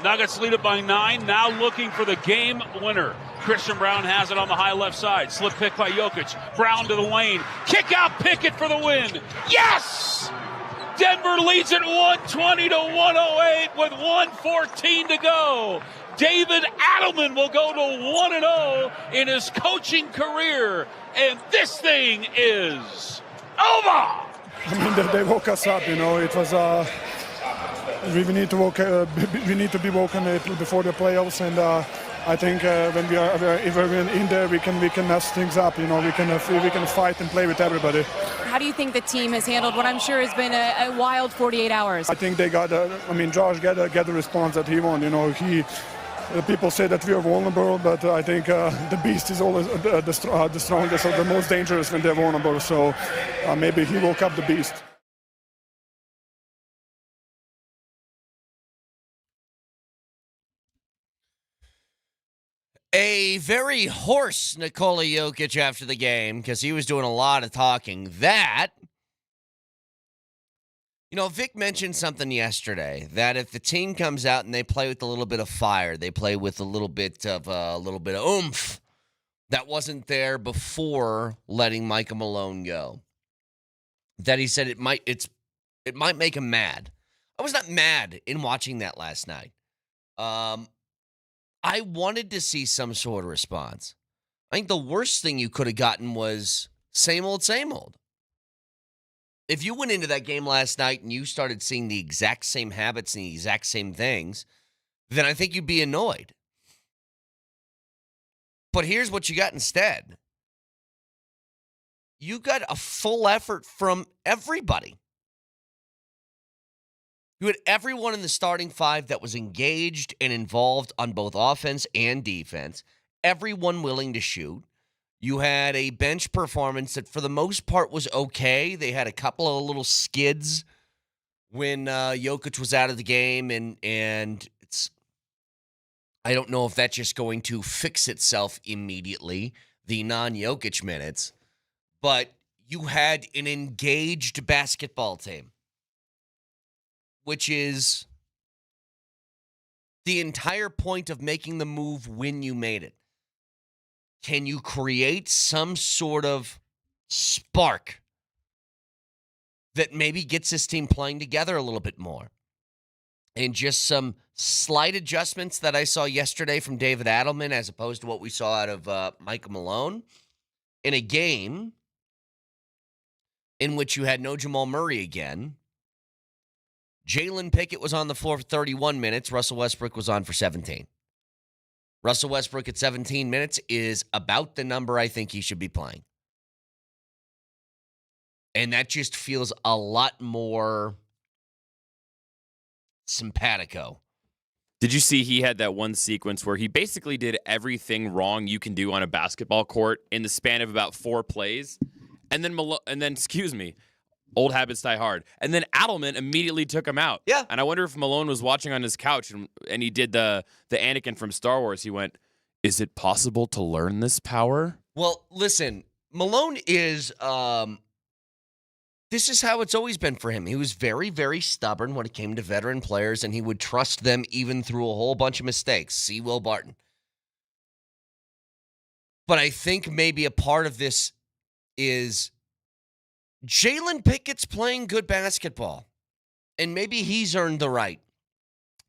Nuggets lead it by 9, now looking for the game winner. Christian Brown has it on the high left side. Slip pick by Jokic. Brown to the lane. Kick out Pickett for the win. Yes! Denver leads it 120 to 108 with 1:14 to go. David Adelman will go to 1-0 in his coaching career. And this thing is over! I mean, they woke us up, It was... We need to be woken a little before the playoffs, and I think when if we're in there, we can mess things up. We can fight and play with everybody. How do you think the team has handled what I'm sure has been a wild 48 hours? I think they got. Josh got the response that he wanted. People say that we are vulnerable, but I think the beast is always the strongest or the most dangerous when they're vulnerable. So maybe he woke up the beast. A very hoarse Nikola Jokic after the game because he was doing a lot of talking. Vic mentioned something yesterday that if the team comes out and they play with a little bit of fire, they play with a little bit of oomph that wasn't there before letting Michael Malone go. That he said it might make him mad. I was not mad in watching that last night. I wanted to see some sort of response. I think the worst thing you could have gotten was same old, same old. If you went into that game last night and you started seeing the exact same habits and the exact same things, then I think you'd be annoyed. But here's what you got instead. You got a full effort from everybody. You had everyone in the starting five that was engaged and involved on both offense and defense, everyone willing to shoot. You had a bench performance that for the most part was okay. They had a couple of little skids when Jokic was out of the game, and I don't know if that's just going to fix itself immediately, the non-Jokic minutes, but you had an engaged basketball team, which is the entire point of making the move when you made it. Can you create some sort of spark that maybe gets this team playing together a little bit more? And just some slight adjustments that I saw yesterday from David Adelman as opposed to what we saw out of Michael Malone in a game in which you had no Jamal Murray again. Jalen Pickett was on the floor for 31 minutes. Russell Westbrook was on for 17. Russell Westbrook at 17 minutes is about the number I think he should be playing. And that just feels a lot more simpatico. Did you see he had that one sequence where he basically did everything wrong you can do on a basketball court in the span of about 4 plays? And then, old habits die hard. And then Adelman immediately took him out. Yeah. And I wonder if Malone was watching on his couch and he did the Anakin from Star Wars. He went, is it possible to learn this power? Well, listen, Malone is, this is how it's always been for him. He was very, very stubborn when it came to veteran players, and he would trust them even through a whole bunch of mistakes. See Will Barton. But I think maybe a part of this is Jalen Pickett's playing good basketball, and maybe he's earned the right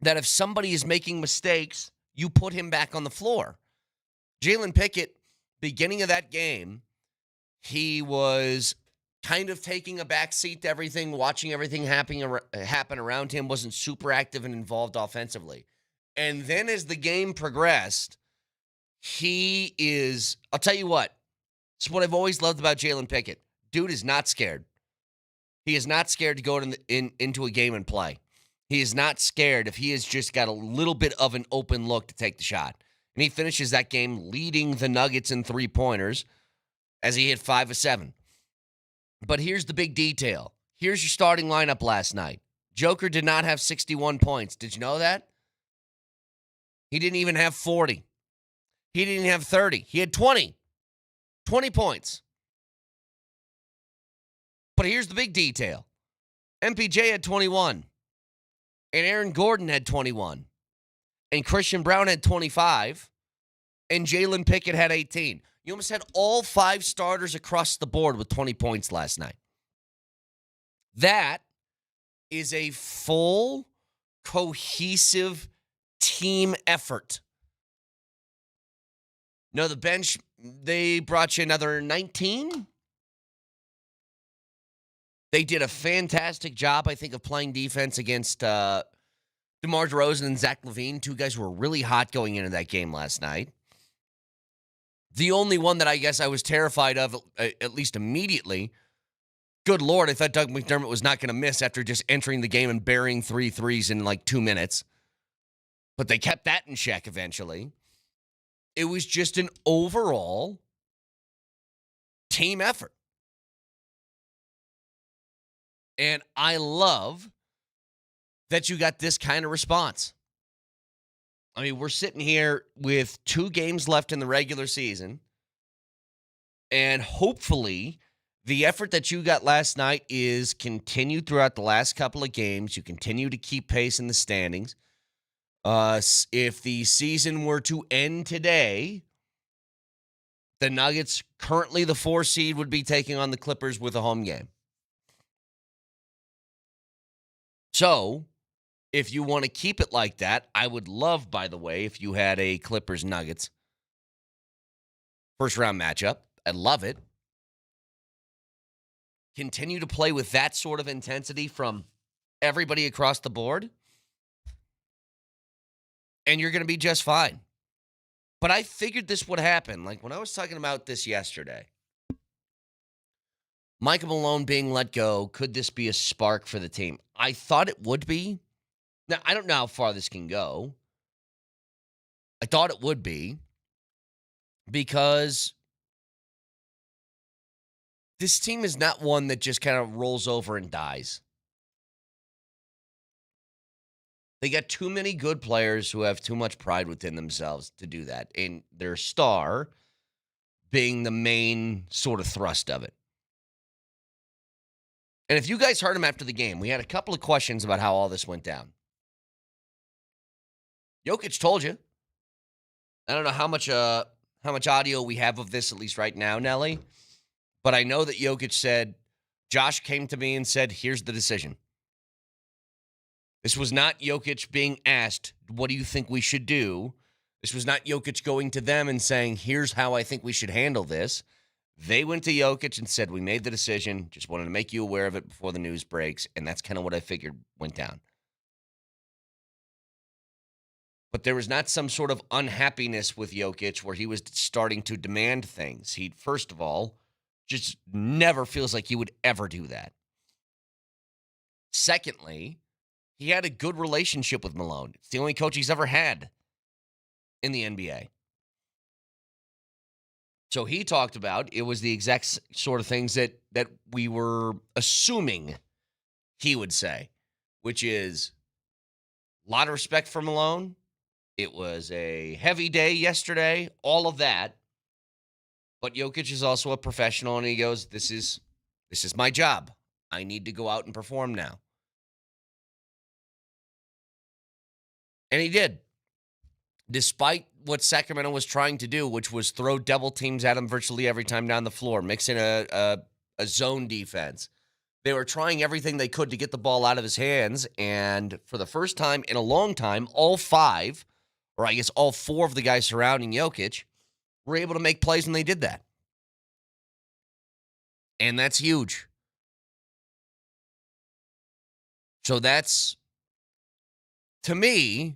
that if somebody is making mistakes, you put him back on the floor. Jalen Pickett, beginning of that game, he was kind of taking a back seat to everything, watching everything happen around him, wasn't super active and involved offensively. And then as the game progressed, he is, I'll tell you what, it's what I've always loved about Jalen Pickett. Dude is not scared. He is not scared to go into a game and play. He is not scared if he has just got a little bit of an open look to take the shot. And he finishes that game leading the Nuggets in three-pointers as he hit 5 of 7. But here's the big detail. Here's your starting lineup last night. Joker did not have 61 points. Did you know that? He didn't even have 40. He didn't even have 30. He had 20. 20 points. But here's the big detail. MPJ had 21. And Aaron Gordon had 21. and Christian Brown had 25, and Jalen Pickett had 18. You almost had all 5 starters across the board with 20 points last night. That is a full, cohesive team effort. No, the bench, they brought you another 19. They did a fantastic job, I think, of playing defense against DeMar DeRozan and Zach LaVine, 2 guys who were really hot going into that game last night. The only one that I guess I was terrified of, at least immediately, good Lord, I thought Doug McDermott was not going to miss after just entering the game and burying 3 threes in like 2 minutes. But they kept that in check eventually. It was just an overall team effort. And I love that you got this kind of response. I mean, we're sitting here with 2 games left in the regular season. And hopefully, the effort that you got last night is continued throughout the last couple of games. You continue to keep pace in the standings. If the season were to end today, the Nuggets, currently the 4 seed, would be taking on the Clippers with a home game. So, if you want to keep it like that, I would love, by the way, if you had a Clippers-Nuggets first-round matchup. I'd love it. Continue to play with that sort of intensity from everybody across the board, and you're going to be just fine. But I figured this would happen. Like when I was talking about this yesterday, Michael Malone being let go, could this be a spark for the team? I thought it would be. Now, I don't know how far this can go. I thought it would be because this team is not one that just kind of rolls over and dies. They got too many good players who have too much pride within themselves to do that, and their star being the main sort of thrust of it. And if you guys heard him after the game, we had a couple of questions about how all this went down. Jokic told you. I don't know how much audio we have of this, at least right now, Nelly. But I know that Jokic said, Josh came to me and said, here's the decision. This was not Jokic being asked, what do you think we should do? This was not Jokic going to them and saying, here's how I think we should handle this. They went to Jokic and said, we made the decision. Just wanted to make you aware of it before the news breaks. And that's kind of what I figured went down. But there was not some sort of unhappiness with Jokic where he was starting to demand things. He, first of all, just never feels like he would ever do that. Secondly, he had a good relationship with Malone. It's the only coach he's ever had in the NBA. So he talked about it was the exact sort of things that we were assuming he would say, which is a lot of respect for Malone. It was a heavy day yesterday, all of that. But Jokic is also a professional, and he goes, this is my job. I need to go out and perform now. And he did. Despite what Sacramento was trying to do, which was throw double teams at him virtually every time down the floor, mix in a zone defense. They were trying everything they could to get the ball out of his hands, and for the first time in a long time, all 5, or I guess all 4 of the guys surrounding Jokic were able to make plays when they did that. And that's huge. So that's, to me,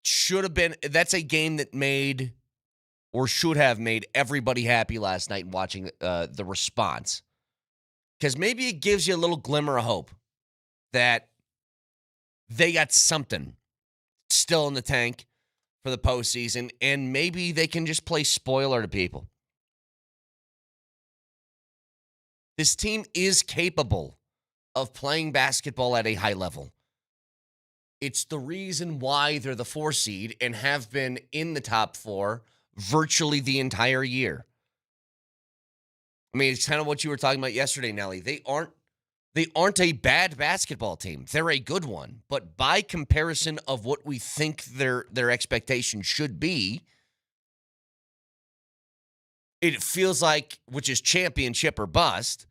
that's a game that made or should have made everybody happy last night watching the response. Because maybe it gives you a little glimmer of hope that they got something still in the tank for the postseason, and maybe they can just play spoiler to people. This team is capable of playing basketball at a high level. It's the reason why they're the 4 seed and have been in the top 4 virtually the entire year. I mean, it's kind of what you were talking about yesterday, Nelly. They aren't They aren't a bad basketball team. They're a good one. But by comparison of what we think their expectation should be, it feels like, which is championship or bust,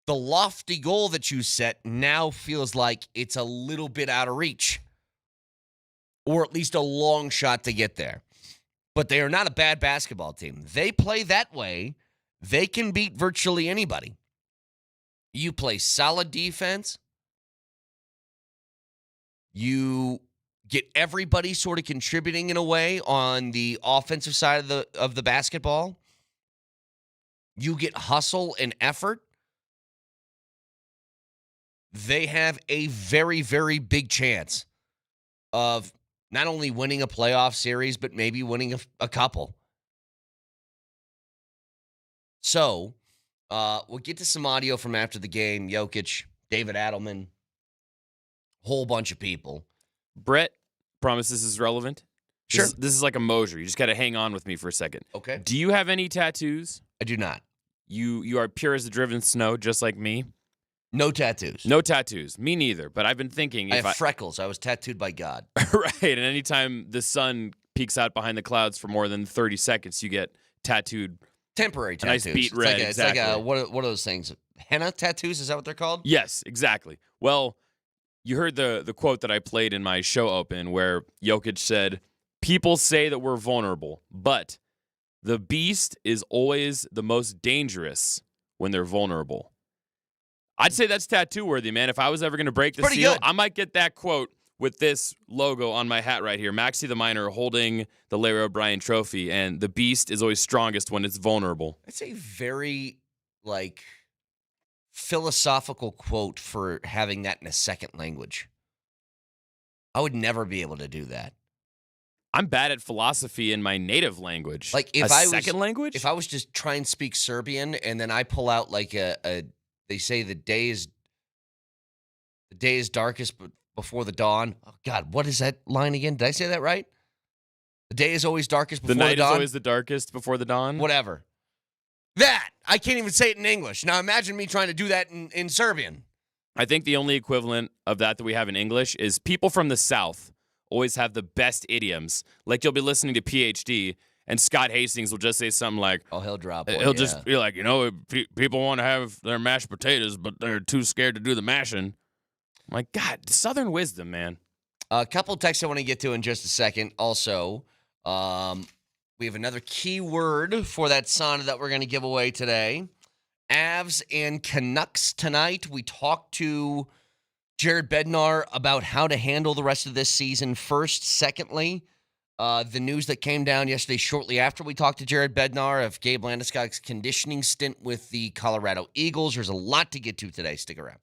the lofty goal that you set now feels like it's a little bit out of reach, or at least a long shot to get there. But they are not a bad basketball team. They play that way. They can beat virtually anybody. You play solid defense. You get everybody sort of contributing in a way on the offensive side of the basketball. You get hustle and effort. They have a very, very big chance of not only winning a playoff series, but maybe winning a couple. So, we'll get to some audio from after the game. Jokic, David Adelman, whole bunch of people. Brett, promise this is relevant. Sure. This is like a Moser. You just got to hang on with me for a second. Okay. Do you have any tattoos? I do not. You are pure as the driven snow, just like me. No tattoos. No tattoos. Me neither. But I've been thinking I if have freckles. I was tattooed by God. right, and anytime the sun peeks out behind the clouds for more than 30 seconds, you get tattooed. Temporary A nice tattoos. beet red, It's like exactly. what are those things? Henna tattoos? Is that what they're called? Yes, exactly. Well, you heard the quote that I played in my show open where Jokic said, "People say that we're vulnerable, but the beast is always the most dangerous when they're vulnerable." I'd say that's tattoo worthy, man. If I was ever going to break the Pretty seal, good. I might get that quote with this logo on my hat right here. Maxie the Miner holding the Larry O'Brien trophy, and the beast is always strongest when it's vulnerable. It's a very, philosophical quote for having that in a second language. I would never be able to do that. I'm bad at philosophy in my native language. Like if a I second was, language? If I was just try and speak Serbian and then I pull out they say the day is darkest before the dawn. Oh God, what is that line again? Did I say that right? The day is always darkest before the the night dawn. is always the darkest before the dawn. Whatever. That I can't even say it in English. Now imagine me trying to do that in Serbian. I think the only equivalent of that we have in English is people from the South always have the best idioms. Like you'll be listening to PhD, and Scott Hastings will just say something like, Oh, he'll drop one. he'll just be like, people want to have their mashed potatoes, but they're too scared to do the mashing. I'm like, God, Southern wisdom, man. A couple texts I want to get to in just a second. Also, we have another keyword for that sauna that we're going to give away today. Avs and Canucks tonight. We talked to Jared Bednar about how to handle the rest of this season first. Secondly, the news that came down yesterday shortly after we talked to Jared Bednar of Gabe Landeskog's conditioning stint with the Colorado Eagles. There's a lot to get to today. Stick around.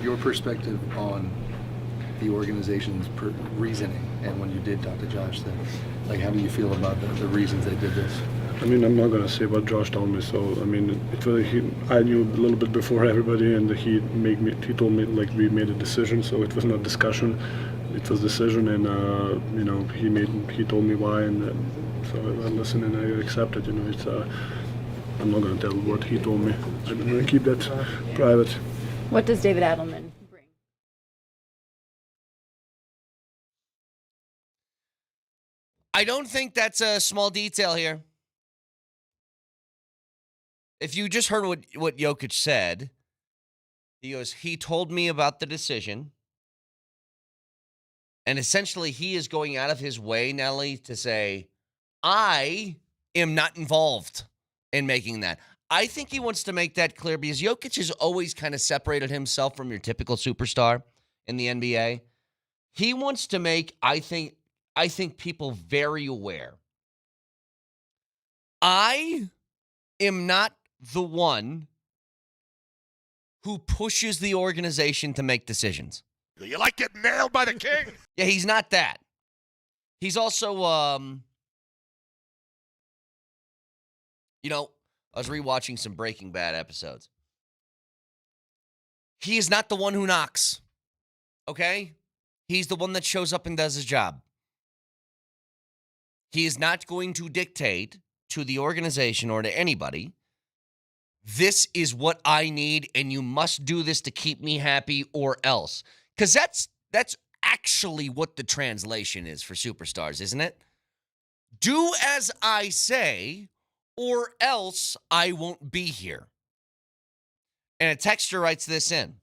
your perspective on the organization's reasoning, and when you did talk to Josh, like, how do you feel about the reasons they did this? I mean, I'm not going to say what Josh told me. So, I mean, I knew a little bit before everybody, and he told me, like, we made a decision. So it was not discussion, it was decision, and you know, he told me why, and so I listened and I accepted. You know, it's I'm not going to tell what he told me. I'm going to keep that private. What does David Adelman bring? I don't think that's a small detail here. If you just heard what Jokic said, he goes, he told me about the decision. And essentially, he is going out of his way, Nelly, to say, I am not involved in making that. I think he wants to make that clear because Jokic has always kind of separated himself from your typical superstar in the NBA. He wants to make, I think people very aware. I am not the one who pushes the organization to make decisions. You like getting nailed by the king? Yeah, he's not that. He's also, you know, I was rewatching some Breaking Bad episodes. He is not the one who knocks, okay? He's the one that shows up and does his job. He is not going to dictate to the organization or to anybody, this is what I need, and you must do this to keep me happy or else. Because that's actually what the translation is for superstars, isn't it? Do as I say, or else I won't be here. And a texter writes this in.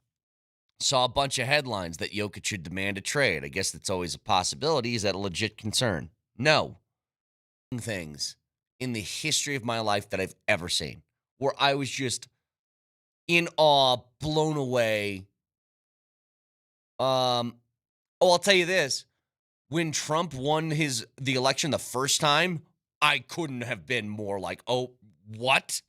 Saw a bunch of headlines that Jokic should demand a trade. I guess that's always a possibility. Is that a legit concern? No. Things in the history of my life that I've ever seen where I was just in awe, blown away. I'll tell you this. When Trump won the election the first time, I couldn't have been more like, oh, what?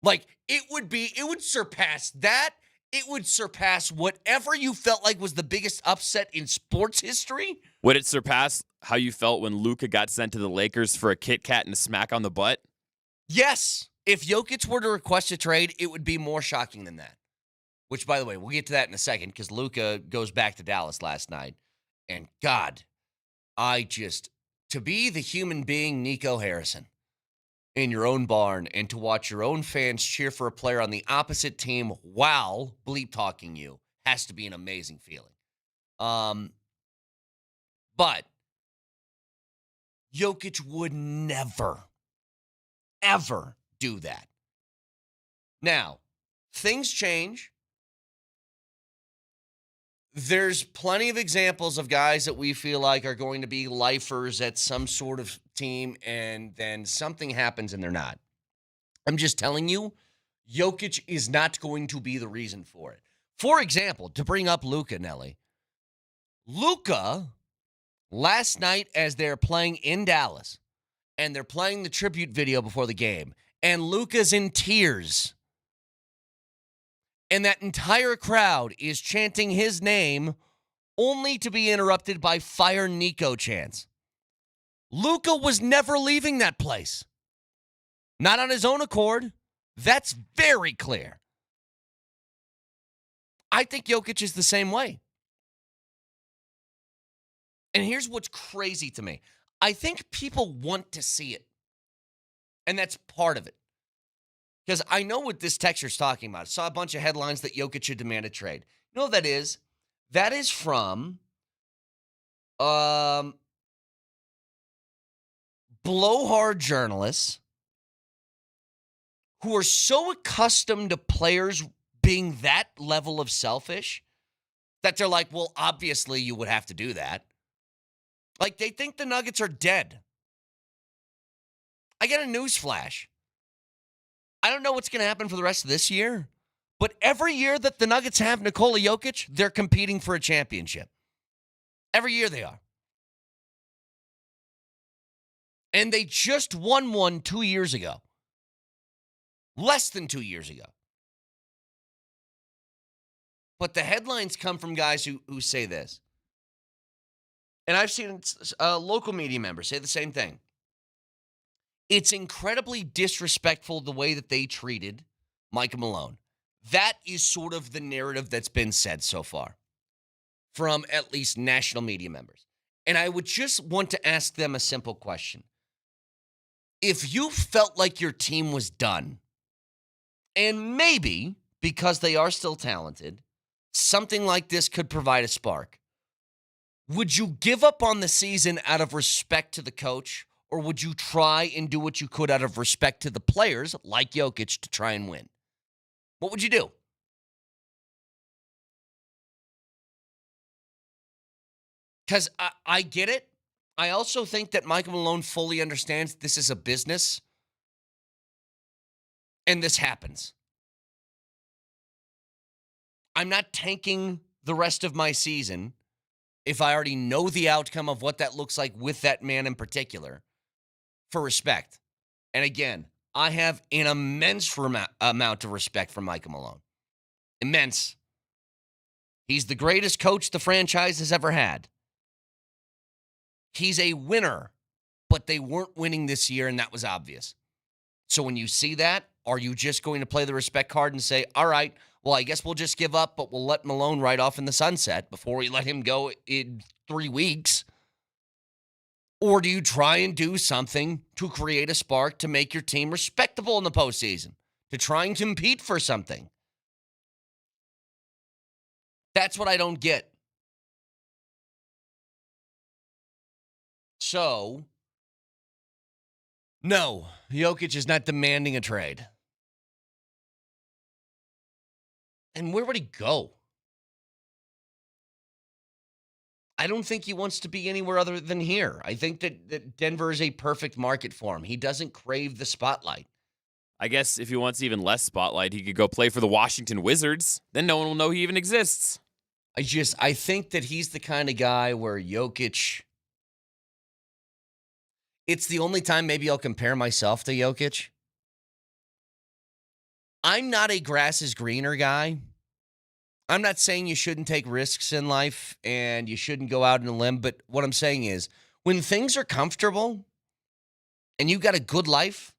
Like, it would surpass that. It would surpass whatever you felt like was the biggest upset in sports history. Would it surpass how you felt when Luka got sent to the Lakers for a Kit Kat and a smack on the butt? Yes. If Jokic were to request a trade, it would be more shocking than that. Which, by the way, we'll get to that in a second because Luka goes back to Dallas last night. And God, to be the human being Nico Harrison in your own barn and to watch your own fans cheer for a player on the opposite team while bleep talking you has to be an amazing feeling. But Jokic would never, ever do that. Now, things change. There's plenty of examples of guys that we feel like are going to be lifers at some sort of team, and then something happens and they're not. I'm just telling you, Jokic is not going to be the reason for it. For example, to bring up Luka, Nelly. Luka, last night as they're playing in Dallas, and they're playing the tribute video before the game, and Luka's in tears. And that entire crowd is chanting his name only to be interrupted by Fire Nico chants. Luka was never leaving that place. Not on his own accord. That's very clear. I think Jokic is the same way. And here's what's crazy to me. I think people want to see it. And that's part of it. Because I know what this texture's talking about. I saw a bunch of headlines that Jokic should demand a trade. You know what that is? That is from blowhard journalists who are so accustomed to players being that level of selfish that they're like, well, obviously you would have to do that. Like, they think the Nuggets are dead. I get a news flash. I don't know what's going to happen for the rest of this year, but every year that the Nuggets have Nikola Jokic, they're competing for a championship. Every year they are. And they just won one 2 years ago. Less than 2 years ago. But the headlines come from guys who say this. And I've seen local media members say the same thing. It's incredibly disrespectful the way that they treated Michael Malone. That is sort of the narrative that's been said so far from at least national media members. And I would just want to ask them a simple question. If you felt like your team was done, and maybe because they are still talented, something like this could provide a spark, would you give up on the season out of respect to the coach, or would you try and do what you could out of respect to the players, like Jokic, to try and win? What would you do? Because I get it. I also think that Michael Malone fully understands this is a business, and this happens. I'm not tanking the rest of my season if I already know the outcome of what that looks like with that man in particular, for respect. And again, I have an immense amount of respect for Michael Malone. Immense. He's the greatest coach the franchise has ever had. He's a winner, but they weren't winning this year, and that was obvious. So when you see that, are you just going to play the respect card and say, all right, well, I guess we'll just give up, but we'll let Malone ride off in the sunset before we let him go in 3 weeks? Or do you try and do something to create a spark to make your team respectable in the postseason, to try and compete for something? That's what I don't get. So, no, Jokic is not demanding a trade. And where would he go? I don't think he wants to be anywhere other than here. I think that Denver is a perfect market for him. He doesn't crave the spotlight. I guess if he wants even less spotlight, he could go play for the Washington Wizards. Then no one will know he even exists. I think that he's the kind of guy where Jokic, it's the only time maybe I'll compare myself to Jokic. I'm not a grass is greener guy. I'm not saying you shouldn't take risks in life and you shouldn't go out on a limb, but what I'm saying is when things are comfortable and you've got a good life,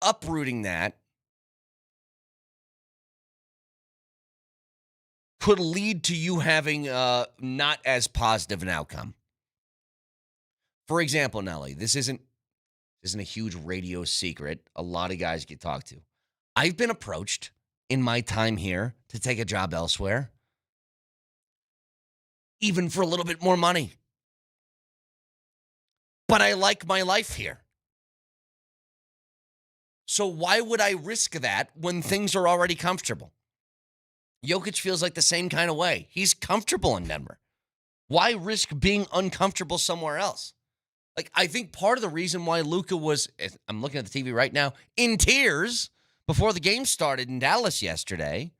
uprooting that could lead to you having not as positive an outcome. For example, Nelly, this isn't a huge radio secret. A lot of guys get talked to. I've been approached in my time here to take a job elsewhere, even for a little bit more money. But I like my life here. So why would I risk that when things are already comfortable? Jokic feels like the same kind of way. He's comfortable in Denver. Why risk being uncomfortable somewhere else? Like, I think part of the reason why Luka was, I'm looking at the TV right now, in tears before the game started in Dallas yesterday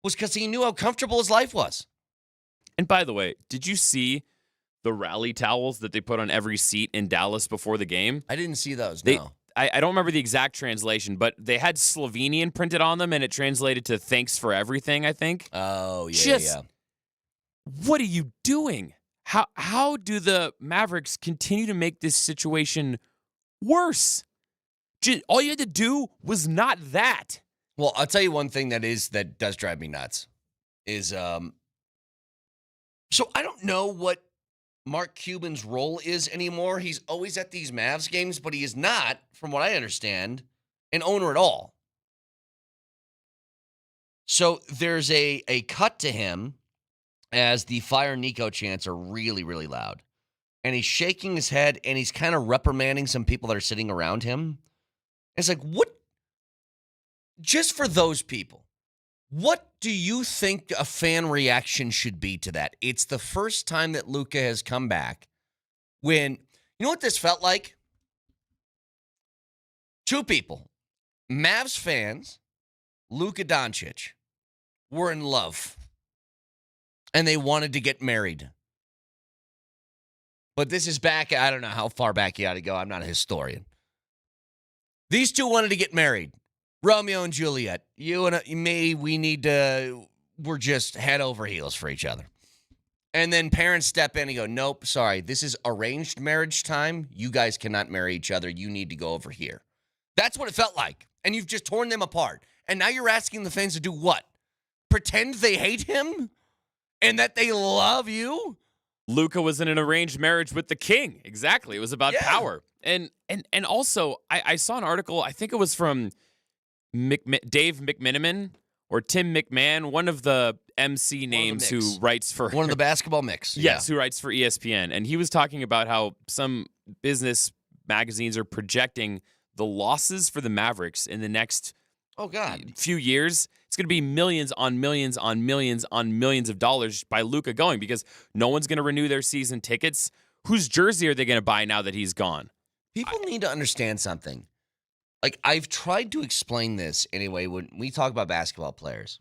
was because he knew how comfortable his life was. And by the way, did you see the rally towels that they put on every seat in Dallas before the game? I didn't see those, no. I don't remember the exact translation, but they had Slovenian printed on them, and it translated to thanks for everything, I think. Oh, yeah. What are you doing? How do the Mavericks continue to make this situation worse? All you had to do was not that. Well, I'll tell you one thing that does drive me nuts is so I don't know what Mark Cuban's role is anymore. He's always at these Mavs games, but he is not, from what I understand, an owner at all. So there's a cut to him as the Fire Nico chants are really, really loud. And he's shaking his head, and he's kind of reprimanding some people that are sitting around him. And it's like, what? Just for those people, what do you think a fan reaction should be to that? It's the first time that Luka has come back when, you know what this felt like? Two people, Mavs fans, Luka Doncic, were in love. And they wanted to get married. But this is back, I don't know how far back you ought to go. I'm not a historian. These two wanted to get married. Romeo and Juliet. You and me, we're just head over heels for each other. And then parents step in and go, nope, sorry, this is arranged marriage time. You guys cannot marry each other. You need to go over here. That's what it felt like. And you've just torn them apart. And now you're asking the fans to do what? Pretend they hate him? And that they love you? Luka was in an arranged marriage with the king. Exactly. It was about power. And also, I saw an article, I think it was from Dave McMiniman or Tim McMahon, one of the MC names who writes for... One of the basketball mix. Yes, who writes for ESPN. And he was talking about how some business magazines are projecting the losses for the Mavericks in the next few years. It's going to be millions on millions on millions on millions of dollars by Luka going because no one's going to renew their season tickets. Whose jersey are they going to buy now that he's gone? People need to understand something. Like, I've tried to explain this anyway when we talk about basketball players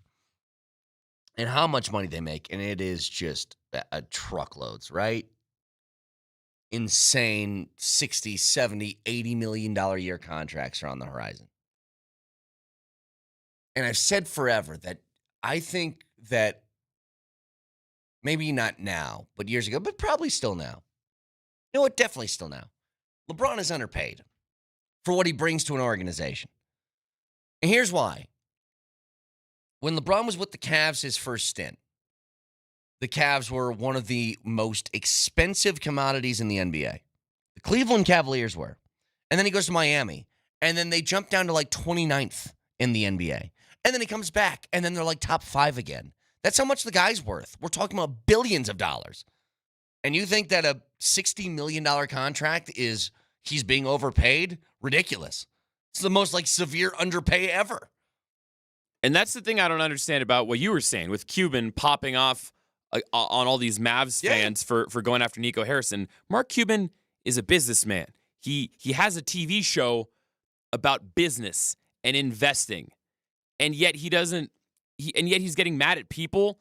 and how much money they make, and it is just truckloads, right? Insane 60, 70, $80 million a year contracts are on the horizon. And I've said forever that I think that maybe not now, but years ago, but probably still now. You know what? Definitely still now. LeBron is underpaid for what he brings to an organization. And here's why. When LeBron was with the Cavs his first stint, the Cavs were one of the most expensive commodities in the NBA. The Cleveland Cavaliers were. And then he goes to Miami. And then they jump down to like 29th in the NBA. And then he comes back, and then they're like top 5 again. That's how much the guy's worth. We're talking about billions of dollars. And you think that a $60 million contract is he's being overpaid? Ridiculous. It's the most like severe underpay ever. And that's the thing I don't understand about what you were saying with Cuban popping off on all these Mavs fans for going after Nico Harrison. Mark Cuban is a businessman. He has a TV show about business and investing. And yet he's getting mad at people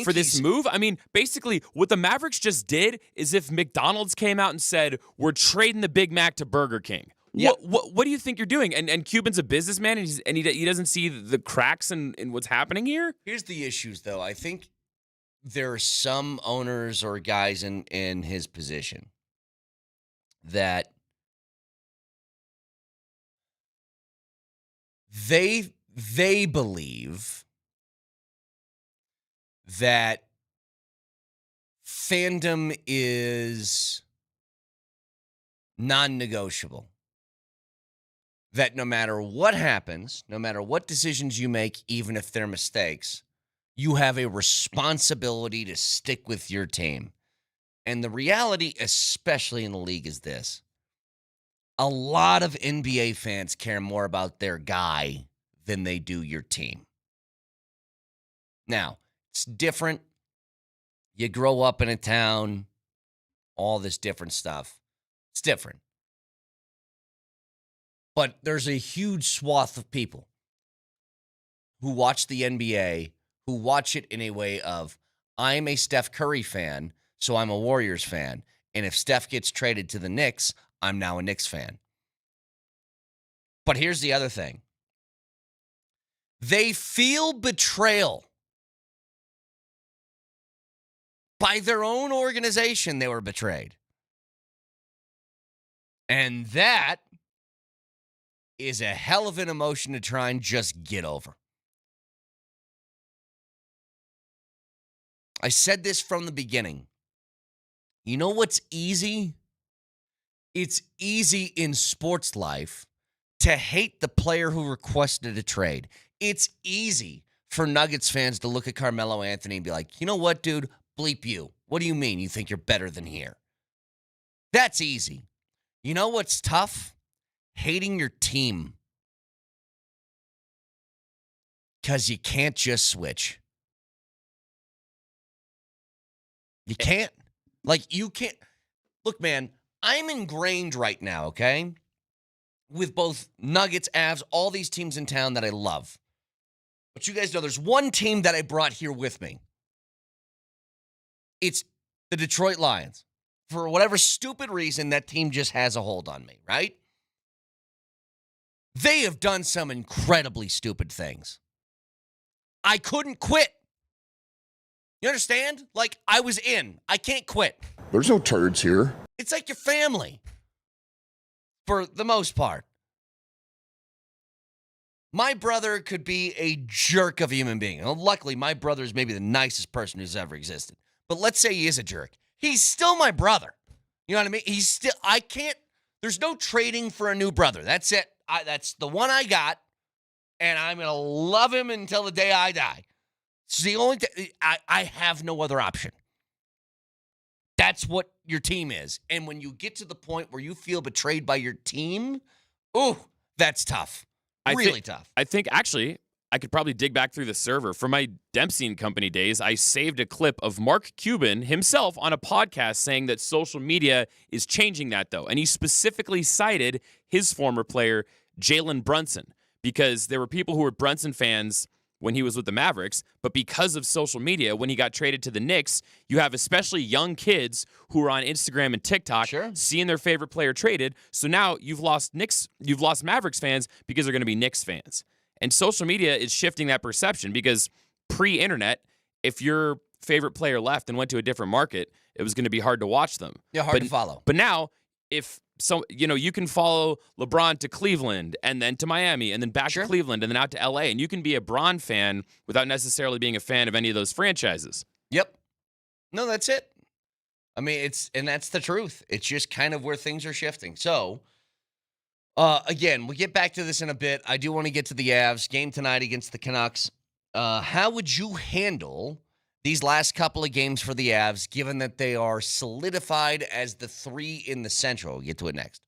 for this move. I mean, basically, what the Mavericks just did is if McDonald's came out and said, we're trading the Big Mac to Burger King. Yeah. What do you think you're doing? And Cuban's a businessman, and he doesn't see the cracks in what's happening here? Here's the issues, though. I think there are some owners or guys in his position that they believe that fandom is non-negotiable. That no matter what happens, no matter what decisions you make, even if they're mistakes, you have a responsibility to stick with your team. And the reality, especially in the league, is this. A lot of NBA fans care more about their guy than they do your team. Now, it's different. You grow up in a town, all this different stuff. It's different. But there's a huge swath of people who watch the NBA, who watch it in a way of, I'm a Steph Curry fan, so I'm a Warriors fan. And if Steph gets traded to the Knicks, I'm now a Knicks fan. But here's the other thing. They feel betrayal by their own organization. They were betrayed. And that is a hell of an emotion to try and just get over. I said this from the beginning. You know what's easy? It's easy in sports life to hate the player who requested a trade. It's easy for Nuggets fans to look at Carmelo Anthony and be like, you know what, dude? Bleep you. What do you mean you think you're better than here? That's easy. You know what's tough? Hating your team. Because you can't just switch. You can't. Like, you can't. Look, man, I'm ingrained right now, okay? With both Nuggets, Avs, all these teams in town that I love. But you guys know there's one team that I brought here with me. It's the Detroit Lions. For whatever stupid reason, that team just has a hold on me, right? They have done some incredibly stupid things. I couldn't quit. You understand? Like, I was in. I can't quit. There's no turds here. It's like your family, for the most part. My brother could be a jerk of a human being. Well, luckily, my brother is maybe the nicest person who's ever existed. But let's say he is a jerk. He's still my brother. You know what I mean? I can't, there's no trading for a new brother. That's it. That's the one I got, and I'm going to love him until the day I die. It's the only I have no other option. That's what your team is. And when you get to the point where you feel betrayed by your team, ooh, that's tough. Really tough. I think, actually, I could probably dig back through the server. From my Dempsey and Company days, I saved a clip of Mark Cuban himself on a podcast saying that social media is changing that, though. And he specifically cited his former player, Jalen Brunson, because there were people who were Brunson fans when he was with the Mavericks, but because of social media, when he got traded to the Knicks, you have especially young kids who are on Instagram and TikTok seeing their favorite player traded. So now you've lost Mavericks fans because they're going to be Knicks fans. And social media is shifting that perception because pre-internet, if your favorite player left and went to a different market, it was going to be hard to watch them. Yeah, hard to follow. But now, if you can follow LeBron to Cleveland and then to Miami and then back to Cleveland and then out to LA, and you can be a Bron fan without necessarily being a fan of any of those franchises. Yep. No, that's it. I mean, that's the truth. It's just kind of where things are shifting. So, again, we'll get back to this in a bit. I do want to get to the Avs game tonight against the Canucks. How would you handle these last couple of games for the Avs, given that they are solidified as the 3 in the Central? We'll get to it next.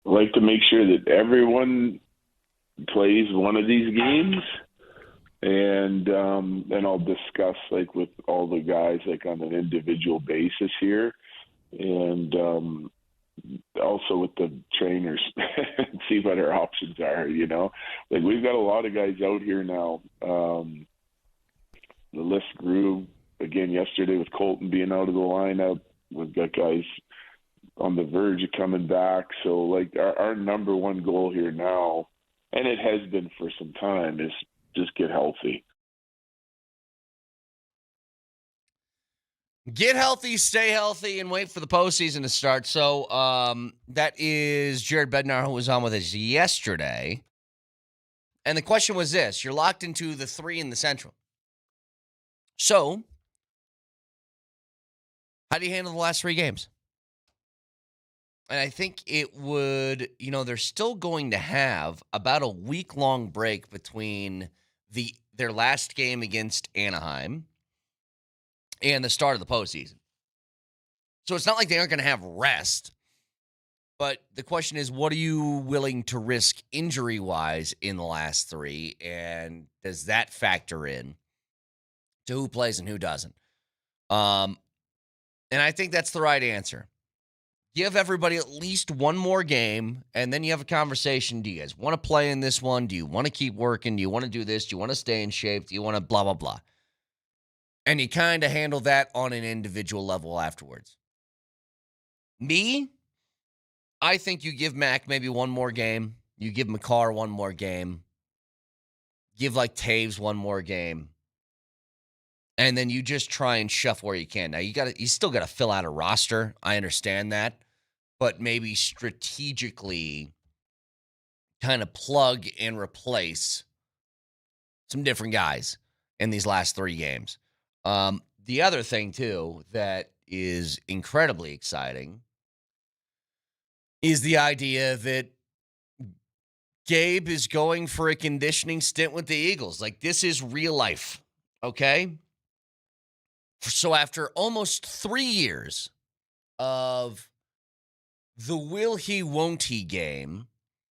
like to make sure that everyone plays one of these games, and I'll discuss like with all the guys like on an individual basis here, and also with the trainers and see what our options are. You know, like we've got a lot of guys out here now. The list grew again yesterday with Colton being out of the lineup. We've got guys on the verge of coming back. So like our number one goal here now, and it has been for some time, is just get healthy. Get healthy, stay healthy, and wait for the postseason to start. So that is Jared Bednar, who was on with us yesterday. And the question was this. You're locked into the 3 in the Central. So how do you handle the last 3 games? And I think it would, they're still going to have about a week-long break between their last game against Anaheim and the start of the postseason. So it's not like they aren't going to have rest. But the question is, what are you willing to risk injury-wise in the last 3? And does that factor in to who plays and who doesn't? And I think that's the right answer. Give everybody at least one more game, and then you have a conversation. Do you guys want to play in this one? Do you want to keep working? Do you want to do this? Do you want to stay in shape? Do you want to blah, blah, blah? And you kind of handle that on an individual level afterwards. Me, I think you give Mac maybe one more game. You give McCarr one more game. Give like Taves one more game. And then you just try and shuffle where you can. Now, you still got to fill out a roster. I understand that. But maybe strategically kind of plug and replace some different guys in these last 3 games. The other thing, too, that is incredibly exciting is the idea that Gabe is going for a conditioning stint with the Eagles. Like, this is real life, okay? So after almost 3 years of the will he, won't he game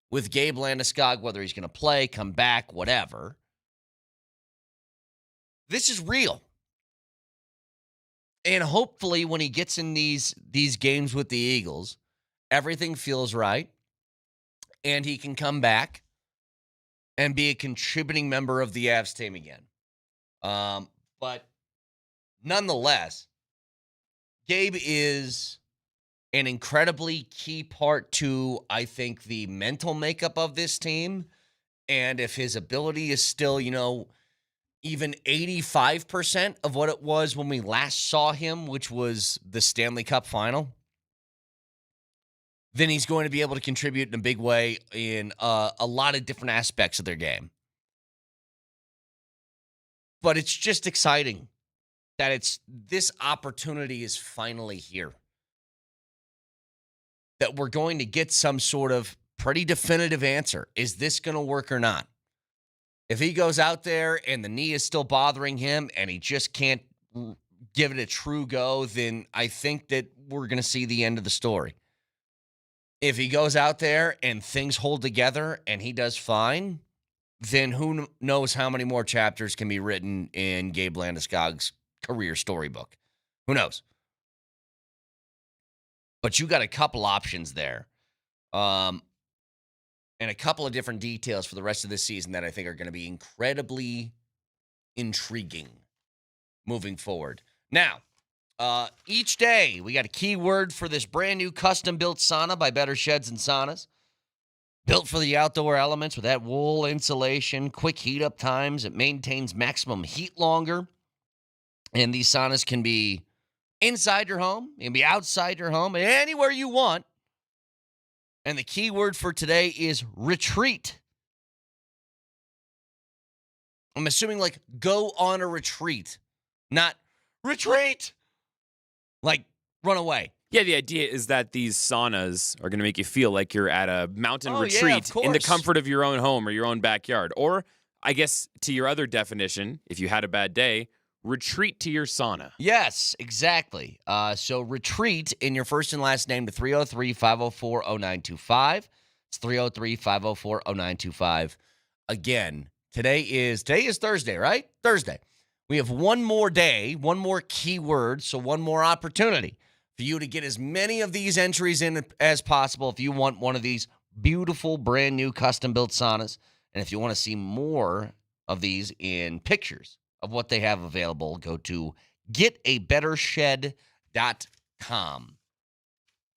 with Gabe Landeskog, whether he's going to play, come back, whatever, this is real. And hopefully when he gets in these games with the Eagles, everything feels right, and he can come back and be a contributing member of the Avs team again. But nonetheless, Gabe is an incredibly key part to, I think, the mental makeup of this team. And if his ability is still, even 85% of what it was when we last saw him, which was the Stanley Cup final, then he's going to be able to contribute in a big way in a lot of different aspects of their game. But it's just exciting that this opportunity is finally here. That we're going to get some sort of pretty definitive answer. Is this going to work or not? If he goes out there and the knee is still bothering him and he just can't give it a true go, then I think that we're going to see the end of the story. If he goes out there and things hold together and he does fine, then who knows how many more chapters can be written in Gabe Landeskog's career storybook. Who knows? But you got a couple options there. And a couple of different details for the rest of this season that I think are going to be incredibly intriguing moving forward. Now, each day we got a keyword for this brand new custom-built sauna by Better Sheds and Saunas. Built for the outdoor elements with that wool insulation, quick heat-up times. It maintains maximum heat longer. And these saunas can be inside your home. They can be outside your home, anywhere you want. And the key word for today is retreat. I'm assuming like go on a retreat, not retreat, like run away. Yeah, the idea is that these saunas are going to make you feel like you're at a mountain retreat in the comfort of your own home or your own backyard. Or, I guess, to your other definition, if you had a bad day, retreat to your sauna. Yes, exactly. So retreat in your first and last name to 303-504-0925. It's 303-504-0925. Again, today is Thursday, right? Thursday. We have one more day, one more keyword, so one more opportunity for you to get as many of these entries in as possible if you want one of these beautiful, brand new custom-built saunas. And if you want to see more of these in pictures of what they have available, go to getabettershed.com.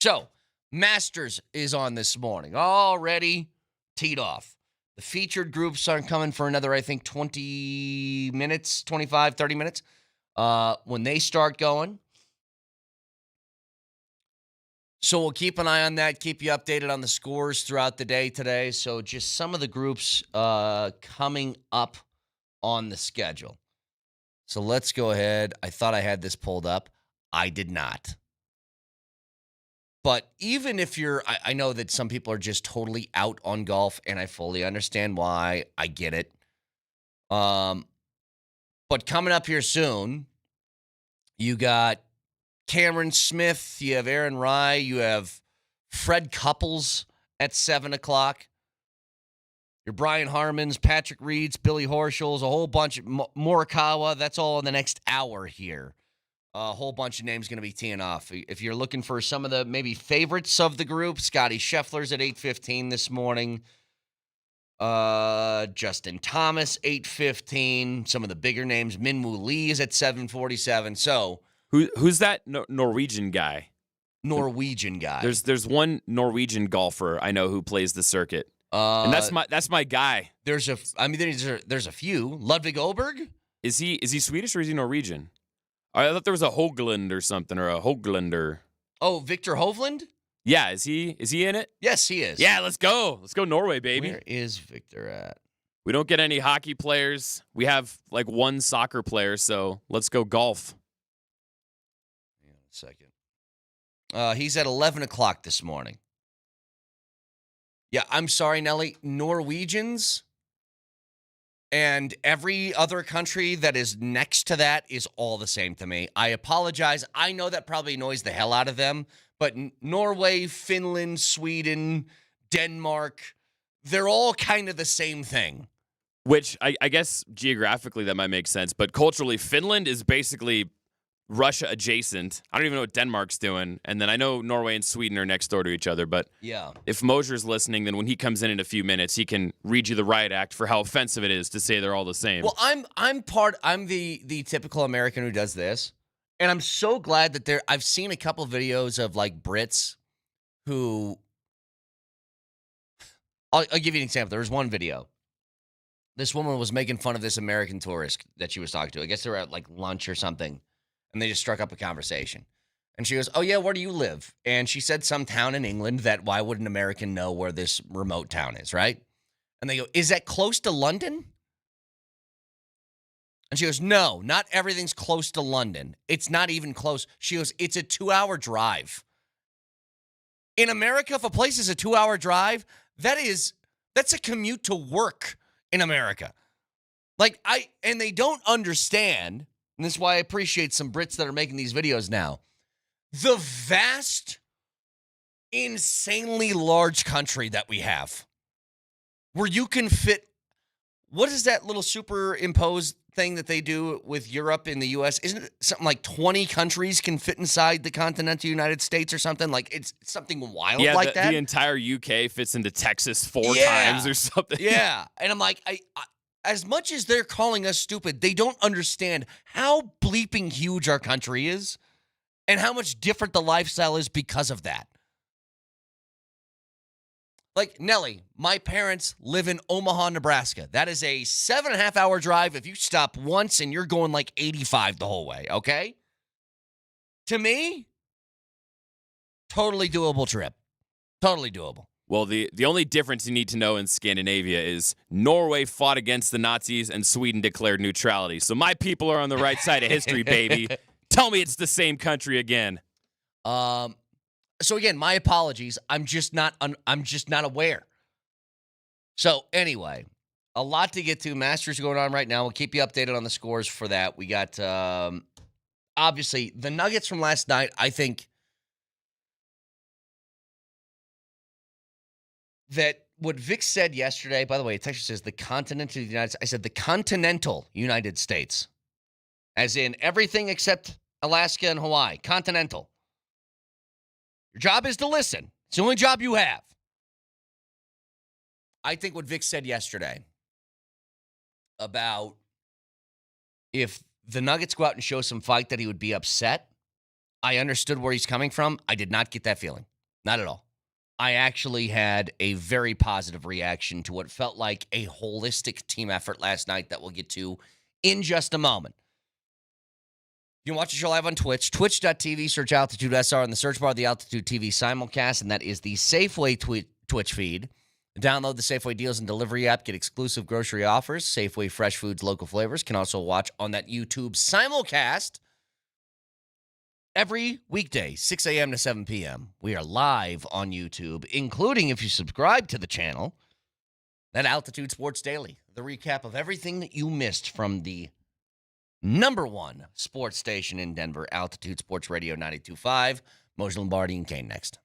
So, Masters is on this morning, already teed off. The featured groups aren't coming for another, I think, 20 minutes, 25, 30 minutes. When they start going. So we'll keep an eye on that, keep you updated on the scores throughout the day today. So just some of the groups coming up on the schedule. So let's go ahead. I thought I had this pulled up. I did not. But even if I know that some people are just totally out on golf, and I fully understand why. I get it. But coming up here soon, you got Cameron Smith, you have Aaron Rye, you have Fred Couples at 7 o'clock. Your Brian Harmons, Patrick Reeds, Billy Horschel's, a whole bunch of Morikawa. That's all in the next hour here. A whole bunch of names going to be teeing off. If you're looking for some of the maybe favorites of the group, Scotty Scheffler's at 8:15 this morning. Justin Thomas, 8:15. Some of the bigger names, Minwoo Lee is at 7:47. So who's that Norwegian guy? Norwegian guy. There's one Norwegian golfer I know who plays the circuit, and that's my guy. There's a few. Ludvig Åberg. Is he Swedish or is he Norwegian? I thought there was a Hoagland or something, or a Hoaglander. Oh, Victor Hovland? Yeah, is he in it? Yes, he is. Yeah, let's go. Let's go Norway, baby. Where is Victor at? We don't get any hockey players. We have like one soccer player, so let's go golf. Hang on a second. He's at 11 o'clock this morning. Yeah, I'm sorry, Nelly. Norwegians and every other country that is next to that is all the same to me. I apologize. I know that probably annoys the hell out of them, but Norway, Finland, Sweden, Denmark, they're all kind of the same thing. Which I guess geographically that might make sense, but culturally, Finland is basically Russia adjacent. I don't even know what Denmark's doing. And then I know Norway and Sweden are next door to each other. But yeah, if Moser's listening, then when he comes in a few minutes, he can read you the riot act for how offensive it is to say they're all the same. Well, I'm the typical American who does this. And I'm so glad that I've seen a couple of videos of like Brits who, I'll give you an example. There was one video. This woman was making fun of this American tourist that she was talking to. I guess they were at like lunch or something. And they just struck up a conversation. And she goes, oh, yeah, where do you live? And she said some town in England that why would an American know where this remote town is, right? And they go, is that close to London? And she goes, no, not everything's close to London. It's not even close. She goes, it's a 2-hour drive. In America, if a place is a 2-hour drive, that's a commute to work in America. And they don't understand. And this is why I appreciate some Brits that are making these videos now. The vast, insanely large country that we have, where you can fit, what is that little superimposed thing that they do with Europe and the U.S.? Isn't it something like 20 countries can fit inside the continental United States or something? Like, it's something wild like that. The entire UK fits into Texas 4 times or something. Yeah. And I'm like, as much as they're calling us stupid, they don't understand how bleeping huge our country is and how much different the lifestyle is because of that. Like, Nelly, my parents live in Omaha, Nebraska. That is a 7.5-hour drive if you stop once and you're going like 85 the whole way, okay? To me, totally doable trip. Totally doable. Well, the only difference you need to know in Scandinavia is Norway fought against the Nazis and Sweden declared neutrality. So my people are on the right side of history, baby. Tell me it's the same country again. So again, my apologies. I'm just not aware. So anyway, A lot to get to. Masters going on right now. We'll keep you updated on the scores for that. We got, obviously, the Nuggets from last night. I think that what Vic said yesterday, by the way, it actually says the continental United States. I said the continental United States, as in everything except Alaska and Hawaii. Continental. Your job is to listen. It's the only job you have. I think what Vic said yesterday about if the Nuggets go out and show some fight that he would be upset, I understood where he's coming from. I did not get that feeling. Not at all. I actually had a very positive reaction to what felt like a holistic team effort last night that we'll get to in just a moment. You can watch the show live on Twitch, twitch.tv, search Altitude SR in the search bar of the Altitude TV simulcast, and that is the Safeway Twitch feed. Download the Safeway Deals and Delivery app, get exclusive grocery offers, Safeway fresh foods, local flavors. Can also watch on that YouTube simulcast every weekday, 6 a.m. to 7 p.m. We are live on YouTube, including if you subscribe to the channel, that Altitude Sports Daily, the recap of everything that you missed from the number one sports station in Denver, Altitude Sports Radio 92.5. Moser, Lombardi, and Kane next.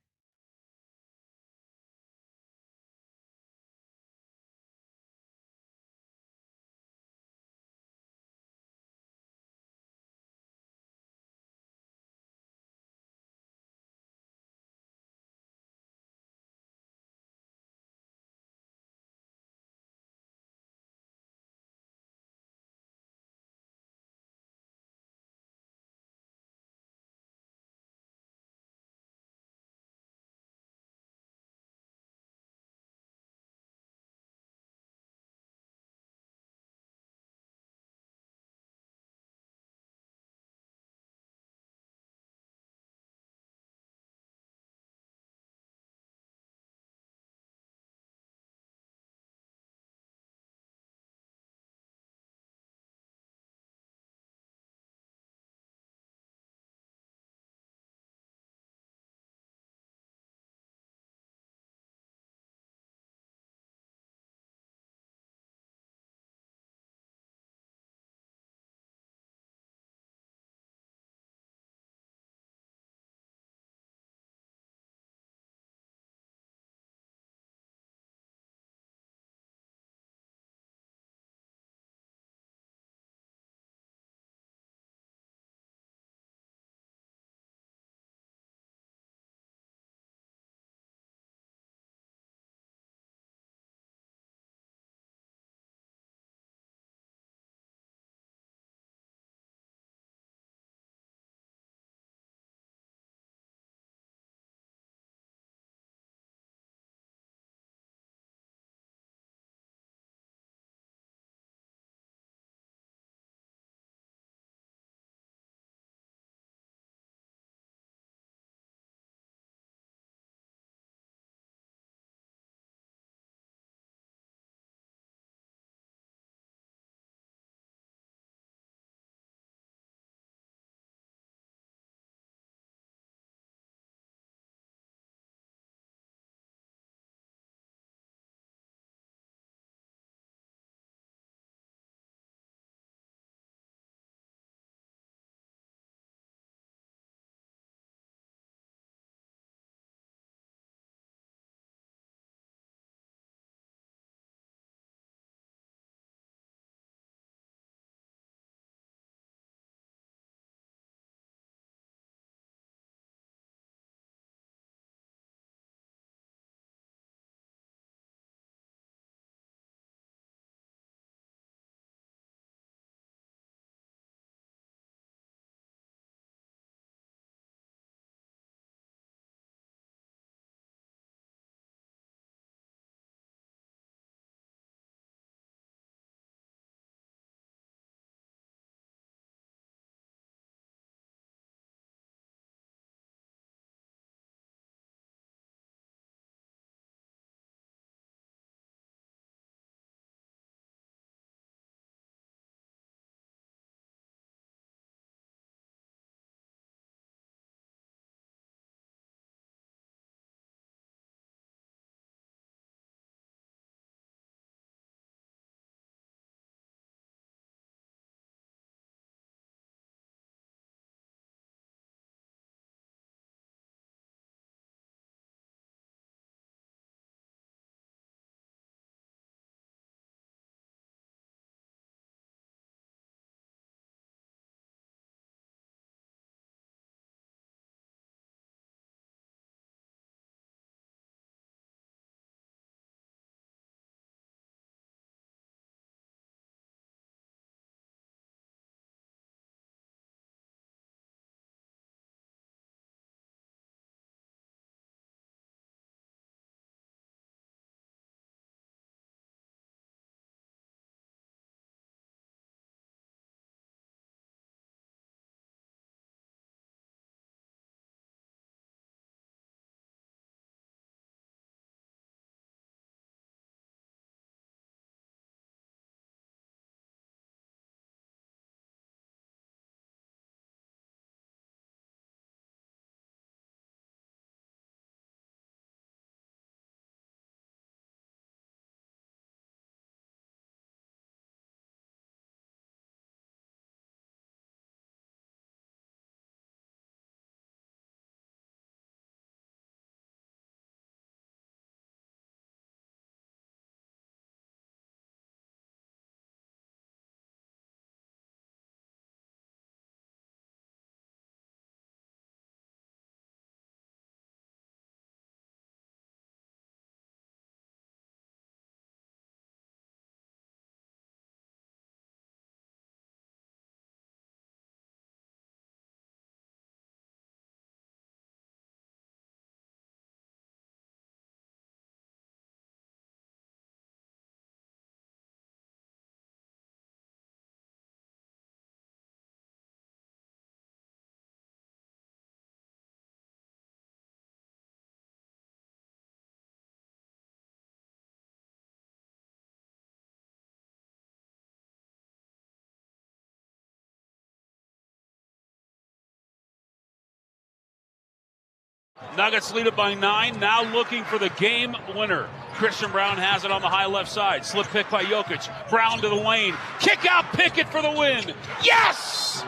Nuggets lead it by 9, now looking for the game winner. Christian Brown has it on the high left side. Slip pick by Jokic. Brown to the lane. Kick out Pickett for the win. Yes!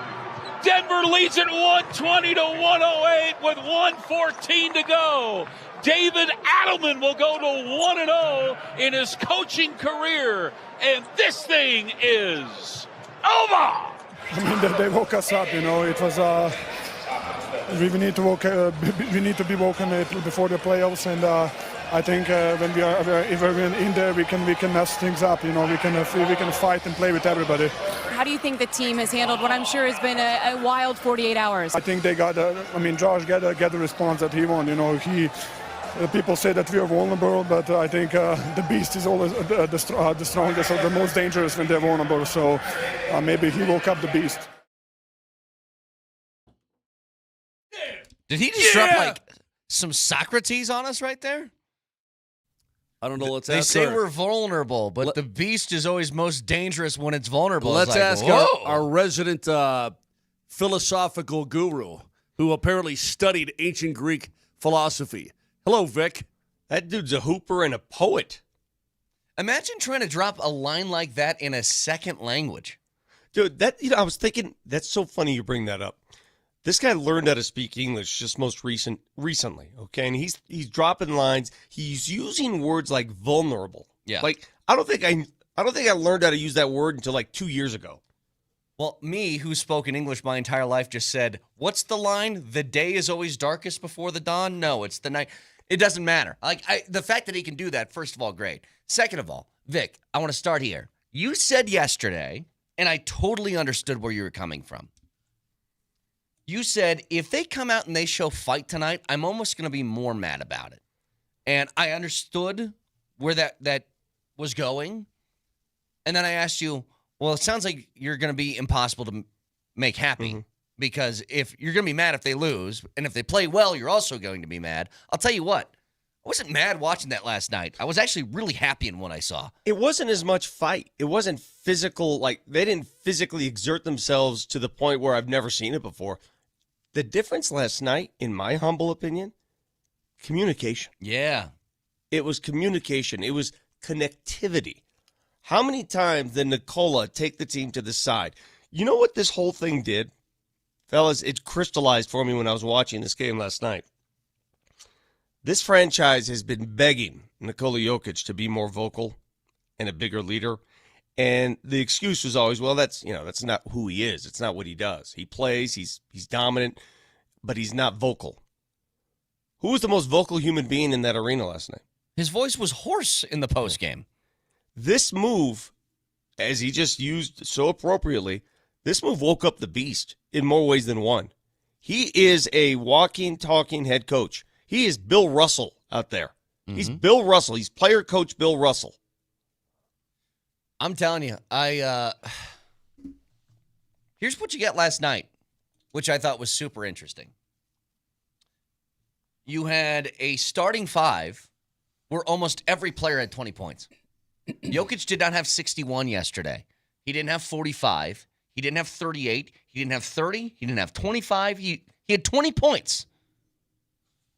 Denver leads it 120 to 108 with 1:14 to go. David Adelman will go to 1-0 in his coaching career. And this thing is over! I mean, they woke us up, you know. It was we need to be woken a little before the playoffs, and I think when if we're in there, we can mess things up. You know, we can fight and play with everybody. How do you think the team has handled what I'm sure has been a wild 48 hours? I think they got. Josh got the response that he wanted. You know, people say that we are vulnerable, but I think the beast is always the strongest or the most dangerous when they're vulnerable. So maybe he woke up the beast. Did he just drop like some Socrates on us right there? I don't know. Let's They ask say her. we're vulnerable, but the beast is always most dangerous when it's vulnerable. Let's It's like, ask whoa. our resident philosophical guru who apparently studied ancient Greek philosophy. Hello, Vic. That dude's a hooper and a poet. Imagine trying to drop a line like that in a second language. Dude, I was thinking, that's so funny you bring that up. This guy learned how to speak English just recently, okay? And he's dropping lines. He's using words like vulnerable. Yeah. Like I don't think I learned how to use that word until like 2 years ago. Well, me, who's spoken English my entire life, just said, what's the line? The day is always darkest before the dawn? No, it's the night. It doesn't matter. The fact that he can do that, first of all, great. Second of all, Vic, I want to start here. You said yesterday, and I totally understood where you were coming from. You said, if they come out and they show fight tonight, I'm almost going to be more mad about it. And I understood where that was going. And then I asked you, well, it sounds like you're going to be impossible to make happy. Because if you're going to be mad if they lose, and if they play well, you're also going to be mad. I'll tell you what, I wasn't mad watching that last night. I was actually really happy in what I saw. It wasn't as much fight. It wasn't physical. Like they didn't physically exert themselves to the point where I've never seen it before. The difference last night, in my humble opinion, communication. Yeah. It was communication. It was connectivity. How many times did Nikola take the team to the side? You know what this whole thing did? Fellas, it crystallized for me when I was watching this game last night. This franchise has been begging Nikola Jokic to be more vocal and a bigger leader. And the excuse was always, well, that's not who he is. It's not what he does. He plays, he's dominant, but he's not vocal. Who was the most vocal human being in that arena last night? His voice was hoarse in the postgame. This move, as he just used so appropriately, this move woke up the beast in more ways than one. He is a walking, talking head coach. He is Bill Russell out there. He's Bill Russell. He's player coach Bill Russell. I'm telling you, here's what you got last night, which I thought was super interesting. You had a starting five where almost every player had 20 points. Jokic did not have 61 yesterday. He didn't have 45. He didn't have 38. He didn't have 30. He didn't have 25. He had 20 points.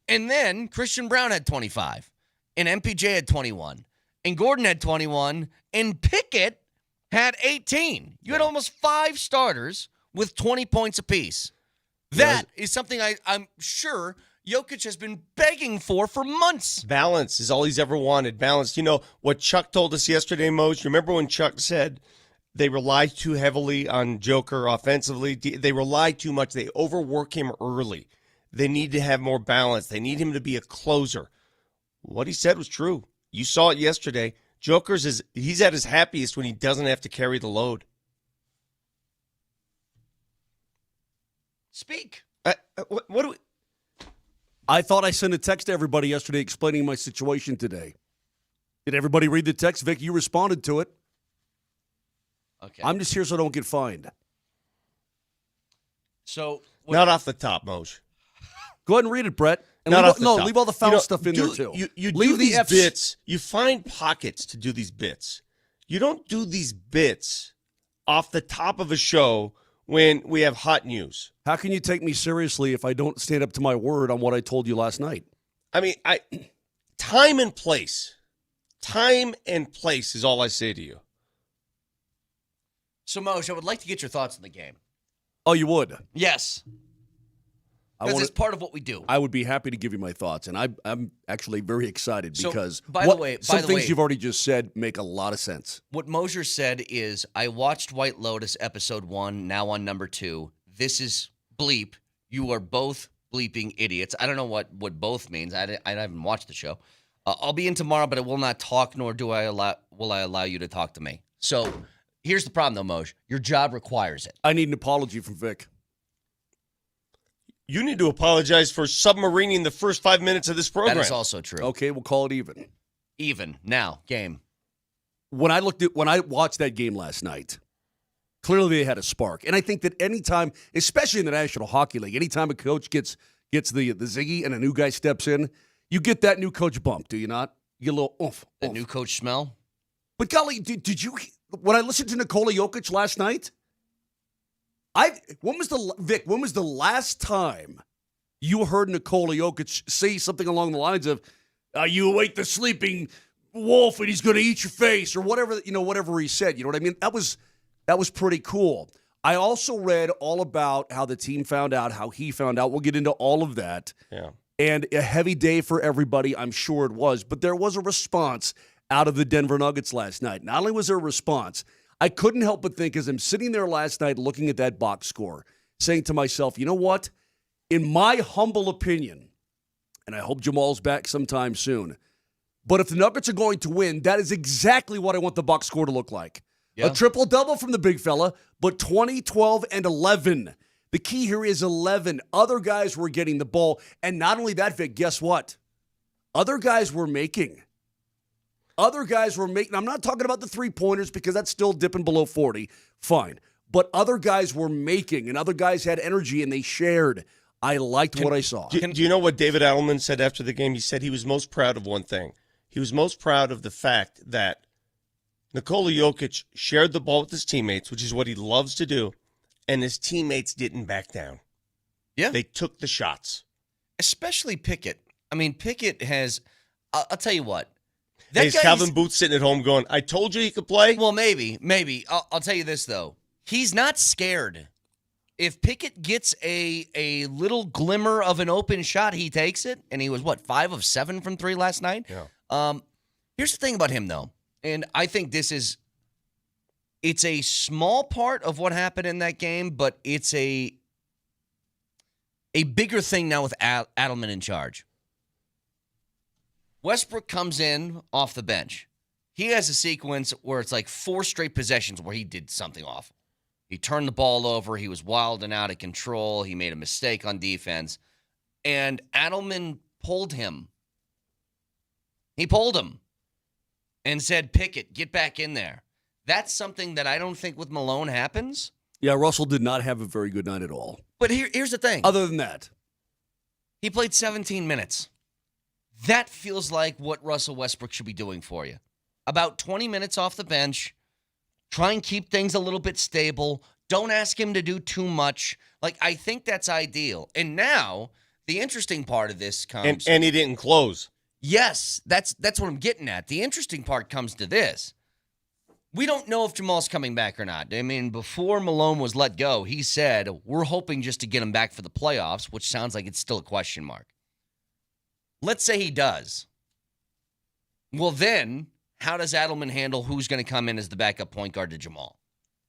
And then Christian Brown had 25. And MPJ had 21. And Gordon had 21. And Pickett had 18. You had almost 5 starters with 20 points apiece. That is something I'm sure Jokic has been begging for months. Balance is all he's ever wanted. Balance. You know what Chuck told us yesterday, Mose? Remember when Chuck said they rely too heavily on Joker offensively? They rely too much. They overwork him early. They need to have more balance. They need him to be a closer. What he said was true. You saw it yesterday. He's at his happiest when he doesn't have to carry the load. Speak. What do we... I thought I sent a text to everybody yesterday explaining my situation today. Did everybody read the text? Vic, you responded to it. Okay. I'm just here so I don't get fined. So not off the top, Mose. Go ahead and read it, Brett. And Not leave, off the top. leave all the foul stuff in there, too. You leave do these Fs. bits. You find pockets to do these bits. You don't do these bits off the top of a show when we have hot news. How can you take me seriously if I don't stand up to my word on what I told you last night? I mean, time and place. Time and place is all I say to you. So, Moj, I would like to get your thoughts on the game. Oh, you would? Yes. Because it's part of what we do. I would be happy to give you my thoughts, and I'm actually very excited because some things you've already just said make a lot of sense. What Moser said is, I watched White Lotus episode 1, now on number 2. This is bleep. You are both bleeping idiots. I don't know what both means. I haven't watched the show. I'll be in tomorrow, but I will not talk, nor will I allow you to talk to me. So here's the problem, though, Moj. Your job requires it. I need an apology from Vic. You need to apologize for submarining the first 5 minutes of this program. That is also true. Okay, we'll call it even. Even. Now, game. When I watched that game last night, clearly they had a spark. And I think that anytime, especially in the National Hockey League, anytime a coach gets the ziggy and a new guy steps in, you get that new coach bump, do you not? You get a little oomph. The new coach smell? But golly, did you, when I listened to Nikola Jokic last night, when was the last time you heard Nikola Jokic say something along the lines of, you awake the sleeping wolf and he's going to eat your face, or whatever he said, you know what I mean? That was pretty cool. I also read all about how the team found out, how he found out. We'll get into all of that. Yeah. And a heavy day for everybody, I'm sure it was. But there was a response out of the Denver Nuggets last night. Not only was there a response, I couldn't help but think as I'm sitting there last night looking at that box score, saying to myself, you know what? In my humble opinion, and I hope Jamal's back sometime soon, but if the Nuggets are going to win, that is exactly what I want the box score to look like. Yeah. A triple-double from the big fella, but 20, 12, and 11. The key here is 11. Other guys were getting the ball. And not only that, Vic, guess what? Other guys were making. I'm not talking about the three-pointers because that's still dipping below 40. Fine. But other guys were making, and other guys had energy, and they shared. I liked what I saw. Do you know what David Adelman said after the game? He said he was most proud of one thing. He was most proud of the fact that Nikola Jokic shared the ball with his teammates, which is what he loves to do, and his teammates didn't back down. Yeah. They took the shots. Especially Pickett. I mean, Pickett has, I'll tell you what. Is Calvin Booth sitting at home going, I told you he could play? Well, maybe. I'll tell you this, though. He's not scared. If Pickett gets a little glimmer of an open shot, he takes it. And he was, 5 of 7 from 3 last night? Yeah. Here's the thing about him, though. And I think it's a small part of what happened in that game, but it's a bigger thing now with Adelman in charge. Westbrook comes in off the bench. He has a sequence where it's like 4 straight possessions where he did something awful. He turned the ball over. He was wild and out of control. He made a mistake on defense. And Adelman pulled him. He pulled him and said, Pickett, get back in there. That's something that I don't think with Malone happens. Yeah, Russell did not have a very good night at all. But here's the thing. Other than that, he played 17 minutes. That feels like what Russell Westbrook should be doing for you. About 20 minutes off the bench. Try and keep things a little bit stable. Don't ask him to do too much. I think that's ideal. And now, the interesting part of this comes... And he didn't close. Yes, that's what I'm getting at. The interesting part comes to this. We don't know if Jamal's coming back or not. I mean, before Malone was let go, he said, we're hoping just to get him back for the playoffs, which sounds like it's still a question mark. Let's say he does. Well, then, how does Adelman handle who's going to come in as the backup point guard to Jamal?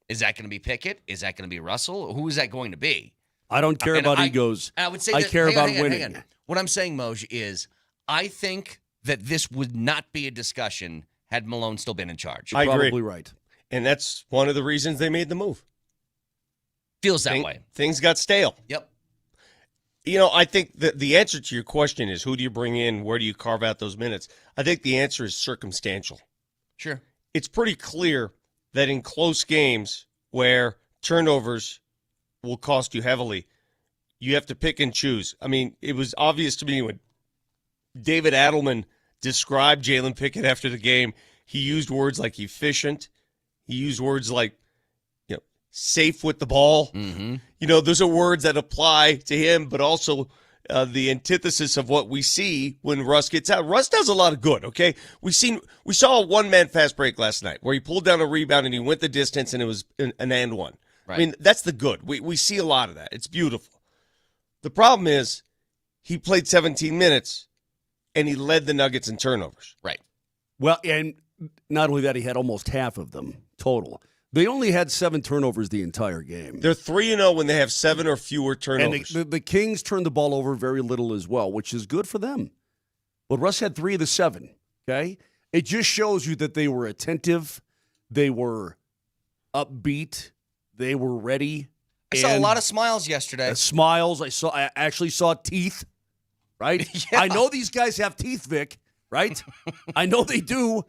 Is that going to be Pickett? Is that going to be Russell? Who is that going to be? I don't care about egos. I would say I care about winning. Hang on. What I'm saying, Moj, is I think that this would not be a discussion had Malone still been in charge. I agree. Probably right. And that's one of the reasons they made the move. Feels that way. Things got stale. Yep. I think the answer to your question is who do you bring in? Where do you carve out those minutes? I think the answer is circumstantial. Sure. It's pretty clear that in close games where turnovers will cost you heavily, you have to pick and choose. I mean, it was obvious to me when David Adelman described Jalen Pickett after the game. He used words like efficient. He used words like, safe with the ball. Mm-hmm. You know, those are words that apply to him, but also the antithesis of what we see when Russ gets out. Russ does a lot of good, okay? We saw a one-man fast break last night where he pulled down a rebound and he went the distance and it was an and one. Right. I mean, that's the good. We see a lot of that. It's beautiful. The problem is he played 17 minutes and he led the Nuggets in turnovers. Right. Well, and not only that, he had almost half of them total. They only had 7 turnovers the entire game. They're 3-0 when they have 7 or fewer turnovers. And the Kings turned the ball over very little as well, which is good for them. But Russ had 3 of the 7, okay? It just shows you that they were attentive, they were upbeat, they were ready. I saw a lot of smiles yesterday. Smiles. I actually saw teeth, right? Yeah. I know these guys have teeth, Vic, right? I know they do.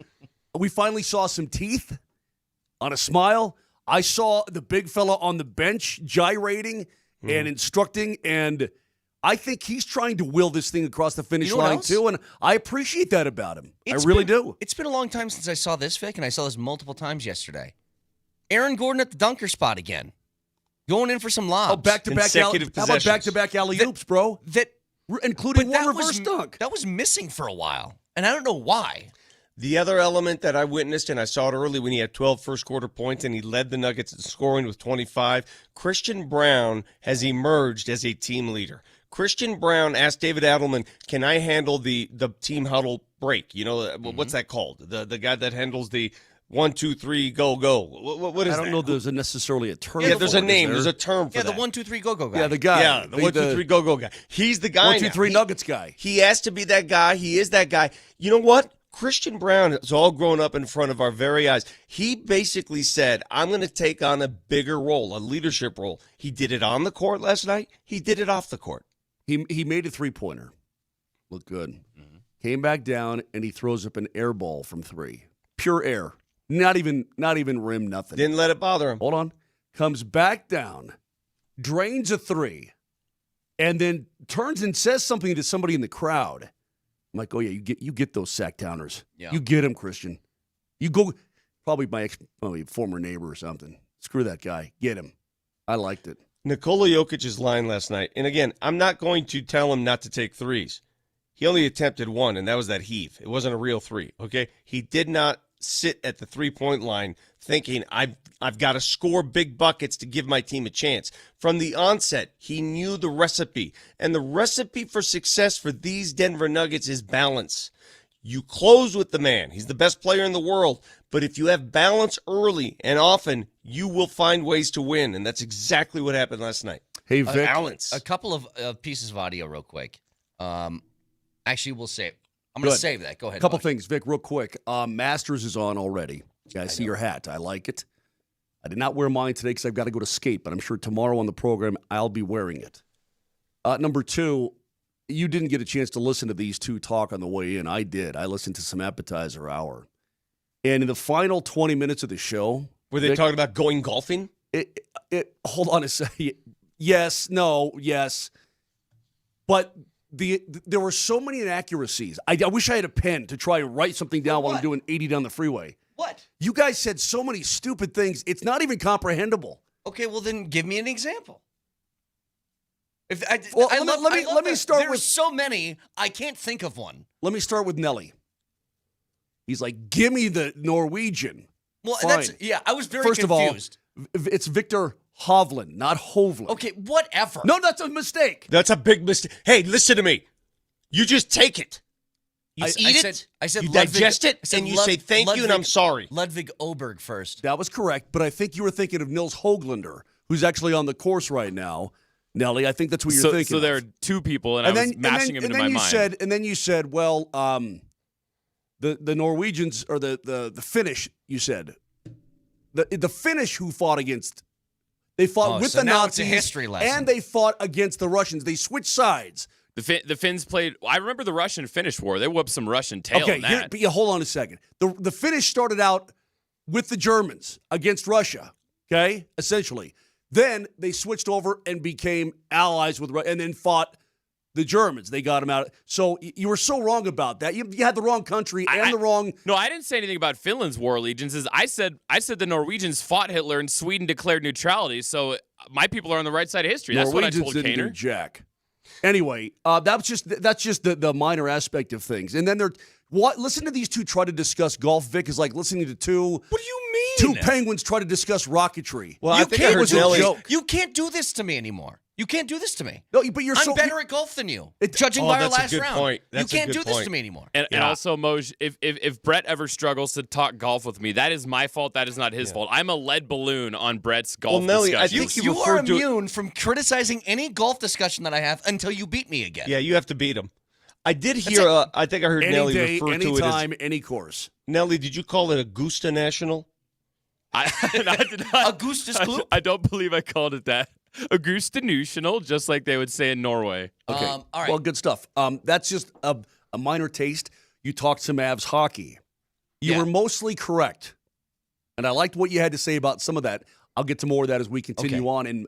We finally saw some teeth on a smile. I saw the big fella on the bench gyrating and instructing, and I think he's trying to will this thing across the finish line too, and I appreciate that about him. I really do. It's been a long time since I saw this, Vic, and I saw this multiple times yesterday. Aaron Gordon at the dunker spot again. Going in for some lobs. Oh, back-to-back Consecutive how about back-to-back alley-oops, bro? Including one reverse dunk. That was missing for a while, and I don't know why. The other element that I witnessed, and I saw it early when he had 12 first-quarter points and he led the Nuggets in scoring with 25, Christian Brown has emerged as a team leader. Christian Brown asked David Adelman, can I handle the team huddle break? You know, what's that called? The guy that handles the 1, 2, 3, go, go. What is that? I don't know there's necessarily a term. Yeah, there's a name. There? There's a term for that. Yeah, the 1, 2, 3, go, go guy. Yeah, the guy. Yeah, the 1, 2, 3, go, go guy. He's the guy 1, 2, 3 Nuggets guy. He asked to be that guy. He is that guy. You know what? Christian Brown has all grown up in front of our very eyes. He basically said, I'm going to take on a bigger role, a leadership role. He did it on the court last night. He did it off the court. He made a three-pointer. Looked good. Mm-hmm. Came back down, and he throws up an air ball from 3. Pure air. Not even rim, nothing. Didn't let it bother him. Hold on. Comes back down, drains a 3, and then turns and says something to somebody in the crowd. I'm like, oh, yeah, you get those sack downers. Yeah. You get them, Christian. You go, probably my former neighbor or something. Screw that guy. Get him. I liked it. Nikola Jokic's line last night, and again, I'm not going to tell him not to take threes. He only attempted 1, and that was that heave. It wasn't a real 3, okay? He did not sit at the three-point line thinking, I've got to score big buckets to give my team a chance. From the onset, he knew the recipe. And the recipe for success for these Denver Nuggets is balance. You close with the man. He's the best player in the world. But if you have balance early and often, you will find ways to win. And that's exactly what happened last night. Hey, Vic. Balance. A couple of pieces of audio real quick. Actually, we'll save. I'm going to save that. Go ahead. A couple things, Vic, real quick. Masters is on already. Yeah, I see your hat. I like it. I did not wear mine today because I've got to go to skate, but I'm sure tomorrow on the program I'll be wearing it. Number 2, you didn't get a chance to listen to these two talk on the way in. I did. I listened to some appetizer hour. And in the final 20 minutes of the show... Were they talking about going golfing? Hold on a second. Yes, no, yes. But... There were so many inaccuracies. I wish I had a pen to try and write something down while I'm doing 80 down the freeway. What? You guys said so many stupid things. It's not even comprehensible. Okay, well then give me an example. Let me start with. There's so many, I can't think of one. Let me start with Nelly. He's like, give me the Norwegian. Well, fine. I was very confused. confused. First of all, it's Victor Hovland, not Hovland. Okay, whatever. No, that's a mistake. That's a big mistake. Hey, listen to me. You just take it. You eat it, you digest it, and you say thank you and I'm sorry. Ludwig Oberg first. That was correct, but I think you were thinking of Nils Höglander, who's actually on the course right now. Nelly, I think that's what you're thinking. So there are 2 people, and I was mashing them into my mind. And then you said, well, the Norwegians, or the Finnish, you said. The Finnish who fought against... They fought with the Nazis, it's a history lesson. And they fought against the Russians. They switched sides. The Finns played. I remember the Russian-Finnish war. They whooped some Russian tail in that. But hold on a second. The Finnish started out with the Germans against Russia. Okay, essentially. Then they switched over and became allies with Russia, and then fought The Germans, they got him out. So you were so wrong about that. You had the wrong country and the wrong. No, I didn't say anything about Finland's war allegiances. I said the Norwegians fought Hitler and Sweden declared neutrality. So my people are on the right side of history. That's what I told didn't do Kaner. Jack. Anyway, that's just the minor aspect of things. And then listen to these two try to discuss golf. Vic is like listening to two. What do you mean? Two penguins try to discuss rocketry. Well, I think I heard joke. You can't do this to me anymore. You can't do this to me. No, but I'm better at golf than you. Judging by our last round, point. You can't do this to me anymore. And also, Moj, if Brett ever struggles to talk golf with me, that is my fault. That is not his fault. I'm a lead balloon on Brett's golf Nelly, I discussions. think You are immune from criticizing any golf discussion that I have until you beat me again. Yeah, you have to beat him. I did hear. I think I heard Any Nelly day, refer to it as anytime, any course. Nelly. Did you call it Augusta National? I did not. Augustus Gloop? I don't believe I called it that. Augusta National, just like they would say in Norway. Okay. All right. Well, good stuff. That's just a minor taste. You talked some Avs hockey. You were mostly correct. And I liked what you had to say about some of that. I'll get to more of that as we continue on. And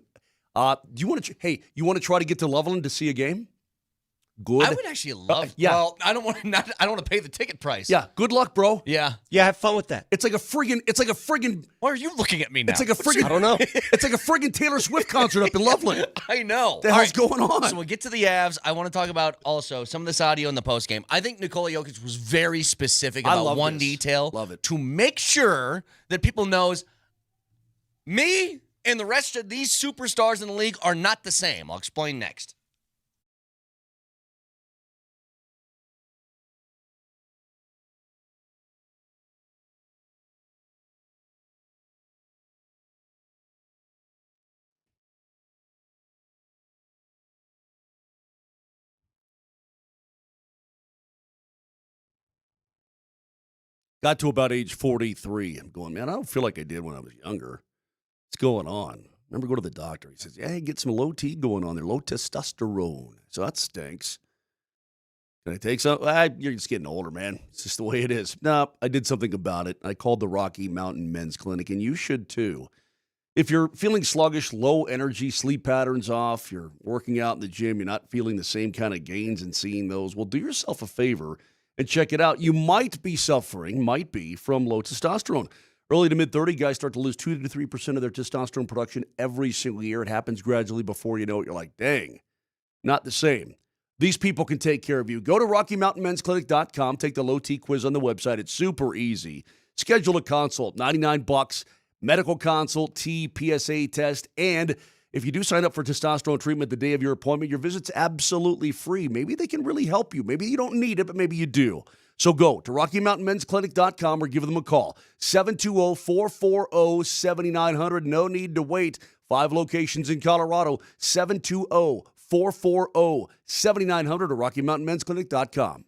do you want to you want to try to get to Loveland to see a game? Good. I would actually love. yeah. Well, I don't want to pay the ticket price. Yeah. Good luck, bro. Yeah. Yeah, have fun with that. It's like a friggin'. Why are you looking at me now? It's like a friggin'. I don't know. It's like a friggin' Taylor Swift concert up in Loveland. I know. What the hell's going on? So we'll get to the Avs. I want to talk about also some of this audio in the postgame. I think Nikola Jokic was very specific about one detail. Love it. To make sure that people knows me and the rest of these superstars in the league are not the same. I'll explain next. Got to about age 43. I'm going, man, I don't feel like I did when I was younger. What's going on? Remember, go to the doctor. He says, hey, get some low T going on there, low testosterone. So that stinks. Can I take some? You're just getting older, man. It's just the way it is. No, I did something about it. I called the Rocky Mountain Men's Clinic, and you should too. If you're feeling sluggish, low energy, sleep patterns off, you're working out in the gym, you're not feeling the same kind of gains and seeing those, well, do yourself a favor and check it out. You might be suffering, from low testosterone. Early to mid-30, guys start to lose 2 to 3% of their testosterone production every single year. It happens gradually. Before you know it, you're like, dang, not the same. These people can take care of you. Go to RockyMountainMen'sClinic.com. Take the low T quiz on the website. It's super easy. Schedule a consult, $99. Medical consult, T, PSA test, and if you do sign up for testosterone treatment the day of your appointment, your visit's absolutely free. Maybe they can really help you. Maybe you don't need it, but maybe you do. So go to RockyMountainMen'sClinic.com or give them a call. 720-440-7900. No need to wait. 5 locations in Colorado. 720-440-7900 or RockyMountainMen'sClinic.com.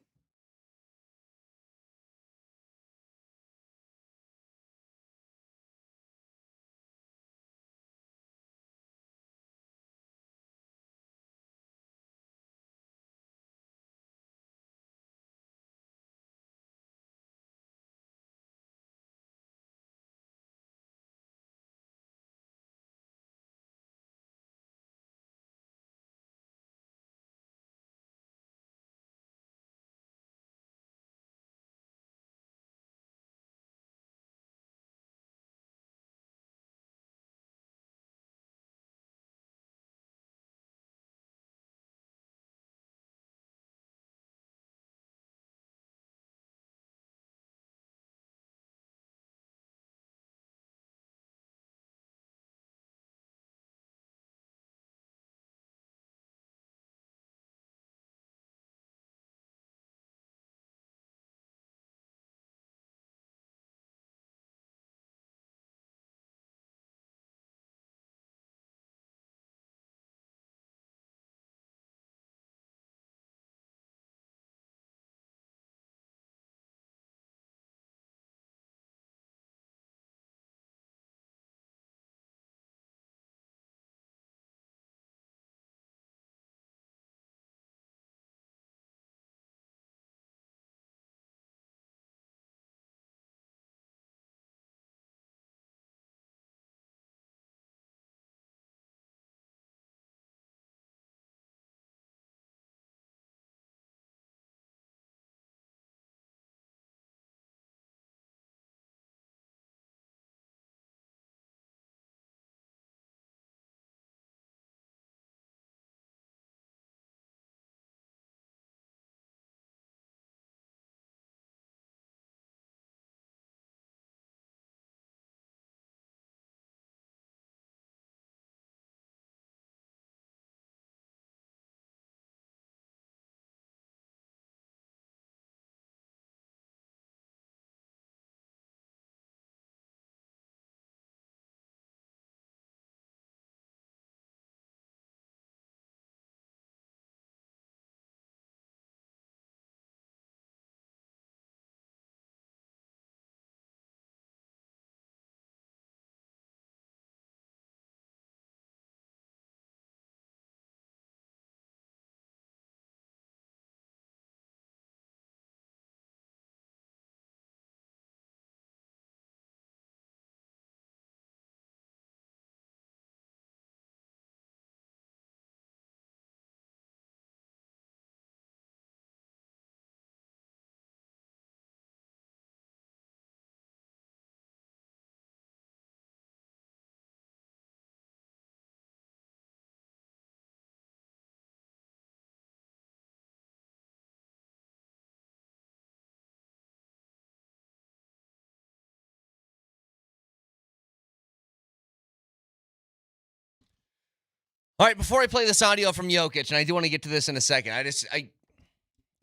All right, before I play this audio from Jokic, and I do want to get to this in a second,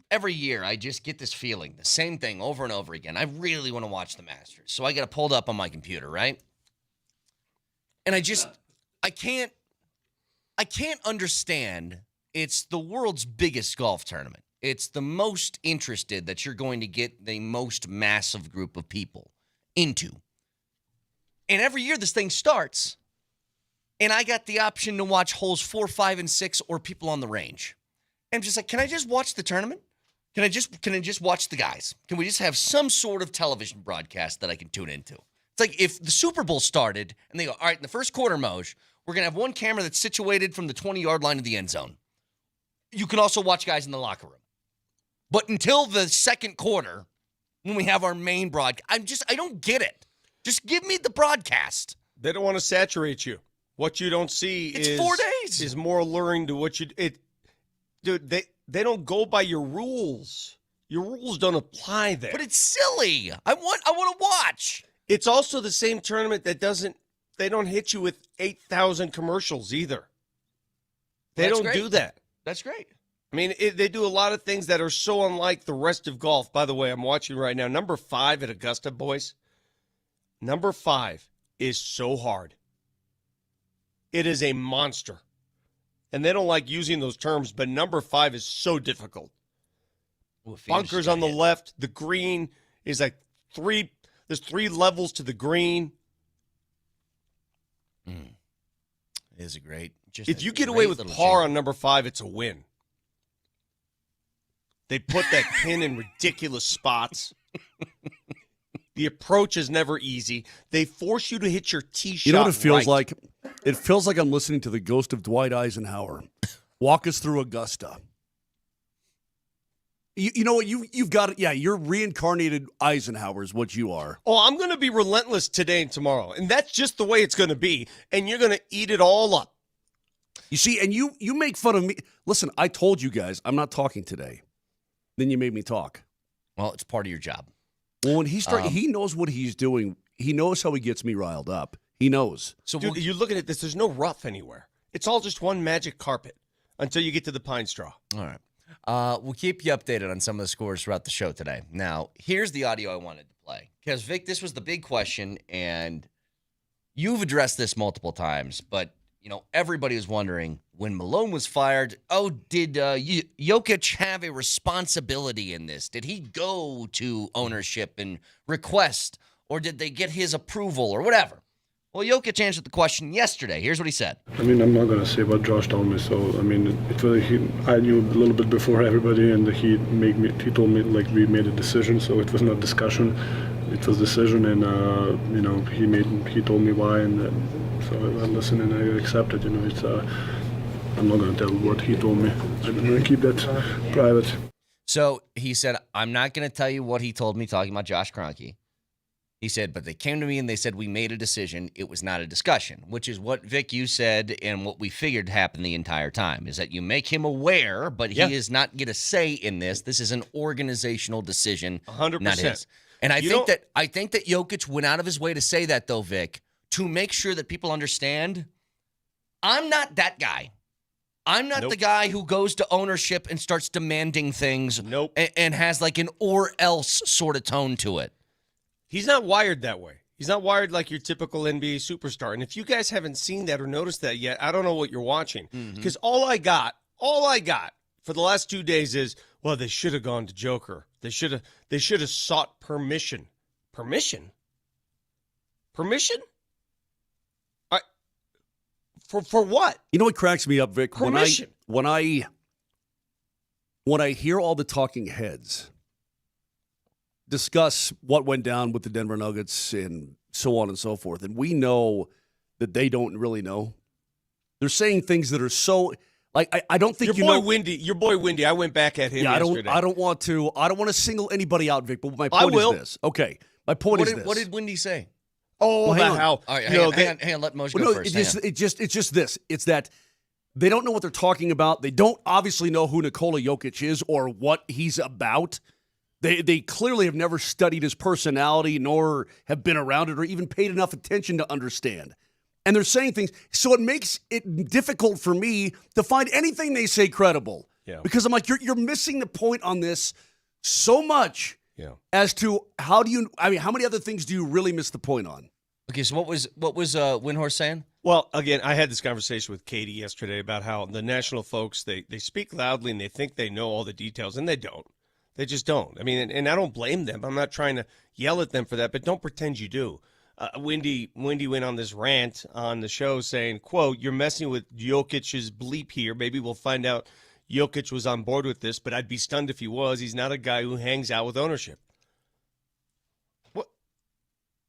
every year I just get this feeling, the same thing over and over again. I really want to watch the Masters, so I got it pulled up on my computer, right? And I can't understand. It's the world's biggest golf tournament. It's the most interested that you're going to get the most massive group of people into. And every year this thing starts, and I got the option to watch holes 4, 5, and 6 or people on the range. And I'm just like, can I just watch the tournament? Can I just watch the guys? Can we just have some sort of television broadcast that I can tune into? It's like if the Super Bowl started and they go, all right, in the first quarter, Moj, we're going to have one camera that's situated from the 20-yard line of the end zone. You can also watch guys in the locker room. But until the second quarter, when we have our main broadcast, I don't get it. Just give me the broadcast. They don't want to saturate you. What you don't see is 4 days. Is more alluring to what dude, they don't go by your rules. Your rules don't apply there. But it's silly. I want to watch. It's also the same tournament that they don't hit you with 8,000 commercials either. They don't do that. That's great. I mean, they do a lot of things that are so unlike the rest of golf. By the way, I'm watching right now. Number 5 at Augusta, boys. Number 5 is so hard. It is a monster. And they don't like using those terms, but number 5 is so difficult. Ooh, Bunkers on the left. The green is like there's 3 levels to the green. It is a great. If you get away with par on number 5, it's a win. They put that pin in ridiculous spots. The approach is never easy. They force you to hit your tee shot. You know what it feels right. like? It feels like I'm listening to the ghost of Dwight Eisenhower. Walk us through Augusta. You know what? You've got it. Yeah, you're reincarnated Eisenhower is what you are. Oh, I'm going to be relentless today and tomorrow. And that's just the way it's going to be. And you're going to eat it all up. You see, and you make fun of me. Listen, I told you guys I'm not talking today. Then you made me talk. Well, it's part of your job. Well, when he knows what he's doing. He knows how he gets me riled up. He knows. So, dude, you're looking at this. There's no rough anywhere. It's all just one magic carpet until you get to the pine straw. All right. We'll keep you updated on some of the scores throughout the show today. Now, here's the audio I wanted to play. Because, Vic, this was the big question, and you've addressed this multiple times, but, everybody was wondering, when Malone was fired, did Jokic have a responsibility in this? Did he go to ownership and request, or did they get his approval, or whatever? Well, Jokic answered the question yesterday. Here's what he said. I mean, I'm not going to say what Josh told me. So, I mean, I knew a little bit before everybody, and he told me, like, we made a decision. So it was not discussion. It was decision, and, he told me why. And so I listened and I accepted. I'm not going to tell what he told me. I'm going to keep that private. So he said, I'm not going to tell you what he told me, talking about Josh Kroenke. He said, but they came to me and they said, we made a decision. It was not a discussion, which is what, Vic, you said and what we figured happened the entire time, is that you make him aware, but he is not going to say in this. This is an organizational decision, 100%. not his. And I think that Jokic went out of his way to say that, though, Vic, to make sure that people understand, I'm not that guy. I'm not the guy who goes to ownership and starts demanding things and has like an or else sort of tone to it. He's not wired that way. He's not wired like your typical NBA superstar. And if you guys haven't seen that or noticed that yet, I don't know what you're watching. Because all I got for the last 2 days is, well, they should have gone to Joker. They should have sought permission. Permission? For what? You know what cracks me up, Vic? Permission. When I hear all the talking heads discuss what went down with the Denver Nuggets and so on and so forth, and we know that they don't really know. They're saying things that are so I don't think your boy Windy. I went back at him. Yesterday. I don't want to single anybody out, Vic. But my point is this. Okay, my point is this. What did Windy say? Oh, well, hang on. How? All right, hang on. Let Moser go first. It's just this. It's that they don't know what they're talking about. They don't obviously know who Nikola Jokic is or what he's about. They clearly have never studied his personality, nor have been around it, or even paid enough attention to understand. And they're saying things, so it makes it difficult for me to find anything they say credible. Yeah. Because I'm like, you're missing the point on this so much as to how many other things do you really miss the point on? Okay, so what was Windhorst saying? Well, again, I had this conversation with Katie yesterday about how the national folks, they speak loudly and they think they know all the details, and they don't. They just don't. I mean, and I don't blame them. I'm not trying to yell at them for that, but don't pretend you do. Wendy went on this rant on the show saying, quote, "You're messing with Jokic's bleep here. Maybe we'll find out Jokic was on board with this, but I'd be stunned if he was. He's not a guy who hangs out with ownership."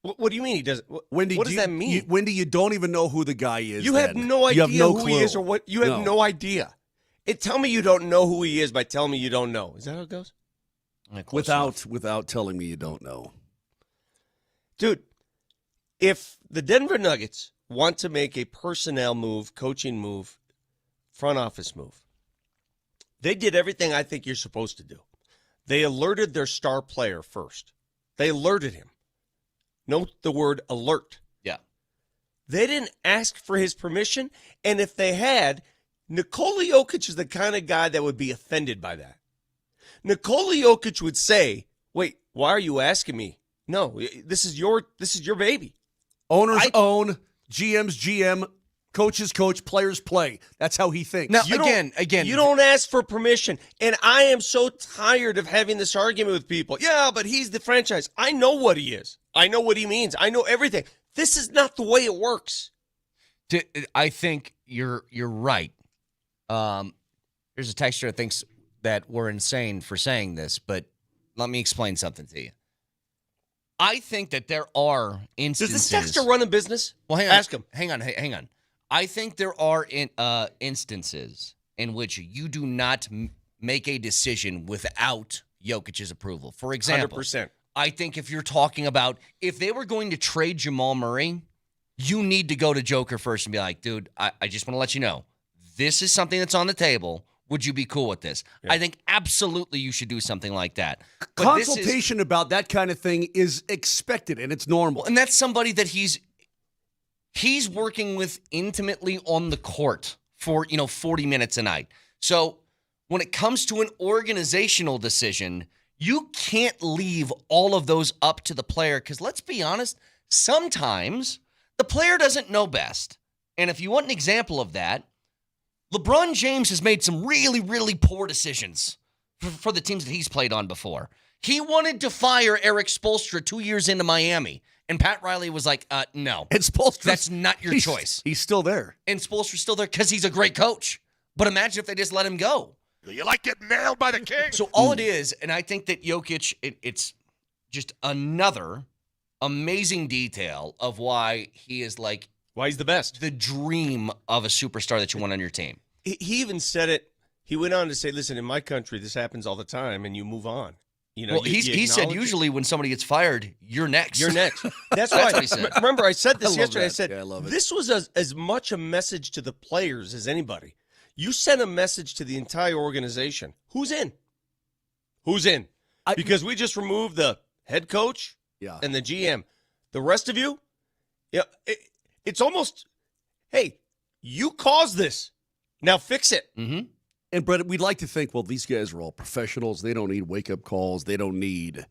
What do you mean he doesn't? Wendy, what does that mean? Wendy, you don't even know who the guy is. You have no idea who clue. he is or what. You have no idea. Tell me you don't know who he is by telling me you don't know. Is that how it goes? Without telling me you don't know. Dude, if the Denver Nuggets want to make a personnel move, coaching move, front office move, they did everything I think you're supposed to do. They alerted their star player first. They alerted him. Note the word alert. Yeah. They didn't ask for his permission, and if they had, Nikola Jokic is the kind of guy that would be offended by that. Nikola Jokic would say, "Wait, why are you asking me? No, this is your baby." Owners own, GMs GM, coaches coach, players play. That's how he thinks. Now, again, you don't ask for permission. And I am so tired of having this argument with people. Yeah, but he's the franchise. I know what he is. I know what he means. I know everything. This is not the way it works. I think you're right. There's a texter that thinks that we're insane for saying this, but let me explain something to you. I think that there are instances. Does this texter run a business? Well, hang on. Ask him. Hang on. I think there are instances in which you do not make a decision without Jokic's approval. For example, 100%. I think if you're talking about if they were going to trade Jamal Murray, you need to go to Joker first and be like, dude, I just want to let you know, this is something that's on the table. Would you be cool with this? Yeah. I think absolutely you should do something like that. But consultation about that kind of thing is expected, and it's normal. And that's somebody that he's working with intimately on the court for 40 minutes a night. So when it comes to an organizational decision, you can't leave all of those up to the player because let's be honest, sometimes the player doesn't know best. And if you want an example of that, LeBron James has made some really, really poor decisions for the teams that he's played on before. He wanted to fire Eric Spoelstra 2 years into Miami, and Pat Riley was like, no. And Spoelstra, that's not your choice. He's still there. And Spoelstra's still there because he's a great coach. But imagine if they just let him go. You like getting nailed by the king? So all it is, and I think that Jokic, it's just another amazing detail of why he is like, why he's the best. The dream of a superstar that you want on your team. He even said it. He went on to say, listen, in my country, this happens all the time, and you move on. Well, he said usually when somebody gets fired, you're next. You're next. That's what he said. Remember, I said this yesterday. That. I said, yeah, this was as much a message to the players as anybody. You sent a message to the entire organization. Who's in? Who's in? Because we just removed the head coach and the GM. The rest of you, it's almost, hey, you caused this. Now fix it. Mm-hmm. And Brett, we'd like to think, well, these guys are all professionals. They don't need wake-up calls. They don't need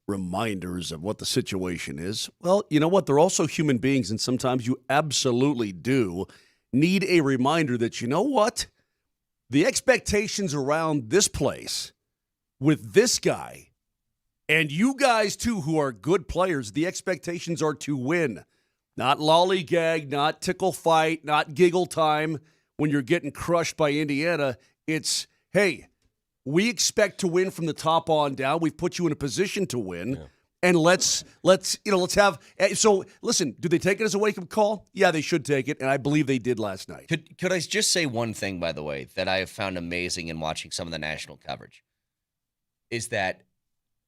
reminders of what the situation is. Well, you know what? They're also human beings, and sometimes you absolutely do need a reminder that, you know what? The expectations around this place with this guy and you guys, too, who are good players, the expectations are to win. Not lollygag, not tickle fight, not giggle time when you're getting crushed by Indiana. It's, hey, we expect to win from the top on down. We've put you in a position to win. Yeah. And let's have. So listen, do they take it as a wake-up call? Yeah, they should take it, and I believe they did last night. Could I just say one thing, by the way, that I have found amazing in watching some of the national coverage, is that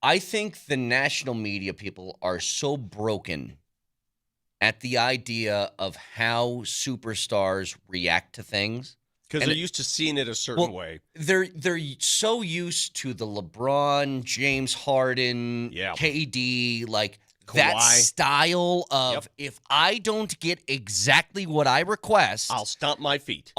I think the national media people are so broken at the idea of how superstars react to things. Because they're used to seeing it a certain way. They're so used to the LeBron, James Harden, KD, like That Kawhi. style of if I don't get exactly what I request, I'll stomp my feet.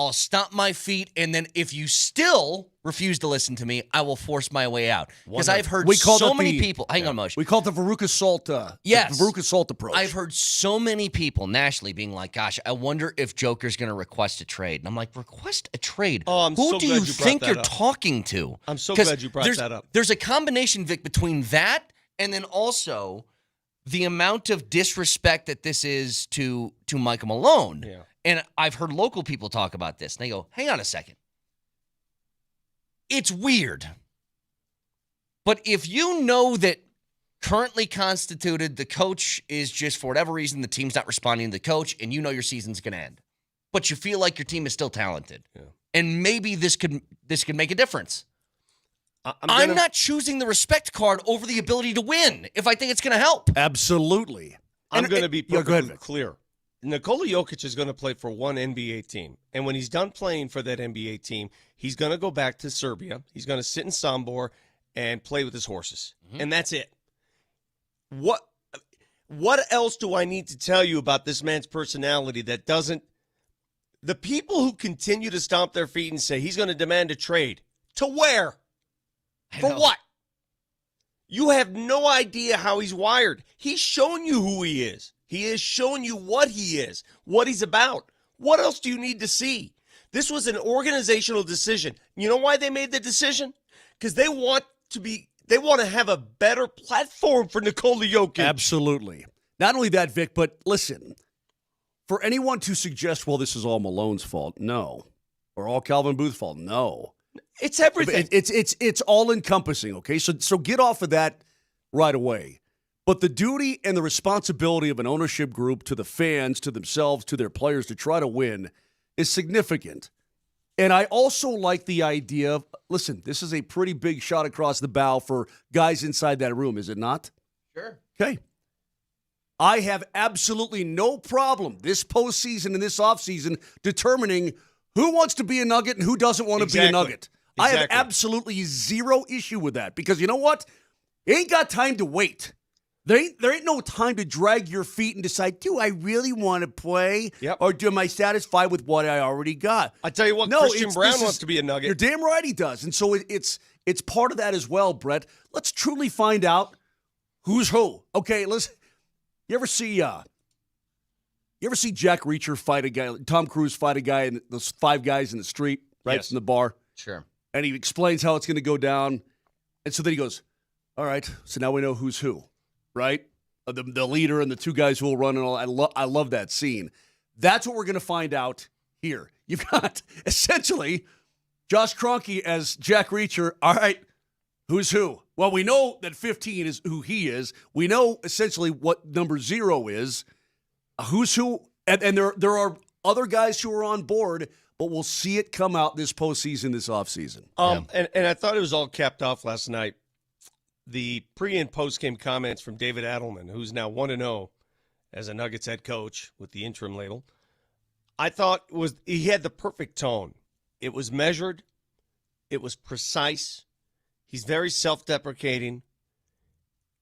And then if you still refuse to listen to me, I will force my way out. Because I've heard We call so that many the- people. Hang on, Moshe. We call it the Veruca Salt. Yes. The Veruca Salt approach. I've heard so many people nationally being like, "Gosh, I wonder if Joker's going to request a trade." And I'm like, "Request a trade? Oh, I'm Who so do glad you you brought think that you're up. talking to?" I'm so 'Cause glad you brought there's- that up. There's a combination, Vic, between that and then also the amount of disrespect that this is to Michael Malone. Yeah. And I've heard local people talk about this, and they go, "Hang on a second. It's weird. But if you know that currently constituted, the coach is just, for whatever reason, the team's not responding to the coach, and you know your season's going to end, but you feel like your team is still talented, and maybe this could make a difference. I'm not choosing the respect card over the ability to win if I think it's going to help. Absolutely. I'm going to be go perfectly ahead. clear. Nikola Jokic is going to play for one NBA team. And when he's done playing for that NBA team, he's going to go back to Serbia. He's going to sit in Sombor and play with his horses. And that's it. What else do I need to tell you about this man's personality that doesn't... The people who continue to stomp their feet and say he's going to demand a trade, to where? For what? You have no idea how he's wired. He's shown you who he is. He has shown you what he is, what he's about. What else do you need to see? This was an organizational decision. You know why they made the decision? Because they want to have a better platform for Nikola Jokic. Absolutely. Not only that, Vic, but listen, for anyone to suggest, well, this is all Malone's fault, no. Or all Calvin Booth's fault, no. It's everything. It's all encompassing, okay? So get off of that right away. But the duty and the responsibility of an ownership group to the fans, to themselves, to their players to try to win is significant. And I also like the idea of, listen, this is a pretty big shot across the bow for guys inside that room, is it not? Sure. Okay. I have absolutely no problem this postseason and this offseason determining who wants to be a Nugget and who doesn't want to be a Nugget. I have absolutely zero issue with that because you know what? You ain't got time to wait. There ain't no time to drag your feet and decide, do I really want to play? Yep. Or am I satisfied with what I already got? I tell you what, Christian Brown wants to be a Nugget. You're damn right he does. And so it's part of that as well, Brett. Let's truly find out who's who. Okay, listen. You ever see Jack Reacher fight a guy, Tom Cruise fight a guy, and those five guys in the street, right, Yes. in the bar? Sure. And he explains how it's going to go down. And so then he goes, all right, so now we know who's who, right? The leader and the two guys who will run and all. I love that scene. That's what we're going to find out here. You've got, essentially, Josh Kroenke as Jack Reacher. All right, who's who? Well, we know that 15 is who he is. We know, essentially, what number 0 is. Who's who? And there are other guys who are on board, but we'll see it come out this postseason, this offseason. And I thought it was all capped off last night. The pre- and post-game comments from David Adelman, who's now 1-0 as a Nuggets head coach with the interim label, I thought he had the perfect tone. It was measured. It was precise. He's very self-deprecating.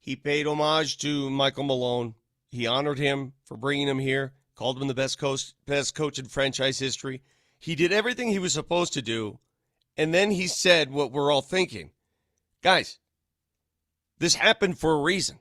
He paid homage to Michael Malone. He honored him for bringing him here, called him the best coach in franchise history. He did everything he was supposed to do, and then he said what we're all thinking. Guys, this happened for a reason.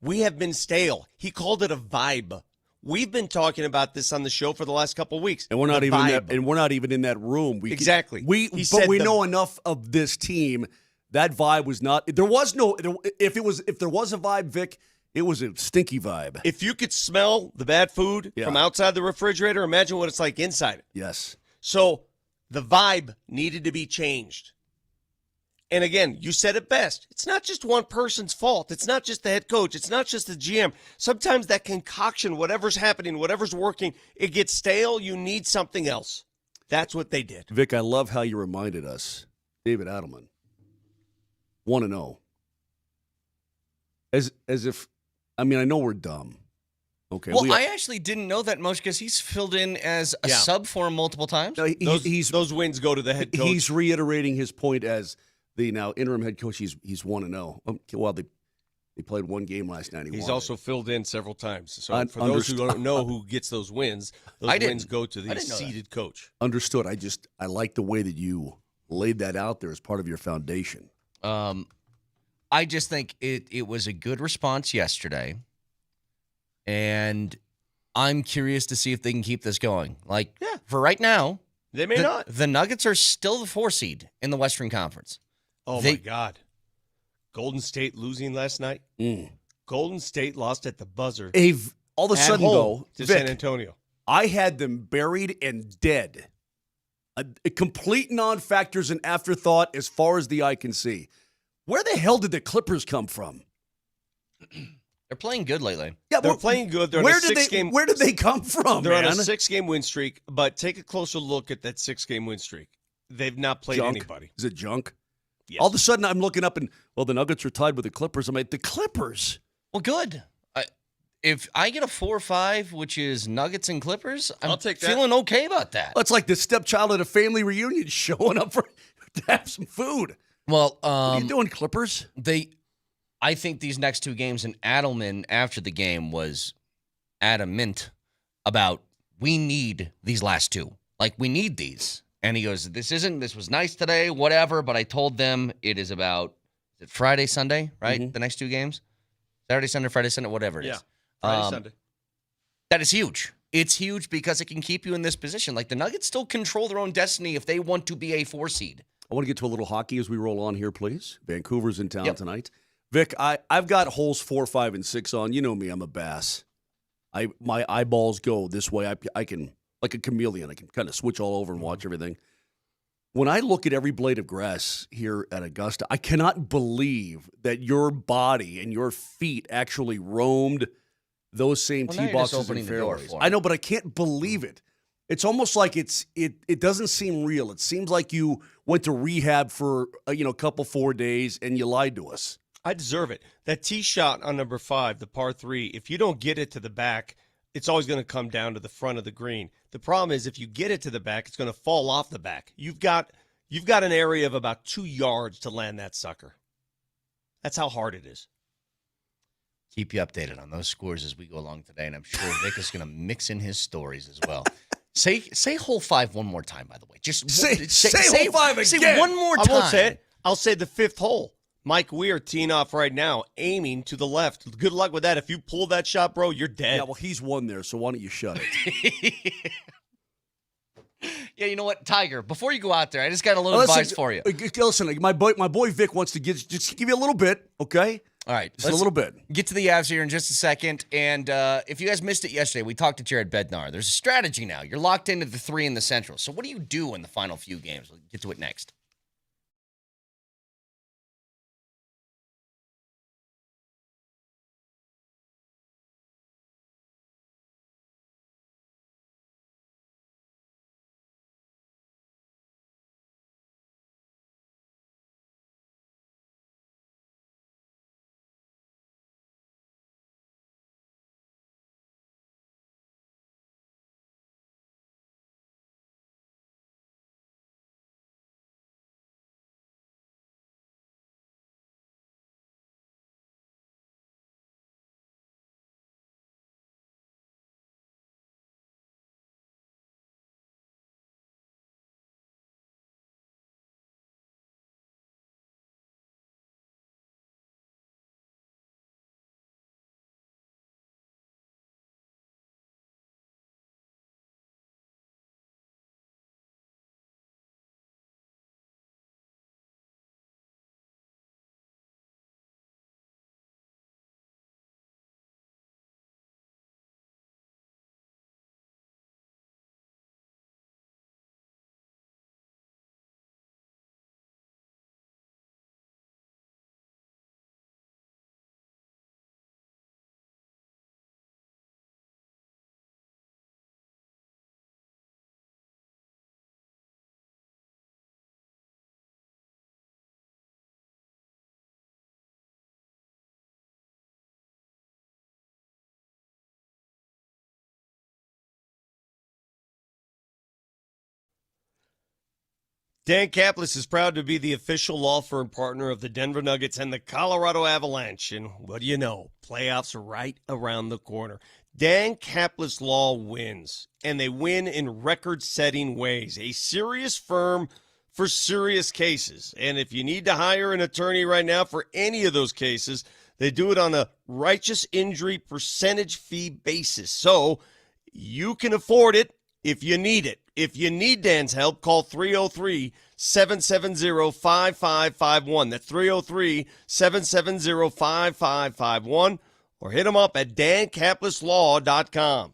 We have been stale. He called it a vibe. We've been talking about this on the show for the last couple of weeks. And we're not even in that room. Exactly. We know enough of this team. That vibe was not. There was no. If there was a vibe, Vic, it was a stinky vibe. If you could smell the bad food from outside the refrigerator, imagine what it's like inside it. Yes. So the vibe needed to be changed. And again, you said it best. It's not just one person's fault. It's not just the head coach. It's not just the GM. Sometimes that concoction, whatever's happening, whatever's working, it gets stale. You need something else. That's what they did. Vic, I love how you reminded us, David Adelman, 1-0. As if, I mean, I know we're dumb. Okay. Well, I actually didn't know that much because he's filled in as a sub for him multiple times. No, those wins go to the head coach. He's reiterating his point as the now interim head coach. He's 1-0. Well, He played one game last night. He's also filled in several times. So for those Understood. who don't know who gets those wins go to the seeded coach. Understood. I like the way that you laid that out there as part of your foundation. I just think it was a good response yesterday, and I'm curious to see if they can keep this going. For right now, they may not. The Nuggets are still the 4 seed in the Western Conference. Oh, my God. Golden State losing last night. Golden State lost at the buzzer. All of a sudden, though, to Vic, San Antonio. I had them buried and dead. A complete non-factors and afterthought as far as the eye can see. Where the hell did the Clippers come from? They're playing good lately. Yeah, they're playing good. They're where on a did six-game. Where did they come from? They're man? on a 6-game win streak. But take a closer look at that 6-game win streak. They've not played anybody. Is it junk? Yes. All of a sudden, I'm looking up and the Nuggets are tied with the Clippers. I'm like, the Clippers. Well, good. If I get a 4 or 5, which is Nuggets and Clippers, I'll take that. Feeling okay about that. Well, it's like the stepchild at a family reunion showing up to have some food. Well, what are you doing, Clippers? I think these next 2 games, and Adelman after the game was adamant about we need these last 2. We need these. And he goes, this was nice today, whatever, but I told them it is about Friday, Sunday, right? Mm-hmm. The next 2 games? Saturday, Sunday, Friday, Sunday, whatever it is. Friday, Sunday. That is huge. It's huge because it can keep you in this position. The Nuggets still control their own destiny if they want to be a 4 seed. I want to get to a little hockey as we roll on here, please. Vancouver's in town tonight. Vic, I've got holes 4, 5, and 6 on. You know me, I'm a bass. My eyeballs go this way. I can, like a chameleon, I can kind of switch all over and watch everything. When I look at every blade of grass here at Augusta, I cannot believe that your body and your feet actually roamed those same tee boxes and fairways. I know, but I can't believe it. It's almost like it doesn't seem real. It seems like you went to rehab for a couple 4 days and you lied to us. I deserve it. That tee shot on number 5, the par 3, if you don't get it to the back, it's always going to come down to the front of the green. The problem is if you get it to the back, it's going to fall off the back. You've got an area of about 2 yards to land that sucker. That's how hard it is. Keep you updated on those scores as we go along today, and I'm sure Vic is going to mix in his stories as well. Say hole 5 one more time, by the way. Just say hole 5 again. Say one more time. I won't say it. I'll say the 5th hole. Mike Weir teeing off right now, aiming to the left. Good luck with that. If you pull that shot, bro, you're dead. Yeah, well, he's won there, so why don't you shut it? Yeah, you know what, Tiger, before you go out there, I just got a little advice for you. Listen, my boy Vic wants to just give you a little bit, okay? All right. Just a little bit. Get to the Avs here in just a second. And if you guys missed it yesterday, we talked to Jared Bednar. There's a strategy now. You're locked into the 3 in the Central. So what do you do in the final few games? We'll get to it next. Dan Kaplis is proud to be the official law firm partner of the Denver Nuggets and the Colorado Avalanche. And what do you know? Playoffs are right around the corner. Dan Kaplis Law wins, and they win in record-setting ways. A serious firm for serious cases. And if you need to hire an attorney right now for any of those cases, they do it on a righteous injury percentage fee basis. So you can afford it if you need it. If you need Dan's help, call 303-770-5551. That's 303-770-5551. Or hit him up at dankapleslaw.com.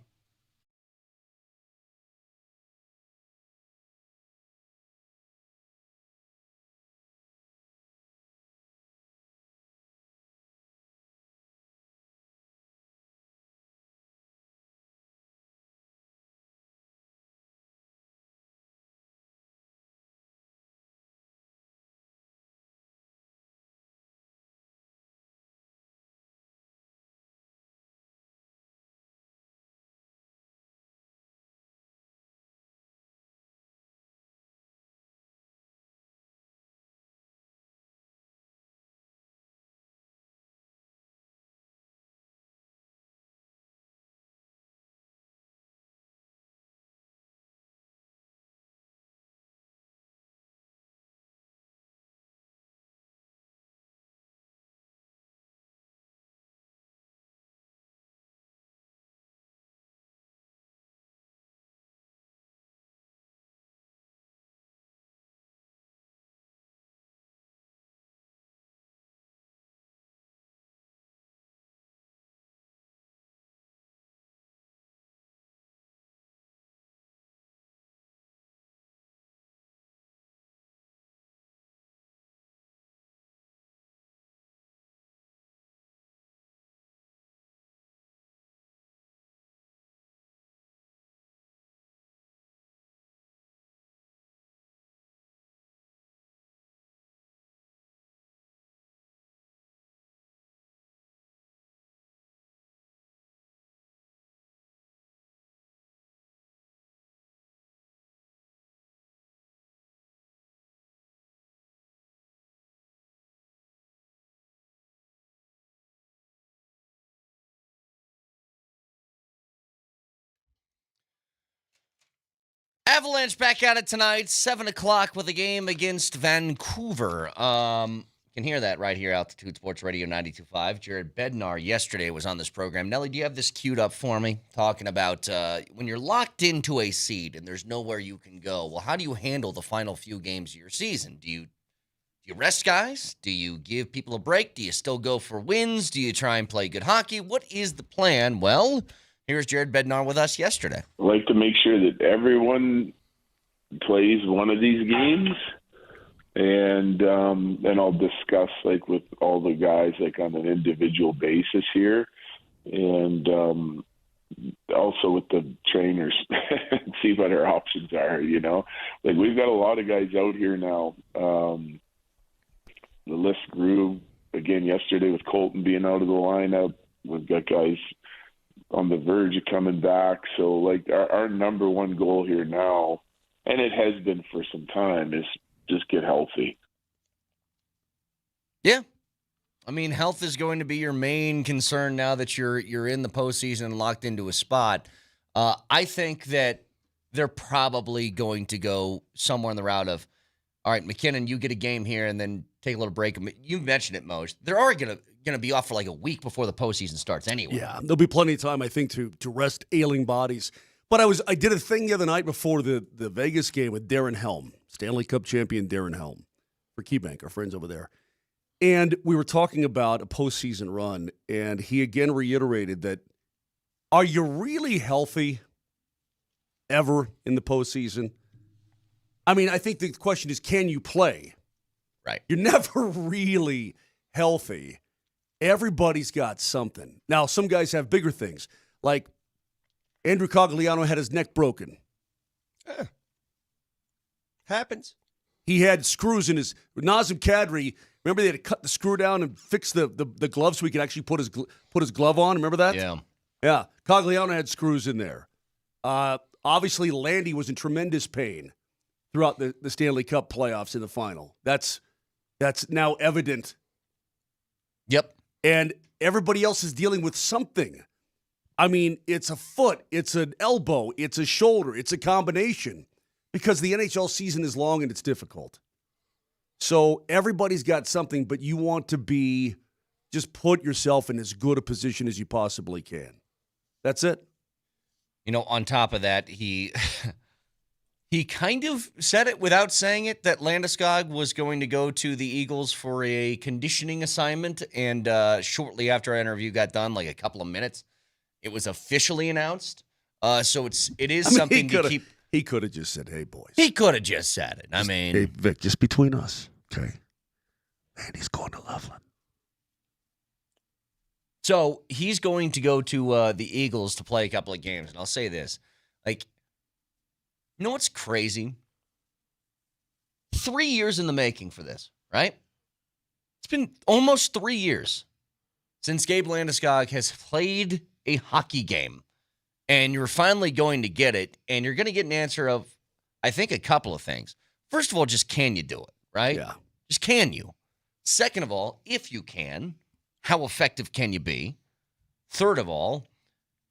Avalanche back at it tonight, 7 o'clock with a game against Vancouver. You can hear that right here, Altitude Sports Radio 92.5. Jared Bednar yesterday was on this program. Nelly, do you have this queued up for me? Talking about when you're locked into a seed and there's nowhere you can go. Well, how do you handle the final few games of your season? Do you rest guys? Do you give people a break? Do you still go for wins? Do you try and play good hockey? What is the plan? Well, here's Jared Bednar with us yesterday. I like to make sure that everyone plays one of these games, and I'll discuss like with all the guys like on an individual basis here, and also with the trainers and see what our options are. You know, like we've got a lot of guys out here now. The list grew again yesterday with Colton being out of the lineup. We've got guys on the verge of coming back. So, like, our number one goal here now, and it has been for some time, is just get healthy. Yeah. I mean, health is going to be your main concern now that you're in the postseason and locked into a spot. I think that they're probably going to go somewhere in the route of, all right, McKinnon, you get a game here and then take a little break. You mentioned it, Mose. They're already going to be off for like a week before the postseason starts anyway. Yeah, there'll be plenty of time, I think, to rest ailing bodies. But I did a thing the other night before the Vegas game with Darren Helm, Stanley Cup champion Darren Helm, for KeyBank, our friends over there. And we were talking about a postseason run, and he again reiterated that, are you really healthy ever in the postseason? I mean, I think the question is, can you play? Right. You're never really healthy. Everybody's got something. Now, some guys have bigger things. Like Andrew Cogliano had his neck broken. Happens. He had screws in his – Nazem Kadri, remember they had to cut the screw down and fix the glove so he could actually put his glove on? Remember that? Yeah. Yeah. Cogliano had screws in there. Obviously, Landy was in tremendous pain. throughout the Stanley Cup playoffs in the final. That's now evident. Yep. And everybody else is dealing with something. I mean, it's a foot, it's an elbow, it's a shoulder, it's a combination because the NHL season is long and it's difficult. So everybody's got something, but you want to just put yourself in as good a position as you possibly can. That's it. On top of that, he kind of said it without saying it that Landeskog was going to go to the Eagles for a conditioning assignment. And shortly after our interview got done, like a couple of minutes, it was officially announced. So it is something to keep. He could have just said, "Hey, boys." He could have just said it. Hey, Vic, just between us, okay? And he's going to Loveland. So he's going to go to the Eagles to play a couple of games. And I'll say this. You know what's crazy? 3 years in the making for this, right? It's been almost 3 years since Gabe Landeskog has played a hockey game. And you're finally going to get it. And you're going to get an answer of, I think, a couple of things. First of all, just can you do it, right? Yeah. Just can you? Second of all, if you can, how effective can you be? Third of all,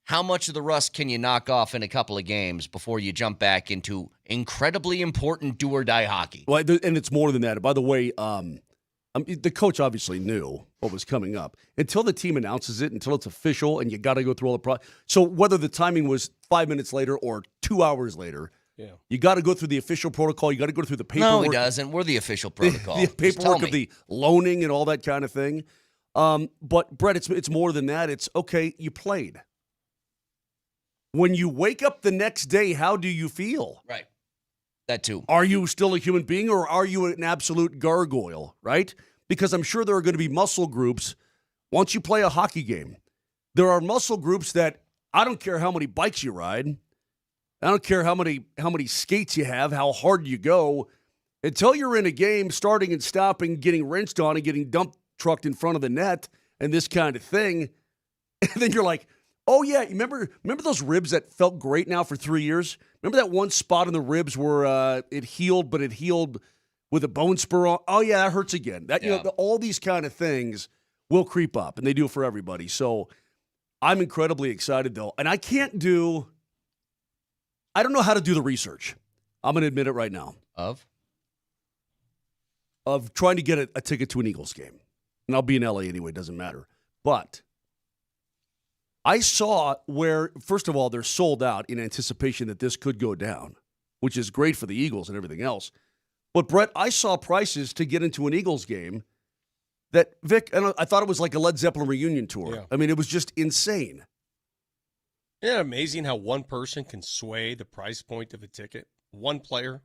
how much of the rust can you knock off in a couple of games before you jump back into incredibly important do-or-die hockey? Well, and it's more than that. By the way, the coach obviously knew what was coming up. Until the team announces it, until it's official, and you got to go through all the So whether the timing was 5 minutes later or 2 hours later, you got to go through the official protocol. You got to go through the paperwork. No, he doesn't. We're the official protocol. The paperwork of the loaning and all that kind of thing. But, Brett, it's more than that. It's, okay, you played. When you wake up the next day, how do you feel? Right. That too. Are you still a human being or are you an absolute gargoyle, right? Because I'm sure there are going to be muscle groups once you play a hockey game. There are muscle groups that I don't care how many bikes you ride. I don't care how many skates you have, how hard you go. Until you're in a game, starting and stopping, getting wrenched on and getting dump trucked in front of the net and this kind of thing. And then you're like, oh, yeah, remember those ribs that felt great now for 3 years? Remember that one spot in the ribs where it healed, but it healed with a bone spur on? Oh, yeah, that hurts again. All these kind of things will creep up, and they do for everybody. So I'm incredibly excited, though. And I don't know how to do the research. I'm going to admit it right now. Of trying to get a ticket to an Eagles game. And I'll be in LA anyway, it doesn't matter. But I saw where, first of all, they're sold out in anticipation that this could go down, which is great for the Eagles and everything else. But, Brett, I saw prices to get into an Eagles game that, Vic, and I thought it was like a Led Zeppelin reunion tour. Yeah. I mean, it was just insane. Isn't it amazing how one person can sway the price point of a ticket? One player,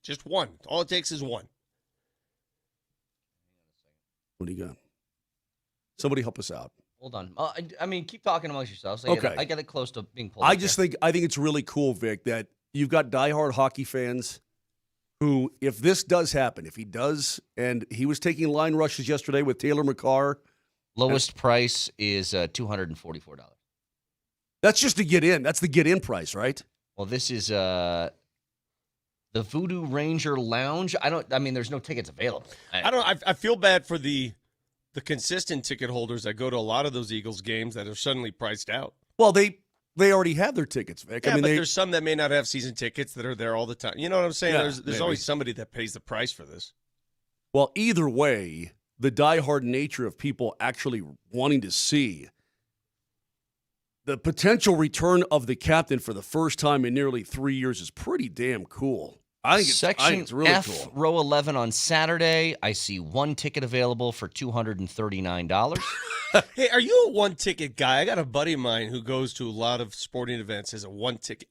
just one. All it takes is one. What do you got? Somebody help us out. Hold on. I mean, keep talking amongst yourselves. Okay. I get it close to being pulled. I think it's really cool, Vic, that you've got diehard hockey fans who, if this does happen, if he does, and he was taking line rushes yesterday with Taylor McCarr. Lowest price is $244. That's just to get in. That's the get-in price, right? Well, this is the Voodoo Ranger Lounge. There's no tickets available. I feel bad for the consistent ticket holders that go to a lot of those Eagles games that are suddenly priced out. Well, they already have their tickets, Vic. Yeah, there's some that may not have season tickets that are there all the time. You know what I'm saying? Yeah, there's always somebody that pays the price for this. Well, either way, the diehard nature of people actually wanting to see the potential return of the captain for the first time in nearly 3 years is pretty damn cool. I think it's really F, cool. row 11 on Saturday. I see one ticket available for $239. Hey, are you a one-ticket guy? I got a buddy of mine who goes to a lot of sporting events as a one-ticket.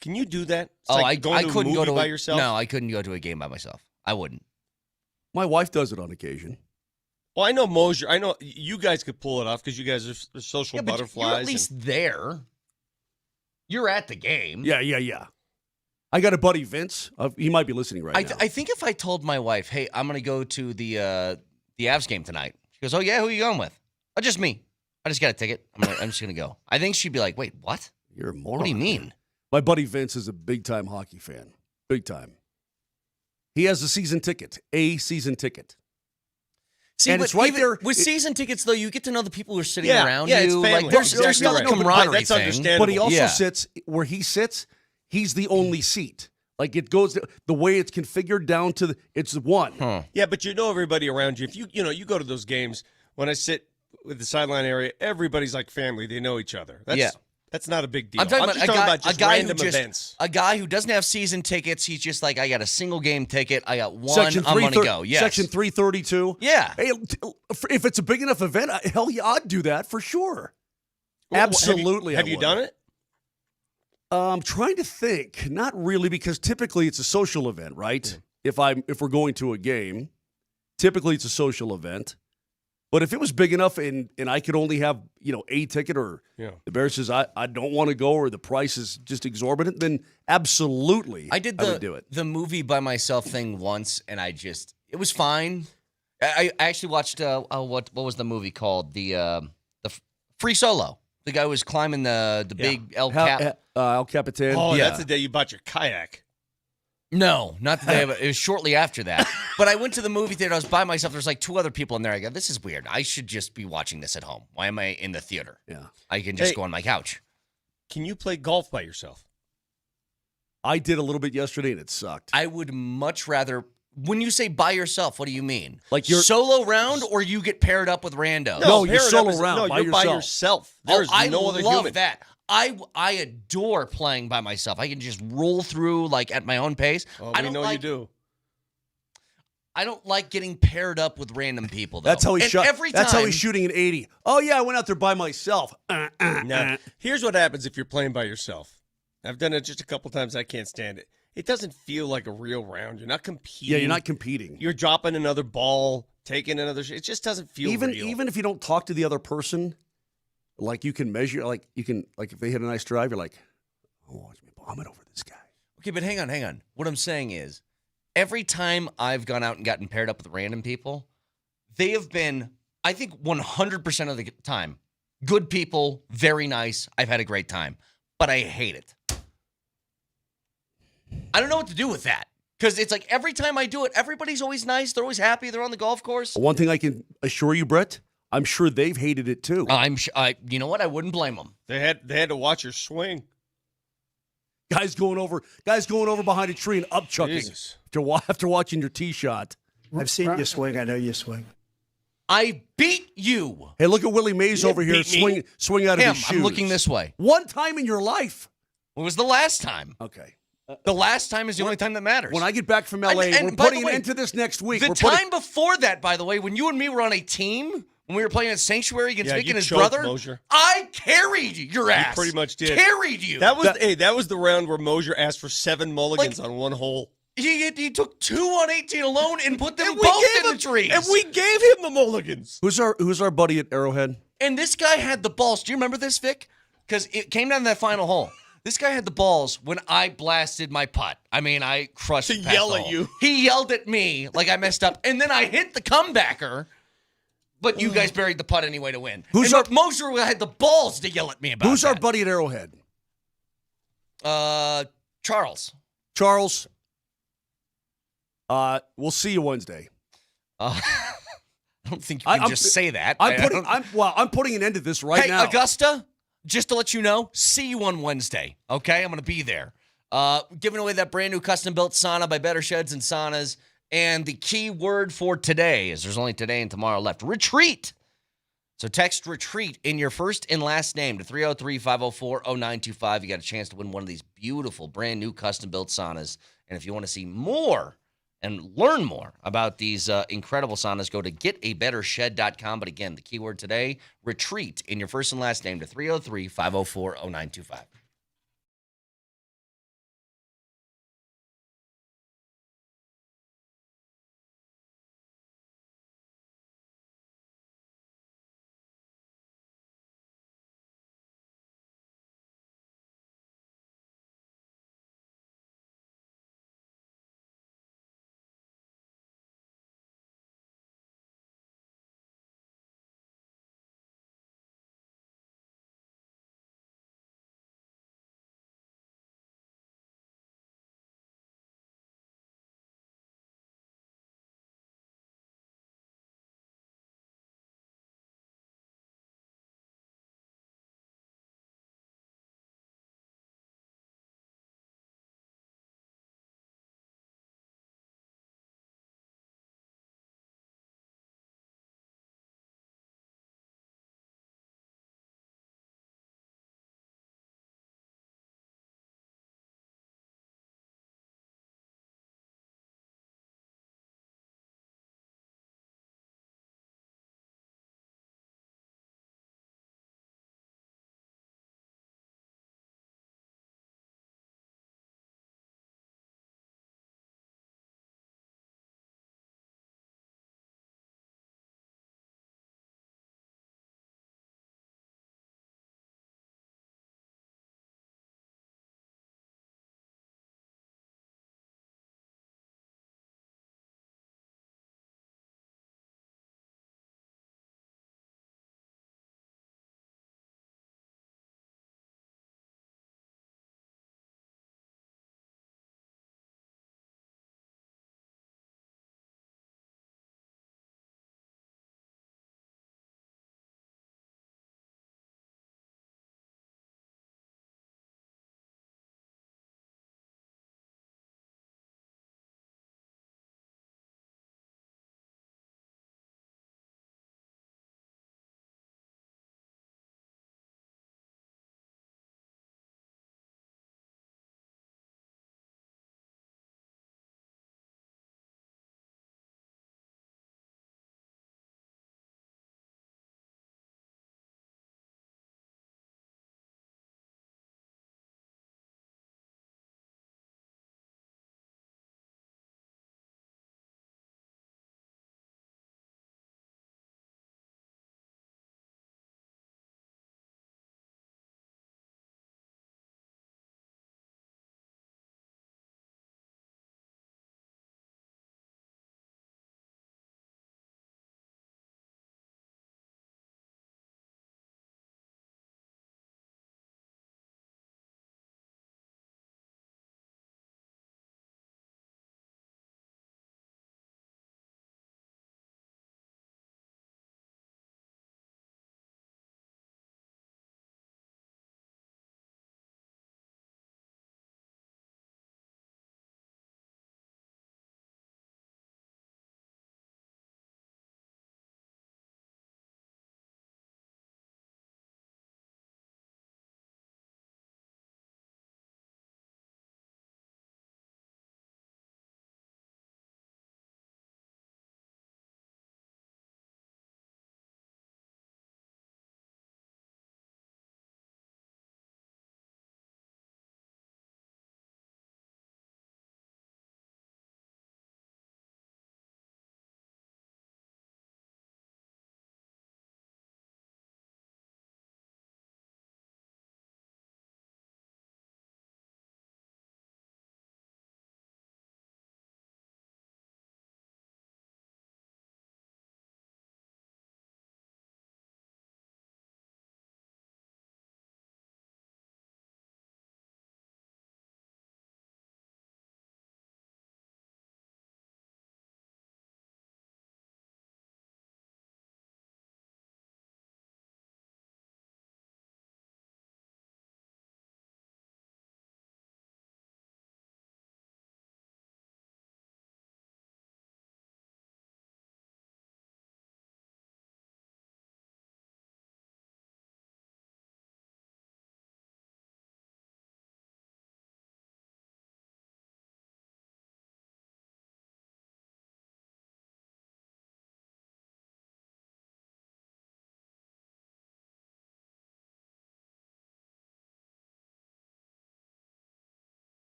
Can you do that? I couldn't go to by yourself. No, I couldn't go to a game by myself. I wouldn't. My wife does it on occasion. Well, I know Moser. I know you guys could pull it off because you guys are social butterflies. You're at least there. You're at the game. Yeah. I got a buddy, Vince. He might be listening right now. I think if I told my wife, hey, I'm going to go to the Avs game tonight, she goes, oh, yeah, who are you going with? Oh, just me. I just got a ticket. I'm just going to go. I think she'd be like, wait, what? You're a moron. What do you mean? My buddy Vince is a big-time hockey fan. Big time. He has a season ticket. See, and but it's right even there. With season tickets, though, you get to know the people who are sitting Yeah, around yeah, you. it's family. Like, there's Exactly still right. a camaraderie That's thing. understandable. But he also Yeah. sits where he sits. He's the only seat. Like it goes the way it's configured down to it's one. Yeah, but you know everybody around you. If you go to those games, when I sit with the sideline area, everybody's like family. They know each other. That's not a big deal. I'm talking just about just a guy random who just events. a guy who doesn't have season tickets. He's just like, I got a single game ticket. I got one. Section I'm going to go. Yes. Section 332. Yeah. Hey, if it's a big enough event, hell yeah, I'd do that for sure. Absolutely. Have you done it? I'm trying to think. Not really, because typically it's a social event, right? Yeah. If we're going to a game, typically it's a social event. But if it was big enough and I could only have, a ticket or the Bears says I don't want to go or the price is just exorbitant, then absolutely I would do it. The movie by myself thing once, and it was fine. I actually watched what was the movie called? The Free Solo. The guy was climbing the big El Capitan. Oh, yeah. That's the day you bought your kayak. No, not the day of it. It was shortly after that. But I went to the movie theater. I was by myself. There's like two other people in there. I go, this is weird. I should just be watching this at home. Why am I in the theater? Yeah. I can just go on my couch. Can you play golf by yourself? I did a little bit yesterday and it sucked. I would much rather. When you say by yourself, what do you mean? Like you're solo round, or you get paired up with randos? No, you're solo round. No, by you're yourself. by yourself. There's no other love human. that. I adore playing by myself. I can just roll through like at my own pace. Well, I we don't know like, you do. I don't like getting paired up with random people, though. That's how he shot. Every time, that's how he's shooting an 80. Oh yeah, I went out there by myself. Now, here's what happens if you're playing by yourself. I've done it just a couple times. I can't stand it. It doesn't feel like a real round. You're not competing. Yeah, you're not competing. You're dropping another ball, taking another. It just doesn't feel real. Even if you don't talk to the other person, like you can measure, like if they hit a nice drive, you're like, oh, watch me bomb it over this guy. Okay, but hang on. What I'm saying is, every time I've gone out and gotten paired up with random people, they have been, I think 100% of the time, good people, very nice. I've had a great time, but I hate it. I don't know what to do with that, because it's like every time I do it, everybody's always nice. They're always happy. They're on the golf course. One thing I can assure you, Brett, I'm sure they've hated it too. You know what? I wouldn't blame them. They had to watch your swing. Guys going over behind a tree and up chucking after watching your tee shot. I've seen you swing. I know you swing. I beat you. Hey, look at Willie Mays over here swing out of his shoes. I'm looking this way. One time in your life. It was the last time. Okay. The last time is the only time that matters. When I get back from L.A., we're putting an end to this next week. The time before that, by the way, when you and me were on a team, when we were playing at Sanctuary against Vic and his brother, Moser. I carried your ass. You pretty much did. Carried you. That was the round where Moser asked for 7 mulligans on one hole. He took 2 on 18 alone and put them both in the trees. And we gave him the mulligans. Who's our buddy at Arrowhead? And this guy had the balls. Do you remember this, Vic? Because it came down to that final hole. This guy had the balls when I blasted my putt. I mean, I crushed it. To yell at you. He yelled at me like I messed up. And then I hit the comebacker, but you guys buried the putt anyway to win. Moser had the balls to yell at me about Who's our buddy at Arrowhead? Charles. Charles. We'll see you Wednesday. I don't think you can just say that. I'm putting an end to this right now. Hey, Augusta, just to let you know, see you on Wednesday, okay? I'm going to be there. Giving away that brand new custom-built sauna by Better Sheds and Saunas. And the key word for today is there's only today and tomorrow left. Retreat. So text retreat in your first and last name to 303-504-0925. You got a chance to win one of these beautiful brand new custom-built saunas. And if you want to see more and learn more about these incredible saunas, go to getabettershed.com. But again, the keyword today, retreat in your first and last name to 303-504-0925.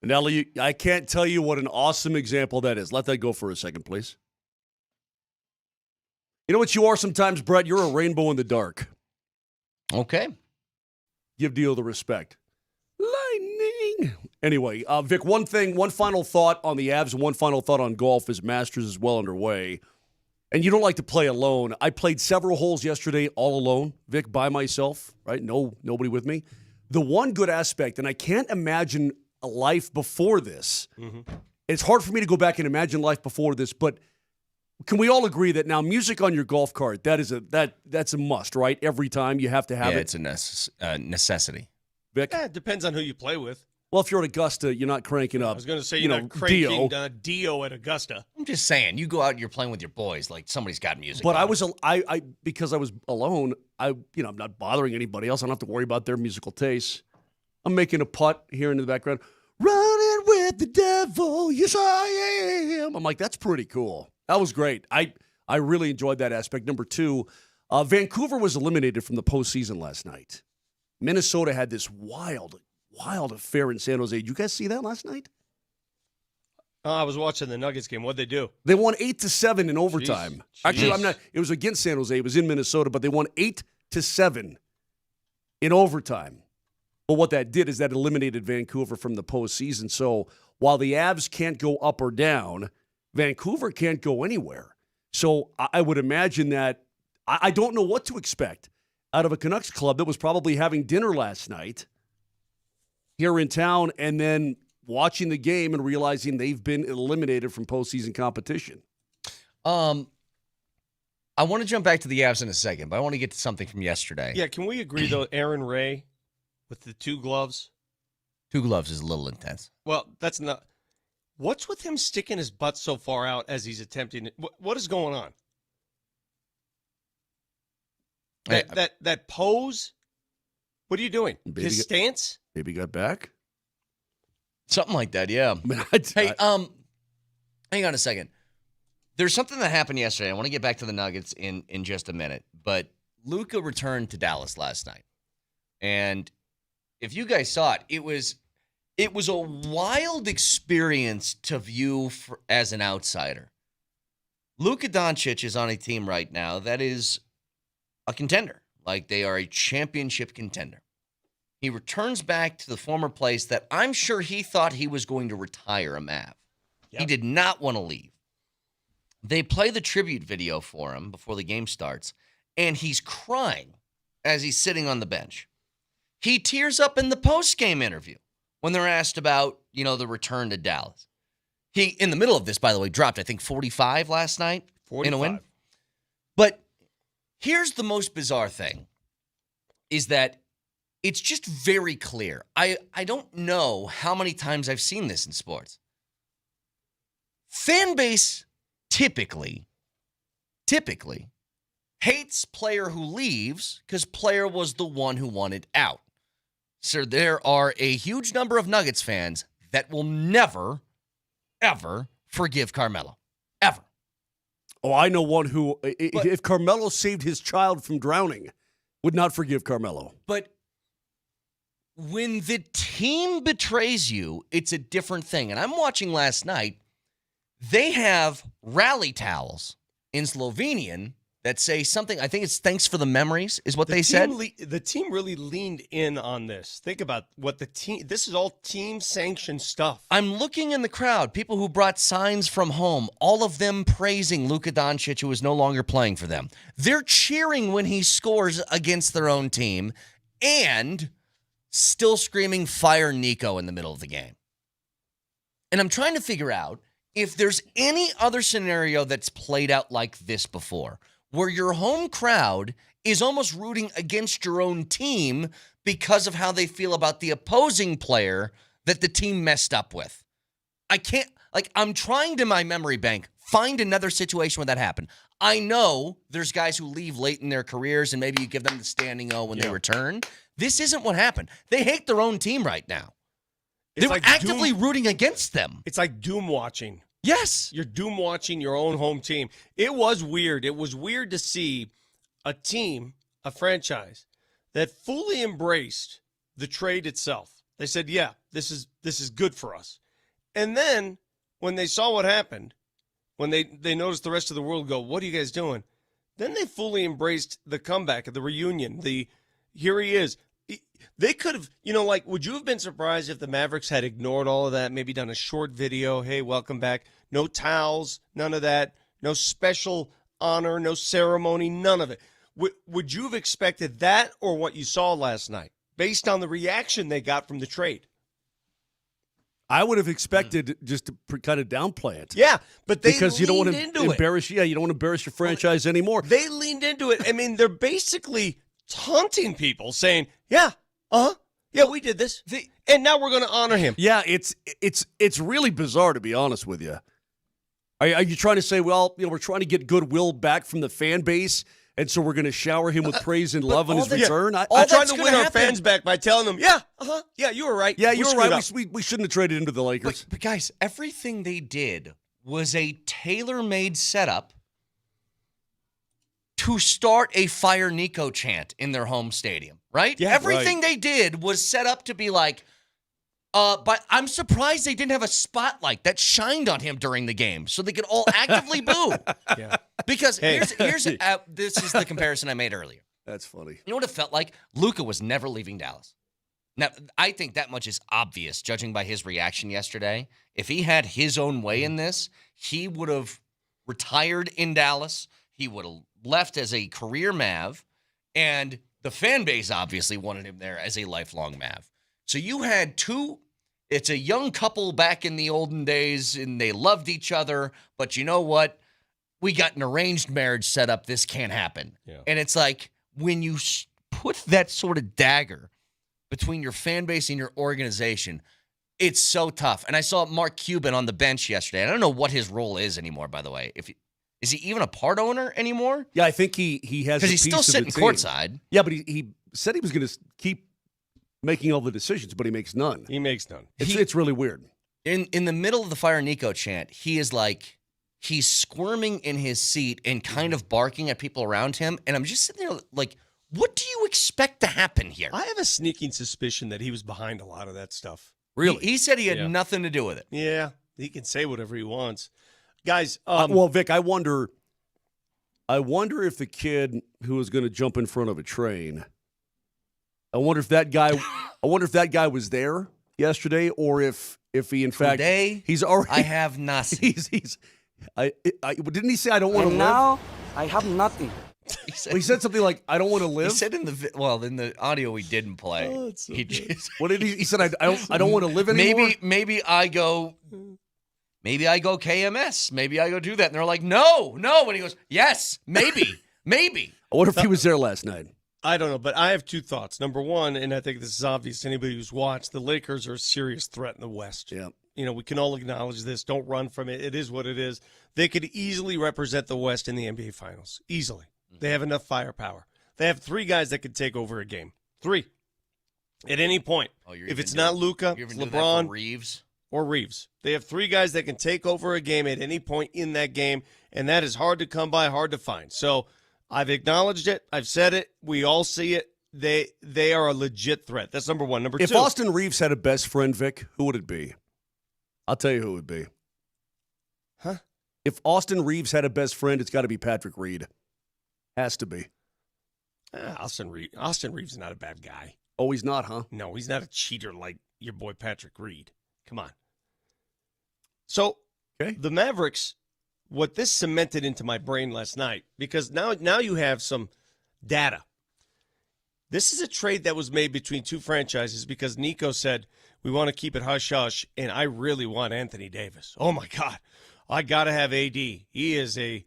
Nelly, I can't tell you what an awesome example that is. Let that go for a second, please. You know what you are sometimes, Brett? You're a rainbow in the dark. Okay. Give Dio the respect. Lightning. Anyway, Vic, one final thought on the Avs and one final thought on golf as Masters is well underway. And you don't like to play alone. I played several holes yesterday all alone, Vic, by myself, right? Nobody with me. The one good aspect, and I can't imagine a life before this. Mm-hmm. It's hard for me to go back and imagine life before this, but can we all agree that now music on your golf cart, that's a must, right? Every time you have to have it. It's a necessity. Vic? It depends on who you play with. Well, if you're at Augusta, you're not cranking up. I was going to say you're not cranking Dio at Augusta. I'm just saying, you go out and you're playing with your boys, like somebody's got music. But on. I because I was alone, I'm not bothering anybody else. I don't have to worry about their musical tastes. I'm making a putt here in the background. Running with the devil, yes I am. I'm like, that's pretty cool. That was great. I really enjoyed that aspect. Number two, Vancouver was eliminated from the postseason last night. Minnesota had this wild affair in San Jose. Did you guys see that last night? I was watching the Nuggets game. What'd they do? They won 8-7 in overtime. Jeez. Actually, it was against San Jose. It was in Minnesota, but they won 8-7 in overtime. But what that did is that eliminated Vancouver from the postseason. So while the Avs can't go up or down, Vancouver can't go anywhere. So I would imagine that I don't know what to expect out of a Canucks club that was probably having dinner last night here in town and then watching the game and realizing they've been eliminated from postseason competition. I want to jump back to the Avs in a second, but I want to get to something from yesterday. Yeah, can we agree, though, Aaron Ray with the 2 gloves? 2 gloves is a little intense. Well, that's not. What's with him sticking his butt so far out as he's attempting? What is going on? That pose? What are you doing? His stance? Maybe got back? Something like that, yeah. Hey, hang on a second. There's something that happened yesterday. I want to get back to the Nuggets in just a minute. But Luka returned to Dallas last night. And if you guys saw it, it was a wild experience to view as an outsider. Luka Doncic is on a team right now that is a contender. Like, they are a championship contender. He returns back to the former place that I'm sure he thought he was going to retire a Mav. Yep. He did not want to leave. They play the tribute video for him before the game starts, and he's crying as he's sitting on the bench. He tears up in the post-game interview when they're asked about, the return to Dallas. He, in the middle of this, by the way, dropped, I think, 45 last night 45. In a win. But here's the most bizarre thing, is that it's just very clear. I don't know how many times I've seen this in sports. Fan base typically hates player who leaves because player was the one who wanted out. So there are a huge number of Nuggets fans that will never, ever forgive Carmelo. Ever. Oh, I know one who, if Carmelo saved his child from drowning, would not forgive Carmelo. But when the team betrays you, it's a different thing. And I'm watching last night, they have rally towels in Slovenian that say something, I think it's thanks for the memories, is what they said. The team really leaned in on this. Think about what this is all team-sanctioned stuff. I'm looking in the crowd, people who brought signs from home, all of them praising Luka Doncic, who is no longer playing for them. They're cheering when he scores against their own team and still screaming, fire Nico in the middle of the game. And I'm trying to figure out if there's any other scenario that's played out like this before, where your home crowd is almost rooting against your own team because of how they feel about the opposing player that the team messed up with. I'm trying to my memory bank find another situation where that happened. I know there's guys who leave late in their careers and maybe you give them the standing O when they return. This isn't what happened. They hate their own team right now. They're actively rooting against them. It's like doom watching. Yes. You're doom watching your own home team. It was weird. It was weird to see a team, a franchise, that fully embraced the trade itself. They said, yeah, this is good for us. And then when they saw what happened, when they noticed the rest of the world go, what are you guys doing? Then they fully embraced the comeback, the reunion, here he is. They could have, would you have been surprised if the Mavericks had ignored all of that, maybe done a short video, hey, welcome back, no towels, none of that, no special honor, no ceremony, none of it. Would you have expected that or what you saw last night, based on the reaction they got from the trade? I would have expected just to kind of downplay it. Yeah, but they because you don't want leaned to into embarrass. it. Yeah, you don't want to embarrass your franchise anymore. They leaned into it. I mean, they're basically taunting people, saying, "Yeah, yeah, we did this, and now we're going to honor him." Yeah, it's really bizarre, to be honest with you. Are you trying to say, well, we're trying to get goodwill back from the fan base, and so we're going to shower him with praise and love on his return? I'm trying to win our fans back by telling them, yeah, you were right. Yeah, you were right. We shouldn't have traded into the Lakers. But guys, everything they did was a tailor-made setup to start a Fire Nico chant in their home stadium, right? Yeah, everything they did was set up to be like, but I'm surprised they didn't have a spotlight that shined on him during the game so they could all actively boo. Yeah. Because here's this is the comparison I made earlier. That's funny. You know what it felt like? Luka was never leaving Dallas. Now, I think that much is obvious, judging by his reaction yesterday. If he had his own way in this, he would have retired in Dallas. He would have left as a career Mav, and the fan base obviously wanted him there as a lifelong Mav. So you had it's a young couple back in the olden days, and they loved each other, but you know what? We got an arranged marriage set up. This can't happen. Yeah. And it's like when you put that sort of dagger between your fan base and your organization, it's so tough. And I saw Mark Cuban on the bench yesterday. I don't know what his role is anymore, by the way. Is he even a part owner anymore? Yeah, I think he has. Because he's still sitting courtside. Yeah, but he said he was going to keep making all the decisions, but he makes none. He makes none. It's really weird. In the middle of the Fire Nico chant, he is like, he's squirming in his seat and kind of barking at people around him. And I'm just sitting there like, what do you expect to happen here? I have a sneaking suspicion that he was behind a lot of that stuff. Really? He said he had nothing to do with it. Yeah, he can say whatever he wants. Guys, well, Vic, I wonder if the kid who was going to jump in front of a train, I wonder if that guy was there yesterday, or if he in fact he's already. I have nothing. Didn't he say I don't want to live? Now I have nothing. He said something like I don't want to live. He said in the audio we didn't play. Oh, so what did he? He said I don't want to live anymore. Maybe I go KMS. Maybe I go do that. And they're like, no. And he goes, yes, maybe. I wonder if he was there last night. I don't know, but I have two thoughts. Number one, and I think this is obvious to anybody who's watched, the Lakers are a serious threat in the West. Yeah. We can all acknowledge this. Don't run from it. It is what it is. They could easily represent the West in the NBA Finals. Easily. They have enough firepower. They have three guys that could take over a game. Three. At any point. If it's not Luka, it's LeBron, Reeves. Or Reeves. They have three guys that can take over a game at any point in that game, and that is hard to come by, hard to find. So I've acknowledged it. I've said it. We all see it. They are a legit threat. That's number one. Number two. If Austin Reeves had a best friend, Vic, who would it be? I'll tell you who it would be. Huh? If Austin Reeves had a best friend, it's got to be Patrick Reed. Has to be. Austin Reeves is not a bad guy. Oh, he's not, huh? No, he's not a cheater like your boy Patrick Reed. Come on. So, the Mavericks, what this cemented into my brain last night, because now you have some data. This is a trade that was made between two franchises because Nico said, we want to keep it hush-hush, and I really want Anthony Davis. Oh, my God. I got to have AD. He is a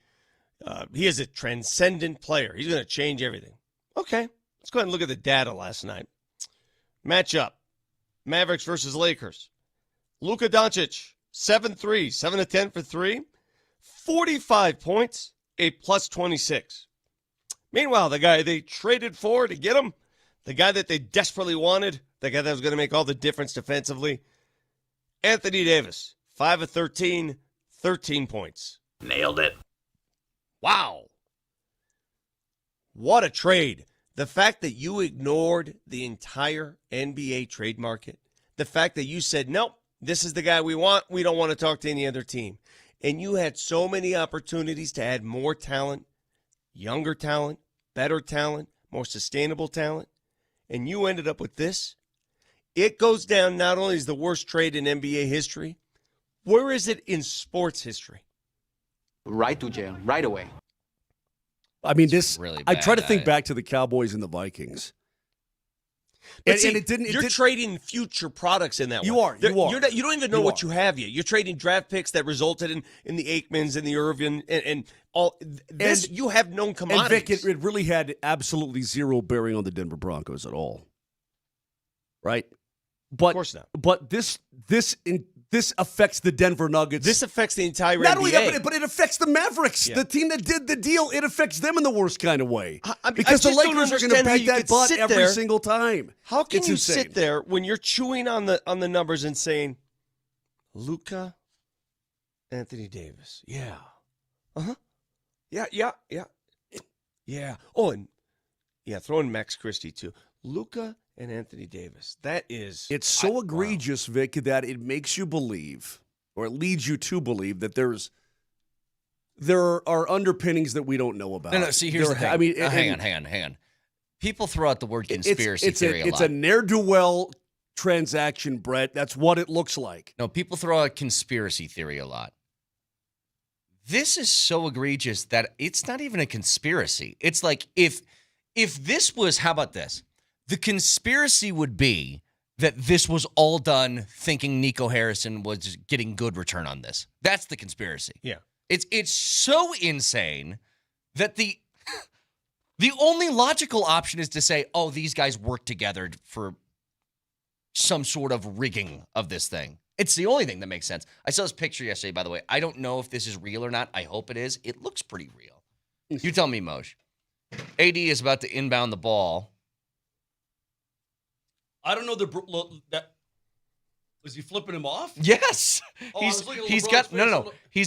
transcendent player. He's going to change everything. Okay, let's go ahead and look at the data last night. Matchup, Mavericks versus Lakers. Luka Doncic, 7-3, 7 of 10 for 3, 45 points, a plus 26. Meanwhile, the guy they traded for to get him, the guy that they desperately wanted, the guy that was going to make all the difference defensively, Anthony Davis, 5 of 13, 13 points. Nailed it. Wow. What a trade. The fact that you ignored the entire NBA trade market, the fact that you said, nope, this is the guy we want. We don't want to talk to any other team. And you had so many opportunities to add more talent, younger talent, better talent, more sustainable talent, and you ended up with this. It goes down not only as the worst trade in NBA history, where is it in sports history? Right to jail, right away. I mean, this. really I try to bad. think back to the Cowboys and the Vikings. But And see, it didn't. You're trading future products in that You way. are. You are. You don't even know You what are. you have yet. You're trading draft picks that resulted in the Aikmans and the Irvin and all this. You have known And commodities. Vic, it really had absolutely zero bearing on the Denver Broncos at all. Right? But, of course not. But this affects the Denver Nuggets. This affects the entire Not NBA. only that, but it affects the Mavericks. Yeah. The team that did the deal, it affects them in the worst kind of way. I Because the just don't Lakers are going understand to how beat you that could butt sit every there. single time. How can It's you insane. sit there when you're chewing on the numbers and saying, Luka, Anthony Davis, yeah, yeah. Oh, and yeah, throw in Max Christie too. Luka and Anthony Davis. That is. It's so egregious, Vic, that it makes you believe, or it leads you to believe that there are underpinnings that we don't know about. No, see, here's the thing. I mean, hang on. People throw out the word conspiracy theory a lot. It's a ne'er-do-well transaction, Brett. That's what it looks like. No, people throw out conspiracy theory a lot. This is so egregious that it's not even a conspiracy. It's like if this was, how about this? The conspiracy would be that this was all done thinking Nico Harrison was getting good return on this. That's the conspiracy. Yeah. It's so insane that the only logical option is to say, oh, these guys work together for some sort of rigging of this thing. It's the only thing that makes sense. I saw this picture yesterday, by the way. I don't know if this is real or not. I hope it is. It looks pretty real. You tell me, Moj. AD is about to inbound the ball. I don't know that. Was he flipping him off? Yes. Oh, He's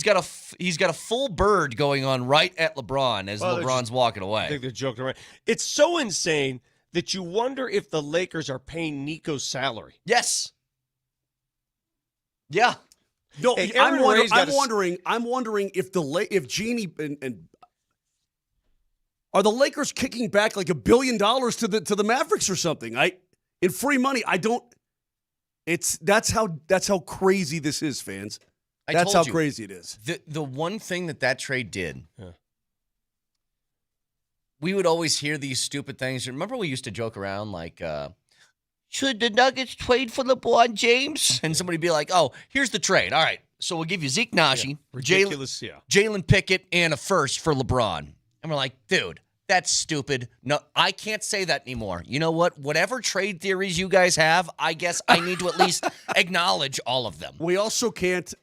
got a full bird going on right at LeBron as LeBron's walking I away. think they're joking around. It's so insane that you wonder if the Lakers are paying Nico's salary. Yes. Yeah. No, Hey, I'm Aaron wondering. Ray's I'm wondering if Genie and are the Lakers kicking back like $1 billion to the Mavericks or something? In free money. I don't. That's how crazy this is, fans. That's how crazy it is. The one thing that trade did. Yeah. We would always hear these stupid things. Remember, we used to joke around like, should the Nuggets trade for LeBron James? And somebody would be like, oh, here's the trade. All right, so we'll give you Zeke Naji, Ridiculous, Jalen Pickett, and a first for LeBron. And we're like, dude, that's stupid. No, I can't say that anymore. You know what? Whatever trade theories you guys have, I guess I need to at least acknowledge all of them. We also can't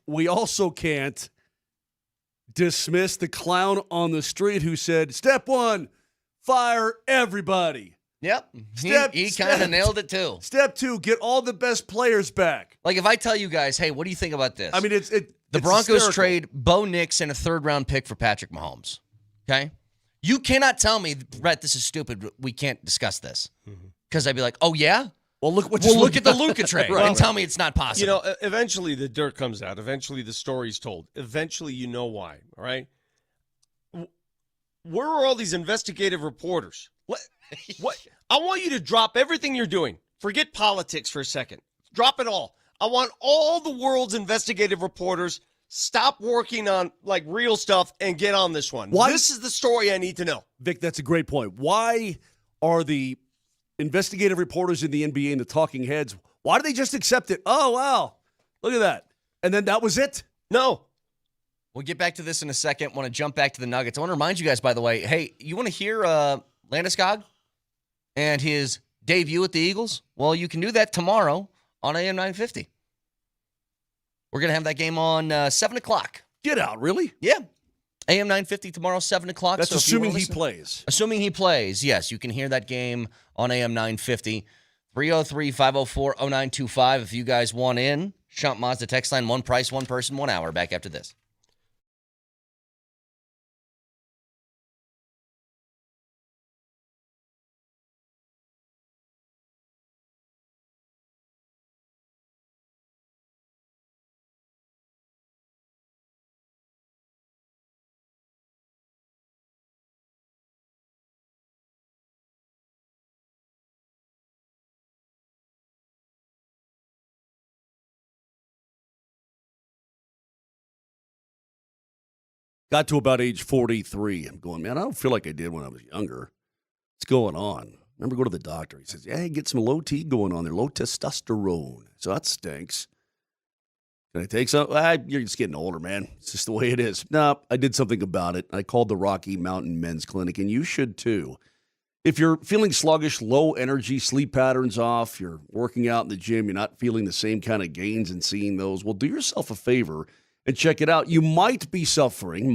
dismiss the clown on the street who said, step one, fire everybody. Yep. He kind of nailed it too. Step two, get all the best players back. Like if I tell you guys, hey, what do you think about this? I mean, the Broncos hysterical. trade Bo Nix and a third-round pick for Patrick Mahomes. Okay? You cannot tell me, Brett, this is stupid. We can't discuss this. Because I'd be like, oh, yeah? Well, look at the Luka trade and tell me it's not possible. You know, eventually the dirt comes out. Eventually the story's told. Eventually you know why, all right? Where are all these investigative reporters? What? I want you to drop everything you're doing. Forget politics for a second. Drop it all. I want all the world's investigative reporters stop working on like real stuff and get on this one. Why? This is the story I need to know. Vic, that's a great point. Why are the investigative reporters in the NBA and the talking heads, why do they just accept it? Oh, wow. Look at that. And then that was it? No. We'll get back to this in a second. Want to jump back to the Nuggets. I want to remind you guys, by the way, hey, you want to hear Landeskog and his debut at the Eagles? Well, you can do that tomorrow on AM 950. We're going to have that game on 7 o'clock. Get out, really? Yeah. AM 950 tomorrow, 7 o'clock. That's assuming he plays. Assuming he plays, yes. You can hear that game on AM 950. 303-504-0925 if you guys want in. Shump Mazda text line, one price, one person, 1 hour. Back after this. Got to about age 43. I'm going, man, I don't feel like I did when I was younger. What's going on? Remember, go to the doctor. He says, yeah, get some low T going on there, low testosterone. So that stinks. Can I take some? You're just getting older, man. It's just the way it is. No, I did something about it. I called the Rocky Mountain Men's Clinic, and you should too. If you're feeling sluggish, low energy, sleep patterns off, you're working out in the gym, you're not feeling the same kind of gains and seeing those, well, do yourself a favor and check it out. You might be suffering,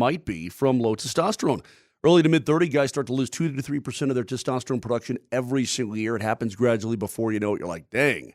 from low testosterone. Early to mid-30, guys start to lose 2 to 3% of their testosterone production every single year. It happens gradually. Before you know it, you're like, dang,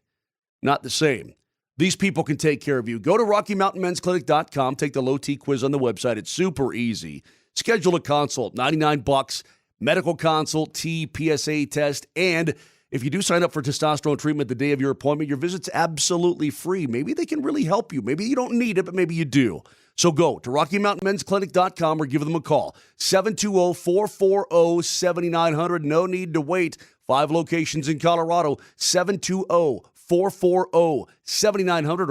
not the same. These people can take care of you. Go to RockyMountainMen'sClinic.com. Take the low T quiz on the website. It's super easy. Schedule a consult, $99. Medical consult, T, PSA test, and if you do sign up for testosterone treatment the day of your appointment, your visit's absolutely free. Maybe they can really help you. Maybe you don't need it, but maybe you do. So go to RockyMountainMen'sClinic.com or give them a call. 720-440-7900. No need to wait. 5 locations in Colorado. 720-440-7900 or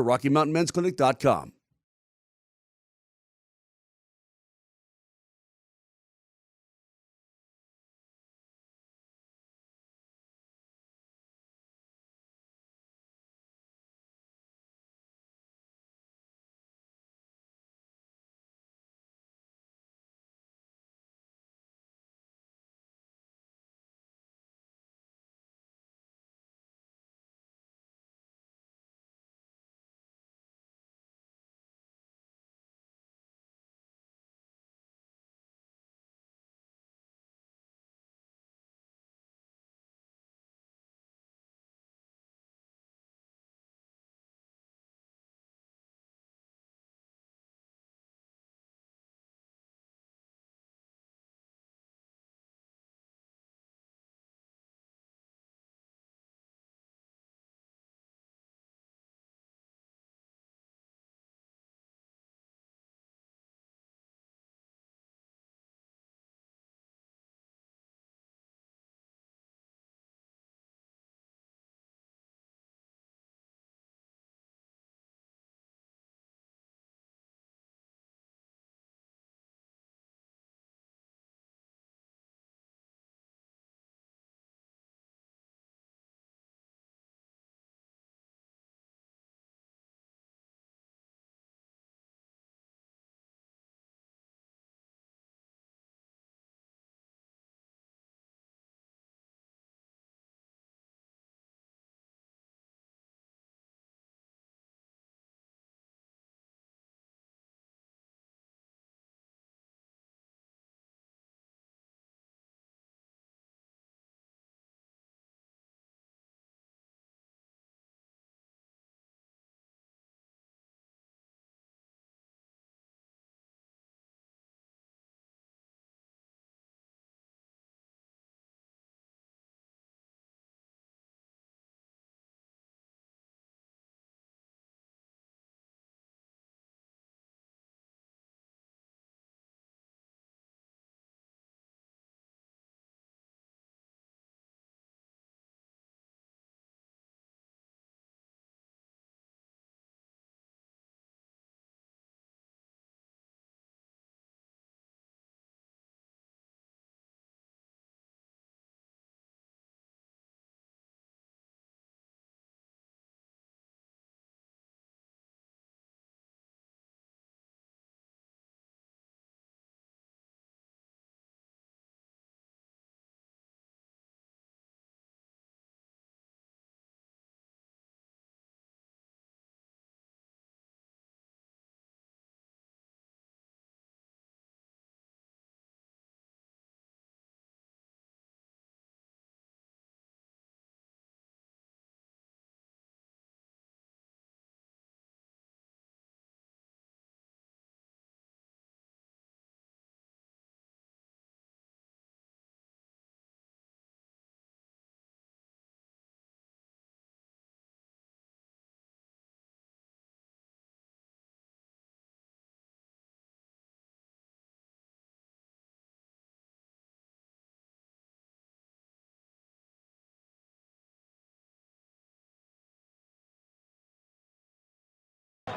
RockyMountainMen'sClinic.com.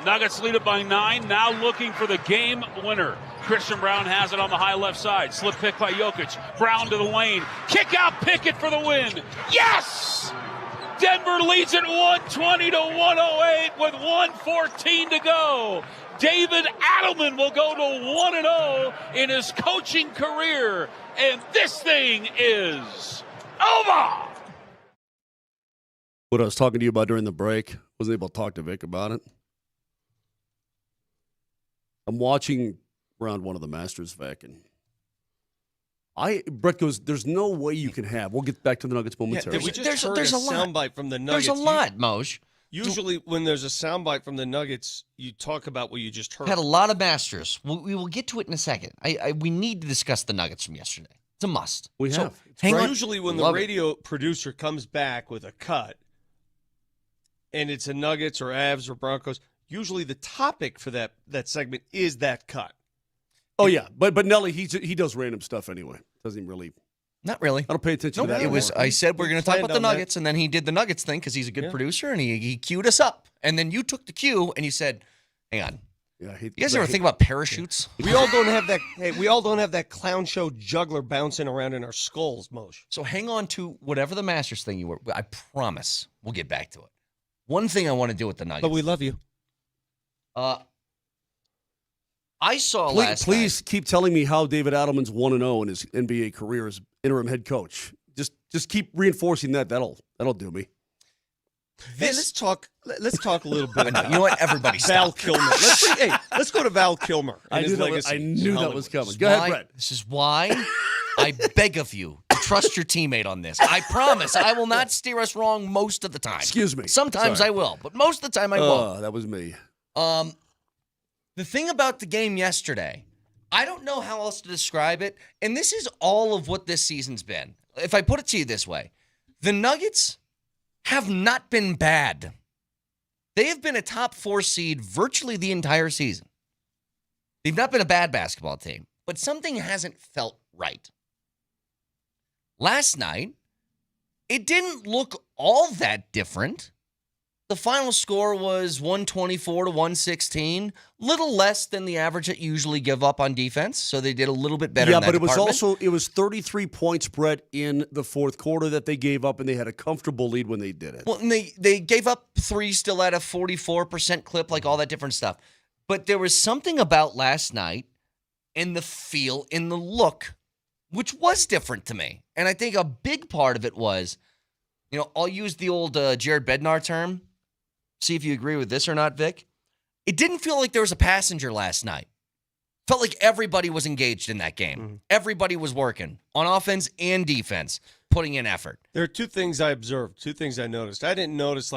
Nuggets lead it by 9. Now looking for the game winner. Christian Brown has it on the high left side. Slip pick by Jokic. Brown to the lane. Kick out Pickett for the win. Yes! Denver leads it 120 to 108 with 1:14 to go. David Adelman will go to 1-0 in his coaching career. And this thing is over! What I was talking to you about during the break, wasn't able to talk to Vic about it. I'm watching round one of the Masters, Vic, and Brett goes, there's no way you can have. We'll get back to the Nuggets momentarily. We just heard a soundbite from the Nuggets. There's a lot, Moj. Usually when there's a soundbite from the Nuggets, you talk about what you just heard. Had a lot of Masters. We will get to it in a second. We need to discuss the Nuggets from yesterday. It's a must. We have. Hang on. Usually when the radio producer comes back with a cut, and it's a Nuggets or Avs or Broncos, usually the topic for that segment is that cut. Oh, yeah. But Nelly, he does random stuff anyway. Doesn't even really. Not really. I don't pay attention to that. It was. I said we're going to talk about the Nuggets, and then he did the Nuggets thing because he's a good producer, and he queued us up. And then you took the cue, and you said, hang on. Yeah, you guys ever think about parachutes? Yeah. We all don't have that. Hey, we all don't have that clown show juggler bouncing around in our skulls, Moshe. So hang on to whatever the Masters thing you were. I promise we'll get back to it. One thing I want to do with the Nuggets. But we love you. I saw last night. Please keep telling me how David Adelman's 1-0 in his NBA career as interim head coach. Just keep reinforcing that. That'll do me. Hey, let's talk a little bit. You know what? Everybody Val stop. Kilmer. Let's go to Val Kilmer. I knew that was coming. Go ahead, Brett. This is why I beg of you to trust your teammate on this. I promise I will not steer us wrong most of the time. Excuse me. Sometimes I will, but most of the time I won't. That was me. The thing about the game yesterday, I don't know how else to describe it, and this is all of what this season's been. If I put it to you this way, the Nuggets have not been bad. They have been a top 4 seed virtually the entire season. They've not been a bad basketball team, but something hasn't felt right. Last night, it didn't look all that different. The final score was 124 to 116, little less than the average that you usually give up on defense, so they did a little bit better in that department. It was 33 points, Brett, in the fourth quarter that they gave up, and they had a comfortable lead when they did it. Well, and they gave up 3 still at a 44% clip, like all that different stuff. But there was something about last night and the feel and the look, which was different to me. And I think a big part of it was, I'll use the old Jared Bednar term. See if you agree with this or not, Vic. It didn't feel like there was a passenger last night. Felt like everybody was engaged in that game. Mm-hmm. Everybody was working on offense and defense, putting in effort. There are 2 things I observed, 2 things I noticed. I didn't notice,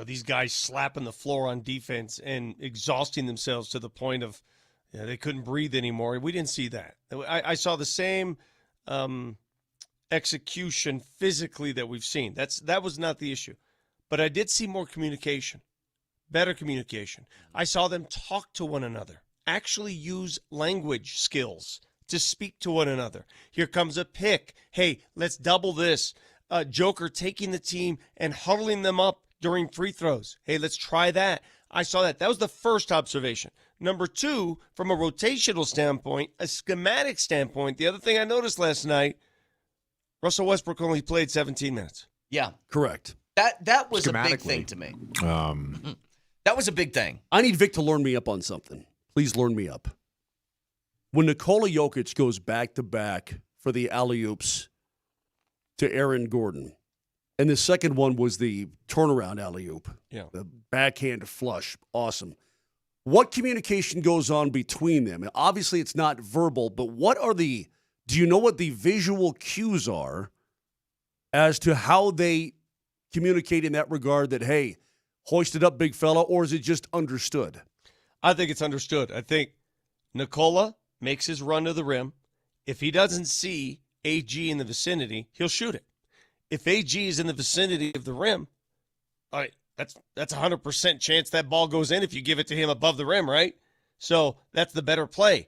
these guys slapping the floor on defense and exhausting themselves to the point of they couldn't breathe anymore. We didn't see that. I saw the same execution physically that we've seen. That was not the issue. But I did see more communication, better communication. I saw them talk to one another, actually use language skills to speak to one another. Here comes a pick. Hey, let's double this. Joker taking the team and huddling them up during free throws. Hey, let's try that. I saw that. That was the first observation. Number 2, from a rotational standpoint, a schematic standpoint, the other thing I noticed last night, Russell Westbrook only played 17 minutes. Yeah. Correct. That was a big thing to me. That was a big thing. I need Vic to learn me up on something. Please learn me up. When Nikola Jokic goes back-to-back for the alley-oops to Aaron Gordon, and the second one was the turnaround alley-oop, the backhand flush, awesome. What communication goes on between them? And obviously, it's not verbal, but do you know what the visual cues are as to how they communicate in that regard that, hey, hoist it up, big fella, or is it just understood? I think it's understood. I think Nikola makes his run to the rim. If he doesn't see AG in the vicinity, he'll shoot it. If AG is in the vicinity of the rim, all right, that's 100% chance that ball goes in if you give it to him above the rim, right? So that's the better play.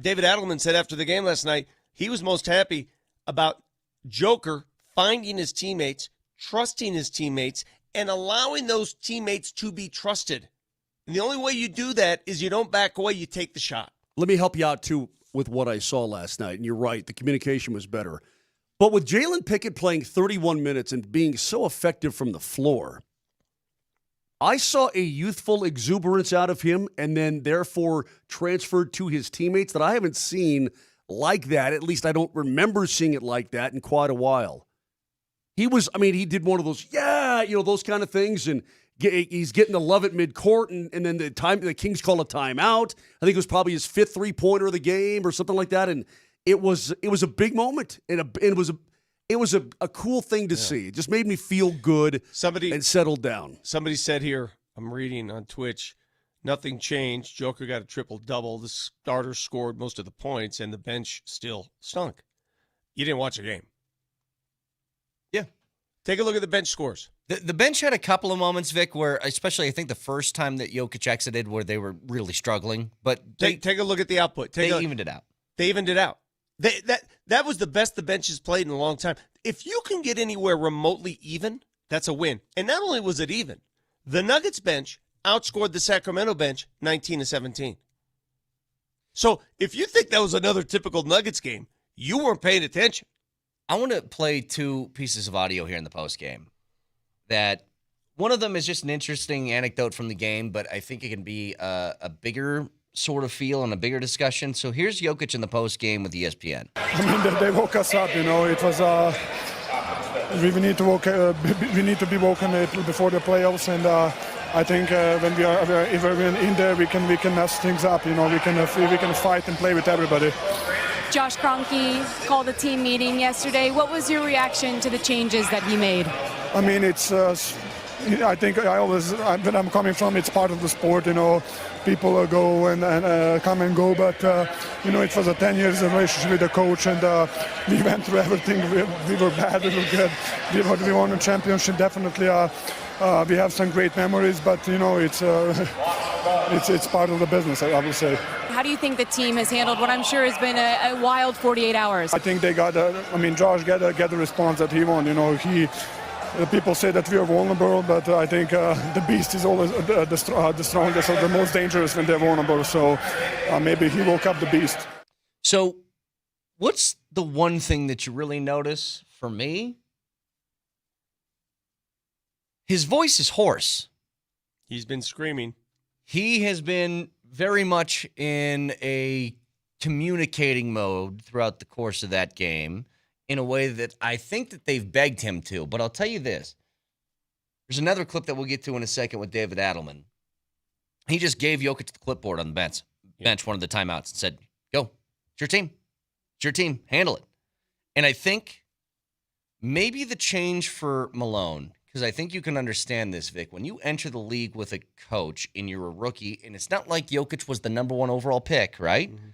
David Adelman said after the game last night he was most happy about Joker finding his teammates, trusting his teammates, and allowing those teammates to be trusted. And the only way you do that is you don't back away, you take the shot. Let me help you out, too, with what I saw last night. And you're right, the communication was better. But with Jalen Pickett playing 31 minutes and being so effective from the floor, I saw a youthful exuberance out of him and then therefore transferred to his teammates that I haven't seen like that. At least I don't remember seeing it like that in quite a while. He did one of those, those kind of things, and he's getting to love it midcourt, and then the Kings call a timeout. I think it was probably his 5th three-pointer of the game or something like that, and it was a big moment, and it was a cool thing to see. It just made me feel good and settled down. Somebody said here, I'm reading on Twitch, nothing changed. Joker got a triple-double. The starter scored most of the points, and the bench still stunk. You didn't watch the game. Yeah. Take a look at the bench scores. The bench had a couple of moments, Vic, where especially I think the first time that Jokic exited where they were really struggling. But take a look at the output. They evened it out. They evened it out. That was the best the bench has played in a long time. If you can get anywhere remotely even, that's a win. And not only was it even, the Nuggets bench outscored the Sacramento bench 19-17. So if you think that was another typical Nuggets game, you weren't paying attention. I want to play 2 pieces of audio here in the postgame. That one of them is just an interesting anecdote from the game, but I think it can be a bigger sort of feel and a bigger discussion. So here's Jokic in the postgame with ESPN. They woke us up. It was we need to be woken before the playoffs, and I think when if we're in there, we can mess things up. We can fight and play with everybody. Josh Kroenke called a team meeting yesterday. What was your reaction to the changes that he made? I mean, it's. I think when I'm coming from, it's part of the sport. People go and come and go, but it was a 10 years relationship with the coach, and we went through everything. We were bad, we were good. We won a championship. Definitely, we have some great memories, but it's part of the business, I would say. How do you think the team has handled what I'm sure has been a wild 48 hours? I think they got. Josh got the response that he wanted. People say that we are vulnerable, but I think the beast is always the strongest or the most dangerous when they're vulnerable. So maybe he woke up the beast. So what's the one thing that you really notice for me? His voice is hoarse. He's been screaming. He has been very much in a communicating mode throughout the course of that game, in a way that I think that they've begged him to. But I'll tell you this. There's another clip that we'll get to in a second with David Adelman. He just gave Jokic the clipboard on the bench one of the timeouts, and said, go. It's your team. It's your team. Handle it. And I think maybe the change for Malone, because I think you can understand this, Vic, when you enter the league with a coach and you're a rookie, and it's not like Jokic was the number 1 overall pick, right? Mm-hmm.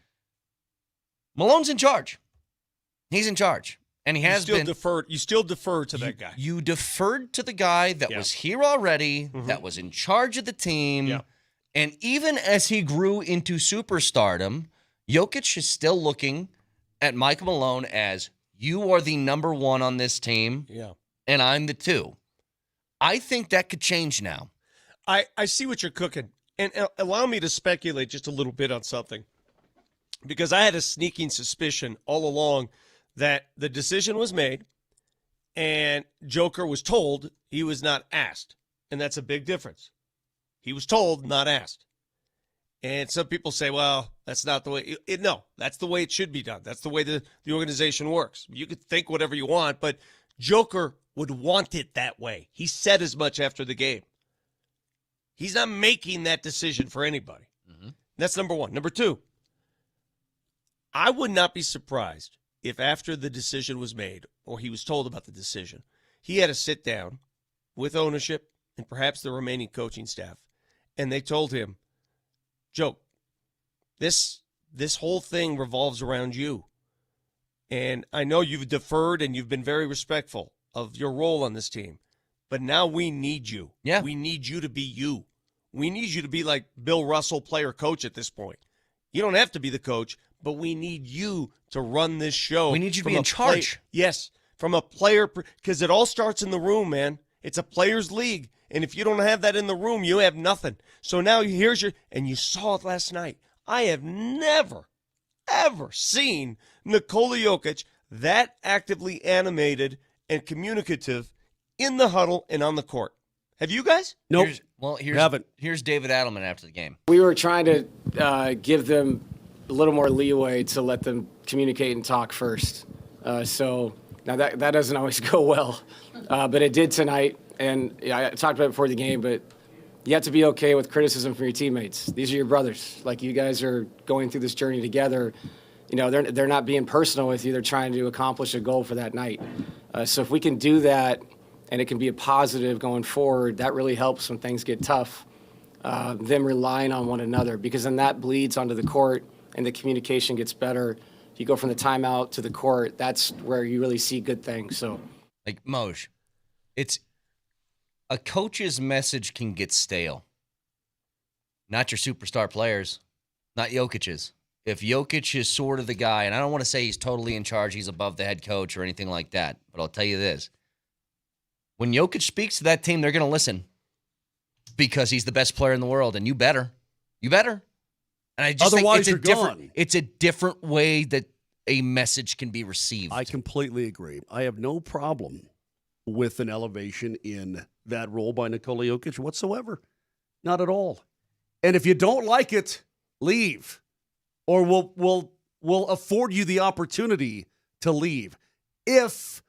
Malone's in charge. He's in charge. And he has been. You still defer to that guy. You deferred to the guy that was here already, that was in charge of the team. Yeah. And even as he grew into superstardom, Jokic is still looking at Michael Malone as, you are the number 1 on this team, and I'm the 2. I think that could change now. I see what you're cooking. And allow me to speculate just a little bit on something. Because I had a sneaking suspicion all along that the decision was made and Joker was told, he was not asked. And that's a big difference. He was told, not asked. And some people say, well, that's not the way. No, that's the way it should be done. That's the way the organization works. You could think whatever you want, but Joker would want it that way. He said as much after the game. He's not making that decision for anybody. Mm-hmm. That's number 1. Number 2, I would not be surprised if after the decision was made, or he was told about the decision, he had to sit down with ownership and perhaps the remaining coaching staff, and they told him, Joe, this whole thing revolves around you. And I know you've deferred and you've been very respectful of your role on this team, but now we need you. Yeah. We need you to be you. We need you to be like Bill Russell, player coach at this point. You don't have to be the coach, but we need you to run this show. We need you to be in charge. Yes, from a player, because it all starts in the room, man. It's a players' league, And if you don't have that in the room, you have nothing. So now and you saw it last night. I have never, ever seen Nikola Jokic that actively animated and communicative in the huddle and on the court. Have you guys? Nope. Here's David Adelman after the game. We were trying to give them a little more leeway to let them communicate and talk first. So now that doesn't always go well, but it did tonight. And I talked about it before the game, but you have to be okay with criticism from your teammates. These are your brothers. Like, you guys are going through this journey together. You know, they're not being personal with you. They're trying to accomplish a goal for that night. So if we can do that, and it can be a positive going forward, that really helps when things get tough, them relying on one another, because then that bleeds onto the court and the communication gets better. You go from the timeout to the court, that's where you really see good things. So, like, Moj, it's a coach's message can get stale. Not your superstar players, not Jokic's. If Jokic is sort of the guy, and I don't want to say he's totally in charge, he's above the head coach or anything like that, but I'll tell you this. When Jokic speaks to that team, they're going to listen because he's the best player in the world, and you better. You better. And I just Otherwise, think you're gone. It's a different way that a message can be received. I completely agree. I have no problem with an elevation in that role by Nikola Jokic whatsoever. Not at all. And if you don't like it, leave. Or we'll afford you the opportunity to leave if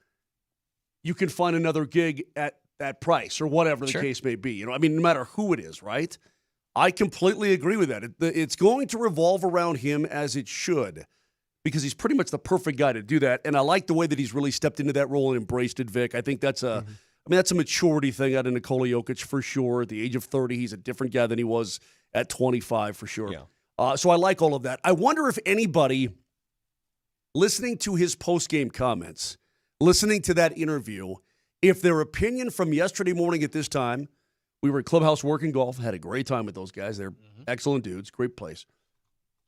you can find another gig at that price or whatever the case may be. You know, I mean, no matter who it is, right? I completely agree with that. It's going to revolve around him as it should, because he's pretty much the perfect guy to do that. And I like the way that he's really stepped into that role and embraced it, Vic. I think that's that's a maturity thing out of Nikola Jokic for sure. At the age of 30, he's a different guy than he was at 25 for sure. Yeah. So I like all of that. I wonder if anybody listening to his post-game comments, listening to that interview, if their opinion from yesterday morning at this time, we were at Clubhouse Working Golf, had a great time with those guys. They're excellent dudes, great place.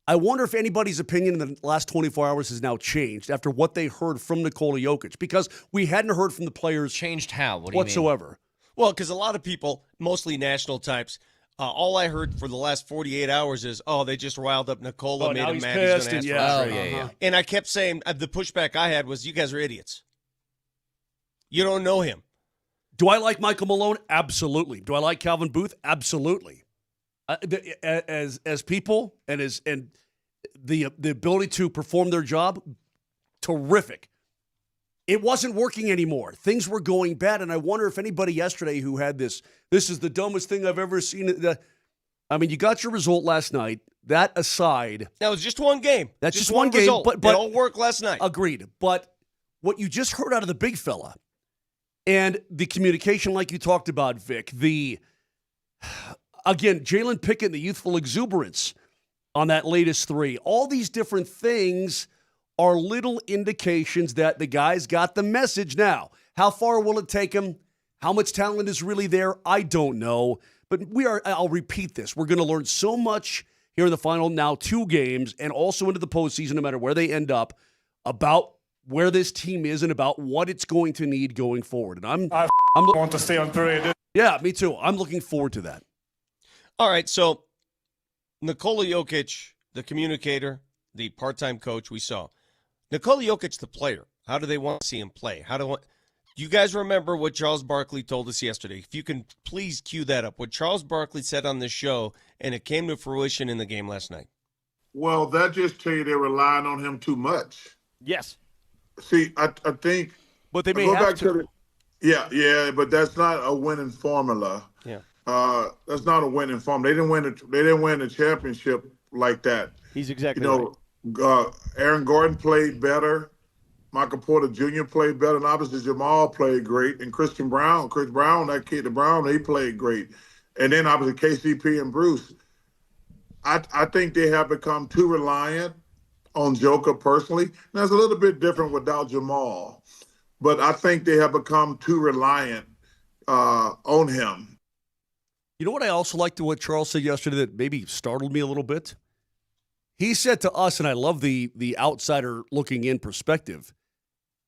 I wonder if anybody's opinion in the last 24 hours has now changed after what they heard from Nikola Jokic, because we hadn't heard from the players. Changed how? What do you whatsoever. mean? Well, because a lot of people, mostly national types, all I heard for the last 48 hours is, they just riled up Nikola, made him mad. He's going to ask for a trade. And I kept saying, the pushback I had was, you guys are idiots. You don't know him. Do I like Michael Malone? Absolutely. Do I like Calvin Booth? Absolutely. As people and the ability to perform their job, terrific. It wasn't working anymore. Things were going bad, and I wonder if anybody yesterday who had this is the dumbest thing I've ever seen. I mean, you got your result last night. That aside. That was just one game. That's just one game. Result. But it all worked last night. Agreed. But what you just heard out of the big fella, and the communication like you talked about, Vic, again, Jalen Pickett, the youthful exuberance on that latest three, all these different things are little indications that the guys got the message. Now, how far will it take him? How much talent is really there? I don't know. But I'll repeat this. We're going to learn so much here in the final now 2 games and also into the postseason, no matter where they end up, about where this team is and about what it's going to need going forward. And I want to stay on parade. Yeah, me too. I'm looking forward to that. All right, so Nikola Jokic, the communicator, the part-time coach we saw. Nikola Jokic, the player. How do they want to see him play? Do you guys remember what Charles Barkley told us yesterday? If you can please cue that up. What Charles Barkley said on this show, and it came to fruition in the game last night. Well, that just tell you they're relying on him too much. Yes. See, I think. But they may have to. Yeah, but that's not a winning formula. Yeah. That's not a winning formula. They didn't win the championship like that. He's exactly right. Aaron Gordon played better. Michael Porter Jr. played better, and obviously Jamal played great. And Chris Brown, that kid, he played great. And then obviously KCP and Bruce. I think they have become too reliant on Joker personally. Now, it's a little bit different without Jamal, but I think they have become too reliant on him. You know what I also liked what Charles said yesterday that maybe startled me a little bit? He said to us, and I love the outsider looking in perspective,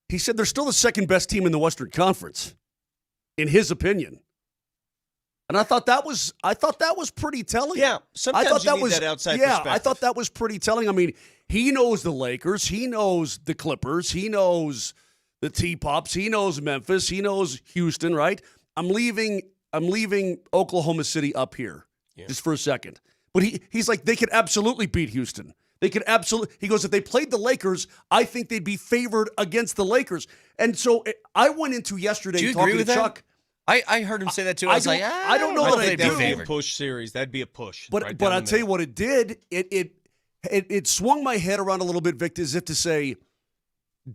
he said they're still the second best team in the Western Conference, in his opinion. And I thought that was pretty telling. Yeah, sometimes I thought you that need was that outside yeah. perspective. I thought that was pretty telling. I mean, he knows the Lakers, he knows the Clippers, he knows the T-Pops, he knows Memphis, he knows Houston. Right? I'm leaving Oklahoma City up here just for a second. But he's like, they could absolutely beat Houston. They could absolutely. He goes, if they played the Lakers, I think they'd be favored against the Lakers. And so I went into yesterday Do you talking agree with to that? Chuck. I heard him say that too. I was like, I don't know I that think I they'd be do. That'd be a favored. push series. That'd be a push. But right but down I'll the tell you middle. what it did. It swung my head around a little bit, Victor, as if to say,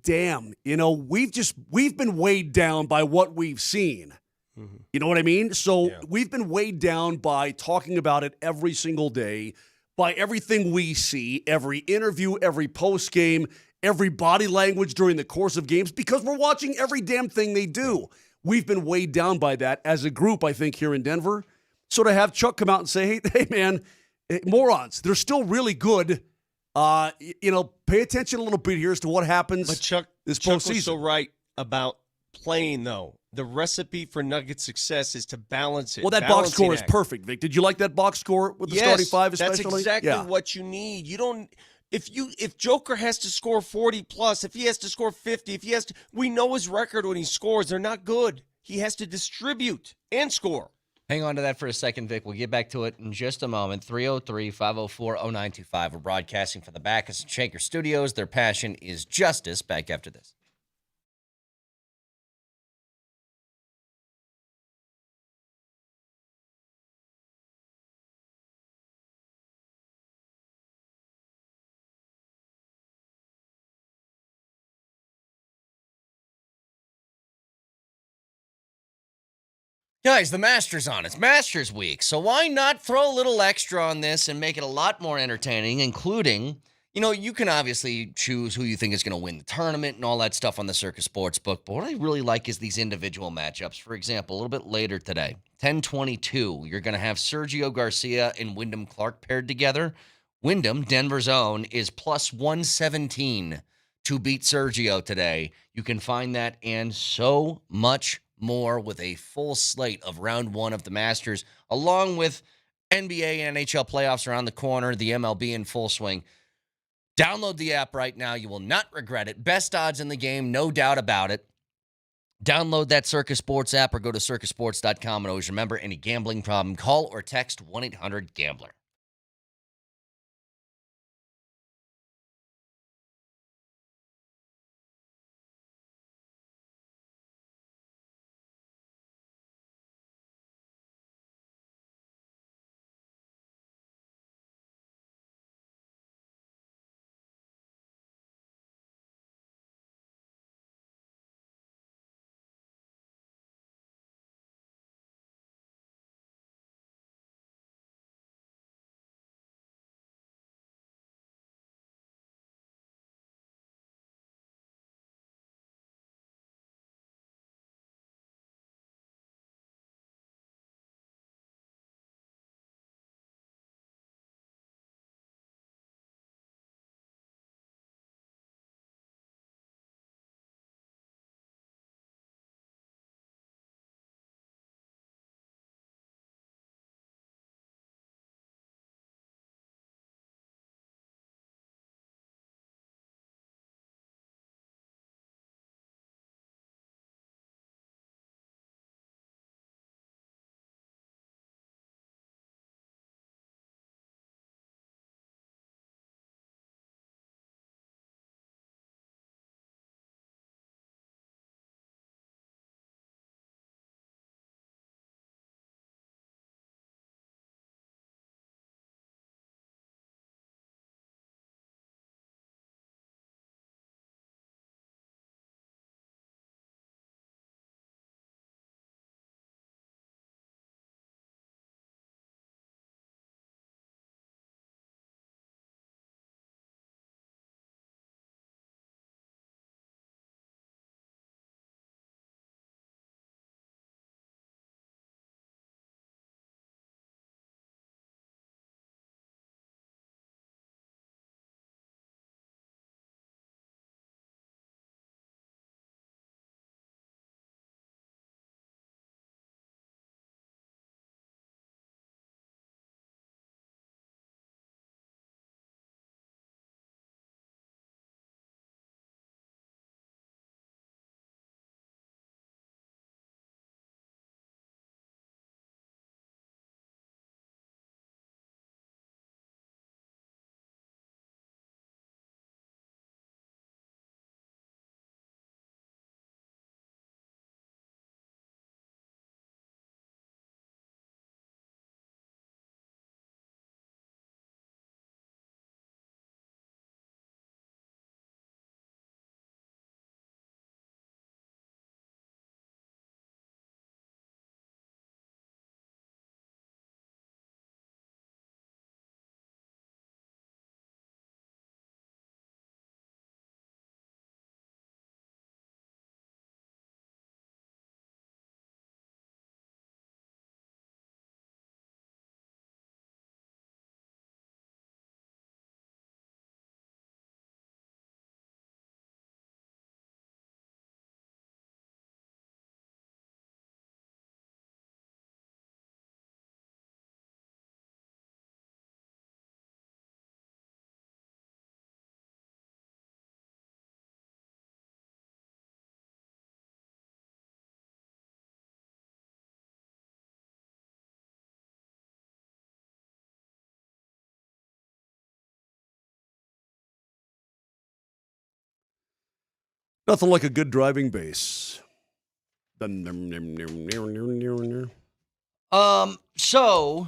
damn, we've been weighed down by what we've seen. Mm-hmm. You know what I mean? So we've been weighed down by talking about it every single day, by everything we see, every interview, every post game, every body language during the course of games, because we're watching every damn thing they do. We've been weighed down by that as a group, I think, here in Denver. So to have Chuck come out and say, hey man, morons, they're still really good. Pay attention a little bit here as to what happens But Chuck this was postseason. so right about playing, though. The recipe for Nugget success is to balance it. Well, that box Balancing score is act. perfect, Vic. Did you like that box score with the Yes, starting five especially? That's exactly Yeah. what you need. You don't if Joker has to score 40 plus, if he has to score 50, we know his record when he scores. They're not good. He has to distribute and score. Hang on to that for a second, Vic. We'll get back to it in just a moment. 303-504-0925. We're broadcasting from the Backus and Shaker Studios. Their passion is justice. Back after this. Guys, the Masters on. It's Masters week, so why not throw a little extra on this and make it a lot more entertaining, including, you can obviously choose who you think is going to win the tournament and all that stuff on the Circa Sportsbook, but what I really like is these individual matchups. For example, a little bit later today, 10:22, you're going to have Sergio Garcia and Wyndham Clark paired together. Wyndham, Denver's own, is plus 117 to beat Sergio today. You can find that and so much more with a full slate of round one of the Masters, along with NBA and NHL playoffs around the corner, the MLB in full swing. Download the app right now. You will not regret it. Best odds in the game, no doubt about it. Download that Circa Sports app or go to circasports.com. And always remember, any gambling problem, call or text 1-800-GAMBLER. Nothing like a good driving bass. So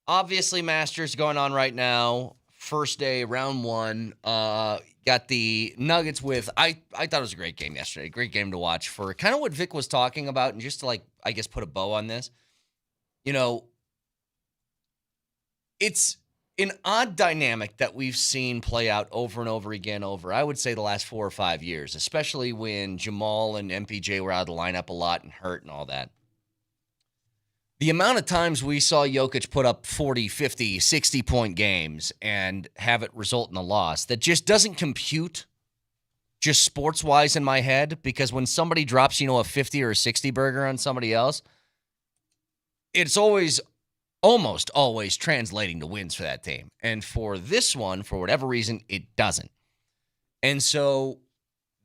obviously Masters going on right now. First day, round one. Got the Nuggets with, I thought it was a great game yesterday. Great game to watch for kind of what Vic was talking about. And just to, like, I guess, put a bow on this. You know, it's an odd dynamic that we've seen play out over and over again over, I would say, the last 4 or 5 years, especially when Jamal and MPJ were out of the lineup a lot and hurt and all that. The amount of times we saw Jokic put up 40, 50, 60-point games and have it result in a loss, that just doesn't compute just sports-wise in my head, because when somebody drops, a 50 or a 60 burger on somebody else, it's almost always translating to wins for that team. And for this one, for whatever reason, it doesn't. And so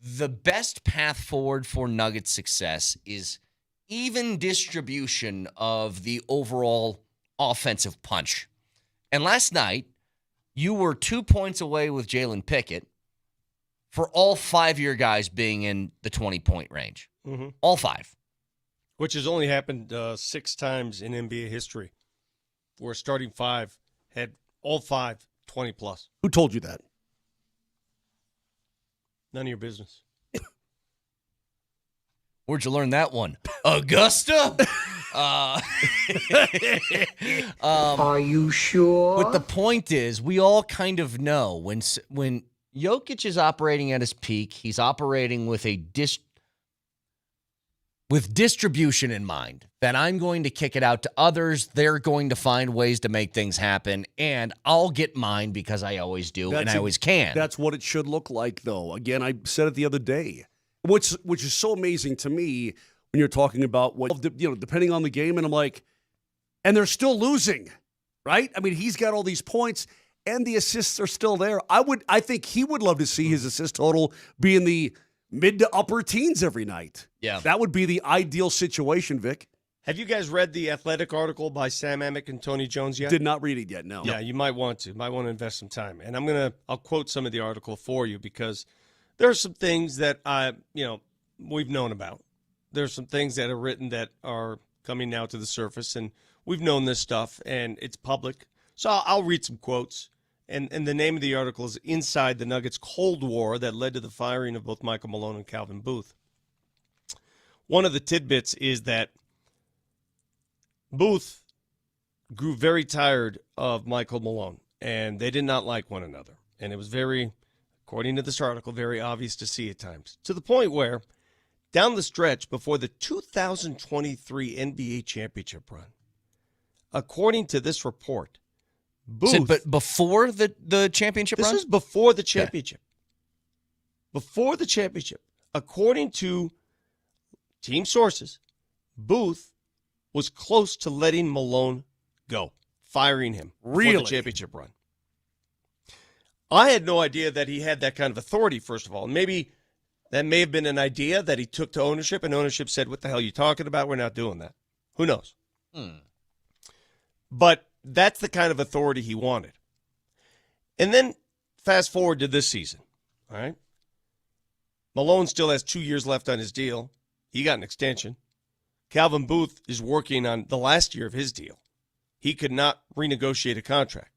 the best path forward for Nuggets success is even distribution of the overall offensive punch. And last night, you were 2 points away with Jalen Pickett for all 5 of your guys being in the 20-point range. Mm-hmm. All 5. Which has only happened 6 times in NBA history, where starting 5 had all 5 20-plus. Who told you that? None of your business. Where'd you learn that one? Augusta? Are you sure? But the point is, we all kind of know when Jokic is operating at his peak, he's operating with with distribution in mind, that I'm going to kick it out to others. They're going to find ways to make things happen, and I'll get mine because I always do, and I always can. That's what it should look like, though. Again, I said it the other day. Which is so amazing to me when you're talking about what, depending on the game, and I'm like, and they're still losing, right? I mean, he's got all these points, and the assists are still there. I think he would love to see his assist total be in the mid to upper teens every night. Yeah. That would be the ideal situation, Vic. Have you guys read the Athletic article by Sam Amick and Tony Jones yet? Did not read it yet, no. Yeah, you might want to. Might want to invest some time. And I'll quote some of the article for you, because there are some things that we've known about. There's some things that are written that are coming now to the surface, and we've known this stuff, and it's public. So I'll read some quotes. And the name of the article is Inside the Nuggets Cold War that led to the firing of both Michael Malone and Calvin Booth. One of the tidbits is that Booth grew very tired of Michael Malone, and they did not like one another. And it was very, according to this article, very obvious to see at times, to the point where down the stretch before the 2023 NBA championship run, according to this report, Booth, but before the championship run? This is before the championship. Okay. Before the championship. According to team sources, Booth was close to letting Malone go, firing him before the championship run. I had no idea that he had that kind of authority, first of all. Maybe that may have been an idea that he took to ownership, and ownership said, what the hell are you talking about? We're not doing that. Who knows? But that's the kind of authority he wanted. And then fast forward to this season, all right? Malone still has 2 years left on his deal. He got an extension. Calvin Booth is working on the last year of his deal. He could not renegotiate a contract.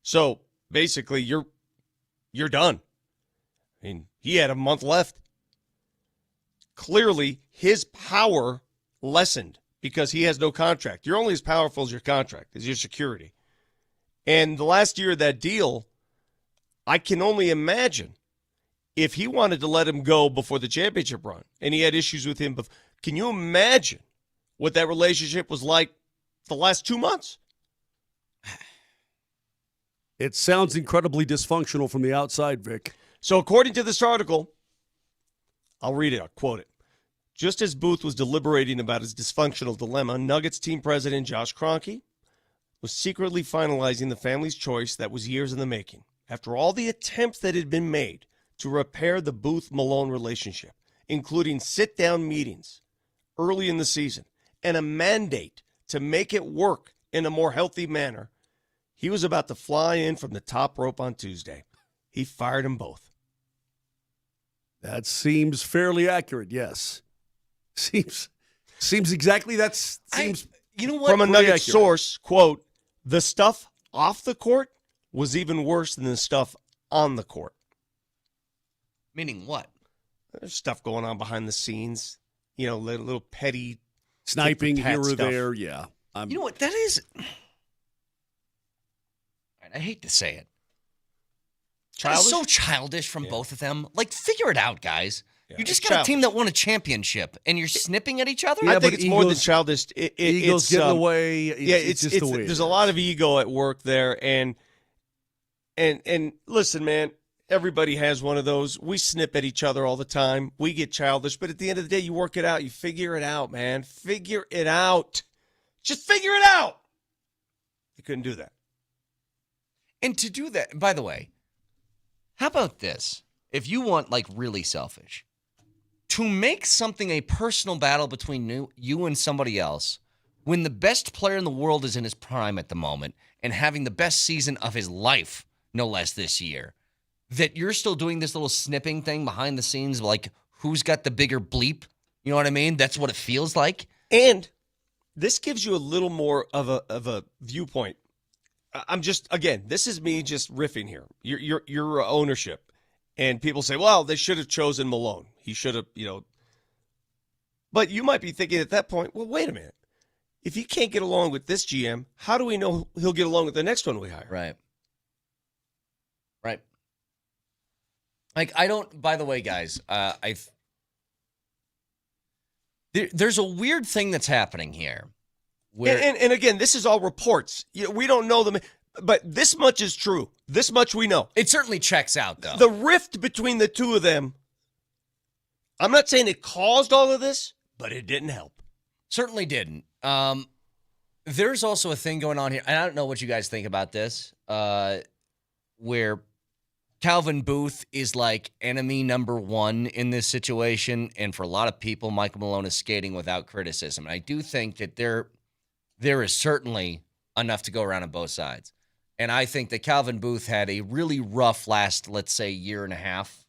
So basically, you're done. I mean, he had a month left. Clearly, his power lessened because he has no contract. You're only as powerful as your contract, as your security. And the last year of that deal, I can only imagine if he wanted to let him go before the championship run and he had issues with him. Can you imagine what that relationship was like the last 2 months? It sounds incredibly dysfunctional from the outside, Vic. So according to this article, I'll read it, I'll quote it. Just as Booth was deliberating about his dysfunctional dilemma, Nuggets team president Josh Kroenke was secretly finalizing the family's choice that was years in the making. After all the attempts that had been made to repair the Booth-Malone relationship, including sit-down meetings early in the season and a mandate to make it work in a more healthy manner, he was about to fly in from the top rope on Tuesday. He fired them both. That seems fairly accurate, yes. Seems exactly you know what? From a Nugget accurate. source, quote, the stuff off the court was even worse than the stuff on the court. Meaning what? There's stuff going on behind the scenes, little petty sniping here or stuff. there, yeah. You know what? That is. I hate to say it. That's so childish from both of them. Like, figure it out, guys. Yeah, you just got a team that won a championship, and you're snipping at each other? I think it's more than childish. Egos it's get in the way. It's just the way. There's a lot of ego at work there, and listen, man. Everybody has one of those. We snip at each other all the time. We get childish, but at the end of the day, you work it out. You figure it out, man. Figure it out. Just figure it out. You couldn't do that. And to do that, by the way, how about this? If you want, like, really selfish, to make something a personal battle between you and somebody else, when the best player in the world is in his prime at the moment and having the best season of his life, no less this year, that you're still doing this little snipping thing behind the scenes, like who's got the bigger bleep? You know what I mean? That's what it feels like. And this gives you a little more of a viewpoint. I'm just, again, this is me just riffing here. Your ownership. And people say, well, they should have chosen Malone. He should have, But you might be thinking at that point, well, wait a minute. If he can't get along with this GM, how do we know he'll get along with the next one we hire? Right. Like, I don't, by the way, guys, there's a weird thing that's happening here. Where, and again, this is all reports. We don't know them, but this much is true. This much we know. It certainly checks out, though. The rift between the two of them, I'm not saying it caused all of this, but it didn't help. Certainly didn't. There's also a thing going on here, and I don't know what you guys think about this, where Calvin Booth is like enemy number one in this situation, and for a lot of people, Michael Malone is skating without criticism. And I do think that there is certainly enough to go around on both sides. And I think that Calvin Booth had a really rough last, let's say, year and a half,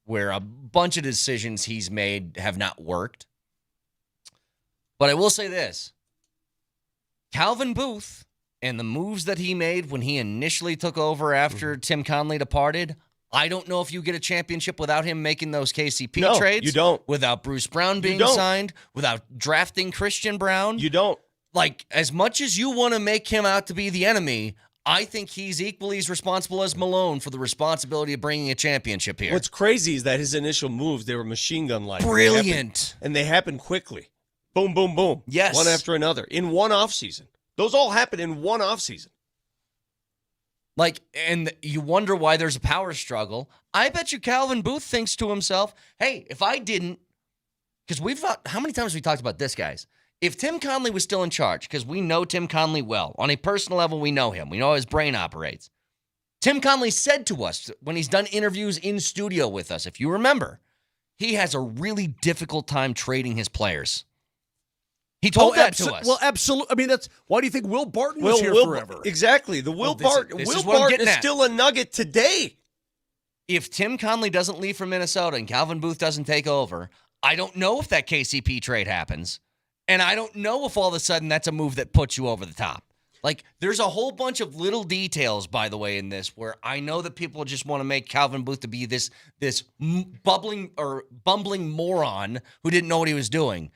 where a bunch of decisions he's made have not worked. But I will say this. Calvin Booth and the moves that he made when he initially took over after Tim Conley departed, I don't know if you get a championship without him making those KCP trades. You don't. Without Bruce Brown being signed, without drafting Christian Brown. You don't. Like, as much as you want to make him out to be the enemy, I think he's equally as responsible as Malone for the responsibility of bringing a championship here. What's crazy is that his initial moves, they were machine gun-like. Brilliant. And they happened quickly. Boom, boom, boom. Yes. One after another in one offseason. Those all happened in one offseason. Like, and you wonder why there's a power struggle. I bet you Calvin Booth thinks to himself, hey, if I didn't, because how many times have we talked about this, guys? If Tim Conley was still in charge, because we know Tim Conley well, on a personal level, we know him. We know how his brain operates. Tim Conley said to us when he's done interviews in studio with us, if you remember, he has a really difficult time trading his players. He told that to us. Well, absolutely. I mean, that's why do you think Will Barton was here forever? Exactly. The Will Barton is still a Nugget today. If Tim Conley doesn't leave for Minnesota and Calvin Booth doesn't take over, I don't know if that KCP trade happens. And I don't know if all of a sudden that's a move that puts you over the top. Like, there's a whole bunch of little details, by the way, in this where I know that people just want to make Calvin Booth to be this bumbling moron who didn't know what he was doing.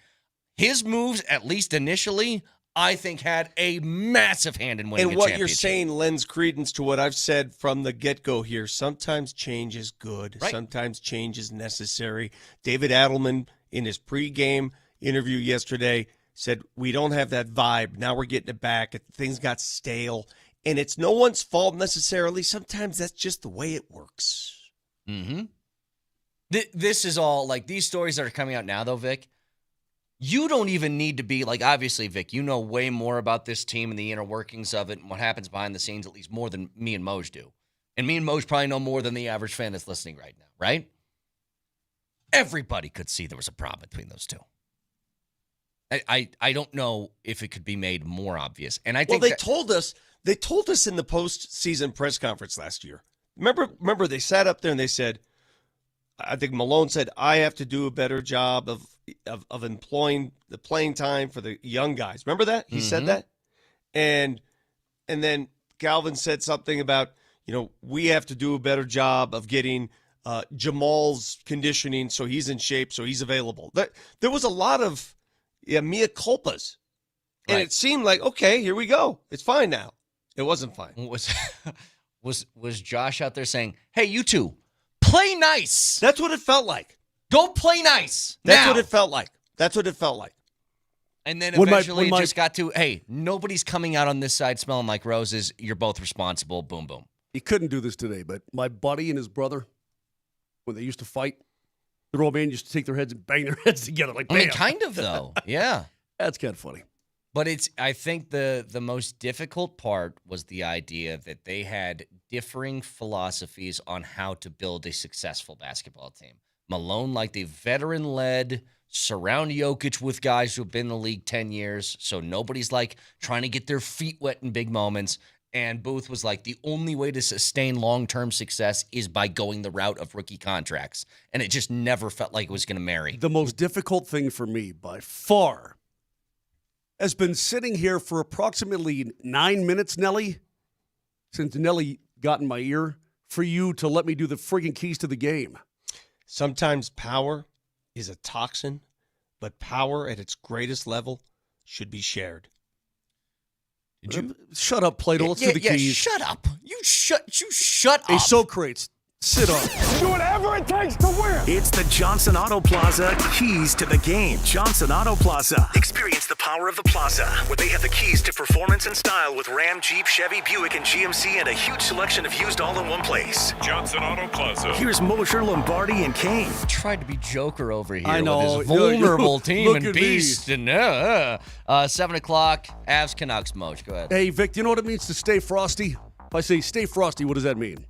His moves, at least initially, I think had a massive hand in winning a championship. And what you're saying lends credence to what I've said from the get-go here. Sometimes change is good. Right. Sometimes change is necessary. David Adelman, in his pregame interview yesterday, said, we don't have that vibe. Now we're getting it back. Things got stale. And it's no one's fault necessarily. Sometimes that's just the way it works. Mm-hmm. This is all, like, these stories that are coming out now, though, Vic, you don't even need to be, like, obviously, Vic, you know way more about this team and the inner workings of it and what happens behind the scenes, at least more than me and Moj do. And me and Moj probably know more than the average fan that's listening right now, right? Everybody could see there was a problem between those two. I don't know if it could be made more obvious. And I think they told us in the postseason press conference last year. Remember they sat up there and they said, I think Malone said, I have to do a better job of employing the playing time for the young guys. Remember that? He said that? And then Galvin said something about, we have to do a better job of getting Jamal's conditioning so he's in shape, so he's available. There was a lot of mea culpas. And it seemed like, okay, here we go. It's fine now. It wasn't fine. Was Josh out there saying, hey, you two, play nice? That's what it felt like. Go play nice. That's now. what it felt like. That's what it felt like. And then eventually it just got to, hey, nobody's coming out on this side smelling like roses. You're both responsible. Boom, boom. He couldn't do this today, but my buddy and his brother, when they used to fight, the old man used to take their heads and bang their heads together like, bam. I mean, kind of, though. Yeah. That's kind of funny. But I think the most difficult part was the idea that they had differing philosophies on how to build a successful basketball team. Malone liked a veteran-led, surround Jokic with guys who have been in the league 10 years, so nobody's like trying to get their feet wet in big moments. And Booth was like, the only way to sustain long-term success is by going the route of rookie contracts. And it just never felt like it was going to marry. The most difficult thing for me by far has been sitting here for approximately 9 minutes, Nelly, since Nelly got in my ear, for you to let me do the friggin' keys to the game. Sometimes power is a toxin, but power at its greatest level should be shared. Did you shut up, Plato? Let's do the keys. Shut up. You shut up. Hey, Socrates, sit up. Do whatever it takes to win. It's the Johnson Auto Plaza keys to the game. Johnson Auto Plaza. Experience the power of the plaza, where they have the keys to performance and style with Ram, Jeep, Chevy, Buick, and GMC, and a huge selection of used all in one place. Johnson Auto Plaza. Here's Moser, Lombardi, and Kane. Tried to be Joker over here I know. with his vulnerable Look team and at beast. And 7 o'clock, Avs Canucks. Moj, go ahead. Hey, Vic, do you know what it means to stay frosty? If I say stay frosty, what does that mean?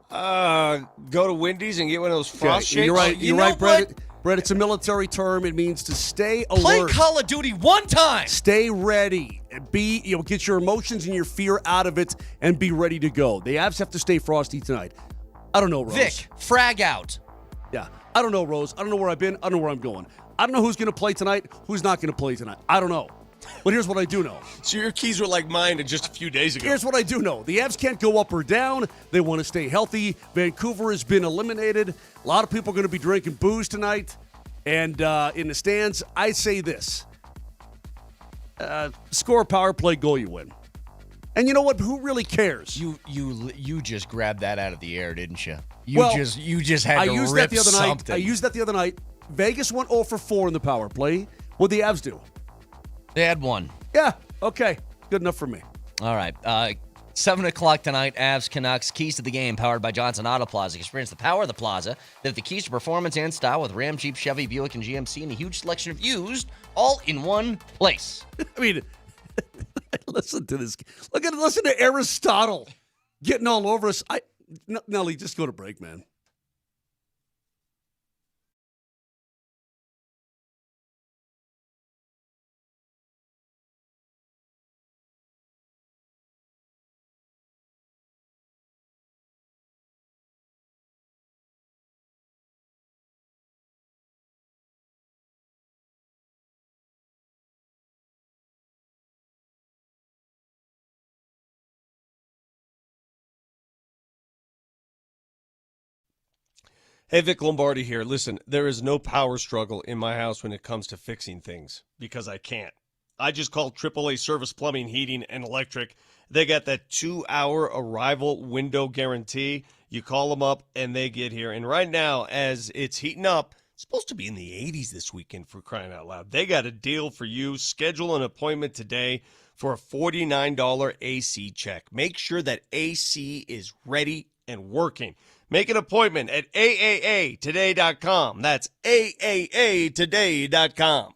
Go to Wendy's and get one of those frost shakes. You're right. You You're know right, Brett. Brett, it's a military term. It means to stay alert. Play Call of Duty one time. Stay ready. Get your emotions and your fear out of it and be ready to go. The Avs have to stay frosty tonight. I don't know, Rose. Vic, frag out. Yeah. I don't know, Rose. I don't know where I've been. I don't know where I'm going. I don't know who's going to play tonight, who's not going to play tonight. I don't know. But here's what I do know. So your keys were like mine just a few days ago. Here's what I do know. The Avs can't go up or down. They want to stay healthy. Vancouver has been eliminated. A lot of people are going to be drinking booze tonight. And in the stands, I say this. Score a power play goal, you win. And you know what? Who really cares? You just grabbed that out of the air, didn't you? You just had I to used rip that the other something. night. I used that the other night. Vegas went 0 for 4 in the power play. What'd the Avs do? They had one. Yeah, okay. Good enough for me. All right. 7 o'clock tonight, Avs Canucks. Keys to the game, powered by Johnson Auto Plaza. Experience the power of the plaza. They have the keys to performance and style with Ram, Jeep, Chevy, Buick, and GMC, and a huge selection of used, all in one place. I mean, listen to this. Listen to Aristotle getting all over us. Nelly, just go to break, man. Hey, Vic Lombardi here. Listen, there is no power struggle in my house when it comes to fixing things because I can't. I just called AAA Service Plumbing, Heating, and Electric. They got that 2-hour arrival window guarantee. You call them up, and they get here. And right now, as it's heating up, it's supposed to be in the 80s this weekend, for crying out loud. They got a deal for you. Schedule an appointment today for a $49 AC check. Make sure that AC is ready and working. Make an appointment at AAAtoday.com. That's AAAtoday.com.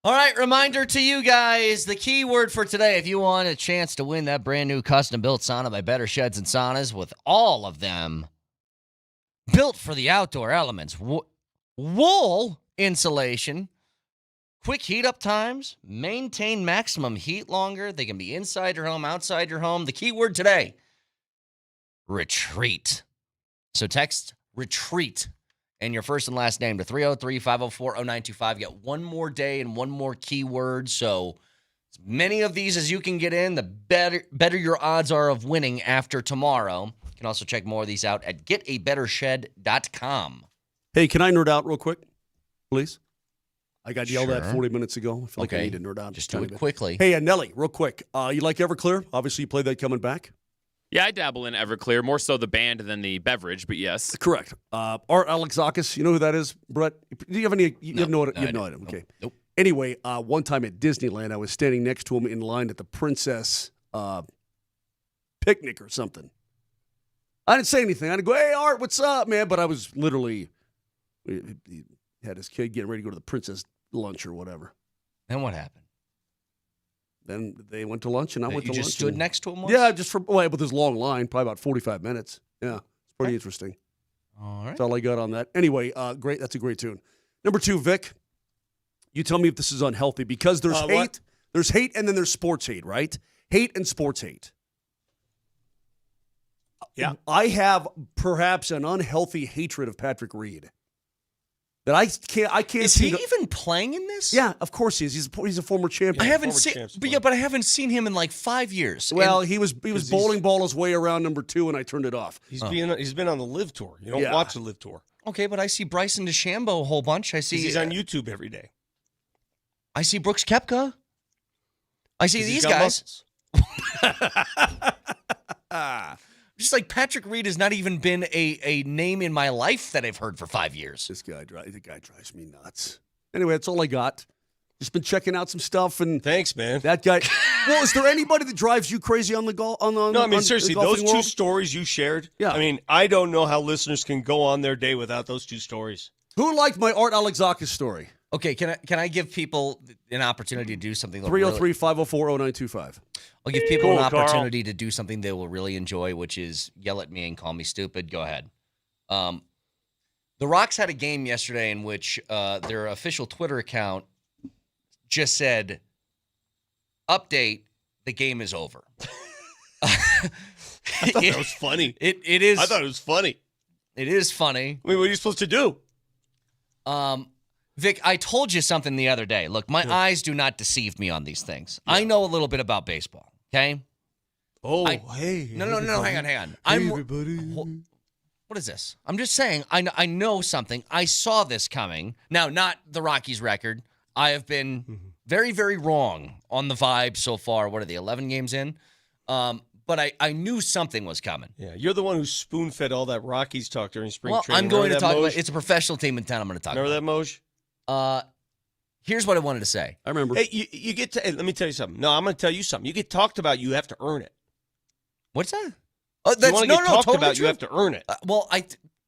All right, reminder to you guys, the key word for today, if you want a chance to win that brand new custom-built sauna by Better Sheds and Saunas, with all of them built for the outdoor elements. Wool insulation, quick heat-up times, maintain maximum heat longer. They can be inside your home, outside your home. The key word today, retreat. So text retreat and your first and last name to 303-504-0925. Get one more day and one more keyword. So as many of these as you can get in, the better your odds are of winning after tomorrow. You can also check more of these out at getabettershed.com. Hey, can I nerd out real quick, please? I got yelled at 40 minutes ago. I feel like I need to nerd out. Just do it quickly. Hey, Nelly, real quick. You like Everclear? Obviously, you played that coming back. Yeah, I dabble in Everclear, more so the band than the beverage, but yes. Correct. Art Alexakis, you know who that is, Brett? Do you have any? You have no idea. Okay. Nope. Anyway, one time at Disneyland, I was standing next to him in line at the Princess picnic or something. I didn't say anything. I didn't go, "Hey, Art, what's up, man?" But I was literally, he had his kid getting ready to go to the Princess lunch or whatever. And what happened? Then they went to lunch, and I went to lunch. You just stood next to him once? Yeah, with this long line, probably about 45 minutes. Yeah, it's pretty interesting. All right. That's all I got on that. Anyway, great. That's a great tune. Number 2, Vic, you tell me if this is unhealthy, because there's hate. What? There's hate, and then there's sports hate, right? Hate and sports hate. Yeah. I have perhaps an unhealthy hatred of Patrick Reed. That I can't. Is he even playing in this? Yeah, of course he is. He's a former champion. I haven't seen, but I haven't seen him in like 5 years. Well, he was bowling ball his way around number 2, and I turned it off. He's been on the Live Tour. You don't watch the Live Tour. Okay, but I see Bryson DeChambeau a whole bunch. I see he's on YouTube every day. I see Brooks Koepka. I see these guys. Just like Patrick Reed has not even been a name in my life that I've heard for 5 years. The guy drives me nuts. Anyway, that's all I got. Just been checking out some stuff, and thanks, man. That guy. Well, is there anybody that drives you crazy on the golf? No, I mean seriously, those two stories you shared. Yeah. I mean, I don't know how listeners can go on their day without those 2 stories. Who liked my Art Alexakis story? Okay, can I give people an opportunity to do something? 303-504-0925. I'll give people an opportunity to do something they will really enjoy, which is yell at me and call me stupid. Go ahead. The Rocks had a game yesterday in which their official Twitter account just said, "Update, the game is over." I thought that was funny. It is. I thought it was funny. It is funny. I mean, what are you supposed to do? Vic, I told you something the other day. Look, my eyes do not deceive me on these things. Yeah. I know a little bit about baseball, okay? Hey. No, hang on. Hey, everybody. What is this? I'm just saying, I know something. I saw this coming. Now, not the Rockies record. I have been very, very wrong on the vibe so far. What are they, 11 games in? But I knew something was coming. Yeah, you're the one who spoon-fed all that Rockies talk during spring training. I'm going to talk about it. It's a professional team in town I'm going to talk about. Remember that, Moj? Here's what I wanted to say. I remember. Hey, you get to. Hey, let me tell you something. No, I'm going to tell you something. You get talked about, you have to earn it. What's that? You want to get talked totally about, true. you have to earn it.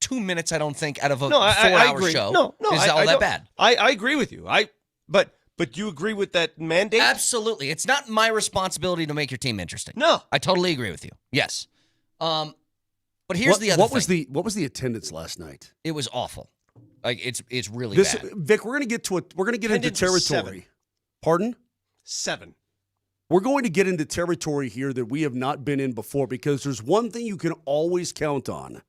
2 minutes, I don't think, out of a I 4-hour agree. show is all that bad. I agree with you. But do you agree with that mandate? Absolutely. It's not my responsibility to make your team interesting. No. I totally agree with you. Yes. But here's the other thing. What was the attendance last night? It was awful. Like it's really bad. Vic, we're going to get into territory. 7. Pardon? 7. We're going to get into territory here that we have not been in before, because there's one thing you can always count on,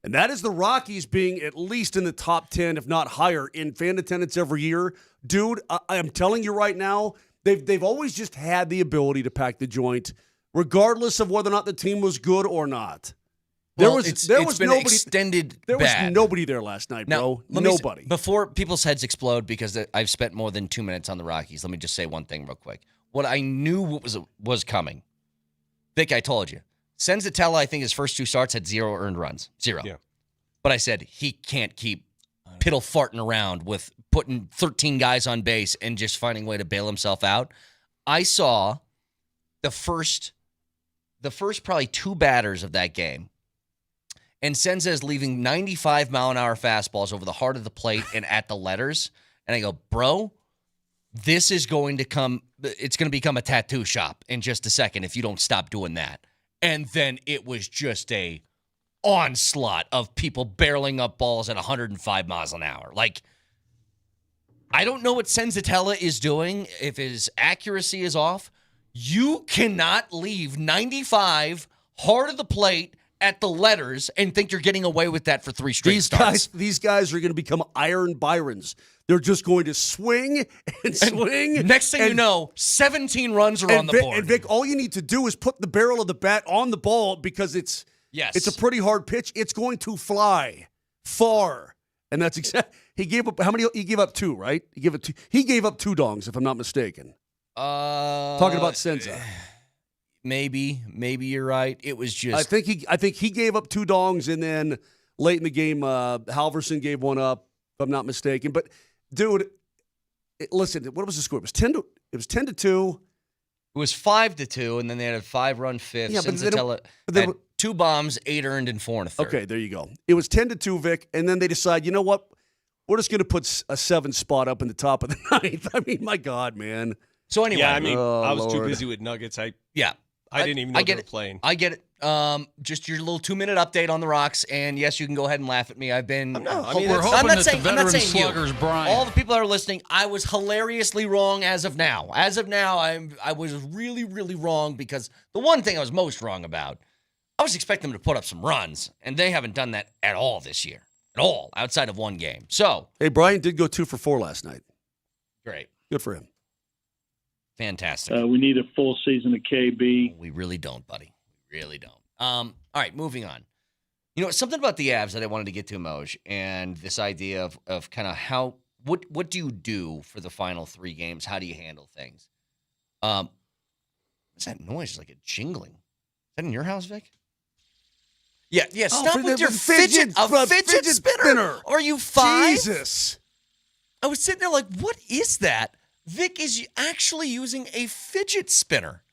and that is the Rockies being at least in the top 10, if not higher, in fan attendance every year. Dude, I'm telling you right now, they've always just had the ability to pack the joint, regardless of whether or not the team was good or not. There was nobody there last night, bro. Nobody. Before people's heads explode because I've spent more than 2 minutes on the Rockies, let me just say one thing real quick. What I knew was coming. Vic, I told you. Senzatella, I think his first 2 starts had 0 earned runs. 0. Yeah. But I said he can't keep piddle farting around with putting 13 guys on base and just finding a way to bail himself out. I saw the first probably 2 batters of that game, and Senza is leaving 95-mile-an-hour fastballs over the heart of the plate and at the letters. And I go, bro, it's going to become a tattoo shop in just a second if you don't stop doing that. And then it was just a onslaught of people barreling up balls at 105 miles an hour. Like, I don't know what Senzatella is doing, if his accuracy is off. You cannot leave 95 hard of the plate at the letters and think you're getting away with that for 3 straight starts. These guys are going to become Iron Byrons. They're just going to swing and swing. Next thing you know, 17 runs are on the board. And Vic, all you need to do is put the barrel of the bat on the ball because it's a pretty hard pitch. It's going to fly far. And that's exactly. He gave up how many? He gave up 2, right? He gave up 2 dongs, if I'm not mistaken. Talking about Senza. Maybe you're right. It was just. I think he gave up 2 dongs, and then late in the game, Halverson gave one up, if I'm not mistaken. But dude, listen, what was the score? It was 10 to 2. It was 5-2, and then they had a 5-run fifth. Yeah, but then 2 bombs, 8 earned, and 4 1/3. Okay, there you go. It was 10-2, Vic, and then they decide, you know what? We're just going to put a 7 spot up in the top of the 9th. I mean, my God, man. So anyway, I was too busy with Nuggets. I didn't even know they were playing. I get it. Just your little 2-minute update on the Rocks, and yes, you can go ahead and laugh at me. We're hoping that the veteran sluggers, Brian. All the people that are listening, I was hilariously wrong as of now. As of now, I was really, really wrong because the one thing I was most wrong about, I was expecting them to put up some runs, and they haven't done that at all this year. At all, outside of one game. So, hey, Brian did go 2 for 4 last night. Great. Good for him. Fantastic. We need a full season of KB. We really don't, buddy. We really don't. All right, moving on. You know, something about the Avs that I wanted to get to, Moj, and this idea of kind of what do you do for the final 3 games? How do you handle things? What's that noise? It's like a jingling. Is that in your house, Vic? Yeah. Stop with your fidget spinner. Are you 5? Jesus. I was sitting there like, what is that? Vic is actually using a fidget spinner.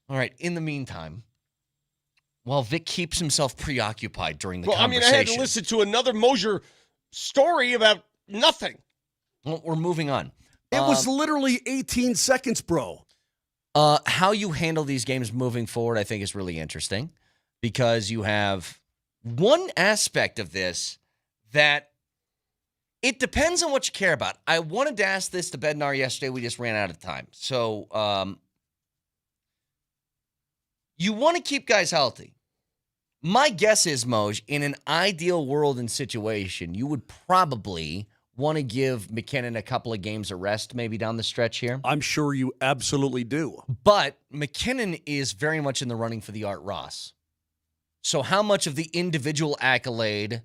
All right, in the meantime, while Vic keeps himself preoccupied during the conversation. I had to listen to another Moser story about nothing. Well, we're moving on. It was literally 18 seconds, bro. How you handle these games moving forward, I think, is really interesting because you have one aspect of this that it depends on what you care about. I wanted to ask this to Bednar yesterday. We just ran out of time. So you want to keep guys healthy. My guess is, Moj, in an ideal world and situation, you would probably want to give McKinnon a couple of games of rest maybe down the stretch here. I'm sure you absolutely do. But McKinnon is very much in the running for the Art Ross. So how much of the individual accolade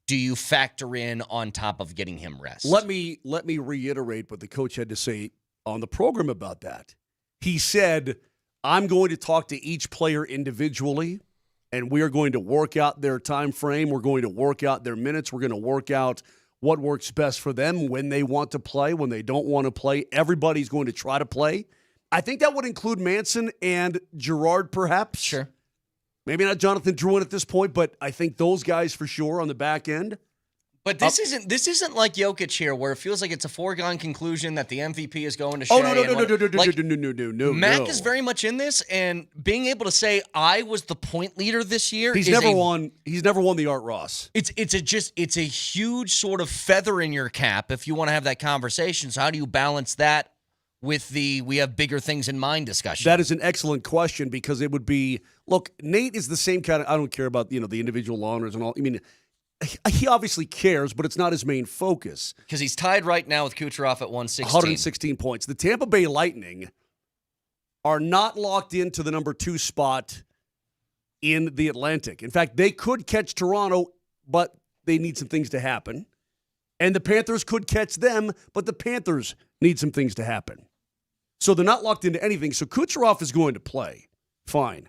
do you factor in on top of getting him rest? Let me reiterate what the coach had to say on the program about that. He said, I'm going to talk to each player individually, and we are going to work out their time frame. We're going to work out their minutes. We're going to work out what works best for them, when they want to play, when they don't want to play. Everybody's going to try to play. I think that would include Manson and Gerard, perhaps. Sure. Maybe not Jonathan Drouin at this point, but I think those guys for sure on the back end. But this isn't like Jokic here, where it feels like it's a foregone conclusion that the MVP is going to Shea. No. Mac is very much in this, and being able to say I was the point leader this year. He's never won the Art Ross. It's a huge sort of feather in your cap if you want to have that conversation. So how do you balance that with the we have bigger things in mind discussion? That is an excellent question because it would be, look, Nate is the same kind of, I don't care about, the individual honors and all. I mean, he obviously cares, but it's not his main focus. Because he's tied right now with Kucherov at 116. 116 points. The Tampa Bay Lightning are not locked into the number 2 spot in the Atlantic. In fact, they could catch Toronto, but they need some things to happen. And the Panthers could catch them, but the Panthers need some things to happen. So they're not locked into anything. So Kucherov is going to play. Fine.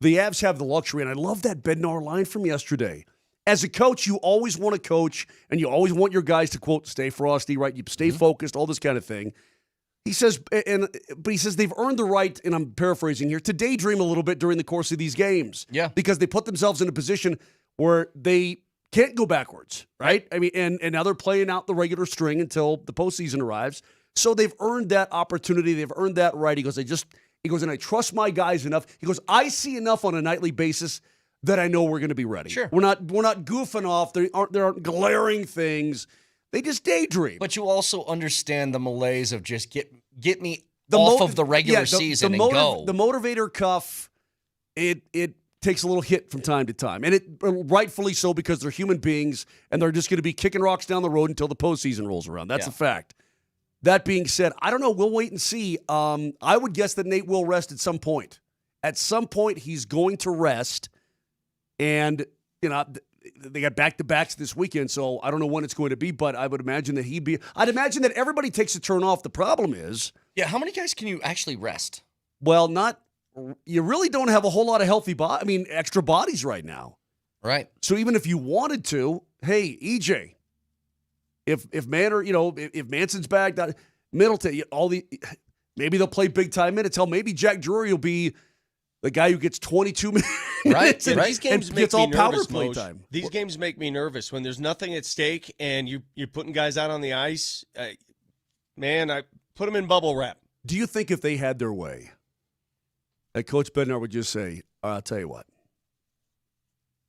The Avs have the luxury, and I love that Bednar line from yesterday. As a coach, you always want to coach, and you always want your guys to, quote, stay frosty, right? You stay focused, all this kind of thing. He says, but he says they've earned the right, and I'm paraphrasing here, to daydream a little bit during the course of these games. Yeah. Because they put themselves in a position where they can't go backwards, right? I mean, and now they're playing out the regular string until the postseason arrives. So they've earned that opportunity. They've earned that right. He goes, and I trust my guys enough. He goes, I see enough on a nightly basis that I know we're going to be ready. Sure. We're not goofing off. There aren't glaring things. They just daydream. But you also understand the malaise of just get me off of the regular season and go. The motivator cuff, it takes a little hit from time to time. And it rightfully so, because they're human beings and they're just going to be kicking rocks down the road until the postseason rolls around. That's a fact. That being said, I don't know. We'll wait and see. I would guess that Nate will rest at some point. At some point, he's going to rest. And, they got back-to-backs this weekend, so I don't know when it's going to be, but I would imagine that I'd imagine that everybody takes a turn off. The problem is... Yeah, how many guys can you actually rest? Well, you really don't have a whole lot of extra bodies right now. Right. So even if you wanted to, hey, EJ, if Manson's back, Middleton, maybe they'll play big-time minutes. Hell, maybe Jack Drury will be the guy who gets 22 minutes These games and make gets me all power nervous, play Moj. time. These games make me nervous when there's nothing at stake and you're putting guys out on the ice. I put them in bubble wrap. Do you think if they had their way, that Coach Bednar would just say, I'll tell you what,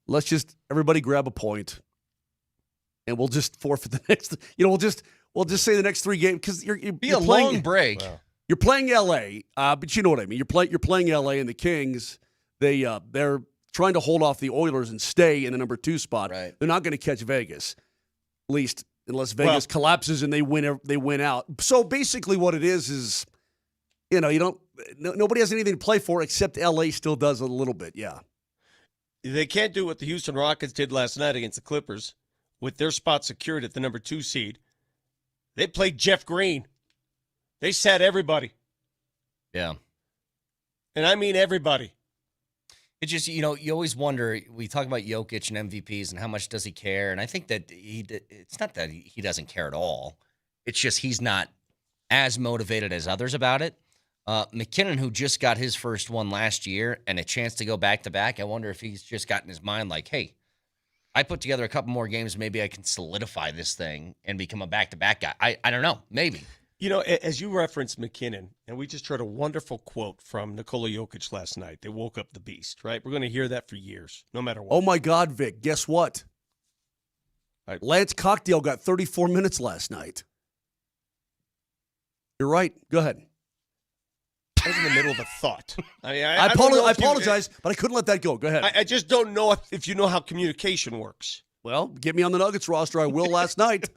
let's just everybody grab a point and we'll just forfeit the next, we'll just say the next 3 games, because you're playing, long break. Wow. You're playing LA, but you know what I mean. You're playing LA, and the Kings, they're trying to hold off the Oilers and stay in the number 2 spot. Right. They're not going to catch Vegas, at least unless Vegas collapses and they win out. So basically, what it is nobody has anything to play for except LA still does a little bit. Yeah, they can't do what the Houston Rockets did last night against the Clippers with their spot secured at the number 2 seed. They played Jeff Green. They sat everybody. Yeah. And I mean everybody. It just, you always wonder, we talk about Jokic and MVPs and how much does he care, and I think that it's not that he doesn't care at all. It's just he's not as motivated as others about it. McKinnon, who just got his first one last year and a chance to go back-to-back, I wonder if he's just got in his mind like, hey, I put together a couple more games, maybe I can solidify this thing and become a back-to-back guy. I don't know, maybe. As you referenced McKinnon, and we just heard a wonderful quote from Nikola Jokic last night. They woke up the beast, right? We're going to hear that for years, no matter what. Oh, my God, Vic, guess what? Right. Lance Cockdale got 34 minutes last night. You're right. Go ahead. I was in the middle of a thought. I apologize, but I couldn't let that go. Go ahead. I just don't know if you know how communication works. Well, get me on the Nuggets roster. I will last night.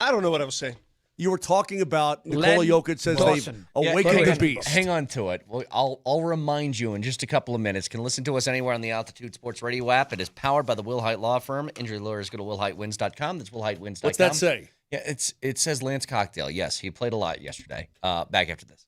I don't know what I was saying. You were talking about Nikola Jokic says they've awakened the beast. Hang on to it. I'll remind you in just a couple of minutes. Can listen to us anywhere on the Altitude Sports Radio app. It is powered by the Will Hite Law Firm. Injury lawyers go to willhitewins.com. That's willhitewins.com. What's that say? Yeah, it says Lance Cockdale. Yes, he played a lot yesterday. Back after this.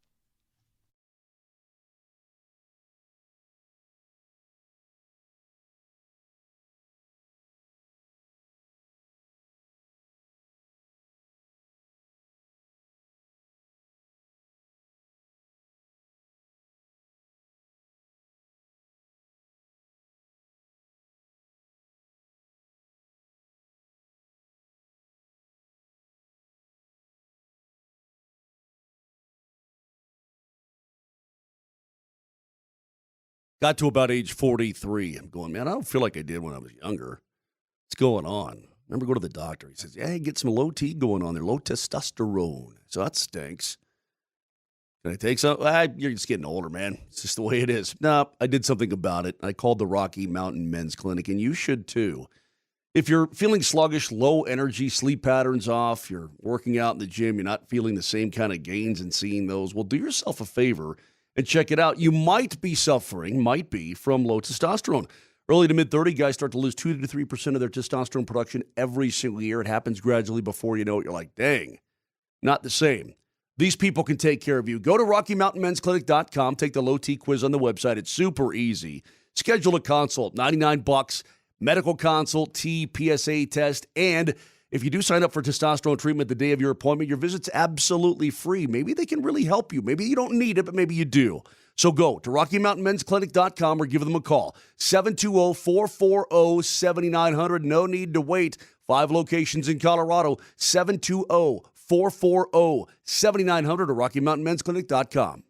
Got to about age 43. I'm going, man, I don't feel like I did when I was younger. What's going on? Remember, go to the doctor. He says, yeah, get some low T going on there, low testosterone. So that stinks. Can I take some? You're just getting older, man. It's just the way it is. No, I did something about it. I called the Rocky Mountain Men's Clinic, and you should too. If you're feeling sluggish, low energy, sleep patterns off, you're working out in the gym, you're not feeling the same kind of gains and seeing those, well, do yourself a favor and check it out. You might be suffering from low testosterone. Early to mid-30, guys start to lose 2 to 3% of their testosterone production every single year. It happens gradually. Before you know it, you're like, dang, not the same. These people can take care of you. Go to RockyMountainMen'sClinic.com. Take the low T quiz on the website. It's super easy. Schedule a consult, $99, medical consult, T, PSA test, and If you do sign up for testosterone treatment the day of your appointment, your visit's absolutely free. Maybe they can really help you. Maybe you don't need it, but maybe you do. So go to RockyMountainMen'sClinic.com or give them a call. 720-440-7900. No need to wait. 5 locations in Colorado. 720-440-7900 or RockyMountainMen'sClinic.com.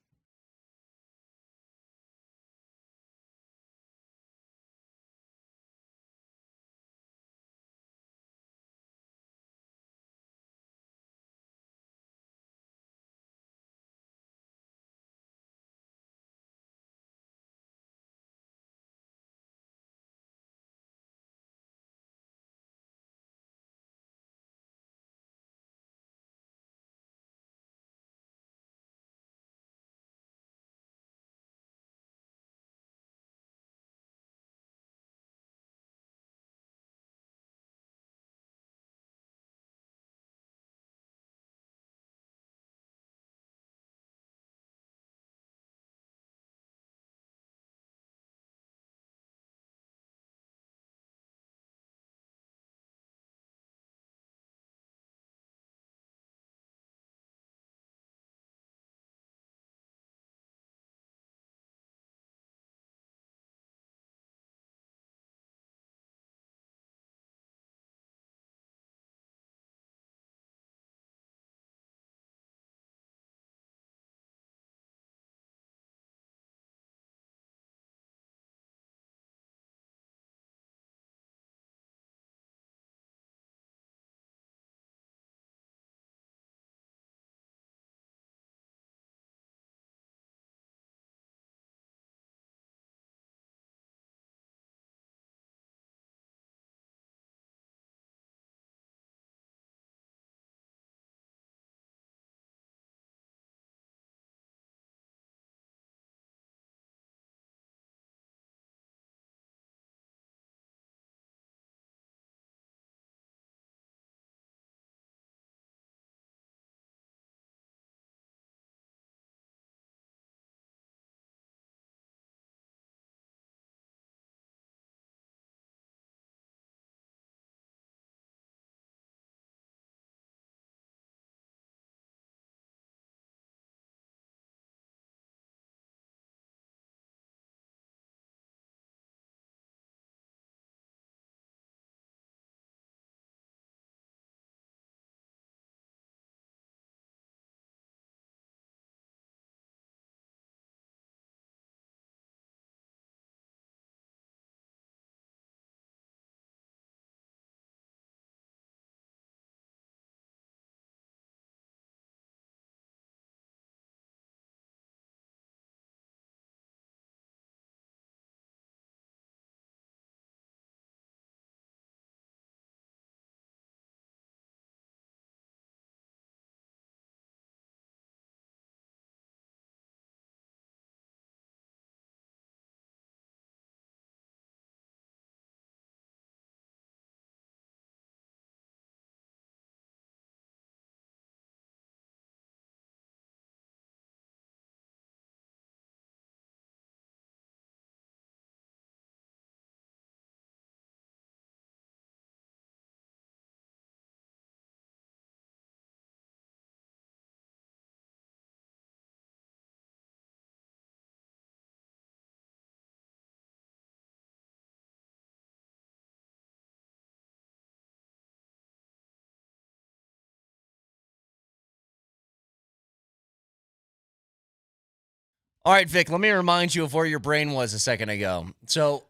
All right, Vic, let me remind you of where your brain was a second ago. So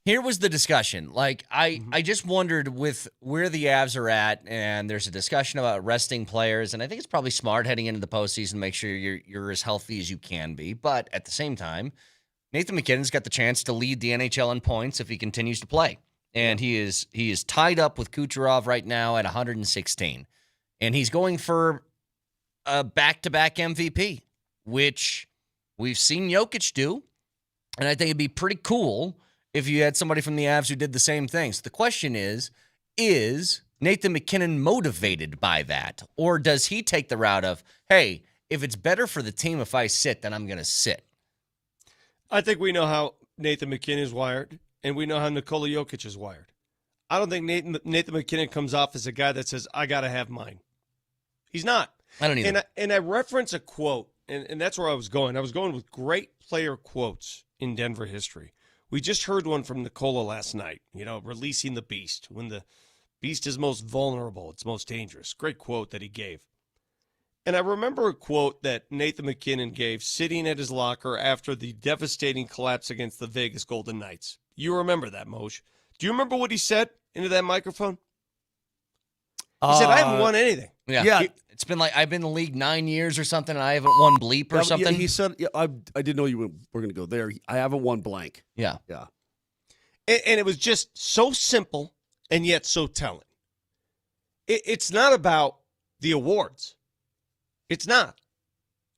here was the discussion. Like, I just wondered with where the Avs are at, and there's a discussion about resting players, and I think it's probably smart heading into the postseason, make sure you're as healthy as you can be. But at the same time, Nathan MacKinnon's got the chance to lead the NHL in points if he continues to play. And he is tied up with Kucherov right now at 116. And he's going for a back-to-back MVP, which we've seen Jokic do. And I think it'd be pretty cool if you had somebody from the Avs who did the same thing. So the question is Nathan MacKinnon motivated by that? Or does he take the route of, hey, if it's better for the team if I sit, then I'm going to sit? I think we know how Nathan MacKinnon is wired, and we know how Nikola Jokic is wired. I don't think Nathan McKinnon comes off as a guy that says, I got to have mine. He's not. I don't either. And I reference a quote, and that's where I was going. I was going with great player quotes in Denver history. We just heard one from Nicola last night, releasing the beast. When the beast is most vulnerable, it's most dangerous. Great quote that he gave. And I remember a quote that Nathan McKinnon gave sitting at his locker after the devastating collapse against the Vegas Golden Knights. You remember that, Moj. Do you remember what he said into that microphone? He said, I haven't won anything. Yeah. It's been like I've been in the league 9 years or something, and I haven't won bleep or something. Yeah, he said, I didn't know you were going to go there. I haven't won blank. Yeah. Yeah. And it was just so simple and yet so telling. It's not about the awards. It's not.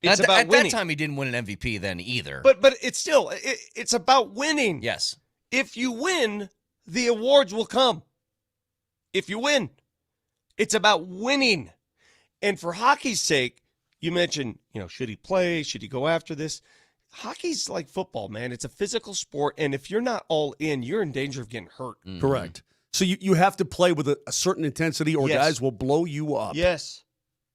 It's about at winning. that time, he didn't win an MVP then either. But it's still, it's about winning. Yes. If you win, the awards will come. If you win. It's about winning. And for hockey's sake, you mentioned, should he play? Should he go after this? Hockey's like football, man. It's a physical sport, and if you're not all in, you're in danger of getting hurt. Mm-hmm. Correct. So you have to play with a certain intensity, or guys will blow you up. Yes.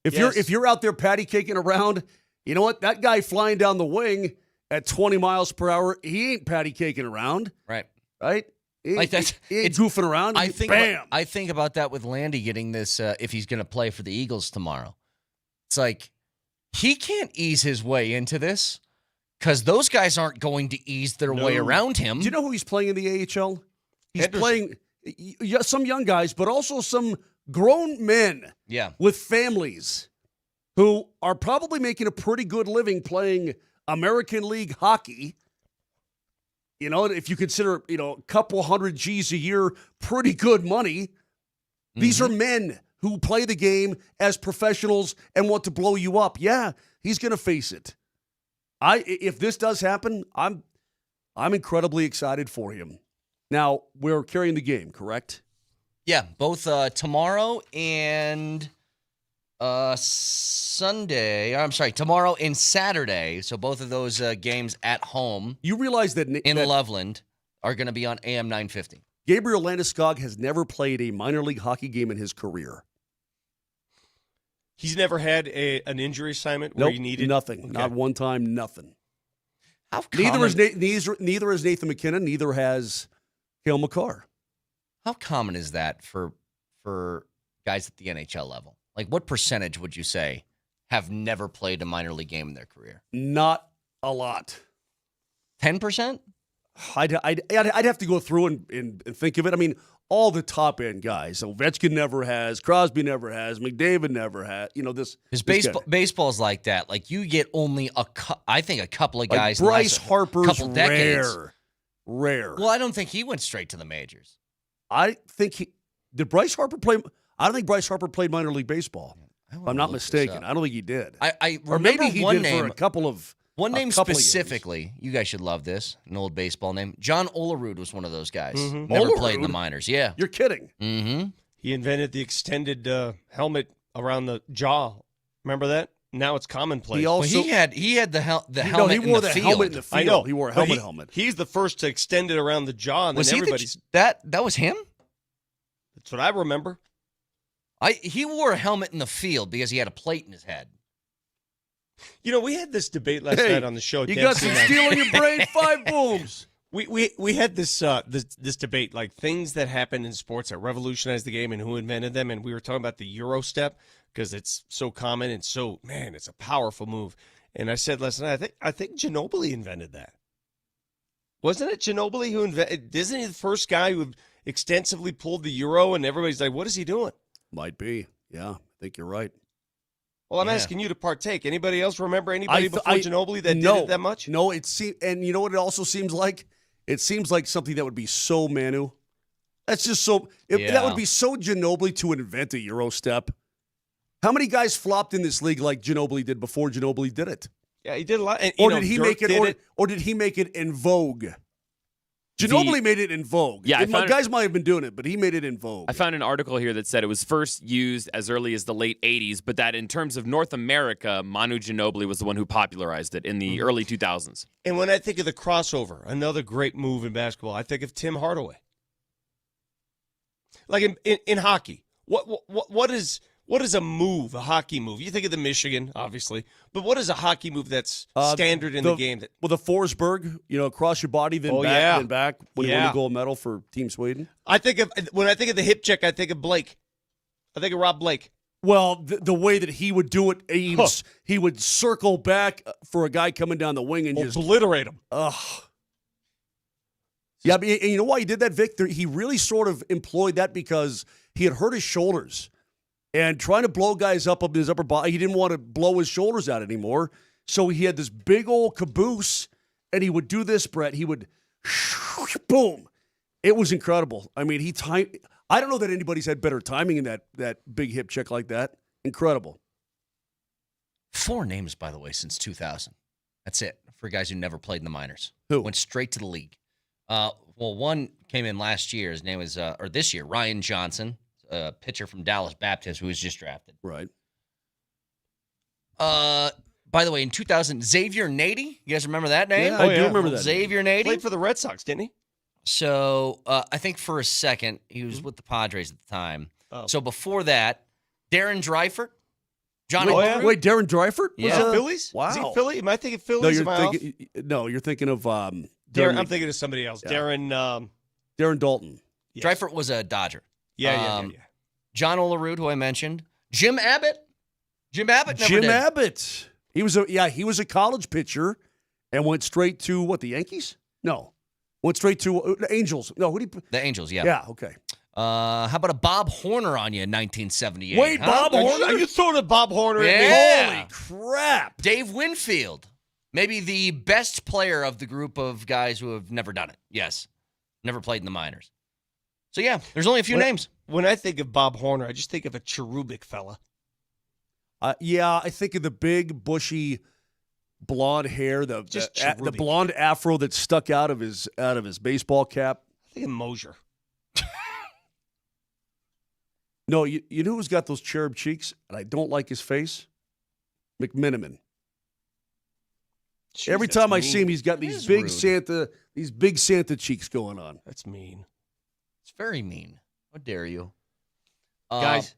If you're out there patty caking around, you know what? That guy flying down the wing at 20 miles per hour, he ain't patty caking around. Right. Right? He ain't goofing around. I think about that with Landy getting this, if he's going to play for the Eagles tomorrow. It's like, he can't ease his way into this because those guys aren't going to ease their way around him. Do you know who he's playing in the AHL? He's playing some young guys, but also some grown men with families who are probably making a pretty good living playing American League hockey. If you consider, a couple $100 G's a year, pretty good money. These are men who play the game as professionals and want to blow you up. Yeah, he's going to face it. If this does happen, I'm incredibly excited for him. Now, we're carrying the game, correct? Yeah, both tomorrow and Sunday. I'm sorry, tomorrow and Saturday. So both of those games at home. You realize that in Loveland are going to be on AM 950. Gabriel Landeskog has never played a minor league hockey game in his career. He's never had an injury assignment where you needed nothing. Okay. Not one time, nothing. How neither is Nathan McKinnon. Neither has Cale Makar. How common is that for guys at the NHL level? Like, what percentage would you say have never played a minor league game in their career? Not a lot. 10%? I'd have to go through and think of it. I mean, all the top end guys. Ovechkin never has. Crosby never has. McDavid never had. Baseball's like that. Like, you get only a couple of guys. Like Bryce Harper's couple decades. Rare. Well, I don't think he went straight to the majors. I think did Bryce Harper play? I don't think Bryce Harper played minor league baseball. If I'm not mistaken. I don't think he did. I or remember maybe he one did name. for a couple of One name specifically. You guys should love this. An old baseball name. John Olerud was one of those guys. Mm-hmm. Never played in the minors. Yeah. You're kidding. Mm-hmm. He invented the extended helmet around the jaw. Remember that? Now it's commonplace. He had the helmet. He wore in the field. helmet in the field. I know. He wore a helmet. He's the first to extend it around the jaw, and was then he everybody's. That was him? That's what I remember. He wore a helmet in the field because he had a plate in his head. We had this debate last night on the show. You got some steel in your brain. 5 booms. We had this debate, like things that happened in sports that revolutionized the game and who invented them, and we were talking about the Euro step because it's so common and it's a powerful move. And I said last night, I think Ginobili invented that. Wasn't it Ginobili who invented? Isn't he the first guy who extensively pulled the Euro? And everybody's like, "What is he doing?" Might be. Yeah, I think you're right. Well, I'm asking you to partake. Anybody else remember anybody before Ginobili that did it that much? No, and you know what it also seems like? It seems like something that would be so Manu. That's just so. That would be so Ginobili to invent a Euro step. How many guys flopped in this league like Ginobili did before Ginobili did it? Yeah, he did a lot. And, did he make it? Or did he make it in vogue? Ginobili made it in vogue. Yeah, guys might have been doing it, but he made it in vogue. I found an article here that said it was first used as early as the late 80s, but that in terms of North America, Manu Ginobili was the one who popularized it in the early 2000s. And when I think of the crossover, another great move in basketball, I think of Tim Hardaway. Like in hockey, what is a move, a hockey move? You think of the Michigan, obviously, but what is a hocky move that's standard in the game? With a Forsberg, across your body, then back when you win the gold medal for Team Sweden. When I think of the hip check, I think of Blake. I think of Rob Blake. Well, the way that he would do it, he would circle back for a guy coming down the wing and just obliterate him. Ugh. Yeah, and you know why he did that, Vic? He really sort of employed that because he had hurt his shoulders. And trying to blow guys up his upper body, he didn't want to blow his shoulders out anymore. So he had this big old caboose, and he would do this, Brett. He would, boom. It was incredible. I mean, I don't know that anybody's had better timing in that big hip check like that. Incredible. 4 names, by the way, since 2000. That's it for guys who never played in the minors. Who? Went straight to the league. Well, one came in last year. His name was, or this year, Ryan Johnson, a pitcher from Dallas Baptist who was just drafted. Right. By the way, in 2000, Xavier Nady. You guys remember that name? Yeah, I do remember that. Xavier Nady. Played for the Red Sox, didn't he? So I think for a second, he was with the Padres at the time. Oh. So before that, Darren Dreifert. Wait, Darren Dreifert? Yeah. Phillies? Wow. Is he Philly? Am I thinking Phillies? You're thinking of Darren. I'm thinking of somebody else. Yeah. Darren Dalton. Yes. Dreifert was a Dodger. Yeah. John Olerud, who I mentioned. Jim Abbott. Jim Abbott never did. Abbott. He was a college pitcher and went straight to the Yankees? No. Went straight to Angels. No, the Angels, yeah. Yeah, okay. How about a Bob Horner on you in 1978? Wait, Bob Horner? Are you throwing a Bob Horner at me? Yeah. Holy crap. Dave Winfield. Maybe the best player of the group of guys who have never done it. Yes. Never played in the minors. So, yeah, there's only a few names. When I think of Bob Horner, I just think of a cherubic fella. I think of the big, bushy, blonde hair, the blonde afro that stuck out of his baseball cap. I think of Moser. No, you know who's got those cherub cheeks, and I don't like his face? McMiniman. Jeez, Every time I mean. see him, he's got these big Santa cheeks going on. That's mean. It's very mean. How dare you? Guys,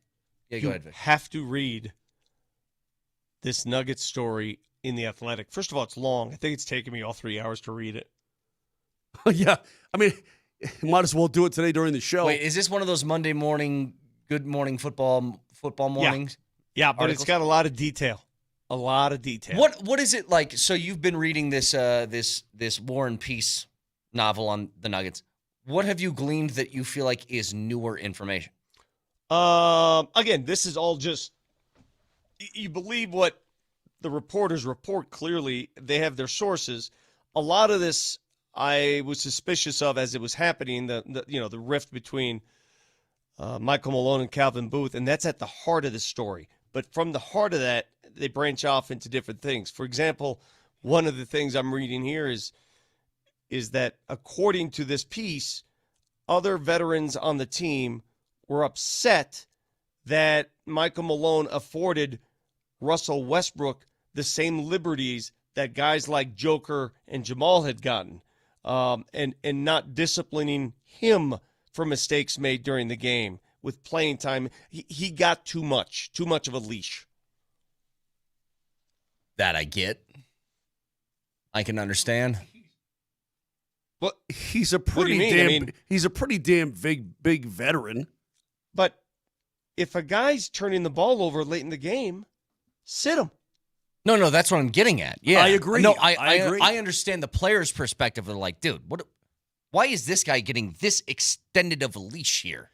go ahead, Vic. Have to read this Nuggets story in The Athletic. First of all, it's long. I think it's taken me all 3 hours to read it. Yeah. I mean, might as well do it today during the show. Wait, is this one of those Monday morning, good morning football mornings? Yeah, but articles? It's got a lot of detail. A lot of detail. What is it like? So you've been reading this War and Peace novel on the Nuggets. What have you gleaned that you feel like is newer information? Again, this is all just you believe what the reporters report. Clearly, they have their sources. A lot of this I was suspicious of as it was happening. The rift between Michael Malone and Calvin Booth, and that's at the heart of the story. But from the heart of that, they branch off into different things. For example, one of the things I'm reading here is that according to this piece, other veterans on the team were upset that Michael Malone afforded Russell Westbrook the same liberties that guys like Joker and Jamal had gotten, and not disciplining him for mistakes made during the game with playing time. He got too much of a leash. That I get. I can understand. But he's a pretty damn big veteran. But if a guy's turning the ball over late in the game, sit him. No, that's what I'm getting at. Yeah, I agree. No, I agree. I understand the player's perspective. They're like, dude, why is this guy getting this extended of a leash here?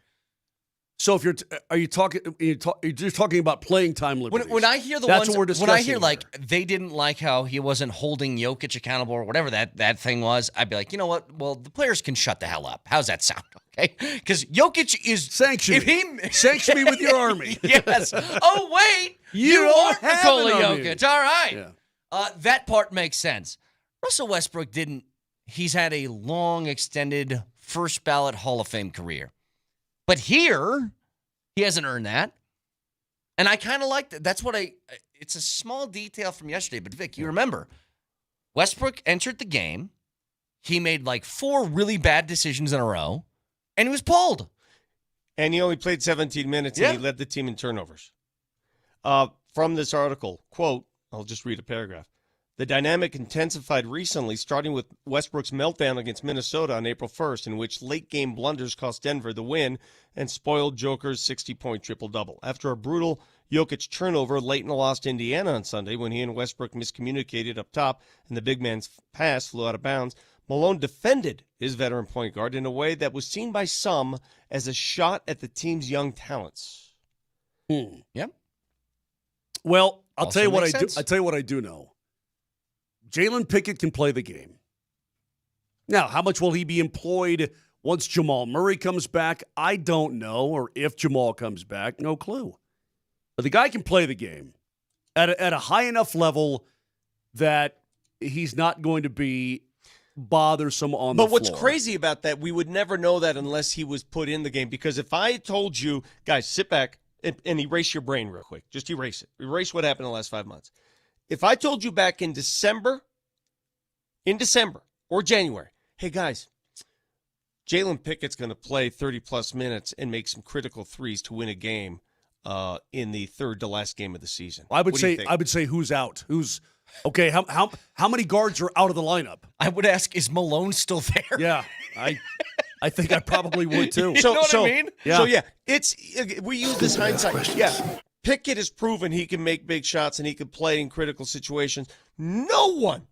So if you're talking about playing time liberties. When I hear when I hear like they didn't like how he wasn't holding Jokic accountable or whatever that thing was, I'd be like, you know what? Well, the players can shut the hell up. How's that sound? Okay, because Jokic is sanction. Sanction me with your army. Yes. Oh wait, you aren't Nikola Jokic. All right. Yeah. That part makes sense. Russell Westbrook didn't. He's had a long, extended first ballot Hall of Fame career. But here, he hasn't earned that. And I kind of like that. That's what it's a small detail from yesterday. But Vic, you remember, Westbrook entered the game. He made like 4 really bad decisions in a row, and he was pulled. And he only played 17 minutes, and he led the team in turnovers. From this article, quote, I'll just read a paragraph. The dynamic intensified recently, starting with Westbrook's meltdown against Minnesota on April 1st, in which late-game blunders cost Denver the win and spoiled Joker's 60-point triple-double. After a brutal Jokic turnover late in the loss to Indiana on Sunday, when he and Westbrook miscommunicated up top and the big man's pass flew out of bounds, Malone defended his veteran point guard in a way that was seen by some as a shot at the team's young talents. Yep. Well, I'll Also tell you what I makes do. sense. I tell you what I do know. Jalen Pickett can play the game. Now, how much will he be employed once Jamal Murray comes back? I don't know. Or if Jamal comes back, no clue. But the guy can play the game at a high enough level that he's not going to be bothersome on the But floor. what's crazy about that, we would never know that unless he was put in the game. Because if I told you, guys, sit back and erase your brain real quick. Just erase it. Erase what happened in the last 5 months. If I told you back in December or January, hey, guys, Jalen Pickett's going to play 30-plus minutes and make some critical threes to win a game in the third to last game of the season. I would say who's out? Who's okay? How many guards are out of the lineup? I would ask, is Malone still there? Yeah, I think I probably would too. You know what I mean? Yeah. So we use this hindsight. Yeah, Pickett has proven he can make big shots and he can play in critical situations. No one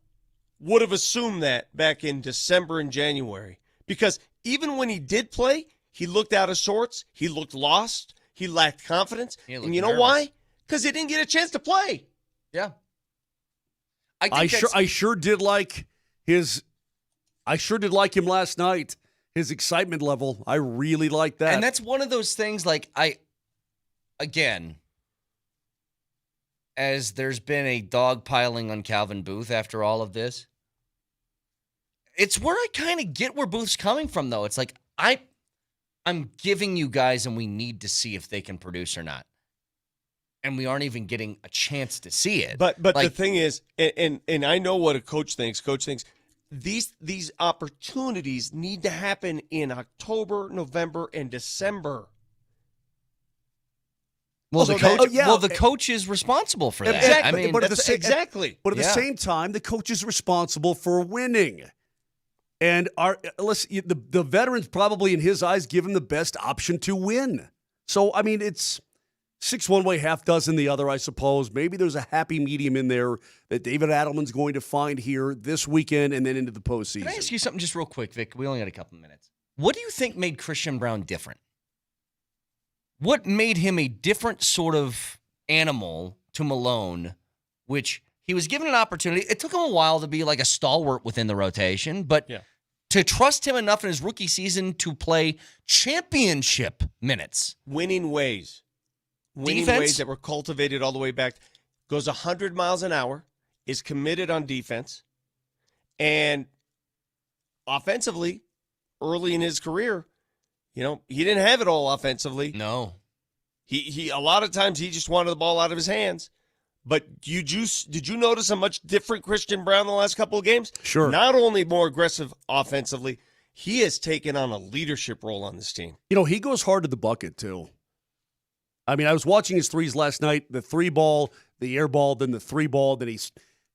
would have assumed that back in December and January, because even when he did play, he looked out of sorts. He looked lost. He lacked confidence. And you know why? Because he didn't get a chance to play. Yeah. I sure did like him last night. His excitement level, I really like that. And that's one of those things, like, as there's been a dog piling on Calvin Booth after all of this, it's where I kind of get where Booth's coming from, though. It's like, I'm giving you guys, and we need to see if they can produce or not. And we aren't even getting a chance to see it. But the thing is, and I know what a coach thinks. Coach thinks these opportunities need to happen in October, November, and December. Well, the coach is responsible for that. Exactly. I mean, but at the same Yeah. time, the coach is responsible for winning. And the veterans probably, in his eyes, give him the best option to win. So, I mean, it's 6 one way, half dozen the other, I suppose. Maybe there's a happy medium in there that David Adelman's going to find here this weekend and then into the postseason. Can I ask you something just real quick, Vic? We only got a couple of minutes. What do you think made Christian Braun different? What made him a different sort of animal to Malone, which he was given an opportunity? It took him a while to be like a stalwart within the rotation, but to trust him enough in his rookie season to play championship minutes. Winning ways that were cultivated all the way back. Goes 100 miles an hour, is committed on defense, and offensively, early in his career, he didn't have it all offensively. No. He a lot of times he just wanted the ball out of his hands. But did you notice a much different Christian Braun the last couple of games? Sure. Not only more aggressive offensively, he has taken on a leadership role on this team. He goes hard to the bucket, too. I mean, I was watching his threes last night, the 3-ball, the air ball, then the 3-ball, then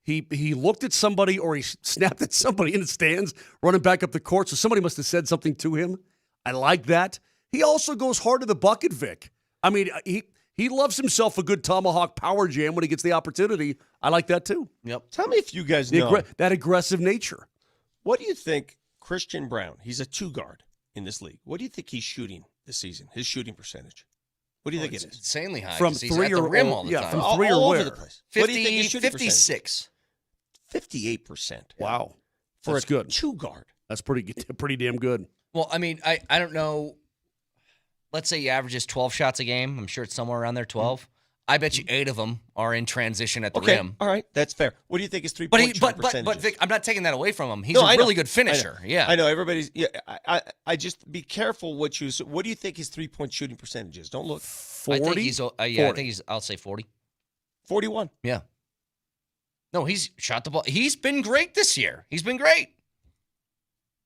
he looked at somebody or he snapped at somebody in the stands running back up the court, so somebody must have said something to him. I like that. He also goes hard to the bucket, Vic. I mean, he loves himself a good tomahawk power jam when he gets the opportunity. I like that, too. Yep. Tell me if you guys know. That aggressive nature. What do you think Christian Braun, he's a 2-guard in this league. What do you think he's shooting this season, his shooting percentage? What do you think it is? Insanely high. From he's 3 at the or rim all the time. from 3 or all where? over the place. 50, What do you think his shooting 56. 58%. Wow. For That's a good. 2-guard. That's pretty damn good. Well, I mean, I don't know. Let's say he averages 12 shots a game. I'm sure it's somewhere around there, 12. I bet you 8 of them are in transition at the rim. All right, that's fair. What do you think his 3-point shooting percentage But Vic, I'm not taking that away from him. He's No, a I know. really good finisher. I know everybody's. Yeah, I just be careful what you. What do you think his 3-point shooting percentage is? Don't look. 40. I think he's. I think he's. I'll say 40. 41. Yeah. No, he's shot the ball. He's been great this year. He's been great.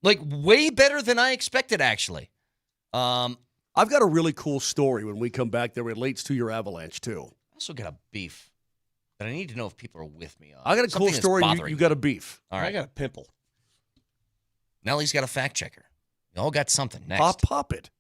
Like way better than I expected, actually. I've got a really cool story when we come back that relates to your Avalanche, too. I also got a beef that I need to know if people are with me on. I got a cool story, and you got a beef. All right. I got a pimple. Nellie's got a fact checker. You all got something next. Pop it.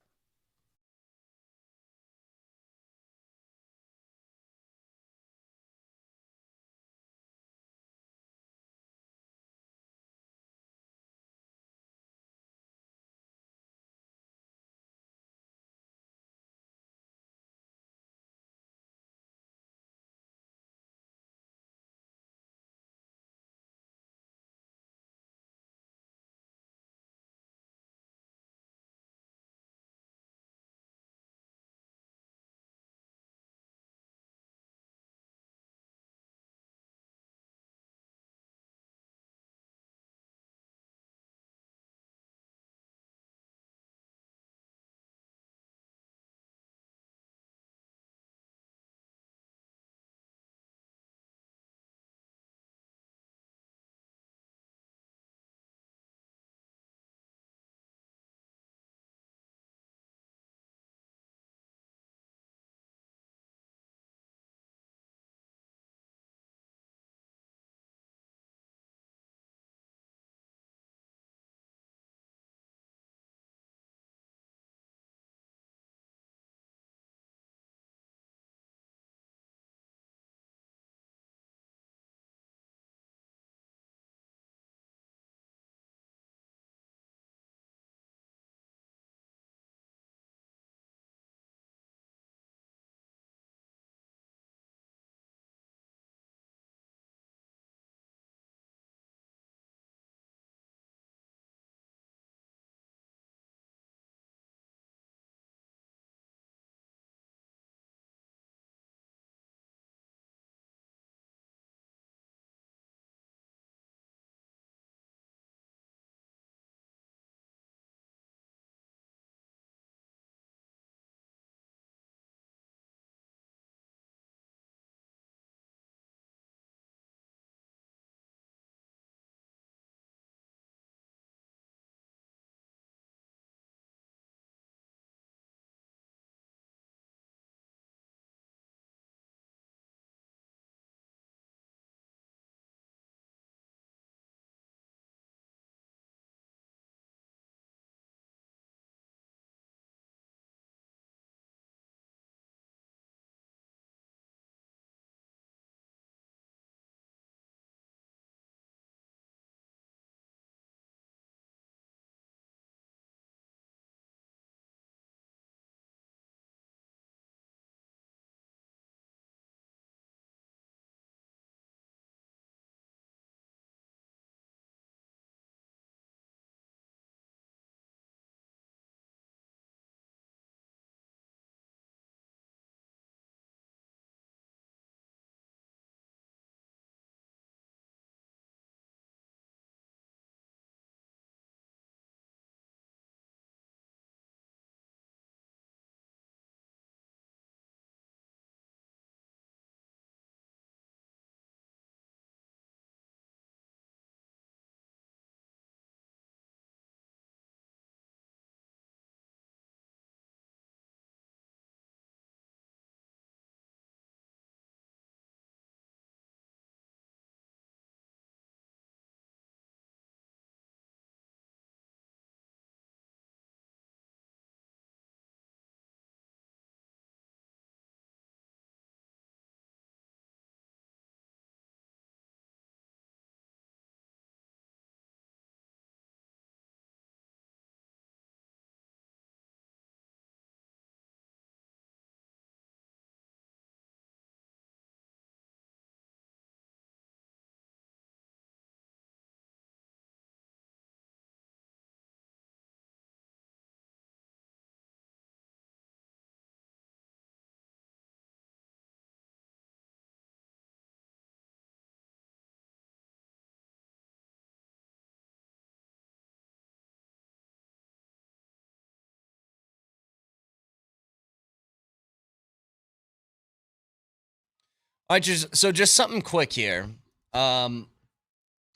All right, just something quick here. I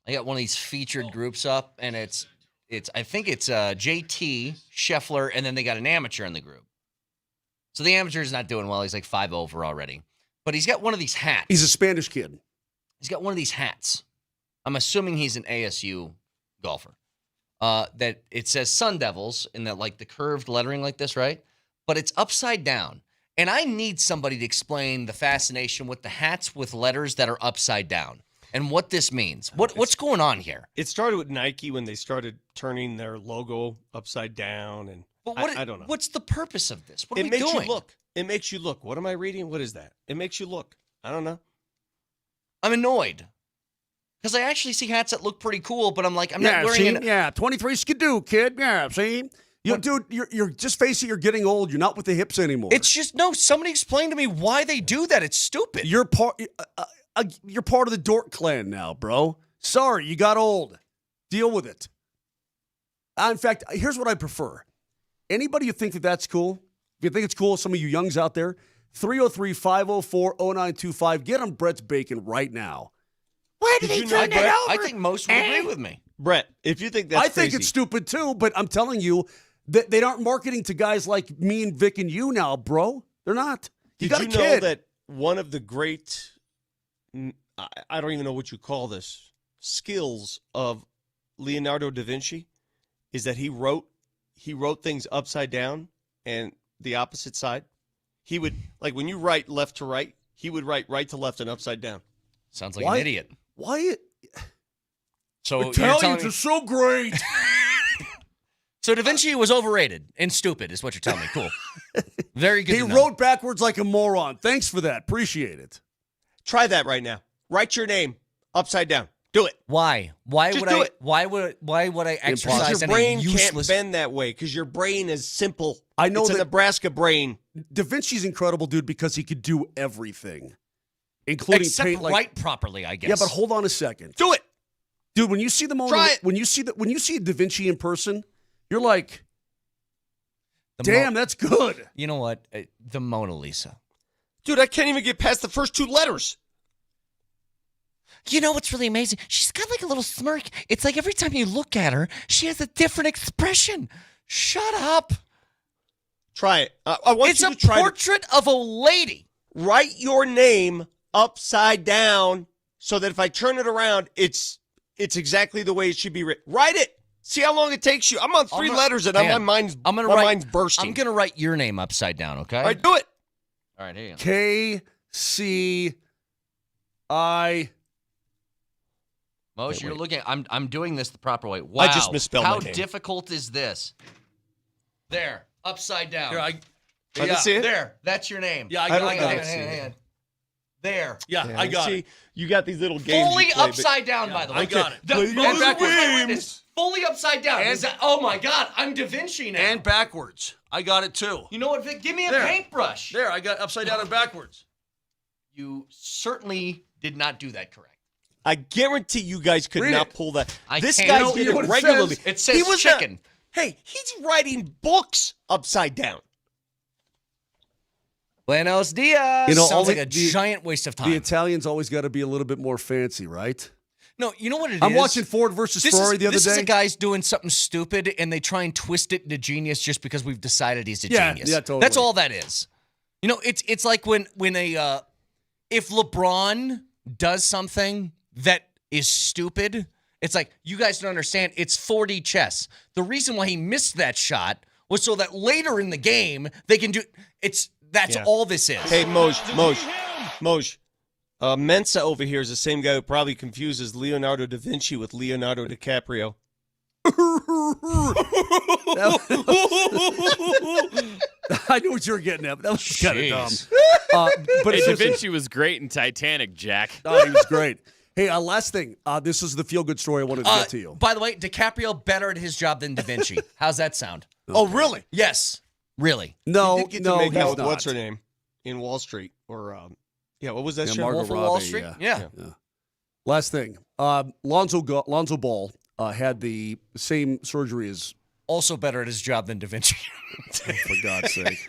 got one of these featured groups up, and it's I think it's JT Scheffler, and then they got an amateur in the group. So the amateur's not doing well. He's like 5 over already. But he's got one of these hats. He's a Spanish kid. He's got one of these hats. I'm assuming he's an ASU golfer. That it says Sun Devils in that like the curved lettering like this, right? But it's upside down. And I need somebody to explain the fascination with the hats with letters that are upside down and what this means. What's going on here? It started with Nike when they started turning their logo upside down, and I don't know. What's the purpose of this? What are we makes doing? you look. It makes you look. What am I reading? What is that? It makes you look. I don't know. I'm annoyed because I actually see hats that look pretty cool, but I'm like, I'm not wearing it. Yeah, 23 skidoo, kid. Yeah, see? Dude, you're just face it, you're getting old. You're not with the hips anymore. It's just, no, somebody explain to me why they do that. It's stupid. You're part of the dork clan now, bro. Sorry, you got old. Deal with it. In fact, here's what I prefer. Anybody who think that that's cool, if you think it's cool, some of you youngs out there, 303-504-0925, get on Brett's Bacon right now. Why did he turn that over? I think most would agree with me. Brett, if you think that's I think it's stupid too, but I'm telling you that they aren't marketing to guys like me and Vic and you now, bro. They're not. Did you know that one of the great, I don't even know what you call this, skills of Leonardo da Vinci is that he wrote things upside down and the opposite side. He would, like when you write left to right, he would write right to left and upside down. Sounds like an idiot. Why? So Italians are so great. So Da Vinci was overrated and stupid is what you're telling me. Cool. Very good. He wrote backwards like a moron. Thanks for that. Appreciate it. Try that right now. Write your name upside down. Do it. Why? Why would I? Why would I exercise your brain can't bend that way because your brain is simple. I know it's that a Nebraska brain. Da Vinci's incredible, dude, because he could do everything, including except paint, write properly. I guess. Yeah, but hold on a second. Do it, dude. When you see the Mona, when you see Da Vinci in person, you're like, damn, that's good. You know what? The Mona Lisa. Dude, I can't even get past the first 2 letters. You know what's really amazing? She's got like a little smirk. It's like every time you look at her, she has a different expression. Shut up. Try it. I want it's you to a try portrait of a lady. Write your name upside down so that if I turn it around, it's exactly the way it should be written. Write it. See how long it takes you. I'm on 3 letters and my mind's bursting. I'm going to write your name upside down, okay? All right, do it. All right, here you go. K-C-I... Moser, you're looking. I'm doing this the proper way. Wow. I just misspelled my name. How difficult is this? There, upside down. Here, see it? There, that's your name. Yeah, I got it. Hang on. There. Yeah, I got it. You got these little games. Fully upside down, by the way. I got it. Fully upside down. Oh my God, I'm Da Vinci now. And backwards. I got it too. You know what, Vic? Give me a paintbrush. There, I got upside down and backwards. You certainly did not do that correct. I guarantee you guys could not pull that. This can't. guy did it regularly. It says chicken. Hey, he's writing books upside down. Buenos dias. Sounds like a giant waste of time. The Italians always got to be a little bit more fancy, right? No, you know what it is? I'm watching Ford versus Ferrari the other day. This is a guy's doing something stupid, and they try and twist it into genius just because we've decided he's a genius. Yeah, totally. That's all that is. You know, it's like when if LeBron does something that is stupid, it's like, you guys don't understand, it's 4D chess. The reason why he missed that shot was so that later in the game they can do that's all this is. Hey, Moj. Mensa over here is the same guy who probably confuses Leonardo da Vinci with Leonardo DiCaprio. I knew what you were getting at, but that was kind of dumb. But Da Vinci was great in Titanic, Jack. Oh, he was great. Hey, last thing. This is the feel-good story I wanted to get to you. By the way, DiCaprio better at his job than Da Vinci. How's that sound? Oh, really? Yes. Really. No, he did get to make out with what's her name in Wall Street, or what was that show? Margot Wolf of Robbie, Wall Street. Yeah. Last thing. Lonzo Ball had the same surgery as. Also better at his job than Da Vinci. For God's sake.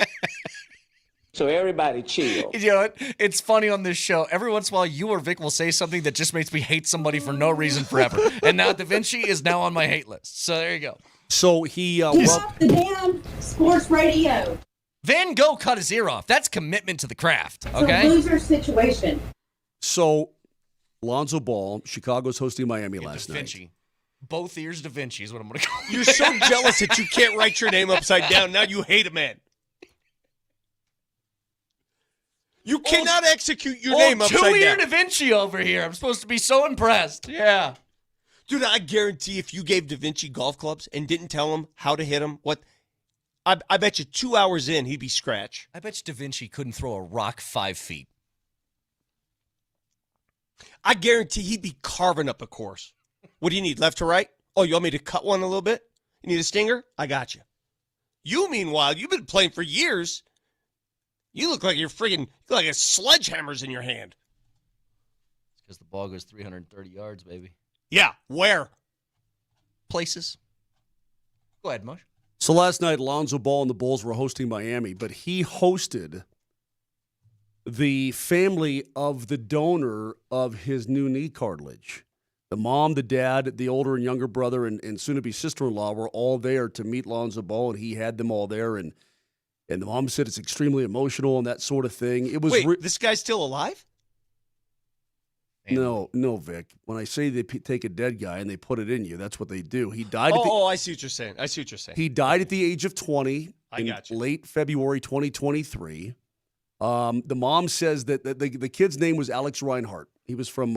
So everybody chill. You know what? It's funny on this show. Every once in a while, you or Vic will say something that just makes me hate somebody for no reason forever. And now Da Vinci is now on my hate list. So there you go. So he. Off the damn sports radio. Van Gogh cut his ear off. That's commitment to the craft. It's Okay. a loser situation. So, Lonzo Ball, Chicago's hosting Miami last Da Vinci. night. Both ears Da Vinci is what I'm going to call it. You're so jealous that you can't write your name upside down. Now you hate a man. You cannot execute your name upside down. Two-ear Da Vinci over here. I'm supposed to be so impressed. Yeah. Dude, I guarantee if you gave Da Vinci golf clubs and didn't tell him how to hit them, I bet you 2 hours in, he'd be scratch. I bet you Da Vinci couldn't throw a rock 5 feet. I guarantee he'd be carving up a course. What do you need, left to right? Oh, you want me to cut one a little bit? You need a stinger? I got you. You, meanwhile, you've been playing for years. You look like you're like a sledgehammer's in your hand. It's because the ball goes 330 yards, baby. Yeah, where? Places. Go ahead, Mosh. So last night, Lonzo Ball and the Bulls were hosting Miami, but he hosted the family of the donor of his new knee cartilage. The mom, the dad, the older and younger brother, and soon-to-be sister-in-law were all there to meet Lonzo Ball, and he had them all there. And the mom said it's extremely emotional and that sort of thing. It was Wait, this guy's still alive? No, Vic. When I say they take a dead guy and they put it in you, that's what they do. He died. I see what you're saying. He died at the age of 20 I got you. late February 2023. The mom says that the kid's name was Alex Reinhart. He was from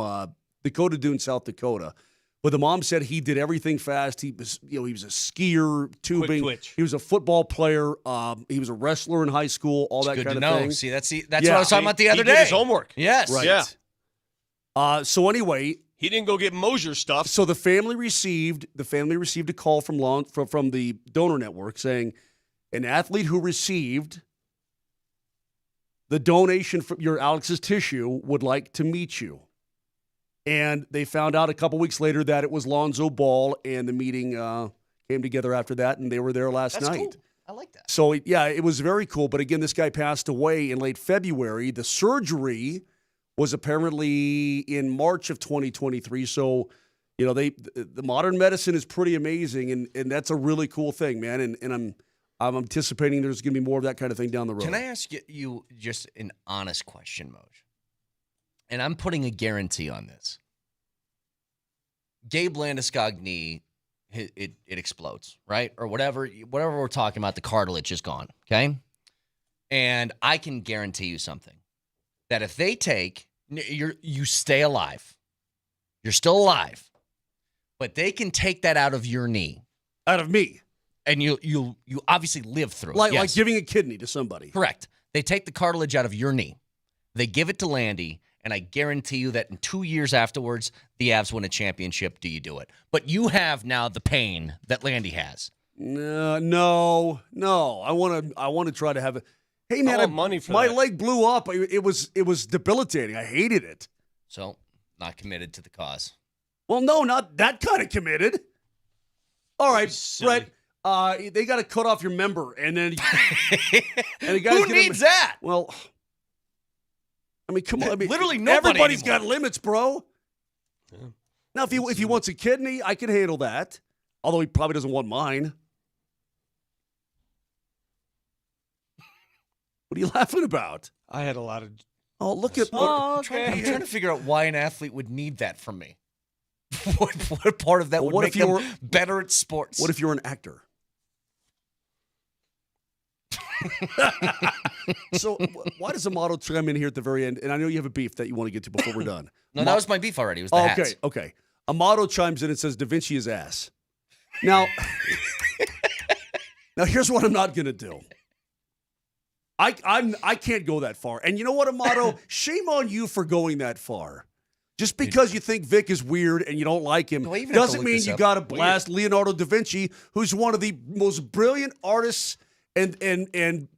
Dakota Dune, South Dakota. But the mom said he did everything fast. He was a skier, tubing. Quick twitch. He was a football player. He was a wrestler in high school. All that Good kind to of know. thing. See, that's what I was talking about the other He day. did his homework. Yes. Right. Yeah. So anyway, he didn't go get Moser stuff. So the family received a call from the donor network saying an athlete who received the donation from your Alex's tissue would like to meet you. And they found out a couple weeks later that it was Lonzo Ball, and the meeting came together after that, and they were there last night. Cool. I like that. So, yeah, it was very cool. But again, this guy passed away in late February. The surgery was apparently in March of 2023. So, the modern medicine is pretty amazing, and that's a really cool thing, man. And I'm anticipating there's going to be more of that kind of thing down the road. Can I ask you just an honest question, Moj? And I'm putting a guarantee on this. Gabe Landeskog knee, it explodes, right? Or whatever we're talking about, the cartilage is gone, okay? And I can guarantee you something. That if they you stay alive. You're still alive. But they can take that out of your knee. Out of me. And you obviously live through it. Like giving a kidney to somebody. Correct. They take the cartilage out of your knee. They give it to Landy, and I guarantee you that in 2 years afterwards, the Avs win a championship. Do you do it? But you have now the pain that Landy has. No. I want to try to have it. Hey man, money for my that. leg blew up. It was debilitating. I hated it. So, not committed to the cause. Well, no, not that kind of committed. All right, Brett. They got to cut off your member, and then and the guys Who needs that? Well, I mean, come on. I mean, Literally nobody everybody's anymore. got limits, bro. Yeah. Now, if he wants a kidney, I can handle that. Although he probably doesn't want mine. What are you laughing about? I had a lot of. Oh, look at. I'm trying to figure out why an athlete would need that from me. what part of that would make them better at sports? What if you're an actor? So why does Amato chime in here at the very end? And I know you have a beef that you want to get to before we're done. No, that was my beef already. It was the hats. Okay. Amato chimes in and says Da Vinci is ass. Now, here's what I'm not going to do. I can't go that far. And you know what, Amato? Shame on you for going that far. Just because you think Vic is weird and you don't like him doesn't mean you got to blast Leonardo da Vinci, who's one of the most brilliant artists and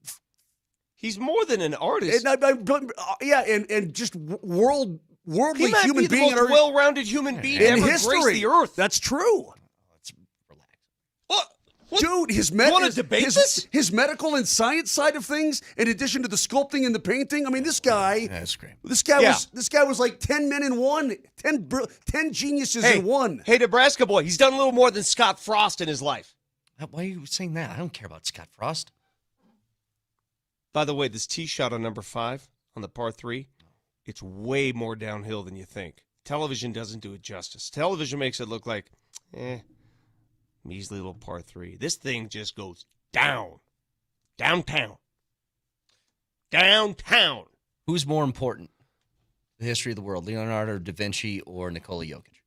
he's more than an artist. And just worldly he might human be the being most well-rounded human being ever history. graced the earth. That's true. Let's relax. What? Dude, his medical and science side of things, in addition to the sculpting and the painting. I mean, this guy. That's great. This guy was like 10 men in one, 10 geniuses in one. Hey, Nebraska boy, he's done a little more than Scott Frost in his life. Why are you saying that? I don't care about Scott Frost. By the way, this tee shot on number 5 on the par 3, it's way more downhill than you think. Television doesn't do it justice. Television makes it look like, measly little par 3. This thing just goes down. Downtown. Downtown. Who's more important? The history of the world, Leonardo da Vinci or Nikola Jokic?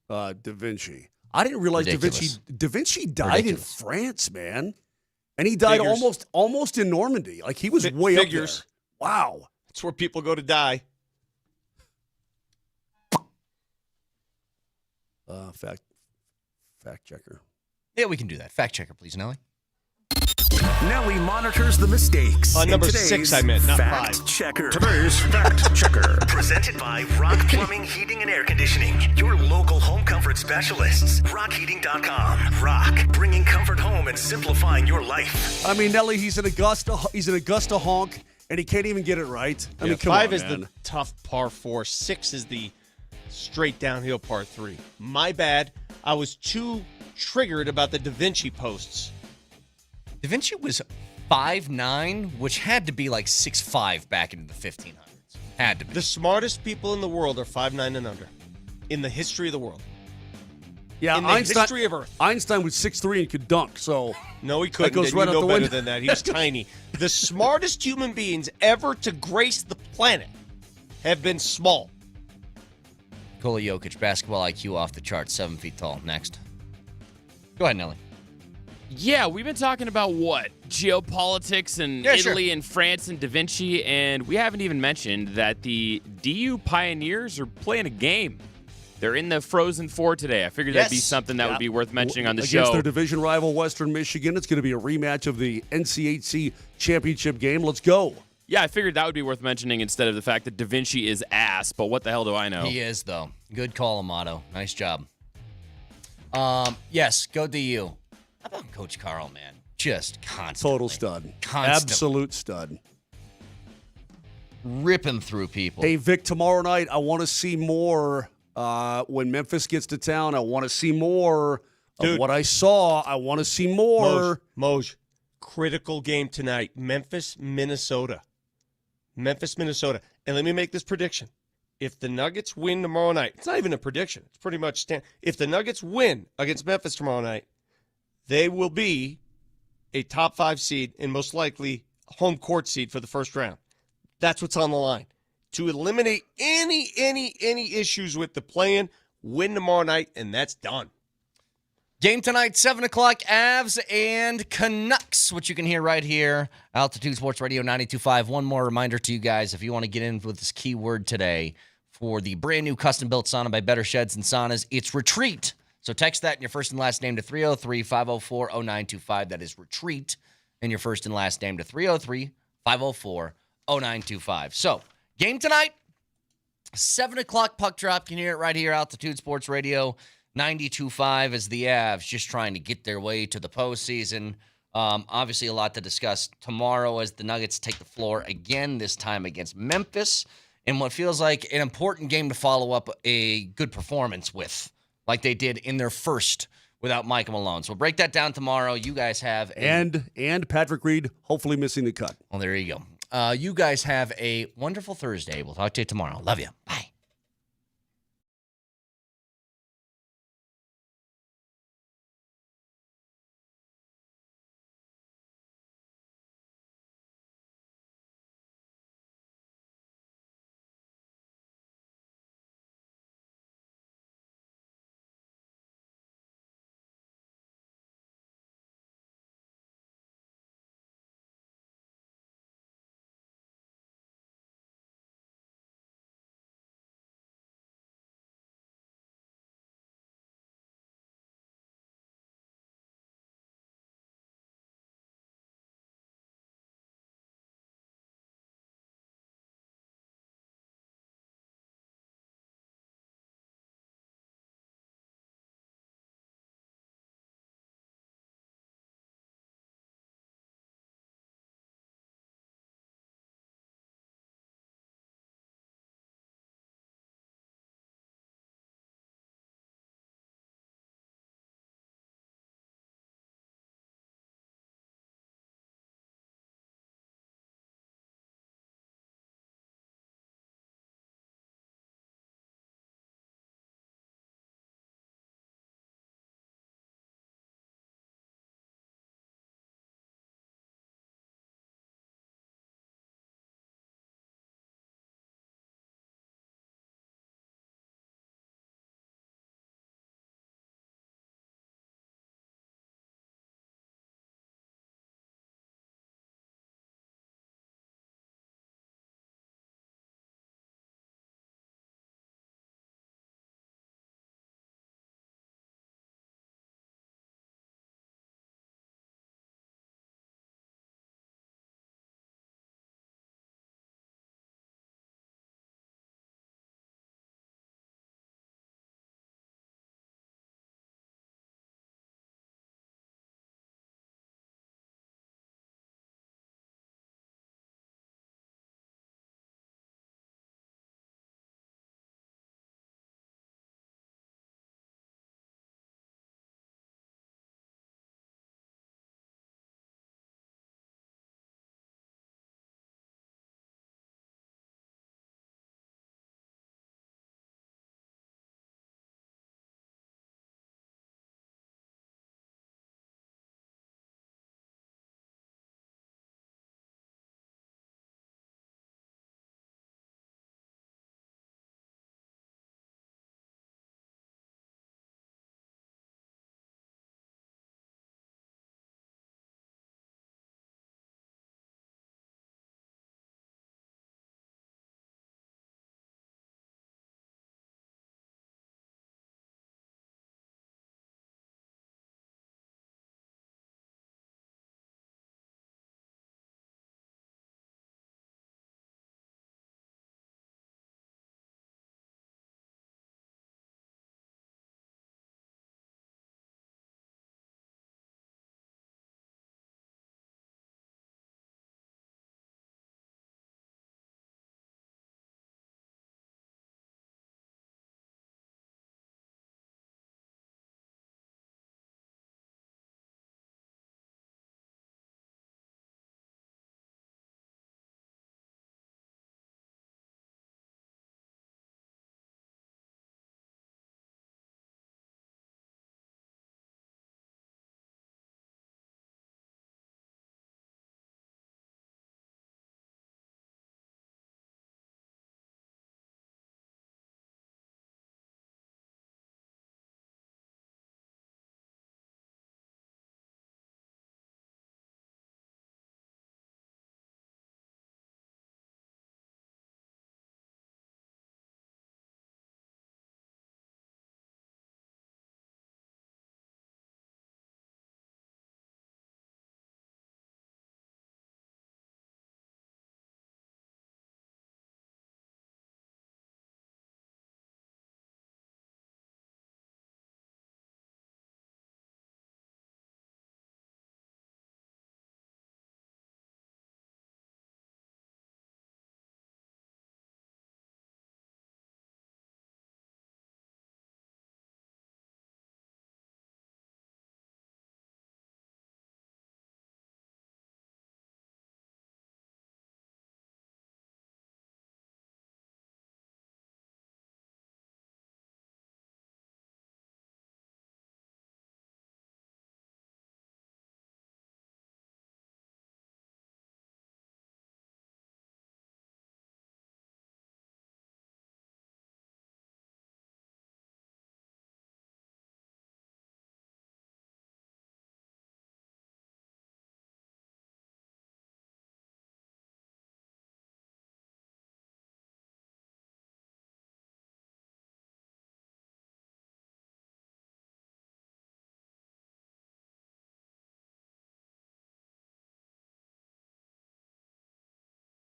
Da Vinci. I didn't realize Ridiculous. Da Vinci died Ridiculous. in France, man. And he died almost in Normandy. Like, he was way Figures. up there. Wow. That's where people go to die. Fact checker. Yeah, we can do that. Fact checker, please, Nelly. Nelly monitors the mistakes. Number in 6, I meant, not Fact 5. Checker. Today's Fact Checker. Presented by Rock Plumbing, Heating, and Air Conditioning. Your local home comfort specialists. RockHeating.com. Rock, bringing comfort home and simplifying your life. I mean, Nelly, he's an Augusta honk, and he can't even get it right. I mean, come 5 on, is man. the tough par 4. 6 is the straight downhill par 3. My bad. I was too triggered about the Da Vinci posts. Da Vinci was 5'9", which had to be like 6'5" back into the 1500s. Had to be. The smartest people in the world are 5'9" and under in the history of the world. Yeah, in the history of Earth. Einstein was 6'3" and could dunk, so no, he couldn't. That goes and right you out know the better window. than that. He was tiny. The smartest human beings ever to grace the planet have been small. Nikola Jokic, basketball IQ off the charts, 7 feet tall. Next. Go ahead, Nelly. Yeah, we've been talking about what? Geopolitics and Italy and France and Da Vinci, and we haven't even mentioned that the DU Pioneers are playing a game. They're in the Frozen Four today. I figured that'd be something that would be worth mentioning on the show. Against their division rival, Western Michigan. It's going to be a rematch of the NCHC championship game. Let's go. Yeah, I figured that would be worth mentioning instead of the fact that Da Vinci is ass, but what the hell do I know? He is, though. Good call, Amato. Nice job. Yes, go DU. How about Coach Carl, man? Just constantly. Total stud. Constantly. Absolute stud. Ripping through people. Hey, Vic, tomorrow night, I want to see more when Memphis gets to town. I want to see more of what I saw. I want to see more. Moj, critical game tonight. Memphis, Minnesota. Memphis, Minnesota. And let me make this prediction. If the Nuggets win tomorrow night, it's not even a prediction. It's pretty much if the Nuggets win against Memphis tomorrow night, they will be a top 5 seed and most likely home court seed for the first round. That's what's on the line. To eliminate any issues with the play-in, win tomorrow night, and that's done. Game tonight, 7 o'clock, Avs and Canucks, which you can hear right here, Altitude Sports Radio 92.5. One more reminder to you guys, if you want to get in with this keyword today for the brand-new custom-built sauna by Better Sheds and Saunas, it's Retreat. So text that and your first and last name to 303-504-0925. That is Retreat. And your first and last name to 303-504-0925. So, game tonight, 7 o'clock puck drop. You can hear it right here, Altitude Sports Radio 92.5 as the Avs just trying to get their way to the postseason. Obviously, a lot to discuss tomorrow as the Nuggets take the floor again, this time against Memphis, in what feels like an important game to follow up a good performance with, like they did in their first without Michael Malone. So we'll break that down tomorrow. You guys have and Patrick Reed hopefully missing the cut. Well, there you go. You guys have a wonderful Thursday. We'll talk to you tomorrow. Love you. Bye.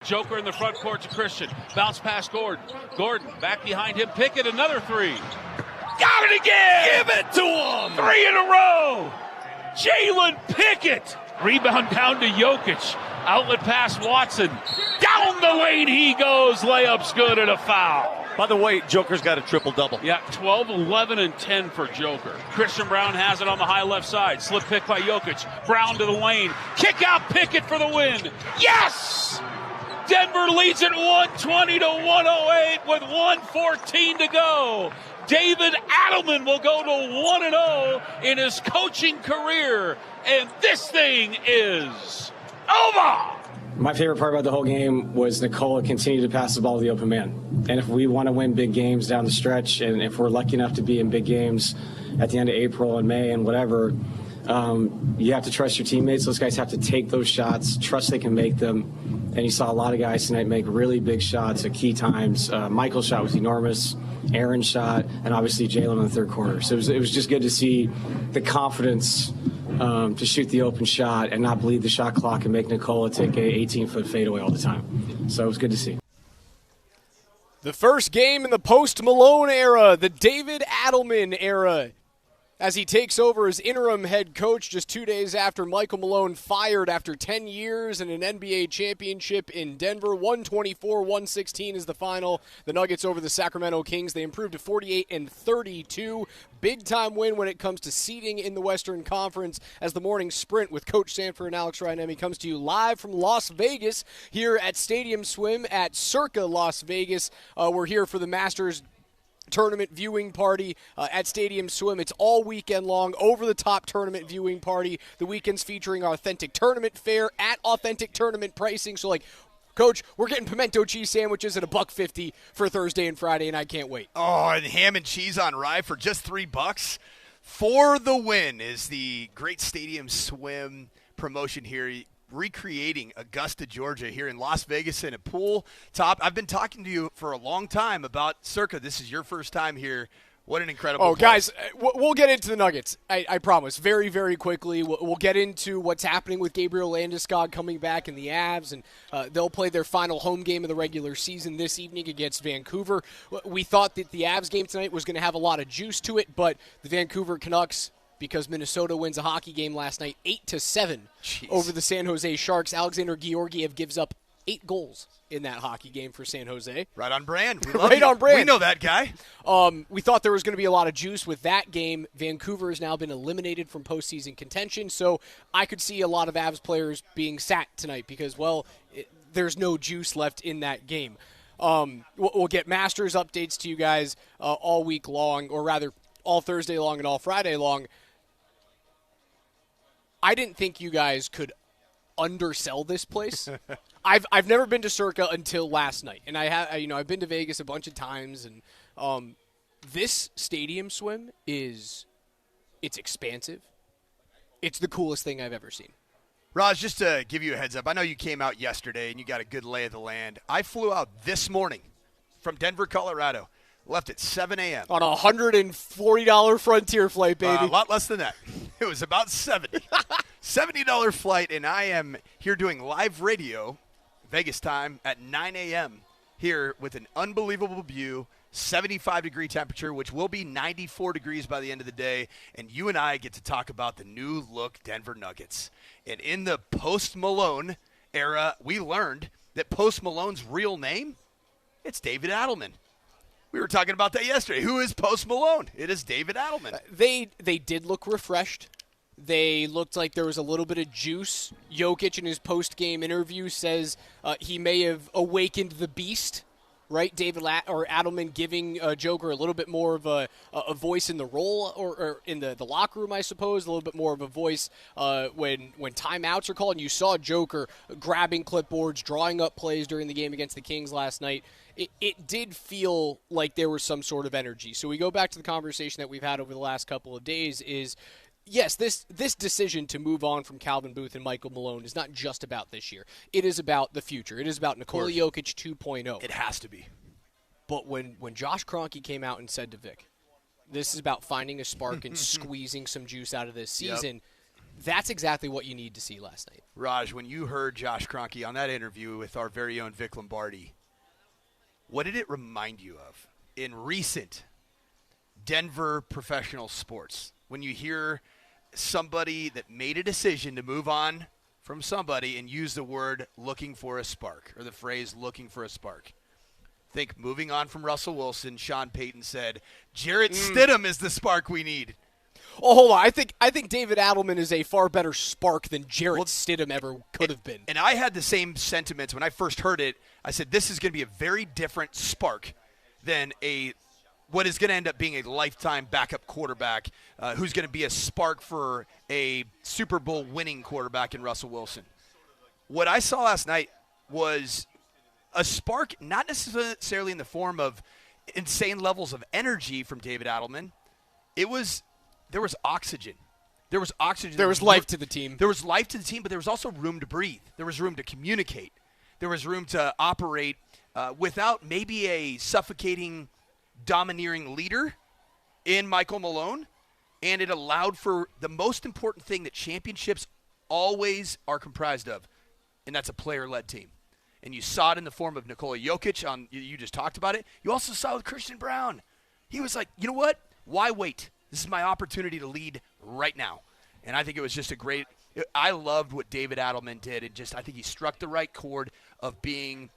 Joker in the front court to Christian. Bounce past Gordon. Gordon back behind him. Pickett, another three. Got it again! Give it to him! 3 in a row! Jalen Pickett! Rebound down to Jokic. Outlet pass Watson. Down the lane he goes. Layup's good and a foul. By the way, Joker's got a triple-double. Yeah, 12, 11, and 10 for Joker. Christian Brown has it on the high left side. Slip pick by Jokic. Brown to the lane. Kick out Pickett for the win. Yes! Denver leads it 120 to 108 with 1:14 to go. David Adelman will go to 1-0 in his coaching career. And this thing is over! My favorite part about the whole game was Nikola continued to pass the ball to the open man. And if we want to win big games down the stretch, and if we're lucky enough to be in big games at the end of April and May and whatever, you have to trust your teammates. Those guys have to take those shots, trust they can make them. And you saw a lot of guys tonight make really big shots at key times. Michael's shot was enormous. Aaron's shot, and obviously Jalen in the third quarter. So it was just good to see the confidence to shoot the open shot and not bleed the shot clock and make Nikola take a 18-foot fadeaway all the time. So it was good to see. The first game in the post-Malone era, the David Adelman era, as he takes over as interim head coach just 2 days after Michael Malone fired after 10 years and an NBA championship in Denver. 124-116 is the final. The Nuggets over the Sacramento Kings. They improved to 48-32. Big-time win when it comes to seeding in the Western Conference as the morning sprint with Coach Sanford and Alex Ryanemi comes to you live from Las Vegas here at Stadium Swim at Circa Las Vegas. We're here for the Masters tournament viewing party at Stadium Swim. It's all weekend long, over-the-top tournament viewing party. The weekend's featuring authentic tournament fare at authentic tournament pricing. So, Coach, we're getting pimento cheese sandwiches at $1.50 for Thursday and Friday, and I can't wait. Oh, and ham and cheese on rye for just $3 for the win is the great Stadium Swim promotion here. Recreating Augusta, Georgia here in Las Vegas in a pool top. I've been talking to you for a long time about Circa. This is your first time here. What an incredible place. Guys, we'll get into the Nuggets. I promise. Very, very quickly. We'll get into what's happening with Gabe Landeskog coming back in the Avs, and they'll play their final home game of the regular season this evening against Vancouver. We thought that the Avs game tonight was going to have a lot of juice to it, but the Vancouver Canucks, because Minnesota wins a hockey game last night 8-7 over the San Jose Sharks. Alexander Georgiev gives up 8 goals in that hockey game for San Jose. Right on brand. Right on brand. We know that guy. We thought there was going to be a lot of juice with that game. Vancouver has now been eliminated from postseason contention, so I could see a lot of Avs players being sat tonight because, there's no juice left in that game. We'll get Masters updates to you guys all week long, or rather all Thursday long and all Friday long. I didn't think you guys could undersell this place. I've never been to Circa until last night, and I've been to Vegas a bunch of times, and this Stadium Swim it's expansive. It's the coolest thing I've ever seen. Raj, just to give you a heads up, I know you came out yesterday and you got a good lay of the land. I flew out this morning from Denver, Colorado. Left at 7 a.m. On a $140 Frontier flight, baby. A lot less than that. It was about $70. $70 flight, and I am here doing live radio, Vegas time, at 9 a.m. here with an unbelievable view, 75-degree temperature, which will be 94 degrees by the end of the day, and you and I get to talk about the new-look Denver Nuggets. And in the post-Malone era, we learned that Post Malone's real name, it's David Adelman. We were talking about that yesterday. Who is Post Malone? It is David Adelman. They did look refreshed. They looked like there was a little bit of juice. Jokic in his post-game interview says he may have awakened the beast, right? Adelman giving Joker a little bit more of a voice in the role or in the locker room, I suppose, a little bit more of a voice when timeouts are called. And you saw Joker grabbing clipboards, drawing up plays during the game against the Kings last night. It did feel like there was some sort of energy. So we go back to the conversation that we've had over the last couple of days is, yes, this decision to move on from Calvin Booth and Michael Malone is not just about this year. It is about the future. It is about Nikola Jokic 2.0. It has to be. But when Josh Kroenke came out and said to Vic, this is about finding a spark and squeezing some juice out of this season, That's exactly what you need to see last night. Raj, when you heard Josh Kroenke on that interview with our very own Vic Lombardi, what did it remind you of in recent Denver professional sports? When you hear somebody that made a decision to move on from somebody and use the word looking for a spark, or the phrase looking for a spark. Think moving on from Russell Wilson, Sean Payton said, Jarrett Stidham is the spark we need. Oh, hold on. I think David Adelman is a far better spark than Jarrett Stidham ever could have been. And I had the same sentiments when I first heard it. I said, this is going to be a very different spark than what is going to end up being a lifetime backup quarterback who's going to be a spark for a Super Bowl winning quarterback in Russell Wilson. What I saw last night was a spark, not necessarily in the form of insane levels of energy from David Adelman. There was oxygen. There was oxygen. There was life to the team. There was life to the team, but there was also room to breathe. There was room to communicate. There was room to operate without maybe a suffocating, domineering leader in Michael Malone. And it allowed for the most important thing that championships always are comprised of, and that's a player-led team. And you saw it in the form of Nikola Jokic. You just talked about it. You also saw it with Christian Brown. He was like, you know what? Why wait? This is my opportunity to lead right now. And I think it was just I loved what David Adelman did. I think he struck the right chord of being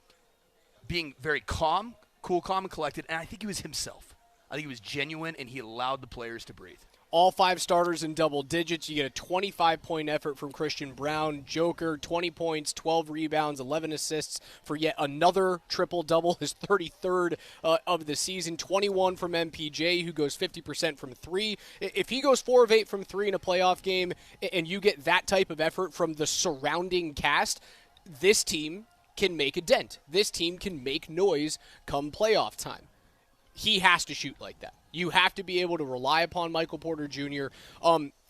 very calm, cool, calm, and collected. And I think he was himself. I think he was genuine, and he allowed the players to breathe. All 5 starters in double digits. You get a 25-point effort from Christian Brown. Joker, 20 points, 12 rebounds, 11 assists for yet another triple-double, his 33rd of the season. 21 from MPJ, who goes 50% from 3. If he goes 4 of 8 from 3 in a playoff game, and you get that type of effort from the surrounding cast, this team can make a dent. This team can make noise come playoff time. He has to shoot like that. You have to be able to rely upon Michael Porter Jr.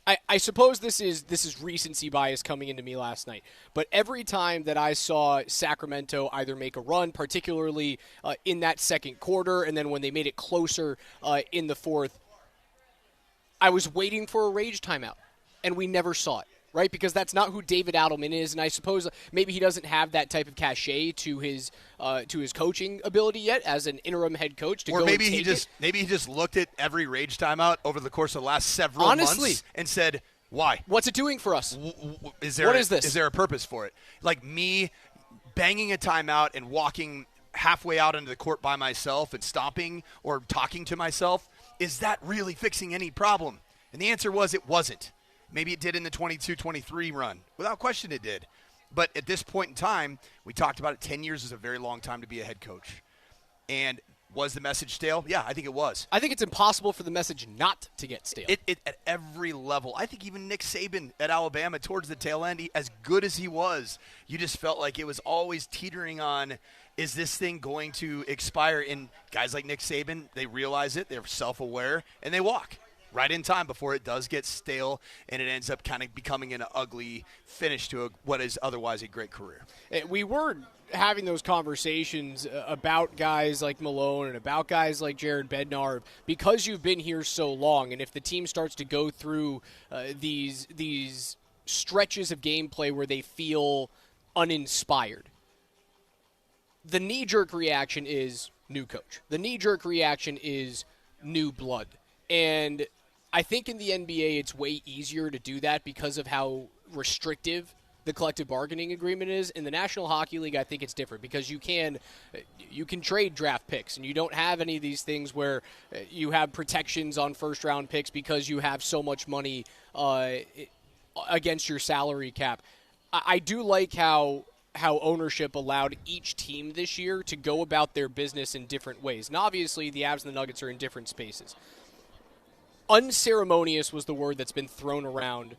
I suppose this is recency bias coming into me last night, but every time that I saw Sacramento either make a run, particularly in that second quarter, and then when they made it closer in the fourth, I was waiting for a rage timeout, and we never saw it. Right, because that's not who David Adelman is, and I suppose maybe he doesn't have that type of cachet to his coaching ability yet as an interim head coach. Or maybe he just looked at every rage timeout over the course of the last several months and said, "Why? What's it doing for us? What is this? Is there a purpose for it? Like me banging a timeout and walking halfway out into the court by myself and stopping or talking to myself, is that really fixing any problem?" And the answer was it wasn't. Maybe it did in the 22-23 run. Without question it did. But at this point in time, we talked about it, 10 years is a very long time to be a head coach. And was the message stale? Yeah, I think it was. I think it's impossible for the message not to get stale. It at every level. I think even Nick Saban at Alabama towards the tail end, as good as he was, you just felt like it was always teetering on, is this thing going to expire? And guys like Nick Saban, they realize it, they're self-aware, and they walk right in time before it does get stale and it ends up kind of becoming an ugly finish to what is otherwise a great career. We were having those conversations about guys like Malone and about guys like Jared Bednar because you've been here so long, and if the team starts to go through these stretches of gameplay where they feel uninspired, the knee-jerk reaction is new coach. The knee-jerk reaction is new blood. And I think in the NBA it's way easier to do that because of how restrictive the collective bargaining agreement is. In the National Hockey League, I think it's different because you can trade draft picks, and you don't have any of these things where you have protections on first-round picks because you have so much money against your salary cap. I do like how ownership allowed each team this year to go about their business in different ways. And obviously, the Avs and the Nuggets are in different spaces. Unceremonious was the word that's been thrown around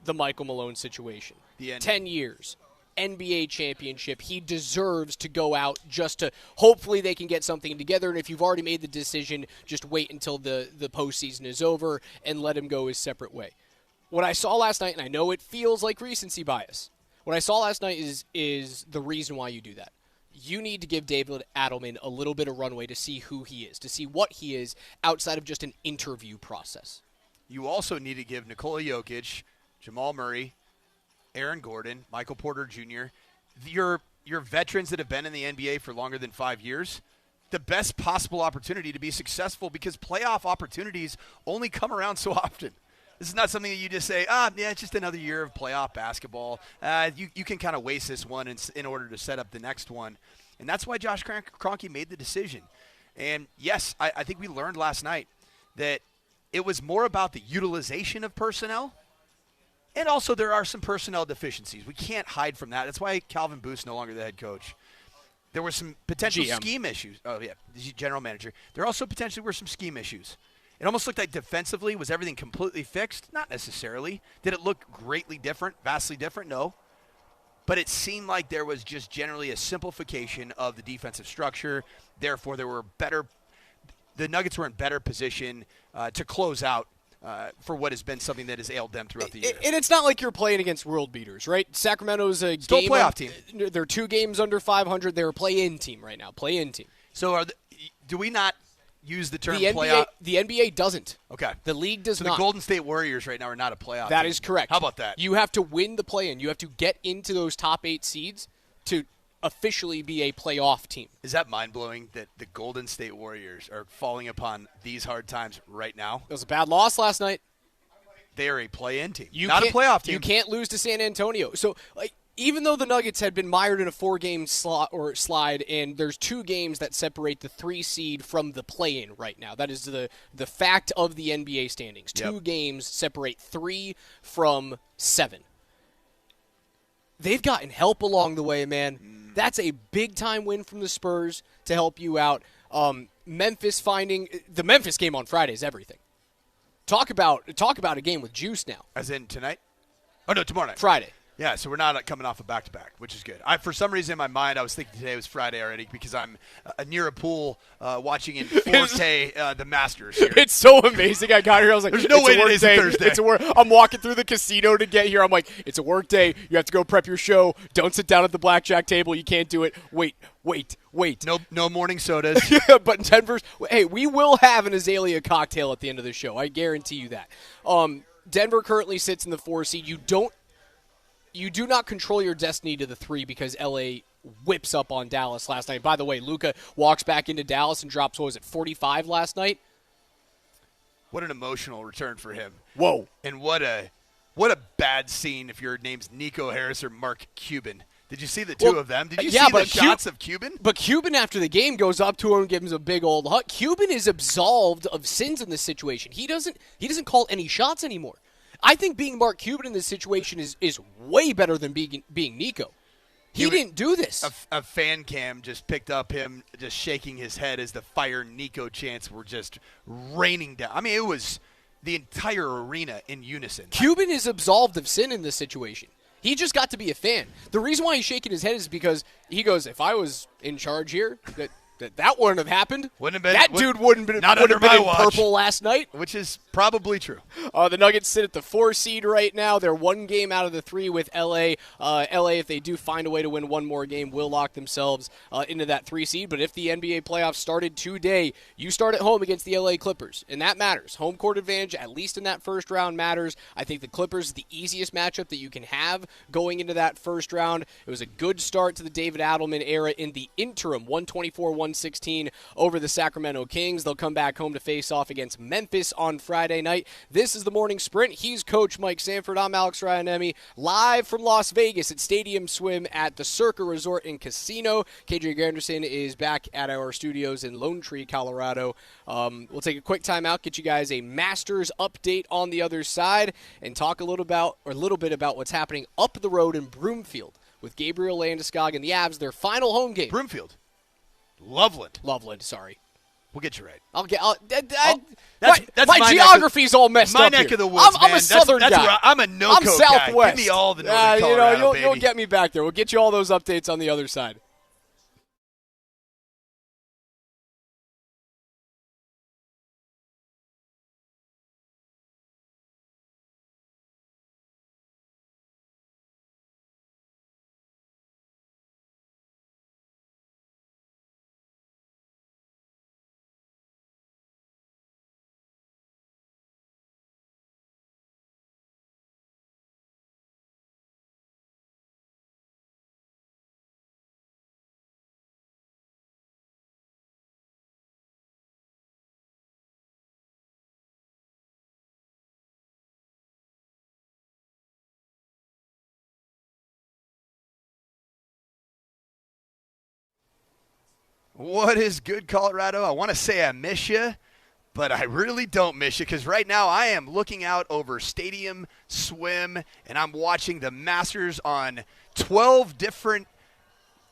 the Michael Malone situation. 10 years, NBA championship. He deserves to go out just to hopefully they can get something together. And if you've already made the decision, just wait until the postseason is over and let him go his separate way. What I saw last night, and I know it feels like recency bias, what I saw last night is the reason why you do that. You need to give David Adelman a little bit of runway to see who he is, to see what he is outside of just an interview process. You also need to give Nikola Jokic, Jamal Murray, Aaron Gordon, Michael Porter Jr., your veterans that have been in the NBA for longer than 5 years, the best possible opportunity to be successful because playoff opportunities only come around so often. This is not something that you just say, yeah, it's just another year of playoff basketball. You can kind of waste this one in order to set up the next one. And that's why Josh Kroenke made the decision. And, yes, I think we learned last night that it was more about the utilization of personnel. And also there are some personnel deficiencies. We can't hide from that. That's why Calvin Booth's no longer the head coach. There were some potential scheme issues. Oh, yeah, the general manager. There also potentially were some scheme issues. It almost looked like defensively, was everything completely fixed? Not necessarily. Did it look greatly different, vastly different? No. But it seemed like there was just generally a simplification of the defensive structure. Therefore, the Nuggets were in better position to close out for what has been something that has ailed them throughout the year. And it's not like you're playing against world beaters, right? Sacramento's a still a playoff team. They're 2 games under 500. They're a play-in team right now. Play-in team. So do we not use the term playoff? The NBA doesn't. Okay. The league does so not. The Golden State Warriors right now are not a playoff That team. is correct. How about that? You have to win the play-in. You have to get into those top 8 seeds to officially be a playoff team. Is that mind-blowing that the Golden State Warriors are falling upon these hard times right now? It was a bad loss last night. They are a play-in team, not a playoff team. You can't lose to San Antonio. So, even though the Nuggets had been mired in a 4-game slide, and there's 2 games that separate the 3 seed from the play-in right now. That is the fact of the NBA standings. 2 games separate 3 from 7. They've gotten help along the way, man. That's a big-time win from the Spurs to help you out. The Memphis game on Friday is everything. Talk about a game with juice now. As in tonight? Oh, no, tomorrow night. Friday. Yeah, so we're not coming off a back-to-back, which is good. For some reason in my mind, I was thinking today was Friday already because I'm near a pool watching in 4K the Masters here. It's so amazing. I got here. I was like, there's no way today's a Thursday. I'm walking through the casino to get here. I'm like, it's a work day. You have to go prep your show. Don't sit down at the blackjack table. You can't do it. Wait. No morning sodas. But Denver's – hey, we will have an Azalea cocktail at the end of the show. I guarantee you that. Denver currently sits in the 4 seed. You do not control your destiny to the 3 because LA whips up on Dallas last night. By the way, Luka walks back into Dallas and drops, 45 last night? What an emotional return for him. Whoa. And what a bad scene if your name's Nico Harris or Mark Cuban. Did you see the two of them? Did you see the shots of Cuban? But Cuban, after the game, goes up to him and gives him a big old hug. Cuban is absolved of sins in this situation. He doesn't call any shots anymore. I think being Mark Cuban in this situation is way better than being Nico. He didn't do this. A fan cam just picked up him just shaking his head as the Fire Nico chants were just raining down. I mean, it was the entire arena in unison. Cuban is absolved of sin in this situation. He just got to be a fan. The reason why he's shaking his head is because he goes, if I was in charge here, that wouldn't have happened. That dude wouldn't have been in purple last night. Which is probably true. The Nuggets sit at the 4 seed right now. They're 1 game out of the 3 with LA. LA, if they do find a way to win 1 more game, will lock themselves into that 3 seed. But if the NBA playoffs started today, you start at home against the LA Clippers, and that matters. Home court advantage, at least in that first round, matters. I think the Clippers is the easiest matchup that you can have going into that first round. It was a good start to the David Adelman era in the interim, 124-116 over the Sacramento Kings. They'll come back home to face off against Memphis on Friday night. This is the Morning Sprint. He's Coach Mike Sanford. I'm Alex Ryanemi, live from Las Vegas at Stadium Swim at the Circa Resort and Casino. KJ Granderson is back at our studios in Lone Tree, Colorado. We'll take a quick time out, get you guys a Masters update on the other side, and talk a little bit about what's happening up the road in Broomfield with Gabriel Landeskog and the Avs, their final home game. Broomfield. Loveland, sorry. We'll get you right. My geography's all messed up. My neck of the woods, I'm a southern guy. I'm a no-coat I'm Southwest. guy. Give me all the Northern Colorado, baby. You'll get me back there. We'll get you all those updates on the other side. What is good, Colorado? I want to say I miss you, but I really don't miss you because right now I am looking out over Stadium Swim, and I'm watching the Masters on 12 different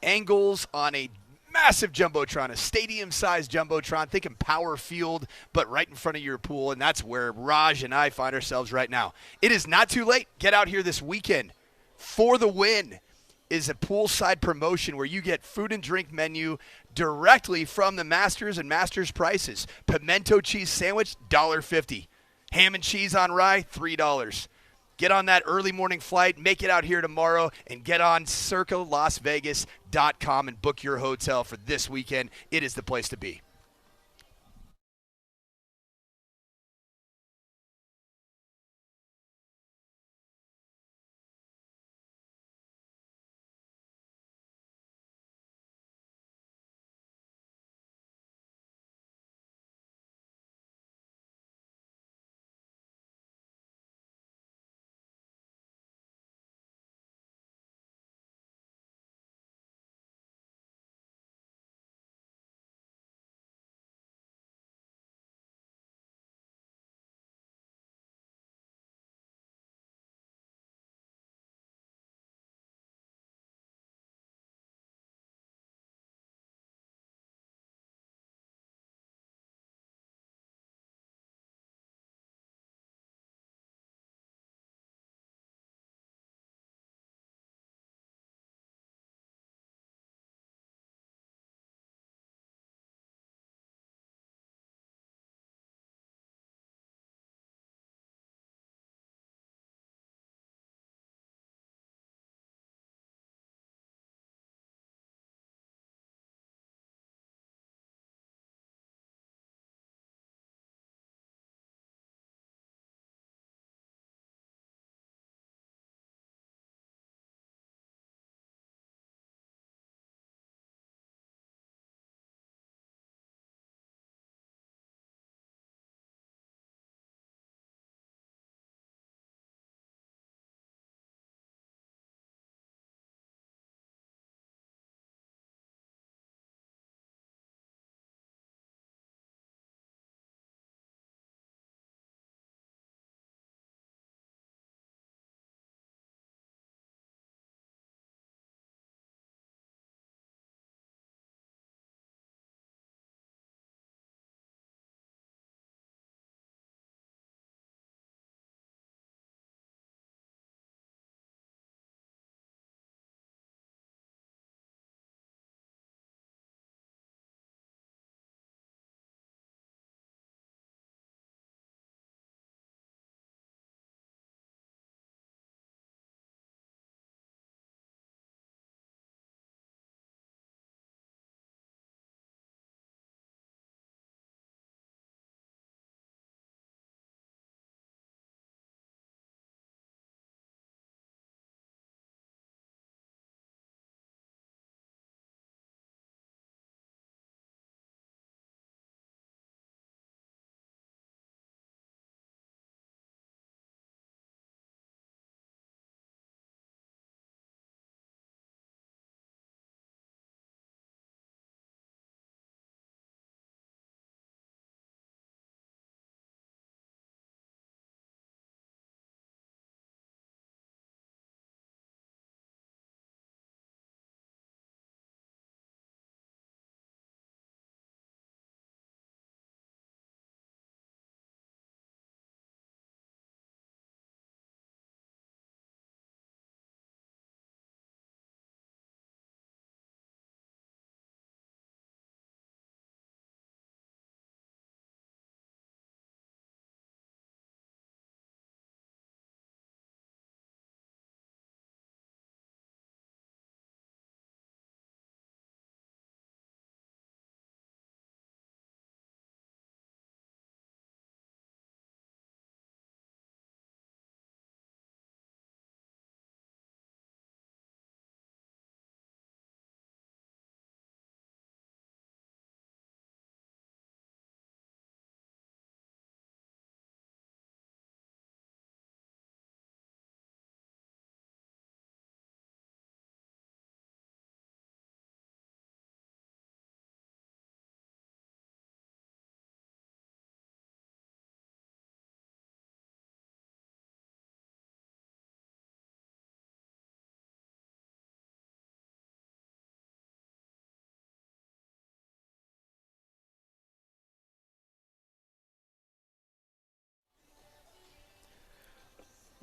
angles on a massive Jumbotron, a stadium-sized Jumbotron. Thinking Power Field, but right in front of your pool, and that's where Raj and I find ourselves right now. It is not too late. Get out here this weekend. For the Win is a poolside promotion where you get food and drink menu directly from the Masters and Masters prices. Pimento cheese sandwich, $1.50. Ham and cheese on rye, $3. Get on that early morning flight, make it out here tomorrow, and get on circalasvegas.com and book your hotel for this weekend. It is the place to be.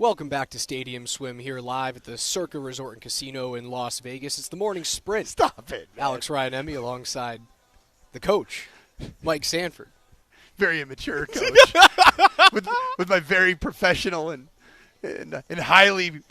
Welcome back to Stadium Swim here live at the Circa Resort and Casino in Las Vegas. It's the morning sprint. Stop it, man. Alex Ryan-Emmy alongside the coach, Mike Sanford. Very immature coach. with my very professional and highly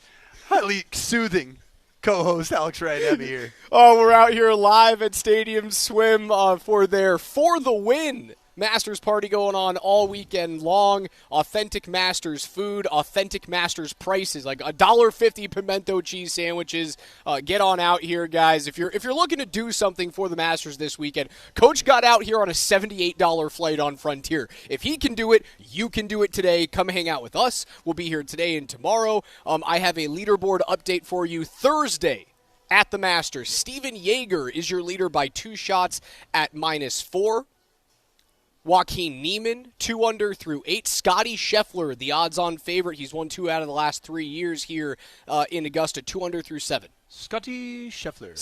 soothing co-host Alex Ryan-Emmy here. Oh, we're out here live at Stadium Swim for their For the Win Masters party going on all weekend long. Authentic Masters food, authentic Masters prices, like $1.50 pimento cheese sandwiches. Get on out here, guys. If you're looking to do something for the Masters this weekend, Coach got out here on a $78 flight on Frontier. If he can do it, you can do it today. Come hang out with us. We'll be here today and tomorrow. I have a leaderboard update for you Thursday at the Masters. Steven Yeager is your leader by 2 shots at -4. Joaquin Niemann, 2 under through 8. Scotty Scheffler, the odds-on favorite. He's won 2 out of the last 3 years here in Augusta, 2 under through 7. Scotty Scheffler.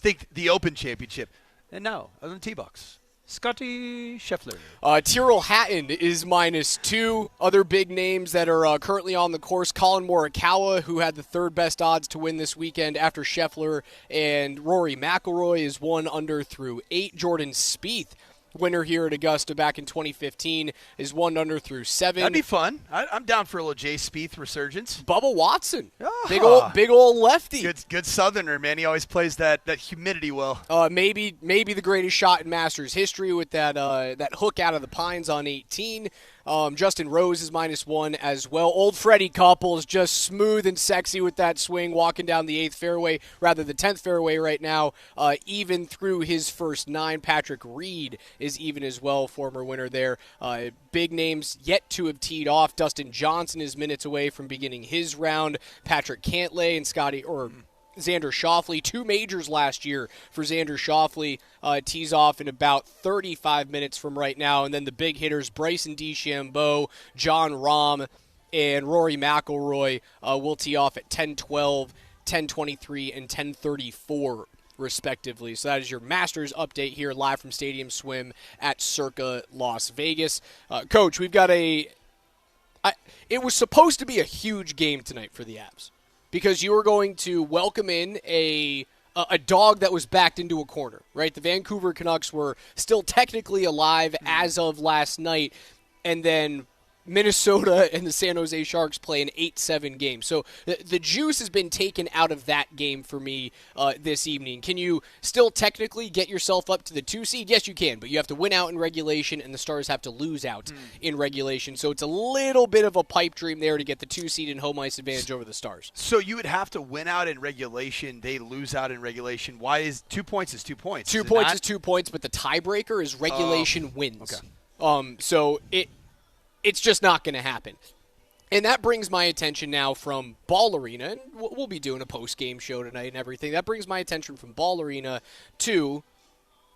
Think the Open Championship. And now, on the tee box, Scotty Scheffler. Tyrrell Hatton is -2. Other big names that are currently on the course, Colin Morikawa, who had the 3rd best odds to win this weekend after Scheffler, and Rory McIlroy is 1 under through 8. Jordan Spieth, winner here at Augusta back in 2015, is 1 under through 7. That'd be fun. I'm down for a little Jay Spieth resurgence. Bubba Watson, big old lefty. Good Southerner, man. He always plays that humidity well. Maybe the greatest shot in Masters history with that hook out of the pines on 18. Justin Rose is -1 as well. Old Freddie Couples just smooth and sexy with that swing, walking down the 8th fairway, rather the 10th fairway right now, even through his first 9. Patrick Reed is even as well, former winner there. Big names yet to have teed off. Dustin Johnson is minutes away from beginning his round. Patrick Cantlay and Xander Schauffele, 2 majors last year for Xander Schauffele, tees off in about 35 minutes from right now. And then the big hitters, Bryson DeChambeau, John Rahm, and Rory McIlroy will tee off at 10:12, 10:23, and 10:34, respectively. So that is your Masters update here live from Stadium Swim at Circa Las Vegas. Coach, we've got it was supposed to be a huge game tonight for the Avs, because you were going to welcome in a dog that was backed into a corner, right? The Vancouver Canucks were still technically alive as of last night, and then Minnesota and the San Jose Sharks play an 8-7 game. So the juice has been taken out of that game for me this evening. Can you still technically get yourself up to the 2 seed? Yes, you can, but you have to win out in regulation, and the Stars have to lose out in regulation. So it's a little bit of a pipe dream there to get the 2 seed and home ice advantage over the Stars. So you would have to win out in regulation. They lose out in regulation. Why is 2 points is 2 points? 2 points is 2 points, but the tiebreaker is regulation wins. Okay. So it's just not going to happen. And that brings my attention now from Ball Arena, and we'll be doing a post-game show tonight and everything. That brings my attention from Ball Arena to,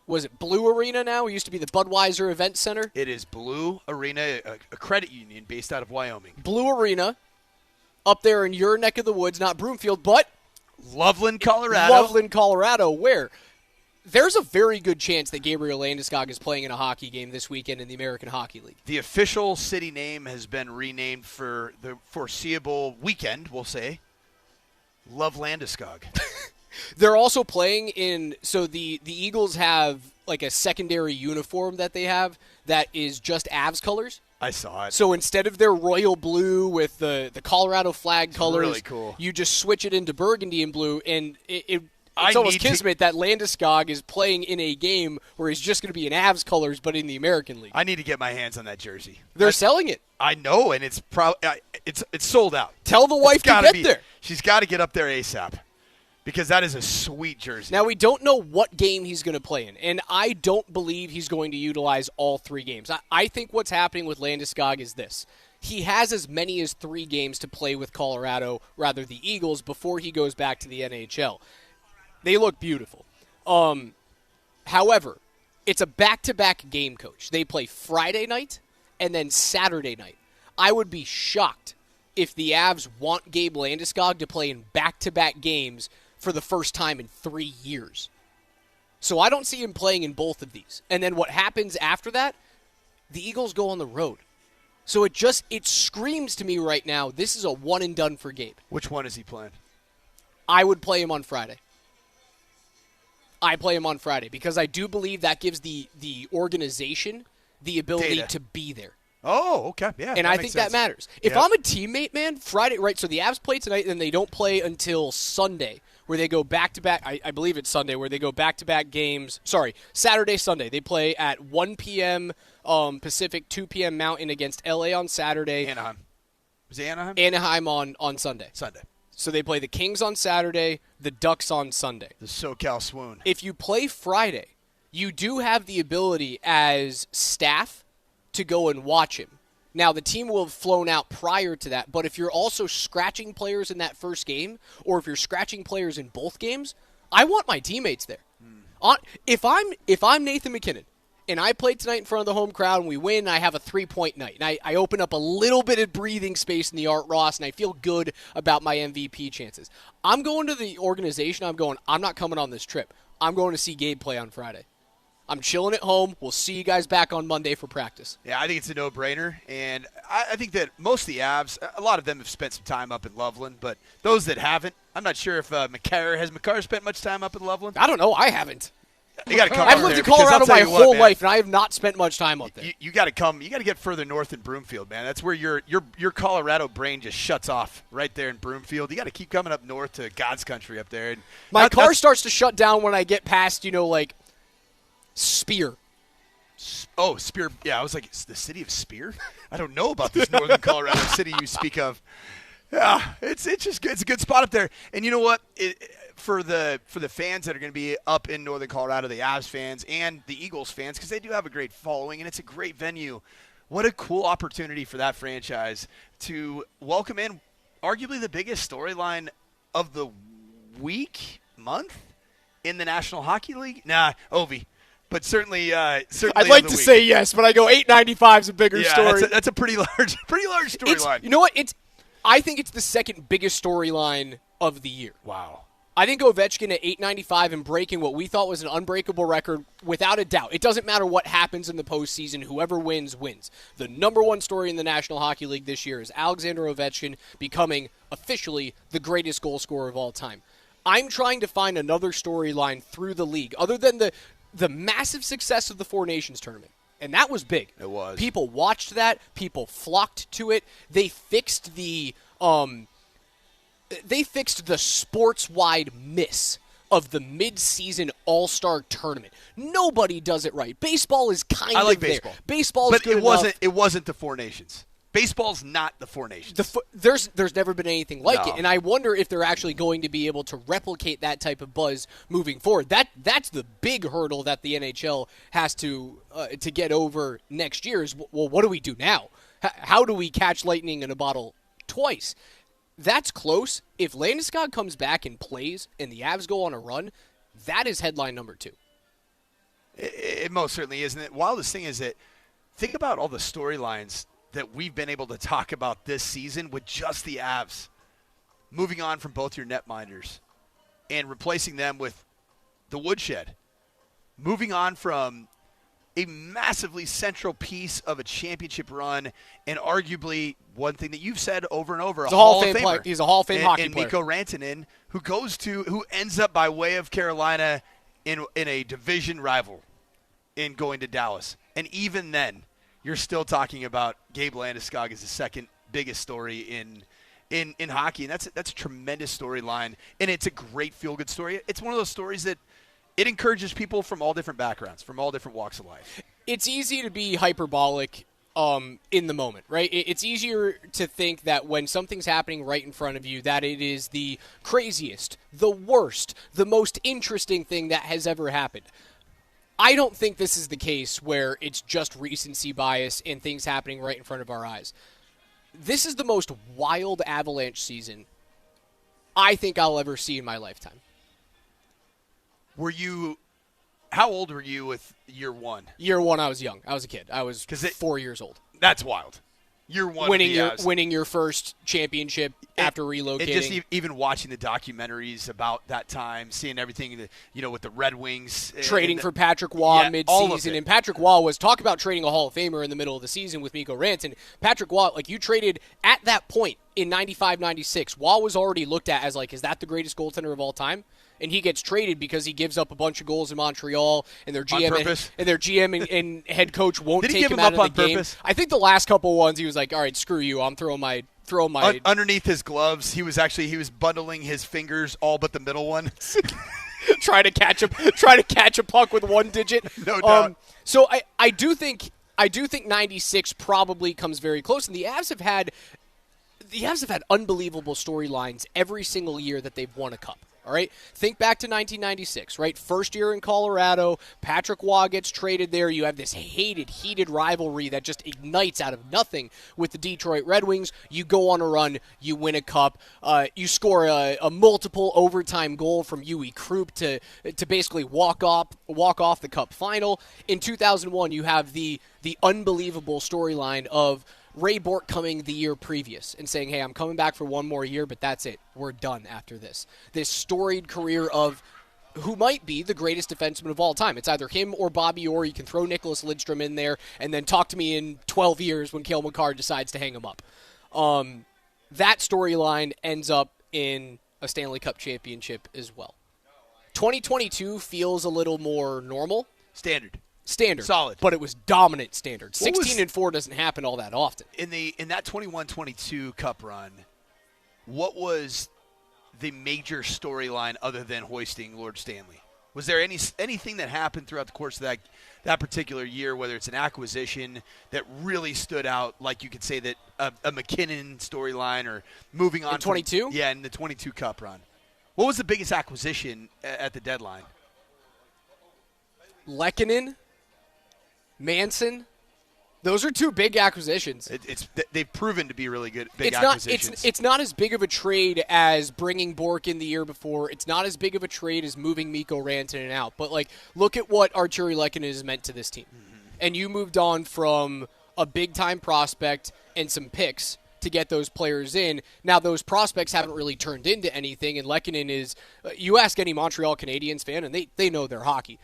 was it Blue Arena now? It used to be the Budweiser Event Center. It is Blue Arena, a credit union based out of Wyoming. Blue Arena, up there in your neck of the woods, not Broomfield, but Loveland, Colorado. Where there's a very good chance that Gabriel Landeskog is playing in a hockey game this weekend in the American Hockey League. The official city name has been renamed for the foreseeable weekend, we'll say. Love Landeskog. They're also playing in, so the Eagles have like a secondary uniform that they have that is just Avs colors. I saw it. So instead of their royal blue with the Colorado flag colors, really cool. You just switch it into burgundy and blue, and it's almost kismet that Landeskog is playing in a game where he's just going to be in Avs colors, but in the American League. I need to get my hands on that jersey. They're selling it. I know, and it's sold out. Tell the wife to get there. She's got to get up there ASAP, because that is a sweet jersey. Now, we don't know what game he's going to play in, and I don't believe he's going to utilize all 3 games. I think what's happening with Landeskog is this. He has as many as 3 games to play with the Eagles, before he goes back to the NHL. They look beautiful. However, it's a back-to-back game, Coach. They play Friday night and then Saturday night. I would be shocked if the Avs want Gabe Landeskog to play in back-to-back games for the first time in 3 years. So I don't see him playing in both of these. And then what happens after that? The Eagles go on the road. So it screams to me right now, this is a one and done for Gabe. Which one is he playing? I would play him on Friday. I play him on Friday because I do believe that gives the organization the ability to be there. Oh, okay. Yeah. And I think that matters. If I'm a teammate, man, Friday, right, so the Avs play tonight and they don't play until Sunday where they go back-to-back. I believe it's Sunday where they go back-to-back games. Sorry, Saturday, Sunday. They play at 1 p.m. Pacific, 2 p.m. Mountain against L.A. on Saturday. Anaheim. Was it Anaheim? Anaheim on Sunday. So they play the Kings on Saturday, the Ducks on Sunday. The SoCal Swoon. If you play Friday, you do have the ability as staff to go and watch him. Now, the team will have flown out prior to that, but if you're also scratching players in that first game, or if you're scratching players in both games, I want my teammates there. If I'm Nathan McKinnon, and I played tonight in front of the home crowd and we win, and I have a 3-point night, and I open up a little bit of breathing space in the Art Ross, and I feel good about my MVP chances. I'm going to the organization, I'm not coming on this trip. I'm going to see Gabe play on Friday. I'm chilling at home. We'll see you guys back on Monday for practice. Yeah, I think it's a no-brainer, and I think that most of the Avs, a lot of them have spent some time up in Loveland, but those that haven't, I'm not sure if McCarr spent much time up in Loveland? I don't know. I haven't. You got to come. I've lived in Colorado my whole life, and I have not spent much time up there. You got to come. You got to get further north than Broomfield, man. That's where your Colorado brain just shuts off right there in Broomfield. You got to keep coming up north to God's country up there. And my car starts to shut down when I get past, like Spear. Oh, Spear. Yeah, I was like, it's the city of Spear? I don't know about this northern Colorado city you speak of. Yeah, it's just good. It's a good spot up there. And you know what? For the fans that are going to be up in northern Colorado, the Avs fans and the Eagles fans, because they do have a great following and it's a great venue, what a cool opportunity for that franchise to welcome in arguably the biggest storyline of the month in the National Hockey League. Nah, Ovi. But certainly I'd like to say yes, but I go 895 is a bigger story. That's a pretty large storyline. You know what? I think it's the second biggest storyline of the year. Wow. I think Ovechkin at 895 and breaking what we thought was an unbreakable record, without a doubt. It doesn't matter what happens in the postseason. Whoever wins, wins. The number one story in the National Hockey League this year is Alexander Ovechkin becoming officially the greatest goal scorer of all time. I'm trying to find another storyline through the league, other than the massive success of the Four Nations tournament. And that was big. It was. People watched that. People flocked to it. They fixed the sports-wide miss of the mid-season All-Star tournament. Nobody does it right. Baseball is kind of baseball. There. Baseball is but good it wasn't the Four Nations. Baseball's not the Four Nations. There's never been anything like it, and I wonder if they're actually going to be able to replicate that type of buzz moving forward. That's the big hurdle that the NHL has to get over next year is, well, what do we do now? How do we catch lightning in a bottle twice? That's close. If Landeskog comes back and plays and the Avs go on a run, that is headline number 2. It most certainly is. And the wildest thing is that think about all the storylines that we've been able to talk about this season with just the Avs. Moving on from both your netminders and replacing them with the woodshed. Moving on from a massively central piece of a championship run and arguably one thing that you've said over and over, He's a Hall of Fame player. He's a Hall of Fame hockey player. And Mikko Rantanen, who ends up by way of Carolina in a division rival in going to Dallas. And even then, you're still talking about Gabe Landeskog as the second biggest story in hockey. And that's a tremendous storyline. And it's a great feel-good story. It's one of those stories that it encourages people from all different backgrounds, from all different walks of life. It's easy to be hyperbolic in the moment, right? It's easier to think that when something's happening right in front of you, that it is the craziest, the worst, the most interesting thing that has ever happened. I don't think this is the case where it's just recency bias and things happening right in front of our eyes. This is the most wild Avalanche season I think I'll ever see in my lifetime. How old were you with year one? Year one, I was young. I was a kid. I was 4 years old. That's wild. You're one winning your first championship after relocating. And just even watching the documentaries about that time, seeing everything, with the Red Wings. Trading for Patrick Waugh midseason. And Patrick Waugh was, talk about trading a Hall of Famer in the middle of the season with Mikko Rantanen. Patrick Waugh, you traded at that point in 95-96. Waugh was already looked at as, is that the greatest goaltender of all time? And he gets traded because he gives up a bunch of goals in Montreal, and their GM and head coach won't take him out of the game. Purpose? I think the last couple ones he was like, all right, screw you, I'm throwing my underneath his gloves. He was bundling his fingers, all but the middle one. try to catch a puck with one digit. No doubt. So I do think 96 probably comes very close, and the Avs have had unbelievable storylines every single year that they've won a cup. All right, think back to 1996, right? First year in Colorado, Patrick Waugh gets traded there. You have this heated rivalry that just ignites out of nothing with the Detroit Red Wings. You go on a run, you win a cup, you score a multiple overtime goal from Uwe Krupp to basically walk off the cup final. In 2001, you have the unbelievable storyline of Ray Bourque coming the year previous and saying, hey, I'm coming back for one more year, but that's it. We're done after this. This storied career of who might be the greatest defenseman of all time. It's either him or Bobby Orr. You can throw Nicholas Lidstrom in there and then talk to me in 12 years when Cale Makar decides to hang him up. That storyline ends up in a Stanley Cup championship as well. 2022 feels a little more normal. Standard. Solid. But it was dominant standard. 16-4 doesn't happen all that often. In that 21-22 Cup run, what was the major storyline other than hoisting Lord Stanley? Was there anything that happened throughout the course of that particular year, whether it's an acquisition that really stood out, like you could say that a McKinnon storyline or moving on? In 22? Yeah, in the 22 Cup run. What was the biggest acquisition at the deadline? Lehkonen, Manson, those are two big acquisitions. They've proven to be really good acquisitions. It's not as big of a trade as bringing Bourque in the year before. It's not as big of a trade as moving Mikko Rantanen out. But look at what Arturi Lehkonen has meant to this team. Mm-hmm. And you moved on from a big-time prospect and some picks to get those players in. Now, those prospects haven't really turned into anything, and Lehkonen is you ask any Montreal Canadiens fan, and they know their hockey.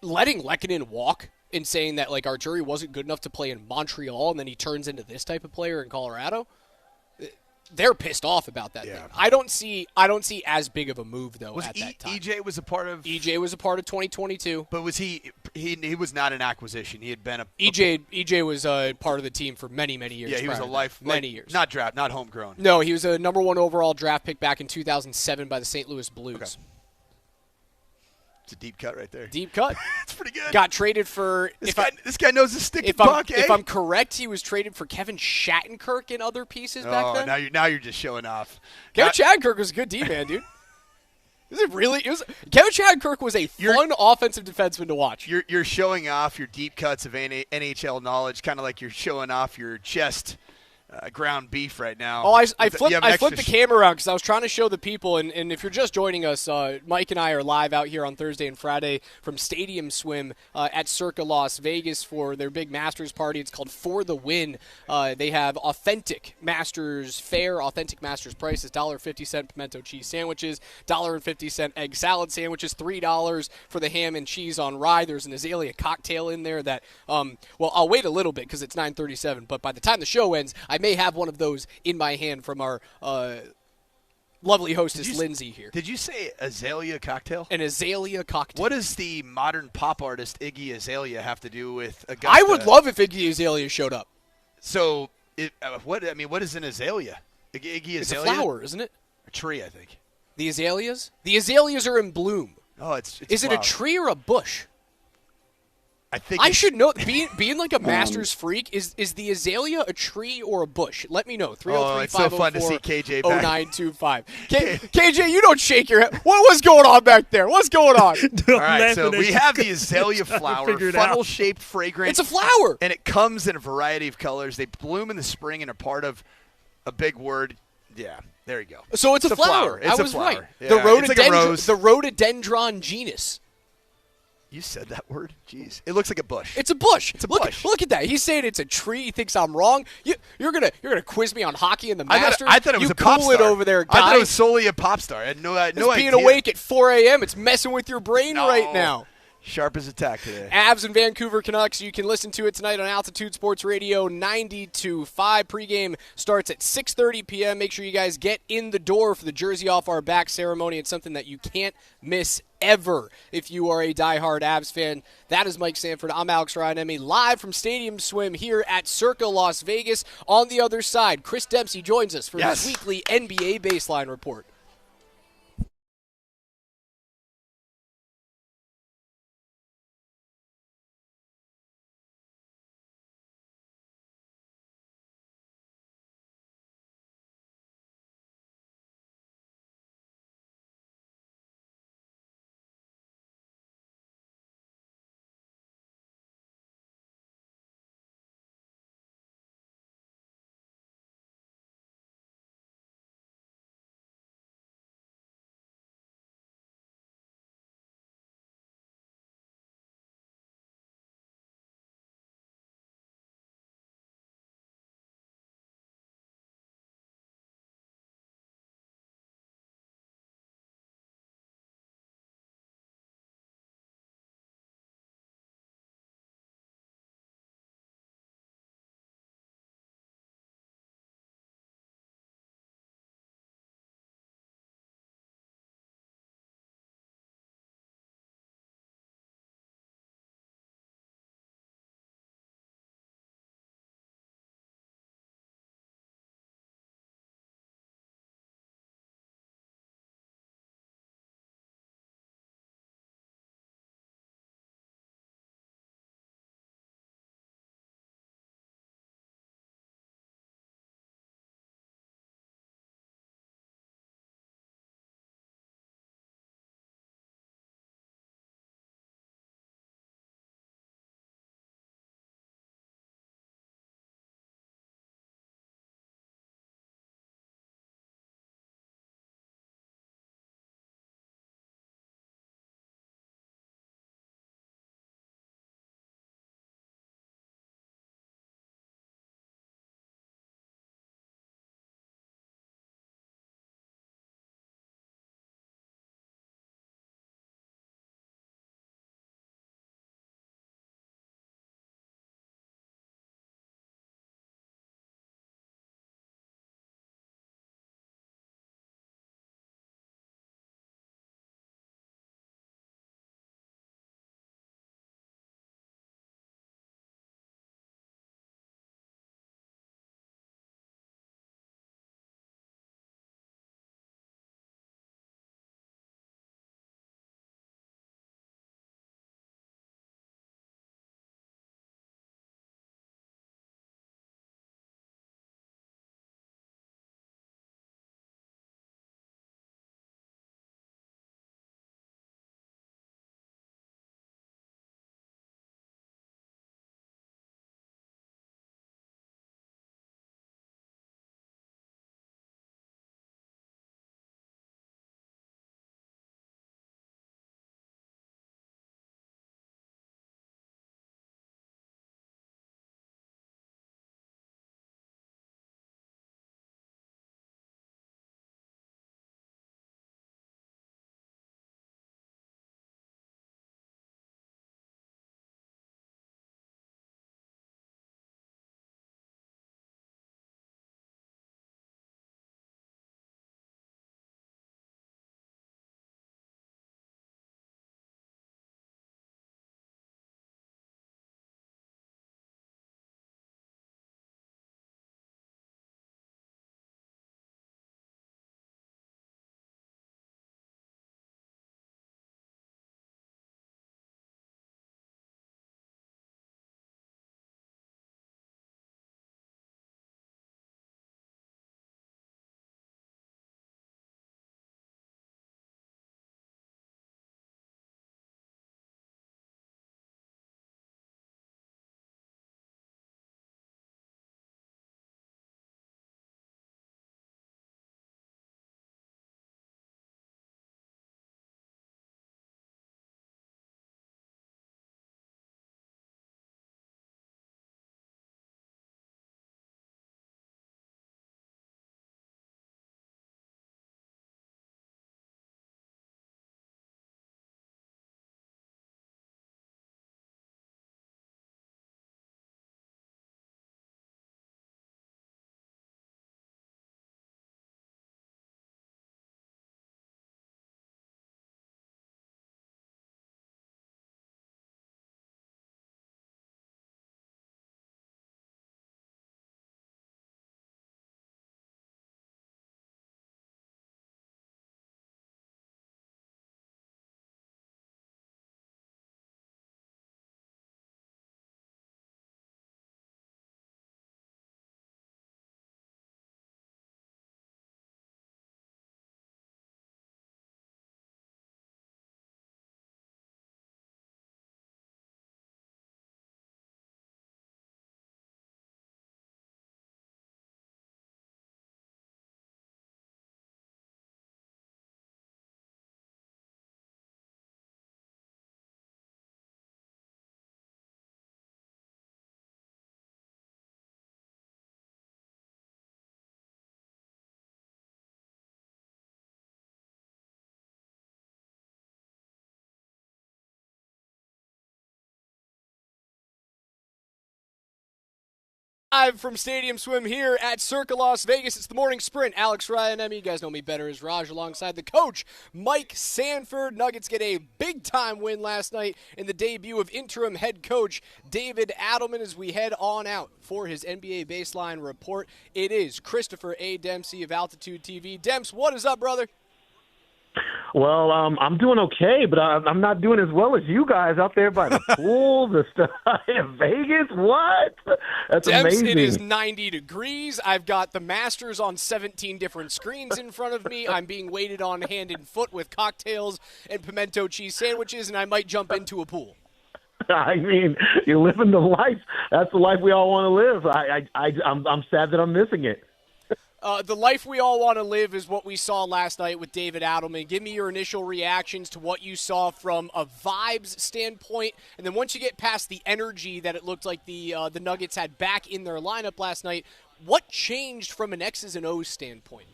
Letting Lehkonen walk and saying that Arturi wasn't good enough to play in Montreal and then he turns into this type of player in Colorado, they're pissed off about that thing. I don't see as big of a move though at that time. EJ was a part of 2022. But was he was not an acquisition. He had been EJ was part of the team for many years. Yeah, he was many years. Not draft, not homegrown. No, he was a number 1 overall draft pick back in 2007 by the St. Louis Blues. Okay. It's a deep cut right there. Deep cut. It's pretty good. Got traded for this guy knows his stick and puck. If I'm correct, he was traded for Kevin Shattenkirk and other pieces back then. Now you're just showing off. Kevin Shattenkirk was a good D-man, dude. Kevin Shattenkirk was a fun offensive defenseman to watch. You're showing off your deep cuts of NHL knowledge, kind of like you're showing off your chest. Ground beef right now. Oh, I flipped the camera around because I was trying to show the people, and if you're just joining us, Mike and I are live out here on Thursday and Friday from Stadium Swim at Circa Las Vegas for their big Masters party. It's called For the Win. They have authentic Masters fare, authentic Masters prices, $1.50 pimento cheese sandwiches, $1.50 egg salad sandwiches, $3 for the ham and cheese on rye. There's an azalea cocktail in there that, I'll wait a little bit because it's 9:37, but by the time the show ends, I may have one of those in my hand from our lovely hostess, Lindsay, here. Did you say azalea cocktail? An azalea cocktail. What does the modern pop artist Iggy Azalea have to do with Augusta? I would love if Iggy Azalea showed up. So, what is an azalea? Iggy Azalea? It's a flower, isn't it? A tree, I think. The azaleas? The azaleas are in bloom. Oh, it's Is it a tree or a bush? I should know. Being like a Masters freak, is the azalea a tree or a bush? Let me know. 303-504-0925. It's so fun to see KJ back. KJ, you don't shake your head. What's going on back there? What's going on? All right, so we have the azalea flower, funnel-shaped, fragrant. It's a flower. And it comes in a variety of colors. They bloom in the spring and are part of a big word. Yeah, there you go. So it's a flower. It's I was a flower. right. Yeah, the it's like a rose. rhododendron genus. You said that word? Jeez. It looks like a bush. It's a bush. It's a look, bush. Look at that. He's saying it's a tree. He thinks I'm wrong. You're gonna quiz me on hockey in the Masters? I thought it was a pop cool it star. over there, guy. I thought it was solely a pop star. I had no This idea. being awake at 4 a.m., it's messing with your brain right now. Sharp as a tack today. Avs and Vancouver Canucks. You can listen to it tonight on Altitude Sports Radio 92.5. Pregame starts at 6:30 p.m. Make sure you guys get in the door for the jersey off our back ceremony. It's something that you can't miss ever if you are a diehard Avs fan. That is Mike Sanford. I'm Alex Ryanemi, live from Stadium Swim here at Circa Las Vegas. On the other side, Chris Dempsey joins us for his weekly NBA Baseline Report. Live from Stadium Swim here at Circa Las Vegas. It's the morning sprint. Alex Ryan, you guys know me better as Raj, alongside the coach, Mike Sanford. Nuggets get a big-time win last night in the debut of interim head coach David Adelman as we head on out for his NBA Baseline report. It is Christopher A. Dempsey of Altitude TV. Demps, what is up, brother? Well, I'm doing okay, but I'm not doing as well as you guys out there by the pool, the stuff in Vegas. What? That's Demps, amazing. it is 90 degrees. I've got the Masters on 17 different screens in front of me. I'm being waited on hand and foot with cocktails and pimento cheese sandwiches, and I might jump into a pool. I mean, you're living the life. That's the life we all want to live. I'm sad that I'm missing it. The life we all want to live is what we saw last night with David Adelman. Give me your initial reactions to what you saw from a vibes standpoint, and then once you get past the energy that it looked like the Nuggets had back in their lineup last night, what changed from an X's and O's standpoint?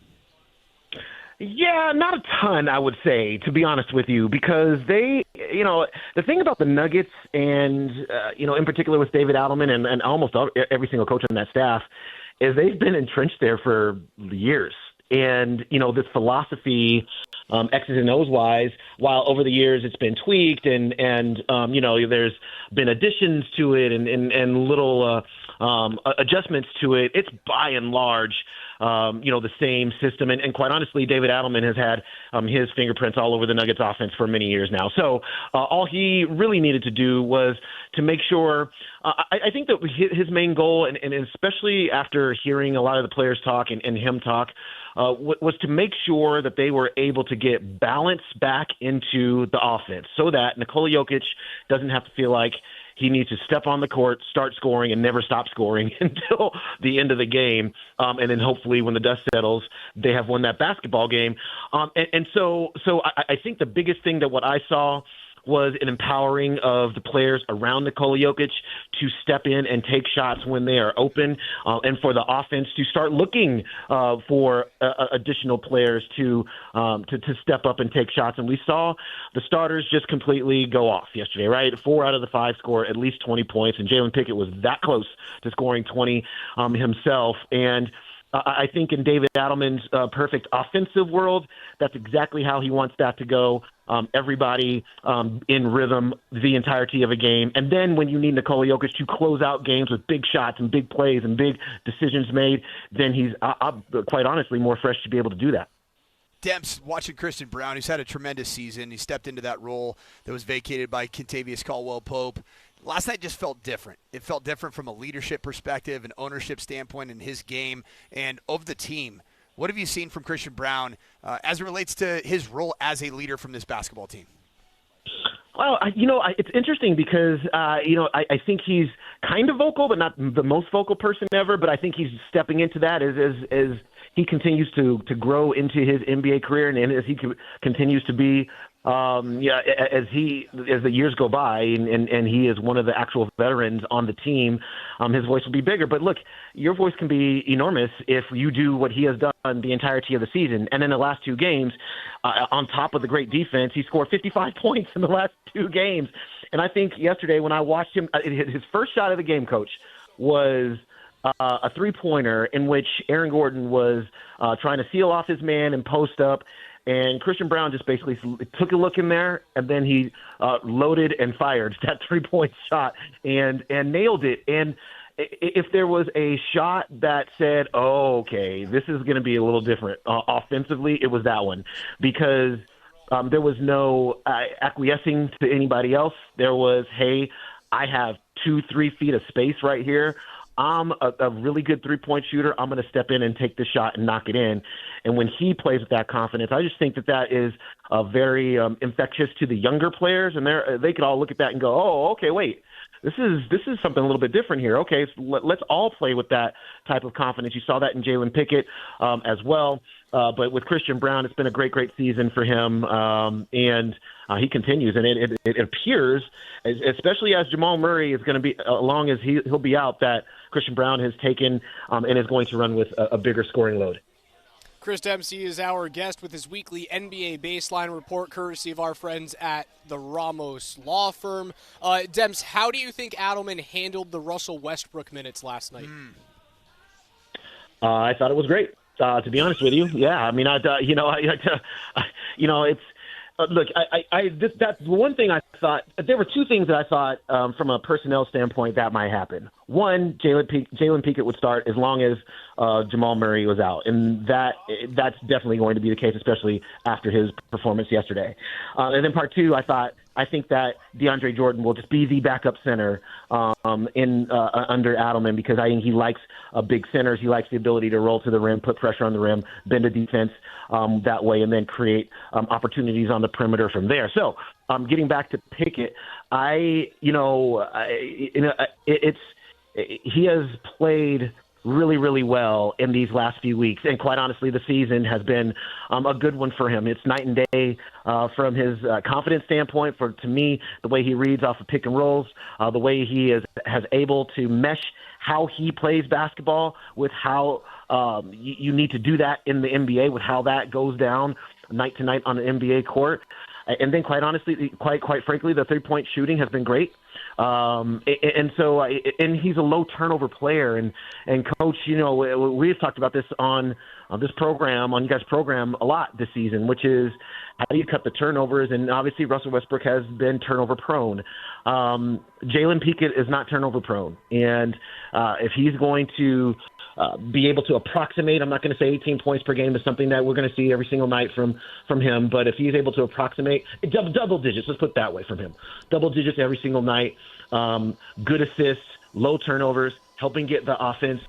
Yeah, not a ton, I would say, to be honest with you, because they, the thing about the Nuggets and, in particular with David Adelman and almost every single coach on that staff, is they've been entrenched there for years. And, this philosophy, X's and O's wise, while over the years it's been tweaked and there's been additions to it and little adjustments to it, it's by and large, the same system. And quite honestly, David Adelman has had his fingerprints all over the Nuggets offense for many years now. So all he really needed to do was to make sure I think that his main goal, and especially after hearing a lot of the players talk and him talk, was to make sure that they were able to get balance back into the offense so that Nikola Jokic doesn't have to feel like he needs to step on the court, start scoring, and never stop scoring until the end of the game. And then hopefully when the dust settles, they have won that basketball game. So I think the biggest thing that what I saw was an empowering of the players around Nikola Jokic to step in and take shots when they are open, and for the offense to start looking for additional players to step up and take shots. And we saw the starters just completely go off yesterday, right? 4 out of the 5 score at least 20 points, and Jalen Pickett was that close to scoring 20 himself. And I think in David Adelman's perfect offensive world, that's exactly how he wants that to go. Everybody in rhythm the entirety of a game. And then when you need Nikola Jokic to close out games with big shots and big plays and big decisions made, then he's quite honestly more fresh to be able to do that. Demps, watching Christian Braun, who's had a tremendous season. He stepped into that role that was vacated by Kentavious Caldwell-Pope. Last night just felt different. It felt different from a leadership perspective, an ownership standpoint in his game and of the team. What have you seen from Christian Braun as it relates to his role as a leader from this basketball team? Well, it's interesting because, I think he's kind of vocal, but not the most vocal person ever. But I think he's stepping into that as he continues to grow into his NBA career and as he continues to be, as the years go by and he is one of the actual veterans on the team, his voice will be bigger. But look, your voice can be enormous if you do what he has done the entirety of the season. And in the last 2 games, on top of the great defense, he scored 55 points in the last 2 games. And I think yesterday when I watched him, his first shot of the game, Coach, was a 3-pointer in which Aaron Gordon was trying to seal off his man and post up. And Christian Braun just basically took a look in there, and then he loaded and fired that 3-point shot and nailed it. And if there was a shot that said, oh, okay, this is going to be a little different offensively, it was that one. Because there was no acquiescing to anybody else. There was, hey, I have 2-3 feet of space right here. I'm a really good 3-point shooter. I'm going to step in and take the shot and knock it in. And when he plays with that confidence, I just think that is very infectious to the younger players. And they could all look at that and go, oh, okay, wait, this is something a little bit different here. Okay, so let's all play with that type of confidence. You saw that in Jalen Pickett as well. But with Christian Braun, it's been a great season for him. And he continues. And it appears, especially as Jamal Murray is going to be, along as he'll be out, that Christian Braun has taken and is going to run with a bigger scoring load. Chris Dempsey is our guest with his weekly NBA Baseline Report, courtesy of our friends at the Ramos Law Firm. Demps, how do you think Adelman handled the Russell Westbrook minutes last night? I thought it was great. To be honest with you, yeah. I mean, it's look. That's one thing I thought. There were two things that I thought from a personnel standpoint that might happen. One, Jalen Pickett would start as long as Jamal Murray was out, and that's definitely going to be the case, especially after his performance yesterday. And then part two, I think that DeAndre Jordan will just be the backup center under Adelman, because I think he likes big centers. He likes the ability to roll to the rim, put pressure on the rim, bend the defense that way, and then create opportunities on the perimeter from there. So getting back to Pickett, he has played really, really well in these last few weeks. And quite honestly, the season has been a good one for him. It's night and day from his confidence standpoint. To me, the way he reads off of pick and rolls, the way he has able to mesh how he plays basketball with how you need to do that in the NBA, with how that goes down night to night on the NBA court. And then quite honestly, quite frankly, the three-point shooting has been great. And he's a low turnover player, and coach, we've talked about this on this program, on you guys' program a lot this season, which is how do you cut the turnovers? And obviously Russell Westbrook has been turnover prone. Jalen Pickett is not turnover prone, and if he's going to be able to approximate, I'm not going to say 18 points per game is something that we're going to see every single night from him, but if he's able to approximate double digits, let's put it that way, from him, double digits every single night, good assists, low turnovers, helping get the offense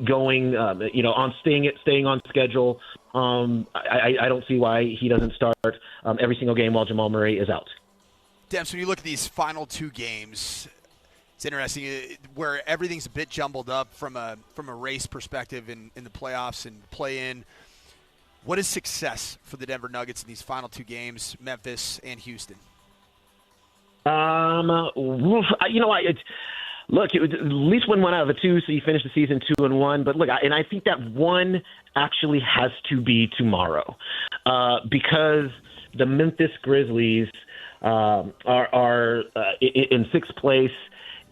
going, on staying on schedule. I don't see why he doesn't start every single game while Jamal Murray is out. Demps, when you look at these final two games, it's interesting where everything's a bit jumbled up from a race perspective in the playoffs and play-in. What is success for the Denver Nuggets in these final two games, Memphis and Houston? Look, it was at least win one out of the two, so you finish the season 2-1. But look, I think that one actually has to be tomorrow, because the Memphis Grizzlies are in sixth place.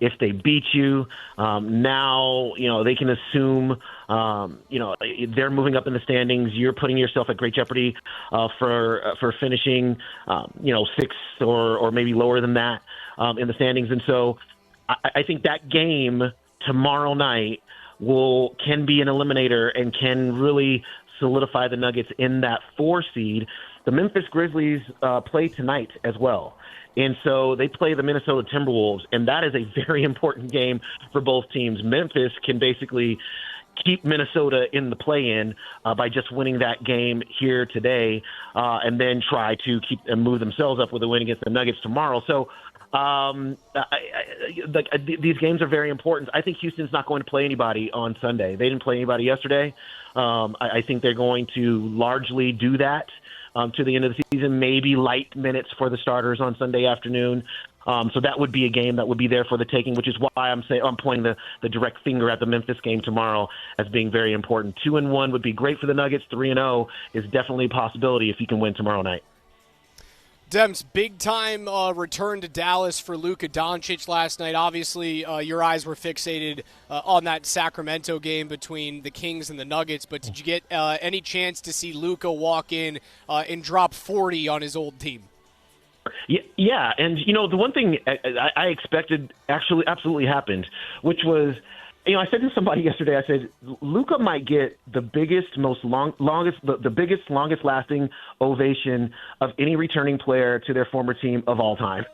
If they beat you, now they can assume they're moving up in the standings. You're putting yourself at great jeopardy for finishing sixth or maybe lower than that in the standings. And so I think that game tomorrow night can be an eliminator and can really solidify the Nuggets in that 4 seed. The Memphis Grizzlies play tonight as well. And so they play the Minnesota Timberwolves, and that is a very important game for both teams. Memphis can basically keep Minnesota in the play-in by just winning that game here today, and then try to keep and move themselves up with a win against the Nuggets tomorrow. So these games are very important. I think Houston's not going to play anybody on Sunday. They didn't play anybody yesterday. I think they're going to largely do that to the end of the season, maybe light minutes for the starters on Sunday afternoon. So that would be a game that would be there for the taking, which is why I'm pointing the direct finger at the Memphis game tomorrow as being very important. 2-1 would be great for the Nuggets. 3-0 is definitely a possibility if you can win tomorrow night. Dems, big-time return to Dallas for Luka Doncic last night. Obviously, your eyes were fixated on that Sacramento game between the Kings and the Nuggets, but did you get any chance to see Luka walk in and drop 40 on his old team? Yeah, and the one thing I expected actually absolutely happened, which was, I said to somebody yesterday, I said, Luka might get the biggest, longest lasting ovation of any returning player to their former team of all time.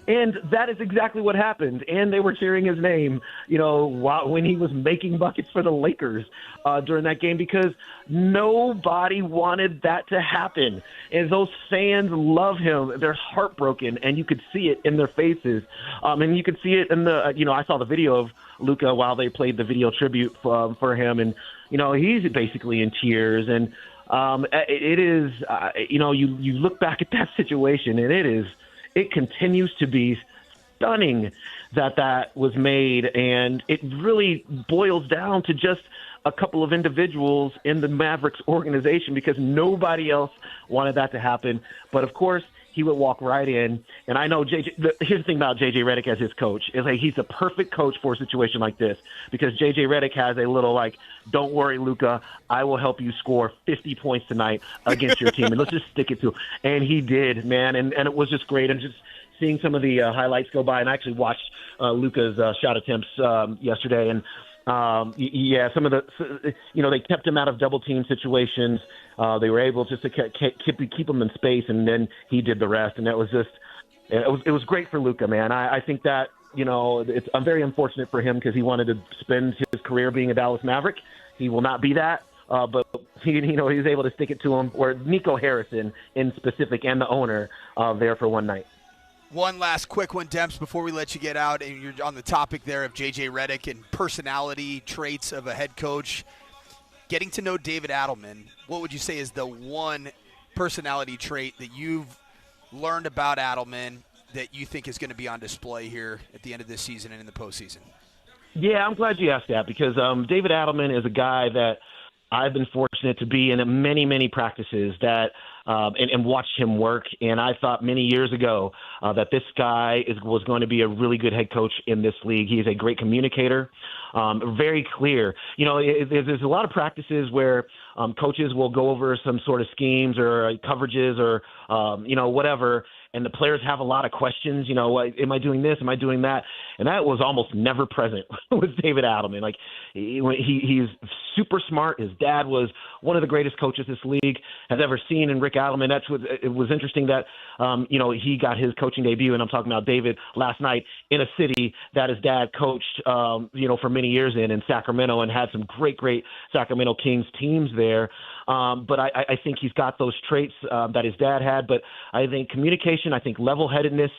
And that is exactly what happened. And they were cheering his name, when he was making buckets for the Lakers during that game, because nobody wanted that to happen. And those fans love him. They're heartbroken, and you could see it in their faces. And you could see it in the, I saw the video of Luka while they played the video tribute for him, and he's basically in tears. And it is, you look back at that situation, and it continues to be stunning that was made, and it really boils down to just a couple of individuals in the Mavericks organization because nobody else wanted that to happen. But, of course, he would walk right in. And I know here's the thing about J.J. Redick as his coach is like he's the perfect coach for a situation like this because J.J. Redick has a little like, don't worry, Luka, I will help you score 50 points tonight against your team. And let's just stick it to him. And he did, man. And it was just great. And just seeing some of the highlights go by, and I actually watched Luka's shot attempts yesterday. And, some of the, they kept him out of double team situations. They were able just to keep him in space, and then he did the rest. And that was just, it was great for Luka, man. I think that, I'm very unfortunate for him because he wanted to spend his career being a Dallas Maverick. He will not be that. But he was able to stick it to him, or Nico Harrison in specific, and the owner there for one night. One last quick one, Demps, before we let you get out, and you're on the topic there of J.J. Redick and personality traits of a head coach. Getting to know David Adelman, what would you say is the one personality trait that you've learned about Adelman that you think is going to be on display here at the end of this season and in the postseason? Yeah, I'm glad you asked that because David Adelman is a guy that I've been fortunate to be in many, many practices that and watched him work. And I thought many years ago that this guy was going to be a really good head coach in this league. He is a great communicator, very clear. There's a lot of practices where coaches will go over some sort of schemes or coverages or, whatever. And the players have a lot of questions, am I doing this? Am I doing that? And that was almost never present with David Adelman. Like he's super smart. His dad was one of the greatest coaches this league has ever seen. And Rick Adelman, it was interesting that, he got his coaching debut. And I'm talking about David last night in a city that his dad coached, for many years in Sacramento and had some great Sacramento Kings teams there. But I think he's got those traits that his dad had. But I think communication, I think level-headedness.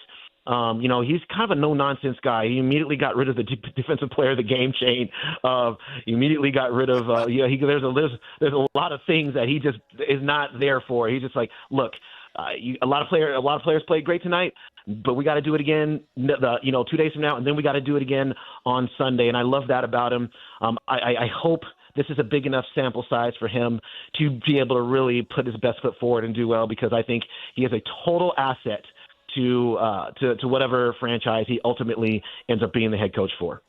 He's kind of a no-nonsense guy. He immediately got rid of the defensive player of the game chain. He immediately got rid of. There's a lot of things that he just is not there for. He's just like, look, a lot of players played great tonight, but we got to do it again. 2 days from now, and then we got to do it again on Sunday. And I love that about him. I hope this is a big enough sample size for him to be able to really put his best foot forward and do well, because I think he is a total asset to whatever franchise he ultimately ends up being the head coach for.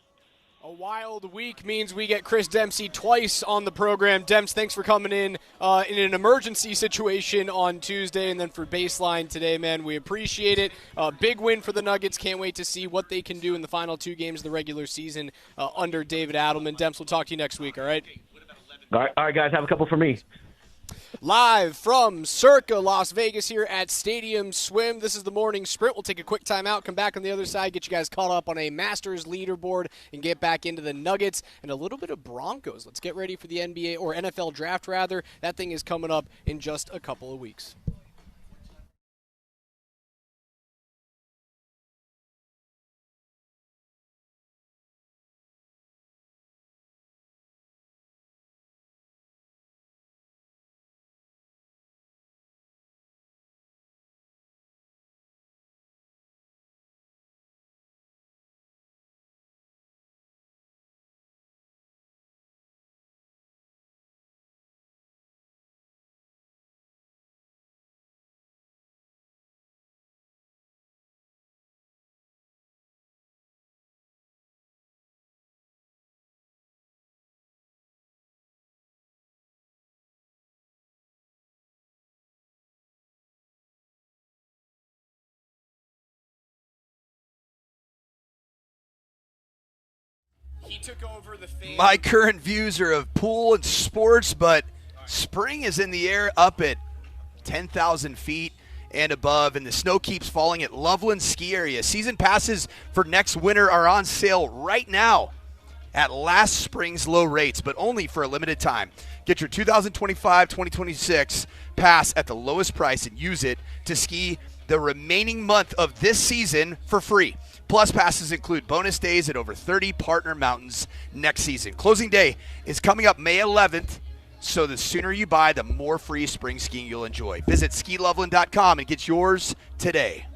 A wild week means we get Chris Dempsey twice on the program. Demps, thanks for coming in an emergency situation on Tuesday, and then for Baseline today, man. We appreciate it. Big win for the Nuggets. Can't wait to see what they can do in the final two games of the regular season under David Adelman. Demps, we'll talk to you next week, all right? All right, guys, have a couple for me. Live from Circa, Las Vegas here at Stadium Swim. This is the morning sprint. We'll take a quick timeout, come back on the other side, get you guys caught up on a Masters leaderboard, and get back into the Nuggets and a little bit of Broncos. Let's get ready for the NBA or NFL draft, rather. That thing is coming up in just a couple of weeks. He took over the fan. My current views are of pool and sports, but spring is in the air up at 10,000 feet and above, and the snow keeps falling at Loveland Ski Area. Season passes for next winter are on sale right now at last spring's low rates, but only for a limited time. Get your 2025-2026 pass at the lowest price and use it to ski the remaining month of this season for free. Plus, passes include bonus days at over 30 partner mountains next season. Closing day is coming up May 11th, so the sooner you buy, the more free spring skiing you'll enjoy. Visit skiloveland.com and get yours today.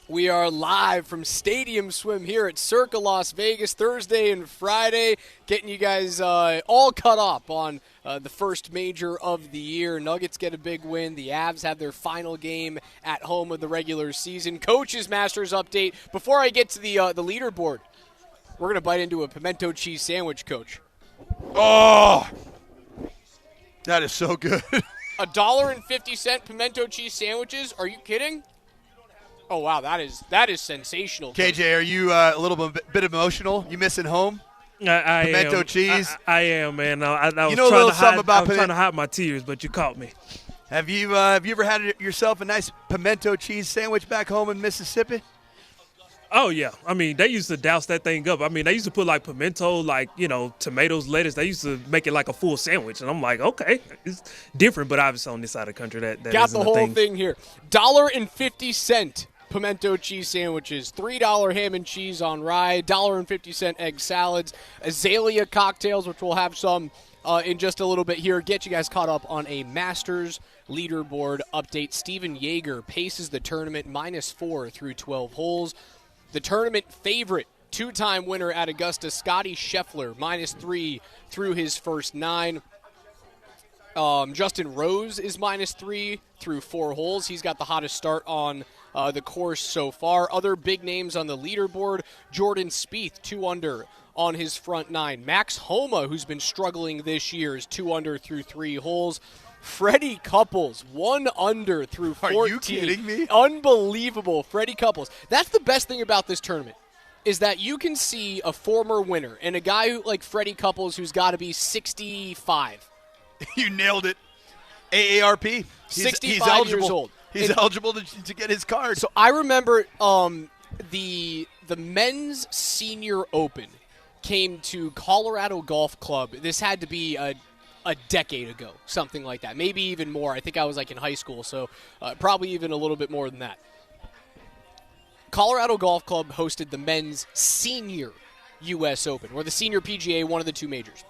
We are live from Stadium Swim here at Circa, Las Vegas, Thursday and Friday, getting you guys all caught up on the first major of the year. Nuggets get a big win. The Avs have their final game at home of the regular season. Coach's Masters update. Before I get to the leaderboard, we're going to bite into a pimento cheese sandwich, Coach. Oh, that is so good. $1.50 pimento cheese sandwiches? Are you kidding? Oh, wow, that is sensational. KJ, are you a little bit emotional? You missing home? I pimento am. cheese? I am, man. I was you know trying a little something about I was trying to hide my tears, but you caught me. Have you ever had yourself a nice pimento cheese sandwich back home in Mississippi? Oh, yeah. I mean, they used to douse that thing up. I mean, they used to put, like, pimento, like, tomatoes, lettuce. They used to make it like a full sandwich. And I'm like, okay, it's different, but obviously on this side of the country, that got isn't the a whole thing. thing here. $1.50 pimento cheese sandwiches, $3 ham and cheese on rye, $1.50 egg salads, azalea cocktails, which we'll have some in just a little bit here. Get you guys caught up on a Masters leaderboard update. Steven Yeager paces the tournament -4 through 12 holes. The tournament favorite, two-time winner at Augusta, Scotty Scheffler, -3 through his first 9. Justin Rose is -3 through 4 holes. He's got the hottest start on the course so far. Other big names on the leaderboard, Jordan Spieth, 2 under on his front 9. Max Homa, who's been struggling this year, is 2 under through 3 holes. Freddie Couples, 1 under through 14. Are you kidding me? Unbelievable. Freddie Couples. That's the best thing about this tournament, is that you can see a former winner and a guy like Freddie Couples who's got to be 65. You nailed it. AARP. 65 years old. He's eligible to get his card. So I remember the men's senior open came to Colorado Golf Club. This had to be a decade ago, something like that. Maybe even more. I think I was like in high school, so probably even a little bit more than that. Colorado Golf Club hosted the men's senior U.S. Open, or the senior PGA, one of the two majors.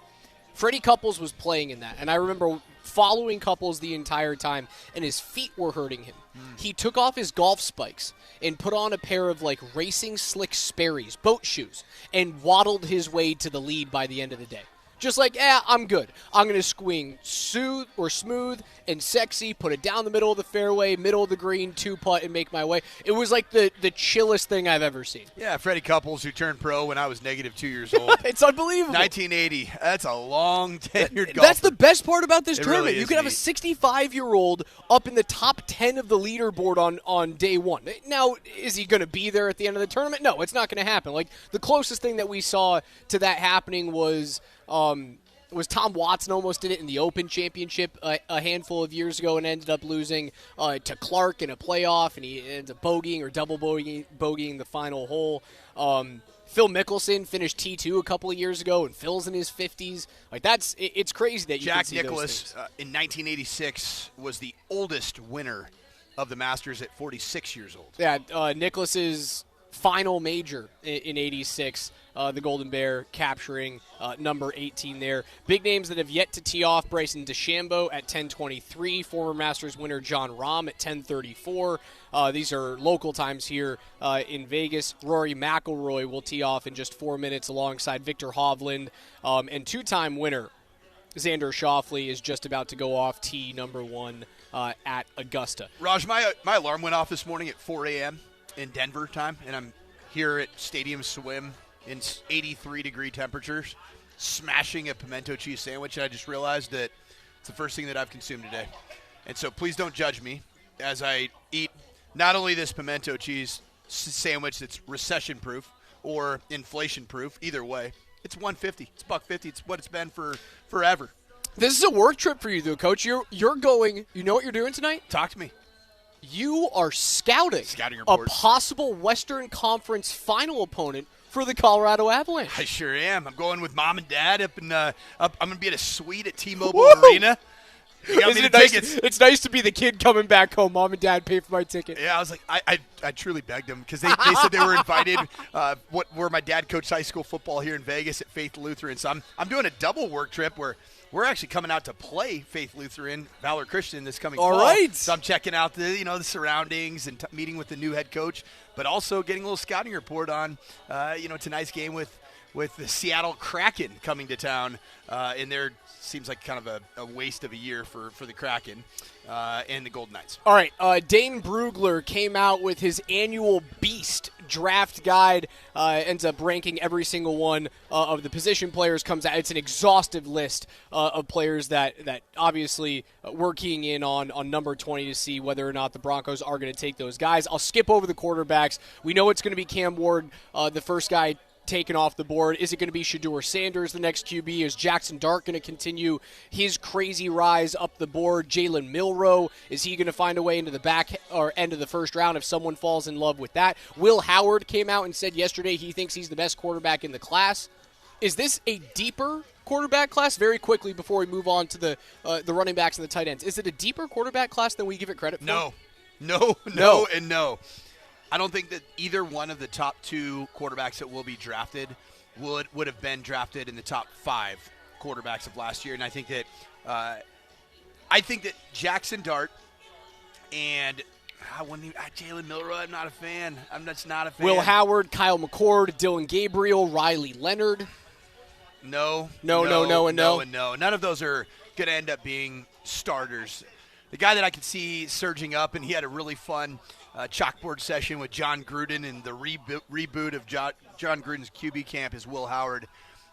Freddie Couples was playing in that, and I remember following Couples the entire time, and his feet were hurting him. He took off his golf spikes and put on a pair of like racing slick Sperry's, boat shoes, and waddled his way to the lead by the end of the day. Just like, I'm good. I'm going to swing smooth and sexy, put it down the middle of the fairway, middle of the green, 2-putt, and make my way. It was like the chillest thing I've ever seen. Yeah, Freddie Couples, who turned pro when I was -2 years old. It's unbelievable. 1980. That's a long tenured golfer. That's the best part about this It tournament. really You is could have a 65-year-old up in the top 10 of the leaderboard on day one. Now, is he going to be there at the end of the tournament? No, it's not going to happen. Like, the closest thing that we saw to that happening was Tom Watson almost did it in the Open Championship a handful of years ago and ended up losing to Clark in a playoff, and he ended up bogeying or double bogeying the final hole. Phil Mickelson finished T2 a couple of years ago, and Phil's in his 50s. Like, it's crazy that you Jack can see Nicklaus those things. in 1986 was the oldest winner of the Masters at 46 years old. Yeah, Nicklaus's final major in 86, the Golden Bear capturing number 18 there. Big names that have yet to tee off: Bryson DeChambeau at 10:23, former Masters winner John Rahm at 10:34. These are local times here in Vegas. Rory McIlroy will tee off in just 4 minutes alongside Victor Hovland, and two-time winner Xander Schauffele is just about to go off tee number 1 at Augusta. Raj, my alarm went off this morning at 4 a.m. in Denver time, and I'm here at Stadium Swim in 83-degree temperatures, smashing a pimento cheese sandwich, and I just realized that it's the first thing that I've consumed today. And so please don't judge me as I eat not only this pimento cheese sandwich that's recession-proof or inflation-proof, either way. It's $150. It's $150. It's what it's been for forever. This is a work trip for you, though, Coach. You're going. You know what you're doing tonight? Talk to me. You are scouting a report. possible Western Conference final opponent for the Colorado Avalanche. I sure am. I'm going with Mom and Dad up in I'm going to be at a suite at T-Mobile Woo! Arena. They got me the tickets. It's nice to be the kid coming back home. Mom and Dad pay for my ticket. Yeah, I was like, I truly begged them because they said they were invited. Where my dad coached high school football here in Vegas at Faith Lutheran. So I'm doing a double work trip where we're actually coming out to play Faith Lutheran, Valor Christian this coming All fall. right. So I'm checking out the surroundings and meeting with the new head coach, but also getting a little scouting report on tonight's game with the Seattle Kraken coming to town, and there seems like kind of a waste of a year for the Kraken and the Golden Knights. All right, Dane Brugler came out with his annual Beast draft guide, ends up ranking every single one of the position players, comes out. It's an exhaustive list of players that obviously we're keying in on number 20 to see whether or not the Broncos are going to take those guys. I'll skip over the quarterbacks. We know it's going to be Cam Ward, the first guy taken off the board. Is it going to be Shedeur Sanders, the next QB? Is Jackson Dart going to continue his crazy rise up the board? Jalen Milroe, is he going to find a way into the back or end of the first round if someone falls in love with that? Will Howard came out and said yesterday he thinks he's the best quarterback in the class. Is this a deeper quarterback class? Very quickly before we move on to the running backs and the tight ends, is it a deeper quarterback class than we give it credit for? No, and no. I don't think that either one of the top two quarterbacks that will be drafted would have been drafted in the top 5 quarterbacks of last year. And I think that Jackson Dart and Jalen Milroe, I'm not a fan. I'm just not a fan. Will Howard, Kyle McCord, Dylan Gabriel, Riley Leonard. No. None of those are going to end up being starters. The guy that I could see surging up, and he had a really fun chalkboard session with John Gruden and the reboot of John Gruden's QB camp, is Will Howard.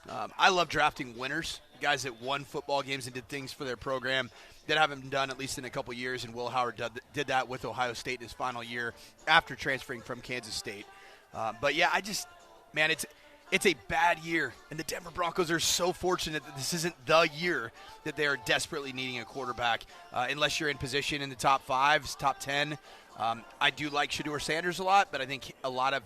I love drafting winners, guys that won football games and did things for their program that haven't been done at least in a couple years, and Will Howard did that with Ohio State in his final year after transferring from Kansas State. But yeah, it's a bad year, and the Denver Broncos are so fortunate that this isn't the year that they are desperately needing a quarterback, unless you're in position in the top 5, top 10. I do like Shedeur Sanders a lot, but I think a lot of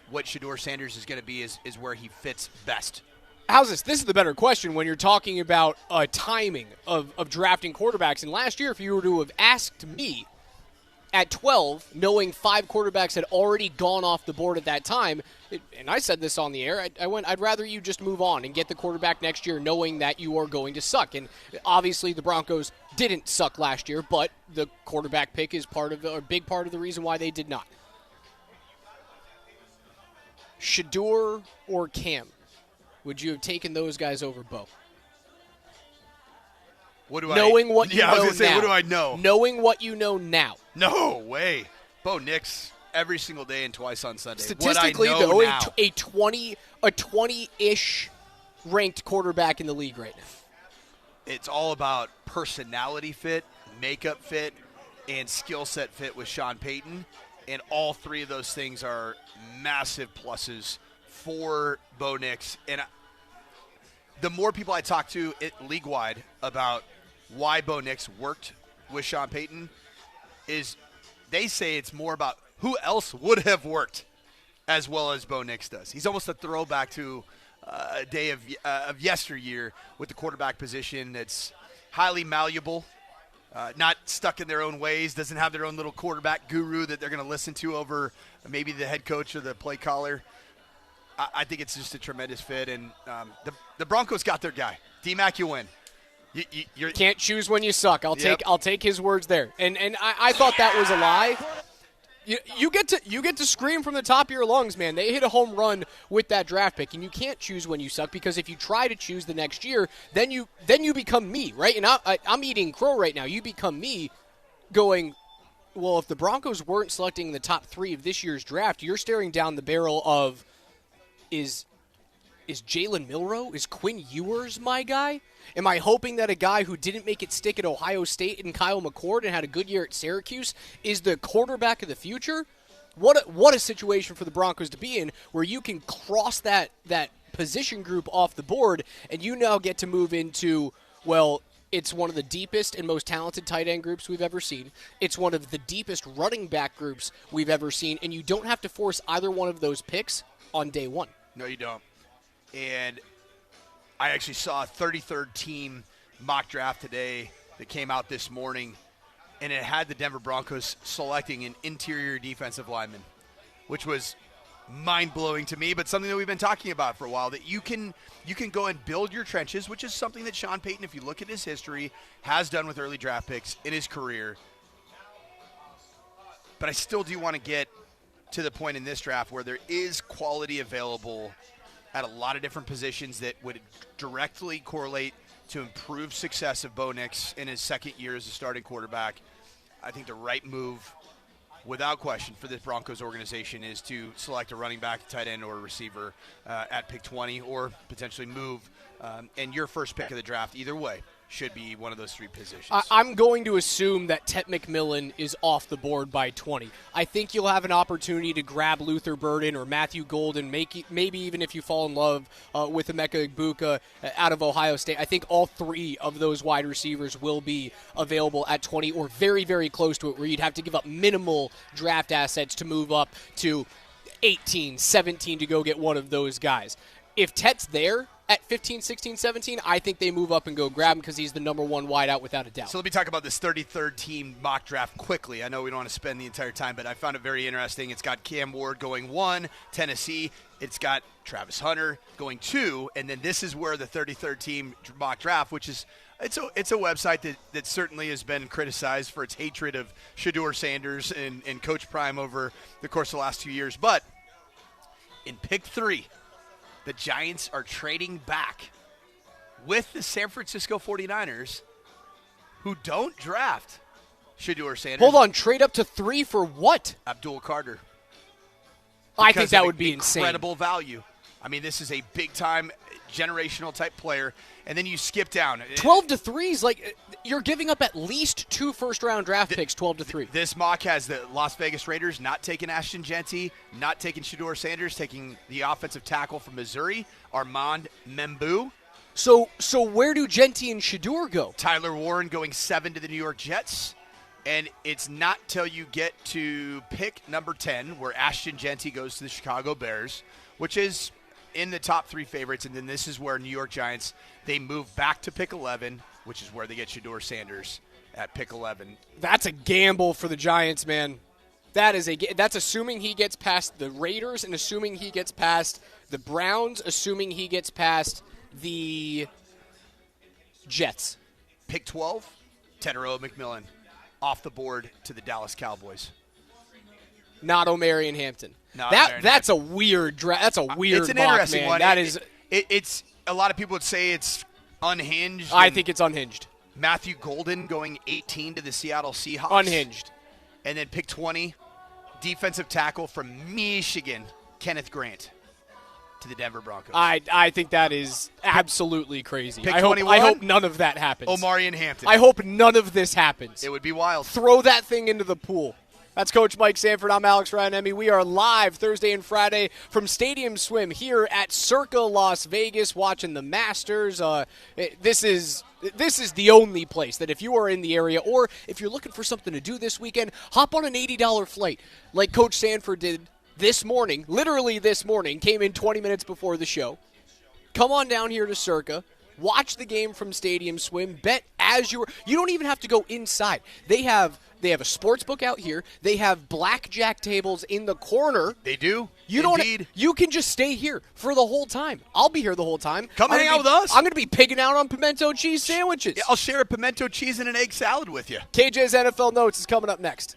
what Shedeur Sanders is going to be is where he fits best. How's this? This is the better question when you're talking about timing of drafting quarterbacks. And last year, if you were to have asked me at 12, knowing 5 quarterbacks had already gone off the board at that time, and I said this on the air, I'd rather you just move on and get the quarterback next year knowing that you are going to suck. And obviously the Broncos didn't suck last year, but the quarterback pick is a big part of the reason why they did not. Shedeur or Cam? Would you have taken those guys over Bo? What do Knowing I, what you yeah, know I was going to say, now. what do I know? Knowing what you know now. No way. Bo Nix every single day and twice on Sunday. Statistically, what I know though, now. a 20-ish ranked quarterback in the league right now. It's all about personality fit, makeup fit, and skill set fit with Sean Payton. And all 3 of those things are massive pluses for Bo Nix. And the more people I talk to league-wide about why Bo Nix worked with Sean Payton is they say it's more about who else would have worked as well as Bo Nix does. He's almost a throwback to a day of yesteryear with the quarterback position that's highly malleable, not stuck in their own ways, doesn't have their own little quarterback guru that they're going to listen to over maybe the head coach or the play caller. I think it's just a tremendous fit, and the Broncos got their guy. DMac, you win. You can't choose when you suck. I'll take his words there. And I thought that was a lie. You get to scream from the top of your lungs, man. They hit a home run with that draft pick, and you can't choose when you suck, because if you try to choose the next year, then you become me, right? And I'm eating crow right now. You become me, going, well, if the Broncos weren't selecting the top 3 of this year's draft, you're staring down the barrel of is Jalen Milroe? Is Quinn Ewers my guy? Am I hoping that a guy who didn't make it stick at Ohio State and Kyle McCord and had a good year at Syracuse is the quarterback of the future? What a situation for the Broncos to be in, where you can cross that position group off the board, and you now get to move into, well, it's one of the deepest and most talented tight end groups we've ever seen. It's one of the deepest running back groups we've ever seen, and you don't have to force either one of those picks on day one. No, you don't. And I actually saw a 33rd team mock draft today that came out this morning, and it had the Denver Broncos selecting an interior defensive lineman, which was mind-blowing to me, but something that we've been talking about for a while, that you can go and build your trenches, which is something that Sean Payton, if you look at his history, has done with early draft picks in his career. But I still do want to get to the point in this draft where there is quality available at a lot of different positions that would directly correlate to improved success of Bo Nix in his second year as a starting quarterback. I think the right move, without question, for this Broncos organization is to select a running back, tight end, or a receiver at pick 20, or potentially move. And your first pick of the draft, either way, should be one of those three positions. I'm going to assume that Tet McMillan is off the board by 20. I think you'll have an opportunity to grab Luther Burden or Matthew Golden, maybe even if you fall in love with Emeka Egbuka out of Ohio State. I think all three of those wide receivers will be available at 20 or very, very close to it, where you'd have to give up minimal draft assets to move up to 18, 17 to go get one of those guys. If Tet's there at 15, 16, 17, I think they move up and go grab him because he's the number one wideout without a doubt. So let me talk about this 33rd team mock draft quickly. I know we don't want to spend the entire time, but I found it very interesting. It's got Cam Ward going 1, Tennessee. It's got Travis Hunter going 2, and then this is where the 33rd team mock draft, which is it's a website that certainly has been criticized for its hatred of Shedeur Sanders and Coach Prime over the course of the last 2 years. But in pick 3, the Giants are trading back with the San Francisco 49ers, who don't draft Shedeur Sanders. Hold on, trade up to 3 for what? Abdul Carter. I think that would be incredible value. I mean, this is a big-time generational type player, and then you skip down. 12 to 3 is like you're giving up at least 2 first-round draft picks. 12 to 3. This mock has the Las Vegas Raiders not taking Ashton Genty, not taking Shedeur Sanders, taking the offensive tackle from Missouri, Armand Membu. So where do Genty and Shedeur go? Tyler Warren going 7 to the New York Jets. And it's not till you get to pick number 10 where Ashton Genty goes to the Chicago Bears, which is in the top 3 favorites. And then this is where New York Giants, they move back to pick 11, which is where they get Shedeur Sanders at pick 11. That's a gamble for the Giants, man. That's assuming he gets past the Raiders and assuming he gets past the Browns, assuming he gets past the Jets. Pick 12, Teteroa McMillan off the board to the Dallas Cowboys. Not Omarion Hampton. That's a weird draft. That's a weird. It's an mock, interesting man. one. That is. It's a lot of people would say it's unhinged. I think it's unhinged. Matthew Golden going 18 to the Seattle Seahawks. Unhinged. And then pick 20, defensive tackle from Michigan, Kenneth Grant, to the Denver Broncos. I think that is absolutely crazy. Pick I 21, hope none of that happens. Omarion Hampton. I hope none of this happens. It would be wild. Throw that thing into the pool. That's Coach Mike Sanford. I'm Alex Ryanemi. We are live Thursday and Friday from Stadium Swim here at Circa Las Vegas, watching the Masters. This is the only place that if you are in the area or if you're looking for something to do this weekend, hop on an $80 flight like Coach Sanford did this morning, literally this morning, came in 20 minutes before the show. Come on down here to Circa. Watch the game from Stadium Swim. Bet as you don't even have to go inside. They have a sports book out here. They have blackjack tables in the corner. They do. Indeed. You can just stay here for the whole time. I'll be here the whole time. Come hang out with us. I'm going to be pigging out on pimento cheese sandwiches. Yeah, I'll share a pimento cheese and an egg salad with you. KJ's NFL Notes is coming up next.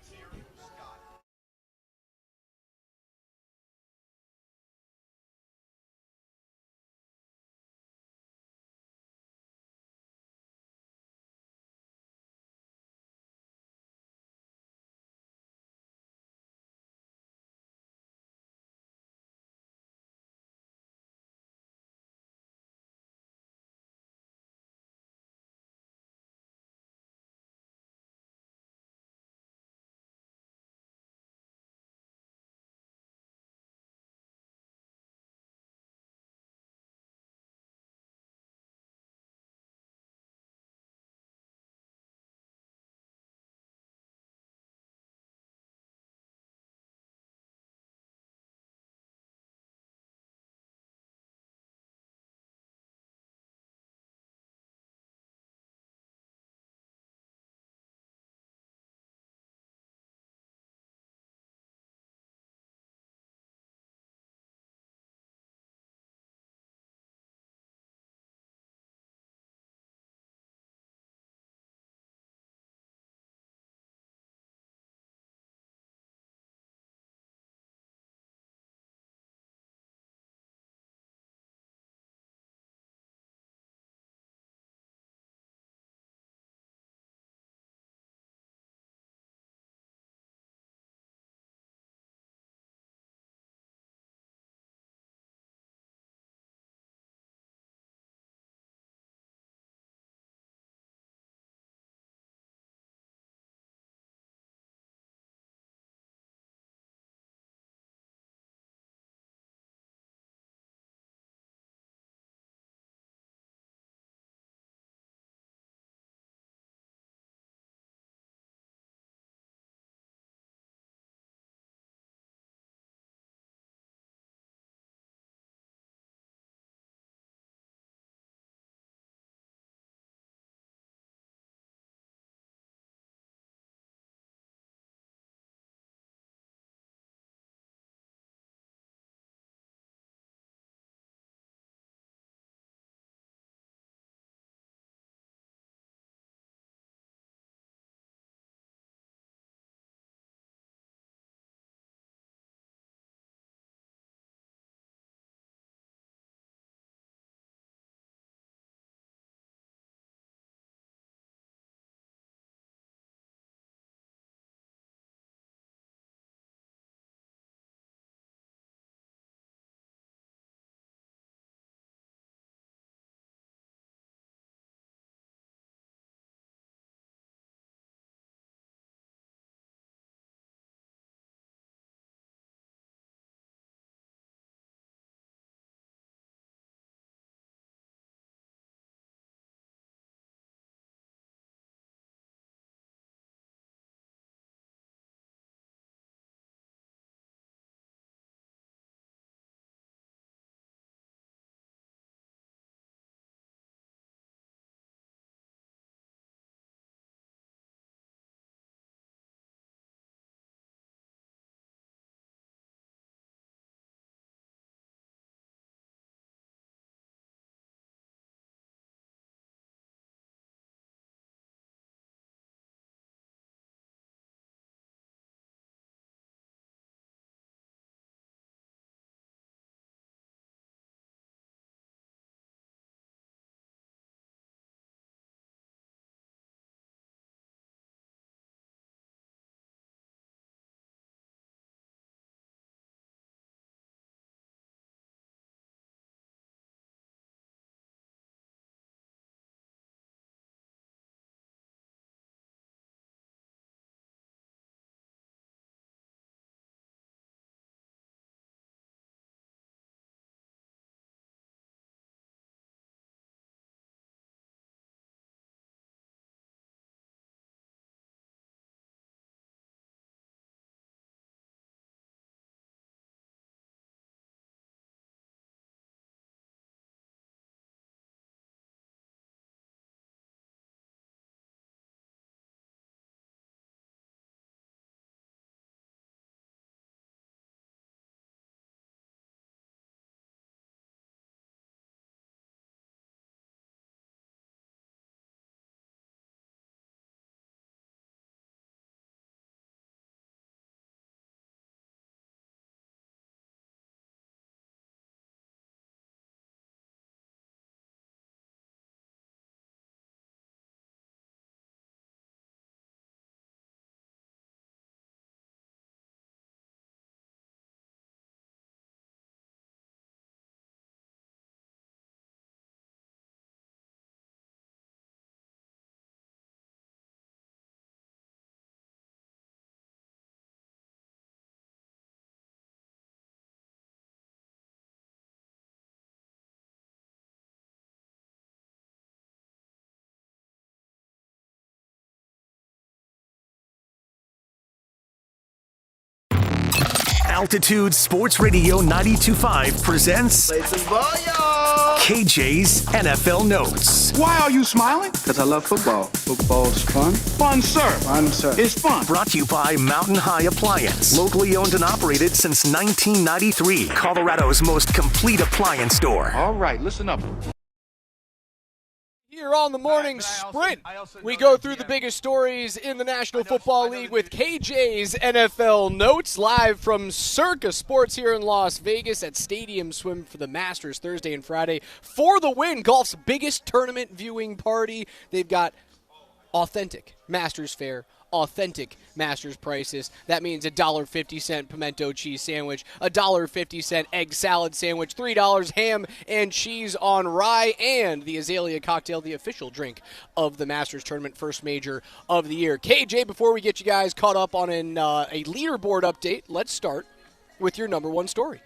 Altitude Sports Radio 92.5 presents Play some ball, y'all. KJ's NFL Notes. Why are you smiling? Because I love football. Football's fun. Fun, sir. Fun, sir. It's fun. Brought to you by Mountain High Appliance. Locally owned and operated since 1993. Colorado's most complete appliance store. All right, listen up. Here on the morning sprint, we go through the biggest stories in the National Football League with KJ's NFL Notes, live from Circa Sports here in Las Vegas at Stadium Swim for the Masters Thursday and Friday. For the Win, golf's biggest tournament viewing party. They've got authentic Masters fare, authentic Masters prices. That means $1.50 pimento cheese sandwich, $1.50 egg salad sandwich, $3 ham and cheese on rye, and the Azalea cocktail, the official drink of the Masters tournament, first major of the year. KJ, before we get you guys caught up on a leaderboard update, let's start with your number one story.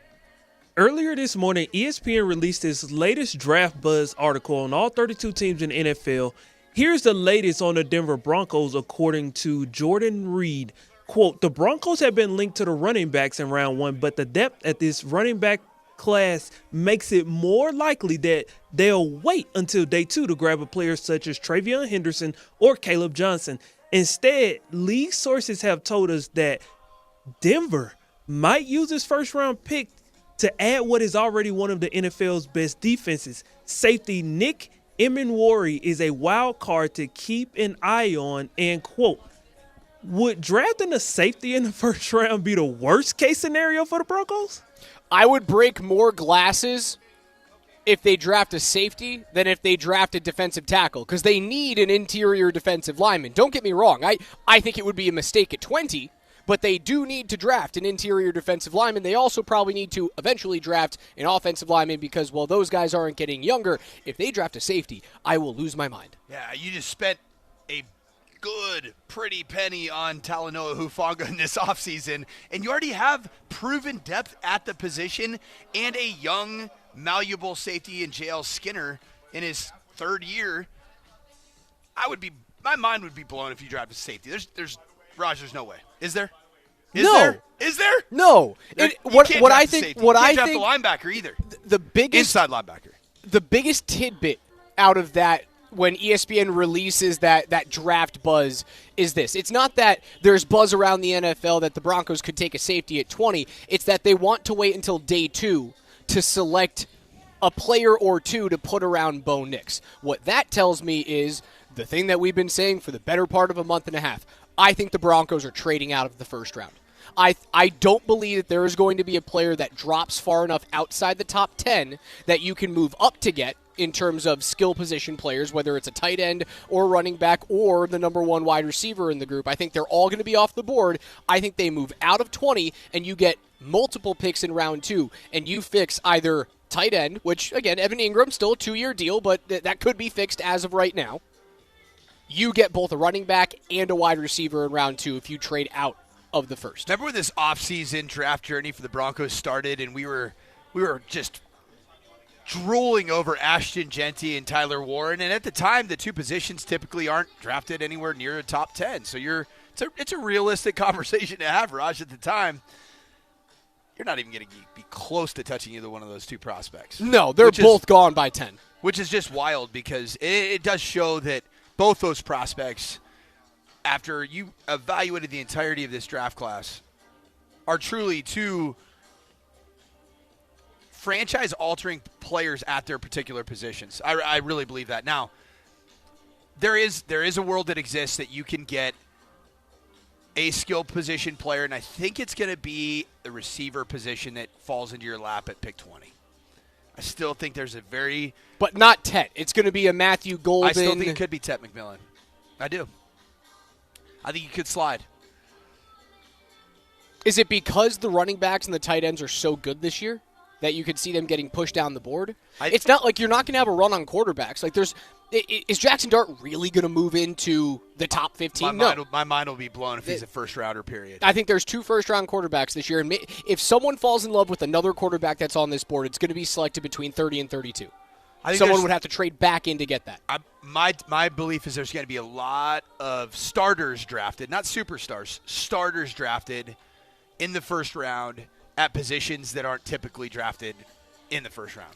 Earlier this morning, ESPN released its latest Draft Buzz article on all 32 teams in the NFL. Here's the latest on the Denver Broncos, according to Jordan Reed. Quote, the Broncos have been linked to the running backs in round one, but the depth at this running back class makes it more likely that they'll wait until day two to grab a player such as Travion Henderson or Caleb Johnson. Instead, league sources have told us that Denver might use its first-round pick to add what is already one of the NFL's best defenses. Safety Nick Emenwari is a wild card to keep an eye on, and quote, would drafting a safety in the first round be the worst case scenario for the Broncos? I would break more glasses if they draft a safety than if they draft a defensive tackle, because they need an interior defensive lineman. Don't get me wrong. I think it would be a mistake at 20, but they do need to draft an interior defensive lineman. They also probably need to eventually draft an offensive lineman because, well, those guys aren't getting younger. If they draft a safety, I will lose my mind. Yeah, you just spent a good, pretty penny on Talanoa Hufanga in this offseason, and you already have proven depth at the position and a young, malleable safety in J.L. Skinner in his third year. My mind would be blown if you drafted a safety. There's no way. Is there? No. Is there? No. What I think the linebacker either. The biggest inside linebacker. The biggest tidbit out of that when ESPN releases that draft buzz is this. It's not that there's buzz around the NFL that the Broncos could take a safety at 20. It's that they want to wait until day two to select a player or two to put around Bo Nix. What that tells me is the thing that we've been saying for the better part of a month and a half. I think the Broncos are trading out of the first round. I don't believe that there is going to be a player that drops far enough outside the top 10 that you can move up to get in terms of skill position players, whether it's a tight end or running back or the number one wide receiver in the group. I think they're all going to be off the board. I think they move out of 20 and you get multiple picks in round two and you fix either tight end, which, again, Evan Ingram, still a 2-year deal, but that could be fixed as of right now. You get both a running back and a wide receiver in round two if you trade out of the first. Remember when this offseason draft journey for the Broncos started and we were just drooling over Ashton Genty and Tyler Warren, and at the time the two positions typically aren't drafted anywhere near the top 10. So it's a realistic conversation to have, Raj. At the time, you're not even going to be close to touching either one of those two prospects. No, they're both gone by 10. Which is just wild because it does show that both those prospects, after you evaluated the entirety of this draft class, are truly two franchise-altering players at their particular positions. I really believe that. Now, there is a world that exists that you can get a skill position player, and I think it's going to be the receiver position that falls into your lap at pick 20. I still think there's a very... But not Tet. It's going to be a Matthew Golden. I still think it could be Tet McMillan. I do. I think you could slide. Is it because the running backs and the tight ends are so good this year that you could see them getting pushed down the board? It's not like you're not going to have a run on quarterbacks. Like is Jackson Dart really going to move into the top 15? My mind will be blown if he's a first-rounder, period. I think there's 2 first-round quarterbacks this year. And if someone falls in love with another quarterback that's on this board, it's going to be selected between 30 and 32. Someone would have to trade back in to get that. My belief is there's going to be a lot of starters drafted, not superstars, starters drafted in the first round at positions that aren't typically drafted in the first round.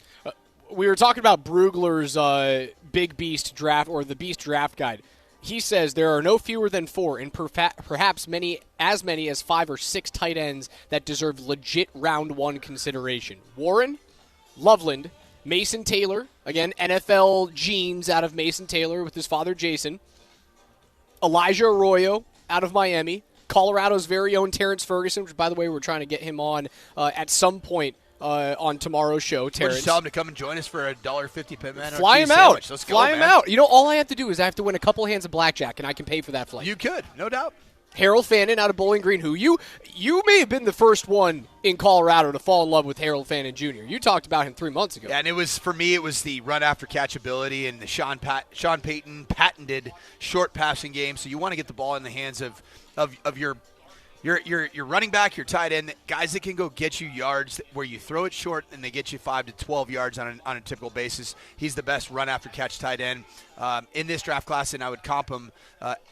We were talking about Brugler's Big Beast draft or the Beast draft guide. He says there are no fewer than 4 and perhaps many as 5 or 6 tight ends that deserve legit round 1 consideration. Warren, Loveland, Mason Taylor, again, NFL genes out of Mason Taylor with his father Jason, Elijah Arroyo out of Miami, Colorado's very own Terrence Ferguson, which, by the way, we're trying to get him on at some point on tomorrow's show. Terrence, just tell him to come and join us for a $1.50 Pitman. Fly him out. Let's go, Fly him man. out. You know, all I have to do is I have to win a couple hands of blackjack, and I can pay for that flight. You could, no doubt. Harold Fannin out of Bowling Green, who you may have been the first one in Colorado to fall in love with Harold Fannin Jr. You talked about him 3 months ago. Yeah, and it was the run after catch ability and the Sean Payton patented short passing game. So you want to get the ball in the hands of your running back, your tight end, guys that can go get you yards where you throw it short and they get you 5 to 12 yards on a typical basis. He's the best run after catch tight end in this draft class, and I would comp him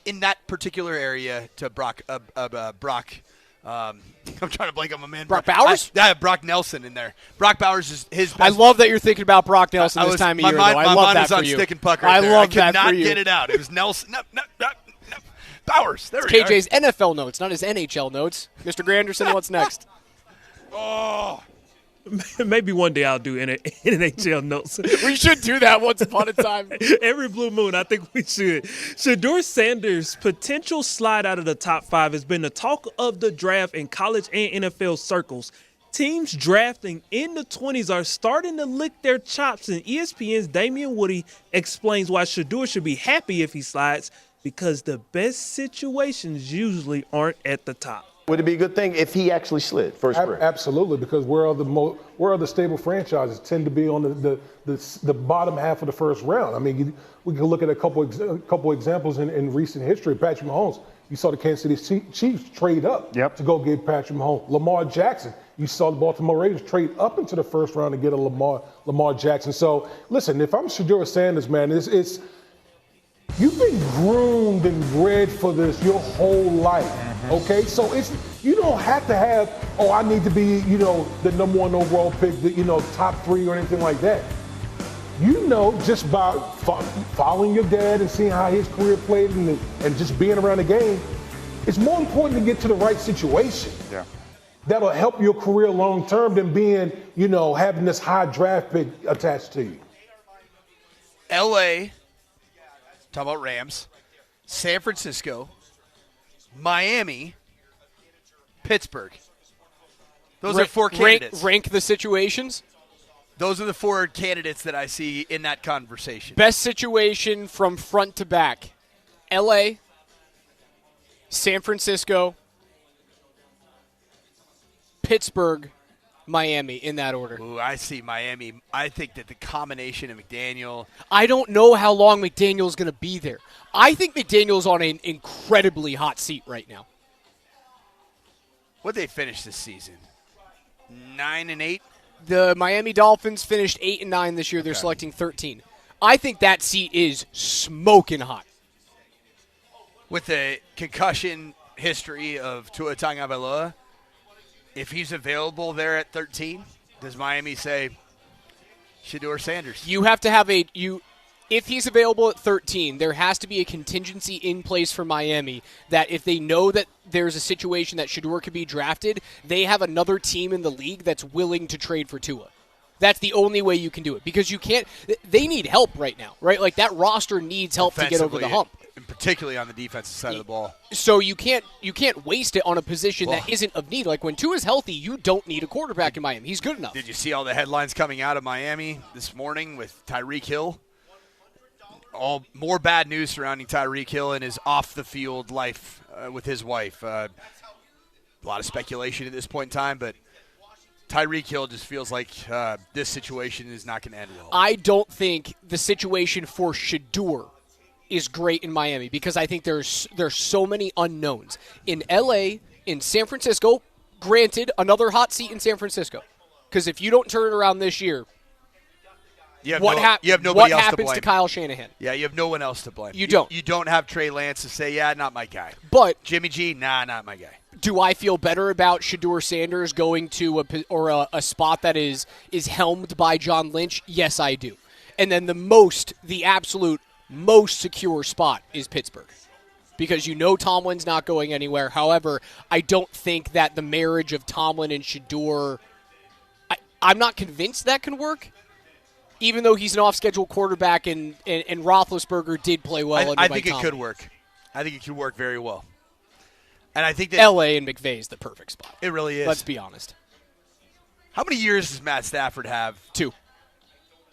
in that particular area to Brock. I'm trying to blank on my man. Brock Bowers? Brock Nelson in there. Brock Bowers is his best. I love that you're thinking about Brock Nelson this time of year. My I love mind that was for on you. stick and pucker. I love I that for could you. not get it out. It was Nelson. No. Bowers. There It's we KJ's NFL notes, not his NHL notes. Mr. Granderson, what's next? Oh. Maybe one day I'll do NHL notes. We should do that once upon a time. Every blue moon, I think we should. Shedeur Sanders' potential slide out of the top 5 has been the talk of the draft in college and NFL circles. Teams drafting in the 20s are starting to lick their chops, and ESPN's Damian Woody explains why Shedeur should be happy if he slides, because the best situations usually aren't at the top. Would it be a good thing if he actually slid first grade? Absolutely, because where are the stable franchises tend to be on the bottom half of the first round. I mean, we can look at a couple examples in recent history. Patrick Mahomes, you saw the Kansas City Chiefs trade up to go get Patrick Mahomes. Lamar Jackson, you saw the Baltimore Ravens trade up into the first round to get a Lamar Jackson. So listen, if I'm Shedeur Sanders, man, it's you've been groomed and bred for this your whole life, okay? So you don't have to have, I need to be, the #1 overall pick, top 3 or anything like that. Just by following your dad and seeing how his career played and just being around the game, it's more important to get to the right situation. Yeah. That'll help your career long term than being, having this high draft pick attached to you. L.A., talk about Rams, San Francisco, Miami, Pittsburgh. Those are 4 candidates. Rank the situations? Those are the 4 candidates that I see in that conversation. Best situation from front to back. L.A., San Francisco, Pittsburgh, Miami, in that order. Ooh, I see Miami. I think that the combination of McDaniel. I don't know how long McDaniel's going to be there. I think McDaniel's on an incredibly hot seat right now. What'd they finish this season? 9-8? The Miami Dolphins finished 8-9 this year. They're selecting 13. I think that seat is smoking hot. With the concussion history of Tua Tagovailoa, if he's available there at 13, does Miami say Shedeur Sanders? You have to have if he's available at 13, there has to be a contingency in place for Miami that if they know that there's a situation that Shedeur could be drafted, they have another team in the league that's willing to trade for Tua. That's the only way you can do it, because you can't. They need help right now, right? Like, that roster needs help to get over the hump. And particularly on the defensive side of the ball. So you can't waste it on a position that isn't of need. Like, when Tua's healthy, you don't need a quarterback in Miami. He's good enough. Did you see all the headlines coming out of Miami this morning with Tyreek Hill? All more bad news surrounding Tyreek Hill and his off-the-field life with his wife. A lot of speculation at this point in time, but Tyreek Hill just feels like this situation is not going to end well. I don't think the situation for Shedeur is great in Miami, because I think there's so many unknowns. In L.A., in San Francisco, granted, another hot seat in San Francisco, because if you don't turn it around this year, what happens to Kyle Shanahan? Yeah, you have no one else to blame. You don't. You don't have Trey Lance to say, yeah, not my guy. But Jimmy G, nah, not my guy. Do I feel better about Shedeur Sanders going to a spot that is helmed by John Lynch? Yes, I do. And then the absolute most secure spot is Pittsburgh, because you know Tomlin's not going anywhere. However, I don't think that the marriage of Tomlin and Shedeur, I'm not convinced that can work, even though he's an off-schedule quarterback and Roethlisberger did play well. I think it could work. I think it could work very well. And I think that L.A. and McVay is the perfect spot. It really is. Let's be honest. How many years does Matt Stafford have? 2.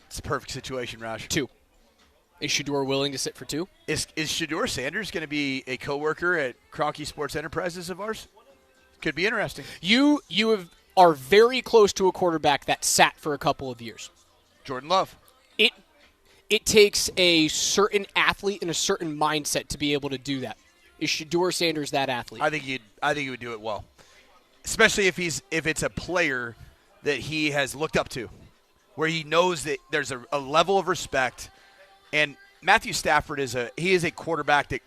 It's a perfect situation, Raj. 2. Is Shedeur willing to sit for 2? Is Shedeur Sanders going to be a coworker at Kroenke Sports Enterprises of ours? Could be interesting. You are very close to a quarterback that sat for a couple of years. Jordan Love. It takes a certain athlete and a certain mindset to be able to do that. Is Shedeur Sanders that athlete? I think he would do it well, especially if it's a player that he has looked up to, where he knows that there's a level of respect. And Matthew Stafford is a quarterback that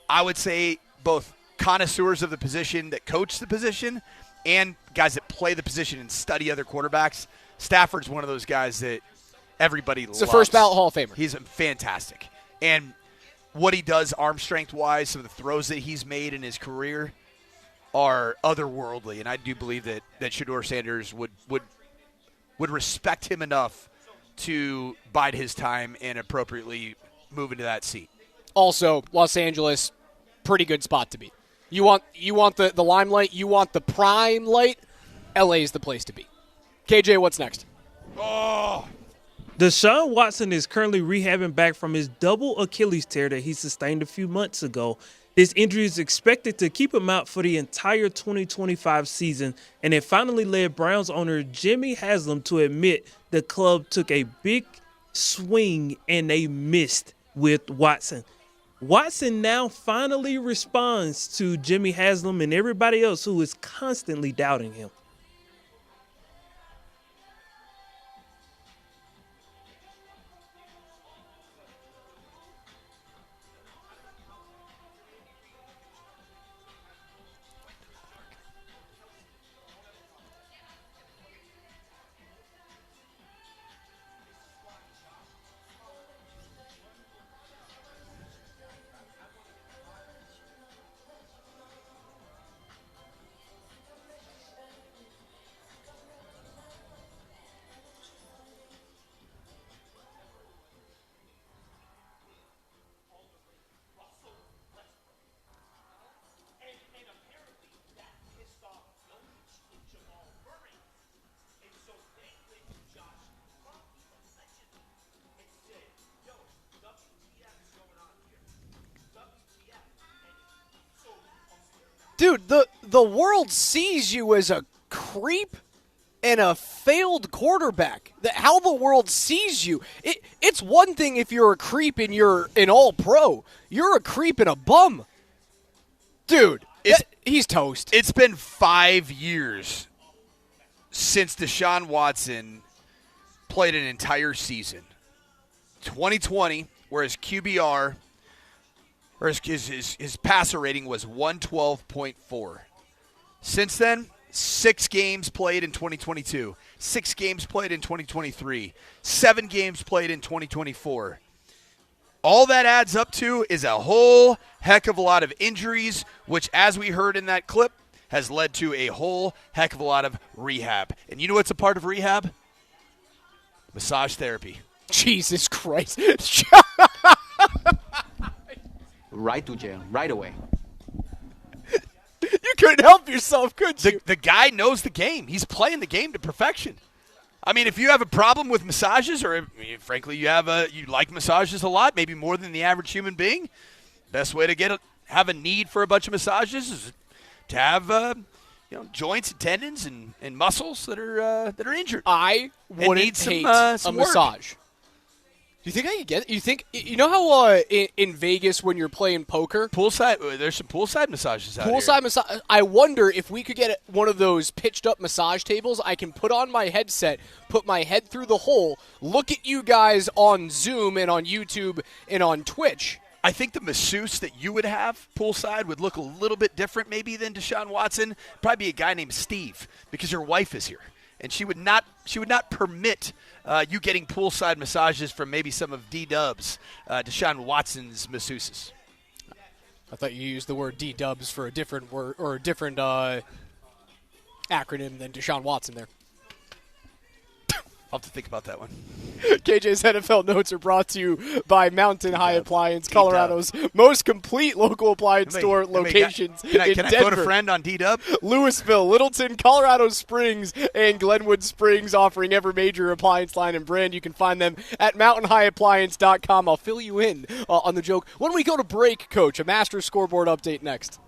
I would say both connoisseurs of the position that coach the position and guys that play the position and study other quarterbacks. Stafford's one of those guys that everybody loves. It's a first ballot Hall of Famer. He's fantastic. And what he does arm strength-wise, some of the throws that he's made in his career are otherworldly. And I do believe that Shedeur Sanders would respect him enough to bide his time and appropriately move into that seat. Also, Los Angeles, pretty good spot to be. You want the limelight, you want the prime light, LA is the place to be. KJ, what's next? Oh, Deshaun Watson is currently rehabbing back from his double Achilles tear that he sustained a few months ago. This injury is expected to keep him out for the entire 2025 season, and it finally led Browns owner Jimmy Haslam to admit the club took a big swing and they missed with Watson. Watson now finally responds to Jimmy Haslam and everybody else who is constantly doubting him. Dude, the world sees you as a creep and a failed quarterback. How the world sees you. It's one thing if you're a creep and you're an all-pro. You're a creep and a bum. Dude, he's toast. It's been 5 years since Deshaun Watson played an entire season. 2020, where his QBR, or his passer rating was 112.4. Since then, 6 games played in 2022, 6 games played in 2023, 7 games played in 2024. All that adds up to is a whole heck of a lot of injuries, which, as we heard in that clip, has led to a whole heck of a lot of rehab. And you know what's a part of rehab? Massage therapy. Jesus Christ. Right to jail, right away. You couldn't help yourself, could you? The guy knows the game. He's playing the game to perfection. I mean, if you have a problem with massages, or frankly you like massages a lot, maybe more than the average human being, best way to have a need for a bunch of massages is to have joints and tendons and muscles that are injured. I wouldn't hate a massage. Do you think I could get it? You know how in Vegas when you're playing poker? Poolside, there's some poolside massages out here. Poolside massage. I wonder if we could get one of those pitched up massage tables. I can put on my headset, put my head through the hole, look at you guys on Zoom and on YouTube and on Twitch, I think the masseuse that you would have poolside would look a little bit different maybe than Deshaun Watson. Probably be a guy named Steve because your wife is here. And she would not permit you getting poolside massages from maybe some of D-Dub's, Deshaun Watson's masseuses. I thought you used the word D-Dubs for a different word or a different acronym than Deshaun Watson there. I'll have to think about that one. KJ's NFL notes are brought to you by Mountain High Appliance, Colorado's most complete local appliance store locations Can I Denver, phone a friend on D-Dub? Louisville, Littleton, Colorado Springs, and Glenwood Springs, offering every major appliance line and brand. You can find them at mountainhighappliance.com. I'll fill you in on the joke when we go to break, Coach. A Masters scoreboard update next.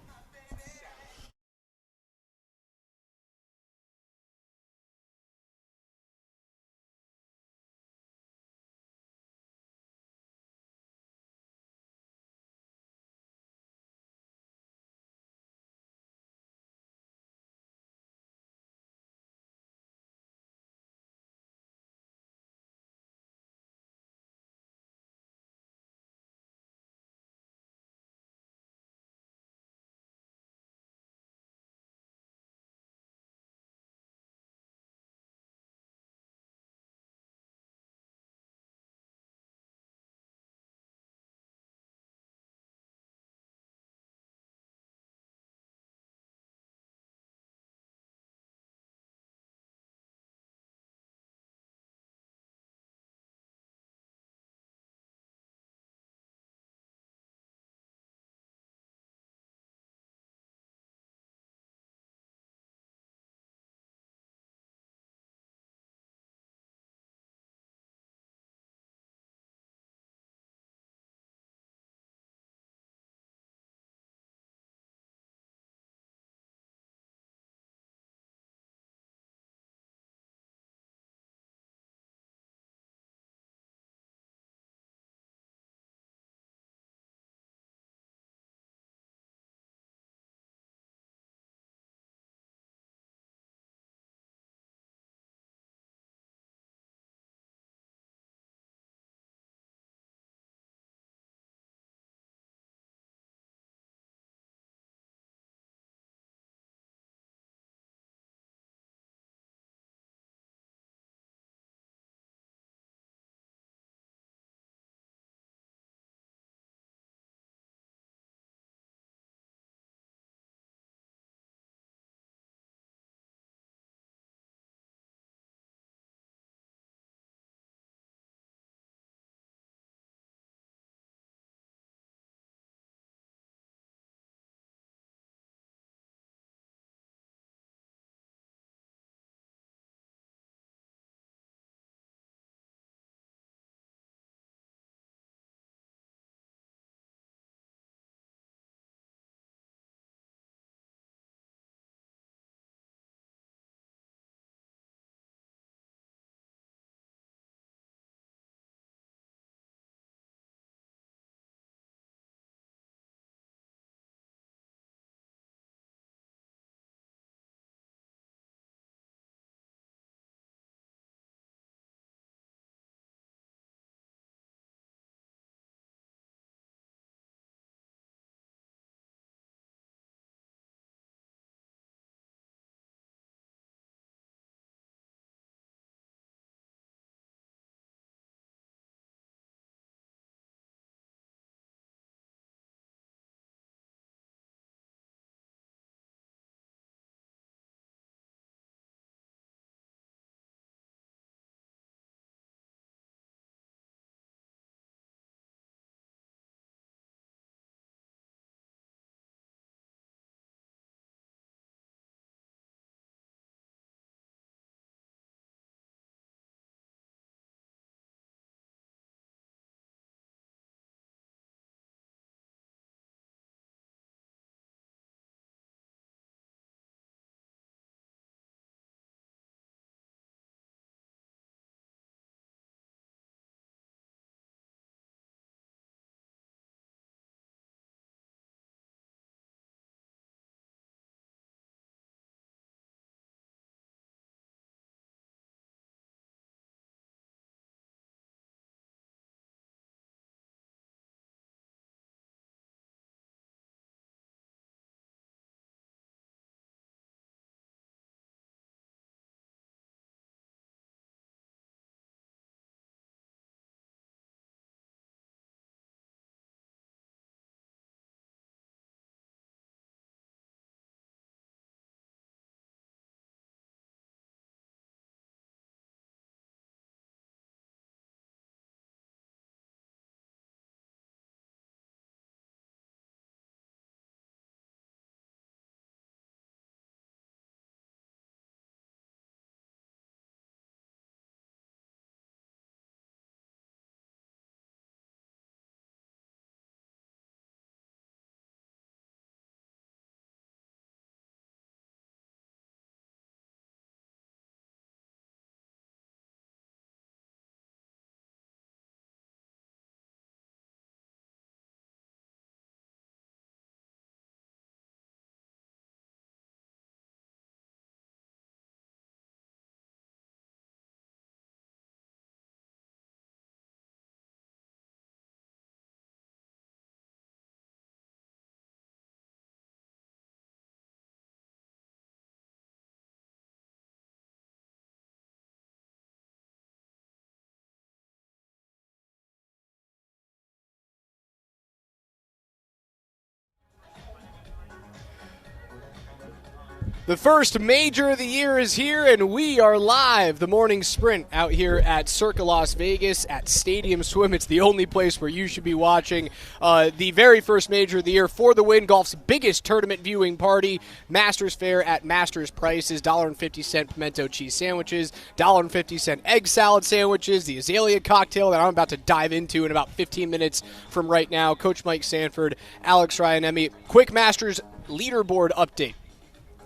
The first major of the year is here, and we are live. The morning sprint out here at Circa Las Vegas at Stadium Swim. It's the only place where you should be watching the very first major of the year for the Win Golf's biggest tournament viewing party. Masters Fair at Masters prices, $1.50 pimento cheese sandwiches, $1.50 egg salad sandwiches, the Azalea cocktail that I'm about to dive into in about 15 minutes from right now. Coach Mike Sanford, Alex Ryanemi. Quick Masters leaderboard update.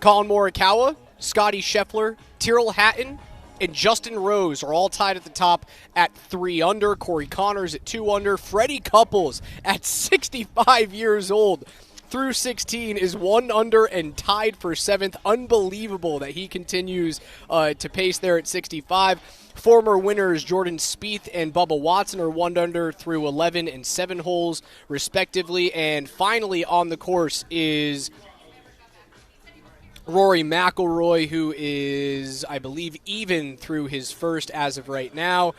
Colin Morikawa, Scotty Scheffler, Tyrrell Hatton, and Justin Rose are all tied at the top at 3 under. Corey Connors at 2 under. Freddie Couples at 65 years old through 16 is 1 under and tied for 7th. Unbelievable that he continues to pace there at 65. Former winners Jordan Spieth and Bubba Watson are 1 under through 11 and 7 holes, respectively. And finally on the course is Rory McIlroy, who is, I believe, even through his first as of right now.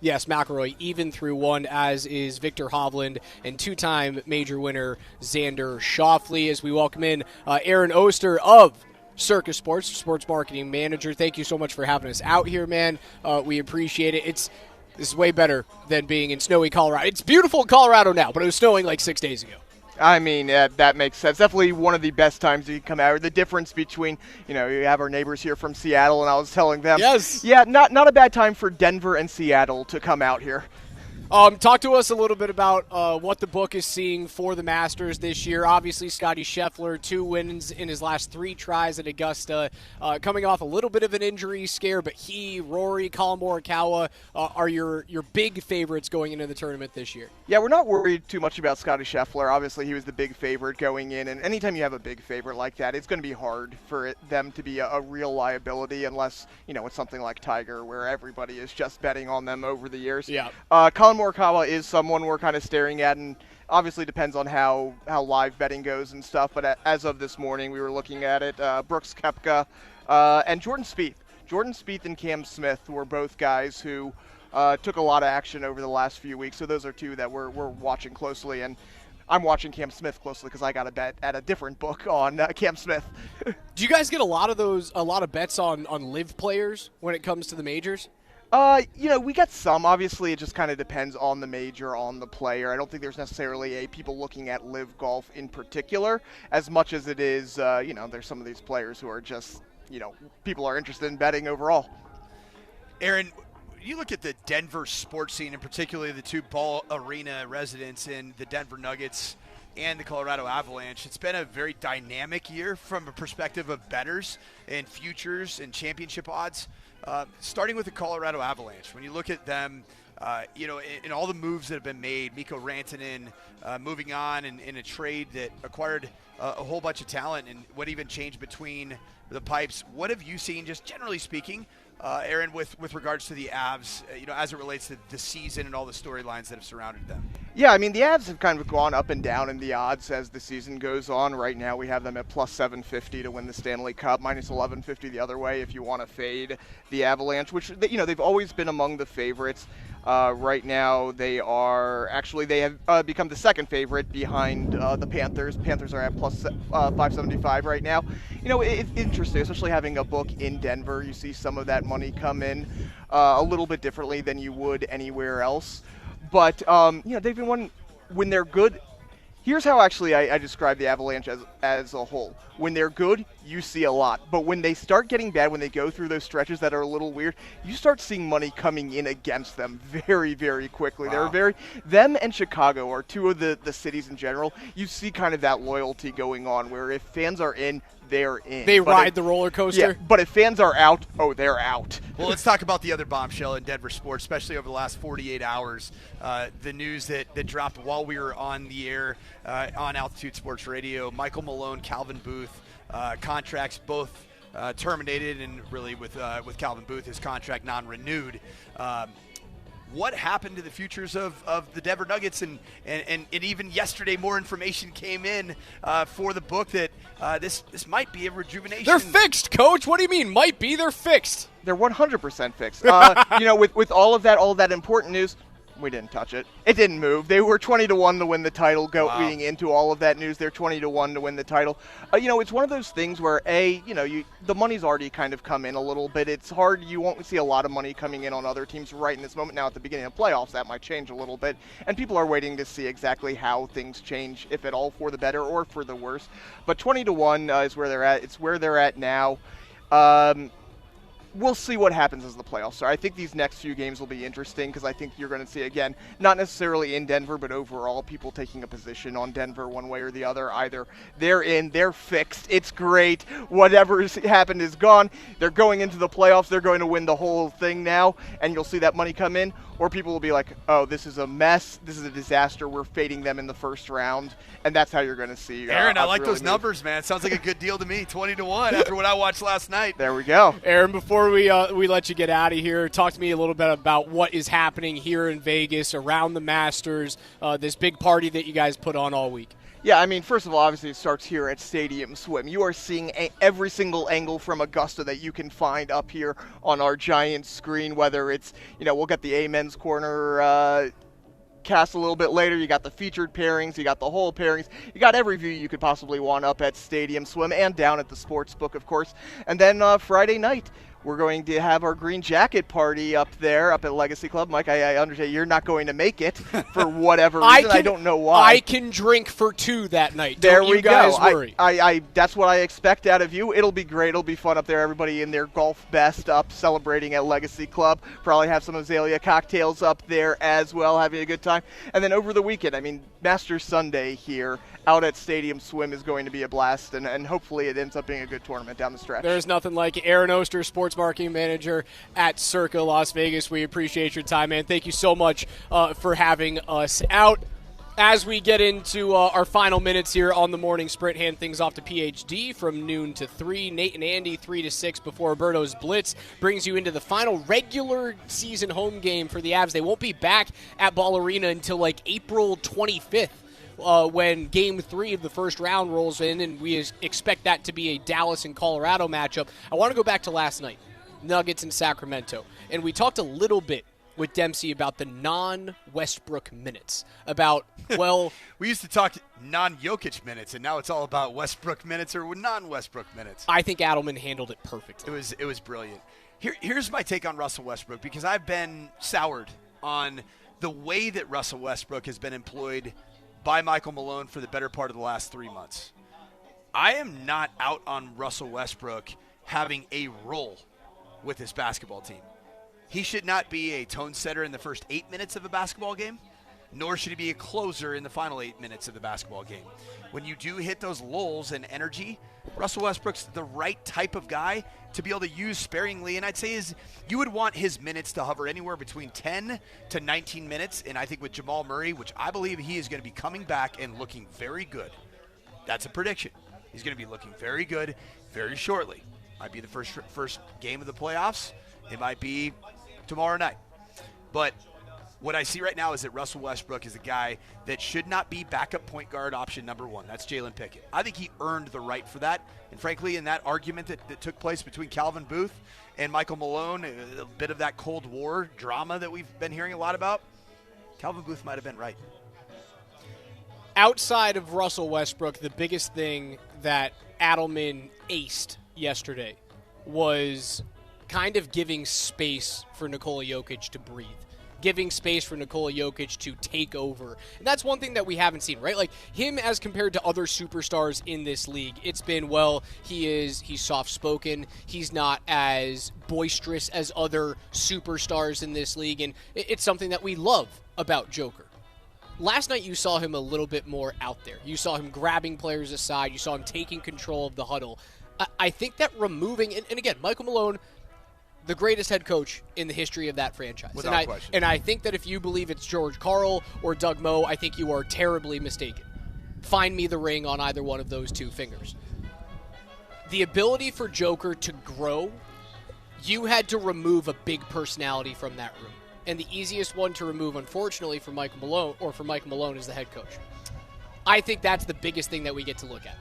Yes, McIlroy even through 1, as is Victor Hovland and 2-time major winner Xander Schauffele. As we welcome in Aaron Oster of Circa Sports marketing manager. Thank you so much for having us out here, man. We appreciate it. This is way better than being in snowy Colorado. It's beautiful in Colorado now, but it was snowing like 6 days ago. I mean, that makes sense. Definitely one of the best times you can come out. The difference between, you have our neighbors here from Seattle, and I was telling them, yes, yeah, not a bad time for Denver and Seattle to come out here. Talk to us a little bit about what the book is seeing for the Masters this year. Obviously, Scotty Scheffler, 2 wins in his last 3 tries at Augusta, coming off a little bit of an injury scare, but Rory, Colin Morikawa are your big favorites going into the tournament this year. Yeah, we're not worried too much about Scotty Scheffler. Obviously, he was the big favorite going in, and anytime you have a big favorite like that, it's going to be hard for them to be a real liability unless, it's something like Tiger, where everybody is just betting on them over the years. Yeah. Colin Morikawa is someone we're kind of staring at, and obviously depends on how live betting goes and stuff, but as of this morning, we were looking at it. Brooks Koepka and Jordan Spieth. Jordan Spieth and Cam Smith were both guys who took a lot of action over the last few weeks, so those are 2 that we're watching closely, and I'm watching Cam Smith closely because I got a bet at a different book on Cam Smith. Do you guys get a lot of bets on live players when it comes to the majors? We get some. Obviously, it just kind of depends on the major, on the player. I don't think there's necessarily people looking at live golf in particular as much as it is, there's some of these players who are just, people are interested in betting overall. Aaron, you look at the Denver sports scene, and particularly the 2 Ball Arena residents in the Denver Nuggets and the Colorado Avalanche. It's been a very dynamic year from a perspective of bettors and futures and championship odds. Starting with the Colorado Avalanche, when you look at them, in all the moves that have been made, Mikko Rantanen moving on in a trade that acquired a whole bunch of talent, and what even changed between the pipes. What have you seen, just generally speaking, Aaron, with regards to the Avs, as it relates to the season and all the storylines that have surrounded them? Yeah, I mean, the Avs have kind of gone up and down in the odds as the season goes on. Right now we have them at plus 750 to win the Stanley Cup, minus 1150 the other way if you want to fade the Avalanche, which, they've always been among the favorites. Right now they have become the second favorite behind the Panthers. Panthers are at plus 575 right now. It's interesting, especially having a book in Denver. You see some of that money come in a little bit differently than you would anywhere else. But, they've been one when they're good. Here's how actually I describe the Avalanche as a whole. When they're good, you see a lot. But when they start getting bad, when they go through those stretches that are a little weird, you start seeing money coming in against them very, very quickly. Wow. Them and Chicago are 2 of the cities in general. You see kind of that loyalty going on where if fans are in, they're in. They ride the roller coaster? Yeah, but if fans are out, they're out. Well, let's talk about the other bombshell in Denver sports, especially over the last 48 hours. The news that dropped while we were on the air on Altitude Sports Radio. Michael Malone, Calvin Booth, contracts both terminated, and really with Calvin Booth, his contract non-renewed. What happened to the futures of the Denver Nuggets? And even yesterday, more information came in for the book that this might be a rejuvenation. They're fixed, Coach. What do you mean, might be? They're fixed. They're 100% fixed. With all of that important news, We didn't touch it. It didn't move. They were 20-1 to win the title. Going into all of that news, they're 20-1 to win the title. It's one of those things where the money's already kind of come in a little bit. It's hard. You won't see a lot of money coming in on other teams right in this moment. Now at the beginning of playoffs, that might change a little bit, and people are waiting to see exactly how things change, if at all, for the better or for the worse. But 20-1 is where they're at. It's where they're at now. We'll see what happens as the playoffs start. I think these next few games will be interesting because I think you're going to see, again, not necessarily in Denver, but overall people taking a position on Denver one way or the other. Either they're in, they're fixed, it's great, whatever's happened is gone. They're going into the playoffs, they're going to win the whole thing now, and you'll see that money come in. Or people will be like, oh, this is a mess, this is a disaster, we're fading them in the first round, and that's how you're going to see. Aaron, I like really those numbers, man. Sounds like a good deal to me. 20-1 after what I watched last night. There we go. Aaron, before we let you get out of here, talk to me a little bit about what is happening here in Vegas around the Masters, this big party that you guys put on all week. Yeah, I mean, first of all, obviously it starts here at Stadium Swim. You are seeing every single angle from Augusta that you can find up here on our giant screen, whether it's, we'll get the Amen's Corner cast a little bit later. You got the featured pairings, you got the whole pairings, you got every view you could possibly want up at Stadium Swim and down at the Sportsbook, of course. And then Friday night, we're going to have our green jacket party up there, up at Legacy Club. Mike, I understand you're not going to make it for whatever reason. I don't know why. I can drink for 2 that night. There Don't we you guys go. worry. I that's what I expect out of you. It'll be great. It'll be fun up there. Everybody in their golf best up celebrating at Legacy Club. Probably have some Azalea cocktails up there as well, having a good time. And then over the weekend, I mean, Masters Sunday here out at Stadium Swim is going to be a blast, and hopefully it ends up being a good tournament down the stretch. There's nothing like it. Aaron Oster, Sports Marketing Manager at Circa Las Vegas. We appreciate your time, man. Thank you so much for having us out. As we get into our final minutes here on the morning sprint, hand things off to PhD from noon to 3. Nate and Andy 3 to 6 before Roberto's Blitz brings you into the final regular season home game for the Avs. They won't be back at Ball Arena until like April 25th. When Game 3 of the first round rolls in, and we expect that to be a Dallas and Colorado matchup. I want to go back to last night, Nuggets in Sacramento, and we talked a little bit with Dempsey about the non-Westbrook minutes, about, well... we used to talk non-Jokic minutes, and now it's all about Westbrook minutes or non-Westbrook minutes. I think Adelman handled it perfectly. It was brilliant. Here's my take on Russell Westbrook, because I've been soured on the way that Russell Westbrook has been employed by Michael Malone for the better part of the last 3 months. I am not out on Russell Westbrook having a role with this basketball team. He should not be a tone setter in the first 8 minutes of a basketball game, nor should he be a closer in the final 8 minutes of the basketball game. When you do hit those lulls in energy, Russell Westbrook's the right type of guy to be able to use sparingly, and I'd say you would want his minutes to hover anywhere between 10 to 19 minutes, and I think with Jamal Murray, which I believe he is going to be coming back and looking very good. That's a prediction. He's going to be looking very good very shortly. Might be the first game of the playoffs. It might be tomorrow night. But what I see right now is that Russell Westbrook is a guy that should not be backup point guard option number 1. That's Jalen Pickett. I think he earned the right for that. And frankly, in that argument that took place between Calvin Booth and Michael Malone, a bit of that Cold War drama that we've been hearing a lot about, Calvin Booth might have been right. Outside of Russell Westbrook, the biggest thing that Adelman aced yesterday was kind of giving space for Nikola Jokic to breathe, giving space for Nikola Jokic to take over. And that's one thing that we haven't seen, right? Like him as compared to other superstars in this league, it's been, well, he's soft-spoken, he's not as boisterous as other superstars in this league, and it's something that we love about Joker. Last night you saw him a little bit more out there. You saw him grabbing players aside, you saw him taking control of the huddle. I think that removing, and again, Michael Malone, the greatest head coach in the history of that franchise. Without question. And I think that if you believe it's George Karl or Doug Moe, I think you are terribly mistaken. Find me the ring on either one of those 2 fingers. The ability for Joker to grow, you had to remove a big personality from that room. And the easiest one to remove, unfortunately, for Michael Malone is the head coach. I think that's the biggest thing that we get to look at.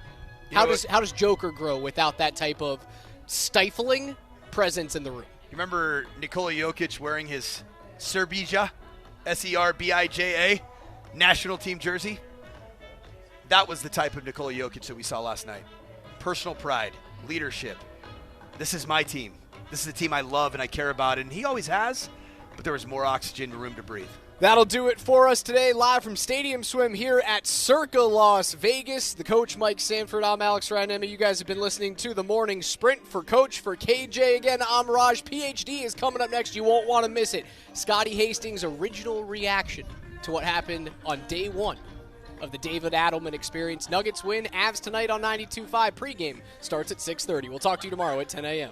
How does Joker grow without that type of stifling presence in the room? You remember Nikola Jokic wearing his Serbija Serbija, national team jersey. That was the type of Nikola Jokic that we saw last night. Personal pride, leadership. This is my team. This is the team I love and I care about, and he always has, but there was more oxygen and room to breathe. That'll do it for us today, live from Stadium Swim here at Circa, Las Vegas. The coach, Mike Sanford. I'm Alex Ryanema. You guys have been listening to the Morning Sprint. For Coach, for KJ, again, I'm Raj. PhD is coming up next. You won't want to miss it. Scotty Hastings' original reaction to what happened on day one of the David Adelman experience. Nuggets win. Avs tonight on 92.5. Pregame starts at 6:30. We'll talk to you tomorrow at 10 a.m.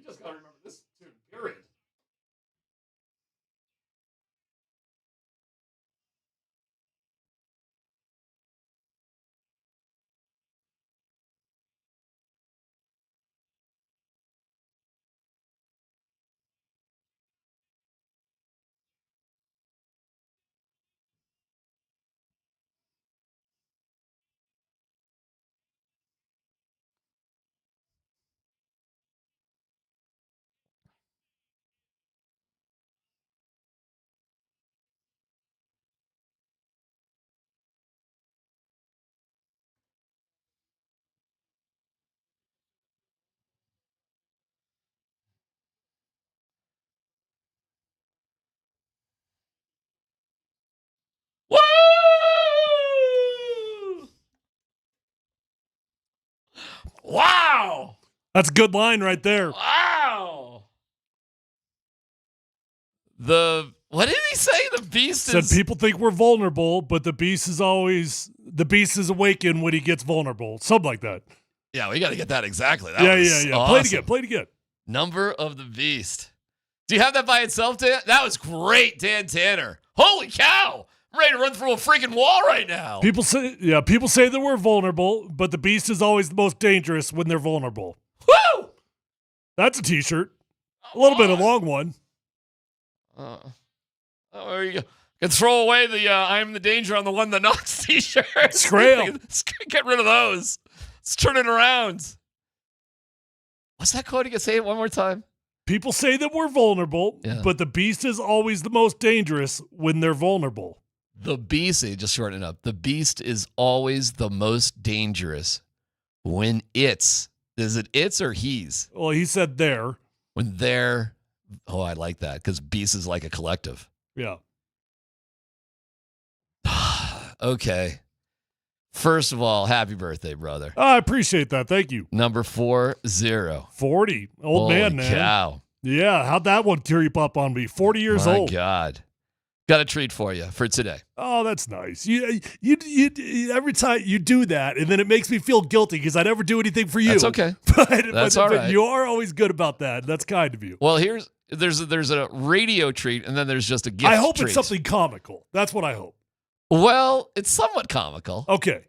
just got to remember this tune, period. Wow! That's a good line right there. Wow! What did he say? The beast Said people think we're vulnerable, but the beast is awakened when he gets vulnerable. Something like that. Yeah, we got to get that exactly. That yeah. awesome. Play it again. Number of the beast. Do you have that by itself, Dan? That was great, Dan Tanner. Holy cow! I'm ready to run through a freaking wall right now. People say that we're vulnerable, but the beast is always the most dangerous when they're vulnerable. Woo! That's a T-shirt. A little bit of a long one. There you go. Can throw away the "I'm the danger" on the one that knocks T-shirt. Scram. Get rid of those. Let's turn it around. What's that quote? You can say it one more time. People say that we're vulnerable, but the beast is always the most dangerous when they're vulnerable. The beast, just shorten it up. The beast is always the most dangerous when is it it's or he's? Well, he said there. When they're, I like that because beast is like a collective. Yeah. Okay. First of all, happy birthday, brother. I appreciate that. Thank you. Number 40. 40. Old man, man. Cow. Yeah, how'd that one tear up on me? 40 years My old. God. Got a treat for you for today. Oh, that's nice. You every time you do that, and then it makes me feel guilty because I never do anything for you. That's okay. But all right. You are always good about that. That's kind of you. Well, there's a radio treat, and then there's just a gift. I hope treat. it's something comical. That's what I hope. Well, it's somewhat comical. Okay.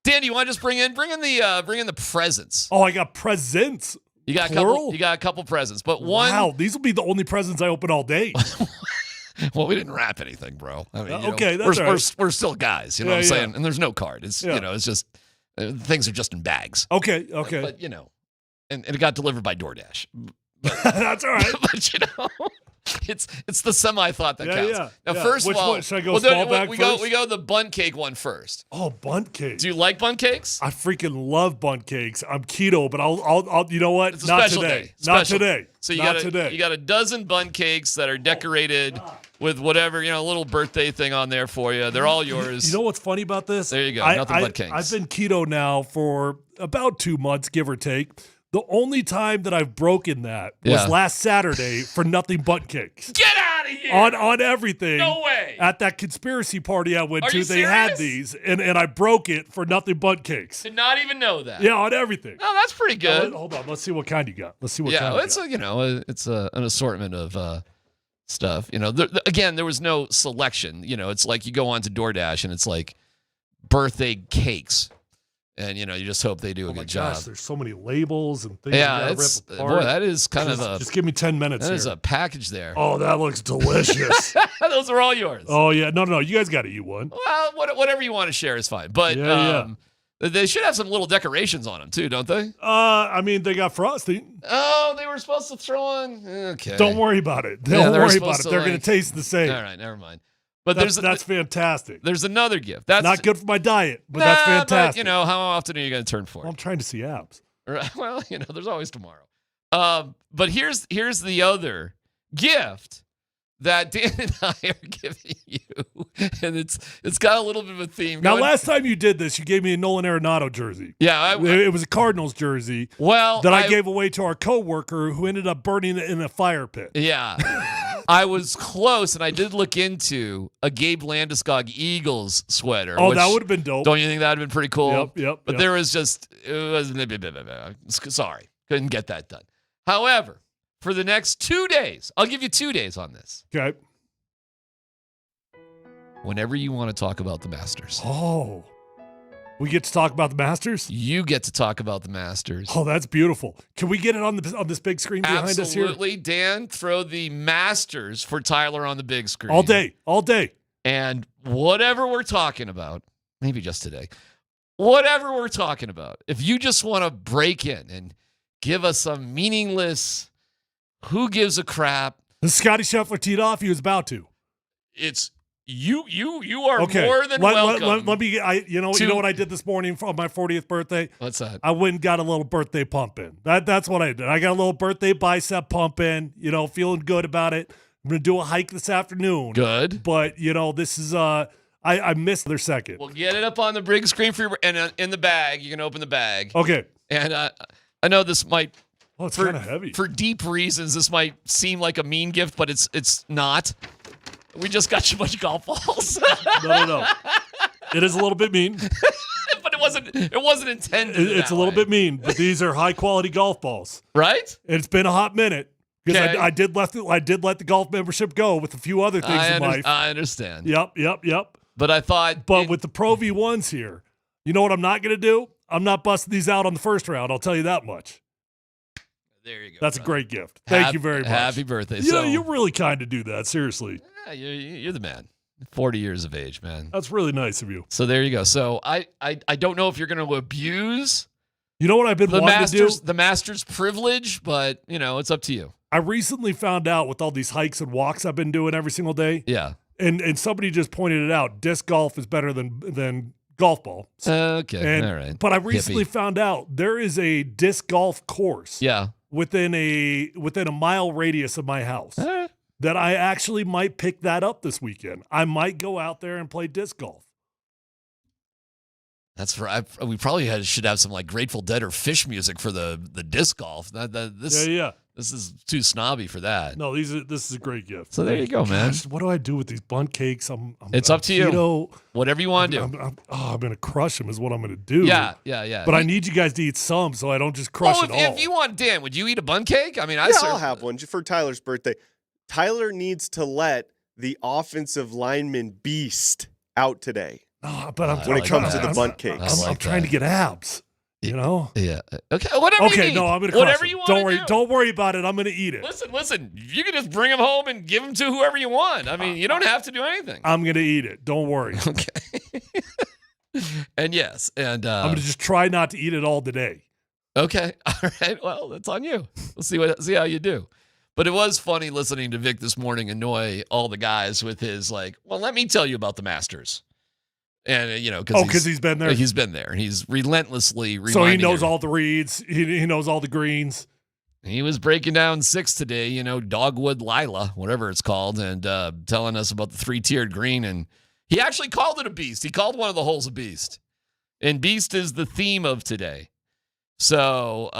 Dan, do you want to just bring in the presents? Oh, I got presents. You got Plural? a couple presents, but one. Wow, these will be the only presents I open all day. Well, we didn't wrap anything, bro. I mean, okay, that's all right. We're still guys, you know what I'm saying? And there's no card. It's it's just things are just in bags. Okay. But and it got delivered by DoorDash. That's all right. But it's the semi thought that counts. Yeah. Now, first Which of all, one? Should I go small bag first? We go the bun cake one first. Oh, bun cake. Do you like bun cakes? I freaking love bun cakes. I'm keto, but I'll you know what? It's a Not special today. day. Not today. So you Not today. You got a dozen bun cakes that are decorated with whatever, a little birthday thing on there for you. They're all yours. You know what's funny about this? There you go. Nothing but cakes. I've been keto now for about 2 months, give or take. The only time that I've broken that was last Saturday for nothing but cakes. Get out of here! On everything. No way! At that conspiracy party I went Are to, you they had serious? these, and I broke it for nothing but cakes. Did not even know that. Yeah, on everything. Oh, that's pretty good. Hold on, let's see what kind you got. Let's see what kind Yeah, you it's got. it's an assortment of stuff. Again, there was no selection. It's like you go on to DoorDash and it's like birthday cakes. And, you just hope they do a good job. Gosh, there's so many labels and things. Yeah, you it's rip apart. boy, that is kind of a. Just give me 10 minutes. That here. is a package there. Oh, that looks delicious. Those are all yours. Oh yeah, no, you guys got to eat one. Well, whatever you want to share is fine. But they should have some little decorations on them too, don't they? I mean, they got frosting. Oh, they were supposed to throw on. Okay. Don't worry about it. Don't worry about it. They're going to taste the same. All right, never mind. But that's fantastic. There's another gift. That's not good for my diet, but that's fantastic. But, how often are you going to turn 40? Well, I'm trying to see abs. Well, there's always tomorrow. But here's the other gift that Dan and I are giving you, and it's got a little bit of a theme. Now, last time you did this, you gave me a Nolan Arenado jersey. Yeah, it was a Cardinals jersey. Well, that I gave away to our coworker who ended up burning it in a fire pit. Yeah. I was close, and I did look into a Gabe Landeskog Eagles sweater. Oh, that would have been dope. Don't you think that would have been pretty cool? Yep. But there was sorry, couldn't get that done. However, for the next 2 days, I'll give you 2 days on this. Okay. Whenever you want to talk about the Masters. Oh. We get to talk about the Masters? You get to talk about the Masters. Oh, that's beautiful. Can we get it on this big screen behind us here? Absolutely. Dan, throw the Masters for Tyler on the big screen. All day. And whatever we're talking about, maybe just today, whatever we're talking about, if you just want to break in and give us some meaningless, who gives a crap? Scotty Scheffler teed off. He was about to. It's you are more than welcome. Let me. You know what I did this morning for my 40th birthday? What's that? I went and got a little birthday pump in. That's what I did. I got a little birthday bicep pump in. Feeling good about it. I'm gonna do a hike this afternoon. Good. But this is I missed their second. We'll get it up on the big screen for you, and in the bag. You can open the bag. Okay. And I know this might. Oh, it's kind of heavy. For deep reasons, this might seem like a mean gift, but it's not. We just got you a bunch of golf balls. No. It is a little bit mean. But it wasn't intended. It's a little bit mean, but these are high quality golf balls. Right? It's been a hot minute. Because Okay. I did let the golf membership go with a few other things in life. I understand. Yep. But I thought... But with the Pro V1s here, you know what I'm not going to do? I'm not busting these out on the first round. I'll tell you that much. There you go. That's a great gift. Thank you very much. Happy birthday. Yeah, you really kind of do that. Seriously. Yeah, you're the man. 40 years of age, man. That's really nice of you. So there you go. So I don't know if you're going to abuse... You know what I've been wanting to do? The Masters privilege, but, it's up to you. I recently found out with all these hikes and walks I've been doing every single day. Yeah. And somebody just pointed it out. Disc golf is better than golf ball. Okay. All right. But I recently found out there is a disc golf course. Yeah. Within a mile radius of my house. That I actually might pick that up this weekend. I might go out there and play disc golf. That's right. We probably should have some like Grateful Dead or Fish music for the disc golf. This is too snobby for that. No, this is a great gift. So there you go, man. What do I do with these bundt cakes? It's up to you. Whatever you want to do. I'm going to crush them is what I'm going to do. Yeah. But I need you guys to eat some so I don't just crush it all. If you want, Dan, would you eat a bundt cake? I mean, I'll have one for Tyler's birthday. Tyler needs to let the offensive lineman beast out today. But when it comes to the bundt cakes. I'm trying to get abs. Yeah. Okay. Whatever you need. No, I'm going to whatever you want. Don't worry about it. I'm going to eat it. Listen. You can just bring them home and give them to whoever you want. I mean, you don't have to do anything. I'm going to eat it. Don't worry. Okay. And yes, I'm going to just try not to eat it all today. Okay. All right. Well, that's on you. We'll see how you do. But it was funny listening to Vic this morning annoy all the guys with his let me tell you about the Masters. And, because he's been there. He's been there. He's relentlessly reminding So he knows all the reads. He knows all the greens. He was breaking down 6 today, Dogwood Lila, whatever it's called, and telling us about the 3-tiered green. And he actually called it a beast. He called one of the holes a beast. And beast is the theme of today. So,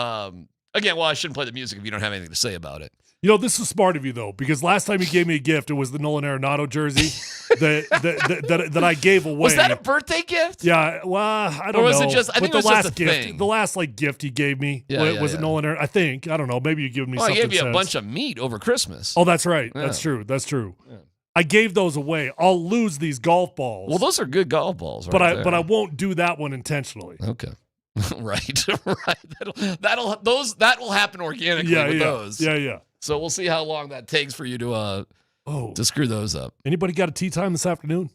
again, I shouldn't play the music if you don't have anything to say about it. This is smart of you, though, because last time you gave me a gift, it was the Nolan Arenado jersey that I gave away. Was that a birthday gift? Yeah, well, I don't know. Or was it just, I think it was just a thing. The last, gift he gave me was it Nolan Arenado? I think. I don't know. Maybe you give me something. I gave you a bunch of meat over Christmas. Oh, that's right. Yeah. That's true. Yeah. I gave those away. I'll lose these golf balls. Well, those are good golf balls, but I won't do that one intentionally. Okay. Right. That will happen organically with those. Yeah. So we'll see how long that takes for you to screw those up. Anybody got a tea time this afternoon?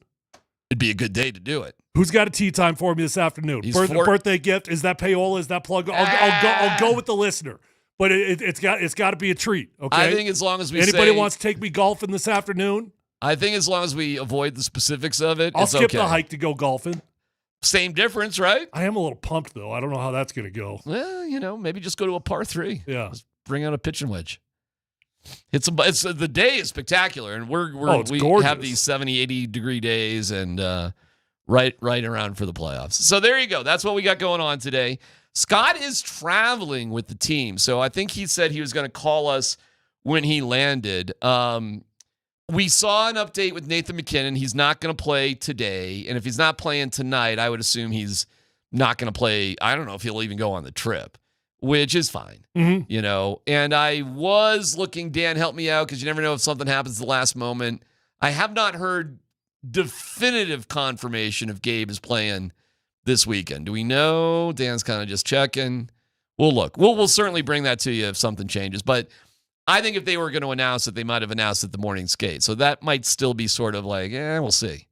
It'd be a good day to do it. Who's got a tea time for me this afternoon? Birthday gift? Is that payola? Is that plug? I'll go with the listener, but it's got to be a treat. Okay. I think as long as we anybody wants to take me golfing this afternoon. I think as long as we avoid the specifics of it, I'll skip the hike to go golfing. Same difference, right? I am a little pumped though. I don't know how that's going to go. Well, maybe just go to a par 3. Yeah. Just bring out a pitching wedge. The day is spectacular, and we gorgeous. have these 70, 80 degree days, and right around for the playoffs. So there you go. That's what we got going on today. Scott is traveling with the team, so I think he said he was going to call us when he landed. We saw an update with Nathan McKinnon. He's not going to play today, and if he's not playing tonight, I would assume he's not going to play. I don't know if he'll even go on the trip. which is fine. You know, and I was looking, Dan, help me out, because you never know if something happens at the last moment. I have not heard definitive confirmation if Gabe is playing this weekend. Do we know? Dan's kind of just checking. We'll look. We'll certainly bring that to you if something changes. But I think if they were going to announce it, they might have announced it the morning skate. So that might still be sort of like, we'll see.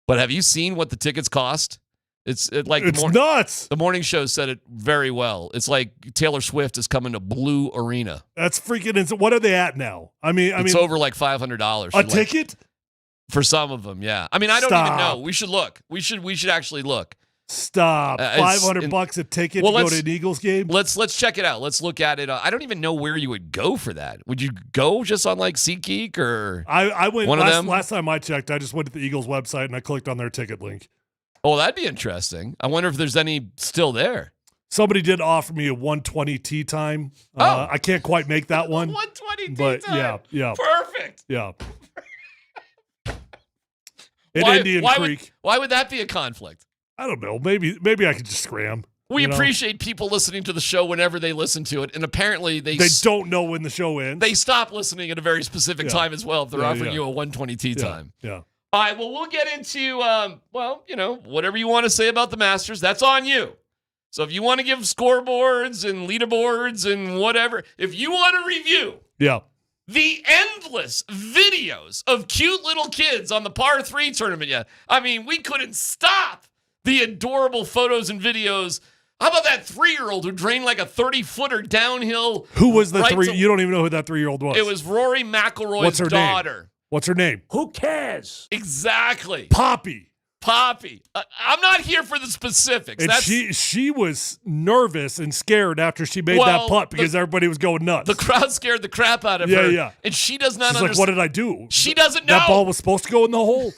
But have you seen what the tickets cost? It's nuts. The morning show said it very well. It's like Taylor Swift is coming to Blue Arena. That's freaking insane. What are they at now? It's over like $500 a ticket for some of them. Yeah, I mean, I don't even know. We should look. We should actually look. Stop. $500 a ticket to go to an Eagles game? Let's check it out. Let's look at it. I don't even know where you would go for that. Would you go just on like SeatGeek or I went one of them? Last time I checked, I just went to the Eagles website and I clicked on their ticket link. Oh, that'd be interesting. I wonder if there's any still there. Somebody did offer me a 120 tee time. I can't quite make that one. 120 tee but time. Yeah. Perfect. Yeah. Indian Creek. Why would that be a conflict? I don't know. Maybe I could just scram. We appreciate people listening to the show whenever they listen to it, and apparently they don't know when the show ends. They stop listening at a very specific time as well if they're offering you a 120 tee time. Yeah. All right, well, we'll get into, whatever you want to say about the Masters. That's on you. So if you want to give scoreboards and leaderboards and whatever, if you want to review the endless videos of cute little kids on the par 3 tournament, I mean, we couldn't stop the adorable photos and videos. How about that 3-year-old who drained like a 30-footer downhill? Who was the you don't even know who that 3-year-old was. It was Rory McIlroy's daughter. What's her name? Who cares? Exactly. Poppy. I'm not here for the specifics. And she was nervous and scared after she made that putt because everybody was going nuts. The crowd scared the crap out of her. Yeah. And she does not understand. She's like, what did I do? She doesn't know. That ball was supposed to go in the hole.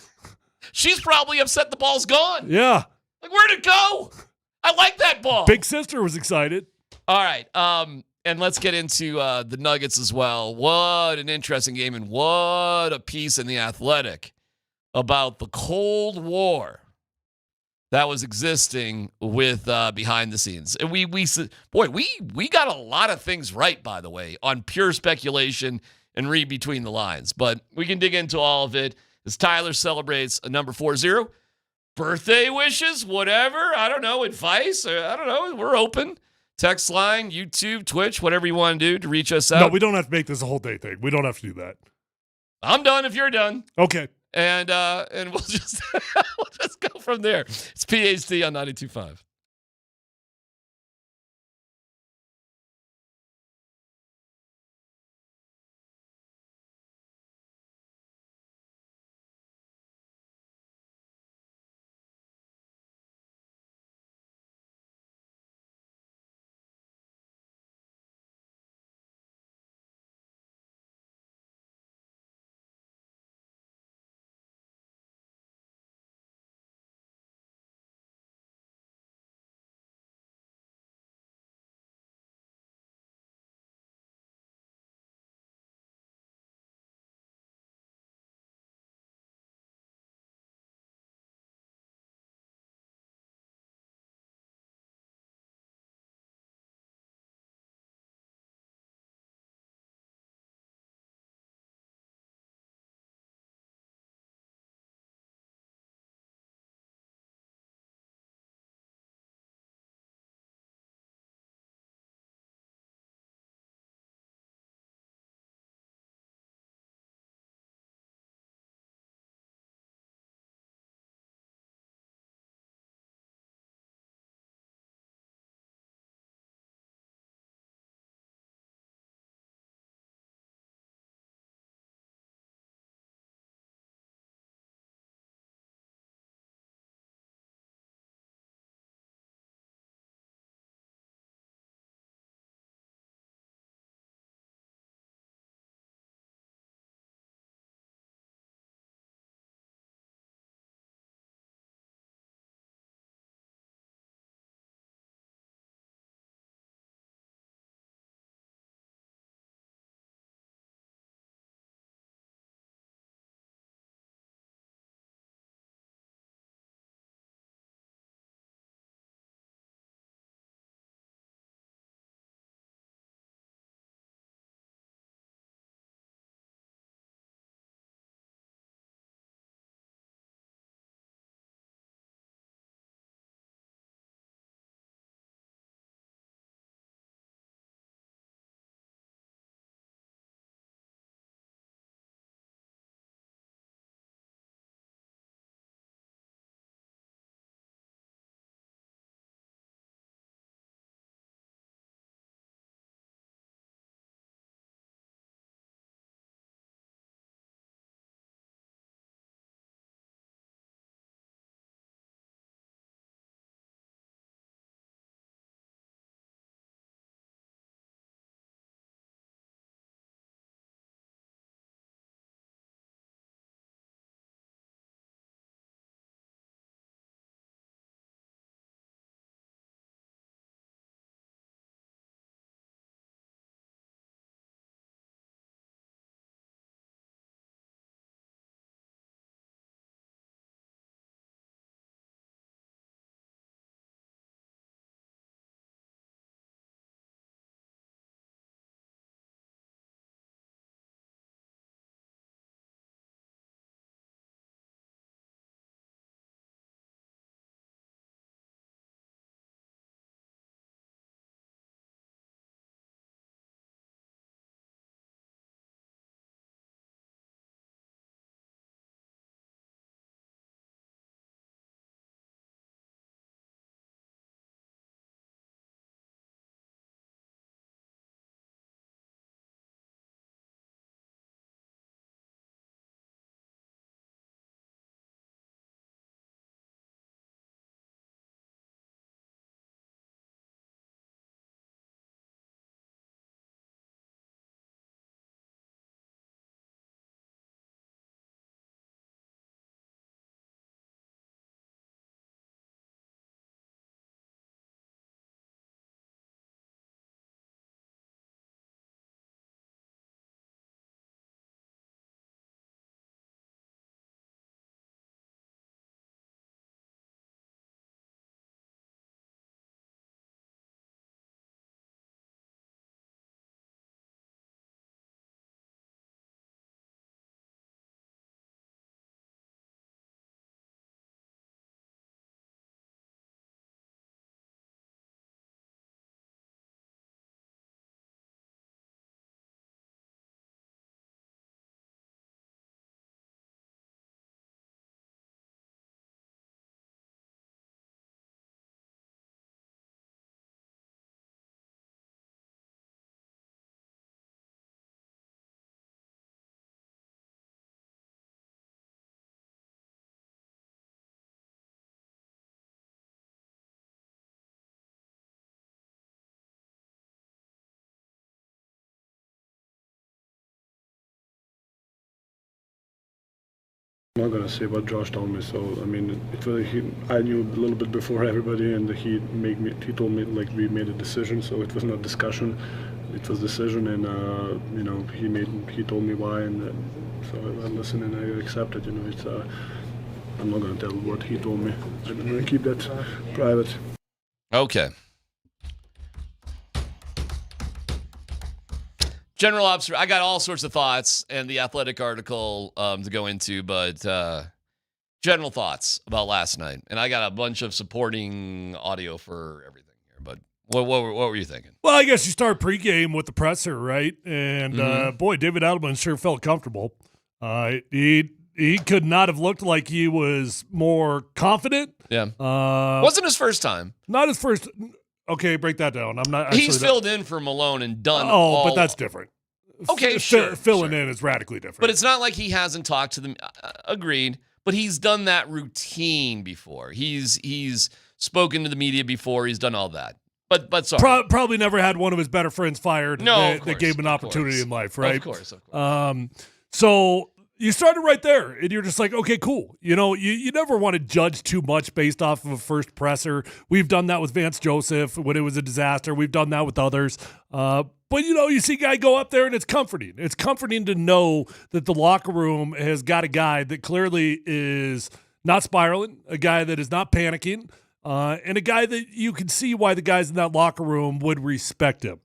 She's probably upset the ball's gone. Yeah. Like, where'd it go? I like that ball. Big sister was excited. All right. And let's get into the Nuggets as well. What an interesting game, and what a piece in The Athletic about the Cold War that was existing with behind the scenes. And we got a lot of things right, by the way, on pure speculation and read between the lines. But we can dig into all of it as Tyler celebrates a number 40. Birthday wishes, whatever. I don't know. Advice. I don't know. We're open. Text line, YouTube, Twitch, whatever you want to do to reach us out. No, we don't have to make this a whole day thing. We don't have to do that. I'm done if you're done. Okay. And we'll just go from there. It's PhD on 92.5. I'm not going to say what Josh told me. So, I mean, I knew a little bit before everybody, and he told me, like, we made a decision. So it was not discussion. It was decision, and, he told me why. And so I listened and I accepted. I'm not going to tell what he told me. I'm going to keep that private. Okay. General observation. I got all sorts of thoughts and the Athletic article to go into, but general thoughts about last night. And I got a bunch of supporting audio for everything here. But what were you thinking? Well, I guess you start pregame with the presser, right? And boy, David Adelman sure felt comfortable. He could not have looked like he was more confident. Yeah, wasn't his first time. Not his first. Okay, break that down. I'm not. He's filled in for Malone and done. But that's different. Okay, sure. Filling in is radically different. But it's not like he hasn't talked to them. Agreed. But he's done that routine before. He's spoken to the media before. He's done all that. But sorry. Probably never had one of his better friends fired. No, that gave him an opportunity in life, right? Of course. So you started right there, and you're just like, okay, cool. You never want to judge too much based off of a first presser. We've done that with Vance Joseph when it was a disaster. We've done that with others. But, you see a guy go up there, and it's comforting. It's comforting to know that the locker room has got a guy that clearly is not spiraling, a guy that is not panicking, and a guy that you can see why the guys in that locker room would respect him.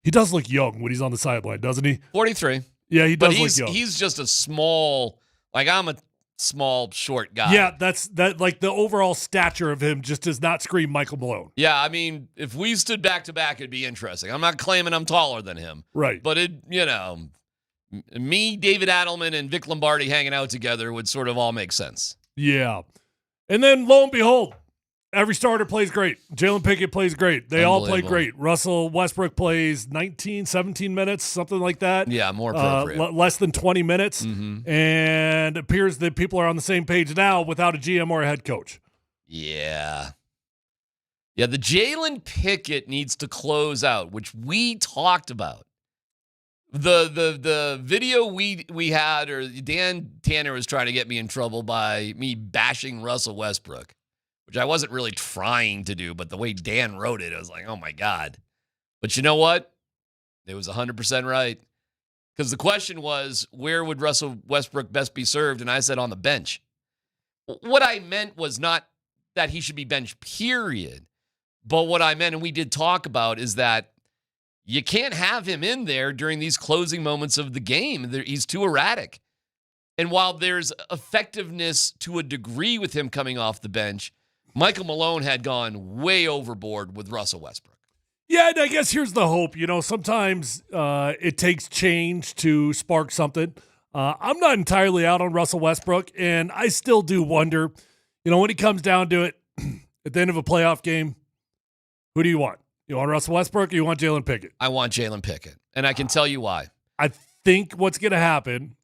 He does look young when he's on the sideline, doesn't he? 43. Yeah, he does look young. He's just a small, like I'm a small, short guy. Yeah, that like the overall stature of him just does not scream Michael Malone. Yeah, I mean, if we stood back to back, it'd be interesting. I'm not claiming I'm taller than him. Right. But me, David Adelman, and Vic Lombardi hanging out together would sort of all make sense. Yeah. And then lo and behold, every starter plays great. Jalen Pickett plays great. They all play great. Russell Westbrook plays 19, 17 minutes, something like that. Yeah, more appropriate. Less than 20 minutes. Mm-hmm. And it appears that people are on the same page now without a GM or a head coach. Yeah. Yeah, the Jalen Pickett needs to close out, which we talked about. The video we had, or Dan Tanner was trying to get me in trouble by me bashing Russell Westbrook, which I wasn't really trying to do, but the way Dan wrote it, I was like, oh my God. But you know what? It was 100% right. Because the question was, where would Russell Westbrook best be served? And I said on the bench. What I meant was not that he should be benched, period. But what I meant, and we did talk about, is that you can't have him in there during these closing moments of the game. He's too erratic. And while there's effectiveness to a degree with him coming off the bench, Michael Malone had gone way overboard with Russell Westbrook. Yeah, and I guess here's the hope. Sometimes it takes change to spark something. I'm not entirely out on Russell Westbrook, and I still do wonder, when it comes down to it, at the end of a playoff game, who do you want? You want Russell Westbrook or you want Jalen Pickett? I want Jalen Pickett, and I can tell you why. I think what's going to happen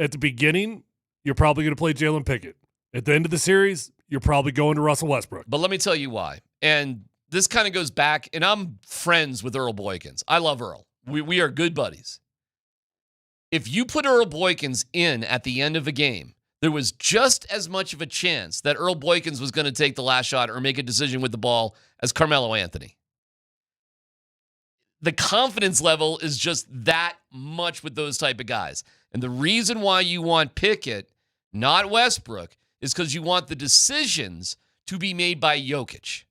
at the beginning, you're probably going to play Jalen Pickett. At the end of the series, you're probably going to Russell Westbrook. But let me tell you why. And this kind of goes back, and I'm friends with Earl Boykins. I love Earl. We are good buddies. If you put Earl Boykins in at the end of a game, there was just as much of a chance that Earl Boykins was going to take the last shot or make a decision with the ball as Carmelo Anthony. The confidence level is just that much with those type of guys. And the reason why you want Pickett, not Westbrook, is because you want the decisions to be made by Jokic.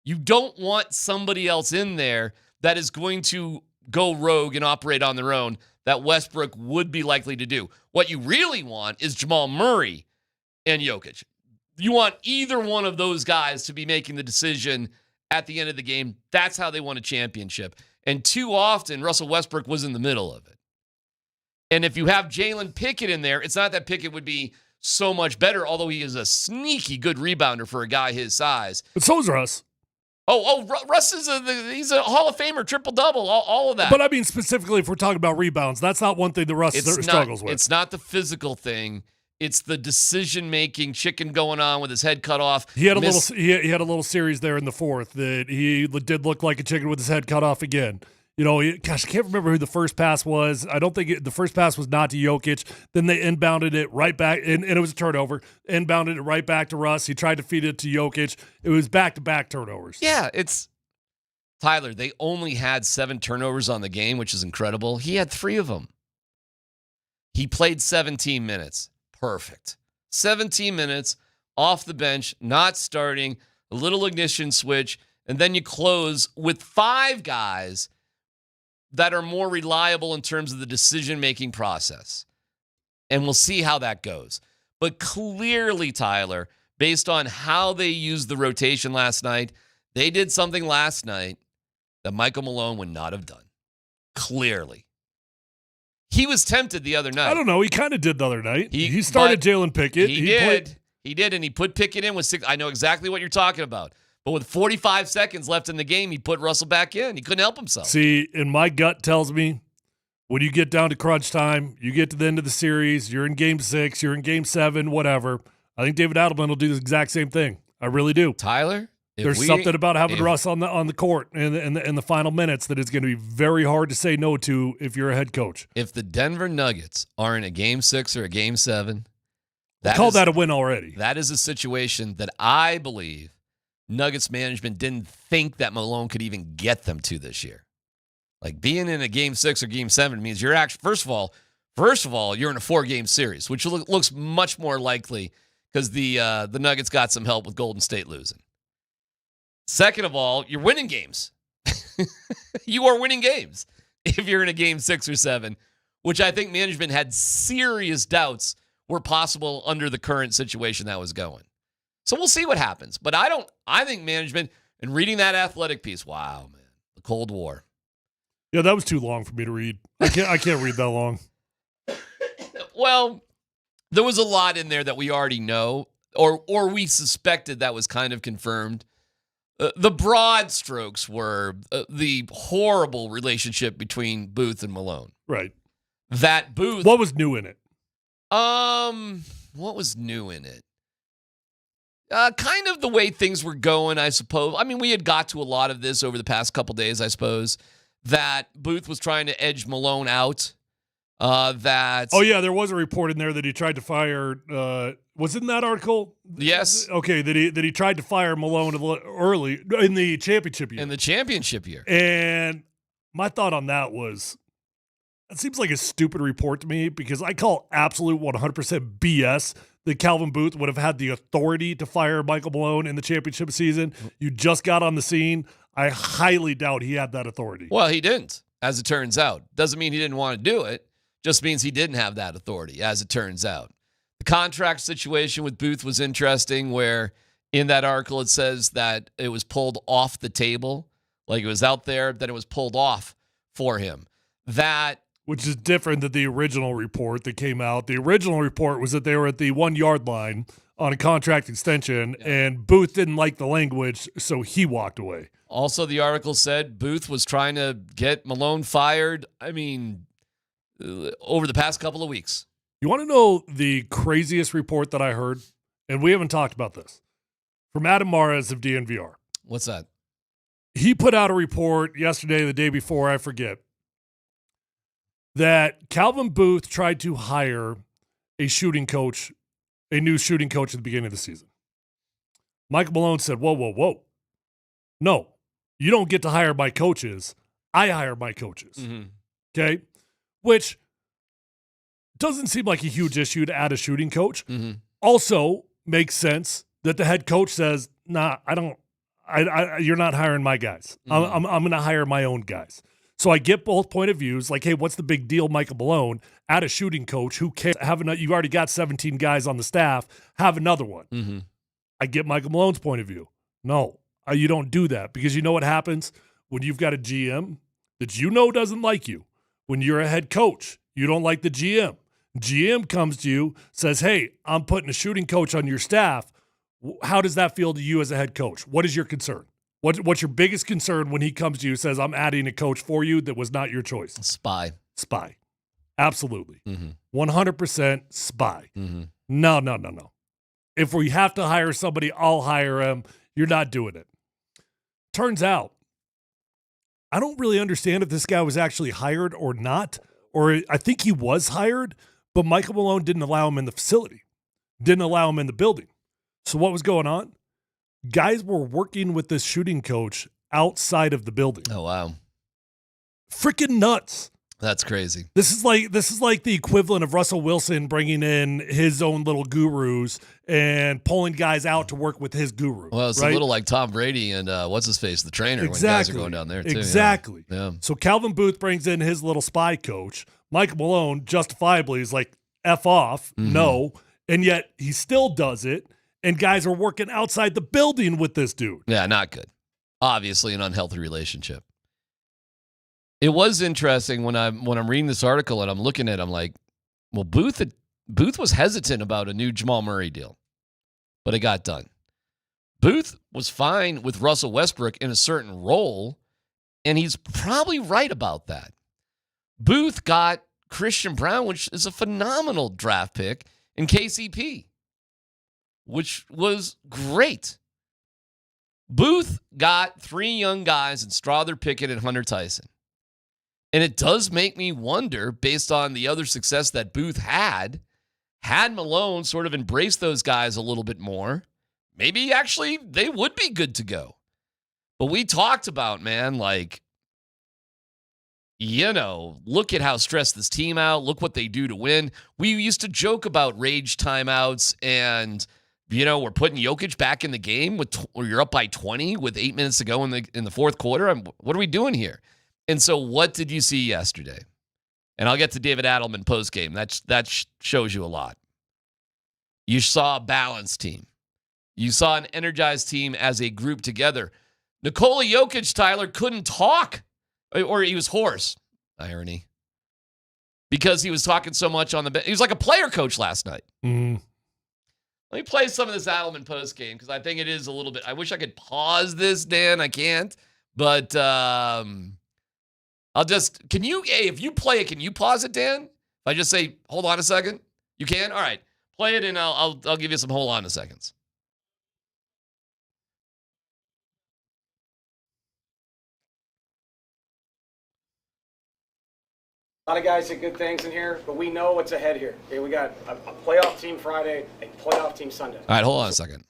You don't want somebody else in there that is going to go rogue and operate on their own that Westbrook would be likely to do. What you really want is Jamal Murray and Jokic. You want either one of those guys to be making the decision at the end of the game. That's how they won a championship. And too often, Russell Westbrook was in the middle of it. And if you have Jalen Pickett in there, it's not that Pickett would be so much better, although he is a sneaky good rebounder for a guy his size. But so is Russ. Russ is he's a Hall of Famer, triple-double, all of that. But I mean, specifically, if we're talking about rebounds, that's not one thing that Russ struggles with. It's not the physical thing. It's the decision-making chicken going on with his head cut off. He had a little series there in the fourth that he did look like a chicken with his head cut off again. Gosh, I can't remember who the first pass was. I don't think the first pass was not to Jokic. Then they inbounded it right back, and it was a turnover. Inbounded it right back to Russ. He tried to feed it to Jokic. It was back-to-back turnovers. Yeah, Tyler, they only had 7 turnovers on the game, which is incredible. He had 3 of them. He played 17 minutes. Perfect. 17 minutes off the bench, not starting, a little ignition switch, and then you close with 5 guys that are more reliable in terms of the decision-making process. And we'll see how that goes. But clearly, Tyler, based on how they used the rotation last night, they did something last night that Michael Malone would not have done. Clearly. He was tempted the other night. I don't know. He kind of did the other night. He started Jalen Pickett. He did, and he put Pickett in with 6. I know exactly what you're talking about. But with 45 seconds left in the game, he put Russell back in. He couldn't help himself. See, and my gut tells me when you get down to crunch time, you get to the end of the series, you're in Game 6, you're in Game 7, whatever. I think David Adelman will do the exact same thing. I really do. Tyler? There's something about having Russ on the court in the final minutes that is going to be very hard to say no to if you're a head coach. If the Denver Nuggets are in a Game 6 or a Game 7, that a win already. That is a situation that I believe Nuggets management didn't think that Malone could even get them to this year. Like being in a Game 6 or Game 7 means you're actually, first of all, you're in a 4-game series, which looks much more likely because the Nuggets got some help with Golden State losing. Second of all, you're winning games. You are winning games if you're in a Game 6 or 7, which I think management had serious doubts were possible under the current situation that was going. So we'll see what happens. But I think management, and reading that Athletic piece, wow, man, the Cold War. Yeah, that was too long for me to read. I can't read that long. Well, there was a lot in there that we already know, or we suspected that was kind of confirmed. The broad strokes were the horrible relationship between Booth and Malone. Right. That Booth. What was new in it? What was new in it? Kind of the way things were going, I suppose. I mean, we had got to a lot of this over the past couple days, I suppose, that Booth was trying to edge Malone out. Oh, yeah, there was a report in there that he tried to fire. Was it in that article? Yes. Okay, that he tried to fire Malone early in the championship year. In the championship year. And my thought on that was, it seems like a stupid report to me because I call absolute 100% BS that Calvin Booth would have had the authority to fire Michael Malone in the championship season. You just got on the scene. I highly doubt he had that authority. Well, he didn't, as it turns out. Doesn't mean he didn't want to do it. Just means he didn't have that authority, as it turns out. The contract situation with Booth was interesting, where in that article it says that it was pulled off the table. Like it was out there, then it was pulled off for him. Which is different than the original report that came out. The original report was that they were at the 1-yard line on a contract extension, and Booth didn't like the language, so he walked away. Also, the article said Booth was trying to get Malone fired, over the past couple of weeks. You want to know the craziest report that I heard? And we haven't talked about this. From Adam Mares of DNVR. What's that? He put out a report yesterday, the day before, I forget, that Calvin Booth tried to hire a new shooting coach at the beginning of the season. Michael Malone said, whoa. No, you don't get to hire my coaches. I hire my coaches. Mm-hmm. Okay? Which doesn't seem like a huge issue to add a shooting coach. Mm-hmm. Also makes sense that the head coach says, nah, you're not hiring my guys. Mm-hmm. I'm going to hire my own guys. So I get both point of views. Like, hey, what's the big deal, Michael Malone? Add a shooting coach. Who cares? You've already got 17 guys on the staff. Have another one. Mm-hmm. I get Michael Malone's point of view. No, you don't do that because you know what happens when you've got a GM that doesn't like you. When you're a head coach, you don't like the GM. GM comes to you, says, hey, I'm putting a shooting coach on your staff. How does that feel to you as a head coach? What is your concern? What's your biggest concern when he comes to you and says, I'm adding a coach for you that was not your choice? Spy. Absolutely. Mm-hmm. 100% spy. Mm-hmm. No. If we have to hire somebody, I'll hire him. You're not doing it. Turns out, I don't really understand if this guy was actually hired or not, or I think he was hired, but Michael Malone didn't allow him in the facility, didn't allow him in the building. So what was going on? Guys were working with this shooting coach outside of the building. Oh, wow. Freaking nuts. That's crazy. This is like the equivalent of Russell Wilson bringing in his own little gurus and pulling guys out to work with his guru. Well, it's right? a little like Tom Brady and what's his face, the trainer, when guys are going down there too. Exactly. Yeah. So Calvin Booth brings in his little spy coach. Michael Malone justifiably is like, F off, no. And yet he still does it. And guys are working outside the building with this dude. Yeah, not good. Obviously an unhealthy relationship. It was interesting when I'm reading this article and I'm looking at it, I'm like, well, Booth was hesitant about a new Jamal Murray deal, but it got done. Booth was fine with Russell Westbrook in a certain role, and he's probably right about that. Booth got Christian Brown, which is a phenomenal draft pick, in KCP, which was great. Booth got 3 young guys in Strother Pickett and Hunter Tyson. And it does make me wonder, based on the other success that Booth had Malone sort of embraced those guys a little bit more, maybe actually they would be good to go. But we talked about, man, like, look at how stressed this team out. Look what they do to win. We used to joke about rage timeouts and, we're putting Jokic back in the game or you're up by 20 with 8 minutes to go in the fourth quarter. What are we doing here? And so what did you see yesterday? And I'll get to David Adelman postgame. That shows you a lot. You saw a balanced team. You saw an energized team as a group together. Nikola Jokic, Tyler, couldn't talk. Or he was hoarse. Irony. Because he was talking so much on the bench. He was like a player coach last night. Mm. Let me play some of this Adelman postgame because I think it is a little bit. I wish I could pause this, Dan. I can't. But I'll just, if you play it, can you pause it, Dan? If I just say, hold on a second? You can? All right. Play it and I'll give you some hold on a seconds. A lot of guys say good things in here, but we know what's ahead here. Okay, we got a playoff team Friday, a playoff team Sunday. All right, hold on a second.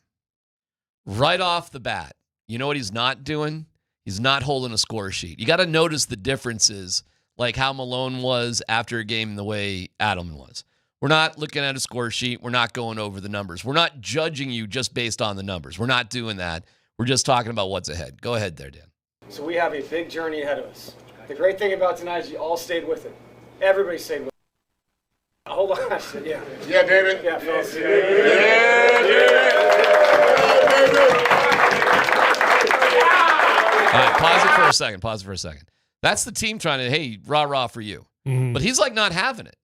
Right off the bat, you know what he's not doing? He's not holding a score sheet. You got to notice the differences, like how Malone was after a game and the way Adelman was. We're not looking at a score sheet. We're not going over the numbers. We're not judging you just based on the numbers. We're not doing that. We're just talking about what's ahead. Go ahead there, Dan. So we have a big journey ahead of us. The great thing about tonight is you all stayed with it. Everybody stayed with it. Hold on. Yeah. Yeah, David. Yeah, fellas. All right, pause it for a second. That's the team trying to, hey, rah-rah for you. Mm-hmm. But he's like not having it.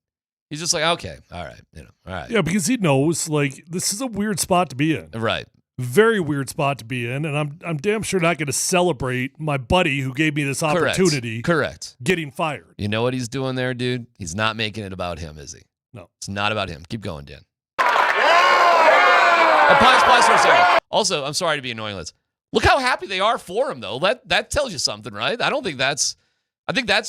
He's just like, okay, all right, all right. Yeah, because he knows, like, this is a weird spot to be in. Right. Very weird spot to be in, and I'm damn sure not going to celebrate my buddy who gave me this opportunity. Correct. Getting fired. You know what he's doing there, dude? He's not making it about him, is he? No. It's not about him. Keep going, Dan. Pause for a second. Also, I'm sorry to be annoying, Liz. Look how happy they are for him, though. That tells you something, right? I think that's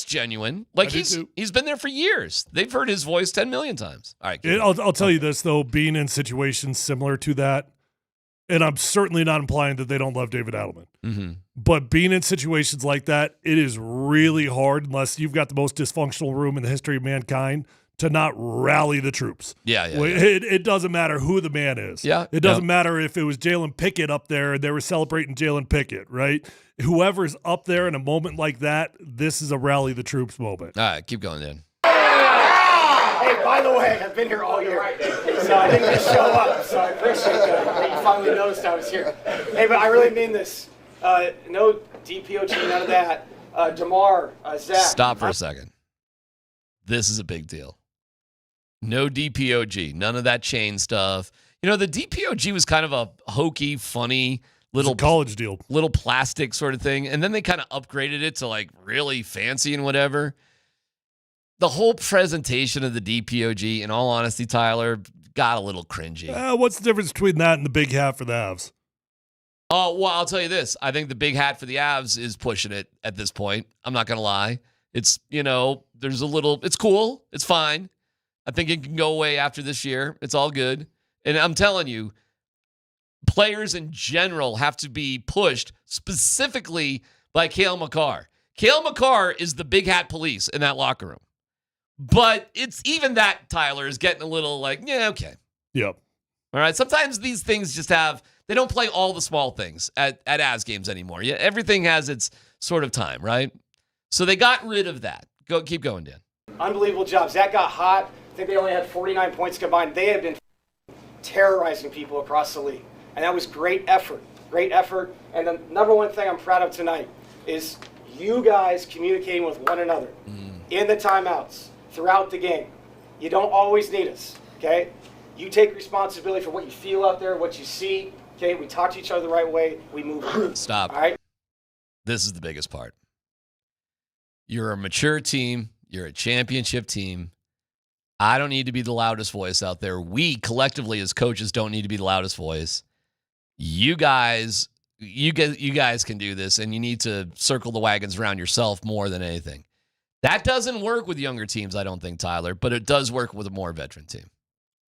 genuine. Like he's been there for years. They've heard his voice 10 million times. All right. I'll tell you this, though, being in situations similar to that, and I'm certainly not implying that they don't love David Adelman, but being in situations like that, it is really hard, unless you've got the most dysfunctional room in the history of mankind, to not rally the troops. Yeah. It doesn't matter who the man is. Yeah. It doesn't matter if it was Jalen Pickett up there and they were celebrating Jalen Pickett, right? Whoever's up there in a moment like that, this is a rally the troops moment. All right, keep going, Dan. Hey, by the way, I've been here all year, so I didn't just show up. So I appreciate that you finally noticed I was here. Hey, but I really mean this. No DPOG, none of that. DeMar, Zach. Stop for a second. This is a big deal. No DPOG, none of that chain stuff. The DPOG was kind of a hokey, funny little college deal, little plastic sort of thing, and then they kind of upgraded it to like really fancy and whatever. The whole presentation of the DPOG, in all honesty, Tyler, got a little cringy. What's the difference between that and the big hat for the Avs? Oh, well, I'll tell you this. I think the big hat for the Avs is pushing it at this point. I'm not going to lie. It's, there's a little, it's cool. It's fine. I think it can go away after this year. It's all good. And I'm telling you, players in general have to be pushed specifically by Cale Makar. Cale Makar is the big hat police in that locker room. But it's even that, Tyler, is getting a little like, yeah, okay. Yep. All right. Sometimes these things just they don't play all the small things at Avs games anymore. Yeah, everything has its sort of time, right? So they got rid of that. Keep going, Dan. Unbelievable job. Zach got hot. I think they only had 49 points combined. They have been terrorizing people across the league. And that was great effort. Great effort. And the number one thing I'm proud of tonight is you guys communicating with one another in the timeouts throughout the game. You don't always need us, okay? You take responsibility for what you feel out there, what you see, okay? We talk to each other the right way. We move on. Stop. All right? This is the biggest part. You're a mature team. You're a championship team. I don't need to be the loudest voice out there. We collectively as coaches don't need to be the loudest voice. You guys can do this, and you need to circle the wagons around yourself more than anything. That doesn't work with younger teams, I don't think, Tyler, but it does work with a more veteran team.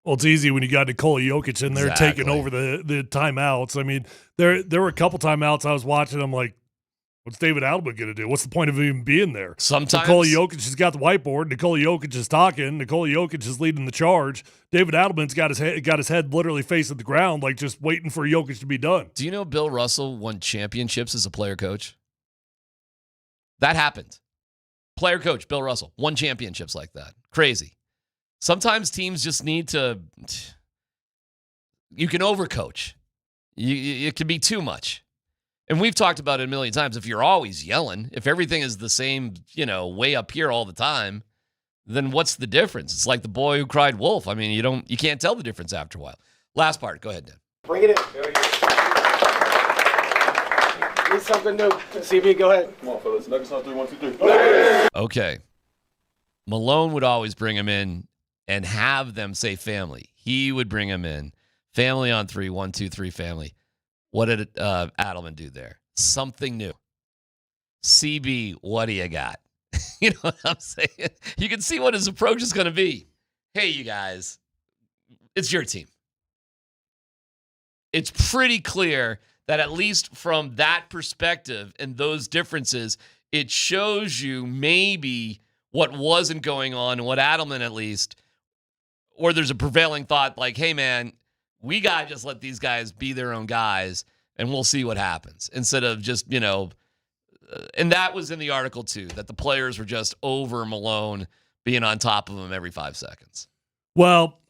Well, it's easy when you got Nikola Jokic in there taking over the timeouts. I mean, there were a couple timeouts I was watching. I'm like, what's David Adelman going to do? What's the point of even being there? Sometimes Nikola Jokic has got the whiteboard. Nikola Jokic is talking. Nikola Jokic is leading the charge. David Adelman's got his head literally facing the ground, like just waiting for Jokic to be done. Do you know Bill Russell won championships as a player coach? That happened. Player coach Bill Russell won championships like that. Crazy. Sometimes teams just need to. You can overcoach. It can be too much. And we've talked about it a million times. If you're always yelling, if everything is the same, way up here all the time, then what's the difference? It's like the boy who cried wolf. I mean, you can't tell the difference after a while. Last part. Go ahead, Dan. Bring it in. Need something new. CB, go ahead. Come on, fellas. Nuggets on 3, 1, 2, 3. Okay. Malone would always bring him in and have them say family. He would bring him in. Family on 3, 1, 2, 3, family. What did Adelman do there? Something new. CB, what do you got? You know what I'm saying? You can see what his approach is going to be. Hey, you guys, it's your team. It's pretty clear that at least from that perspective and those differences, it shows you maybe what wasn't going on, what Adelman at least, or there's a prevailing thought like, hey, man, we got to just let these guys be their own guys, and we'll see what happens. Instead of just, and that was in the article, too, that the players were just over Malone being on top of him every 5 seconds. Well,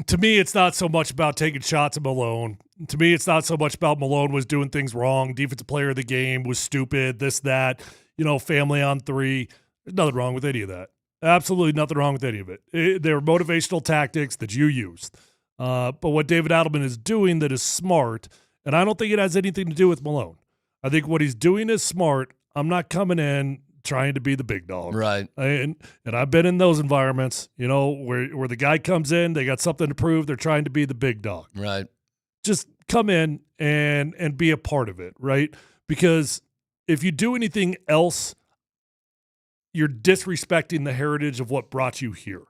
to me, it's not so much about taking shots at Malone. To me, it's not so much about Malone was doing things wrong. Defensive player of the game was stupid, this, that, family on 3. There's nothing wrong with any of that. Absolutely nothing wrong with any of it. They were motivational tactics that you used. But what David Adelman is doing that is smart, and I don't think it has anything to do with Malone. I think what he's doing is smart. I'm not coming in trying to be the big dog. Right. And I've been in those environments, where the guy comes in, they got something to prove, they're trying to be the big dog. Right. Just come in and be a part of it, right? Because if you do anything else, you're disrespecting the heritage of what brought you here.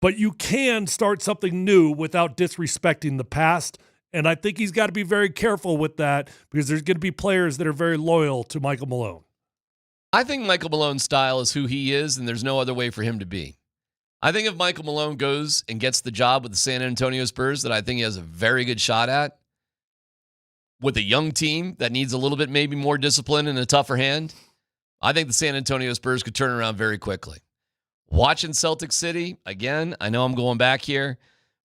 But you can start something new without disrespecting the past. And I think he's got to be very careful with that because there's going to be players that are very loyal to Michael Malone. I think Michael Malone's style is who he is, and there's no other way for him to be. I think if Michael Malone goes and gets the job with the San Antonio Spurs that I think he has a very good shot at, with a young team that needs a little bit maybe more discipline and a tougher hand, I think the San Antonio Spurs could turn around very quickly. Watching Celtic City, again, I know I'm going back here,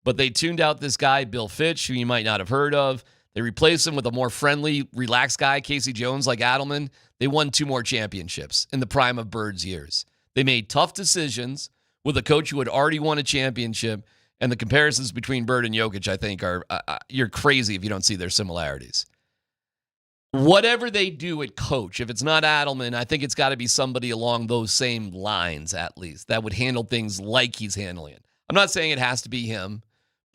but they tuned out this guy, Bill Fitch, who you might not have heard of. They replaced him with a more friendly, relaxed guy, Casey Jones, like Adelman. They won 2 more championships in the prime of Bird's years. They made tough decisions with a coach who had already won a championship, and the comparisons between Bird and Jokic, I think, are you're crazy if you don't see their similarities. Whatever they do at coach, if it's not Adelman, I think it's got to be somebody along those same lines, at least, that would handle things like he's handling it. I'm not saying it has to be him,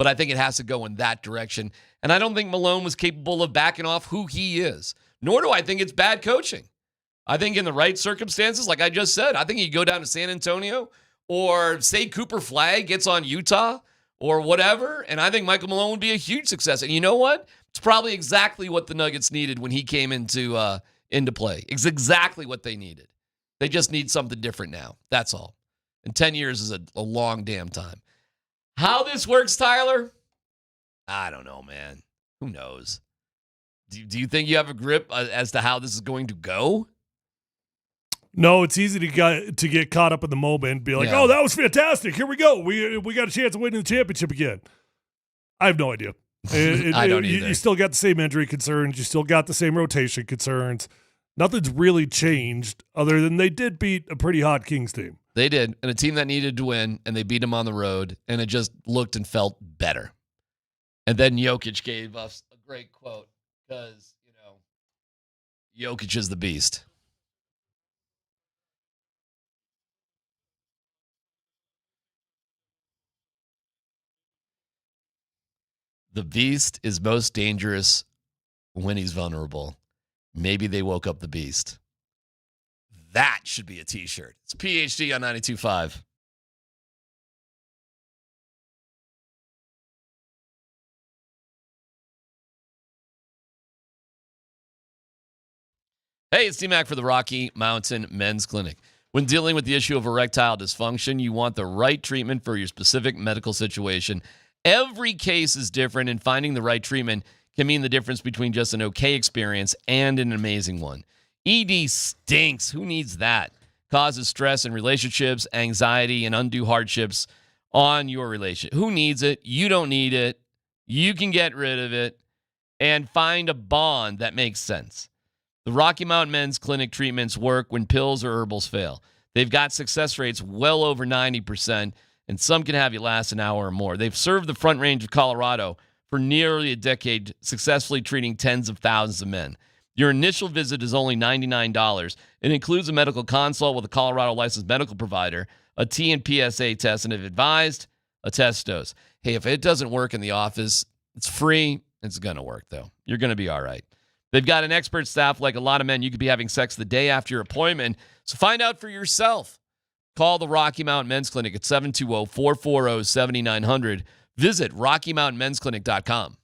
but I think it has to go in that direction. And I don't think Malone was capable of backing off who he is, nor do I think it's bad coaching. I think in the right circumstances, like I just said, I think you go down to San Antonio or say Cooper Flagg gets on Utah or whatever, and I think Michael Malone would be a huge success. And you know what? It's probably exactly what the Nuggets needed when he came into play. It's exactly what they needed. They just need something different now. That's all. And 10 years is a long damn time. How this works, Tyler? I don't know, man. Who knows? Do you think you have a grip as to how this is going to go? No, it's easy to get caught up in the moment and be like, oh, that was fantastic. Here we go. We got a chance of winning the championship again. I have no idea. I don't either. You still got the same injury concerns. You still got the same rotation concerns. Nothing's really changed other than they did beat a pretty hot Kings team. They did, and a team that needed to win, and they beat them on the road, and it just looked and felt better. And then Jokic gave us a great quote because, Jokic is the beast. The beast is most dangerous when he's vulnerable. Maybe they woke up the beast. That should be a t-shirt. It's PhD on 92.5. Hey, it's DMac for the Rocky Mountain Men's Clinic. When dealing with the issue of erectile dysfunction, you want the right treatment for your specific medical situation. Every case is different, and finding the right treatment can mean the difference between just an okay experience and an amazing one. ED stinks. Who needs that? Causes stress in relationships, anxiety, and undue hardships on your relationship. Who needs it? You don't need it. You can get rid of it and find a bond that makes sense. The Rocky Mountain Men's Clinic treatments work when pills or herbals fail. They've got success rates well over 90%, and some can have you last an hour or more. They've served the Front Range of Colorado for nearly a decade, successfully treating tens of thousands of men. Your initial visit is only $99. It includes a medical consult with a Colorado licensed medical provider, a T and PSA test, and if advised, a test dose. Hey, if it doesn't work in the office, it's free. It's going to work, though. You're going to be all right. They've got an expert staff like a lot of men. You could be having sex the day after your appointment. So find out for yourself. Call the Rocky Mountain Men's Clinic at 720-440-7900. Visit RockyMountainMen'sClinic.com.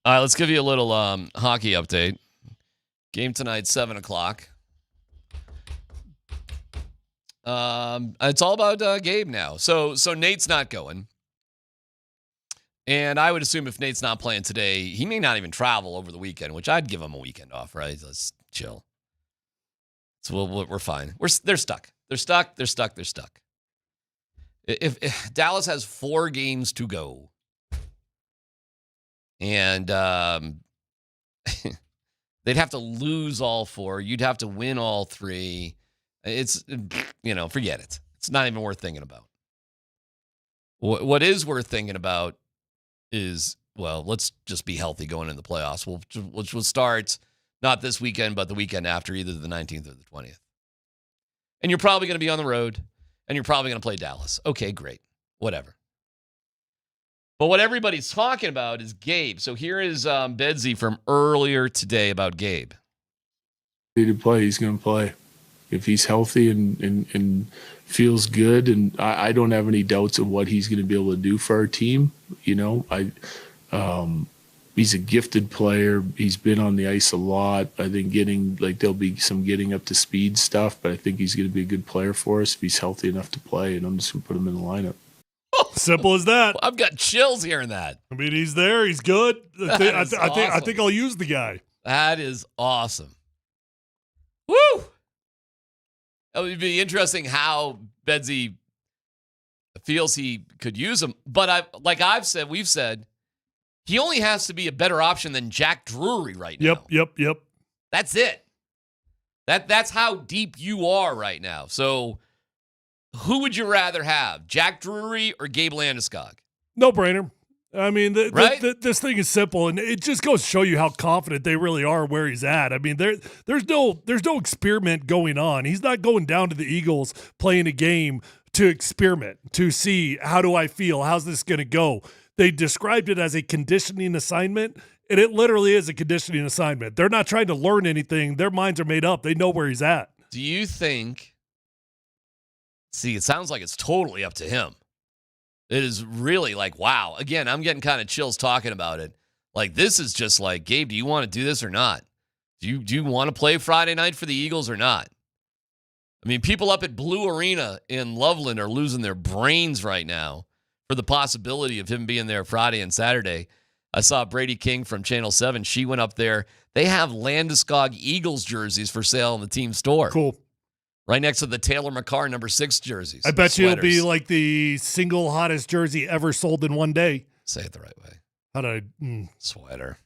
All right, let's give you a little hockey update. Game tonight, 7 o'clock. It's all about Gabe now. So Nate's not going. And I would assume if Nate's not playing today, he may not even travel over the weekend, which I'd give him a weekend off, right? Let's chill. So we're fine. They're stuck. They're stuck. They're stuck. They're stuck. If Dallas has 4 games to go, and they'd have to lose all 4, you'd have to win all 3. It's, forget it. It's not even worth thinking about. What is worth thinking about is, let's just be healthy going into the playoffs, which will start not this weekend, but the weekend after, either the 19th or the 20th. And you're probably going to be on the road, and you're probably going to play Dallas. Okay, great. Whatever. But what everybody's talking about is Gabe. So here is Bedsy from earlier today about Gabe. To play, he's going to play. If he's healthy and feels good, and I don't have any doubts of what he's going to be able to do for our team. He's a gifted player. He's been on the ice a lot. I think there'll be some getting up to speed stuff, but I think he's going to be a good player for us if he's healthy enough to play, and I'm just going to put him in the lineup. Simple as that. I've got chills hearing that. I mean, he's there. He's good. I think I'll use the guy. That is awesome. Woo! It would be interesting how Bedsy feels he could use him. But we've said, he only has to be a better option than Jack Drury right now. Yep. That's it. That's how deep you are right now. So who would you rather have, Jack Drury or Gabe Landeskog? No brainer. I mean, right? This thing is simple, and it just goes to show you how confident they really are where he's at. I mean, there's no experiment going on. He's not going down to the Eagles playing a game to experiment, to see how do I feel, how's this going to go. They described it as a conditioning assignment, and it literally is a conditioning assignment. They're not trying to learn anything. Their minds are made up. They know where he's at. Do you think – see, it sounds like it's totally up to him. It is really like, wow. Again, I'm getting kind of chills talking about it. Like, this is just like, Gabe, do you want to do this or not? Do you want to play Friday night for the Eagles or not? I mean, people up at Blue Arena in Loveland are losing their brains right now for the possibility of him being there Friday and Saturday. I saw Brady King from Channel 7. She went up there. They have Landeskog Eagles jerseys for sale in the team store. Cool. Right next to the Taylor McCarr number 6 jerseys. I bet you it'll be like the single hottest jersey ever sold in one day. Say it the right way. How did I? Sweater.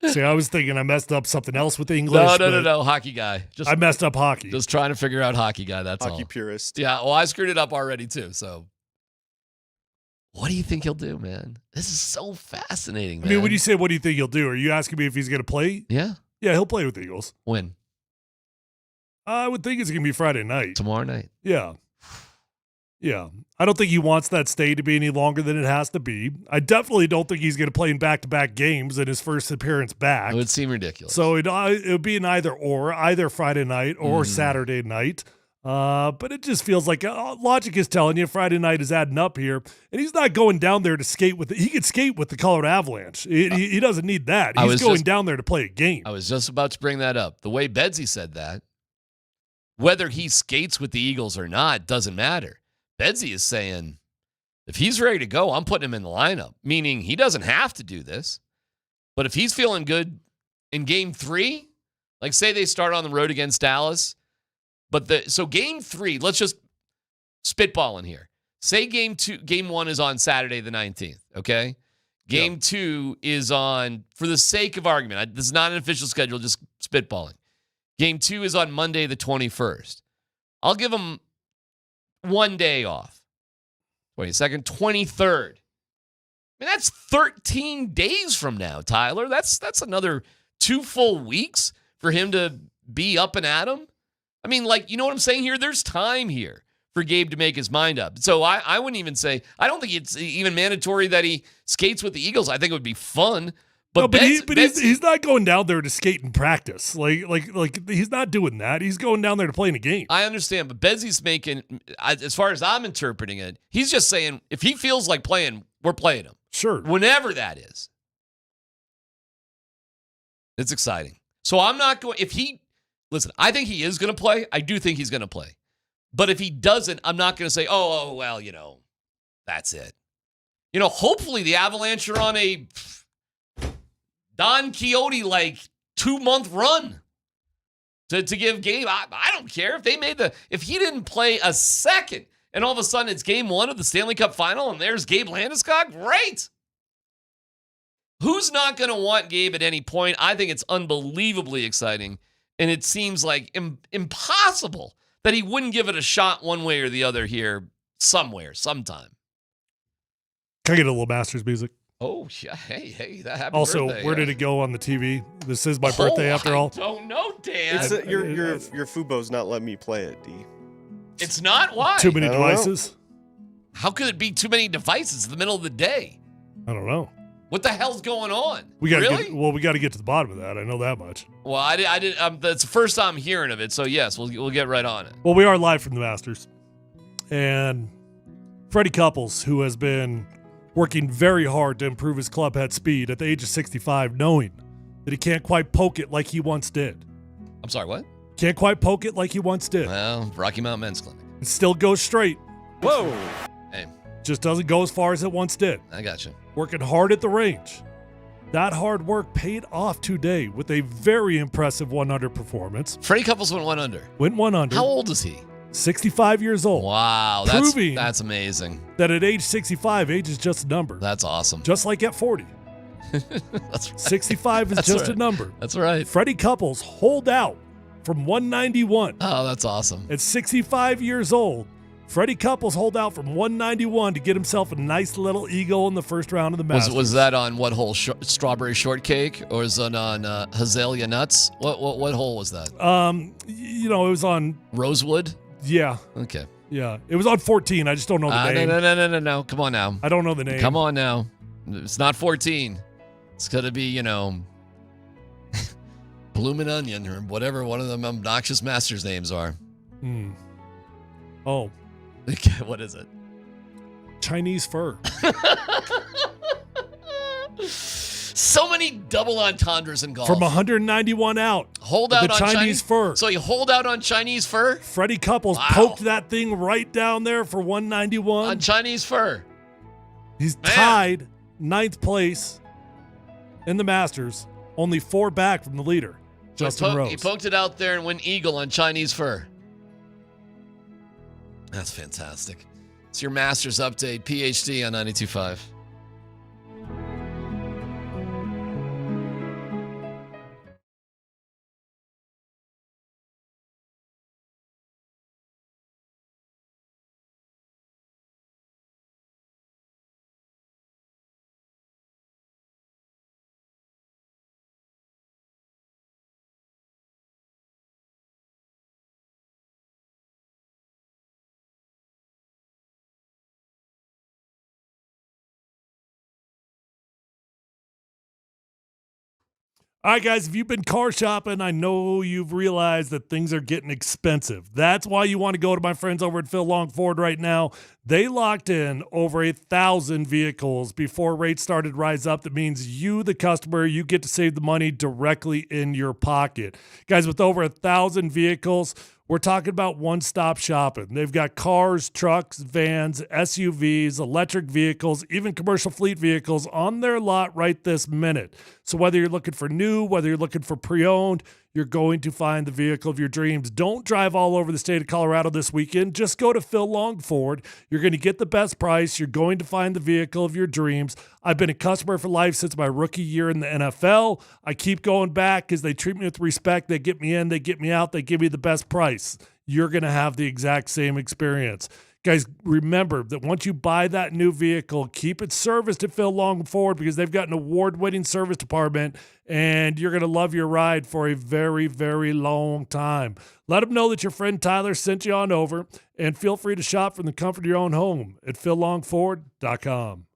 See, I was thinking I messed up something else with English. No. Hockey guy. I messed up hockey. Just trying to figure out hockey guy. That's hockey all. Purist. Yeah. Well, I screwed it up already too. So, what do you think he'll do, man? This is so fascinating, man. I mean, when you say what do you think he'll do, are you asking me if he's going to play? Yeah. Yeah, he'll play with the Eagles. When? I would think it's going to be Friday night. Tomorrow night. Yeah. I don't think he wants that stay to be any longer than it has to be. I definitely don't think he's going to play in back-to-back games in his first appearance back. It would seem ridiculous. So it would be an either Friday night or Saturday night. But it just feels like logic is telling you Friday night is adding up here. And he's not going down there to skate with he could skate with the Colorado Avalanche. He doesn't need that. He's going down there to play a game. I was just about to bring that up. The way Bedsy said that, whether he skates with the Eagles or not doesn't matter. Bedsy is saying, if he's ready to go, I'm putting him in the lineup, meaning he doesn't have to do this. But if he's feeling good in game 3, like say they start on the road against Dallas, so game 3, let's just spitball in here. Say game 1 is on Saturday the 19th, okay? Game 2 is on, for the sake of argument, this is not an official schedule, just spitballing. Game 2 is on Monday the 21st. I'll give him 1 day off. 22nd, 23rd. I mean, that's 13 days from now, Tyler. That's another 2 full weeks for him to be up and at him. I mean, like, you know what I'm saying here? There's time here for Gabe to make his mind up. So I wouldn't even say, I don't think it's even mandatory that he skates with the Eagles. I think it would be fun. But he's not going down there to skate and practice. Like he's not doing that. He's going down there to play in a game. I understand, but Bedsy's making, as far as I'm interpreting it, he's just saying if he feels like playing, we're playing him. Sure. Whenever that is. It's exciting. So I'm not going, listen, I think he is going to play. I do think he's going to play. But if he doesn't, I'm not going to say, oh, well, that's it. Hopefully the Avalanche are on a Don Quixote 2-month run to give Gabe. I don't care if he didn't play a second and all of a sudden it's game 1 of the Stanley Cup final and there's Gabe Landeskog. Great. Who's not going to want Gabe at any point? I think it's unbelievably exciting. And it seems like impossible that he wouldn't give it a shot one way or the other here somewhere, sometime. Can I get a little Masters music? Oh, yeah. Hey, that happened. Also, birthday, where did it go on the TV? This is my birthday after all. I don't know, Dan. Your Fubo's not letting me play it, D. It's not? Why? Too many devices? How could it be too many devices in the middle of the day? I don't know. What the hell's going on? We got to get to the bottom of that. I know that much. Well, I did. That's the first time I'm hearing of it. So yes, we'll get right on it. Well, we are live from the Masters, and Freddie Couples, who has been working very hard to improve his club head speed at the age of 65, knowing that he can't quite poke it like he once did. I'm sorry, what? Can't quite poke it like he once did. Well, Rocky Mountain Men's Clinic. It still goes straight. Whoa. Hey. Just doesn't go as far as it once did. I got you. Working hard at the range. That hard work paid off today with a very impressive 100 performance. Freddie Couples went 1 under. Went 1 under. How old is he? 65 years old. Wow, that's amazing. That at age 65, age is just a number. That's awesome. Just like at 40. That's right. 65 is just a number. That's right. Freddie Couples hold out from 191. Oh, that's awesome. At 65 years old, Freddie Couples hold out from 191 to get himself a nice little eagle in the first round of the Masters. Was that on what hole? Strawberry shortcake, or is it on Hazelia nuts? What hole was that? It was on Rosewood. Yeah. Okay. Yeah, it was on 14. I just don't know the name. No. Come on now. I don't know the name. Come on now. It's not 14. It's gonna be Bloomin' Onion or whatever one of them obnoxious Masters names are. Oh. What is it? Chinese fur. So many double entendres in golf. From 191 out. Hold out on Chinese fur. So you hold out on Chinese fur? Freddie Couples poked that thing right down there for 191. On Chinese fur. He's tied 9th place in the Masters, only 4 back from the leader, Justin Rose. He poked it out there and went eagle on Chinese fur. That's fantastic. It's your Masters update, PhD on 92.5. All right, guys, if you've been car shopping, I know you've realized that things are getting expensive. That's why you want to go to my friends over at Phil Long Ford right now. They locked in over 1,000 vehicles before rates started to rise up. That means you, the customer, you get to save the money directly in your pocket. Guys, with over 1,000 vehicles, we're talking about one-stop shopping. They've got cars, trucks, vans, SUVs, electric vehicles, even commercial fleet vehicles on their lot right this minute. So whether you're looking for new, whether you're looking for pre-owned, you're going to find the vehicle of your dreams. Don't drive all over the state of Colorado this weekend. Just go to Phil Long Ford. You're going to get the best price. You're going to find the vehicle of your dreams. I've been a customer for life since my rookie year in the NFL. I keep going back because they treat me with respect. They get me in, they get me out, they give me the best price. You're going to have the exact same experience. Guys, remember that once you buy that new vehicle, keep it serviced at Phil Long Ford because they've got an award-winning service department, and you're going to love your ride for a very, very long time. Let them know that your friend Tyler sent you on over, and feel free to shop from the comfort of your own home at phillongford.com.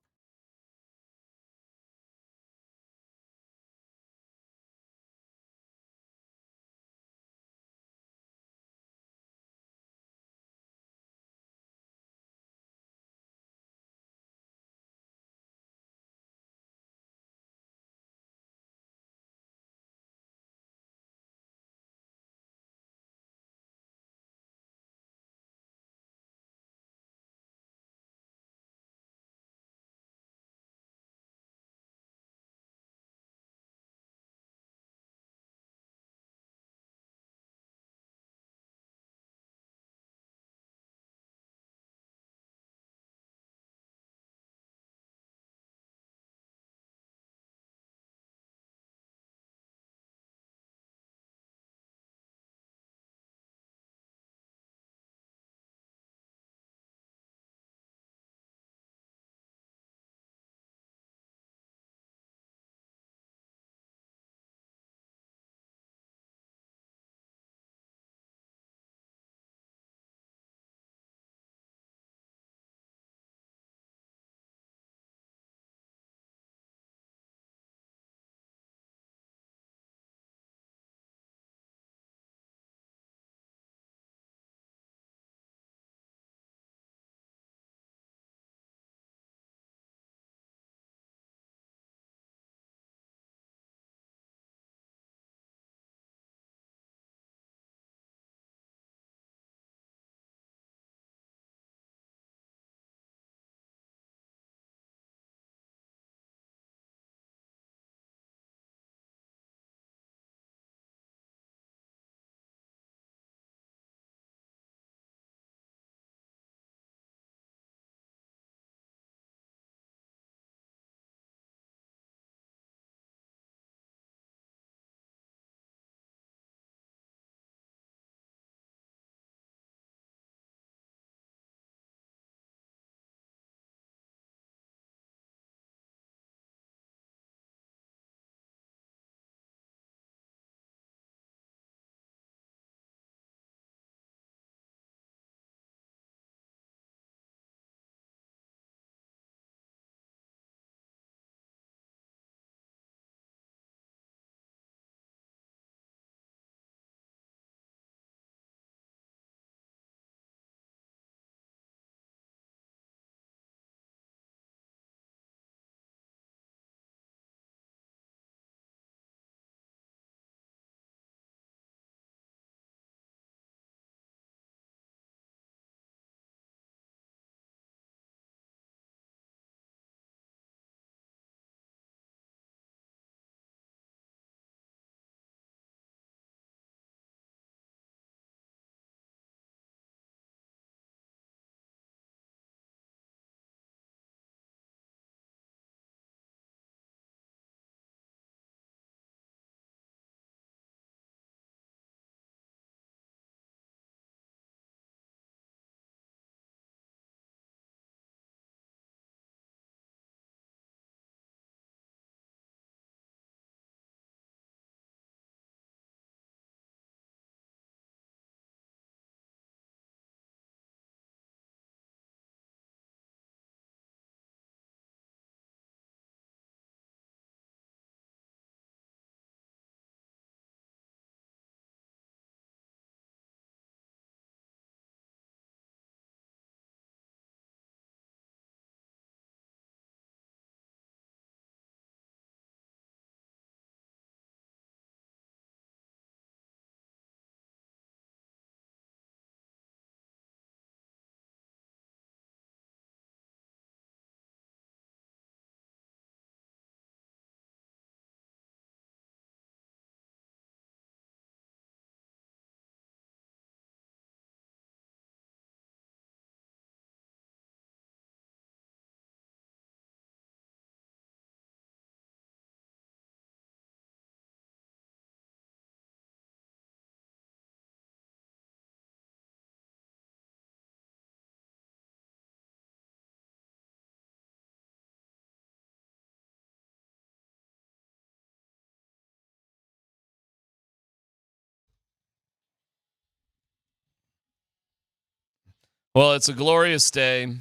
Well, it's a glorious day.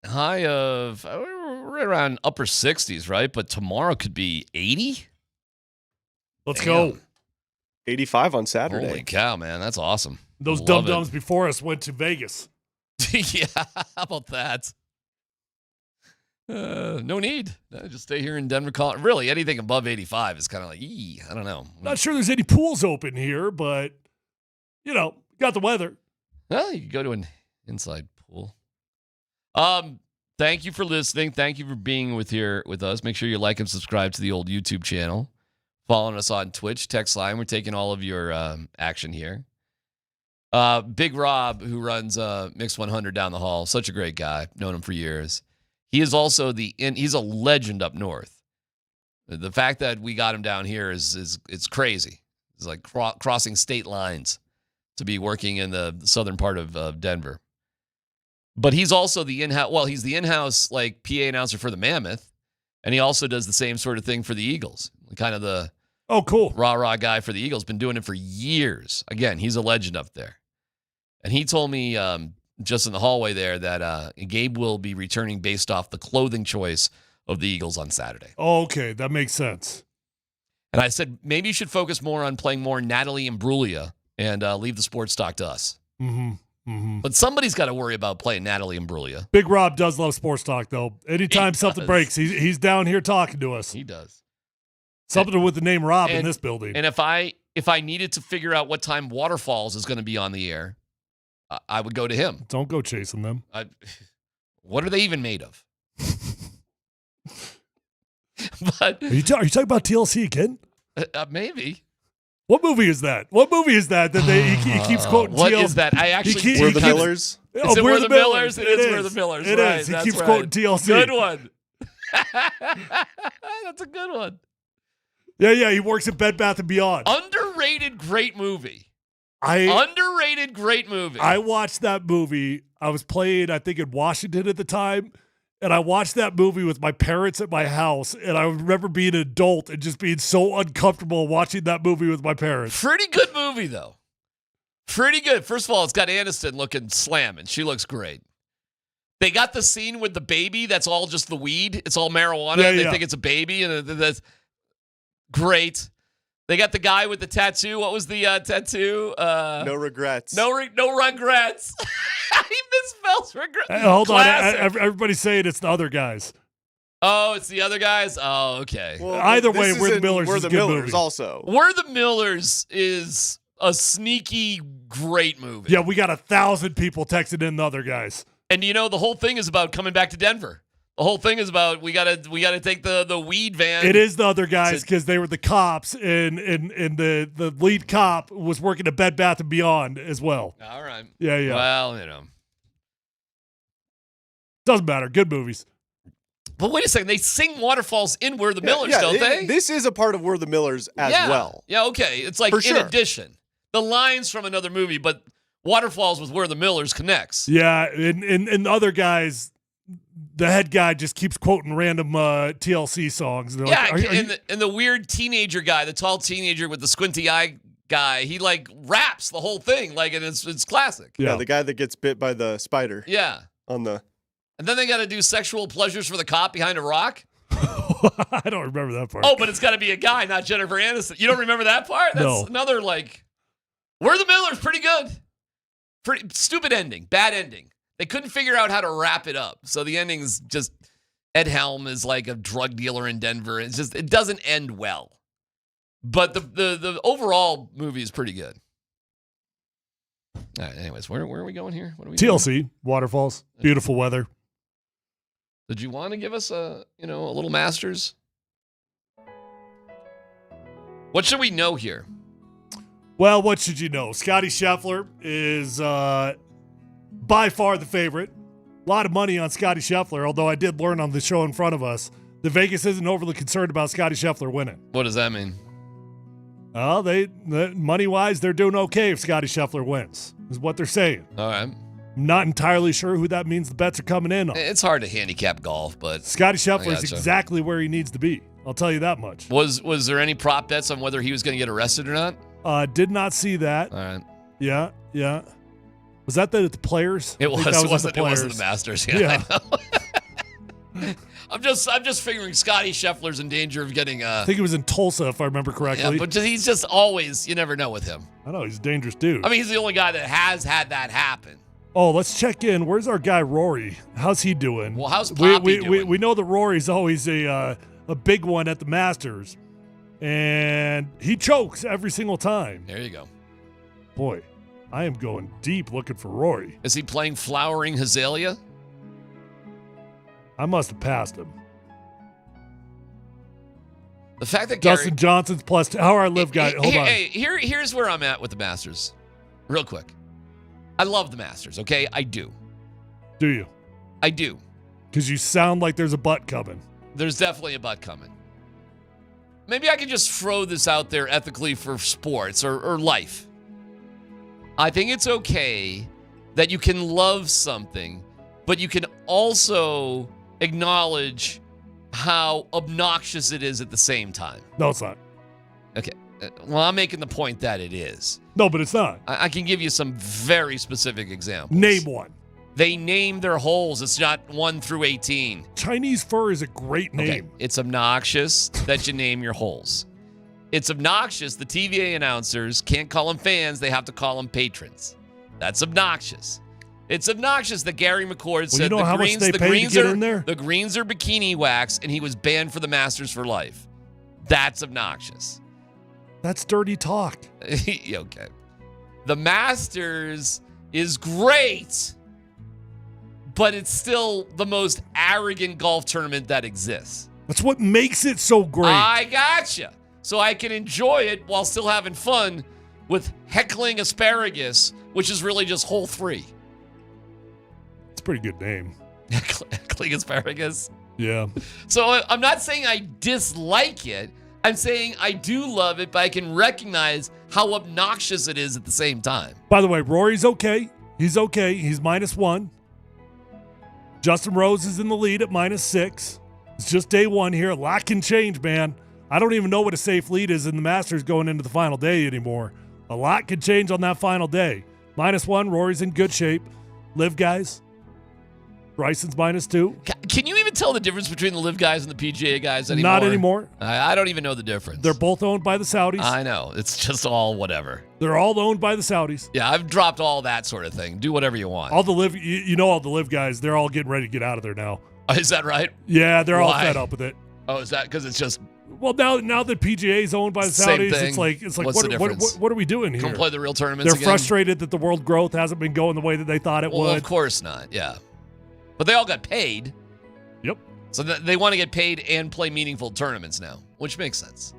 High of right around upper 60s, right? But tomorrow could be 80. Let's go. 85 on Saturday. Holy cow, man. That's awesome. Those Love dum-dums before us went to Vegas. Yeah, how about that? No need. Just stay here in Denver. Really, anything above 85 is kind of like, I don't know. Not sure there's any pools open here, but, got the weather. Well, you could go to an inside pool. Thank you for listening. Thank you for being with us. Make sure you like and subscribe to the old YouTube channel. Following us on Twitch, text line. We're taking all of your action here. Big Rob, who runs Mix 100 down the hall, such a great guy. Known him for years. He is also he's a legend up north. The fact that we got him down here is crazy. It's like crossing state lines to be working in the southern part of Denver. But he's also he's the in-house like PA announcer for the Mammoth, and he also does the same sort of thing for the Eagles. Kind of the cool rah-rah guy for the Eagles. Been doing it for years. Again, he's a legend up there. And he told me just in the hallway there that Gabe will be returning based off the clothing choice of the Eagles on Saturday. Oh, okay, that makes sense. And I said, maybe you should focus more on playing more Natalie Imbruglia and leave the sports talk to us. Mm-hmm. Mm-hmm. But somebody's got to worry about playing Natalie Imbruglia. Big Rob does love sports talk, though. Anytime something breaks, he's down here talking to us. He does. Something with the name Rob in this building. And if I needed to figure out what time Waterfalls is going to be on the air, I would go to him. Don't go chasing them. What are they even made of? But are you talking about TLC again? Maybe. What movie is that? That he keeps quoting? What is that? I actually We're the Millers. Is it We're the Millers? It is We're the Millers. It right, is. He that's keeps right. quoting TLC. Good one. That's a good one. Yeah. He works at Bed Bath & Beyond. Underrated, great movie. Underrated, great movie. I watched that movie. I was playing, I think, in Washington at the time, and I watched that movie with my parents at my house, and I remember being an adult and just being so uncomfortable watching that movie with my parents. Pretty good movie, though. Pretty good. First of all, it's got Aniston looking slamming. She looks great. They got the scene with the baby that's all just the weed. It's all marijuana. Yeah, they think it's a baby, and that's great. They got the guy with the tattoo. What was the tattoo? No regrets. No regrets. He misspells regret. Hold on. Everybody's saying it's the other guys. Oh, it's the other guys? Oh, okay. Well, either way, We're the Millers is a good movie. Also. We're the Millers is a sneaky, great movie. Yeah, we got 1,000 people texting in the other guys. And the whole thing is about coming back to Denver. The whole thing is about we gotta take the weed van. It is the other guys because they were the cops, and the lead cop was working at Bed Bath & Beyond as well. All right. Yeah. Well, doesn't matter. Good movies. But wait a second. They sing Waterfalls in We're the Millers, don't they? This is a part of We're the Millers as well. Yeah, okay. It's like in addition. The lines from another movie, but Waterfalls with We're the Millers connects. Yeah, and the other guys, the head guy just keeps quoting random TLC songs. And yeah, like, and the weird teenager guy, the tall teenager with the squinty eye guy, he like raps the whole thing, like, and it's classic. Yeah, the guy that gets bit by the spider. Yeah. And then they got to do sexual pleasures for the cop behind a rock. I don't remember that part. Oh, but it's got to be a guy, not Jennifer Aniston. You don't remember that part? That's another, like, We're the Millers, pretty good. Pretty stupid ending, bad ending. They couldn't figure out how to wrap it up. So the ending's just Ed Helm is like a drug dealer in Denver. It's just, it doesn't end well. But the overall movie is pretty good. All right, anyways, where are we going here? What are we TLC, doing? Waterfalls, beautiful weather. Did you want to give us a little Masters? What should we know here? Well, what should you know? Scotty Scheffler is by far the favorite. A lot of money on Scotty Scheffler, although I did learn on the show in front of us that Vegas isn't overly concerned about Scotty Scheffler winning. What does that mean? Well, money-wise, they're doing okay if Scotty Scheffler wins, is what they're saying. All right. I'm not entirely sure who that means the bets are coming in on. It's hard to handicap golf, but Scotty Scheffler is exactly where he needs to be. I'll tell you that much. Was there any prop bets on whether he was going to get arrested or not? Did not see that. All right. Yeah. Was that the Players? It I think was. that It wasn't the Players. Masters. Yeah. I know. I'm just figuring Scotty Scheffler's in danger of getting. I think it was in Tulsa, if I remember correctly. Yeah, but he's just always. You never know with him. I know he's a dangerous dude. I mean, he's the only guy that has had that happen. Oh, let's check in. Where's our guy Rory? How's he doing? Well, how's Poppy doing? We know that Rory's always a big one at the Masters, and he chokes every single time. There you go. Boy, I am going deep looking for Rory. Is he playing Flowering Azalea? I must have passed him. The fact that Dustin Johnson's plus 2. How are our live guys? Hold on. Here's where I'm at with the Masters. Real quick. I love the Masters, okay? I do. Do you? I do. Because you sound like there's a butt coming. There's definitely a butt coming. Maybe I can just throw this out there ethically for sports or life. I think it's okay that you can love something, but you can also acknowledge how obnoxious it is at the same time. No, it's not. Okay. Well, I'm making the point that it is. No, but it's not. I can give you some very specific examples. Name one. They name their holes. It's not 1 through 18. Chinese fur is a great name. Okay. It's obnoxious that you name your holes. It's obnoxious the TVA announcers can't call them fans. They have to call them patrons. That's obnoxious. It's obnoxious that Gary McCord said how much they pay to get in there? The greens are bikini wax, and he was banned for the Masters for life. That's obnoxious. That's dirty talk. Okay. The Masters is great, but it's still the most arrogant golf tournament that exists. That's what makes it so great. I gotcha. So I can enjoy it while still having fun with heckling asparagus, which is really just hole 3. It's a pretty good name. Heckling asparagus? Yeah. So I'm not saying I dislike it. I'm saying I do love it, but I can recognize how obnoxious it is at the same time. By the way, Rory's okay. He's okay. He's -1. Justin Rose is in the lead at -6. It's just day 1 here. A lot can change, man. I don't even know what a safe lead is in the Masters going into the final day anymore. A lot could change on that final day. -1, Rory's in good shape. Live guys. Bryson's -2. Can you even tell the difference between the Live guys and the PGA guys anymore? Not anymore. I don't even know the difference. They're both owned by the Saudis. I know. It's just all whatever. They're all owned by the Saudis. Yeah, I've dropped all that sort of thing. Do whatever you want. All the Live, all the Live guys, they're all getting ready to get out of there now. Is that right? Yeah, they're all fed up with it. Oh, is that because it's just... Well, now that PGA is owned by the Saudis, it's like What's the difference? what are we doing here? Don't play the real tournaments They're again? frustrated that the world growth hasn't been going the way that they thought it would. Well, of course not, yeah. But they all got paid. Yep. So they want to get paid and play meaningful tournaments now, which makes sense.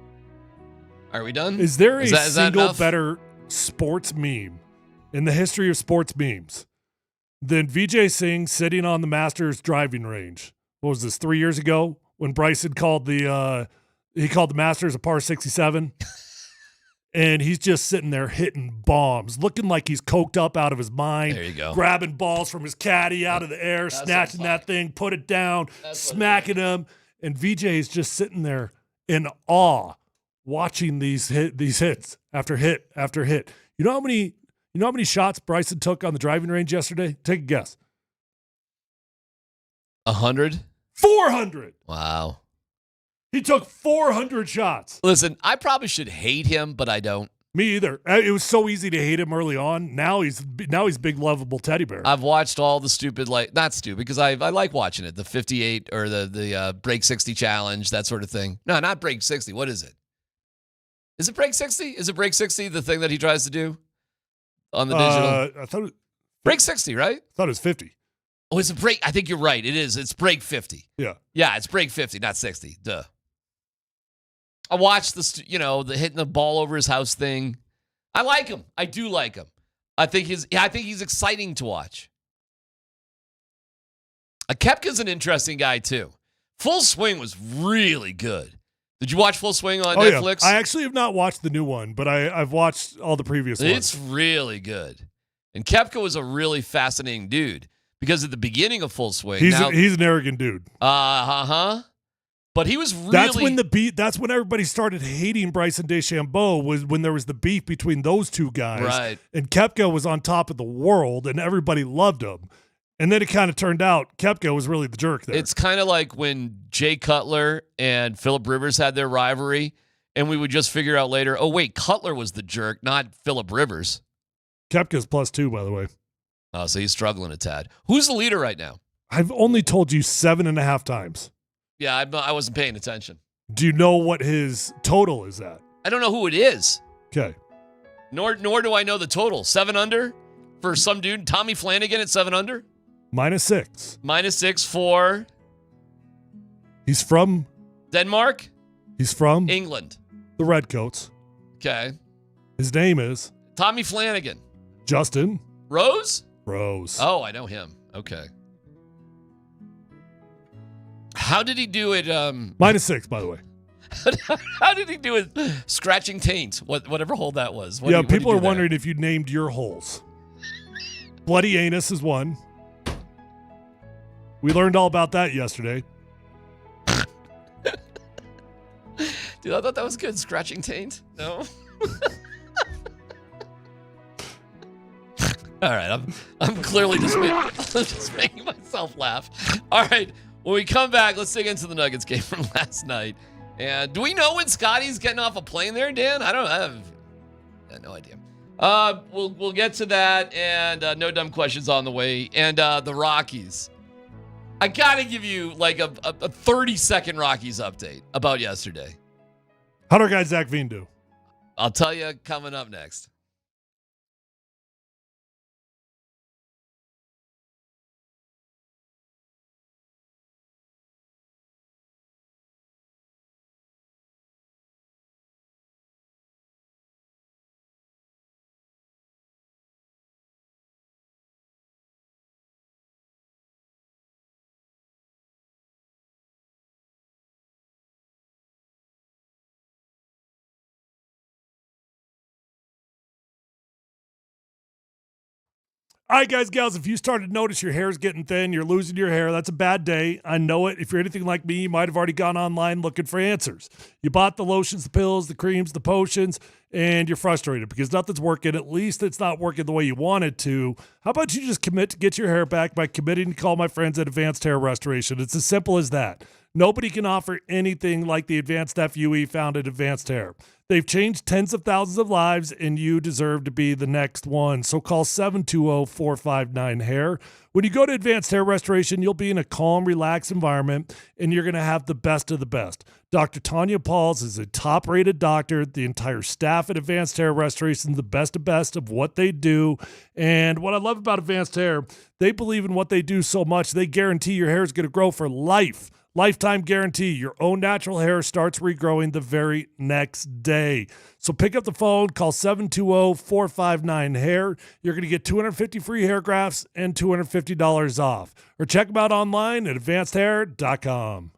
Are we done? Is there a is that single enough? better sports meme in the history of sports memes than Vijay Singh sitting on the Masters driving range? What was this, 3 years ago when Bryson called the Masters a par 67? And he's just sitting there hitting bombs, looking like he's coked up out of his mind. There you go. Grabbing balls from his caddy out of the air, snatching that thing, put it down, smacking him. And Vijay is just sitting there in awe, watching these hits after hit after hit. You know how many shots Bryson took on the driving range yesterday? Take a guess. 100? 400. Wow. He took 400 shots. Listen, I probably should hate him, but I don't. Me either. It was so easy to hate him early on. Now he's big, lovable teddy bear. I've watched all the stupid, not stupid, because I like watching it. The 58 or the break 60 challenge, that sort of thing. No, not break 60. What is it? Is it break 60? Is it break 60 the thing that he tries to do on the digital? I thought it was break 60, right? I thought it was 50. Oh, it's a break. I think you're right. It is. It's break 50. Yeah. Yeah, it's break 50, not 60. Duh. I watched the hitting the ball over his house thing. I like him. I do like him. I think he's exciting to watch. Koepka's an interesting guy too. Full Swing was really good. Did you watch Full Swing on Netflix? Yeah. I actually have not watched the new one, but I've watched all the previous ones. It's really good. And Koepka was a really fascinating dude because at the beginning of Full Swing, he's an arrogant dude. But he was really. That's when everybody started hating Bryson DeChambeau, was when there was the beef between those two guys. Right. And Koepka was on top of the world, and everybody loved him. And then it kind of turned out Koepka was really the jerk there. It's kind of like when Jay Cutler and Phillip Rivers had their rivalry, and we would just figure out later, oh, wait, Cutler was the jerk, not Phillip Rivers. Koepka's +2, by the way. Oh, so he's struggling a tad. Who's the leader right now? I've only told you 7.5 times. Yeah, I wasn't paying attention. Do you know what his total is at? I don't know who it is. Okay. Nor do I know the total. 7 under for some dude. Tommy Flanagan at 7 under? -6. -6 for He's from Denmark? He's from England. The Redcoats. Okay. His name is Tommy Flanagan. Justin Rose? Rose. Oh, I know him. Okay. How did he do it? -6, by the way. How did he do it? Scratching taint, whatever hole that was. People are wondering if you named your holes. Bloody anus is one. We learned all about that yesterday. Dude, I thought that was good. Scratching taint? No? All right, I'm clearly just making myself laugh. All right, when we come back, let's dig into the Nuggets game from last night. And do we know when Scotty's getting off a plane there, Dan? I have no idea. We'll get to that, and no dumb questions on the way. And the Rockies. I gotta give you like a 30-second Rockies update about yesterday. How'd our guy Zach Veen do? I'll tell you coming up next. All right, guys, gals, if you started to notice your hair's getting thin, you're losing your hair, that's a bad day. I know it. If you're anything like me, you might have already gone online looking for answers. You bought the lotions, the pills, the creams, the potions, and you're frustrated because nothing's working. At least it's not working the way you want it to. How about you just commit to get your hair back by committing to call my friends at Advanced Hair Restoration? It's as simple as that. Nobody can offer anything like the advanced FUE found at Advanced Hair. They've changed tens of thousands of lives, and you deserve to be the next one. So call 720-459-HAIR. When you go to Advanced Hair Restoration, you'll be in a calm, relaxed environment, and you're going to have the best of the best. Dr. Tanya Pauls is a top-rated doctor. The entire staff at Advanced Hair Restoration is the best of what they do. And what I love about Advanced Hair, they believe in what they do so much, they guarantee your hair is going to grow for life. Lifetime guarantee. Your own natural hair starts regrowing the very next day. So pick up the phone, call 720-459-HAIR. You're going to get 250 free hair grafts and $250 off. Or check them out online at advancedhair.com.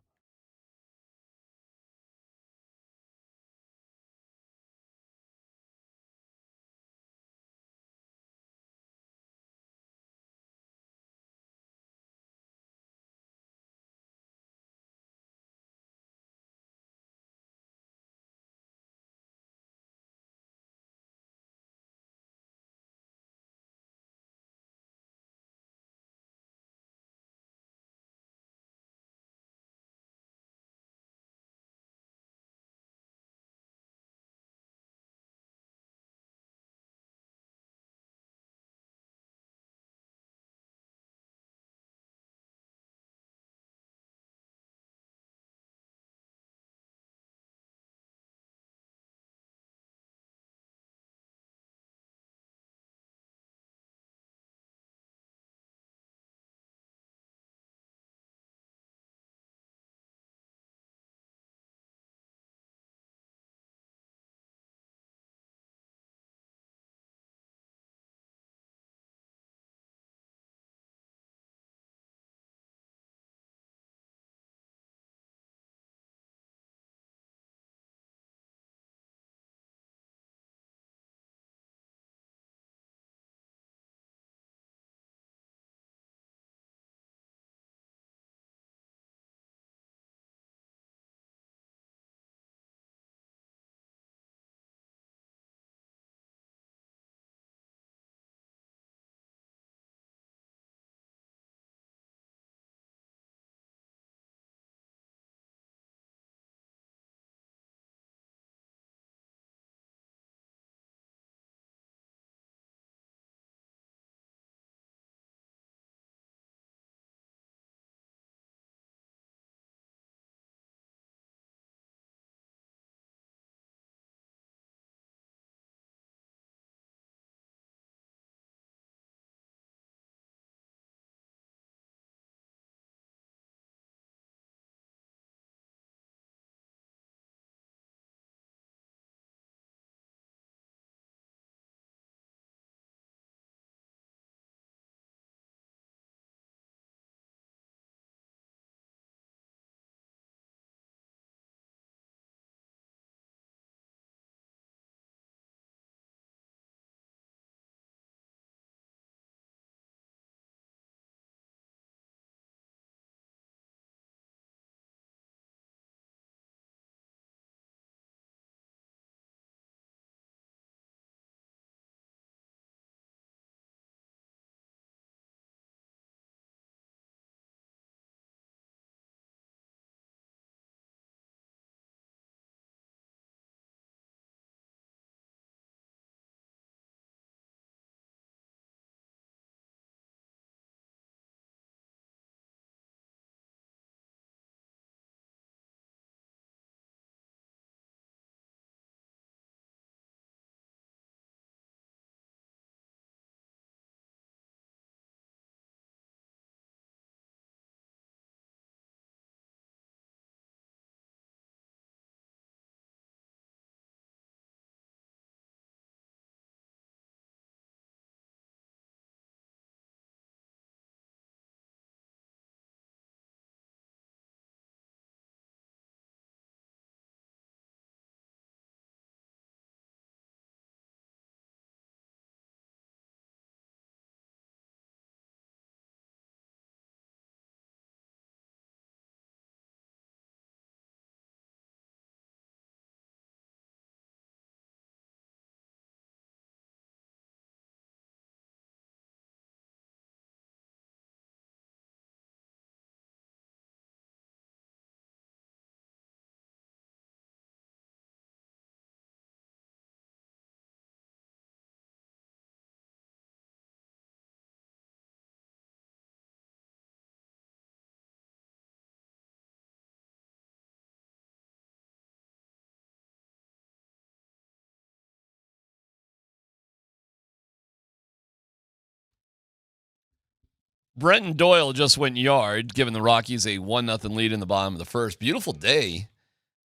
Brenton Doyle just went yard, giving the Rockies a 1-0 lead in the bottom of the first. Beautiful day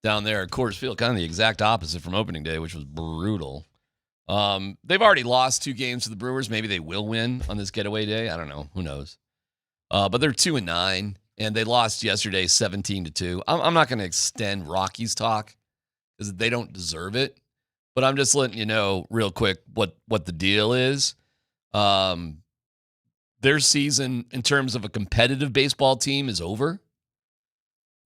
down there at Coors Field, kind of the exact opposite from opening day, which was brutal. They've already lost 2 games to the Brewers. Maybe they will win on this getaway day. I don't know. Who knows? But they're 2-9, and they lost yesterday 17-2. I'm not going to extend Rockies talk because they don't deserve it. But I'm just letting you know real quick what the deal is. Their season in terms of a competitive baseball team is over.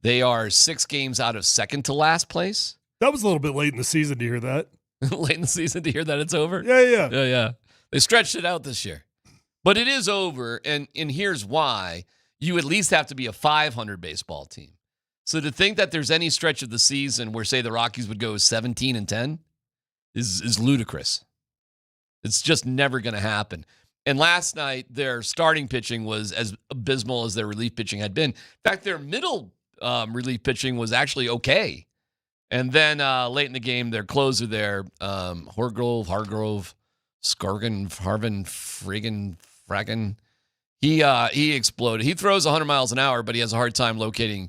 They are 6 games out of second to last place. That was a little bit late in the season to hear that. Late in the season to hear that it's over? Yeah. They stretched it out this year. But it is over, and here's why. You at least have to be a 500 baseball team. So to think that there's any stretch of the season where, say, the Rockies would go 17-10 is ludicrous. It's just never going to happen. And last night, their starting pitching was as abysmal as their relief pitching had been. In fact, their middle relief pitching was actually okay. And then late in the game, their closer there, Hargrove, Skargan, Harvin, Fraggin, he exploded. He throws 100 miles an hour, but he has a hard time locating,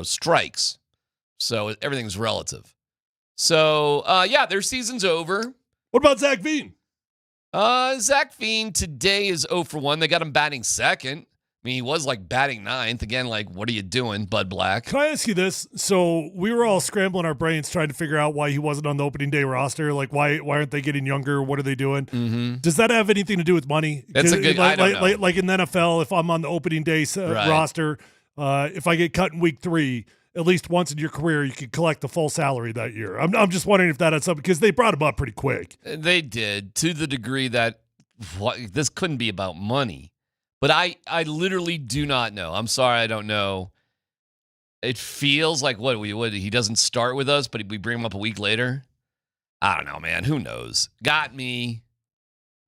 strikes. So everything's relative. So, their season's over. What about Zach Veen? Zach Veen today is 0 for 1. They got him batting second. I mean, he was batting ninth. Again, what are you doing, Bud Black? Can I ask you this? So we were all scrambling our brains trying to figure out why he wasn't on the opening day roster. Why aren't they getting younger? What are they doing? Mm-hmm. Does that have anything to do with money? That's a good, I don't know. Like in the NFL, if I'm on the opening day roster, if I get cut in week 3, at least once in your career, you can collect the full salary that year. I'm just wondering if that had something, because they brought him up pretty quick. They did, to the degree that this couldn't be about money. But I literally do not know. I'm sorry, I don't know. It feels like he doesn't start with us, but we bring him up a week later. I don't know, man. Who knows? Got me.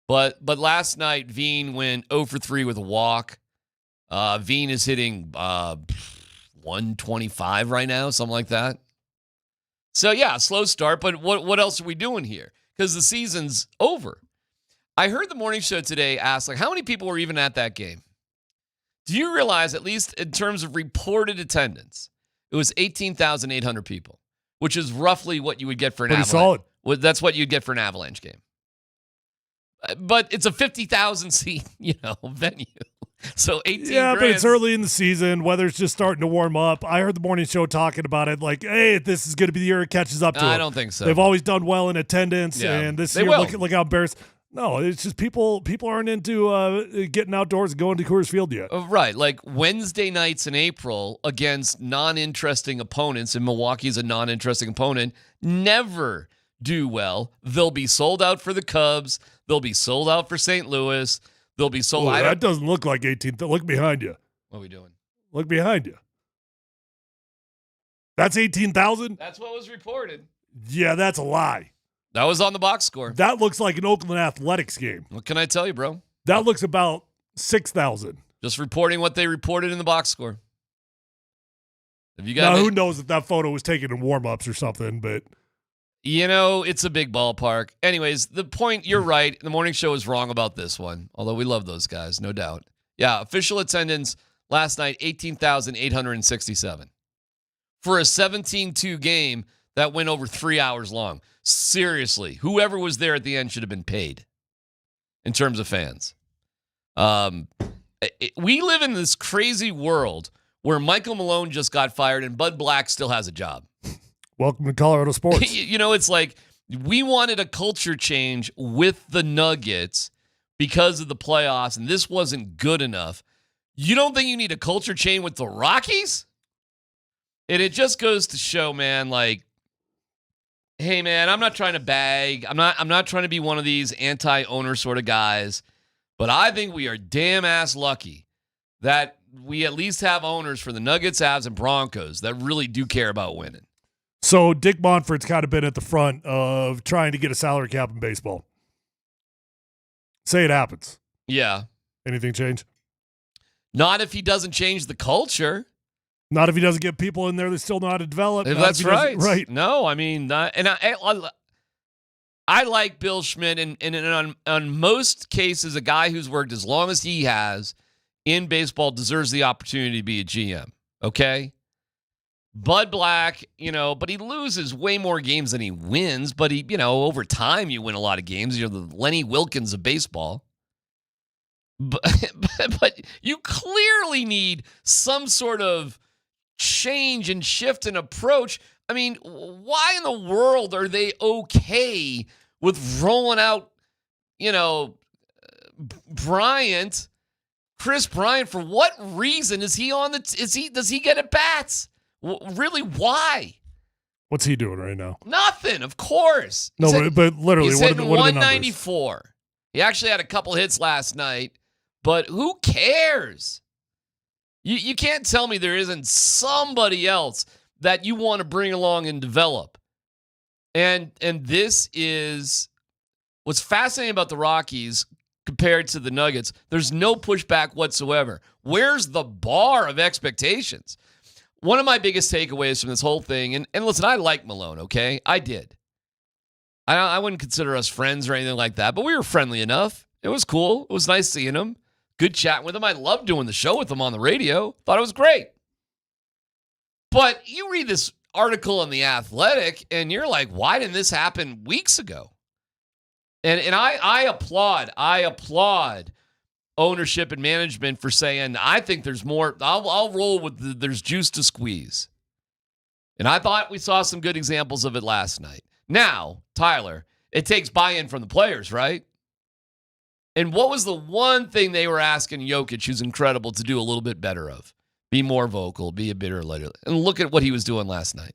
But last night, Veen went 0 for 3 with a walk. Veen is hitting 125 right now, something like that. So, yeah, slow start. But what else are we doing here? Because the season's over. I heard the morning show today ask, how many people were even at that game? Do you realize, at least in terms of reported attendance, it was 18,800 people, which is roughly what you would get for an Avalanche. Solid. That's what you'd get for an Avalanche game. But it's a 50,000 seat, venue. So 18 Yeah, grand. but it's early in the season. Weather's just starting to warm up. I heard the morning show talking about it hey, this is going to be the year it catches up to I it. don't think so. They've always done well in attendance, and this year, will. look how embarrassed. No, it's just people aren't into getting outdoors and going to Coors Field yet. Right, Wednesday nights in April against non-interesting opponents, and Milwaukee's a non-interesting opponent, never do well. They'll be sold out for the Cubs. They'll be sold out for St. Louis. They'll be sold out. That doesn't look like 18. Look behind you. What are we doing? Look behind you. That's 18,000? That's what was reported. Yeah, that's a lie. That was on the box score. That looks like an Oakland Athletics game. What can I tell you, bro? That looks about 6,000. Just reporting what they reported in the box score. Have you got? Now, who knows if that photo was taken in warm-ups or something, but... It's a big ballpark. Anyways, the point, you're right. The morning show is wrong about this one, although we love those guys, no doubt. Yeah, official attendance last night, 18,867. For a 17-2 game that went over 3 hours long. Seriously, whoever was there at the end should have been paid in terms of fans. We live in this crazy world where Michael Malone just got fired and Bud Black still has a job. Welcome to Colorado sports. It's like we wanted a culture change with the Nuggets because of the playoffs, and this wasn't good enough. You don't think you need a culture change with the Rockies? And it just goes to show, man, hey, man, I'm not trying to bag. I'm not trying to be one of these anti-owner sort of guys, but I think we are damn ass lucky that we at least have owners for the Nuggets, Avs, and Broncos that really do care about winning. So Dick Monfort's kind of been at the front of trying to get a salary cap in baseball. Say it happens. Yeah. Anything change? Not if he doesn't change the culture. Not if he doesn't get people in there that still know how to develop. That's right. Right. No, I mean, I like Bill Schmidt, and on most cases, a guy who's worked as long as he has in baseball deserves the opportunity to be a GM, okay? Bud Black, but he loses way more games than he wins, but he, over time you win a lot of games. You're the Lenny Wilkens of baseball. But you clearly need some sort of change and shift in approach. I mean, why in the world are they okay with rolling out, Chris Bryant? For what reason is he on does he get at bats? Really, why? What's he doing right now? Nothing, of course. But literally, he's what hitting are the 194. He actually had a couple hits last night, but who cares? You can't tell me there isn't somebody else that you want to bring along and develop. And this is what's fascinating about the Rockies compared to the Nuggets. There's no pushback whatsoever. Where's the bar of expectations? One of my biggest takeaways from this whole thing, and listen, I like Malone, okay? I did. I wouldn't consider us friends or anything like that, but we were friendly enough. It was cool. It was nice seeing him. Good chatting with him. I loved doing the show with him on the radio. Thought it was great. But you read this article in The Athletic, and you're like, why didn't this happen weeks ago? And I applaud ownership and management for saying, I think there's more. I'll roll with there's juice to squeeze. And I thought we saw some good examples of it last night. Now, Tyler, it takes buy-in from the players, right? And what was the one thing they were asking Jokic, who's incredible, to do a little bit better of? Be more vocal, be a bit later. And look at what he was doing last night.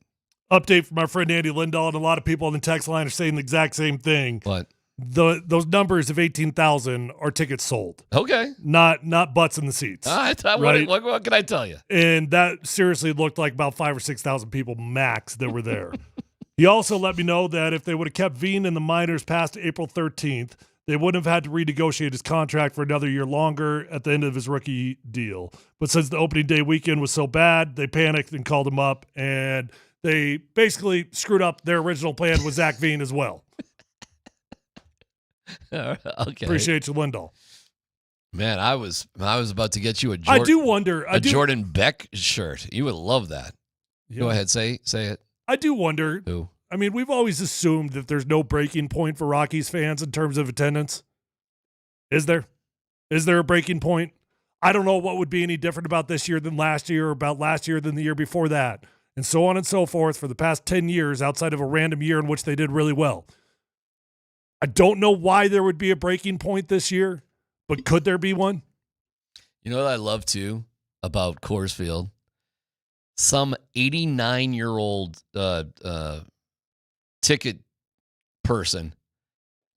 Update from our friend Andy Lindahl, and a lot of people on the text line are saying the exact same thing. What? Those numbers of 18,000 are tickets sold. Okay. Not butts in the seats. Right? What can I tell you? And that seriously looked like about 5,000 or 6,000 people max that were there. He also let me know that if they would have kept Veen in the minors past April 13th, they wouldn't have had to renegotiate his contract for another year longer at the end of his rookie deal. But since the opening day weekend was so bad, they panicked and called him up, and they basically screwed up their original plan with Zach Veen as well. Okay. Appreciate you, Lindahl. Man, I was about to get you a Jordan, I do wonder. Jordan Beck shirt. You would love that. Yeah. Go ahead, say it. I do wonder. Who? I mean, we've always assumed that there's no breaking point for Rockies fans in terms of attendance. Is there? Is there a breaking point? I don't know what would be any different about this year than last year, or about last year than the year before that, and so on and so forth for the past 10 years outside of a random year in which they did really well. I don't know why there would be a breaking point this year, but could there be one? You know what I love, too, about Coors Field? Some 89-year-old ticket person,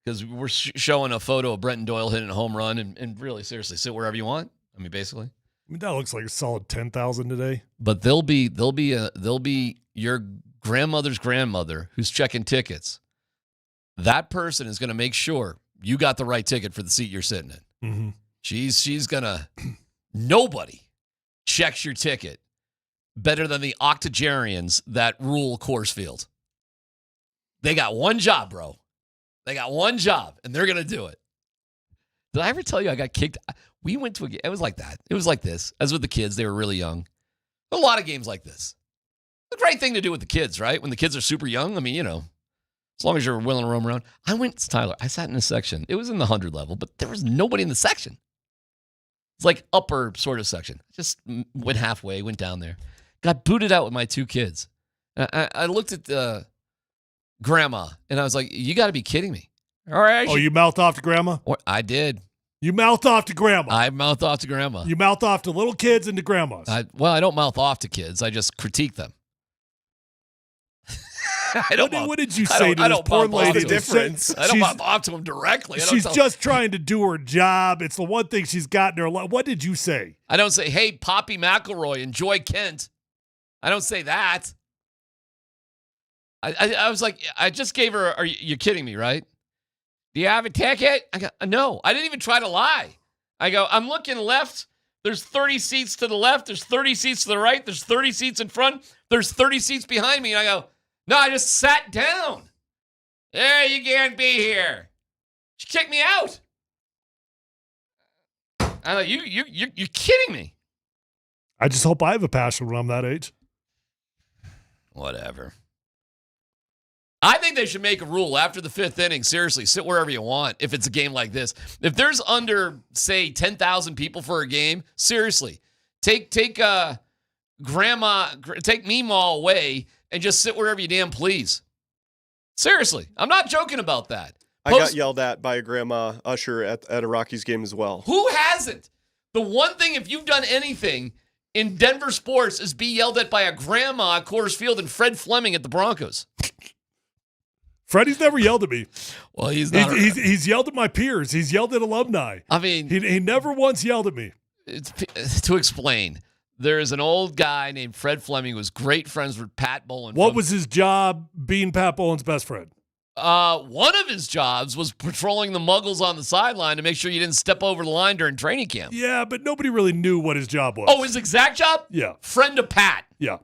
because we're showing a photo of Brenton Doyle hitting a home run, and really, seriously, sit wherever you want. I mean, basically. I mean, that looks like a solid 10,000 today. But they'll be your grandmother's grandmother who's checking tickets. That person is going to make sure you got the right ticket for the seat you're sitting in. Mm-hmm. She's going to. Nobody checks your ticket better than the octogenarians that rule Coors Field. They got one job, bro. They got one job, and they're going to do it. Did I ever tell you I got kicked? We went to a game. It was like that. It was like this. I was with the kids. They were really young. A lot of games like this. A great thing to do with the kids, right? When the kids are super young. I mean, as long as you're willing to roam around. I sat in a section. It was in the 100 level, but there was nobody in the section. It's like upper sort of section. Just went halfway, went down there. Got booted out with my two kids. I looked at Grandma, and I was like, you got to be kidding me. All right. Oh, you mouthed off to Grandma? I did. You mouthed off to Grandma? I mouthed off to Grandma. You mouthed off to little kids and to grandmas? I don't mouth off to kids. I just critique them. What did you say to this poor lady? The difference. I don't mouth off to them directly. She's just trying to do her job. It's the one thing she's got in her life. What did you say? I don't say, hey, Poppy McElroy, enjoy Kent. I don't say that. I was like, I just gave her, you're kidding me, right? Do you have a ticket? I go, no. I didn't even try to lie. I go, I'm looking left. There's 30 seats to the left. There's 30 seats to the right. There's 30 seats in front. There's 30 seats behind me. And I go, no, I just sat down. You can't be here. She kicked me out. You're kidding me. I just hope I have a passion when I'm that age. Whatever. I think they should make a rule after the 5th inning. Seriously, sit wherever you want if it's a game like this. If there's under, say, 10,000 people for a game, seriously, take Meemaw away and just sit wherever you damn please. Seriously, I'm not joking about that. I got yelled at by a grandma usher at a Rockies game as well. Who hasn't? The one thing, if you've done anything in Denver sports, is be yelled at by a grandma at Coors Field and Fred Fleming at the Broncos. Freddie's never yelled at me. Well, he's not. He's yelled at my peers. He's yelled at alumni. I mean, he never once yelled at me. To explain, there is an old guy named Fred Fleming who was great friends with Pat Bowlen. What was his job being Pat Bowen's best friend? One of his jobs was patrolling the muggles on the sideline to make sure you didn't step over the line during training camp. Yeah, but nobody really knew what his job was. Oh, his exact job? Yeah. Friend of Pat. Yeah.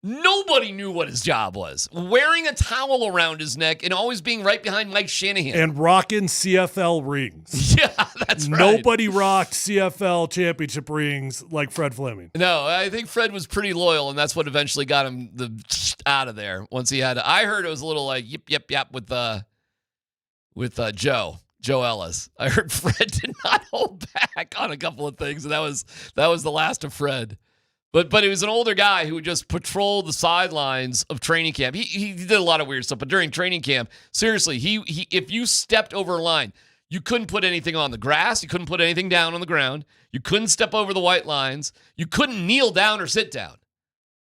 Nobody knew what his job was. Wearing a towel around his neck and always being right behind Mike Shanahan. And rocking CFL rings. Yeah, that's right. Nobody rocked CFL championship rings like Fred Fleming. No, I think Fred was pretty loyal, and that's what eventually got him out of there. Once he had, I heard it was a little like yip with Joe Ellis. I heard Fred did not hold back on a couple of things, and that was the last of Fred. But he was an older guy who would just patrol the sidelines of training camp. He did a lot of weird stuff, but during training camp, seriously, he if you stepped over a line, you couldn't put anything on the grass, you couldn't put anything down on the ground, you couldn't step over the white lines, you couldn't kneel down or sit down.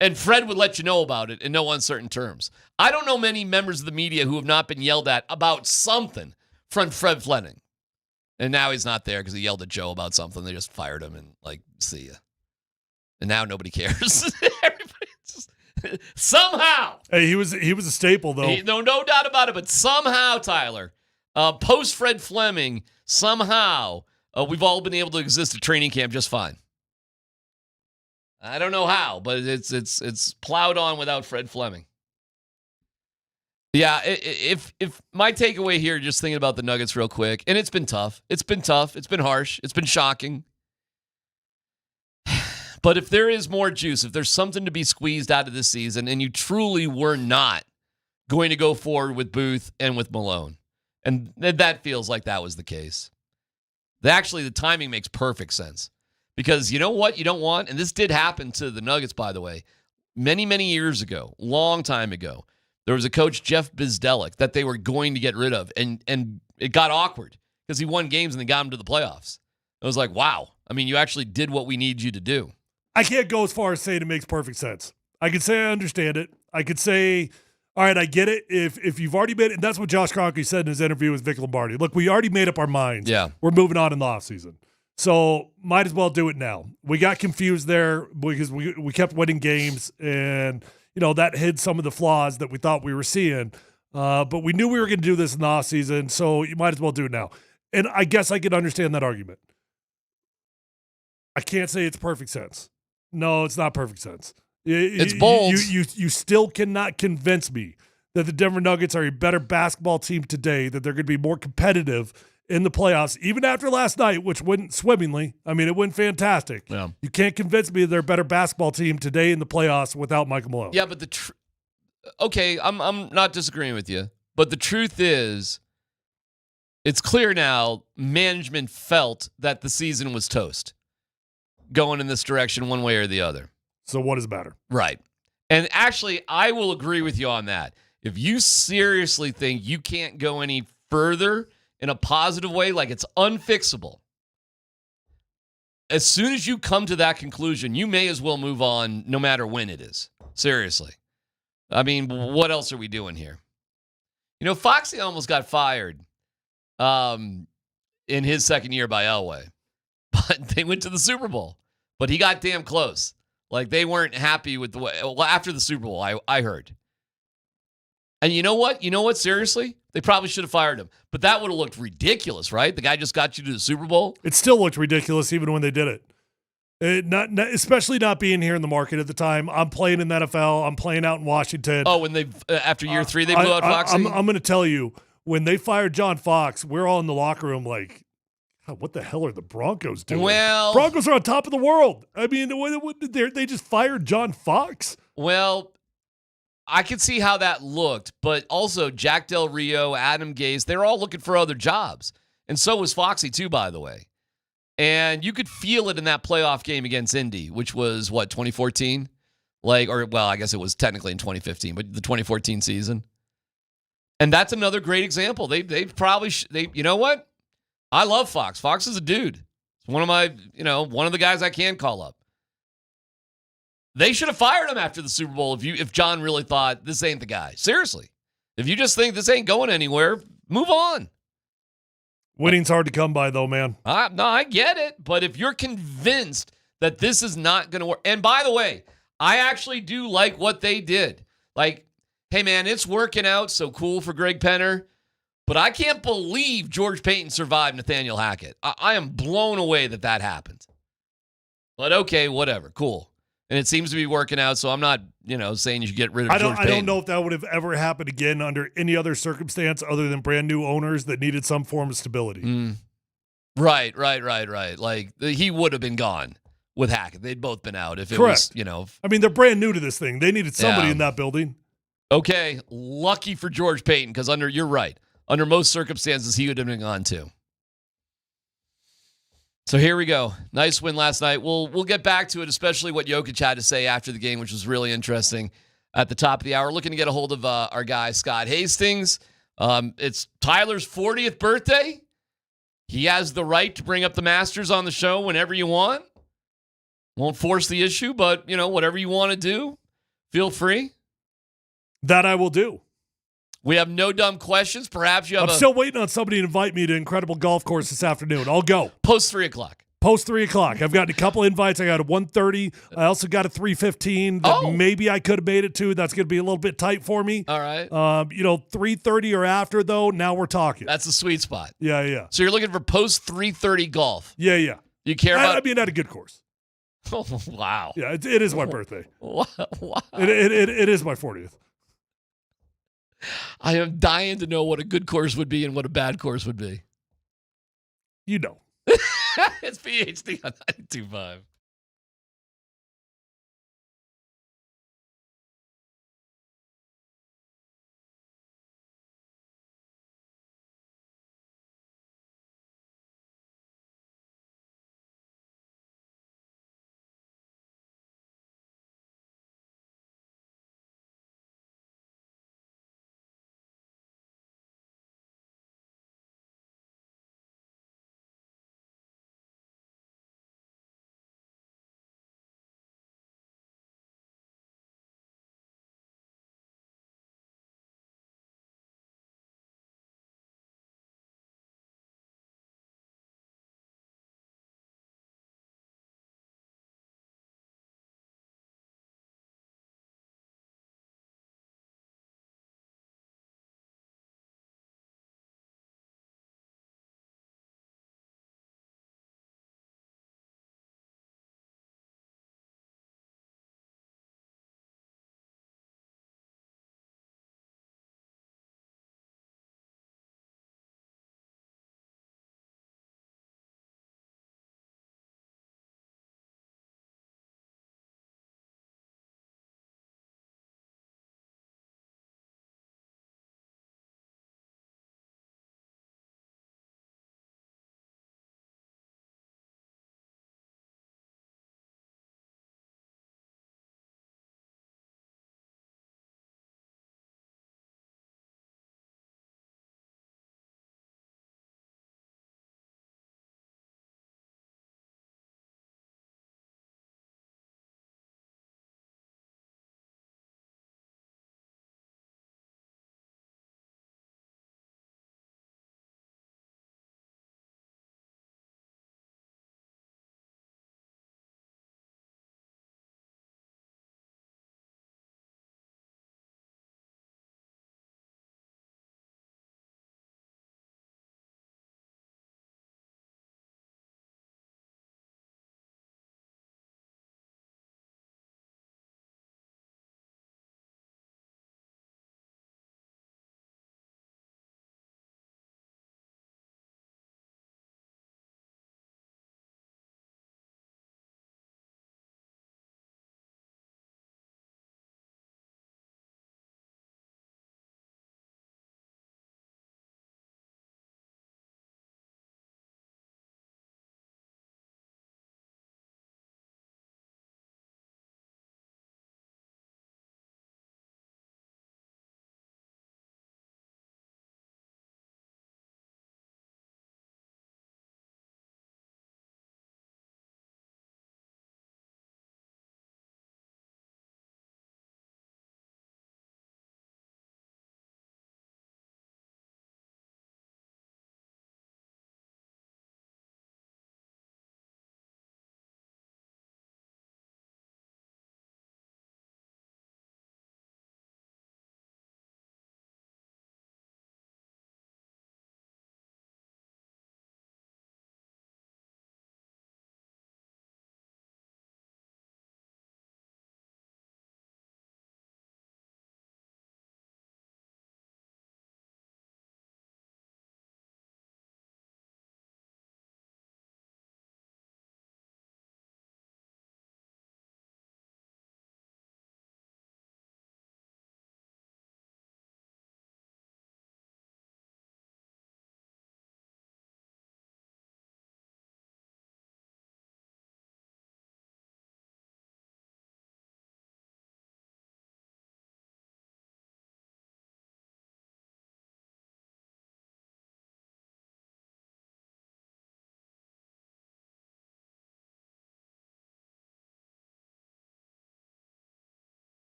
And Fred would let you know about it in no uncertain terms. I don't know many members of the media who have not been yelled at about something from Fred Fleming. And now he's not there because he yelled at Joe about something. They just fired him and see ya. And now nobody cares. Everybody just, somehow. Hey, he was a staple though. No doubt about it. But somehow, Tyler, post Fred Fleming, somehow we've all been able to exist at training camp just fine. I don't know how, but it's plowed on without Fred Fleming. Yeah, if my takeaway here, just thinking about the Nuggets real quick, and it's been tough. It's been harsh. It's been shocking. But if there is more juice, if there's something to be squeezed out of this season, and you truly were not going to go forward with Booth and with Malone, and that feels like that was the case. Actually, the timing makes perfect sense. Because you know what you don't want? And this did happen to the Nuggets, by the way. Many, many years ago, long time ago, there was a coach, Jeff Bizdelik, that they were going to get rid of. And it got awkward because he won games and they got him to the playoffs. I was like, wow. I mean, you actually did what we need you to do. I can't go as far as saying it makes perfect sense. I could say I understand it. I could say, all right, I get it. If you've already made it, and that's what Josh Kroenke said in his interview with Vic Lombardi. Look, we already made up our minds. Yeah. We're moving on in the offseason. So might as well do it now. We got confused there because we kept winning games, and that hid some of the flaws that we thought we were seeing. But we knew we were going to do this in the offseason, so you might as well do it now. And I guess I could understand that argument. I can't say it's perfect sense. No, it's not perfect sense. It's bold. You still cannot convince me that the Denver Nuggets are a better basketball team today, that they're going to be more competitive in the playoffs, even after last night, which went swimmingly. I mean, it went fantastic. Yeah. You can't convince me they're a better basketball team today in the playoffs without Michael Malone. Yeah, but okay, I'm not disagreeing with you, but the truth is, it's clear now management felt that the season was toast, going in this direction one way or the other. So what does it matter? Right. And actually, I will agree with you on that. If you seriously think you can't go any further in a positive way, like it's unfixable, as soon as you come to that conclusion, you may as well move on no matter when it is. Seriously. I mean, what else are we doing here? Foxy almost got fired in his second year by Elway, but they went to the Super Bowl. But he got damn close. Like, they weren't happy with the way, well, after the Super Bowl, I heard. And you know what? Seriously? They probably should have fired him. But that would have looked ridiculous, right? The guy just got you to the Super Bowl. It still looked ridiculous even when they did it. Especially not being here in the market at the time. I'm playing in the NFL. I'm playing out in Washington. Oh, when they after year 3, they blew out Foxy? I'm going to tell you, when they fired John Fox, we're all in the locker room like, God, what the hell are the Broncos doing? Well, Broncos are on top of the world. I mean, they just fired John Fox. Well, I could see how that looked, but also Jack Del Rio, Adam Gase, they're all looking for other jobs. And so was Foxy too, by the way. And you could feel it in that playoff game against Indy, which was, 2014? I guess it was technically in 2015, but the 2014 season. And that's another great example. They probably, you know what? I love Fox. Fox is a dude. It's one of my, one of the guys I can call up. They should have fired him after the Super Bowl if John really thought this ain't the guy. Seriously. If you just think this ain't going anywhere, move on. Winning's hard to come by, though, man. No, I get it. But if you're convinced that this is not going to work, and by the way, I actually do like what they did. Like, hey, man, it's working out, so cool for Greg Penner. But I can't believe George Payton survived Nathaniel Hackett. I am blown away that happened. But okay, whatever, cool. And it seems to be working out, so I'm not, saying you should get rid of George Payton. I don't know if that would have ever happened again under any other circumstance other than brand new owners that needed some form of stability. Right. Like, he would have been gone with Hackett. They'd both been out if it Correct. was, I mean, they're brand new to this thing. They needed somebody in that building. Okay, lucky for George Payton, because you're right. Under most circumstances, he would have been gone too. So here we go. Nice win last night. We'll get back to it, especially what Jokic had to say after the game, which was really interesting at the top of the hour. Looking to get a hold of our guy, Scott Hastings. It's Tyler's 40th birthday. He has the right to bring up the Masters on the show whenever you want. Won't force the issue, but, whatever you want to do, feel free. That I will do. We have no dumb questions. Perhaps you have I'm still waiting on somebody to invite me to Incredible Golf Course this afternoon. I'll go. Post 3 o'clock. Post 3 o'clock. I've gotten a couple invites. I got a 1:30. I also got a 3:15 that maybe I could have made it to. That's going to be a little bit tight for me. All right. 3:30 or after, though, now we're talking. That's the sweet spot. Yeah. So you're looking for post 3:30 golf. Yeah. You care about? I mean, at a good course. Oh, wow. Yeah, it is my birthday. Wow. It is my 40th. I am dying to know what a good course would be and what a bad course would be. You know. It's PhD on 92.5.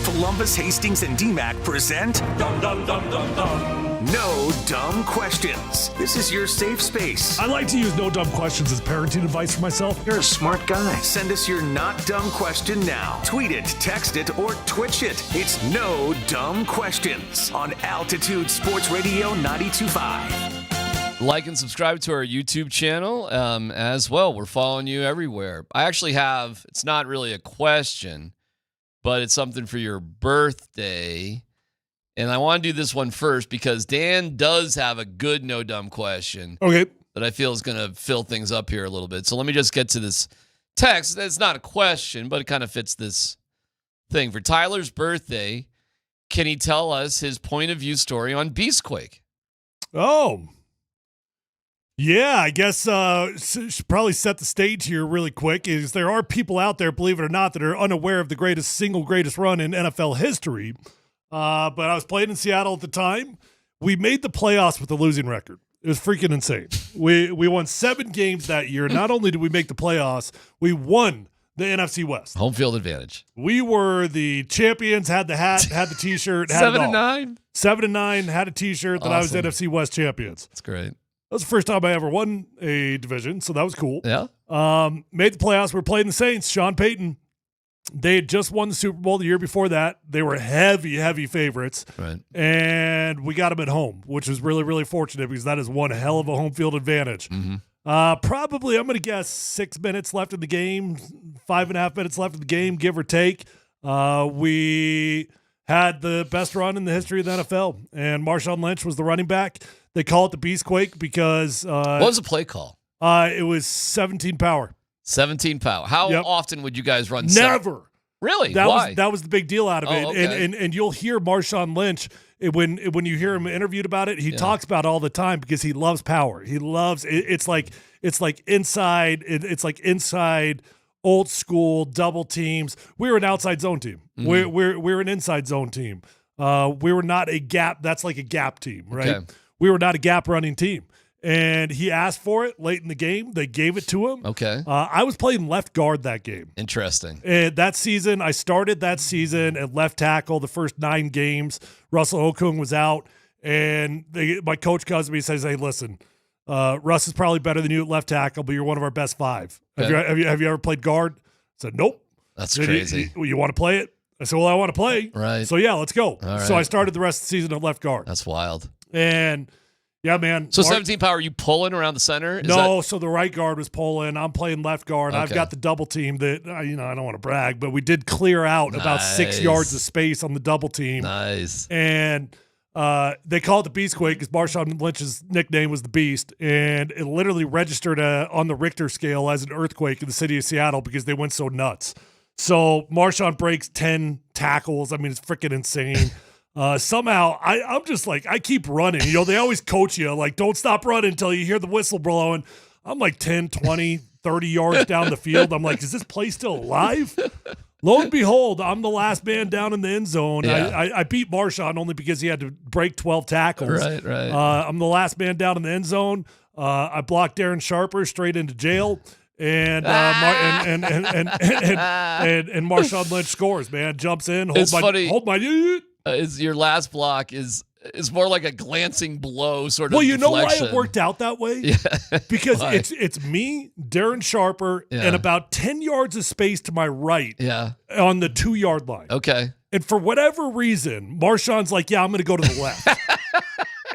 Polumbus, Hastings, and DMac present Dumb, dumb, dumb, dumb, dumb. No Dumb Questions. This is your safe space. I like to use no dumb questions as parenting advice for myself. You're a smart guy. Send us your not dumb question now. Tweet it, text it, or Twitch it. It's No Dumb Questions on Altitude Sports Radio 92.5. Like and subscribe to our YouTube channel as well. We're following you everywhere. I actually have, it's not really a question, but it's something for your birthday. And I want to do this one first because Dan does have a good no dumb question. Okay. That I feel is going to fill things up here a little bit. So let me just get to this text. It's not a question, but it kind of fits this thing. For Tyler's birthday, can he tell us his point of view story on Beastquake? Oh. Yeah, I guess should probably set the stage here really quick. Is there are people out there, believe it or not, that are unaware of the single greatest run in NFL history. But I was playing in Seattle at the time. We made the playoffs with a losing record. It was freaking insane. We won 7 games that year. Not only did we make the playoffs, we won the NFC West. Home field advantage. We were the champions, had the hat, had the T-shirt. 7-9? 7-9, had a T-shirt that I was NFC West champions. That's great. That was the first time I ever won a division, so that was cool. Yeah. Made the playoffs. We were playing the Saints. Sean Payton. They had just won the Super Bowl the year before that. They were heavy favorites. Right. And we got them at home, which was really, really fortunate because that is one hell of a home field advantage. Mm-hmm. Probably, I'm going to guess 6 minutes left in the game, 5.5 minutes left in the game, give or take. We had the best run in the history of the NFL, and Marshawn Lynch was the running back. They call it the Beastquake because what was the play call? It was 17 power. 17 power. How often would you guys run? Never. Really? Why? That was the big deal out of it. Okay. And you'll hear Marshawn Lynch when you hear him interviewed about it. He talks about it all the time because he loves power. He loves it. It's like inside. It's like inside old school double teams. We were an outside zone team. Mm-hmm. We're an inside zone team. We were not a gap. That's like a gap team, right? Okay. We were not a gap running team. And he asked for it late in the game. They gave it to him. Okay. I was playing left guard that game. Interesting. And that season, I started that season at left tackle the first 9 games. Russell Okung was out. And my coach comes to me and says, hey, listen, Russ is probably better than you at left tackle, but you're one of our best 5. Okay. Have you ever played guard? I said, nope. That's crazy. You want to play it? I said, well, I want to play. Right. So, yeah, let's go. All So right. I started the rest of the season at left guard. That's wild. And yeah, man. So 17 power, you pulling around the center? So the right guard was pulling. I'm playing left guard. Okay. I've got the double team that, I don't want to brag, but we did clear out about 6 yards of space on the double team. Nice. And they call it the Beastquake because Marshawn Lynch's nickname was the Beast. And it literally registered on the Richter scale as an earthquake in the city of Seattle because they went so nuts. So Marshawn breaks 10 tackles. I mean, it's freaking insane. Somehow I'm just like, I keep running. They always coach you, like, don't stop running until you hear the whistle blowing. I'm like 10, 20, 30 yards down the field. I'm like, is this play still alive? Lo and behold, I'm the last man down in the end zone. Yeah. I beat Marshawn only because he had to break 12 tackles. Right. I'm the last man down in the end zone. I blocked Darren Sharper straight into jail. And Marshawn Lynch scores, man. Jumps in, hold my is your last block is more like a glancing blow sort of. Well, you know deflection. why it worked out that way? Yeah. Because Why? it's me, Darren Sharper, Yeah. and about 10 yards of space to my right on the 2-yard line. Okay. And for whatever reason, Marshawn's like, yeah, I'm going to go to the left.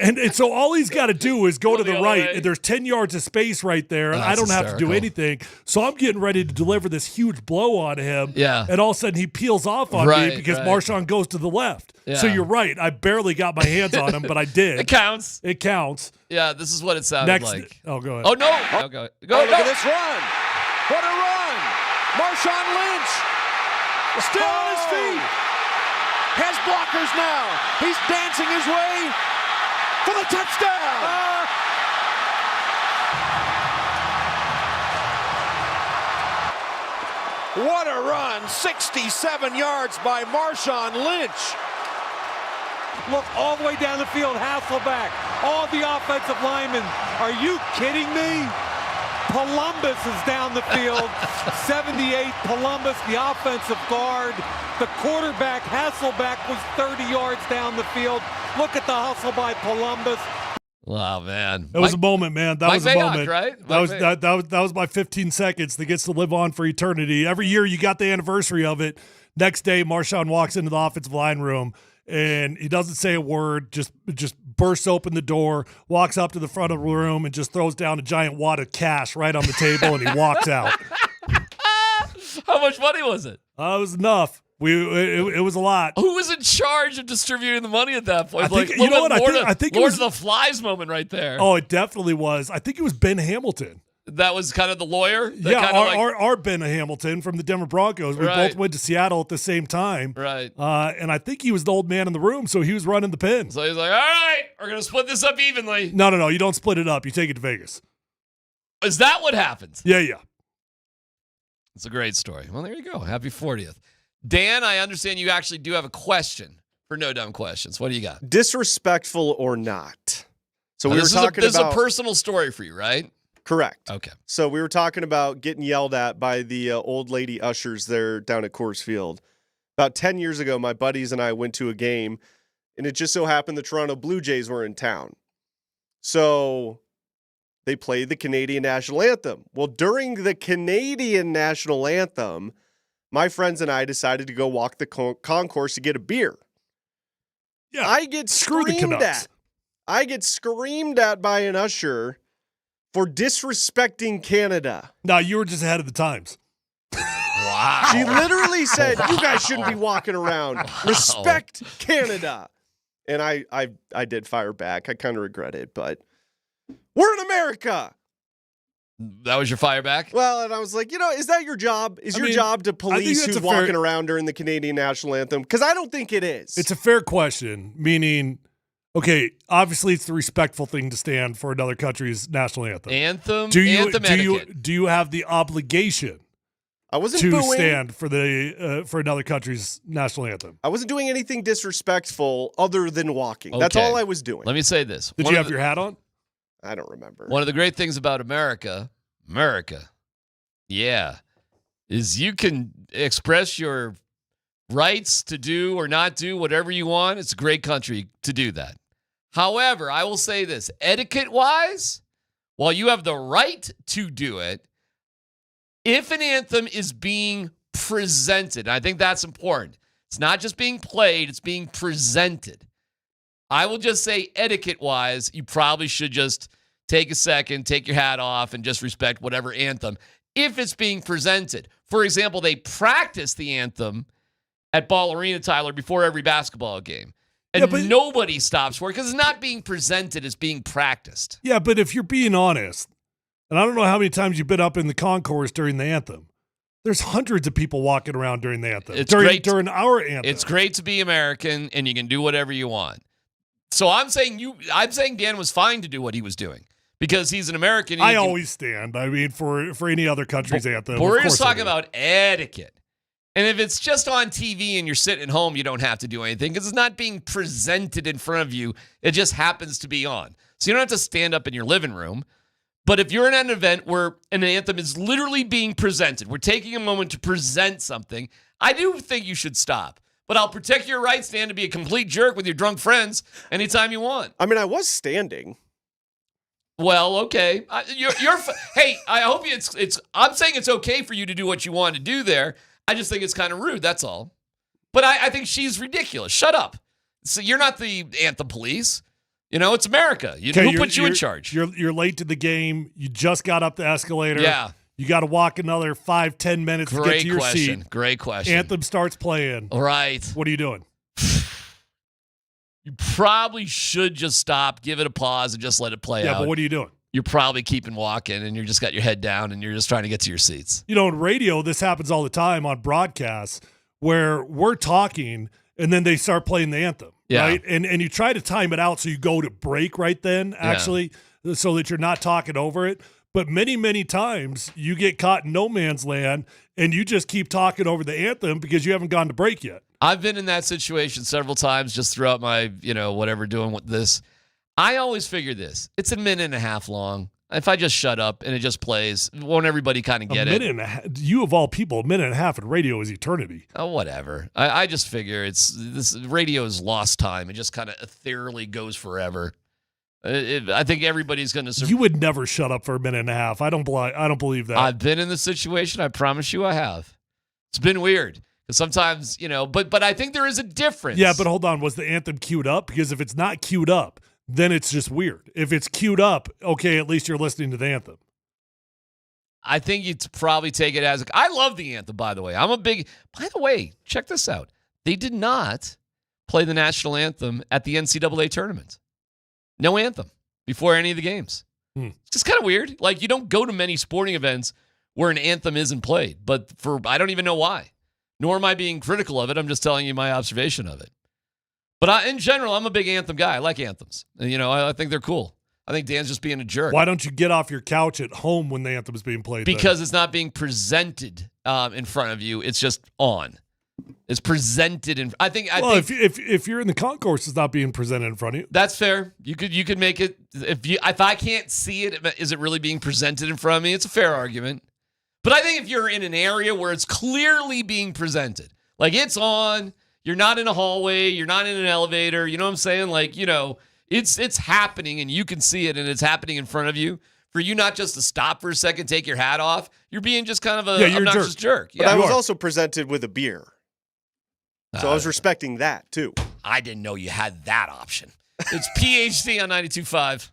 And so all he's got to do is go to the right, and there's 10 yards of space right there, and I don't have to do anything. So I'm getting ready to deliver this huge blow on him, and all of a sudden he peels off on me because Marshawn goes to the left. Yeah. So you're right. I barely got my hands on him, but I did. It counts. It counts. Yeah, this is what it sounded like. Oh, go ahead. Oh, no. Oh, go. Look at this run. What a run. Marshawn Lynch still on his feet. Has blockers now. He's dancing his way for the touchdown. What a run. 67 yards by Marshawn Lynch. Look all the way down the field, Hasselback, all the offensive linemen. Are you kidding me? Polumbus is down the field. 78, Polumbus, the offensive guard. The quarterback, Hasselbeck, was 30 yards down the field. Look at the hustle by Polumbus. Wow, man. That was a moment, man. That was a moment. Right? That was my 15 seconds that gets to live on for eternity. Every year you got the anniversary of it. Next day, Marshawn walks into the offensive line room, and he doesn't say a word, just bursts open the door, walks up to the front of the room, and just throws down a giant wad of cash right on the table, and he walks out. How much money was it? It was enough. It was a lot. Who was in charge of distributing the money at that point? I think, you know what? I think it was the Flies moment right there. Oh, it definitely was. I think it was Ben Hamilton. That was kind of the lawyer? Our Ben Hamilton from the Denver Broncos. We both went to Seattle at the same time. Right. And I think he was the old man in the room, so he was running the pin. So he's like, all right, we're going to split this up evenly. No. You don't split it up. You take it to Vegas. Is that what happens? Yeah. It's a great story. Well, there you go. Happy 40th. Dan, I understand you actually do have a question for No Dumb Questions. What do you got? Disrespectful or not? So now, we were talking this about... is a personal story for you, right? Correct. Okay. So we were talking about getting yelled at by the old lady ushers there down at Coors Field. About 10 years ago, my buddies and I went to a game, and it just so happened the Toronto Blue Jays were in town. So they played the Canadian National Anthem. Well, during the Canadian National Anthem, my friends and I decided to go walk the concourse to get a beer. Yeah. I get screamed at. I get screamed at by an usher for disrespecting Canada. No, you were just ahead of the times. Wow. She literally said, you guys shouldn't be walking around. Respect Canada. And I did fire back. I kind of regret it, but we're in America. That was your fire back? Well, and I was like, is that your job? Is your job to police who's walking around during the Canadian National Anthem? Because I don't think it is. It's a fair question, meaning, okay, obviously it's the respectful thing to stand for another country's national anthem. Anthem Do you have the obligation I wasn't to booing. stand for another country's national anthem? I wasn't doing anything disrespectful other than walking. That's all I was doing. Let me say this. Did you have your hat on? I don't remember. One of the great things about America, is you can express your rights to do or not do whatever you want. It's a great country to do that. However, I will say this, etiquette-wise, while you have the right to do it, if an anthem is being presented, and I think that's important, it's not just being played, it's being presented. I will just say etiquette-wise, you probably should just take a second, take your hat off, and just respect whatever anthem if it's being presented. For example, they practice the anthem at Ball Arena, Tyler, before every basketball game. And nobody stops for it because it's not being presented, it's being practiced. Yeah, but if you're being honest, and I don't know how many times you've been up in the concourse during the anthem, there's hundreds of people walking around during the anthem. During our anthem. It's great to be American, and you can do whatever you want. So I'm saying Dan was fine to do what he was doing because he's an American. I always stand. I mean, for any other country's anthem. But we're just talking about etiquette. And if it's just on TV and you're sitting at home, you don't have to do anything because it's not being presented in front of you. It just happens to be on. So you don't have to stand up in your living room. But if you're in an event where an anthem is literally being presented, we're taking a moment to present something, I do think you should stop. But I'll protect your right, stand to be a complete jerk with your drunk friends anytime you want. I mean, I was standing. Well, okay. Hey, I hope I'm saying it's okay for you to do what you want to do there. I just think it's kind of rude, that's all. But I think she's ridiculous. Shut up. So you're not the anthem police. It's America. Who put you in charge? You're late to the game. You just got up the escalator. Yeah. You got to walk another 5-10 minutes to get to your seat. Great question. Anthem starts playing. All right. What are you doing? You probably should just stop, give it a pause, and just let it play out. Yeah, but what are you doing? You're probably keeping walking, and you're just got your head down, and you're just trying to get to your seats. In radio, this happens all the time on broadcasts where we're talking, and then they start playing the anthem, right? And you try to time it out so you go to break right then, actually, so that you're not talking over it. But many, many times you get caught in no man's land, and you just keep talking over the anthem because you haven't gone to break yet. I've been in that situation several times just throughout my, whatever, doing with this. I always figure this. It's a minute and a half long. If I just shut up and it just plays, won't everybody kind of get it? You of all people, a minute and a half in radio is eternity. Oh, whatever. I just figure this radio is lost time. It just kind of ethereally goes forever. I think everybody's going to. You would never shut up for a minute and a half. I don't believe that. I've been in this situation. I promise you, I have. It's been weird because sometimes, but I think there is a difference. Yeah, but hold on. Was the anthem queued up? Because if it's not queued up, then it's just weird. If it's queued up, okay, at least you're listening to the anthem. I think you'd probably take it as I love the anthem, by the way. By the way, check this out. They did not play the national anthem at the NCAA tournament. No anthem before any of the games. It's just kind of weird. Like, you don't go to many sporting events where an anthem isn't played, but I don't even know why. Nor am I being critical of it. I'm just telling you my observation of it. But in general, I'm a big anthem guy. I like anthems. And, I think they're cool. I think Dan's just being a jerk. Why don't you get off your couch at home when the anthem is being played? Because it's not being presented in front of you. It's just on. It's presented in. I think. If you're in the concourse, it's not being presented in front of you. That's fair. You could make it. If I can't see it, is it really being presented in front of me? It's a fair argument. But I think if you're in an area where it's clearly being presented, like it's on. You're not in a hallway. You're not in an elevator. You know what I'm saying? Like, it's happening and you can see it and it's happening in front of you. For you not just to stop for a second, take your hat off, you're being just kind of an obnoxious jerk. But I was also presented with a beer. So I was respecting that, too. I didn't know you had that option. It's PhD on 92.5.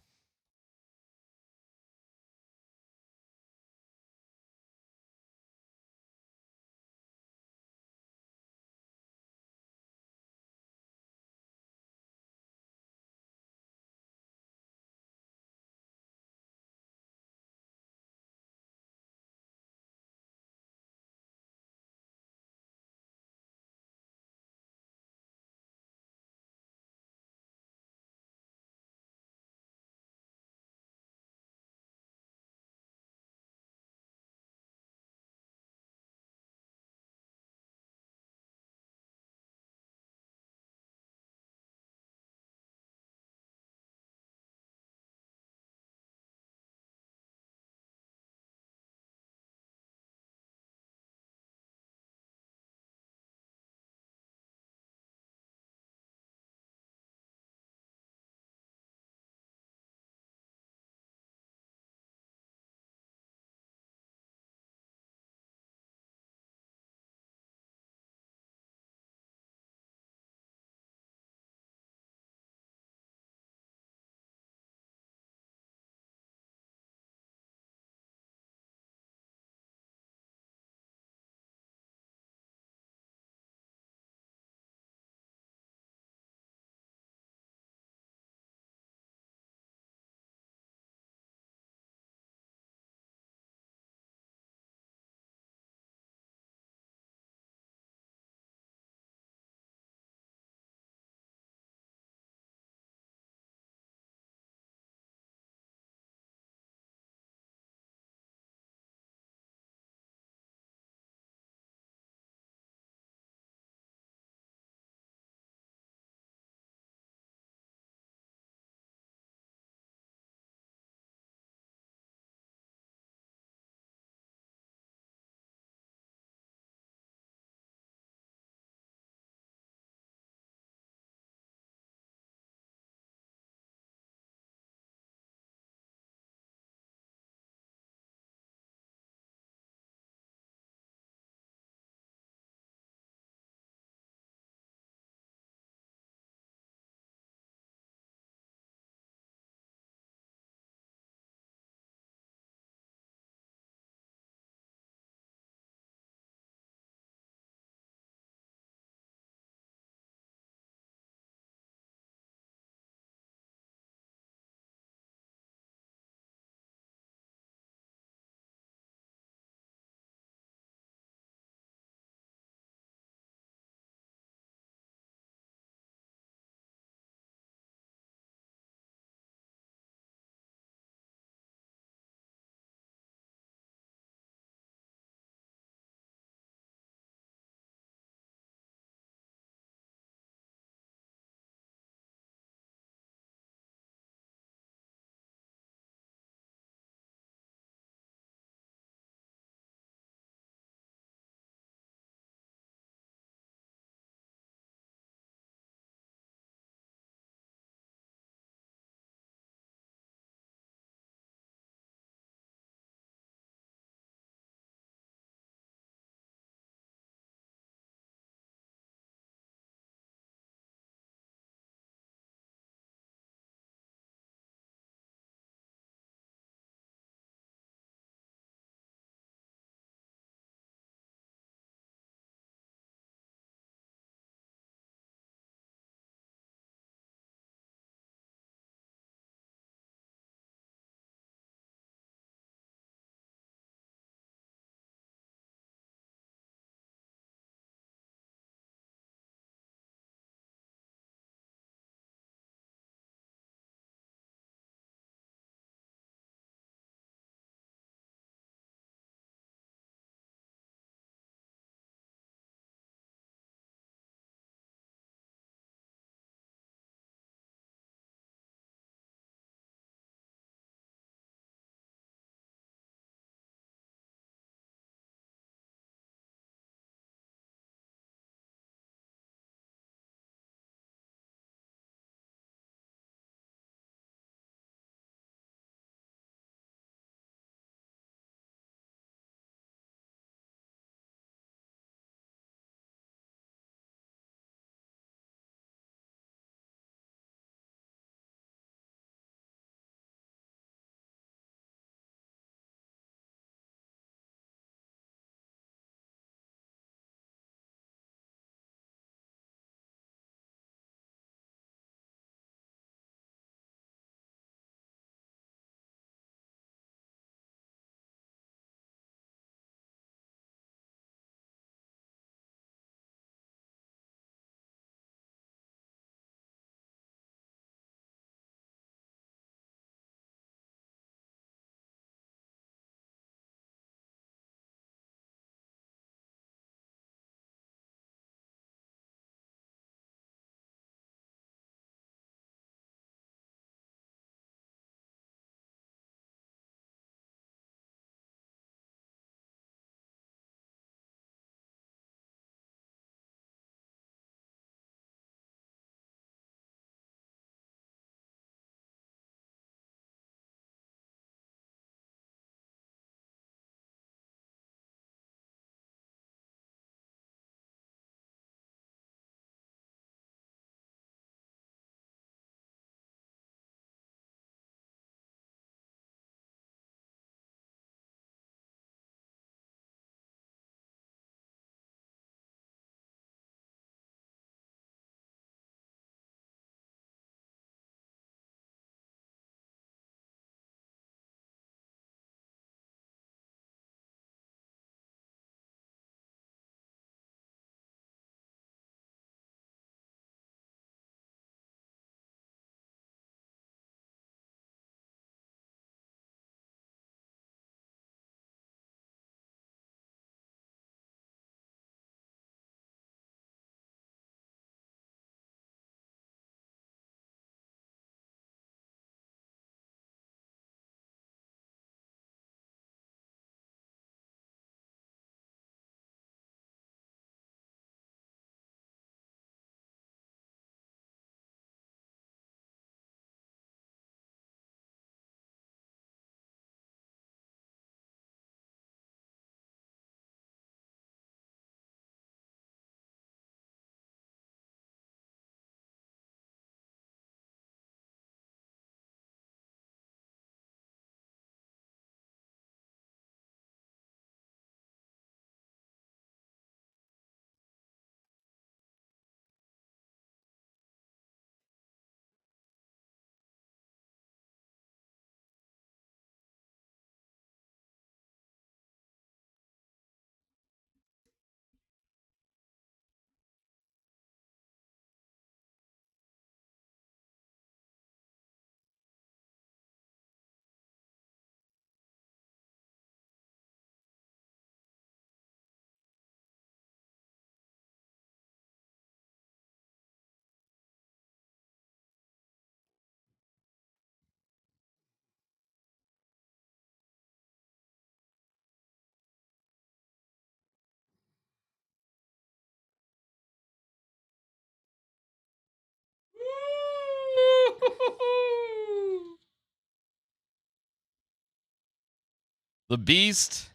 The beast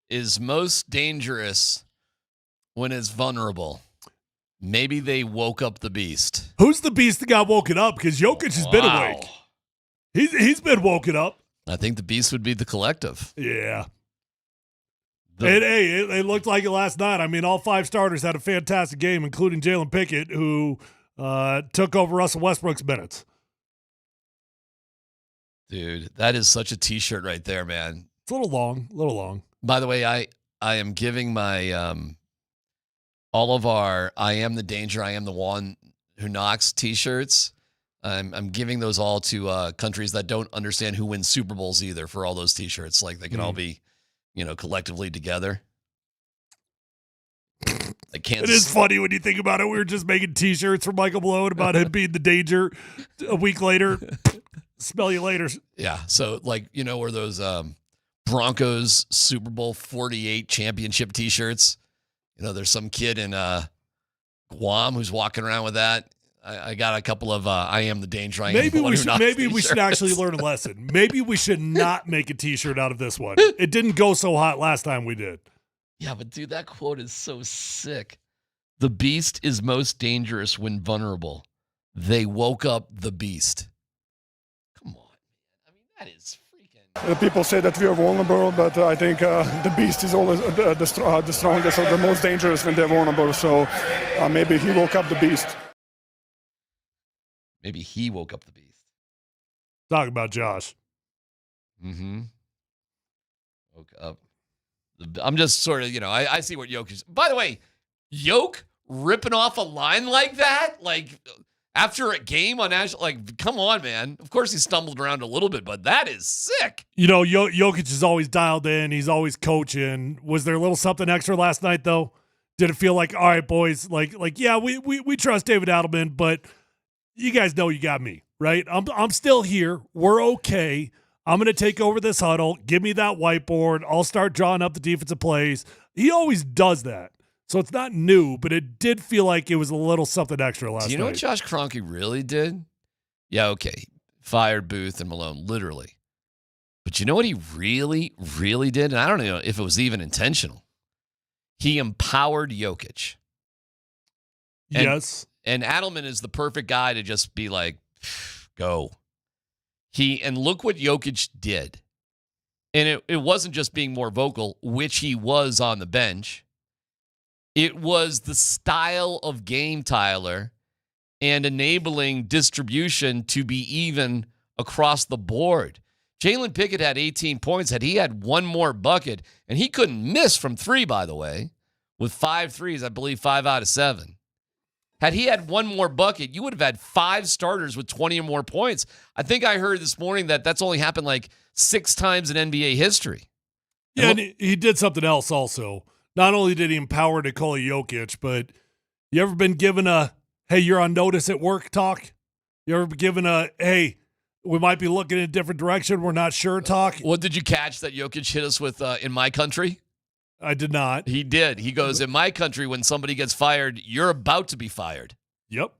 is most dangerous when it's vulnerable. Maybe they woke up the beast. Who's the beast that got woken up? Because Jokic has been awake. He's been woken up. I think the beast would be the collective. Yeah. It looked like it last night. I mean, all 5 starters had a fantastic game, including Jalen Pickett, who took over Russell Westbrook's minutes. Dude, that is such a T-shirt right there, man. It's a little long. By the way, I am giving my all of our I am the danger, I am the one who knocks T-shirts. I'm giving those all to countries that don't understand who wins Super Bowls either for all those T-shirts. Like they can all be, collectively together. Like Kansas. It is funny when you think about it. We were just making T-shirts for Michael Malone about him being the danger. A week later, smell you later. Yeah. So where those Broncos Super Bowl 48 championship T-shirts. There's some kid in Guam who's walking around with that. I got a couple of I am the danger. Maybe we should actually learn a lesson. Maybe we should not make a T-shirt out of this one. It didn't go so hot last time we did. Yeah, but dude, that quote is so sick. The beast is most dangerous when vulnerable. They woke up the beast. Come on. I mean, that is freaking. People say that we are vulnerable, but I think the beast is always the strongest or the most dangerous when they're vulnerable. So maybe he woke up the beast. Maybe he woke up the beast. Talk about Josh. Mm-hmm. Woke up. I'm just sort of, I see what Jokic is. By the way, Jokic ripping off a line like that, after a game on national, come on, man. Of course he stumbled around a little bit, but that is sick. Jokic is always dialed in. He's always coaching. Was there a little something extra last night, though? Did it feel like, all right, boys, yeah, we trust David Adelman, but you guys know you got me, right? I'm still here. We're okay. I'm going to take over this huddle. Give me that whiteboard. I'll start drawing up the defensive plays. He always does that. So it's not new, but it did feel like it was a little something extra last night. Do you know what Josh Kroenke really did? Yeah, okay. Fired Booth and Malone, literally. But you know what he really, really did? And I don't know if it was even intentional. He empowered Jokic. Yes. And Adelman is the perfect guy to just be like, go. And look what Jokic did. And it wasn't just being more vocal, which he was on the bench. It was the style of game, Tyler, and enabling distribution to be even across the board. Jalen Pickett had 18 points. Had he had one more bucket, and he couldn't miss from 3, by the way, with 5 threes, I believe 5 out of 7. Had he had one more bucket, you would have had 5 starters with 20 or more points. I think I heard this morning that that's only happened 6 times in NBA history. Yeah, and he did something else also. Not only did he empower Nikola Jokic, but you ever been given a, hey, you're on notice at work talk? You ever been given a, hey, we might be looking in a different direction, we're not sure talk? What did you catch that Jokic hit us with in my country? I did not. He did. He goes, in my country, when somebody gets fired, you're about to be fired. Yep.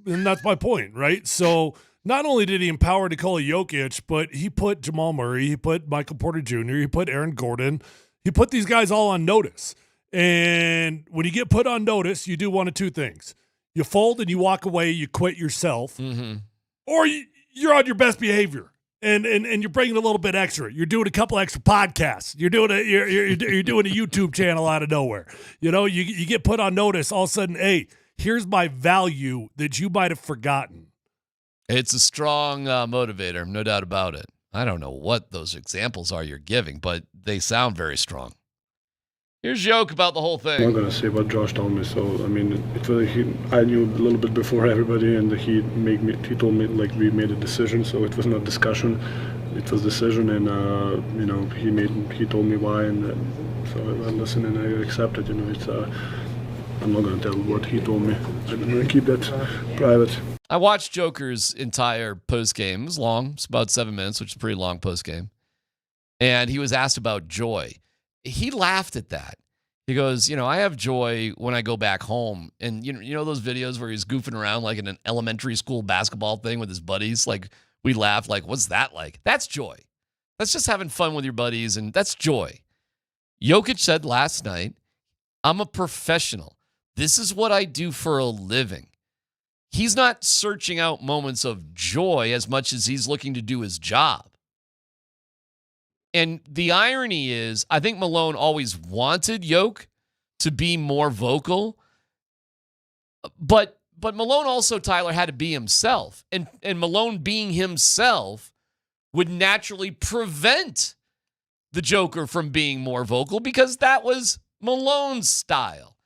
And that's my point, right? So not only did he empower Nikola Jokic, but he put Jamal Murray, he put Michael Porter Jr., he put Aaron Gordon, he put these guys all on notice. And when you get put on notice, you do one of 2 things. You fold and you walk away, you quit yourself, or you're on your best behavior. And you're bringing a little bit extra. You're doing a couple extra podcasts. You're doing a YouTube channel out of nowhere. You get put on notice. All of a sudden, hey, here's my value that you might have forgotten. It's a strong motivator, no doubt about it. I don't know what those examples are you're giving, but they sound very strong. Here's Joke about the whole thing. I'm not going to say what Josh told me. So, I mean, I knew a little bit before everybody, and he told me we made a decision. So it was not discussion, it was decision, and he told me why, and so I listened and I accepted. I'm not going to tell what he told me. I'm going to keep that private. I watched Joker's entire postgame. It was long. It's about 7 minutes, which is a pretty long postgame. And he was asked about joy. He laughed at that. He goes, I have joy when I go back home. And you know those videos where he's goofing around like in an elementary school basketball thing with his buddies? We laugh what's that like? That's joy. That's just having fun with your buddies, and that's joy. Jokic said last night, I'm a professional. This is what I do for a living. He's not searching out moments of joy as much as he's looking to do his job. And the irony is, I think Malone always wanted Jokic to be more vocal, but Malone also, Tyler, had to be himself. And Malone being himself would naturally prevent the Joker from being more vocal because that was Malone's style.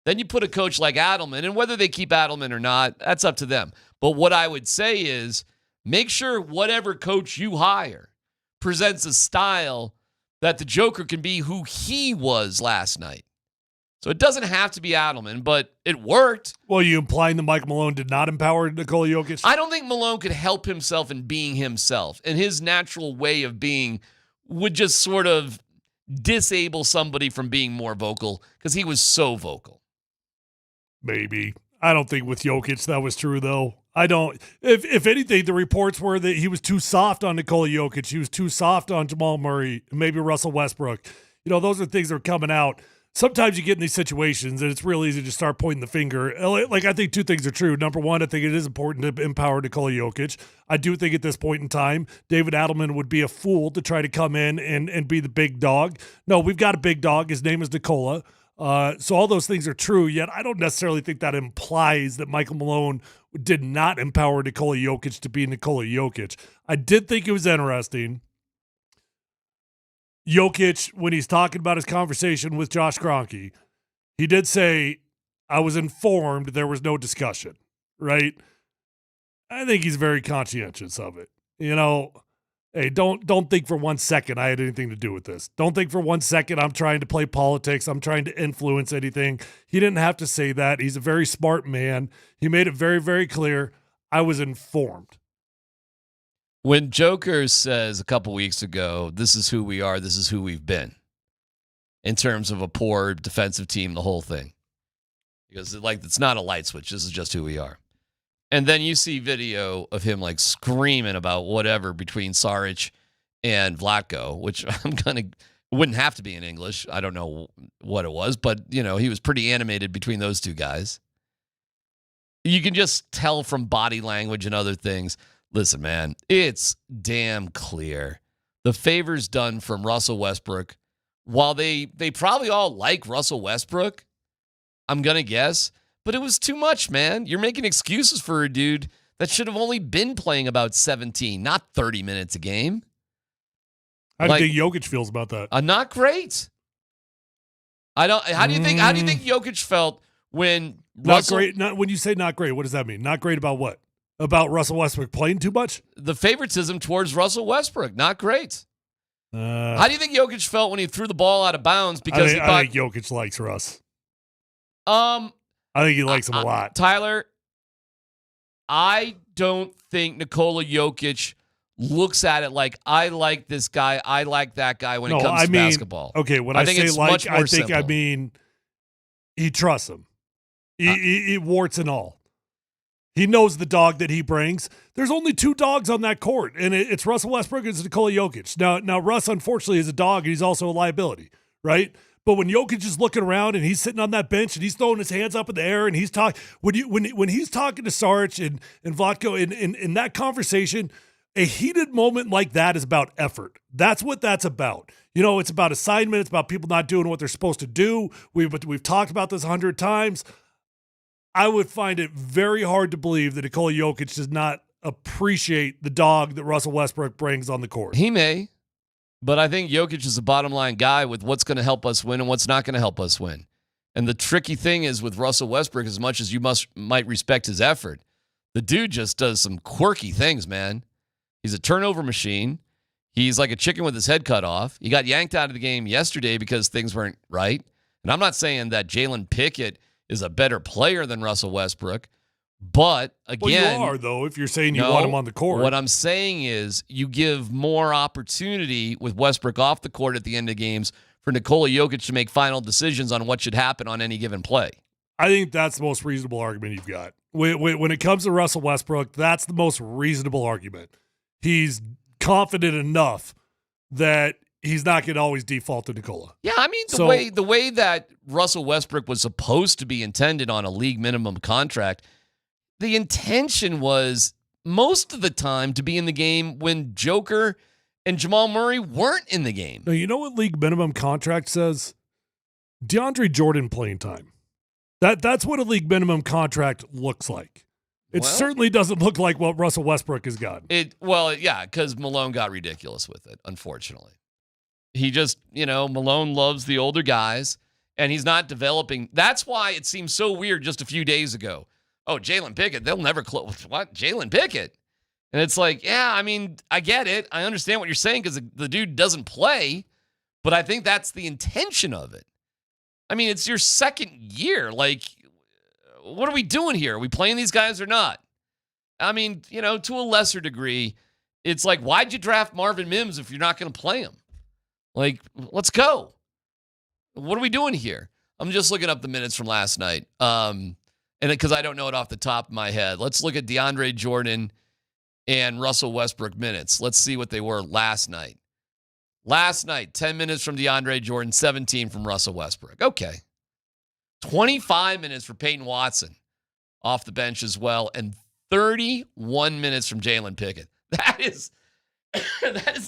Then you put a coach like Adelman, and whether they keep Adelman or not, that's up to them. But what I would say is make sure whatever coach you hire presents a style that the Joker can be who he was last night. So it doesn't have to be Adelman, but it worked. Well, you implying that Mike Malone did not empower Nikola Jokic? I don't think Malone could help himself in being himself, and his natural way of being would just sort of disable somebody from being more vocal because he was so vocal. Maybe. I don't think with Jokic that was true, though. I don't. If anything, the reports were that he was too soft on Nikola Jokic. He was too soft on Jamal Murray, maybe Russell Westbrook. You know, those are things that are coming out. Sometimes you get in these situations and it's real easy to start pointing the finger. Like, I think two things are true. Number one, I think it is important to empower Nikola Jokic. I do think at this point in time, David Adelman would be a fool to try to come in and be the big dog. No, we've got a big dog. His name is Nikola. So all those things are true, yet I don't necessarily think that implies that Michael Malone did not empower Nikola Jokic to be Nikola Jokic. I did think it was interesting. Jokic, when he's talking about his conversation with Josh Kroenke, he did say, I was informed there was no discussion, right? I think he's very conscientious of it. You know, hey, don't think for 1 second I had anything to do with this. Don't think for 1 second I'm trying to play politics. I'm trying to influence anything. He didn't have to say that. He's a very smart man. He made it very, very clear. I was informed. When Joker says a couple weeks ago, this is who we are, this is who we've been, in terms of a poor defensive team, the whole thing. Because it's not a light switch. This is just who we are. And then you see video of him like screaming about whatever between Saric and Vlatko, which wouldn't have to be in English. I don't know what it was, but you know, he was pretty animated between those two guys. You can just tell from body language and other things. Listen, man, it's damn clear. The favor's done from Russell Westbrook. While they probably all like Russell Westbrook, I'm going to guess, but it was too much, man. You're making excuses for a dude that should have only been playing about 17, not 30 minutes a game. How do you think Jokic feels about that? Not great. How do you think Jokic felt when Russell... Not great. When you say not great, what does that mean? Not great about what? About Russell Westbrook playing too much? The favoritism towards Russell Westbrook, not great. How do you think Jokic felt when he threw the ball out of bounds? Because I think Jokic likes Russ. I think he likes him a lot. Tyler, I don't think Nikola Jokic looks at it like, I like this guy, I like that guy when it comes to basketball. Okay, when I say like, I think simple. I mean he trusts him. He warts and all. He knows the dog that he brings. There's only two dogs on that court, and it's Russell Westbrook and it's Nikola Jokic. Now, Russ, unfortunately, is a dog, and he's also a liability, right? But when Jokic is looking around and he's sitting on that bench and he's throwing his hands up in the air and he's talking, when he's talking to Saric and Vlatko in that conversation, a heated moment like that is about effort. That's what that's about. You know, it's about assignment. It's about people not doing what they're supposed to do. We've talked about this 100 times. I would find it very hard to believe that Nikola Jokic does not appreciate the dog that Russell Westbrook brings on the court. He may, but I think Jokic is a bottom line guy with what's going to help us win and what's not going to help us win. And the tricky thing is with Russell Westbrook, as much as you might respect his effort, the dude just does some quirky things, man. He's a turnover machine. He's like a chicken with his head cut off. He got yanked out of the game yesterday because things weren't right. And I'm not saying that Jalen Pickett is a better player than Russell Westbrook. But, again... Well, you are, though, if you're saying you want him on the court. What I'm saying is you give more opportunity with Westbrook off the court at the end of games for Nikola Jokic to make final decisions on what should happen on any given play. I think that's the most reasonable argument you've got. When it comes to Russell Westbrook, that's the most reasonable argument. He's confident enough that he's not going to always default to Nikola. Yeah, I mean, the way that Russell Westbrook was supposed to be intended on a league minimum contract, the intention was most of the time to be in the game when Joker and Jamal Murray weren't in the game. Now, you know what league minimum contract says? DeAndre Jordan playing time. That's what a league minimum contract looks like. It certainly doesn't look like what Russell Westbrook has gotten. Because Malone got ridiculous with it, unfortunately. He just, Malone loves the older guys, and he's not developing. That's why it seems so weird just a few days ago. Oh, Jalen Pickett, they'll never close. What? Jalen Pickett? And it's like, yeah, I mean, I get it. I understand what you're saying because the dude doesn't play, but I think that's the intention of it. I mean, it's your second year. Like, what are we doing here? Are we playing these guys or not? I mean, to a lesser degree, it's like, why'd you draft Marvin Mims if you're not going to play him? Like, let's go. What are we doing here? I'm just looking up the minutes from last night. And because I don't know it off the top of my head. Let's look at DeAndre Jordan and Russell Westbrook minutes. Let's see what they were last night. Last night, 10 minutes from DeAndre Jordan, 17 from Russell Westbrook. Okay. 25 minutes for Peyton Watson off the bench as well, and 31 minutes from Jalen Pickett. That is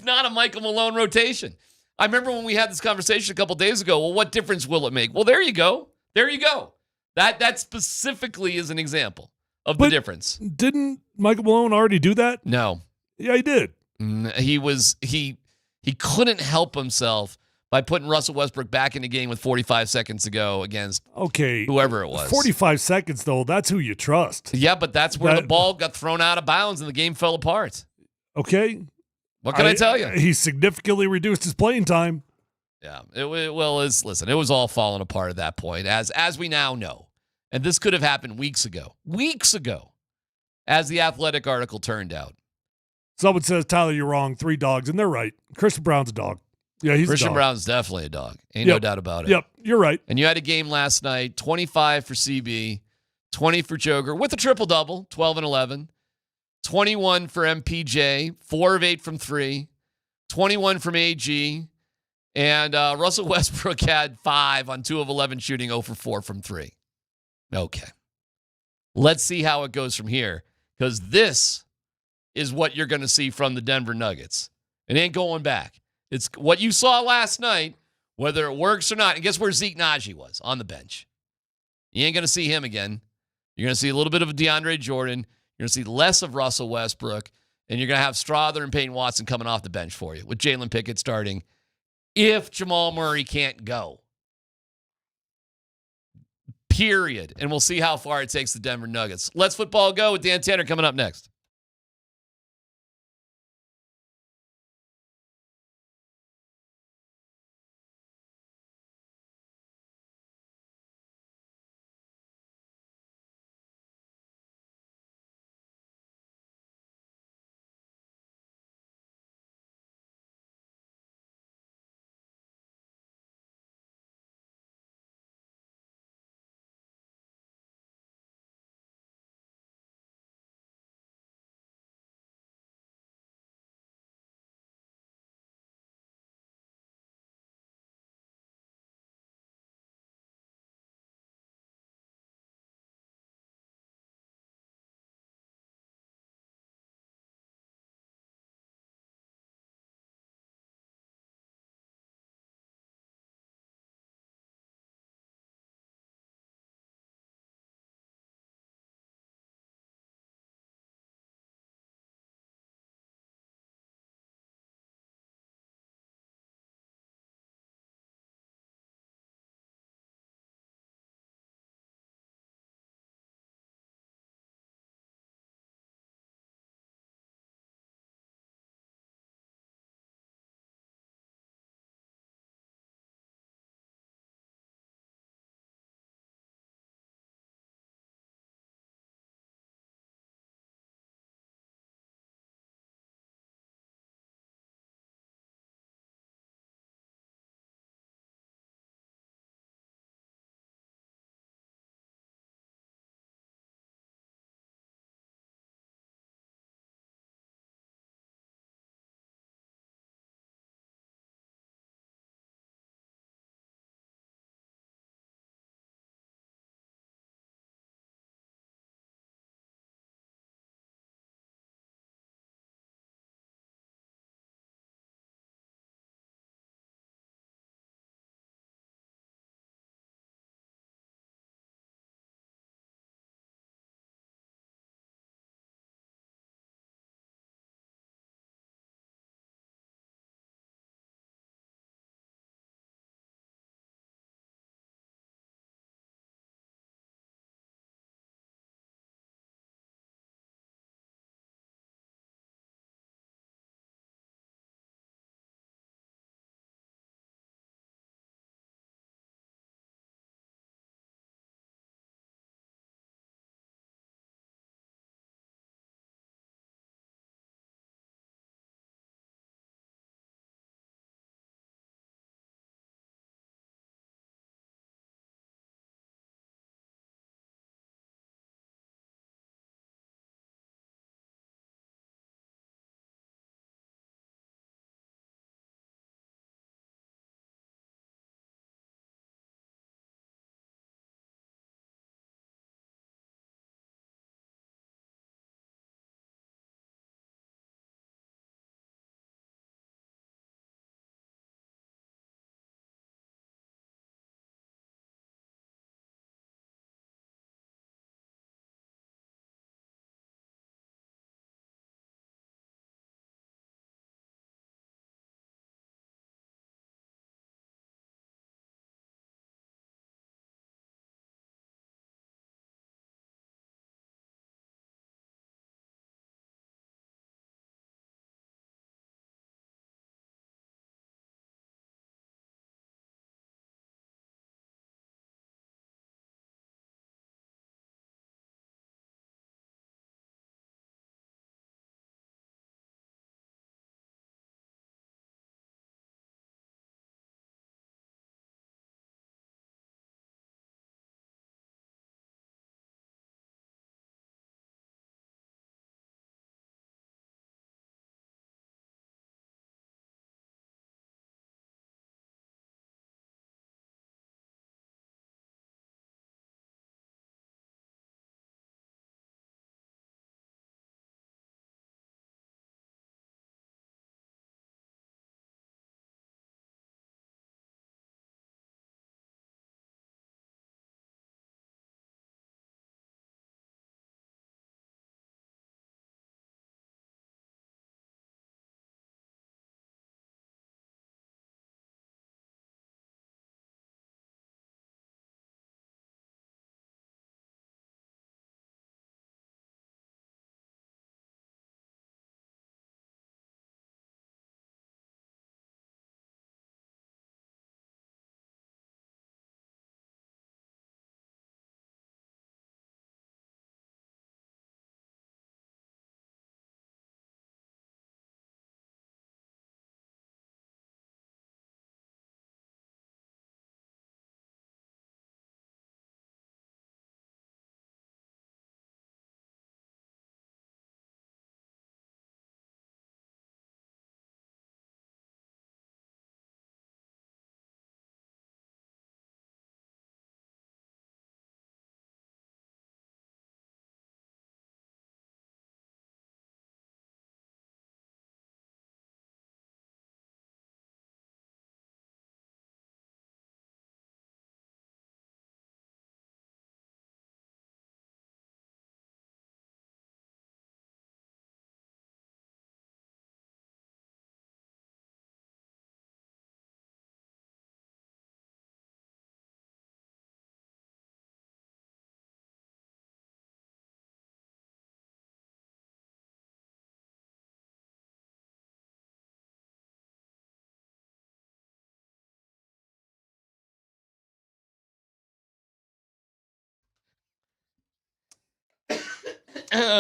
not a Michael Malone rotation. I remember when we had this conversation a couple days ago. Well, what difference will it make? Well, there you go. There you go. That specifically is an example of the difference. Didn't Michael Malone already do that? No. Yeah, he did. He couldn't help himself by putting Russell Westbrook back in the game with 45 seconds to go against whoever it was. 45 seconds, though, that's who you trust. Yeah, but that's where the ball got thrown out of bounds and the game fell apart. Okay. What can I tell you? He significantly reduced his playing time. Yeah. It was all falling apart at that point, as we now know. And this could have happened weeks ago, as the Athletic article turned out. Someone says, Tyler, you're wrong. 3 dogs, and they're right. Christian Brown's a dog. Yeah, he's Christian a dog. Brown's definitely a dog. Ain't no doubt about it. Yep, you're right. And you had a game last night, 25 for CB, 20 for Joker, with a triple-double, 12 and 11, 21 for MPJ, 4 of 8 from 3, 21 from AG, and Russell Westbrook had 5 on 2 of 11 shooting, 0 for 4 from 3. Okay. Let's see how it goes from here, because this is what you're going to see from the Denver Nuggets. It ain't going back. It's what you saw last night, whether it works or not. And guess where Zeke Naji was? On the bench. You ain't going to see him again. You're going to see a little bit of DeAndre Jordan. You're going to see less of Russell Westbrook. And you're going to have Strother and Peyton Watson coming off the bench for you, with Jalen Pickett starting if Jamal Murray can't go. Period. And we'll see how far it takes the Denver Nuggets. Let's football go with Dan Tanner coming up next.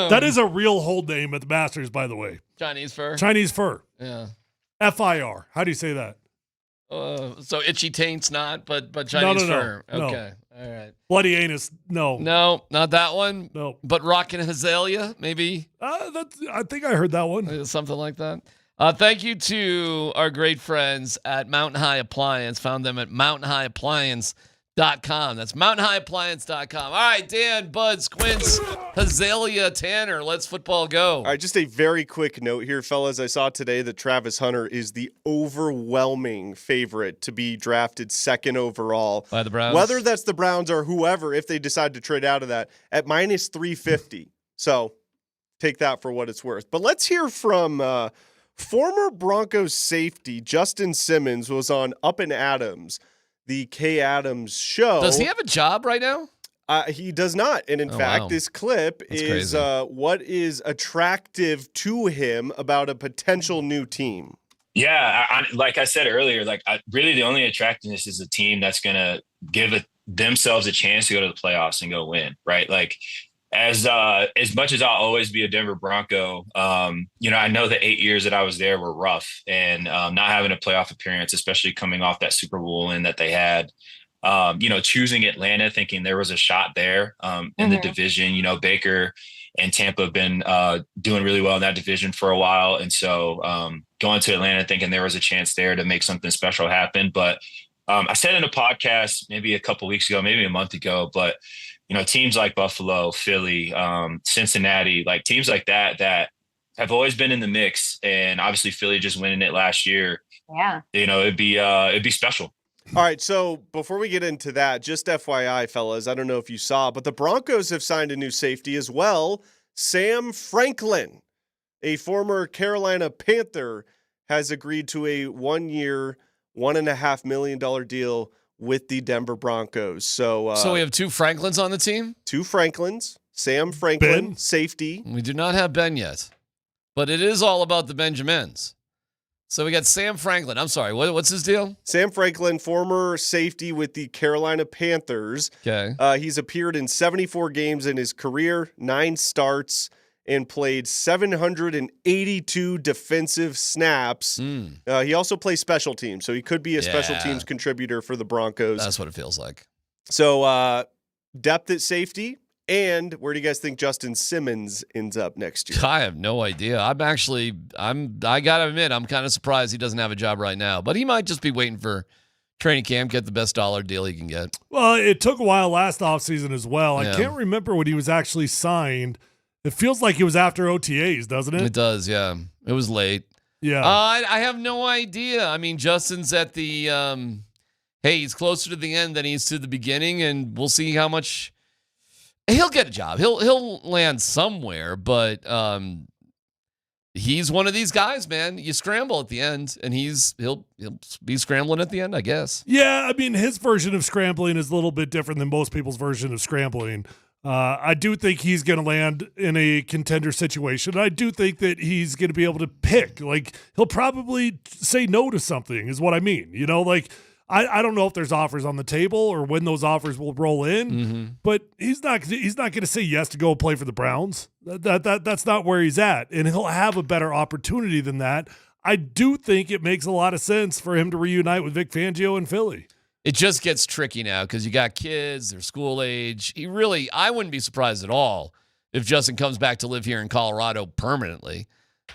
That is a real hold name at the Masters, by the way. Chinese fur. Chinese fur. Yeah. FIR. How do you say that? So itchy taint's not, but Chinese fur. No. Okay. All right. Bloody anus. No. No, not that one. No. But rockin' azalea, maybe. I think I heard that one. Something like that. Thank you to our great friends at Mountain High Appliance. Found them at mountainhighappliance.com. That's mountainhighappliance.com. All right, Dan, Buds, Quince, Azalea, Tanner. Let's football go. All right, just a very quick note here, fellas. I saw today that Travis Hunter is the overwhelming favorite to be drafted second overall. By the Browns? Whether that's the Browns or whoever, if they decide to trade out of that, at minus 350. So take that for what it's worth. But let's hear from former Broncos safety Justin Simmons was on Up and Adams, the Kay Adams show. Does he have a job right now? He does not. And in fact, wow. this clip is what is attractive to him about a potential new team. Yeah, like I said earlier, really the only attractiveness is a team that's going to give themselves a chance to go to the playoffs and go win, right? Like, as much as I'll always be a Denver Bronco, I know the 8 years that I was there were rough, and not having a playoff appearance, especially coming off that Super Bowl win that they had, choosing Atlanta, thinking there was a shot there in the division. Baker and Tampa have been doing really well in that division for a while. And so going to Atlanta thinking there was a chance there to make something special happen. But I said in a podcast maybe a couple weeks ago, maybe a month ago, but teams like Buffalo, Philly, Cincinnati, like teams like that have always been in the mix. And obviously Philly just winning it last year. Yeah. It'd be special. All right, so before we get into that, just FYI, fellas, I don't know if you saw, but the Broncos have signed a new safety as well. Sam Franklin, a former Carolina Panther, has agreed to a 1-year, $1.5 million deal with the Denver Broncos. So we have two Franklins on the team? Two Franklins. Sam Franklin, Ben? safety. We do not have Ben yet, but it is all about the Benjamins. So we got Sam Franklin. I'm sorry, what's his deal? Sam Franklin, former safety with the Carolina Panthers. Okay. He's appeared in 74 games in his career, 9 starts, and played 782 defensive snaps. He also plays special teams, so he could be a special teams contributor for the Broncos. That's what it feels like. So depth at safety. And where do you guys think Justin Simmons ends up next year? I have no idea. I got to admit, I'm kind of surprised he doesn't have a job right now. But he might just be waiting for training camp, get the best dollar deal he can get. Well, it took a while last offseason as well. Yeah. I can't remember when he was actually signed. It feels like it was after OTAs, doesn't it? It does, yeah. It was late. Yeah. I have no idea. I mean, Justin's at the he's closer to the end than he is to the beginning, and we'll see how much – he'll get a job. He'll land somewhere, but he's one of these guys, man. You scramble at the end, and he'll be scrambling at the end, I guess. Yeah, I mean, his version of scrambling is a little bit different than most people's version of scrambling. I do think he's going to land in a contender situation. I do think that he's going to be able to pick. Like, he'll probably say no to something is what I mean. I don't know if there's offers on the table or when those offers will roll in, but he's not going to say yes to go play for the Browns. That's not where he's at, and he'll have a better opportunity than that. I do think it makes a lot of sense for him to reunite with Vic Fangio in Philly. It just gets tricky now because you got kids, they're school age. I wouldn't be surprised at all if Justin comes back to live here in Colorado permanently.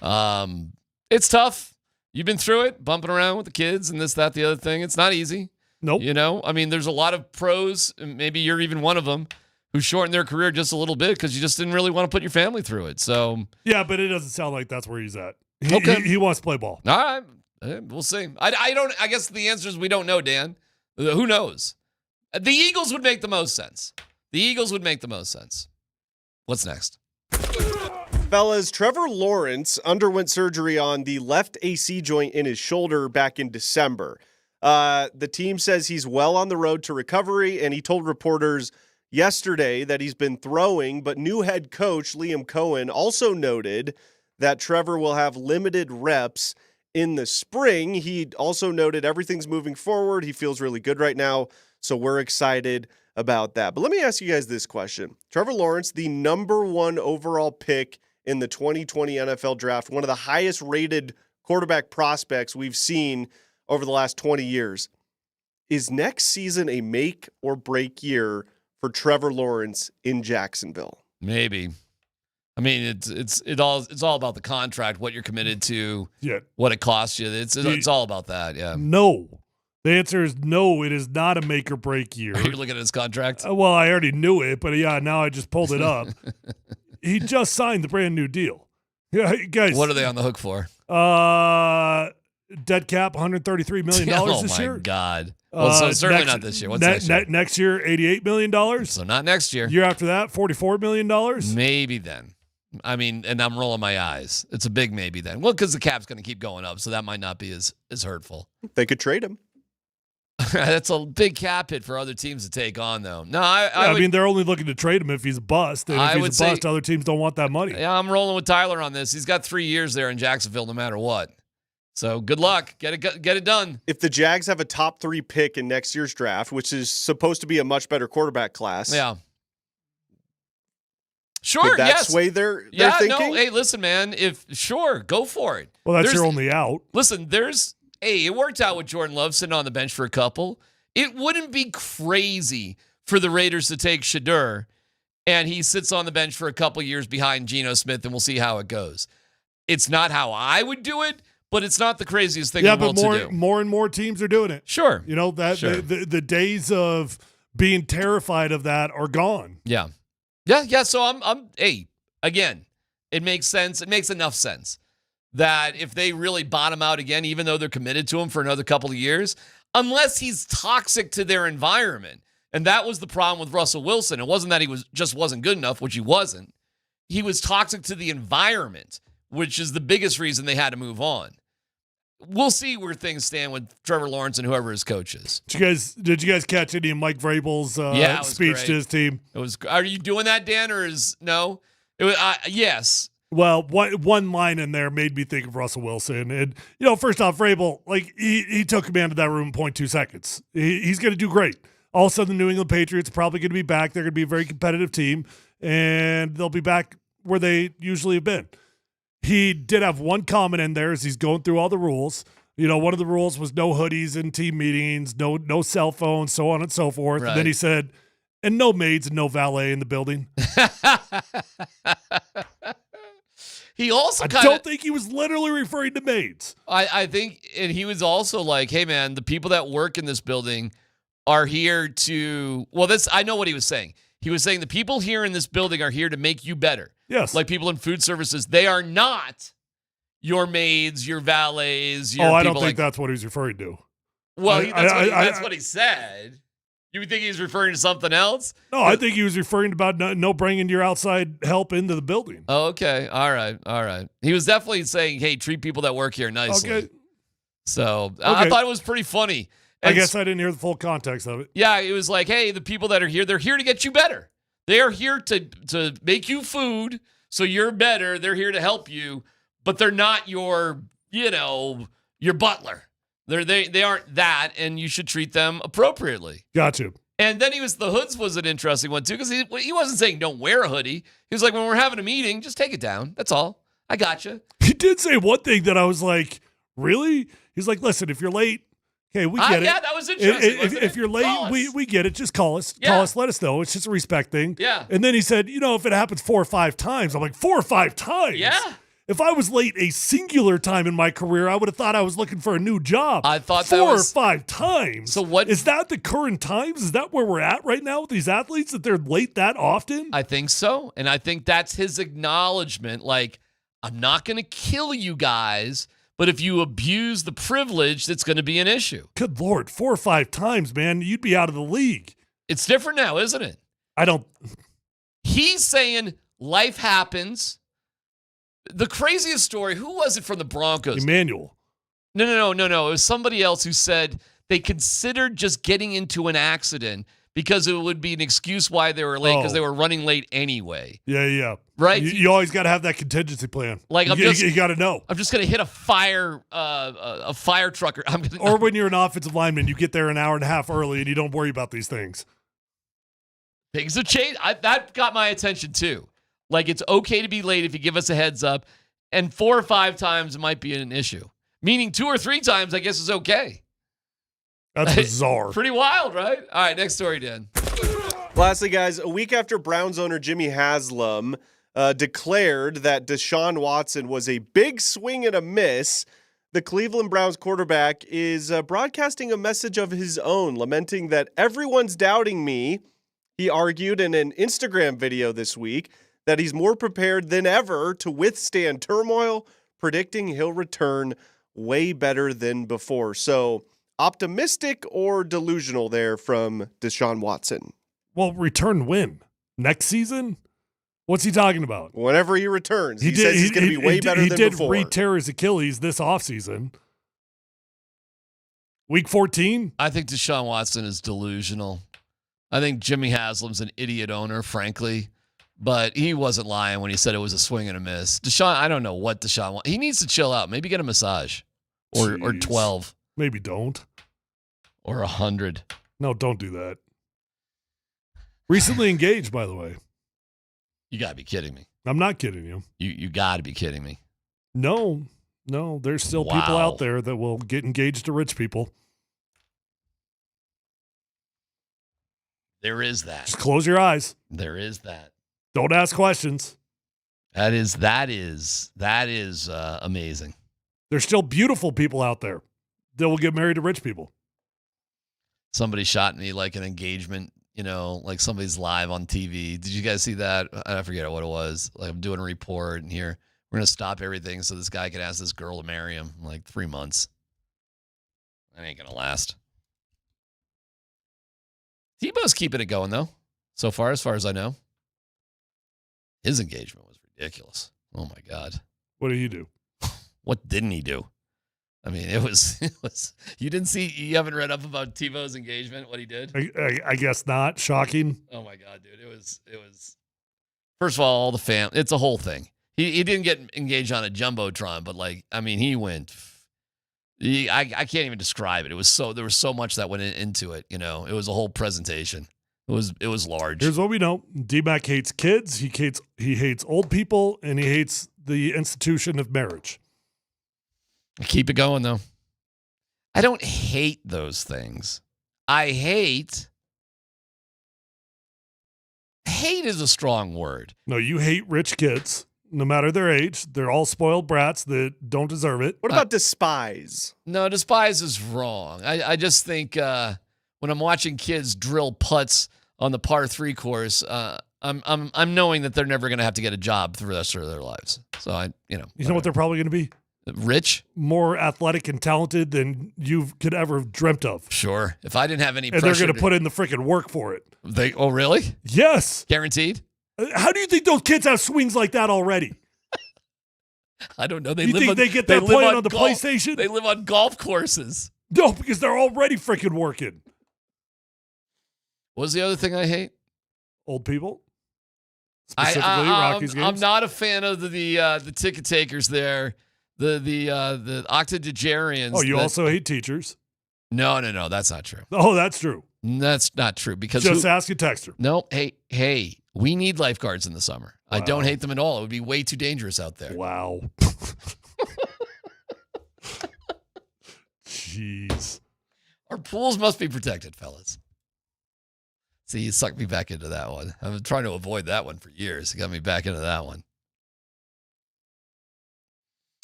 It's tough. You've been through it, bumping around with the kids and this, that, the other thing. It's not easy. Nope. I mean, there's a lot of pros, and maybe you're even one of them, who shortened their career just a little bit because you just didn't really want to put your family through it. So yeah, but it doesn't sound like that's where he's at. Okay. He wants to play ball. All right. We'll see. I guess the answer is we don't know, Dan. Who knows? The Eagles would make the most sense. What's next? Fellas, Trevor Lawrence underwent surgery on the left AC joint in his shoulder back in December. The team says he's well on the road to recovery, and he told reporters yesterday that he's been throwing, but new head coach Liam Cohen also noted that Trevor will have limited reps in the spring. He also noted everything's moving forward. He feels really good right now, so we're excited about that. But let me ask you guys this question. Trevor Lawrence, the number 1 overall pick in the 2020 NFL draft, one of the highest rated quarterback prospects we've seen over the last 20 years. Is next season a make or break year for Trevor Lawrence in Jacksonville? Maybe. I mean, it's all about the contract, what you're committed to, what it costs you. It's all about that. Yeah. No. The answer is no. It is not a make or break year. Are you looking at his contract? Well, I already knew it, but yeah, now I just pulled it up. He just signed the brand new deal. Yeah, guys. What are they on the hook for? Dead cap, $133 million this year. Oh, my God. Well, so certainly not this year. What's next year? Next year, $88 million. So not next year. Year after that, $44 million. Maybe then. I mean, and I'm rolling my eyes. It's a big maybe then. Well, because the cap's going to keep going up, so that might not be as hurtful. They could trade him. That's a big cap hit for other teams to take on, though. No, I mean, they're only looking to trade him if he's a bust. And if he's a bust, other teams don't want that money. Yeah, I'm rolling with Tyler on this. He's got 3 years there in Jacksonville no matter what. So good luck. Get it done. If the Jags have a top 3 pick in next year's draft, which is supposed to be a much better quarterback class. Yeah. Sure, could that yes. sway their thinking? No, hey, listen, man. Sure, go for it. Well, that's your only out. Listen, it worked out with Jordan Love sitting on the bench for a couple. It wouldn't be crazy for the Raiders to take Shedeur, and he sits on the bench for a couple years behind Geno Smith, and we'll see how it goes. It's not how I would do it, but it's not the craziest thing in the world to do. Yeah, but more and more teams are doing it. Sure. You know, the days of being terrified of that are gone. Yeah. Yeah. So again, it makes sense. It makes enough sense that if they really bottom out again, even though they're committed to him for another couple of years, unless he's toxic to their environment. And that was the problem with Russell Wilson. It wasn't that he wasn't good enough, which he wasn't. He was toxic to the environment, which is the biggest reason they had to move on. We'll see where things stand with Trevor Lawrence and whoever his coach is. Did you guys catch any of Mike Vrabel's speech great. to his team? Are you doing that, Dan, or no? It was yes. Well, one line in there made me think of Russell Wilson. And, first off, Vrabel, he took command of that room in 0.2 seconds. He's going to do great. All of a sudden, the New England Patriots are probably going to be back. They're going to be a very competitive team, and they'll be back where they usually have been. He did have one comment in there as he's going through all the rules. One of the rules was no hoodies in team meetings, no cell phones, so on and so forth. Right. And then he said, and no maids and no valet in the building. He also I don't think he was literally referring to maids. I think, and he was also like, hey, man, the people that work in this building are here to, I know what he was saying. He was saying the people here in this building are here to make you better. Yes. Like people in food services. They are not your maids, your valets, your I don't think that's what he was referring to. Well, that's what he said. You think he's referring to something else? No, I think he was referring about no bringing your outside help into the building. Oh, okay. All right. He was definitely saying, hey, treat people that work here nicely. Okay. So I thought it was pretty funny. And I guess I didn't hear the full context of it. Yeah, it was like, hey, the people that are here, they're here to get you better. They are here to make you food so you're better. They're here to help you, but they're not your butler. They aren't that, and you should treat them appropriately. Got you. And then the hoods was an interesting one too, because he wasn't saying don't wear a hoodie. He was like, when we're having a meeting, just take it down. That's all. I got you. He did say one thing that I was like, really? He's like, listen, if you're late, okay, we get it. Yeah, that was interesting. If you're late, we get it. Just call us. Yeah. Call us. Let us know. It's just a respect thing. Yeah. And then he said, if it happens 4 or 5 times, I'm like, 4 or 5 times? Yeah. If I was late a singular time in my career, I would have thought I was looking for a new job. I thought 4 or 5 times. So what is that? The current times? Is that where we're at right now with these athletes, that they're late that often? I think so, and I think that's his acknowledgement. Like, I'm not going to kill you guys, but if you abuse the privilege, that's going to be an issue. Good Lord, 4 or 5 times, man, you'd be out of the league. It's different now, isn't it? He's saying life happens. The craziest story, who was it from the Broncos? Emmanuel. No. It was somebody else who said they considered just getting into an accident because it would be an excuse why they were late, because they were running late anyway. Yeah. Right? You always got to have that contingency plan. Like you got to know. I'm just going to hit a fire truck. Or when you're an offensive lineman, you get there an hour and a half early and you don't worry about these things. Things have changed. That got my attention too. Like, it's okay to be late if you give us a heads up. And 4 or 5 times it might be an issue. Meaning 2 or 3 times, I guess, is okay. That's bizarre. Pretty wild, right? All right, next story, Dan. Lastly, guys, a week after Browns owner Jimmy Haslam declared that Deshaun Watson was a big swing and a miss, the Cleveland Browns quarterback is broadcasting a message of his own, lamenting that everyone's doubting me. He argued in an Instagram video this week that he's more prepared than ever to withstand turmoil, predicting he'll return way better than before. So, optimistic or delusional there from Deshaun Watson? Well, return when? Next season? What's he talking about? Whenever he returns. He says he's going to be way better than before. He did re-tear his Achilles this offseason. Week 14? I think Deshaun Watson is delusional. I think Jimmy Haslam's an idiot owner, frankly. But he wasn't lying when he said it was a swing and a miss. Deshaun, I don't know what Deshaun wants. He needs to chill out. Maybe get a massage. Or 12. Maybe don't. Or 100. No, don't do that. Recently engaged, by the way. You got to be kidding me. I'm not kidding you. You got to be kidding me. No, there's still people out there that will get engaged to rich people. There is that. Just close your eyes. There is that. Don't ask questions. That is amazing. There's still beautiful people out there that will get married to rich people. Somebody shot me like an engagement, like somebody's live on TV. Did you guys see that? I forget what it was. Like, I'm doing a report and here we're going to stop everything so this guy can ask this girl to marry him in like 3 months. That ain't going to last. Tebow's keeping it going though. So far as I know. His engagement was ridiculous. Oh my God. What did he do? What didn't he do? I mean, it was. You haven't read up about Tebow's engagement, what he did? I guess not. Shocking. Oh my God, dude. It was. First of all the it's a whole thing. He didn't get engaged on a Jumbotron, but he went. I can't even describe it. There was so much that went into it. It was a whole presentation. It was large. Here's what we know. DMac hates kids. He hates old people, and he hates the institution of marriage. Keep it going, though. I don't hate those things. Hate is a strong word. No, you hate rich kids, no matter their age. They're all spoiled brats that don't deserve it. What about despise? No, despise is wrong. I just think when I'm watching kids drill putts on the par 3 course, I'm knowing that they're never going to have to get a job for the rest of their lives. So you know what they're probably going to be? Rich, more athletic and talented than you could ever have dreamt of. Sure. If I didn't have any pressure, and they're going to put in the freaking work for it. Oh, really? Yes. Guaranteed? How do you think those kids have swings like that already? I don't know. They get that playing on the PlayStation? They live on golf courses. No, because they're already freaking working. What was the other thing I hate? Old people. Specifically, Rockies games. I'm not a fan of the ticket takers there. The octogenarians. Oh, you also hate teachers? No, that's not true. Oh, that's true. That's not true because just ask a texter. No, hey, we need lifeguards in the summer. Wow. I don't hate them at all. It would be way too dangerous out there. Wow. Jeez. Our pools must be protected, fellas. See, you sucked me back into that one. I've been trying to avoid that one for years. You got me back into that one.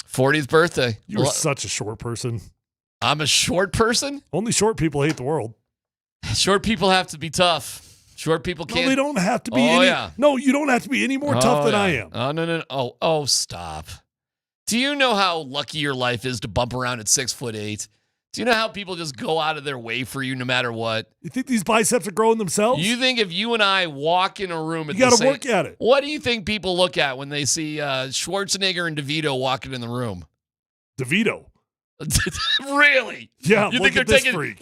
40th birthday. You're such a short person. I'm a short person? Only short people hate the world. Short people have to be tough. Short people can't. No, they don't have to be yeah. No, you don't have to be any more tough than I am. Oh, no. Oh, stop. Do you know how lucky your life is to bump around at 6'8"? Do you know how people just go out of their way for you no matter what? You think these biceps are growing themselves? You think if you and I walk in a room, you got to work at it. What do you think people look at when they see Schwarzenegger and DeVito walking in the room? DeVito? Really? Yeah. You think they're this taking? Freak.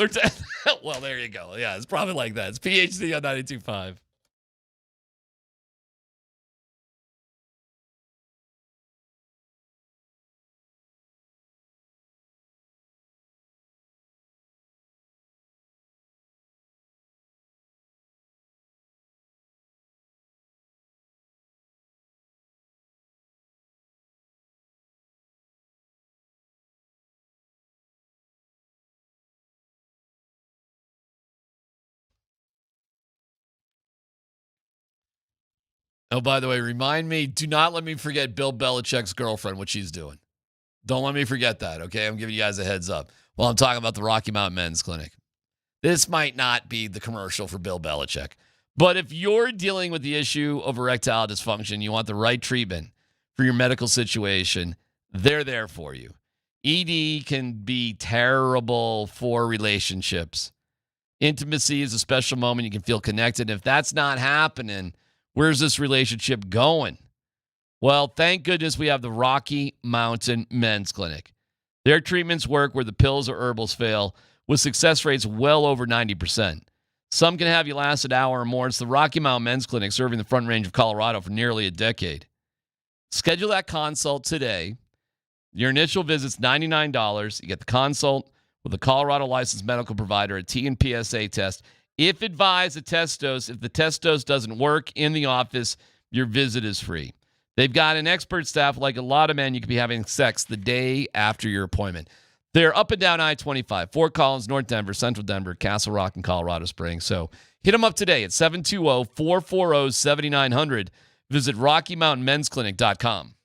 Well, there you go. Yeah, it's probably like that. It's PhD on 92.5. Oh, by the way, remind me, do not let me forget Bill Belichick's girlfriend, what she's doing. Don't let me forget that, okay? I'm giving you guys a heads up while I'm talking about the Rocky Mountain Men's Clinic. This might not be the commercial for Bill Belichick, but if you're dealing with the issue of erectile dysfunction, you want the right treatment for your medical situation, they're there for you. ED can be terrible for relationships. Intimacy is a special moment. You can feel connected. If that's not happening, where's this relationship going? Well, thank goodness we have the Rocky Mountain Men's Clinic. Their treatments work where the pills or herbals fail, with success rates well over 90%. Some can have you last an hour or more. It's the Rocky Mountain Men's Clinic, serving the Front Range of Colorado for nearly a decade. Schedule that consult today. Your initial visit's $99. You get the consult with a Colorado licensed medical provider, a T and PSA test. If advised, a test dose. If the test dose doesn't work in the office, your visit is free. They've got an expert staff. Like a lot of men, you could be having sex the day after your appointment. They're up and down I-25, Fort Collins, North Denver, Central Denver, Castle Rock, and Colorado Springs. So hit them up today at 720-440-7900. Visit RockyMountainMen'sClinic.com.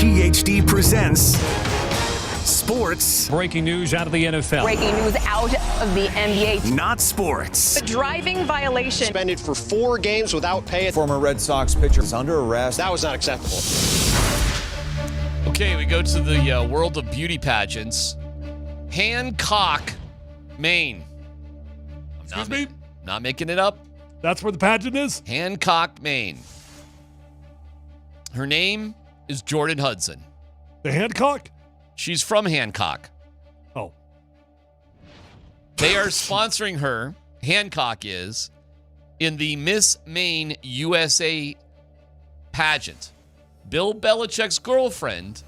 PhD presents Sports. Breaking news out of the NFL. Breaking news out of the NBA. Not sports. A driving violation. Suspended for 4 games without pay. Former Red Sox pitcher is under arrest. That was not acceptable. Okay, we go to the world of beauty pageants. Hancock, Maine. Excuse me? Not making it up. That's where the pageant is? Hancock, Maine. Her name is Jordan Hudson. The Hancock? She's from Hancock. Oh. They are sponsoring her, Hancock is, in the Miss Maine USA pageant. Bill Belichick's girlfriend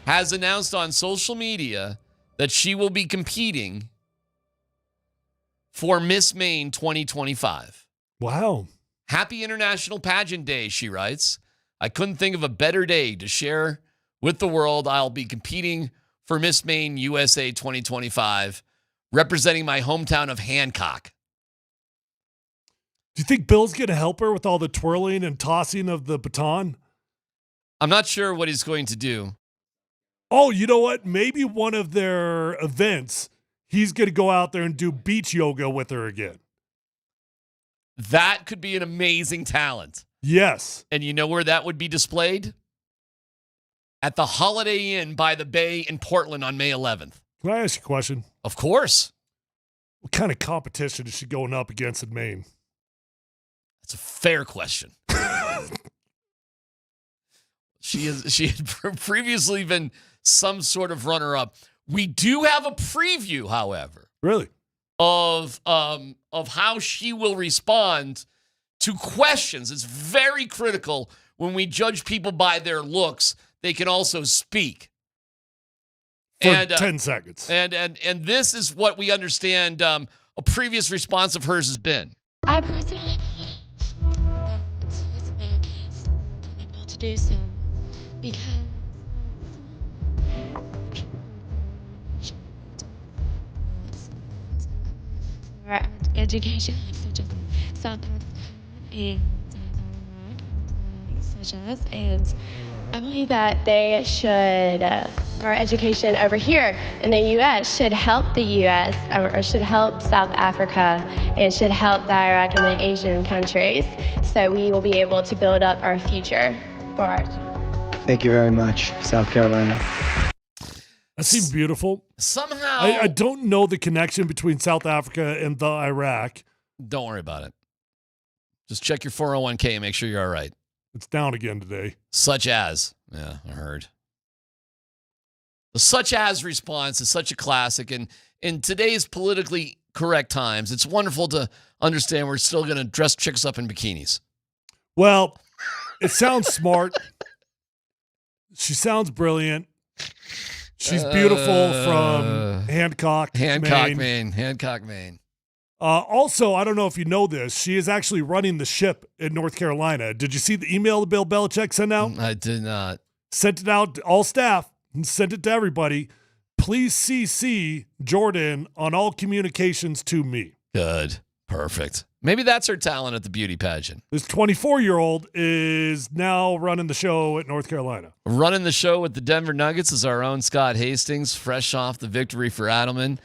has announced on social media that she will be competing for Miss Maine 2025. Wow. Happy International Pageant Day, she writes. I couldn't think of a better day to share with the world. I'll be competing for Miss Maine USA 2025, representing my hometown of Hancock. Do you think Bill's going to help her with all the twirling and tossing of the baton? I'm not sure what he's going to do. Oh, you know what? Maybe one of their events, he's going to go out there and do beach yoga with her again. That could be an amazing talent. Yes. And you know where that would be displayed? At the Holiday Inn by the Bay in Portland on May 11th. Can I ask you a question? Of course. What kind of competition is she going up against in Maine? That's a fair question. She had previously been some sort of runner-up. We do have a preview, however. Really? Of how she will respond to questions. It's very critical when we judge people by their looks. They can also speak. For 10 seconds. And this is what we understand a previous response of hers has been. I personally able to do so because our education, such as and I believe that they should, our education over here in the U.S. should help the U.S. or should help South Africa and should help the Iraq and the Asian countries, so we will be able to build up our future for our. Thank you very much, South Carolina. That seems beautiful. Somehow. I don't know the connection between South Africa and the Iraq. Don't worry about it. Just check your 401k and make sure you're all right. It's down again today. Such as. Yeah, I heard. The such as response is such a classic. And in today's politically correct times, it's wonderful to understand we're still going to dress chicks up in bikinis. Well, it sounds smart. She sounds brilliant. She's beautiful from Hancock, Maine. Hancock, Maine. Also, I don't know if you know this, she is actually running the ship in North Carolina. Did you see the email that Bill Belichick sent out? I did not. Sent it out to all staff and sent it to everybody. Please CC Jordan on all communications to me. Good. Perfect. Maybe that's her talent at the beauty pageant. This 24-year-old is now running the show at North Carolina. Running the show with the Denver Nuggets is our own Scott Hastings, fresh off the victory for Adelman.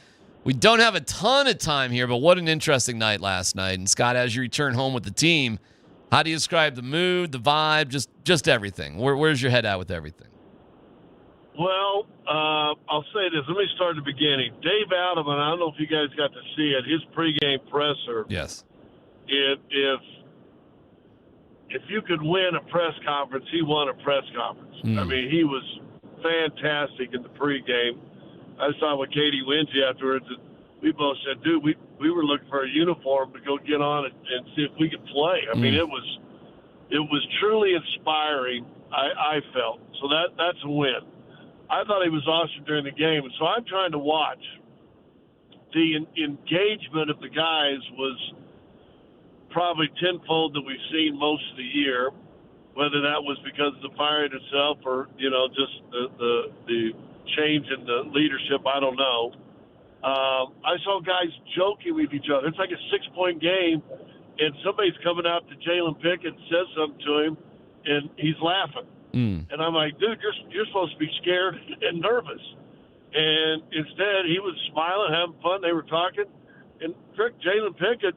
We don't have a ton of time here, but what an interesting night last night. And Scott, as you return home with the team, how do you describe the mood, the vibe, just everything? Where's your head at with everything? Well, I'll say this. Let me start at the beginning. Dave Adelman, I don't know if you guys got to see it, his pregame presser. Yes. If you could win a press conference, he won a press conference. I mean, he was fantastic in the pregame. I saw with Katie Winsey afterwards, and we both said, dude, we were looking for a uniform to go get on and see if we could play. I mean, it was truly inspiring, I felt. So that's a win. I thought he was awesome during the game, and so I'm trying to watch. The engagement of the guys was probably tenfold that we've seen most of the year, whether that was because of the firing itself or, just the change in the leadership, I don't know. I saw guys joking with each other. It's like a 6-point game, and somebody's coming out to Jalen Pickett and says something to him, and he's laughing. And I'm like, dude, you're supposed to be scared and nervous. And instead, he was smiling, having fun. They were talking. And Jalen Pickett,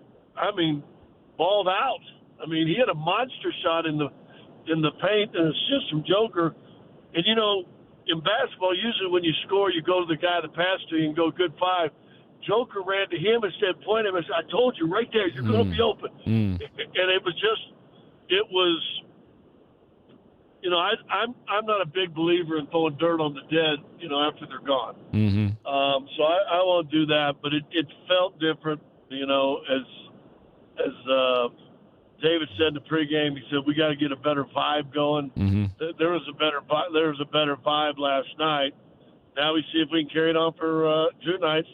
balled out. He had a monster shot in the paint and assist from Joker. And, in basketball, usually when you score, you go to the guy that passed to you and go good 5. Joker ran to him and said, point him and said, I told you right there, you're going to be open. And it was I'm not a big believer in throwing dirt on the dead, after they're gone. So I won't do that, but it felt different, as David said in the pregame. He said, we got to get a better vibe going. There was a better vibe last night. Now we see if we can carry it on for 2 nights.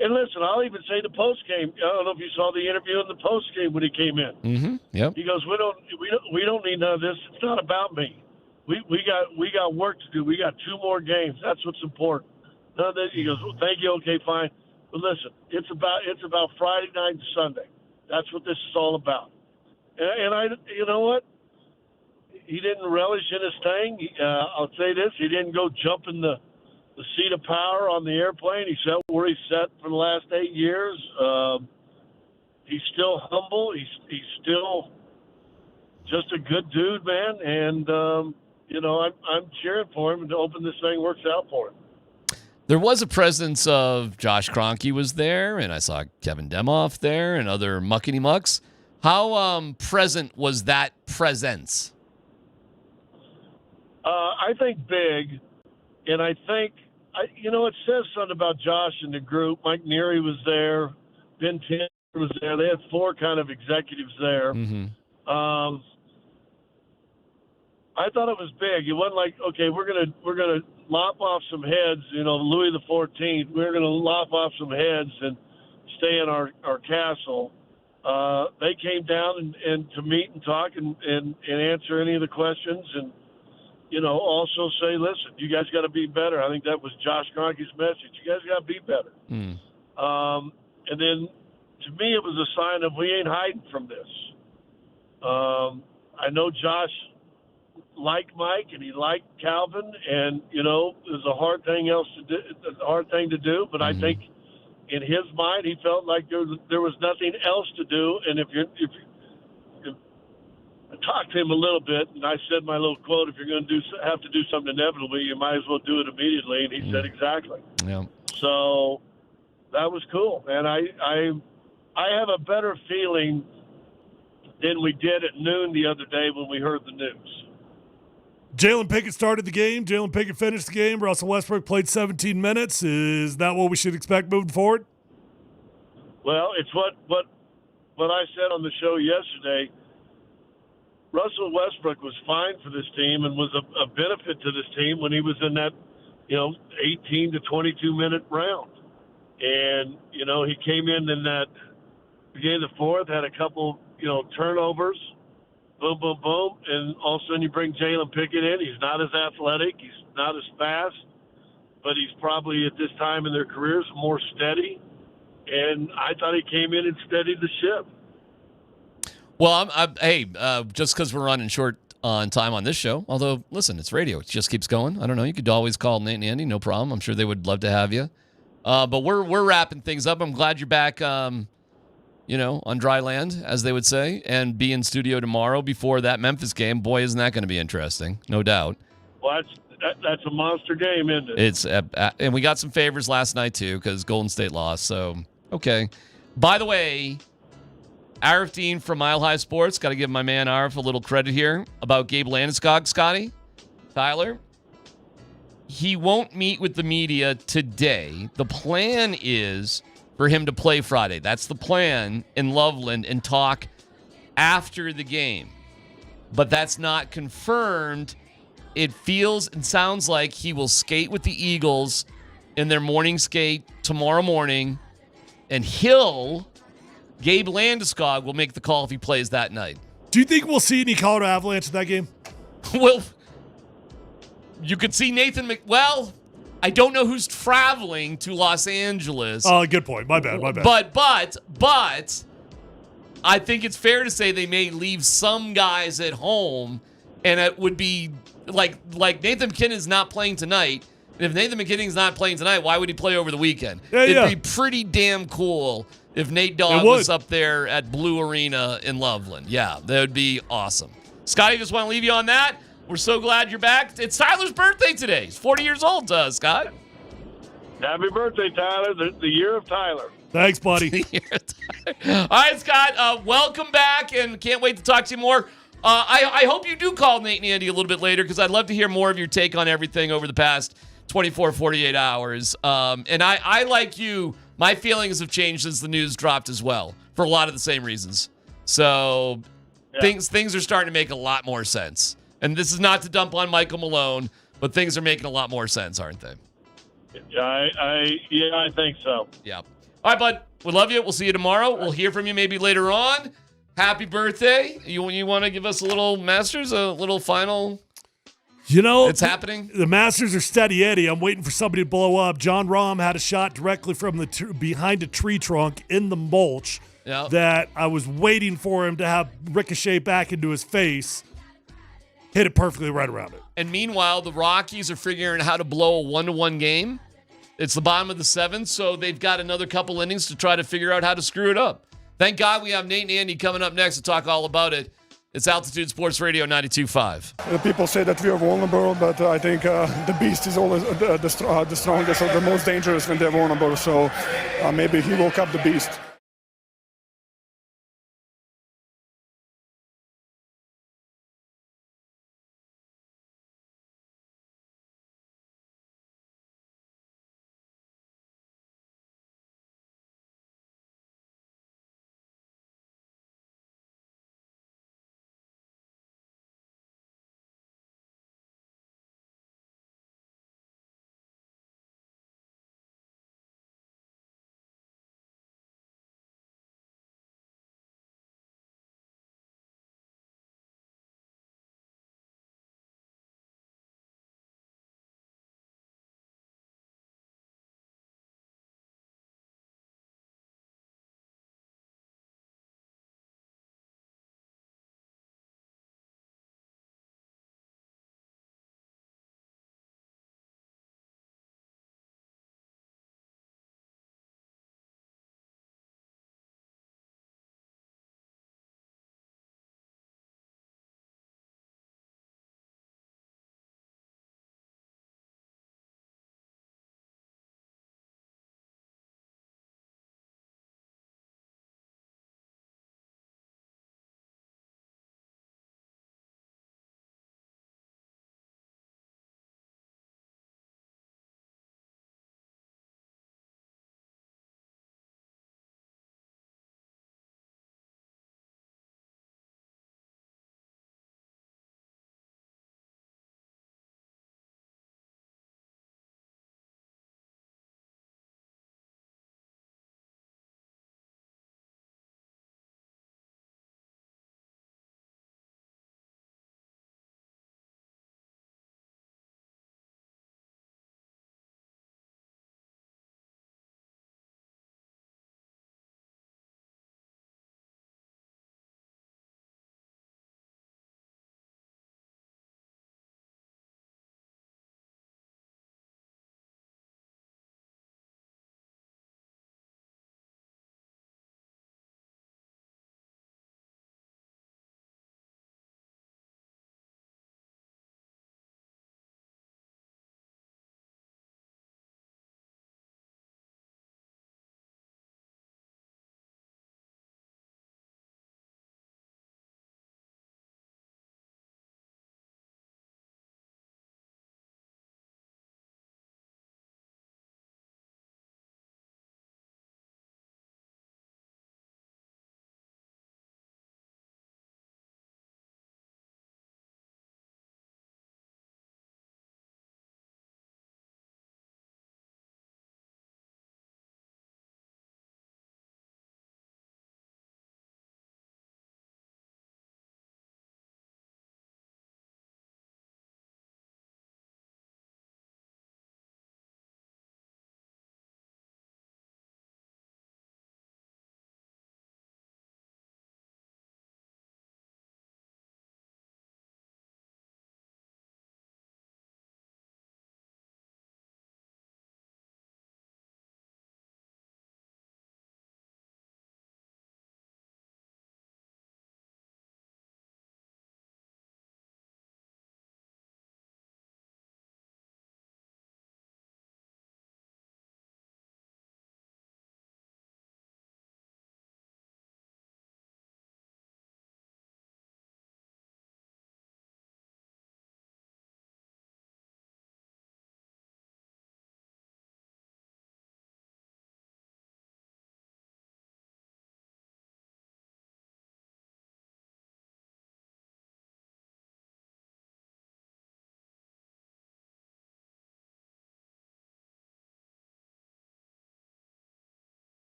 And listen, I'll even say the post game. I don't know if you saw the interview in the post game when he came in. Yep. He goes, we don't need none of this. It's not about me. We got work to do. We got 2 more games. That's what's important. None of that. He goes, well, thank you. Okay, fine. But listen, it's about Friday night and Sunday. That's what this is all about. And I, you know what? He didn't relish in his thing. I'll say this: he didn't go jump in the seat of power on the airplane. He sat where he sat for the last 8 years. He's still humble. He's still just a good dude, man. And I'm cheering for him, and hoping this thing works out for him. There was a presence of Josh Kroenke was there, and I saw Kevin Demoff there and other muckety mucks. How present was that presence? I think big, and I think it says something about Josh and the group. Mike Neary was there, Ben Taylor was there. They had 4 kind of executives there. I thought it was big. It wasn't like, okay, we're gonna lop off some heads. Louis the 14th. We're gonna lop off some heads and stay in our castle. They came down and to meet and talk and answer any of the questions and, also say, listen, you guys got to be better. I think that was Josh Kroenke's message. You guys got to be better. And then to me, it was a sign of we ain't hiding from this. I know Josh liked Mike and he liked Calvin, and, it was a hard thing to do, but I think in his mind, he felt like there was nothing else to do. And if I talked to him a little bit, and I said my little quote: "If you're going to have to do something inevitably, you might as well do it immediately." And he said exactly. Yeah. So that was cool, and I have a better feeling than we did at noon the other day when we heard the news. Jalen Pickett started the game. Jalen Pickett finished the game. Russell Westbrook played 17 minutes. Is that what we should expect moving forward? Well, it's what I said on the show yesterday. Russell Westbrook was fine for this team and was a benefit to this team when he was in that, 18 to 22 minute round. And, he came in that beginning of the 4th, had a couple, turnovers. Boom, boom, boom, and all of a sudden you bring Jalen Pickett in. He's not as athletic. He's not as fast, but he's probably at this time in their careers more steady. And I thought he came in and steadied the ship. Well, just because we're running short on time on this show, although, listen, it's radio. It just keeps going. I don't know. You could always call Nate and Andy. No problem. I'm sure they would love to have you. But we're wrapping things up. I'm glad you're back, on dry land, as they would say, and be in studio tomorrow before that Memphis game. Boy, isn't that going to be interesting. No doubt. Well, that's a monster game, isn't it? It's and we got some favors last night, too, because Golden State lost. So, okay. By the way, Arif Dean from Mile High Sports, got to give my man Arif a little credit here about Gabe Landeskog, Scotty, Tyler. He won't meet with the media today. The plan is for him to play Friday. That's the plan in Loveland, and talk after the game. But that's not confirmed. It feels and sounds like he will skate with the Eagles in their morning skate tomorrow morning, and Gabe Landeskog will make the call if he plays that night. Do you think we'll see any Colorado Avalanche in that game? Well, you could see Nathan Well, I don't know who's traveling to Los Angeles. Oh, good point. My bad. But I think it's fair to say they may leave some guys at home And it would be like Nathan McKinnon's not playing tonight. And if Nathan McKinnon's not playing tonight, why would he play over the weekend? It'd be pretty damn cool if Nate Dogg was up there at Blue Arena in Loveland. Yeah, that would be awesome. Scotty, just want to leave you on that. We're so glad you're back. It's Tyler's birthday today. He's 40 years old, Scott. Happy birthday, Tyler. The year of Tyler. Thanks, buddy. All right, Scott, welcome back, and can't wait to talk to you more. I hope you do call Nate and Andy a little bit later, because I'd love to hear more of your take on everything over the past 24, 48 hours. And I, like you, my feelings have changed since the news dropped as well, for a lot of the same reasons. So things are starting to make a lot more sense. And this is not to dump on Michael Malone, but things are making a lot more sense, aren't they? I think so. Yeah. All right, bud. We love you. We'll see you tomorrow. We'll hear from you maybe later on. Happy birthday. You want to give us a little Masters, a little final? It's happening. The Masters are steady Eddie. I'm waiting for somebody to blow up. John Rahm had a shot directly from the behind a tree trunk in the mulch that I was waiting for him to have ricochet back into his face. Hit it perfectly right around it. And meanwhile, the Rockies are figuring out how to blow a 1-1 game. It's the bottom of the 7th, so they've got another couple innings to try to figure out how to screw it up. Thank God we have Nate and Andy coming up next to talk all about it. It's Altitude Sports Radio 92.5. People say that we are vulnerable, but I think the beast is always the strongest or the most dangerous when they're vulnerable. So maybe he woke up the beast.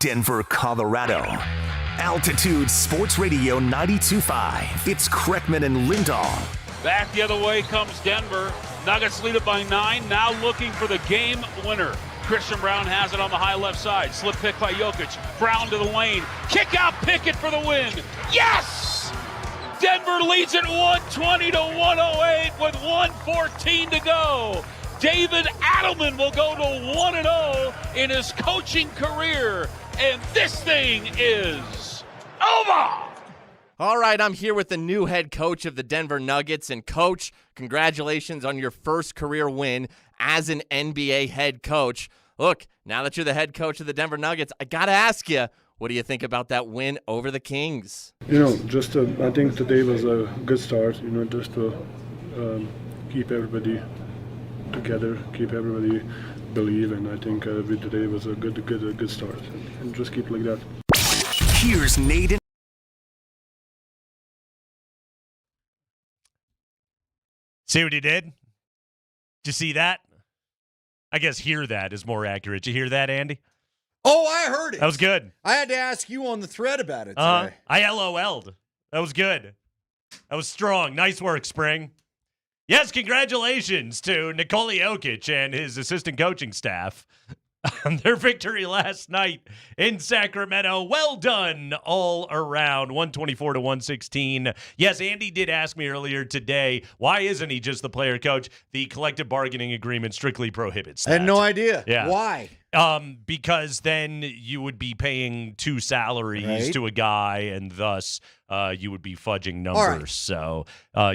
Denver, Colorado. Altitude Sports Radio 92.5. It's Kreckman and Lindahl. Back the other way comes Denver. Nuggets lead it by 9. Now looking for the game winner. Christian Brown has it on the high left side. Slip pick by Jokic. Brown to the lane. Kick out Pickett for the win. Yes! Denver leads it 120 to 108 with 1:14 to go. David Adelman will go to 1-0 in his coaching career. And this thing is over! All right, I'm here with the new head coach of the Denver Nuggets. And, Coach, congratulations on your first career win as an NBA head coach. Look, now that you're the head coach of the Denver Nuggets, I got to ask you, what do you think about that win over the Kings? I think today was a good start, just to keep everybody together, keep everybody believe, and I think today was a good start, and just keep like that. Here's Nate. See what he did? Did you see that? I guess hear that is more accurate. Did you hear that, Andy? Oh, I heard it. That was good. I had to ask you on the thread about it today. I LOL'd. That was good. That was strong. Nice work, Spring. Yes, congratulations to Nikola Jokic and his assistant coaching staff on their victory last night in Sacramento. Well done all around, 124 to 116. Yes, Andy did ask me earlier today, why isn't he just the player coach? The collective bargaining agreement strictly prohibits that. I had no idea. Yeah. Why? Because then you would be paying 2 salaries to a guy, and thus you would be fudging numbers. Right. So,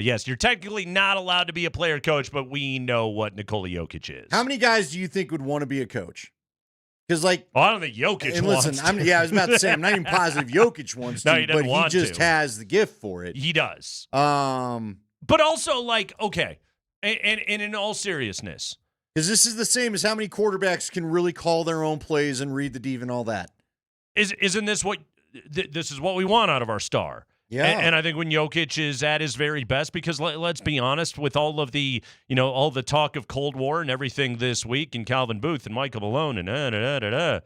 yes, you're technically not allowed to be a player coach, but we know what Nikola Jokic is. How many guys do you think would want to be a coach? Because, I don't think Jokic and wants listen, to. I was about to say, I'm not even positive Jokic wants No, to, he doesn't but he want just to. has the gift for it. He does. But also, okay, and in all seriousness, because this is the same as how many quarterbacks can really call their own plays and read the div and all that. Isn't this what this is what we want out of our star? Yeah. And I think when Jokic is at his very best, because let's be honest, with all of the, all the talk of Cold War and everything this week, and Calvin Booth and Michael Malone and Nikola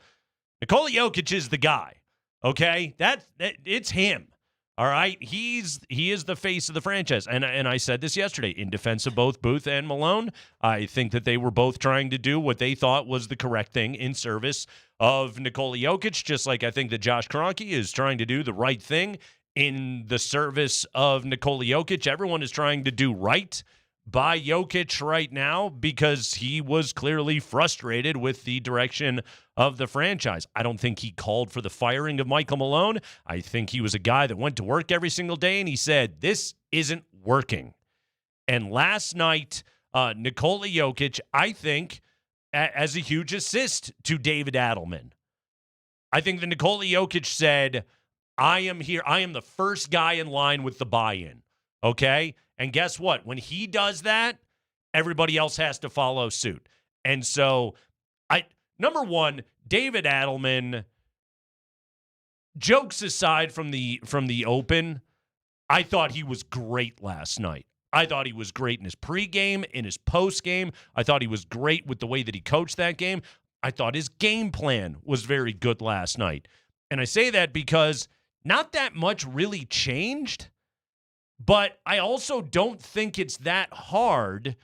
Jokic is the guy. Okay, that it's him. All right, he is the face of the franchise, and I said this yesterday in defense of both Booth and Malone. I think that they were both trying to do what they thought was the correct thing in service of Nikola Jokic, just like I think that Josh Kroenke is trying to do the right thing in the service of Nikola Jokic. Everyone is trying to do right by Jokic right now because he was clearly frustrated with the direction of the franchise. I don't think he called for the firing of Michael Malone. I think he was a guy that went to work every single day and he said, this isn't working. And last night, Nikola Jokic, I think, as a huge assist to David Adelman, I think that Nikola Jokic said, I am here. I am the first guy in line with the buy-in. Okay? And guess what? When he does that, everybody else has to follow suit. And so, number one, David Adelman, jokes aside from the open, I thought he was great last night. I thought he was great in his pregame, in his postgame. I thought he was great with the way that he coached that game. I thought his game plan was very good last night. And I say that because not that much really changed, but I also don't think it's that hard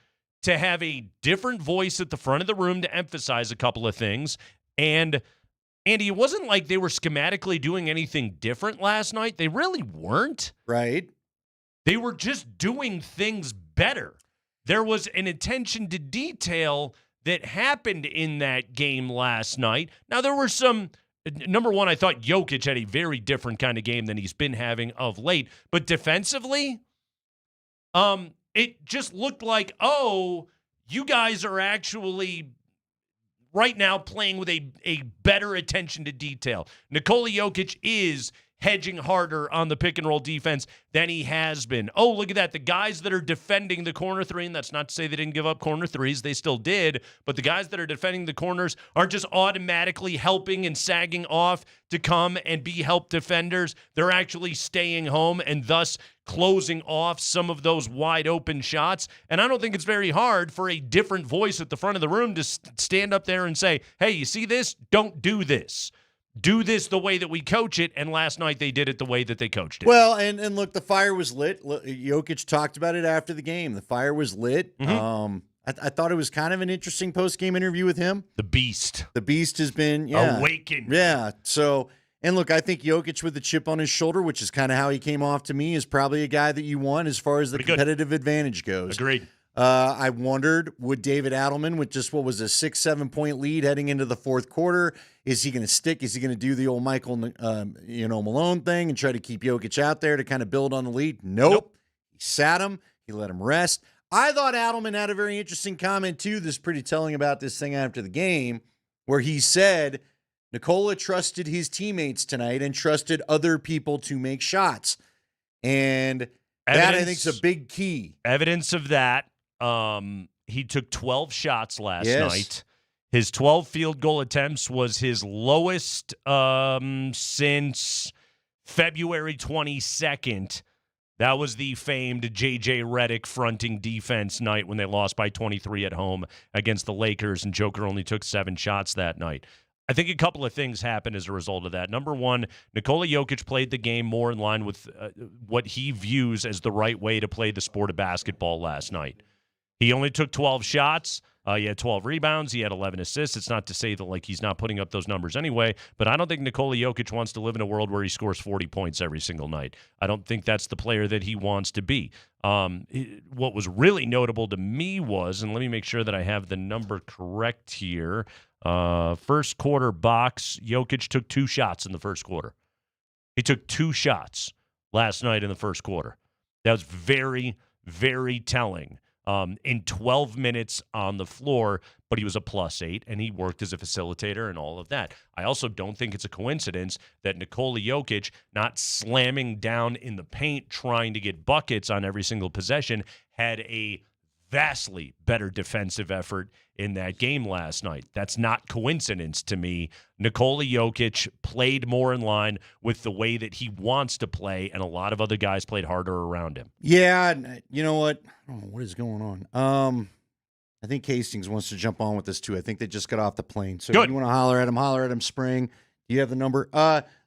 to have a different voice at the front of the room to emphasize a couple of things. And, Andy, it wasn't like they were schematically doing anything different last night. They really weren't. Right. They were just doing things better. There was an attention to detail that happened in that game last night. Now, there were some... Number one, I thought Jokic had a very different kind of game than he's been having of late. But defensively, it just looked like, you guys are actually right now playing with a better attention to detail. Nikola Jokic is hedging harder on the pick and roll defense than he has been. Oh, look at that. The guys that are defending the corner three, and that's not to say they didn't give up corner threes. They still did. But the guys that are defending the corners are just automatically helping and sagging off to come and be help defenders. They're actually staying home and thus closing off some of those wide open shots. And I don't think it's very hard for a different voice at the front of the room to stand up there and say, hey, you see this? Don't do this. do this the way that we coach it, and last night they did it the way that they coached it. Well, and look, the fire was lit. Jokic talked about it after the game. The fire was lit. Mm-hmm. I thought it was kind of an interesting post-game interview with him. The Beast. The Beast has been awakened. Yeah. So, and look, I think Jokic with the chip on his shoulder, which is kind of how he came off to me, is probably a guy that you want as far as the competitive advantage goes. Agreed. I wondered, would David Adelman, with just what was a 6-7 point lead heading into the fourth quarter, is he going to stick? Is he going to do the old Michael, Malone thing and try to keep Jokic out there to kind of build on the lead? Nope. He sat him. He let him rest. I thought Adelman had a very interesting comment too. That's pretty telling about this thing after the game, where he said Nikola trusted his teammates tonight and trusted other people to make shots, and that I think is a big key. Evidence of that. He took 12 shots last night. His 12 field goal attempts was his lowest since February 22nd. That was the famed J.J. Redick fronting defense night when they lost by 23 at home against the Lakers, and Joker only took 7 shots that night. I think a couple of things happened as a result of that. Number one, Nikola Jokic played the game more in line with what he views as the right way to play the sport of basketball last night. He only took 12 shots. He had 12 rebounds. He had 11 assists. It's not to say that he's not putting up those numbers anyway, but I don't think Nikola Jokic wants to live in a world where he scores 40 points every single night. I don't think that's the player that he wants to be. What was really notable to me was, and let me make sure that I have the number correct here, first quarter box, Jokic took 2 shots in the first quarter. He took 2 shots last night in the first quarter. That was very, very telling. In 12 minutes on the floor, but he was a +8, and he worked as a facilitator and all of that. I also don't think it's a coincidence that Nikola Jokic, not slamming down in the paint, trying to get buckets on every single possession, had a vastly better defensive effort in that game last night. That's not coincidence to me. Nikola Jokic played more in line with the way that he wants to play, and a lot of other guys played harder around him. Yeah, you know what? I don't know what is going on. I think Hastings wants to jump on with this too. I think they just got off the plane. So if you want to holler at him, Spring. Do you have the number?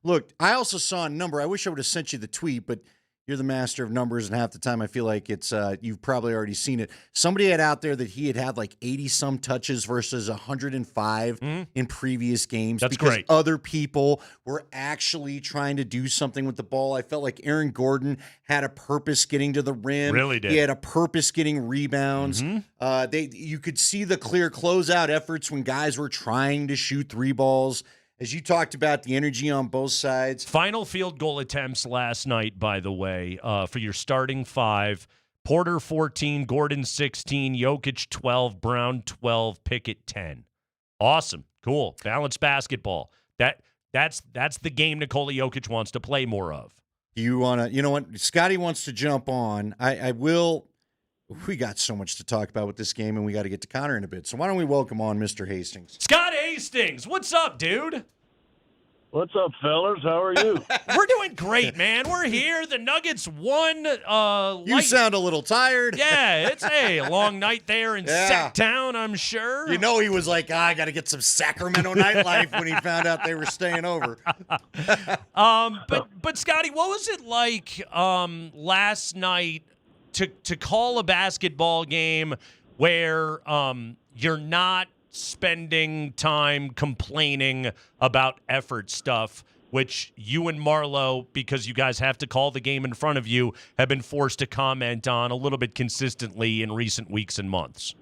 Look, I also saw a number. I wish I would have sent you the tweet, but you're the master of numbers, and half the time I feel like it's you've probably already seen it. Somebody had out there that he had 80-some touches versus 105 in previous games. That's because great. Other people were actually trying to do something with the ball. I felt like Aaron Gordon had a purpose getting to the rim. Really did. He had a purpose getting rebounds. You could see the clear closeout efforts when guys were trying to shoot 3 balls. As you talked about, the energy on both sides. Final field goal attempts last night, by the way, for your starting 5. Porter 14, Gordon 16, Jokic 12, Brown 12, Pickett 10. Awesome. Cool. Balanced basketball. That's the game Nikola Jokic wants to play more of. You know what? Scotty wants to jump on. I will. We got so much to talk about with this game, and we got to get to Connor in a bit. So why don't we welcome on Mr. Hastings? Scott Hastings, what's up, dude? What's up, fellas? How are you? We're doing great, man. We're here. The Nuggets won. You sound a little tired. Yeah, it's a long night there in Sacktown, I'm sure. You know he was like, I got to get some Sacramento nightlife when he found out they were staying over. But Scotty, what was it like last night to call a basketball game where you're not spending time complaining about effort stuff, which you and Marlo, because you guys have to call the game in front of you, have been forced to comment on a little bit consistently in recent weeks and months?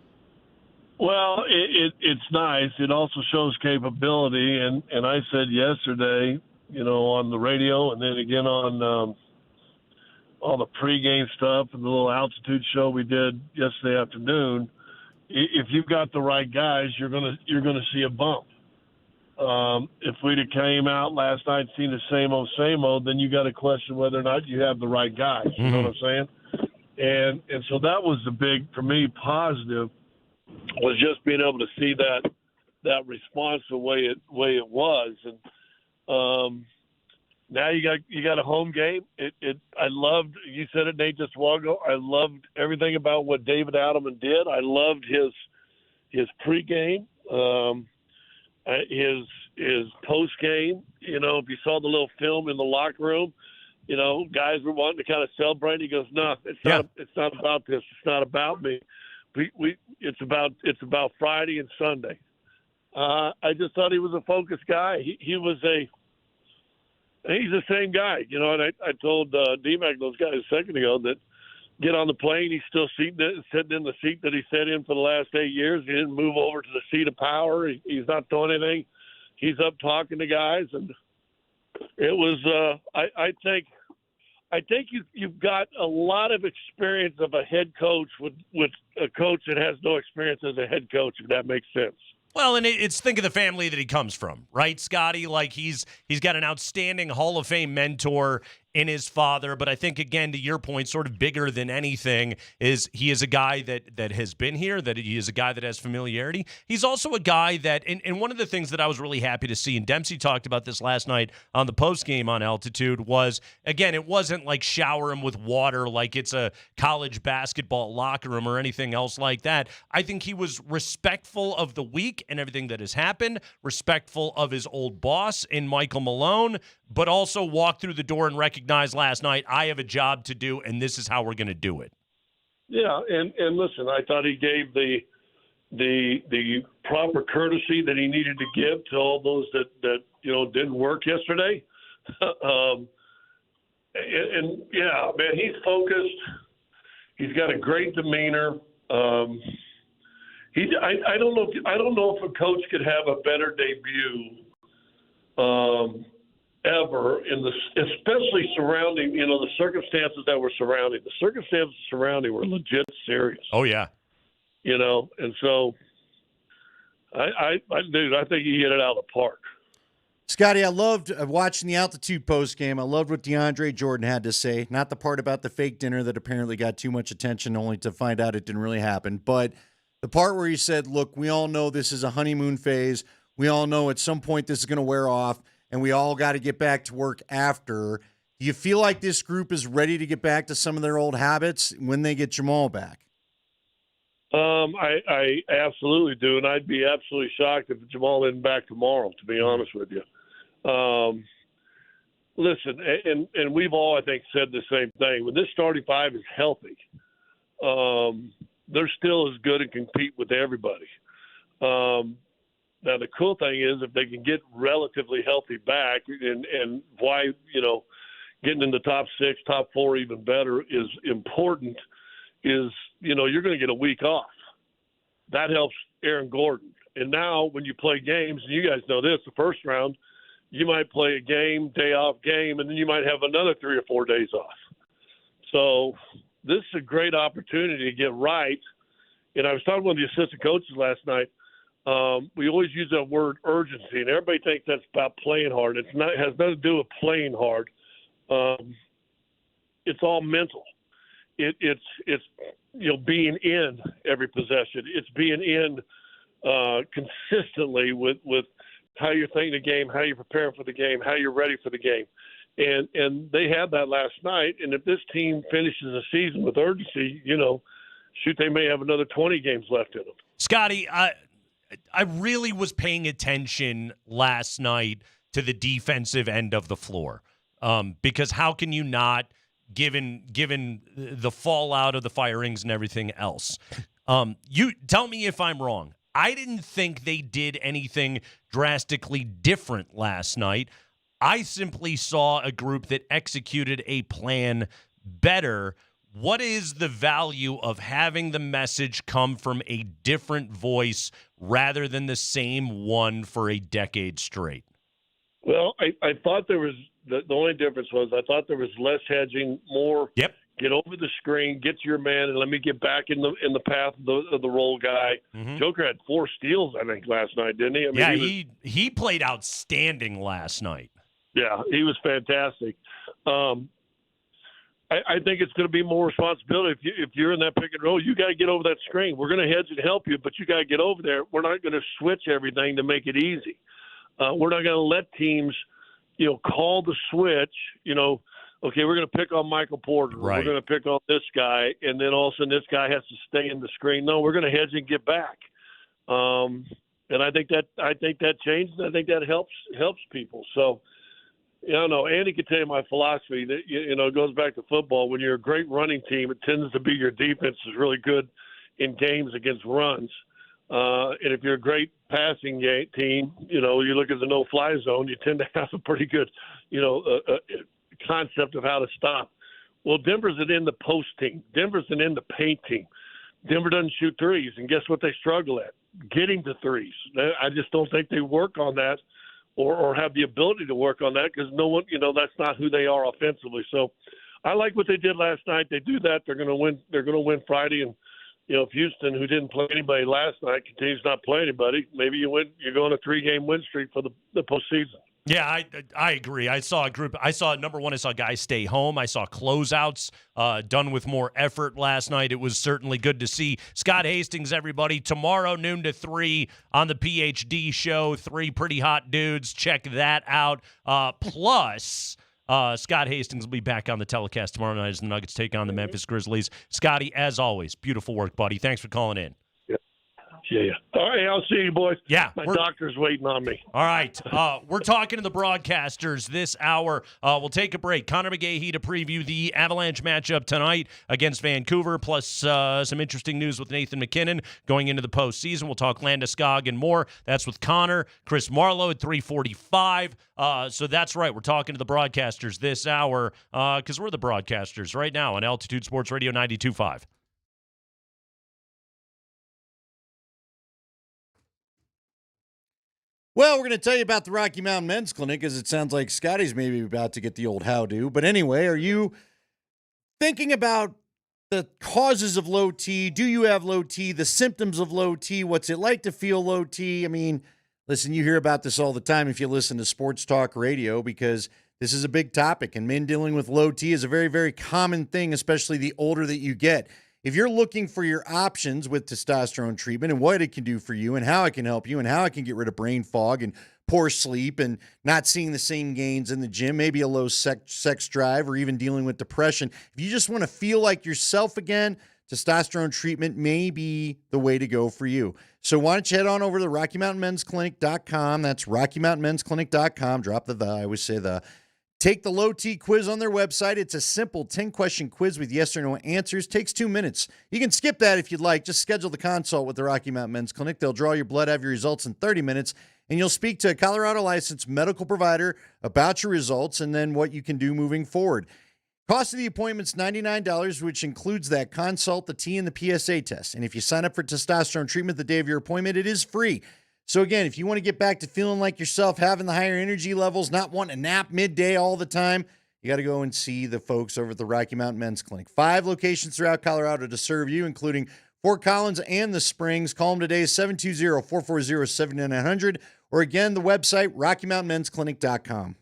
Well, it's nice. It also shows capability, and I said yesterday, on the radio, and then again on all the pregame stuff and the little altitude show we did yesterday afternoon. If you've got the right guys, you're gonna see a bump. If we'd have came out last night and seen the same old, then you got to question whether or not you have the right guys. You know what I'm saying? And so that was the big, for me, positive, was just being able to see that response the way it was. And now you got a home game. I loved, you said it, Nate, just a while ago. I loved everything about what David Adelman did. I loved his pregame. his post game. You know, if you saw the little film in the locker room, you know, guys were wanting to kind of celebrate. He goes, "No, it's not. It's not about this. It's not about me. It's about Friday and Sunday." I just thought he was a focused guy. He's the same guy, you know. And I told DMac, those guys a second ago, that get on the plane, he's still sitting in the seat that he sat in for the last 8 years. He didn't move over to the seat of power. He's not doing anything. He's up talking to guys, and it was. I think you've got a lot of experience of a head coach with a coach that has no experience as a head coach, if that makes sense. Well, and it's think of the family that he comes from, right, Scotty? Like he's got an outstanding Hall of Fame mentor in his father, but I think, again, to your point, sort of bigger than anything is he is a guy that has been here, that he is a guy that has familiarity. He's also a guy that, and one of the things that I was really happy to see, and Dempsey talked about this last night on the postgame on Altitude, was, again, it wasn't like shower him with water like it's a college basketball locker room or anything else like that. I think he was respectful of the week and everything that has happened, respectful of his old boss in Michael Malone, but also walked through the door and recognized last night, I have a job to do, and this is how we're going to do it. Yeah, and listen, I thought he gave the proper courtesy that he needed to give to all those that you know didn't work yesterday. And yeah, man, he's focused. He's got a great demeanor. I don't know if a coach could have a better debut ever especially surrounding, you know, the circumstances that were surrounding. The circumstances surrounding were legit serious. Oh yeah. You know, and so I think he hit it out of the park. Scotty, I loved watching the Altitude post game. I loved what DeAndre Jordan had to say. Not the part about the fake dinner that apparently got too much attention, only to find out it didn't really happen. But the part where he said, look, we all know this is a honeymoon phase. We all know at some point this is going to wear off, and we all got to get back to work after. Do you feel like this group is ready to get back to some of their old habits when they get Jamal back? I absolutely do, and I'd be absolutely shocked if Jamal isn't back tomorrow, to be honest with you. Listen, and we've all, I think, said the same thing. When this starting five is healthy, they're still as good and compete with everybody. Now, the cool thing is if they can get relatively healthy back, and why, you know, getting in the top six, top four even better is important, is, you know, you're going to get a week off. That helps Aaron Gordon. And now when you play games, and you guys know this, the first round, you might play a game, day off game, and then you might have another 3 or 4 days off. So this is a great opportunity to get right. And I was talking with the assistant coaches last night. We always use that word urgency, and everybody thinks that's about playing hard. It has nothing to do with playing hard. It's all mental. It's you know, being in every possession. It's being in consistently with how you're thinking the game, how you're preparing for the game, how you're ready for the game. And they had that last night. And if this team finishes the season with urgency, you know, shoot, they may have another 20 games left in them. Scotty, I really was paying attention last night to the defensive end of the floor, because how can you not, given the fallout of the firings and everything else? You tell me if I'm wrong. I didn't think they did anything drastically different last night. I simply saw a group that executed a plan better. What is the value of having the message come from a different voice rather than the same one for a decade straight? Well, I thought there was the only difference was I thought there was less hedging, more. Yep. Get over the screen, get to your man, and let me get back in the path of the roll guy. Mm-hmm. Joker had 4 steals, I think, last night, didn't he? I mean, he played outstanding last night. Yeah, he was fantastic. I think it's going to be more responsibility if you're in that pick and roll. You got to get over that screen. We're going to hedge and help you, but you got to get over there. We're not going to switch everything to make it easy. We're not going to let teams, you know, call the switch. You know, okay, we're going to pick on Michael Porter. Right. We're going to pick on this guy, and then all of a sudden this guy has to stay in the screen. No, we're going to hedge and get back. And and I think that changed. I think that helps people. So, I don't know. Andy can tell you my philosophy. That it goes back to football. When you're a great running team, it tends to be your defense is really good in games against runs. And if you're a great passing team, you look at the no-fly zone, you tend to have a pretty good, concept of how to stop. Well, Denver's an in-the-post team. Denver's an in-the-paint team. Denver doesn't shoot threes, and guess what they struggle at? Getting to threes. I just don't think they work on that or have the ability to work on that because no one, that's not who they are offensively. So I like what they did last night. They do that. They're going to win. They're going to win Friday. And, if Houston, who didn't play anybody last night, continues not to play anybody, maybe you win. You're going a 3-game win streak for the postseason. Yeah, I agree. I saw number one, I saw guys stay home. I saw closeouts done with more effort last night. It was certainly good to see. Scott Hastings, everybody, tomorrow noon to 3 on the PhD show. 3 pretty hot dudes. Check that out. Plus, Scott Hastings will be back on the telecast tomorrow night as the Nuggets take on the Memphis Grizzlies. Scotty, as always, beautiful work, buddy. Thanks for calling in. Yeah. All right, I'll see you, boys. Yeah. My doctor's waiting on me. All right. We're talking to the broadcasters this hour. We'll take a break. Connor McGahey to preview the Avalanche matchup tonight against Vancouver, plus some interesting news with Nathan McKinnon going into the postseason. We'll talk Landeskog and more. That's with Connor. Chris Marlowe at 3:45. So that's right. We're talking to the broadcasters this hour because we're the broadcasters right now on Altitude Sports Radio 92.5. Well, we're going to tell you about the Rocky Mountain Men's Clinic, as it sounds like Scotty's maybe about to get the old how-do. But anyway, are you thinking about the causes of low T? Do you have low T? The symptoms of low T? What's it like to feel low T? I mean, listen, you hear about this all the time if you listen to sports talk radio because this is a big topic, and men dealing with low T is a very, very common thing, especially the older that you get. If you're looking for your options with testosterone treatment and what it can do for you and how it can help you and how it can get rid of brain fog and poor sleep and not seeing the same gains in the gym, maybe a low sex drive or even dealing with depression, if you just want to feel like yourself again, testosterone treatment may be the way to go for you. So why don't you head on over to RockyMountainMen'sClinic.com. That's RockyMountainMen'sClinic.com. Drop the I always say the. Take the low T quiz on their website. It's a simple 10-question quiz with yes or no answers. Takes 2 minutes. You can skip that if you'd like. Just schedule the consult with the Rocky Mountain Men's Clinic. They'll draw your blood, have your results in 30 minutes, and you'll speak to a Colorado licensed medical provider about your results and then what you can do moving forward. Cost of the appointment's $99, which includes that consult, the T, and the PSA test. And if you sign up for testosterone treatment the day of your appointment, it is free. So again, if you want to get back to feeling like yourself, having the higher energy levels, not wanting to nap midday all the time, you got to go and see the folks over at the Rocky Mountain Men's Clinic. 5 locations throughout Colorado to serve you, including Fort Collins and the Springs. Call them today, 720-440-7900. Or again, the website, RockyMountainMen'sClinic.com.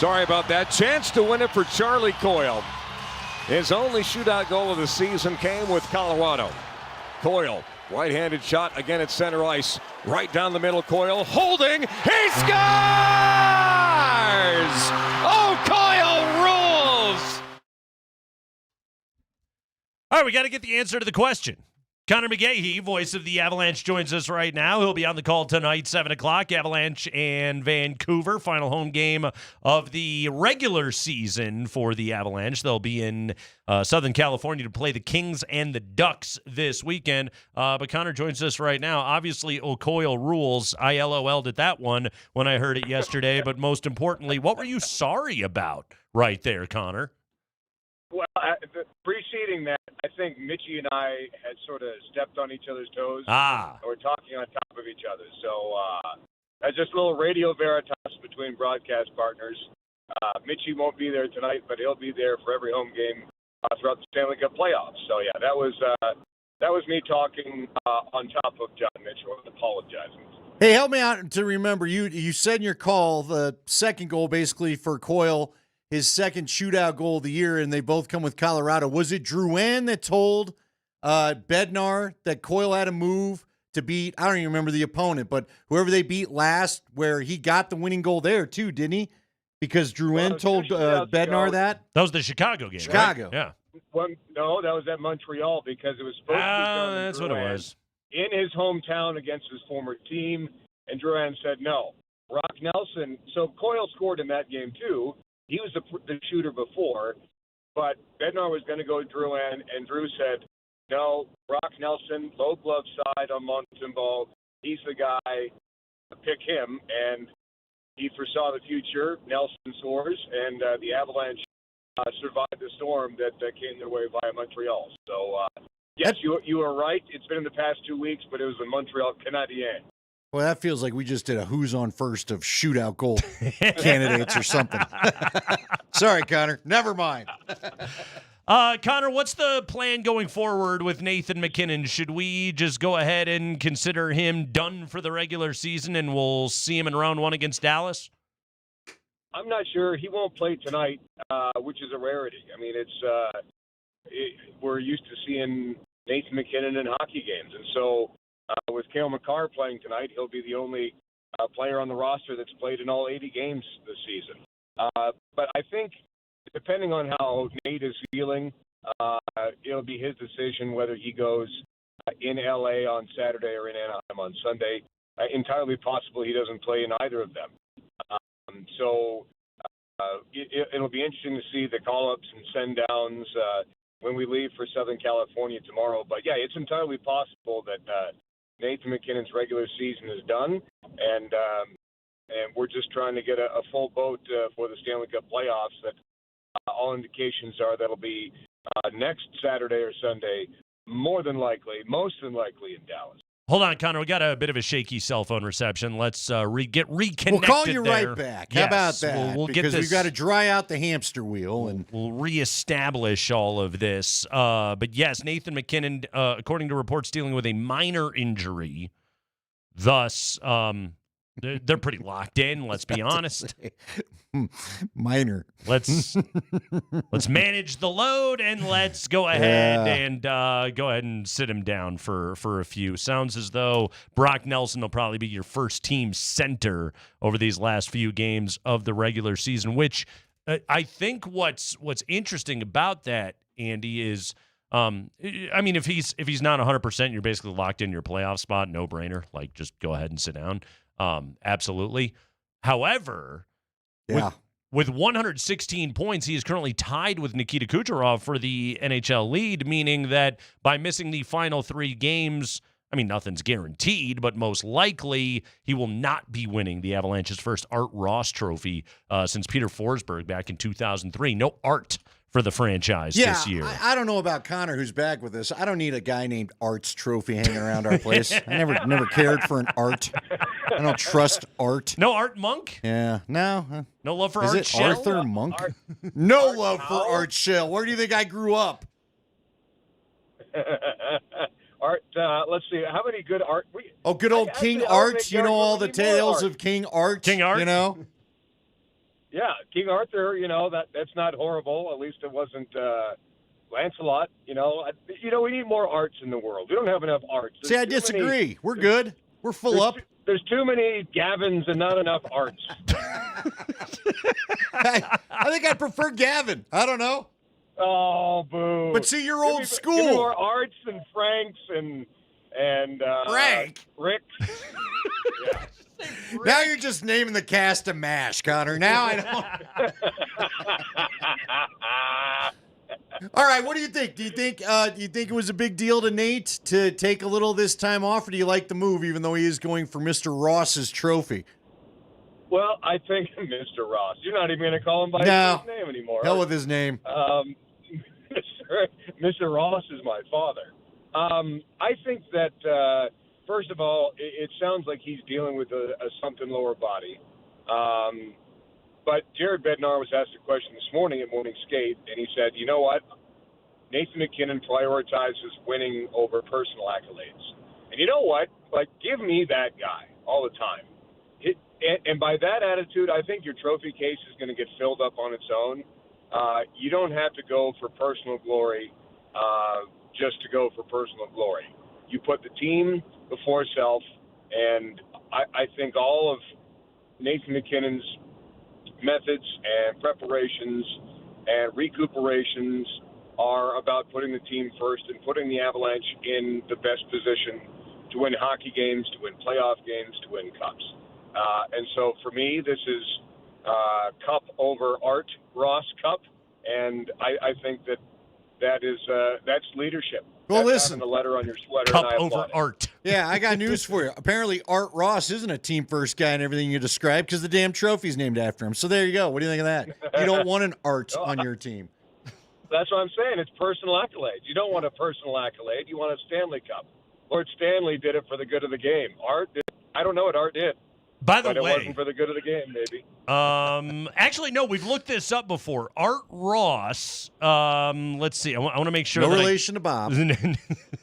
Sorry about that. Chance to win it for Charlie Coyle. His only shootout goal of the season came with Colorado. Coyle, right-handed shot again at center ice. Right down the middle, Coyle holding. He scores! Oh, Coyle rules! All right, we got to get the answer to the question. Connor McGahey, voice of the Avalanche, joins us right now. He'll be on the call tonight, 7 o'clock. Avalanche and Vancouver, final home game of the regular season for the Avalanche. They'll be in Southern California to play the Kings and the Ducks this weekend. But Connor joins us right now. Obviously, Coyle rules. I LOL'd at that one when I heard it yesterday. But most importantly, what were you sorry about right there, Connor? Well, preceding that, I think Mitchie and I had sort of stepped on each other's toes. We're talking on top of each other. So that's just a little radio veritas between broadcast partners. Mitchie won't be there tonight, but he'll be there for every home game throughout the Stanley Cup playoffs. So, yeah, that was me talking on top of John Mitchell and apologizing. Hey, help me out to remember. You said in your call the second goal basically for Coyle, his second shootout goal of the year, and they both come with Colorado. Was it Drouin that told Bednar that Coyle had to move to beat, I don't even remember the opponent, but whoever they beat last, where he got the winning goal there too, didn't he? Because Drouin told Bednar that? That was the Chicago game, Chicago. Right? Yeah. No, that was at Montreal because it was supposed to be done that's what it was. in his hometown against his former team, and Drouin said no. Brock Nelson, so Coyle scored in that game too. He was the shooter before, but Bednar was going to go Drouin, and Drew said, no, Brock Nelson, low glove side on Montembeault, he's the guy, pick him, and he foresaw the future. Nelson scores, and the Avalanche survived the storm that came their way via Montreal. So, yes, you are right. It's been in the past 2 weeks, but it was the Montreal Canadiens. Well, that feels like we just did a who's on first of shootout goal candidates or something. Sorry, Connor. Never mind. Connor, what's the plan going forward with Nathan MacKinnon? Should we just go ahead and consider him done for the regular season and we'll see him in round one against Dallas? I'm not sure. He won't play tonight, which is a rarity. I mean, we're used to seeing Nathan MacKinnon in hockey games, and so with Cale Makar playing tonight, he'll be the only player on the roster that's played in all 80 games this season. But I think, depending on how Nate is feeling, it'll be his decision whether he goes in L.A. on Saturday or in Anaheim on Sunday. Entirely possible he doesn't play in either of them. So it'll be interesting to see the call-ups and send-downs when we leave for Southern California tomorrow. But, yeah, it's entirely possible that Nathan MacKinnon's regular season is done, and we're just trying to get a full boat for the Stanley Cup playoffs. That all indications are that'll be next Saturday or Sunday, most than likely in Dallas. Hold on, Connor. We got a bit of a shaky cell phone reception. Let's get reconnected. We'll call you there. right back. Yes, How about that? We'll because get this, we've got to dry out the hamster wheel. And we'll reestablish all of this. But yes, Nathan MacKinnon, according to reports, dealing with a minor injury. Thus, they're pretty locked in, let's be honest. Minor. Let's manage the load and let's go ahead and sit him down for a few. Sounds as though Brock Nelson will probably be your first team center over these last few games of the regular season, which I think what's interesting about that, Andy, is I mean, if he's not 100%, you're basically locked in your playoff spot, no brainer. Like, just go ahead and sit down. Absolutely. However, with 116 points, he is currently tied with Nikita Kucherov for the NHL lead, meaning that by missing the final 3 games, I mean, nothing's guaranteed, but most likely he will not be winning the Avalanche's first Art Ross trophy since Peter Forsberg back in 2003. No Art for the franchise this year. I don't know about Connor, who's back with us. I don't need a guy named Art's trophy hanging around our place. I never cared for an Art. I don't trust Art. No Art Monk? Yeah, no. No love for Is Art it Shell? Arthur Monk? No love for Art Shell. Where do you think I grew up? Art, let's see. How many good Art? Good old King Art. You know all the tales of King Art. King Art? You know? Yeah, King Arthur, that's not horrible. At least it wasn't Lancelot. We need more arts in the world. We don't have enough arts. See, I disagree. We're good. We're full up. There's too many Gavins and not enough arts. I think I prefer Gavin. I don't know. Oh, boo. But see, you're old school. Give me more arts than Franks and Frank. Rick. Yeah. Now you're just naming the cast of MASH, Connor. Now I don't. All right, what do you think? Do you think it was a big deal to Nate to take a little of this time off, or do you like the move, even though he is going for Mr. Ross's trophy? Well, I think Mr. Ross. You're not even going to call him by his name anymore. Hell with his name. Mr. Ross is my father. I think that, first of all, it sounds like he's dealing with a something lower body. But Jared Bednar was asked a question this morning at Morning Skate, and he said, you know what? Nathan MacKinnon prioritizes winning over personal accolades. And you know what? Give me that guy all the time. And by that attitude, I think your trophy case is going to get filled up on its own. You don't have to go for personal glory just to go for personal glory. You put the team before self, and I think all of Nathan MacKinnon's methods and preparations and recuperations are about putting the team first and putting the Avalanche in the best position to win hockey games, to win playoff games, to win cups. And so for me, this is Cup over Art Ross Cup, and I think that's leadership. Well, That's listen, having a letter on your sweater. Cup and I over applaud it. art. Yeah, I got news for you. Apparently, Art Ross isn't a team first guy and everything you described because the damn trophy's named after him. So there you go. What do you think of that? You don't want an Art on your team. That's what I'm saying. It's personal accolades. You don't want a personal accolade. You want a Stanley Cup. Lord Stanley did it for the good of the game. Art did. I don't know what Art did. By the but it way, wasn't for the good of the game, maybe. Actually, no, we've looked this up before. Art Ross, let's see. I want to make sure. No relation to Bob.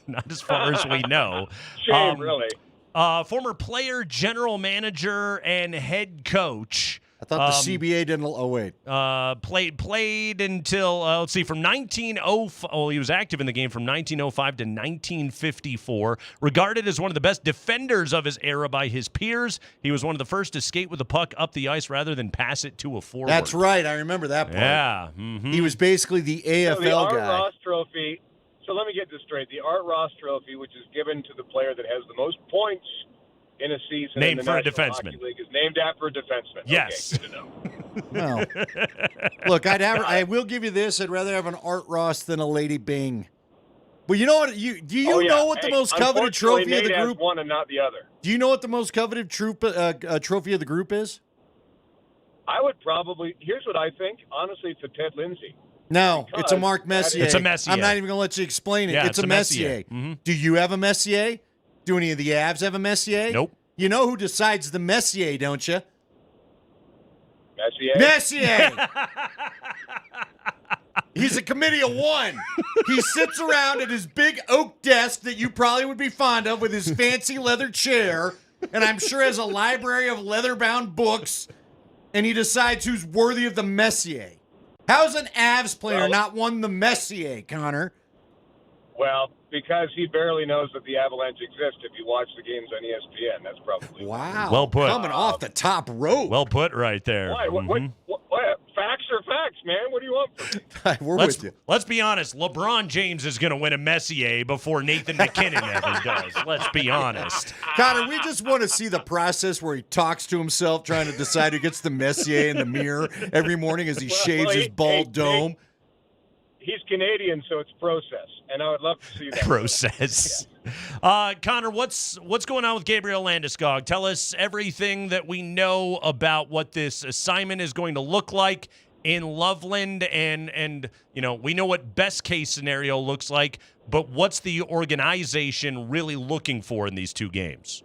Not as far as we know. Shame, really. Former player, general manager, and head coach. I thought the CBA didn't. Oh wait. Played until let's see, from 1905. Well, he was active in the game from 1905 to 1954. Regarded as one of the best defenders of his era by his peers, he was one of the first to skate with the puck up the ice rather than pass it to a forward. That's right. I remember that part. Yeah. He was basically the AFL So the Art guy. Ross Trophy. So let me get this straight. The Art Ross Trophy, which is given to the player that has the most points in a season named in the for a National defenseman. Hockey League, is named after a defenseman. Yes. Okay, good to know. Well, look, I will give you this. I'd rather have an Art Ross than a Lady Bing. But you know what? Do you know what the most coveted trophy of the Nate has group? one and not the other. Do you know what the most coveted trophy of the group is? I would probably. Here's what I think. Honestly, it's a Ted Lindsay. No, Because it's a Mark Messier. It's a Messier. I'm not even going to let you explain it. Yeah, it's a Messier. Mm-hmm. Do you have a Messier? Do any of the Avs have a Messier? Nope. You know who decides the Messier, don't you? Messier. Messier. He's a committee of one. He sits around at his big oak desk that you probably would be fond of with his fancy leather chair, and I'm sure has a library of leather-bound books, and he decides who's worthy of the Messier. How's an Avs player not won the Messier, Connor? Well, because he barely knows that the Avalanche exist. If you watch the games on ESPN, that's probably wow. Well put. Coming off the top rope. Well put, right there. Why? What? Facts are facts, man. What do you want from me? We're with you. Let's be honest. LeBron James is going to win a Messier before Nathan MacKinnon ever does. Let's be honest. Connor, we just want to see the process where he talks to himself, trying to decide who gets the Messier in the mirror every morning as he shaves his bald dome. He's Canadian, so it's process, and I would love to see that process. Connor, what's going on with Gabriel Landeskog? Tell us everything that we know about what this assignment is going to look like in Loveland, and we know what best case scenario looks like, but what's the organization really looking for in these two games?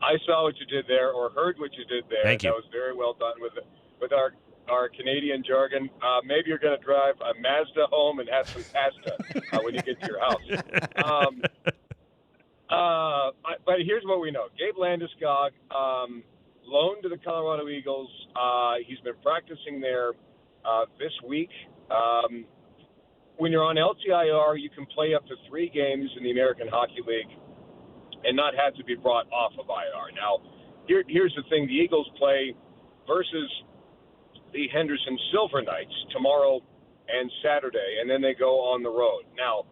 I saw what you did there, or heard what you did there. Thank you. That was very well done with our Canadian jargon. Maybe you're going to drive a Mazda home and have some pasta when you get to your house. But here's what we know. Gabe Landeskog loaned to the Colorado Eagles. He's been practicing there this week. When you're on LTIR, you can play up to 3 games in the American Hockey League and not have to be brought off of IR. Now, here's the thing. The Eagles play versus the Henderson Silver Knights tomorrow and Saturday, and then they go on the road. Now,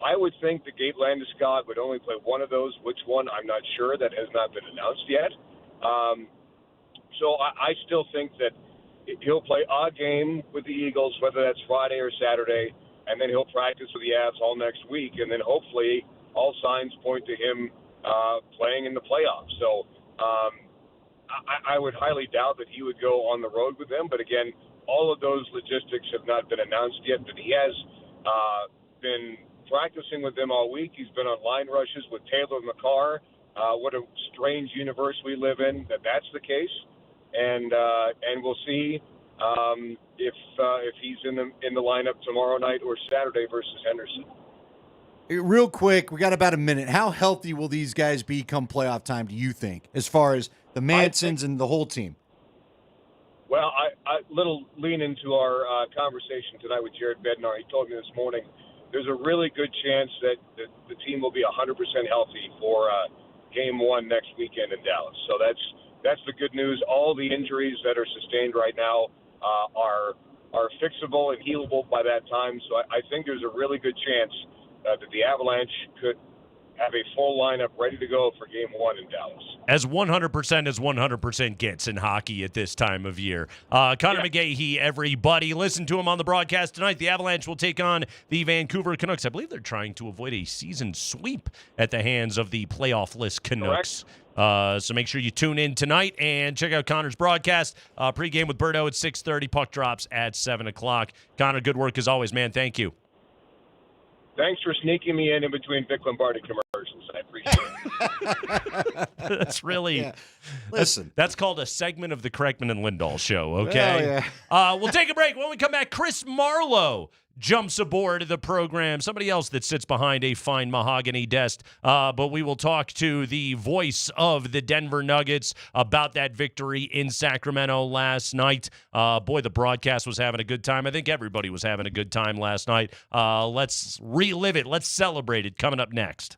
I would think that Gabe Landeskog would only play one of those. Which one, I'm not sure. That has not been announced yet. So I still think that he'll play a game with the Eagles, whether that's Friday or Saturday, and then he'll practice with the Avs all next week, and then hopefully all signs point to him playing in the playoffs. So I would highly doubt that he would go on the road with them. But again, all of those logistics have not been announced yet. But he has been practicing with them all week. He's been on line rushes with Taylor McCarr. What a strange universe we live in that's the case. And we'll see if he's in the lineup tomorrow night or Saturday versus Henderson. Real quick, we got about a minute. How healthy will these guys be come playoff time, do you think, as far as the Mansons and the whole team? Well, I little lean into our conversation tonight with Jared Bednar. He told me this morning there's a really good chance that the team will be 100% healthy for Game 1 next weekend in Dallas. So that's the good news. All the injuries that are sustained right now are fixable and healable by that time. So I think there's a really good chance that the Avalanche could have a full lineup ready to go for Game 1 in Dallas. As 100% as 100% gets in hockey at this time of year. Connor McGahey, everybody. Listen to him on the broadcast tonight. The Avalanche will take on the Vancouver Canucks. I believe they're trying to avoid a season sweep at the hands of the playoff-less Canucks. So make sure you tune in tonight and check out Connor's broadcast. Pregame with Berto at 6:30. Puck drops at 7 o'clock. Connor, good work as always, man. Thank you. Thanks for sneaking me in between Vic Lombardi commercials. I appreciate it. That's really, Yeah. Listen. That's called a segment of the Kreckman and Lindahl show, okay? Well, yeah. We'll take a break. When we come back, Chris Marlowe jumps aboard the program. Somebody else that sits behind a fine mahogany desk. But we will talk to the voice of the Denver Nuggets about that victory in Sacramento last night. Boy, the broadcast was having a good time. I think everybody was having a good time last night. Let's relive it. Let's celebrate it. Coming up next.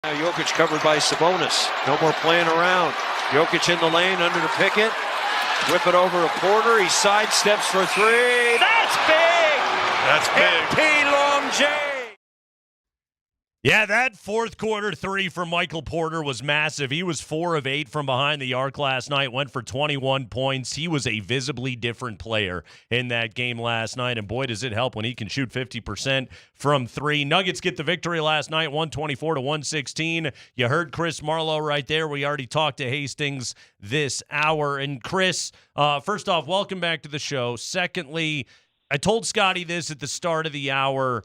Now Jokic covered by Sabonis. No more playing around. Jokic in the lane under the picket. Whip it over a Porter. He sidesteps for three. That's big. That's big. P. Long J. Yeah, that fourth quarter three from Michael Porter was massive. He was 4 of 8 from behind the arc last night, went for 21 points. He was a visibly different player in that game last night, and boy, does it help when he can shoot 50% from 3. Nuggets get the victory last night, 124-116. You heard Chris Marlowe right there. We already talked to Hastings this hour. And Chris, first off, welcome back to the show. Secondly, I told Scotty this at the start of the hour.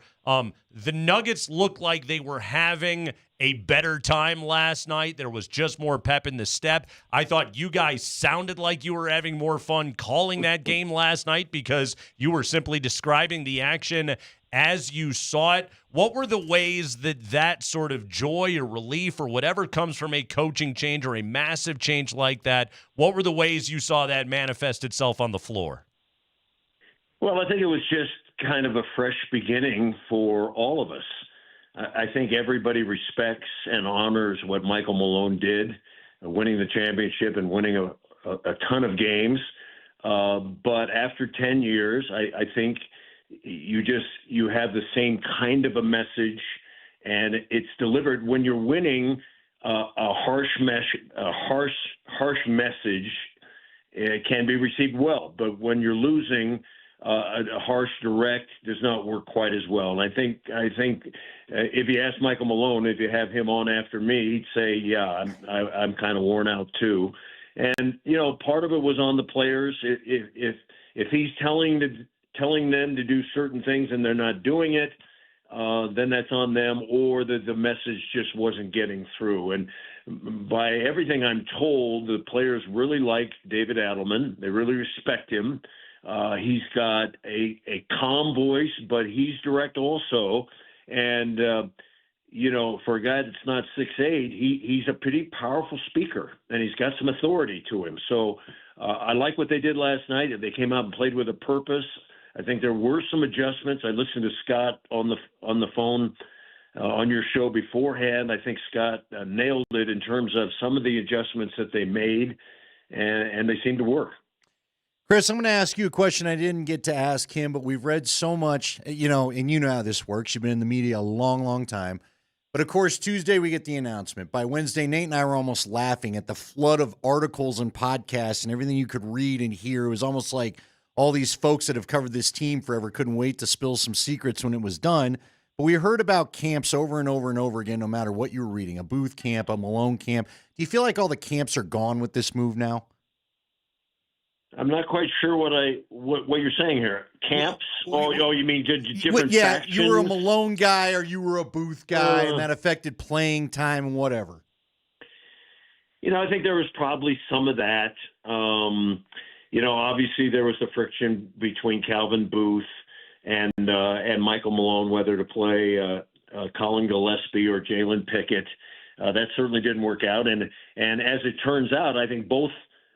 The Nuggets looked like they were having a better time last night. There was just more pep in the step. I thought you guys sounded like you were having more fun calling that game last night because you were simply describing the action as you saw it. What were the ways that sort of joy or relief or whatever comes from a coaching change or a massive change like that, what were the ways you saw that manifest itself on the floor? Well, I think it was just kind of a fresh beginning for all of us. I think everybody respects and honors what Michael Malone did, winning the championship and winning a ton of games. But after 10 years, I think you have the same kind of a message, and it's delivered when you're winning. A harsh message can be received well, but when you're losing, a harsh direct does not work quite as well. And I think if you ask Michael Malone, if you have him on after me, he'd say, yeah, I'm kind of worn out too. And, part of it was on the players. If he's telling them to do certain things and they're not doing it, then that's on them, or the message just wasn't getting through. And by everything I'm told, the players really like David Adelman. They really respect him. He's got a calm voice, but he's direct also. And, for a guy that's not 6'8", he's a pretty powerful speaker, and he's got some authority to him. So I like what they did last night. They came out and played with a purpose. I think there were some adjustments. I listened to Scott on the phone on your show beforehand. I think Scott nailed it in terms of some of the adjustments that they made, and they seemed to work. Chris, I'm going to ask you a question I didn't get to ask him, but we've read so much, and you know how this works. You've been in the media a long, long time. But, of course, Tuesday we get the announcement. By Wednesday, Nate and I were almost laughing at the flood of articles and podcasts and everything you could read and hear. It was almost like all these folks that have covered this team forever couldn't wait to spill some secrets when it was done. But we heard about camps over and over and over again, no matter what you were reading, a Booth camp, a Malone camp. Do you feel like all the camps are gone with this move now? I'm not quite sure what you're saying here. Camps? Oh, you mean different factions? You were a Malone guy or you were a Booth guy, and that affected playing time and whatever. I think there was probably some of that. Obviously there was the friction between Calvin Booth and Michael Malone, whether to play Colin Gillespie or Jalen Pickett. That certainly didn't work out. And as it turns out, I think both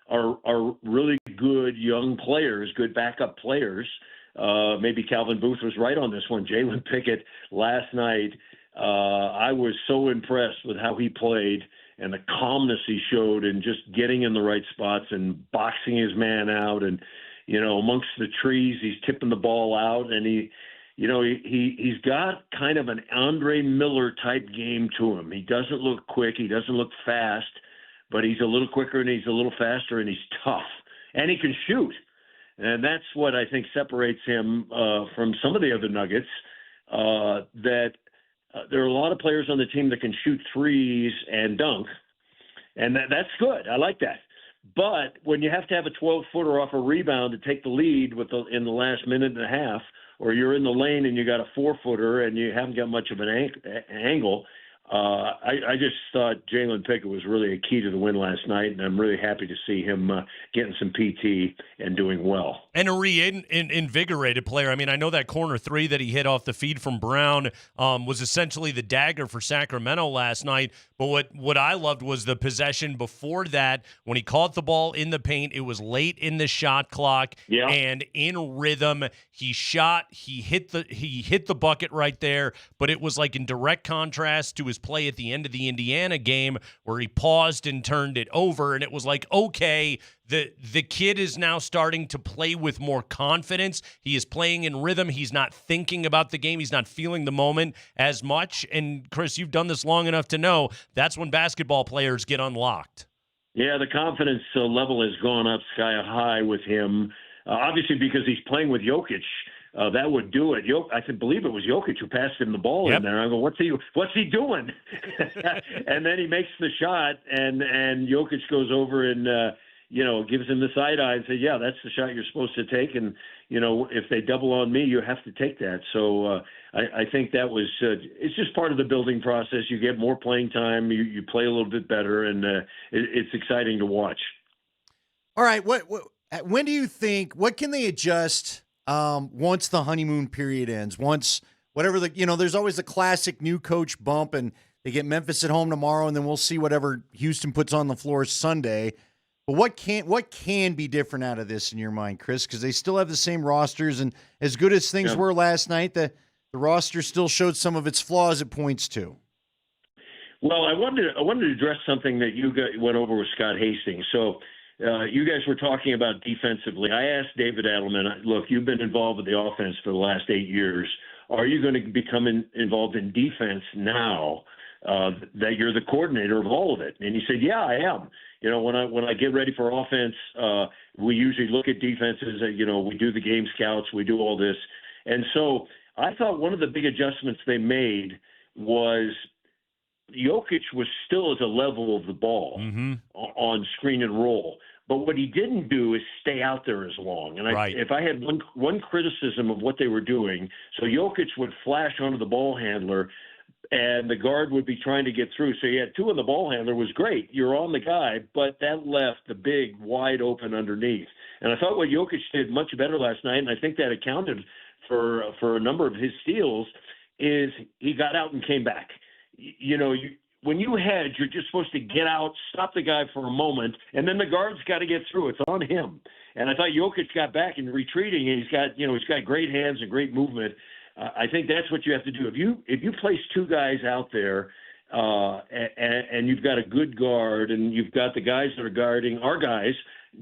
are really good young players, good backup players. Maybe Calvin Booth was right on this one. Jalen Pickett last night, I was so impressed with how he played and the calmness he showed and just getting in the right spots and boxing his man out. And, amongst the trees, he's tipping the ball out. And he's got kind of an Andre Miller type game to him. He doesn't look quick. He doesn't look fast. But he's a little quicker and he's a little faster and he's tough. And he can shoot. And that's what I think separates him from some of the other Nuggets, that there are a lot of players on the team that can shoot threes and dunk. And that's good. I like that. But when you have to have a 12-footer off a rebound to take the lead in the last minute and a half, or you're in the lane and you got a 4-footer and you haven't got much of an angle, I just thought Jalen Pickett was really a key to the win last night, and I'm really happy to see him getting some PT and doing well. And a reinvigorated player. I mean, I know that corner three that he hit off the feed from Brown was essentially the dagger for Sacramento last night. But what I loved was the possession before that. When he caught the ball in the paint, it was late in the shot clock, and in rhythm. He shot, he hit the bucket right there, but it was like in direct contrast to his his play at the end of the Indiana game where he paused and turned it over, and it was like, okay, the kid is now starting to play with more confidence. He is playing in rhythm. He's not thinking about the game. He's not feeling the moment as much. And, Chris, you've done this long enough to know that's when basketball players get unlocked. Yeah, the confidence level has gone up sky high with him, obviously because he's playing with Jokic. That would do it. I believe it was Jokic who passed him the ball in there. I go, what's he doing? And then he makes the shot, and Jokic goes over and gives him the side eye and says, yeah, that's the shot you're supposed to take. And, if they double on me, you have to take that. So I think that was it's just part of the building process. You get more playing time. You play a little bit better, and it's exciting to watch. All right. When do you think, what can they adjust once the honeymoon period ends? Once whatever there's always the classic new coach bump, and they get Memphis at home tomorrow, and then we'll see whatever Houston puts on the floor Sunday. But what can be different out of this in your mind, Chris? Because they still have the same rosters, and as good as things were last night, the roster still showed some of its flaws at points too. Well, I wanted to address something that you went over with Scott Hastings. So you guys were talking about defensively. I asked David Adelman, look, you've been involved with the offense for the last 8 years. Are you going to become involved in defense now that you're the coordinator of all of it? And he said, yeah, I am. When I get ready for offense, we usually look at defenses. We do the game scouts, we do all this. And so I thought one of the big adjustments they made was Jokic was still at the level of the ball on screen and roll. But what he didn't do is stay out there as long. And if I had one criticism of what they were doing, so Jokic would flash onto the ball handler, and the guard would be trying to get through. So you had two on the ball handler was great. You're on the guy, but that left the big wide open underneath. And I thought what Jokic did much better last night, and I think that accounted for a number of his steals, is he got out and came back. When you hedge, you're just supposed to get out, stop the guy for a moment, and then the guard's got to get through. It's on him. And I thought Jokic got back and retreating, and he's got great hands and great movement. I think that's what you have to do. If you place two guys out there, and you've got a good guard, and you've got the guys that are guarding our guys,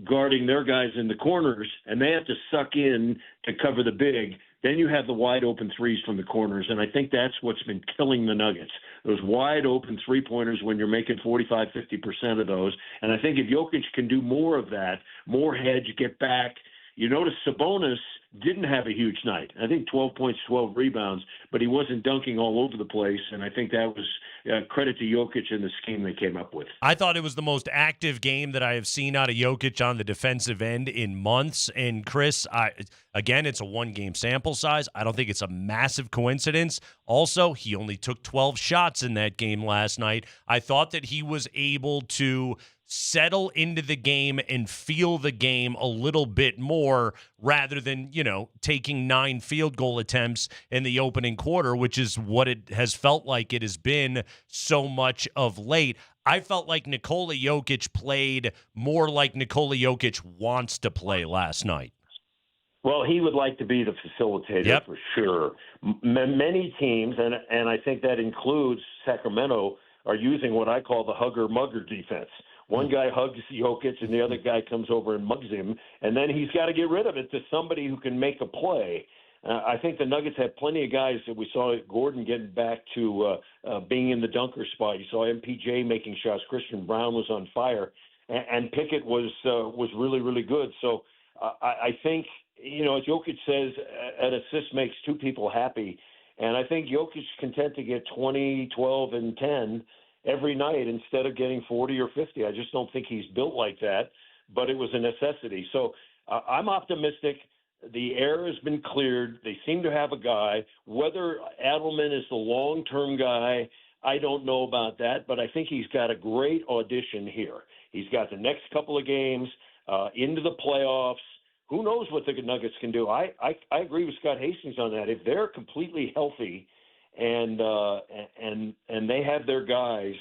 guarding their guys in the corners, and they have to suck in to cover the big, then you have the wide open threes from the corners. And I think that's what's been killing the Nuggets, those wide open three-pointers when you're making 45, 50% of those. And I think if Jokic can do more of that, more hedge, get back. You notice Sabonis didn't have a huge night. I think 12 points, 12 rebounds, but he wasn't dunking all over the place. And I think that was credit to Jokic and the scheme they came up with. I thought it was the most active game that I have seen out of Jokic on the defensive end in months. And Chris, again, it's a one-game sample size. I don't think it's a massive coincidence. Also, he only took 12 shots in that game last night. I thought that he was able to settle into the game and feel the game a little bit more rather than, taking 9 field goal attempts in the opening quarter, which is what it has felt like it has been so much of late. I felt like Nikola Jokic played more like Nikola Jokic wants to play last night. Well, he would like to be the facilitator for sure. Many teams, and I think that includes Sacramento, are using what I call the hugger-mugger defense. One guy hugs Jokic, and the other guy comes over and mugs him, and then he's got to get rid of it to somebody who can make a play. I think the Nuggets have plenty of guys that we saw Gordon getting back to being in the dunker spot. You saw MPJ making shots. Christian Brown was on fire, and Pickett was really, really good. So I think, as Jokic says, an assist makes two people happy. And I think Jokic's content to get 20, 12, and 10 every night instead of getting 40 or 50. I just don't think he's built like that, but it was a necessity. So I'm optimistic. The air has been cleared. They seem to have a guy. Whether Adelman is the long-term guy, I don't know about that, but I think he's got a great audition here. He's got the next couple of games into the playoffs. Who knows what the Nuggets can do? I agree with Scott Hastings on that. If they're completely healthy and they have their guys,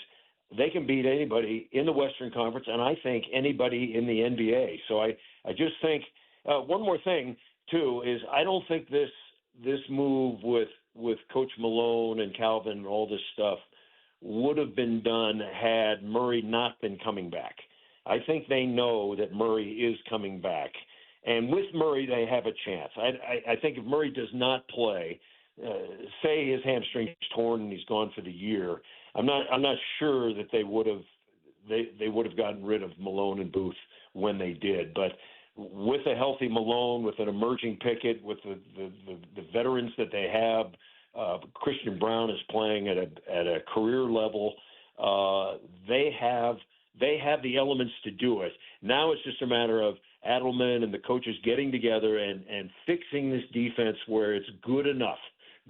they can beat anybody in the Western Conference, and I think anybody in the NBA. So I just think one more thing too is I don't think this move with Coach Malone and Calvin and all this stuff would have been done had Murray not been coming back. I think they know that Murray is coming back. And with Murray, they have a chance. I think if Murray does not play, say his hamstring's torn and he's gone for the year, I'm not sure that they would have gotten rid of Malone and Booth when they did. But with a healthy Malone, with an emerging Pickett, with the veterans that they have, Christian Brown is playing at a career level. They have the elements to do it. Now it's just a matter of Adelman and the coaches getting together and fixing this defense where it's good enough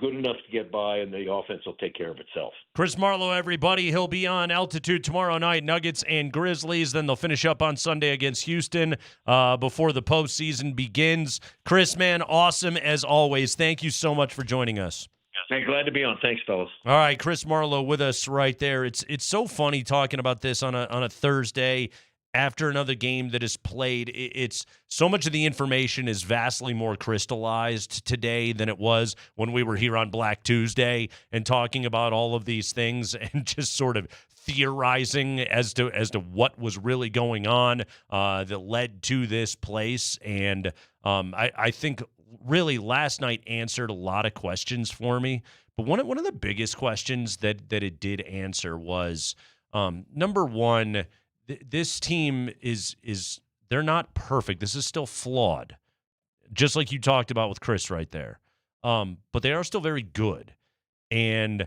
to get by, and the offense will take care of itself. Chris Marlowe, everybody. He'll be on Altitude tomorrow night, Nuggets and Grizzlies. Then they'll finish up on Sunday against Houston before the postseason begins. Chris, man, awesome as always. Thank you so much for joining us. Hey, glad to be on. Thanks, fellas. All right, Chris Marlowe with us right there. It's so funny talking about this on a Thursday after another game that is played. It's so much of the information is vastly more crystallized today than it was when we were here on Black Tuesday and talking about all of these things and just sort of theorizing as to what was really going on that led to this place. And I think really last night answered a lot of questions for me. But one of the biggest questions that it did answer was, number one, this team is they're not perfect. This is still flawed, just like you talked about with Chris right there. But they are still very good. And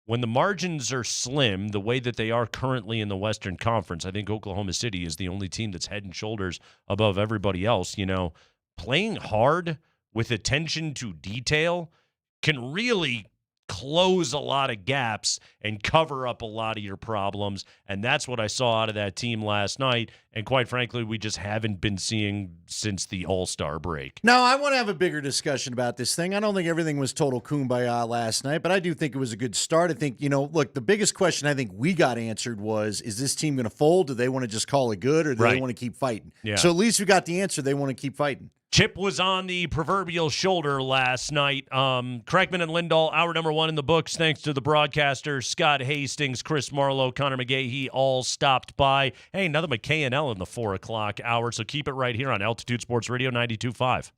when the margins are slim, the way that they are currently in the Western Conference, I think Oklahoma City is the only team that's head and shoulders above everybody else. You know, playing hard with attention to detail can really close a lot of gaps and cover up a lot of your problems. And that's what I saw out of that team last night. And quite frankly, we just haven't been seeing since the All-Star break. No, I want to have a bigger discussion about this thing. I don't think everything was total kumbaya last night, but I do think it was a good start. I think, look, the biggest question I think we got answered was, is this team going to fold? Do they want to just call it good, or do they want to keep fighting? Yeah. So at least we got the answer. They want to keep fighting. Chip was on the proverbial shoulder last night. Kreckman and Lindahl, hour number 1 in the books, thanks to the broadcasters, Scott Hastings, Chris Marlowe, Connor McGahee, all stopped by. Hey, another McKay and L in the 4 o'clock hour, so keep it right here on Altitude Sports Radio 92.5.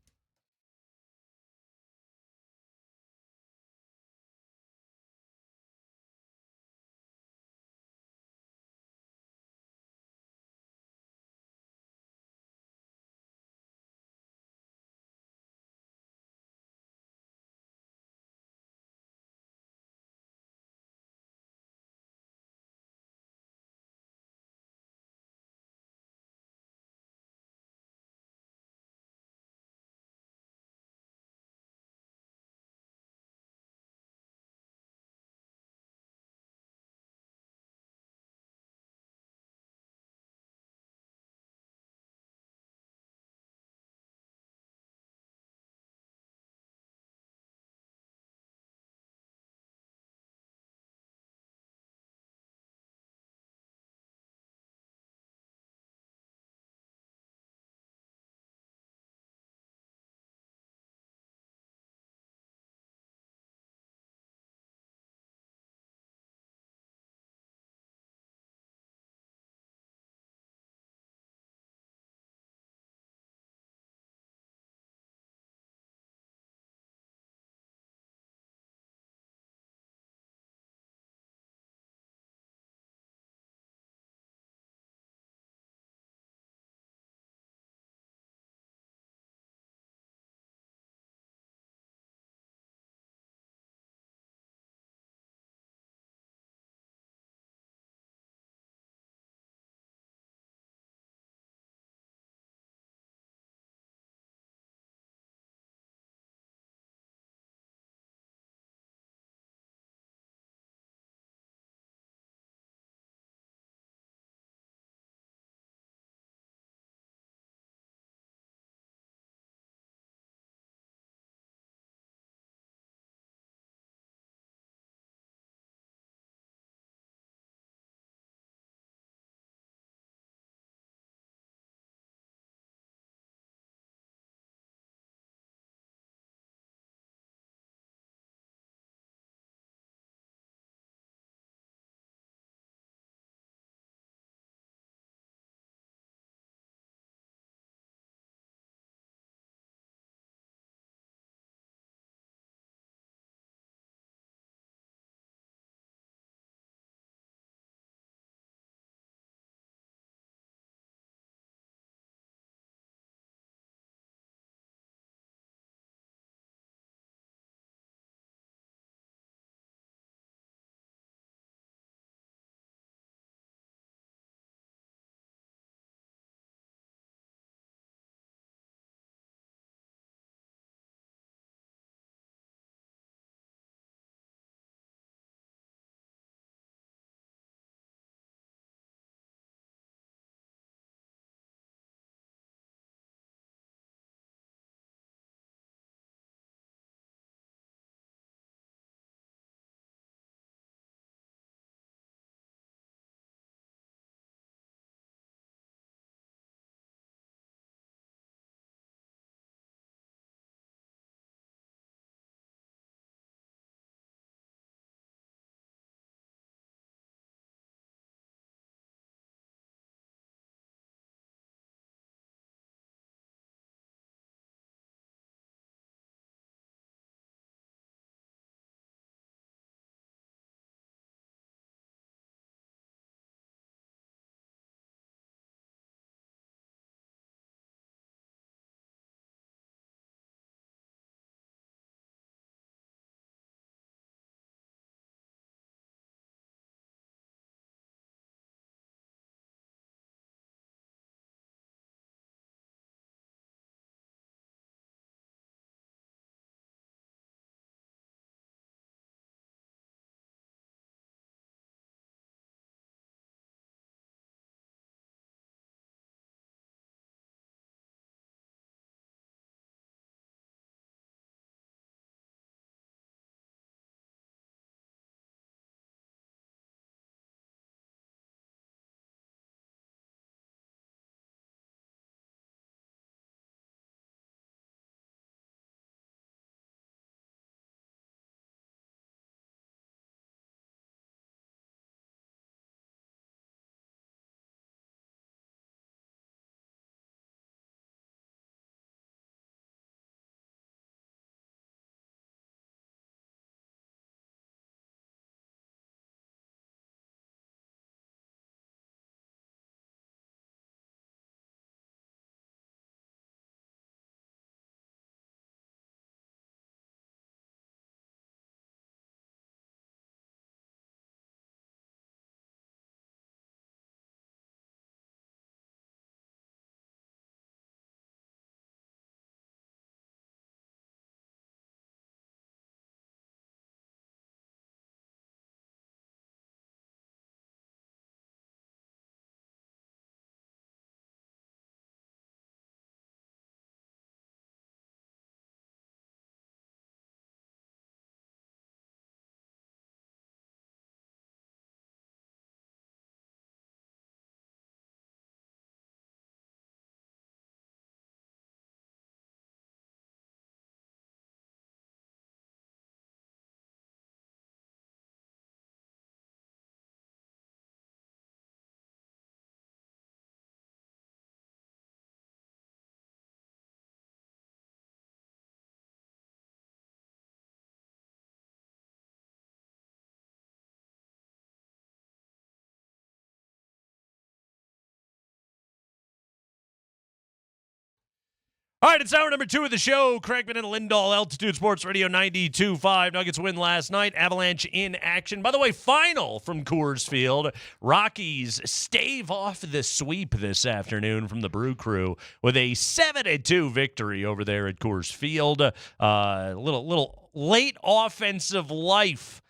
All right, it's hour number 2 of the show. Kreckman and Lindahl, Altitude Sports Radio 92.5. Nuggets win last night. Avalanche in action. By the way, final from Coors Field. Rockies stave off the sweep this afternoon from the Brew Crew with a 7-2 victory over there at Coors Field. Little late offensive life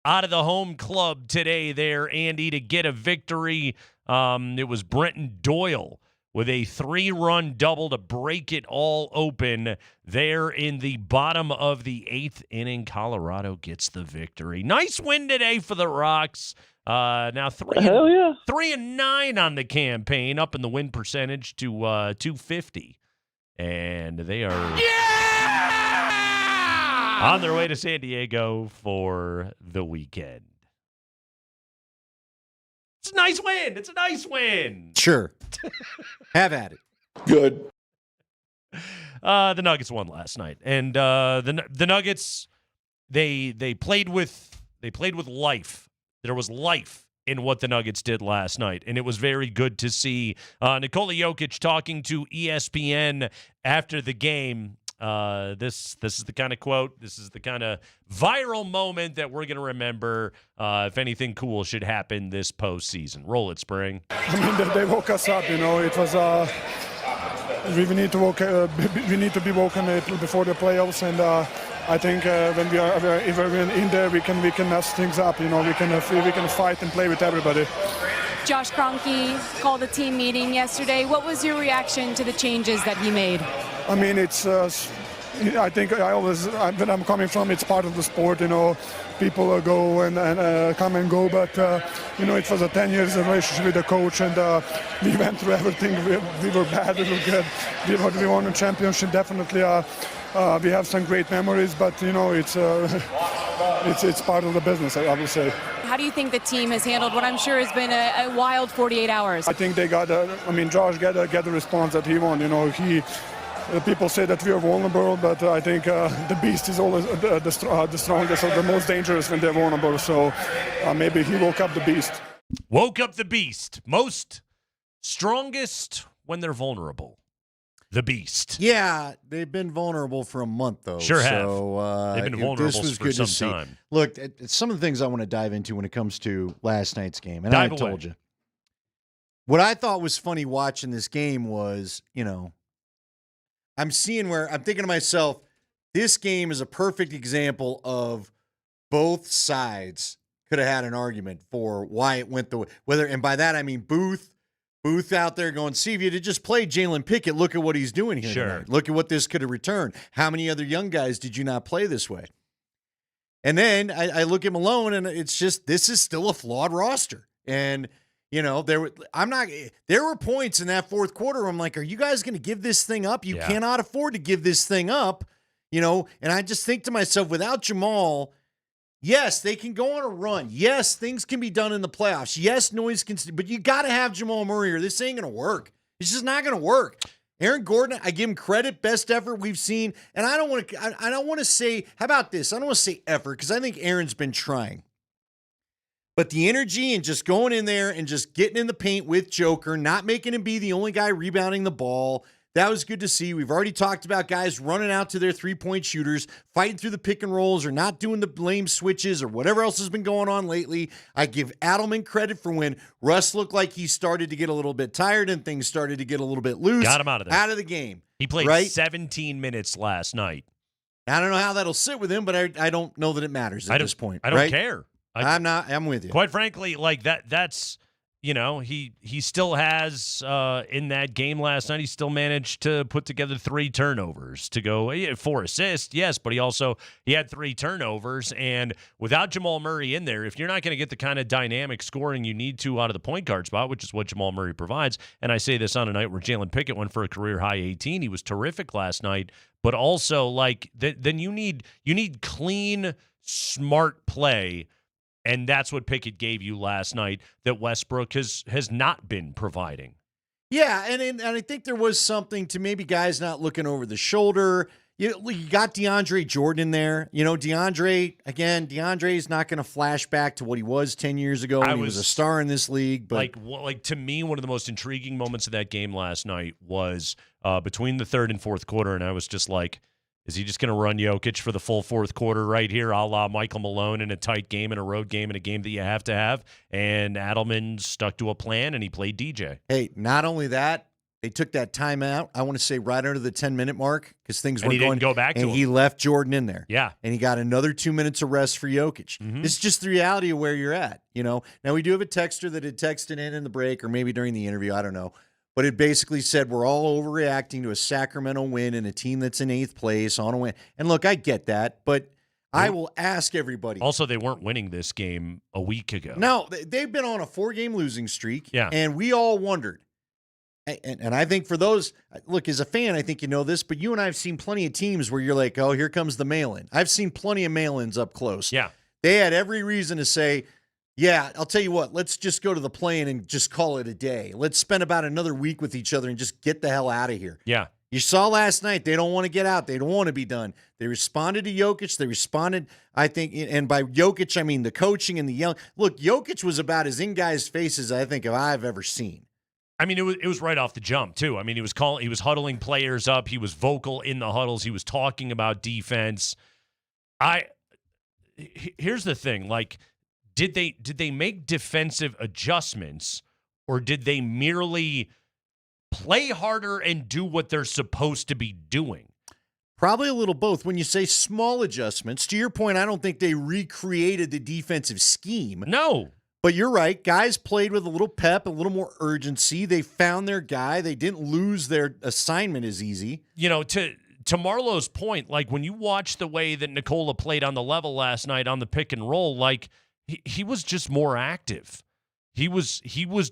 out of the home club today there, Andy, to get a victory. It was Brenton Doyle with a 3-run double to break it all open there in the bottom of the 8th inning. Colorado gets the victory. Nice win today for the Rocks. Now 3-9 on the campaign, up in the win percentage to 250. And they are on their way to San Diego for the weekend. It's a nice win. It's a nice win. Sure. Have at it. Good. The Nuggets won last night, and the Nuggets they played with life. There was life in what the Nuggets did last night, and it was very good to see. Nikola Jokic talking to ESPN after the game. This is the kind of quote. This is the kind of viral moment that we're going to remember if anything cool should happen this postseason. Roll it, Spring. I mean, they woke us up. It was we need to be woken before the playoffs, and I think when we're in there, we can mess things up. We can fight and play with everybody. Josh Kroenke called a team meeting yesterday. What was your reaction to the changes that he made? I mean, it's. I think when I'm coming from, it's part of the sport. People go and come and go, but it was a 10 years relationship with the coach, and we went through everything. We were bad, we were good. We won a championship. Definitely, we have some great memories, but it's part of the business, I would say. How do you think the team has handled what I'm sure has been a wild 48 hours? I think they got. Josh got the response that he wanted. People say that we are vulnerable, but I think the beast is always the strongest or the most dangerous when they're vulnerable. So maybe he woke up the beast. Woke up the beast. Most strongest when they're vulnerable. The beast. Yeah, they've been vulnerable for a month, though. Sure have. So, they've been vulnerable this was for good some to see. time. Look, some of the things I want to dive into when it comes to last night's game, and I told you. What I thought was funny watching this game was, I'm seeing where I'm thinking to myself, this game is a perfect example of both sides could have had an argument for why it went the way. And by that I mean Booth out there going, see, if you had just played Jalen Pickett, look at what he's doing here tonight. Look at what this could have returned. How many other young guys did you not play this way? And then I look at Malone, and it's just, this is still a flawed roster. And there were points in that fourth quarter where I'm like, are you guys going to give this thing up? You cannot afford to give this thing up, and I just think to myself, without Jamal, yes, they can go on a run. Yes, things can be done in the playoffs. Yes, noise can, but you got to have Jamal Murray or this ain't going to work. It's just not going to work. Aaron Gordon, I give him credit, best effort we've seen. And I don't want to say, how about this? I don't want to say effort because I think Aaron's been trying. But the energy and just going in there and just getting in the paint with Joker, not making him be the only guy rebounding the ball, that was good to see. We've already talked about guys running out to their three-point shooters, fighting through the pick and rolls or not doing the lame switches or whatever else has been going on lately. I give Adelman credit for when Russ looked like he started to get a little bit tired and things started to get a little bit loose. Got him out of there. Out of the game. He played 17 minutes last night. I don't know how that'll sit with him, but I don't know that it matters at this point. I don't care. I'm with you. Quite frankly, like that's he still has in that game last night, he still managed to put together 3 turnovers to go 4 assists, yes, but he had 3 turnovers, and without Jamal Murray in there, if you're not going to get the kind of dynamic scoring you need to out of the point guard spot, which is what Jamal Murray provides, and I say this on a night where Jalen Pickett went for a career high 18, he was terrific last night, but also then you need clean, smart play. And that's what Pickett gave you last night that Westbrook has not been providing. Yeah, and I think there was something to maybe guys not looking over the shoulder. You got DeAndre Jordan in there. DeAndre is not going to flash back to what he was 10 years ago when he was a star in this league. But like to me, one of the most intriguing moments of that game last night was between the third and fourth quarter, and I was just like, is he just going to run Jokic for the full fourth quarter right here, a la Michael Malone in a tight game, in a road game, in a game that you have to have? And Adelman stuck to a plan, and he played DJ. Hey, not only that, they took that timeout, I want to say right under the 10-minute mark because things were going. Didn't go back to and him. he left Jordan in there. Yeah. And he got another 2 minutes of rest for Jokic. Mm-hmm. This is just the reality of where you're at. Now we do have a texter that had texted in the break or maybe during the interview. I don't know. But it basically said we're all overreacting to a Sacramento win and a team that's in 8th place on a win. And look, I get that, but I will ask everybody. Also, they weren't winning this game a week ago. No, they've been on a 4-game losing streak. Yeah. And we all wondered. And I think for those, look, as a fan, I think you know this, but you and I have seen plenty of teams where you're like, oh, here comes the mail-in. I've seen plenty of mail-ins up close. Yeah. They had every reason to say, yeah, I'll tell you what, let's just go to the play-in and just call it a day. Let's spend about another week with each other and just get the hell out of here. Yeah. You saw last night, they don't want to get out. They don't want to be done. They responded to Jokic. They responded, I think, and by Jokic, I mean the coaching and the yelling. Look, Jokic was about as in guys' faces I think I've ever seen. I mean, it was right off the jump, too. I mean, he was huddling players up. He was vocal in the huddles. He was talking about defense. Here's the thing. Like, did they make defensive adjustments, or did they merely play harder and do what they're supposed to be doing? Probably a little both. When you say small adjustments, to your point, I don't think they recreated the defensive scheme. No. But you're right. Guys played with a little pep, a little more urgency. They found their guy. They didn't lose their assignment as easy. To Marlowe's point, like when you watch the way that Nikola played on the level last night on the pick and roll, like he was just more active. He was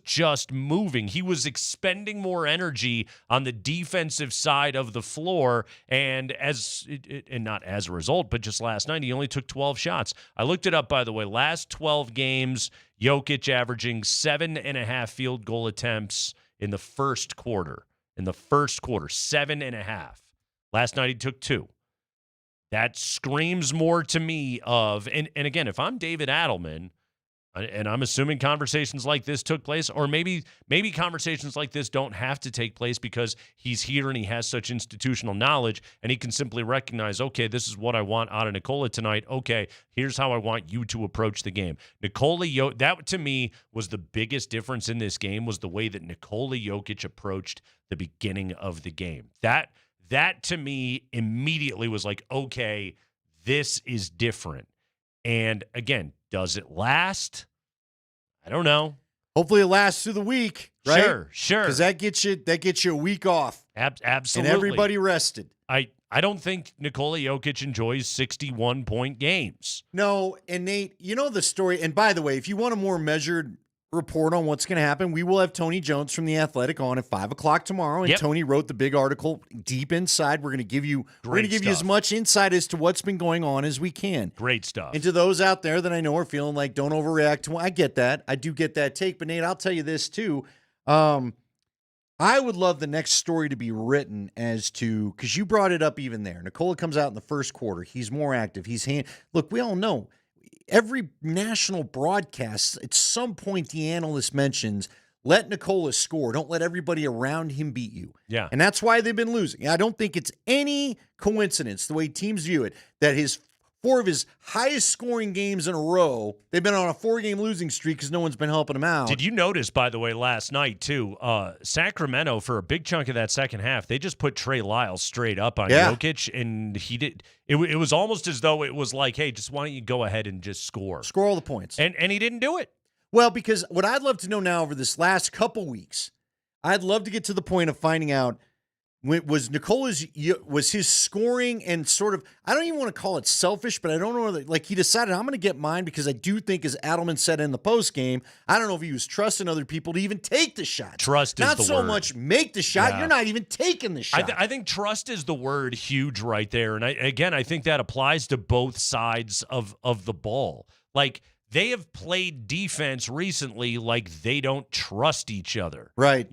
just moving. He was expending more energy on the defensive side of the floor, and not as a result, but just last night he only took 12 shots. I looked it up, by the way. Last 12 games, Jokic averaging 7.5 field goal attempts in the first quarter. 7.5. Last night he took 2. That screams more to me of, and again, if I'm David Adelman, and I'm assuming conversations like this took place, or maybe conversations like this don't have to take place because he's here and he has such institutional knowledge and he can simply recognize, okay, this is what I want out of Nikola tonight. Okay, here's how I want you to approach the game. That to me was the biggest difference in this game, was the way that Nikola Jokic approached the beginning of the game. That to me immediately was like, okay, this is different. And again, does it last? I don't know. Hopefully it lasts through the week, right? Sure. Because that gets you a week off. Absolutely. And everybody rested. I don't think Nikola Jokic enjoys 61-point games. No, and Nate, you know the story. And by the way, if you want a more measured report on what's going to happen, we will have Tony Jones from The Athletic on at 5 o'clock tomorrow. And Tony wrote the big article deep inside. We're going to give you as much insight as to what's been going on as we can. Great stuff. And to those out there that I know are feeling like don't overreact to, I get that. I do get that take. But Nate, I'll tell you this too. I would love the next story to be written as to, because you brought it up even there. Nikola comes out in the first quarter. He's more active. Look, we all know. Every national broadcast, at some point, the analyst mentions, let Nikola score. Don't let everybody around him beat you. Yeah. And that's why they've been losing. I don't think it's any coincidence, the way teams view it, that 4 of his highest scoring games in a row, they've been on a 4-game losing streak because no one's been helping them out. Did you notice, by the way, last night, too, Sacramento, for a big chunk of that second half, they just put Trey Lyles straight up on Jokic, and he did. It was almost as though it was like, hey, just why don't you go ahead and just score? Score all the points. And he didn't do it. Well, because what I'd love to know now over this last couple weeks, I'd love to get to the point of finding out, was his scoring and sort of, I don't even want to call it selfish, but I don't know whether, like, he decided I'm going to get mine because I do think, as Adelman said in the post game, I don't know if he was trusting other people to even take the shot. Trust is the word. Not so much make the shot. You're not even taking the shot. I think trust is the word huge right there. And I think that applies to both sides of the ball. Like, they have played defense recently like they don't trust each other. Right.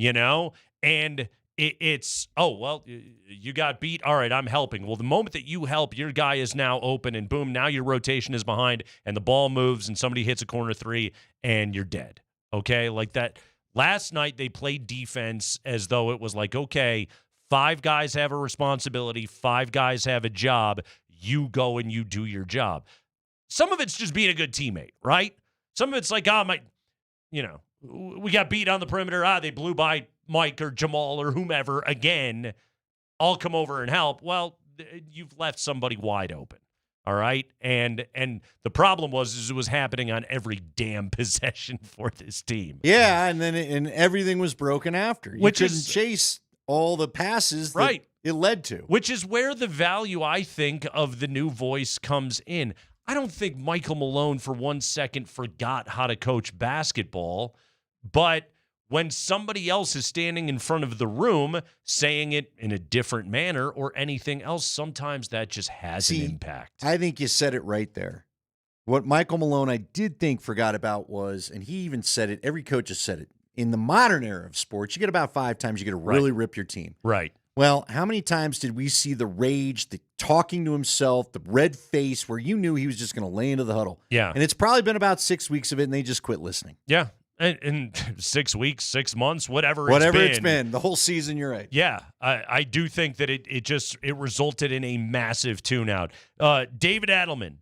And it's, oh, well, you got beat. All right, I'm helping. Well, the moment that you help, your guy is now open, and boom, now your rotation is behind, and the ball moves, and somebody hits a corner three, and you're dead. Okay? Like that. Last night, they played defense as though it was like, okay, 5 guys have a responsibility, 5 guys have a job. You go and you do your job. Some of it's just being a good teammate, right? Some of it's like, we got beat on the perimeter. They blew by Mike or Jamal or whomever again. I'll come over and help. Well, you've left somebody wide open. All right. And the problem was it was happening on every damn possession for this team. Yeah, and everything was broken after. You couldn't chase all the passes that it led to. Which is where the value, I think, of the new voice comes in. I don't think Michael Malone for 1 second forgot how to coach basketball, but when somebody else is standing in front of the room saying it in a different manner or anything else, sometimes that just has an impact. I think you said it right there. What Michael Malone, I did think, forgot about was, and he even said it, every coach has said it, in the modern era of sports, you get about 5 times you get to really rip your team. Right. Well, how many times did we see the rage, the talking to himself, the red face where you knew he was just going to lay into the huddle? Yeah. And it's probably been about 6 weeks of it, and they just quit listening. Yeah. And 6 weeks, 6 months, whatever it's been, the whole season, you're right. Yeah, I do think that it resulted in a massive tune-out. David Adelman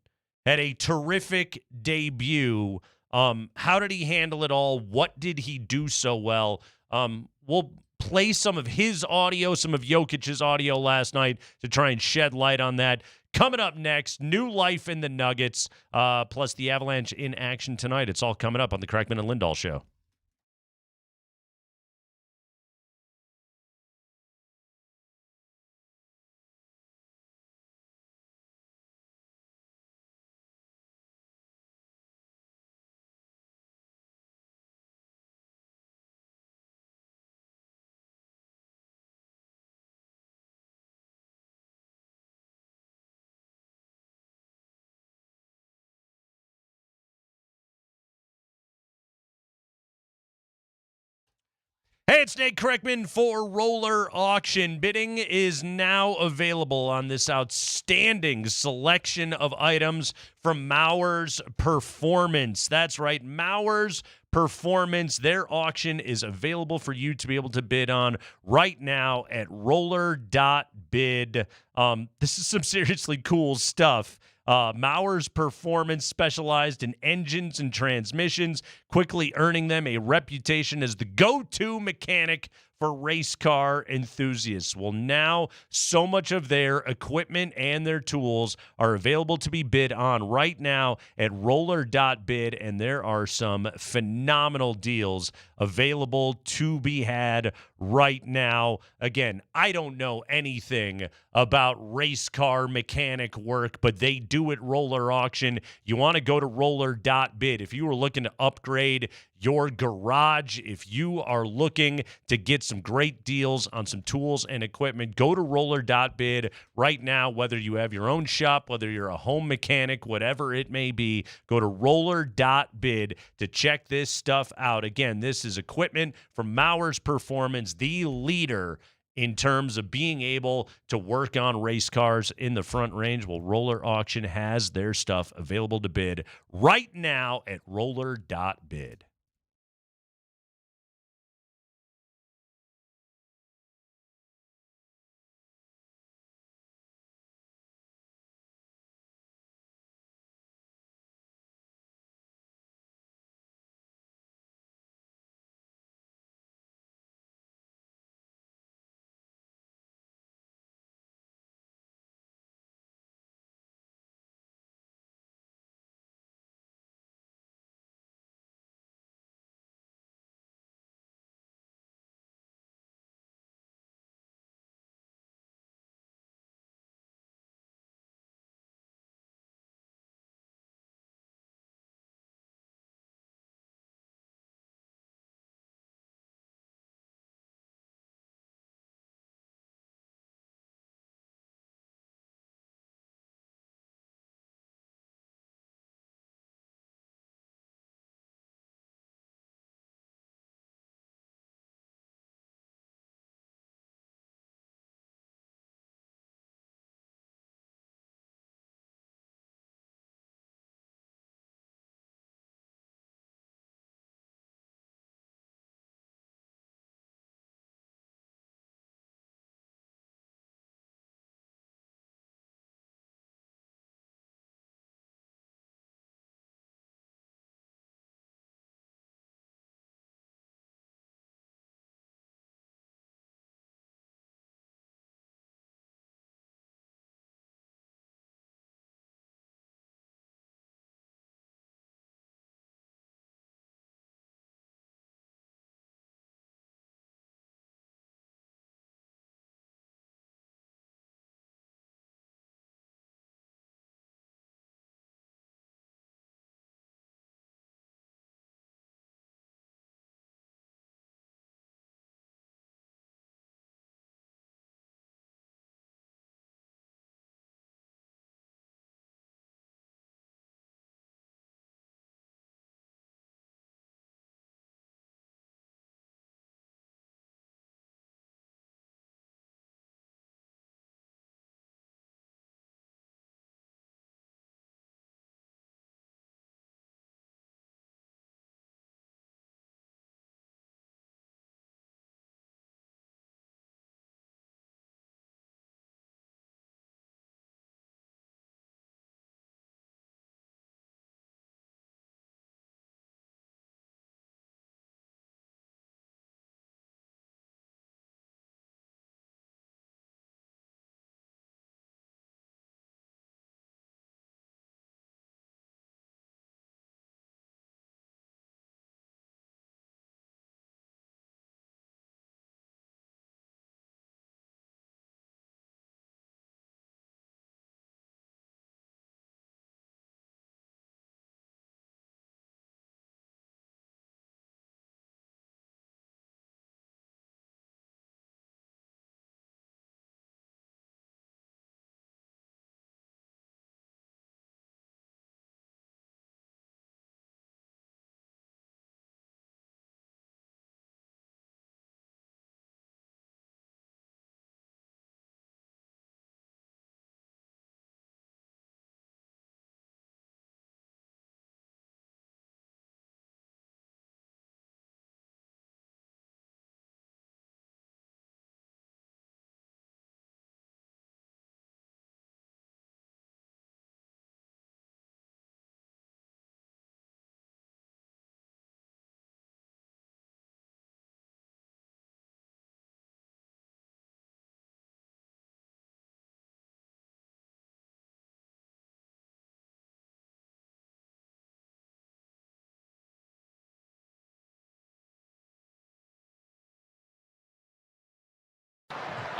had a terrific debut. How did he handle it all? What did he do so well? We'll play some of his audio, some of Jokic's audio last night to try and shed light on that. Coming up next, new life in the Nuggets, plus the Avalanche in action tonight. It's all coming up on the Kreckman and Lindahl Show. Hey, it's Nate Kreckman for Roller Auction. Bidding is now available on this outstanding selection of items from Maurer's Performance. That's right, Maurer's Performance. Their auction is available for you to be able to bid on right now at roller.bid. This is some seriously cool stuff. Maurer's Performance specialized in engines and transmissions, quickly earning them a reputation as the go-to mechanic for race car enthusiasts. Well, now so much of their equipment and their tools are available to be bid on right now at roller.bid, and there are some phenomenal deals available to be had right now. Again, I don't know anything about race car mechanic work, but they do at Roller Auction. You want to go to roller.bid. If you were looking to upgrade your garage, if you are looking to get some great deals on some tools and equipment, go to roller.bid right now. Whether you have your own shop, whether you're a home mechanic, whatever it may be, go to roller.bid to check this stuff out. Again, this is equipment from Maurer's Performance, the leader in terms of being able to work on race cars in the Front Range. Well, Roller Auction has their stuff available to bid right now at roller.bid.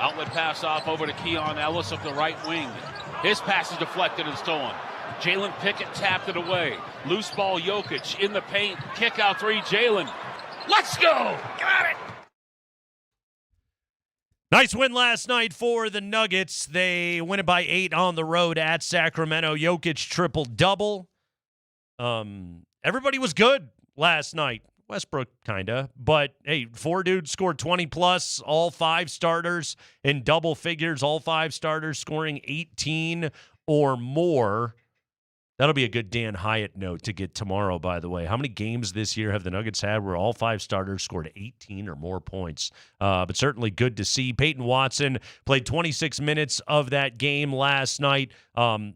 Outlet pass off over to Keon Ellis of the right wing. His pass is deflected and stolen. Jalen Pickett tapped it away. Loose ball, Jokic in the paint. Kick out three, Jalen. Let's go! Got it! Nice win last night for the Nuggets. They win it by 8 on the road at Sacramento. Jokic triple-double. Everybody was good last night. Westbrook, kind of. But, hey, 4 dudes scored 20-plus, all 5 starters in double figures, all 5 starters scoring 18 or more. That'll be a good Dan Hyatt note to get tomorrow, by the way. How many games this year have the Nuggets had where all 5 starters scored 18 or more points? But certainly good to see. Peyton Watson played 26 minutes of that game last night,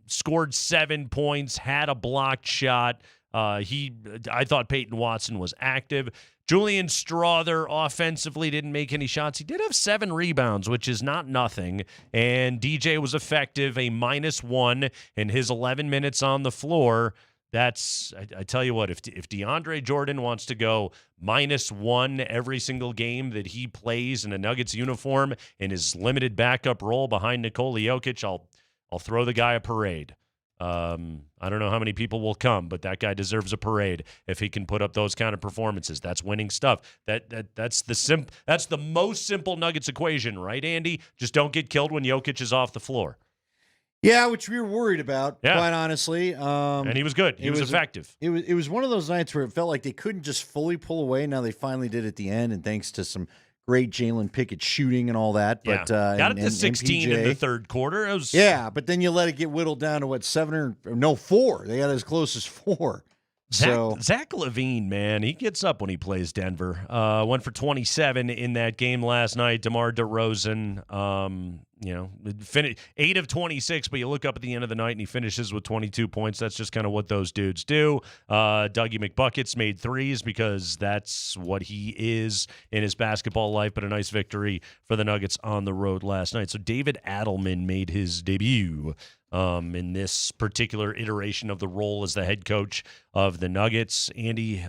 scored 7 points, had a blocked shot. I thought Peyton Watson was active. Julian Strother offensively didn't make any shots. He did have 7 rebounds, which is not nothing. And DJ was effective, a -1 in his 11 minutes on the floor. That's, I tell you what, if DeAndre Jordan wants to go -1 every single game that he plays in a Nuggets uniform in his limited backup role behind Nikola Jokic, I'll throw the guy a parade. I don't know how many people will come, but that guy deserves a parade if he can put up those kind of performances. That's winning stuff. That's the most simple Nuggets equation, right, Andy? Just don't get killed when Jokic is off the floor. Yeah, which we were worried about, quite honestly. And he was good. He was effective. It was one of those nights where it felt like they couldn't just fully pull away. Now they finally did at the end, and thanks to some great Jalen Pickett shooting and all that. But got it to 16 in the third quarter. It was, but then you let it get whittled down to 4. They got as close as 4. Zach LaVine, man, he gets up when he plays Denver. Went for 27 in that game last night. DeMar DeRozan, finished 8 of 26, but you look up at the end of the night and he finishes with 22 points. That's just kind of what those dudes do. Dougie McBuckets made 3s because that's what he is in his basketball life, but a nice victory for the Nuggets on the road last night. So David Adelman made his debut in this particular iteration of the role as the head coach of the Nuggets. Andy,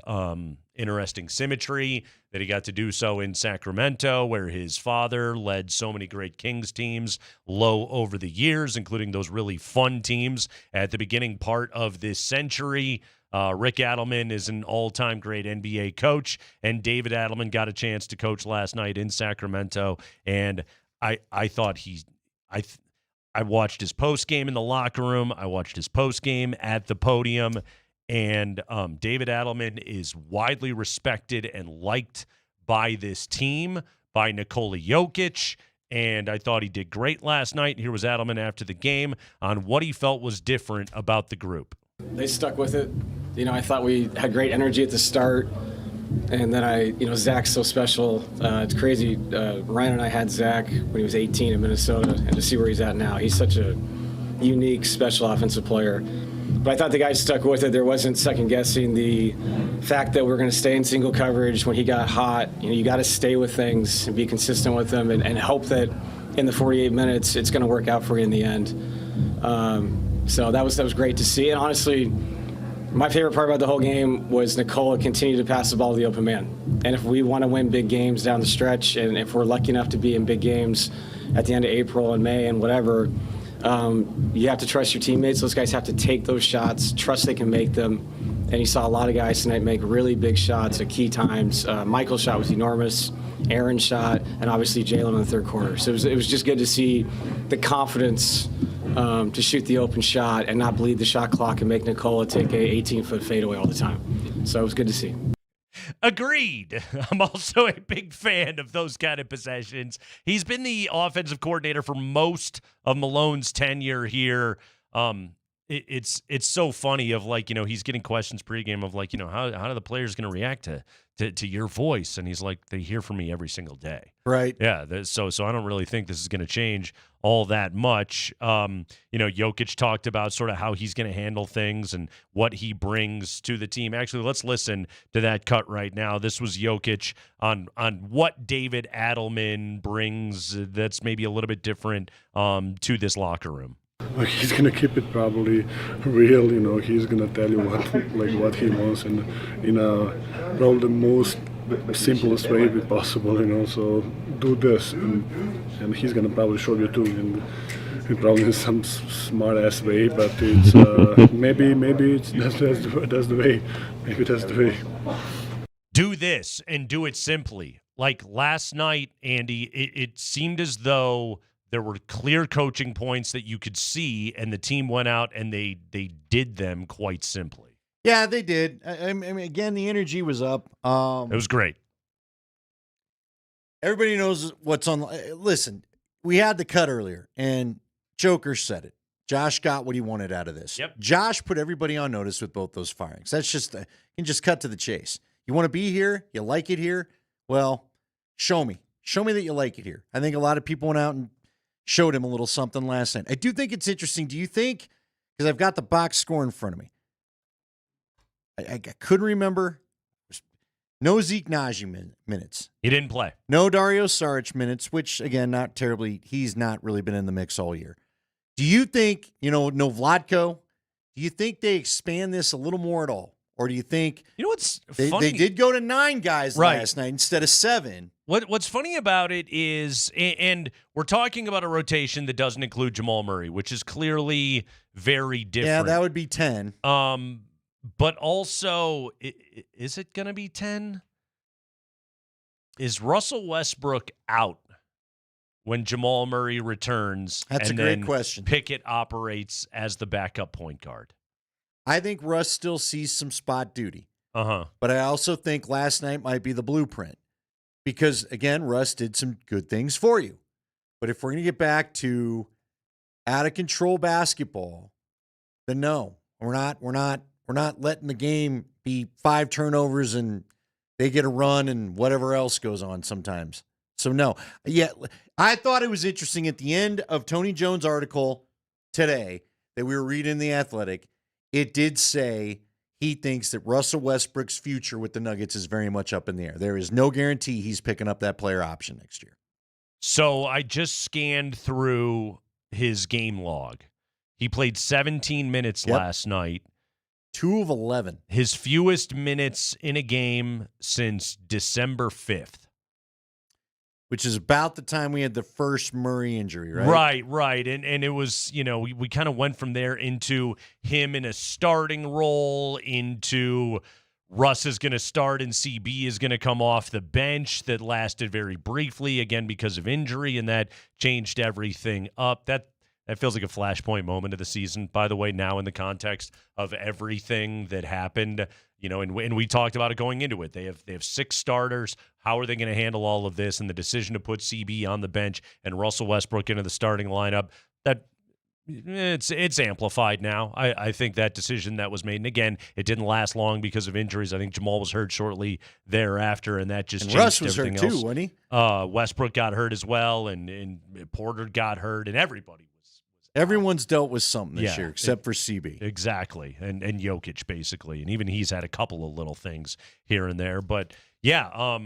interesting symmetry that he got to do so in Sacramento, where his father led so many great Kings teams low over the years, including those really fun teams at the beginning part of this century. Rick Adelman is an all-time great NBA coach, and David Adelman got a chance to coach last night in Sacramento, and I thought I watched his post-game in the locker room. I watched his post-game at the podium. And David Adelman is widely respected and liked by this team, by Nikola Jokic. And I thought he did great last night. Here was Adelman after the game on what he felt was different about the group. They stuck with it. I thought we had great energy at the start. And then Zach's so special. It's crazy. Ryan and I had Zach when he was 18 in Minnesota, and to see where he's at now, he's such a unique, special offensive player. But I thought the guys stuck with it. There wasn't second-guessing the fact that we're going to stay in single coverage when he got hot. You got to stay with things and be consistent with them and hope that in the 48 minutes it's going to work out for you in the end. So that was great to see. And honestly, my favorite part about the whole game was Nikola continued to pass the ball to the open man. And if we want to win big games down the stretch, and if we're lucky enough to be in big games at the end of April and May and whatever, you have to trust your teammates. Those guys have to take those shots, trust they can make them. And you saw a lot of guys tonight make really big shots at key times. Michael's shot was enormous, Aaron's shot, and obviously Jalen in the third quarter. So it was just good to see the confidence to shoot the open shot and not bleed the shot clock and make Nikola take a 18-foot fadeaway all the time. So it was good to see. Agreed. I'm also a big fan of those kind of possessions. He's been the offensive coordinator for most of Malone's tenure here. It's so funny of he's getting questions pregame of how are the players going to react to your voice? And he's like, they hear from me every single day. Right. Yeah. So I don't really think this is going to change all that much. Jokic talked about sort of how he's going to handle things and what he brings to the team. Actually, let's listen to that cut right now. This was Jokic on what David Adelman brings that's maybe a little bit different to this locker room. He's gonna keep it probably real, he's gonna tell you what he wants, and probably the most simplest way possible, so do this, and he's gonna probably show you too, and probably in some smart ass way, but it's maybe that's the way. Maybe that's the way. Do this and do it simply. Like last night, Andy, it seemed as though there were clear coaching points that you could see, and the team went out and they did them quite simply. Yeah, they did. I mean, again, the energy was up. It was great. Everybody knows what's on. Listen, we had the cut earlier, and Joker said it. Josh got what he wanted out of this. Yep. Josh put everybody on notice with both those firings. That's just, you can just cut to the chase. You want to be here? You like it here? Well, show me. Show me that you like it here. I think a lot of people went out and showed him a little something last night. I do think it's interesting. Do you think, because I've got the box score in front of me, I couldn't remember. No Zeke Najee minutes. He didn't play. No Dario Saric minutes, which, again, not terribly. He's not really been in the mix all year. Do you think, no Vlatko, do you think they expand this a little more at all? Or do you think what's funny? They did go to 9 guys last night instead of 7. What's funny about it is, and we're talking about a rotation that doesn't include Jamal Murray, which is clearly very different. Yeah, that would be 10. But also, is it going to be 10? Is Russell Westbrook out when Jamal Murray returns? That's and a great then question. Pickett operates as the backup point guard. I think Russ still sees some spot duty. Uh-huh. But I also think last night might be the blueprint. Because, again, Russ did some good things for you. But if we're going to get back to out-of-control basketball, then no. We're not letting the game be 5 turnovers and they get a run and whatever else goes on sometimes. So, no. Yeah, I thought it was interesting at the end of Tony Jones' article today that we were reading in The Athletic. It did say he thinks that Russell Westbrook's future with the Nuggets is very much up in the air. There is no guarantee he's picking up that player option next year. So I just scanned through his game log. He played 17 minutes last night. 2 of 11. His fewest minutes in a game since December 5th. Which is about the time we had the first Murray injury, right? Right. And it was, we kind of went from there into him in a starting role, into Russ is going to start and CB is going to come off the bench. That lasted very briefly, again, because of injury, and that changed everything up. That feels like a flashpoint moment of the season, by the way, now in the context of everything that happened. And we talked about it going into it. They have 6 starters. How are they going to handle all of this? And the decision to put CB on the bench and Russell Westbrook into the starting lineup, that it's amplified now. I think that decision that was made, and again, it didn't last long because of injuries. I think Jamal was hurt shortly thereafter, and that just changed Russ was everything hurt else. too, wasn't he? Westbrook got hurt as well, and Porter got hurt, and everybody. Everyone's dealt with something this year, except for CB. Exactly, and Jokic, basically. And even he's had a couple of little things here and there. But, yeah,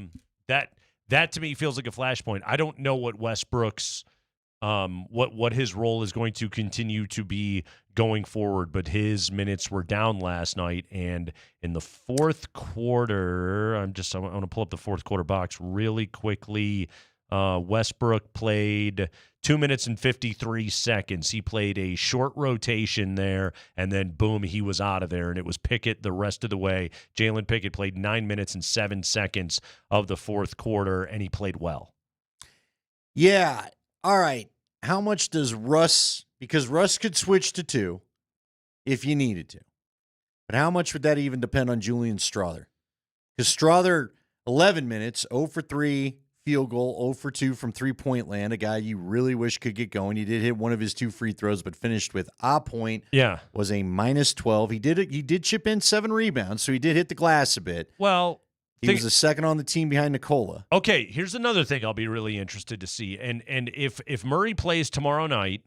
that to me feels like a flashpoint. I don't know what Westbrook's what his role is going to continue to be going forward, but his minutes were down last night. And in the fourth quarter, I want to pull up the fourth quarter box really quickly. Westbrook played 2 minutes and 53 seconds. He played a short rotation there, and then boom, he was out of there, and it was Pickett the rest of the way. Jalen Pickett played 9 minutes and 7 seconds of the fourth quarter, and he played well. Yeah. All right. How much does Russ, because Russ could switch to 2 if you needed to, but how much would that even depend on Julian Strawther? Because Strawther, 11 minutes, 0 for 3, field goal, 0 for 2 from three-point land, a guy you really wish could get going. He did hit one of his 2 free throws, but finished with a point. Yeah. Was a -12. He did chip in 7 rebounds, so he did hit the glass a bit. Well, he was the second on the team behind Nikola. Okay, here's another thing I'll be really interested to see. And if Murray plays tomorrow night,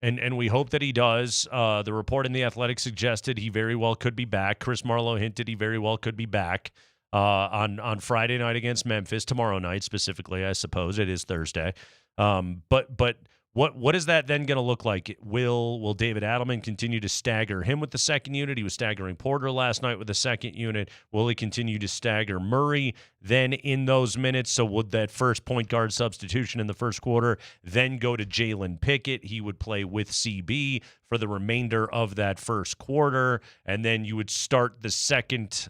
and we hope that he does, the report in The Athletic suggested he very well could be back. Chris Marlowe hinted he very well could be back. On Friday night against Memphis, tomorrow night specifically, I suppose it is Thursday. But What is that then going to look like? Will David Adelman continue to stagger him with the second unit? He was staggering Porter last night with the second unit. Will he continue to stagger Murray then in those minutes? So would that first point guard substitution in the first quarter then go to Jalen Pickett? He would play with CB for the remainder of that first quarter, and then you would start the second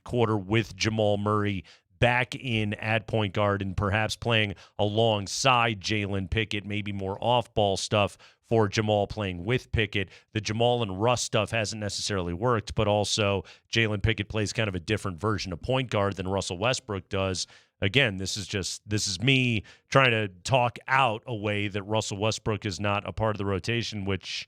quarter with Jamal Murray back in at point guard and perhaps playing alongside Jalen Pickett, maybe more off-ball stuff for Jamal playing with Pickett. The Jamal and Russ stuff hasn't necessarily worked, but also Jalen Pickett plays kind of a different version of point guard than Russell Westbrook does. Again, this is me trying to talk out a way that Russell Westbrook is not a part of the rotation, which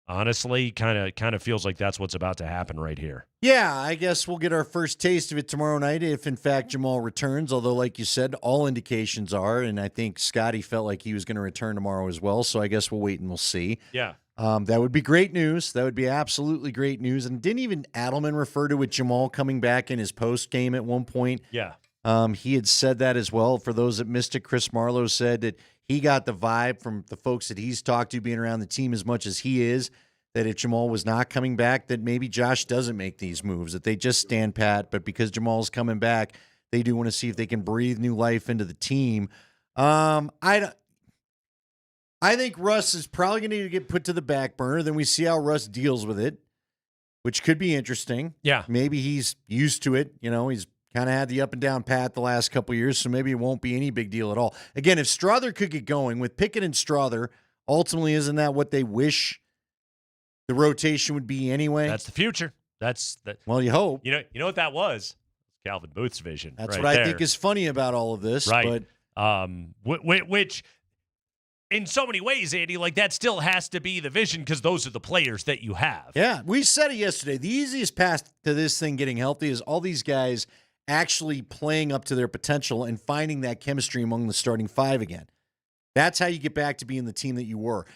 honestly kind of feels like that's what's about to happen right here. Yeah, I guess we'll get our first taste of it tomorrow night if, in fact, Jamal returns. Although, like you said, all indications are, and I think Scotty felt like he was going to return tomorrow as well. So I guess we'll wait and we'll see. Yeah. That would be great news. That would be absolutely great news. And didn't even Adelman refer to it, Jamal coming back in his post game at one point? Yeah. He had said that as well. For those that missed it, Chris Marlowe said that he got the vibe from the folks that he's talked to being around the team as much as he is, that if Jamal was not coming back, that maybe Josh doesn't make these moves, that they just stand pat. But because Jamal's coming back, they do want to see if they can breathe new life into the team. I think Russ is probably going to get put to the back burner. Then we see how Russ deals with it, which could be interesting. Yeah. Maybe he's used to it. You know, he's kind of had the up and down path the last couple of years, so maybe it won't be any big deal at all. Again, if Strother could get going with Pickett and Strother, ultimately, isn't that what they wish the rotation would be anyway? That's the future. Well, you hope. You know what that was? Calvin Booth's vision. That's right what there. I think is funny about all of this. Right. But Which, in so many ways, Andy, like that still has to be the vision because those are the players that you have. Yeah, we said it yesterday. The easiest path to this thing getting healthy is all these guys actually playing up to their potential and finding that chemistry among the starting five again. That's how you get back to being the team that you were.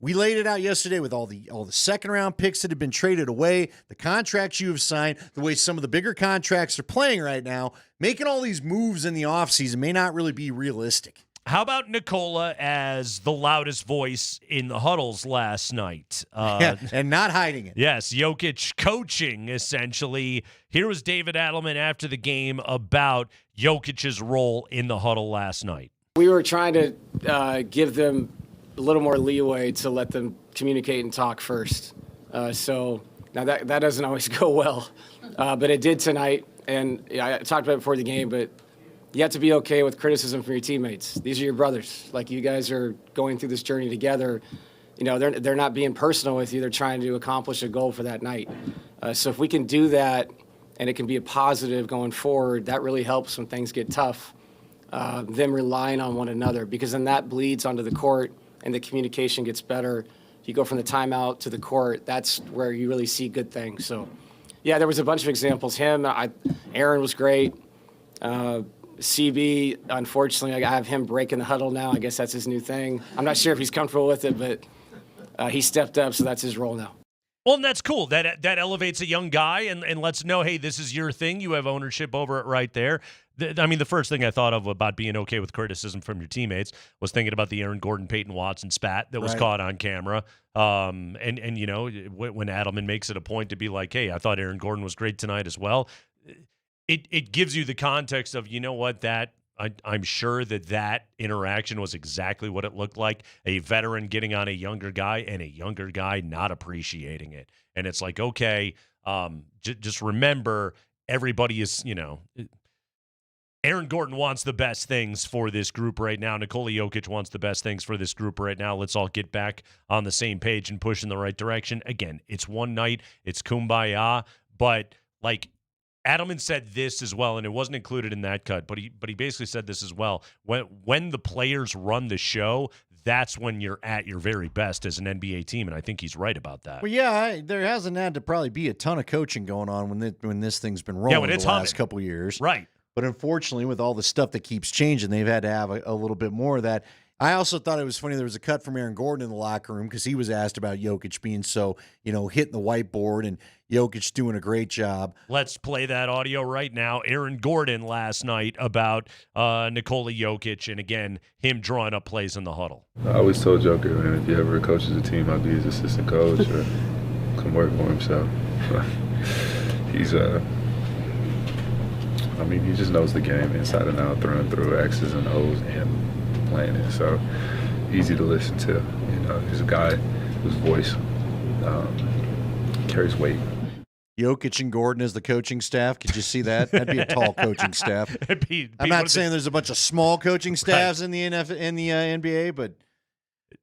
We laid it out yesterday with all the second round picks that have been traded away, the contracts you have signed, the way some of the bigger contracts are playing right now. Making all these moves in the offseason may not really be realistic. How about Nikola as the loudest voice in the huddles last night? And not hiding it. Yes, Jokic coaching, essentially. Here was David Adelman after the game about Jokic's role in the huddle last night. We were trying to give them a little more leeway to let them communicate and talk first. So now that doesn't always go well, but it did tonight. And I talked about it before the game, but you have to be okay with criticism from your teammates. These are your brothers. Like, you guys are going through this journey together. You know, they're not being personal with you. They're trying to accomplish a goal for that night. So if we can do that and it can be a positive going forward, that really helps when things get tough. Them relying on one another, because then that bleeds onto the court and the communication gets better. You go from the timeout to the court, that's where you really see good things. So, yeah, there was a bunch of examples. Aaron was great. CB, unfortunately, I have him breaking the huddle now. I guess that's his new thing. I'm not sure if he's comfortable with it, but he stepped up, so that's his role now. Well, and that's cool. That elevates a young guy and lets know, hey, this is your thing. You have ownership over it right there. The first thing I thought of about being okay with criticism from your teammates was thinking about the Aaron Gordon, Peyton Watson spat that was caught on camera. And you know, when Adelman makes it a point to be like, hey, I thought Aaron Gordon was great tonight as well. It gives you the context of, you know what, I'm sure that interaction was exactly what it looked like, a veteran getting on a younger guy and a younger guy not appreciating it. And it's like, okay, just remember, everybody is, you know, Aaron Gordon wants the best things for this group right now. Nikola Jokic wants the best things for this group right now. Let's all get back on the same page and push in the right direction. Again, it's one night. It's kumbaya. But, like, Adelman said this as well, and it wasn't included in that cut, but he basically said this as well. When the players run the show, that's when you're at your very best as an NBA team, and I think he's right about that. Well, yeah, there hasn't had to probably be a ton of coaching going on when this thing's been rolling the last couple of years. Right. But unfortunately, with all the stuff that keeps changing, they've had to have a little bit more of that. I also thought it was funny there was a cut from Aaron Gordon in the locker room because he was asked about Jokic being so, hitting the whiteboard and Jokic doing a great job. Let's play that audio right now. Aaron Gordon last night about Nikola Jokic, and again, him drawing up plays in the huddle. I always told Joker, man, if he ever coaches a team, I'll be his assistant coach or come work for him. So he's he just knows the game inside and out, through and through, X's and O's, and playing it. So easy to listen to. He's a guy whose voice carries weight. Jokic and Gordon as the coaching staff. Could you see that? That'd be a tall coaching staff. I'm not saying there's a bunch of small coaching staffs in the NBA, but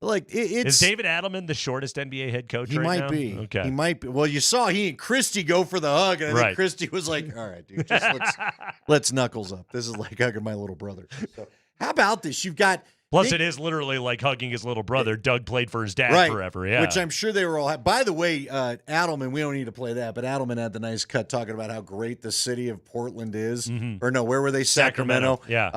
it's. Is David Adelman the shortest NBA head coach right now? He might be. Okay. He might be. Well, you saw he and Christie go for the hug, and I think Christie was like, all right, dude, just let's knuckles up. This is like hugging my little brother. So how about this? You've got. Plus, it is literally like hugging his little brother. Doug played for his dad forever. Yeah. Which I'm sure they were all. By the way, Adelman, we don't need to play that, but Adelman had the nice cut talking about how great the city of Portland is. Mm-hmm. Or no, where were they? Sacramento. Yeah.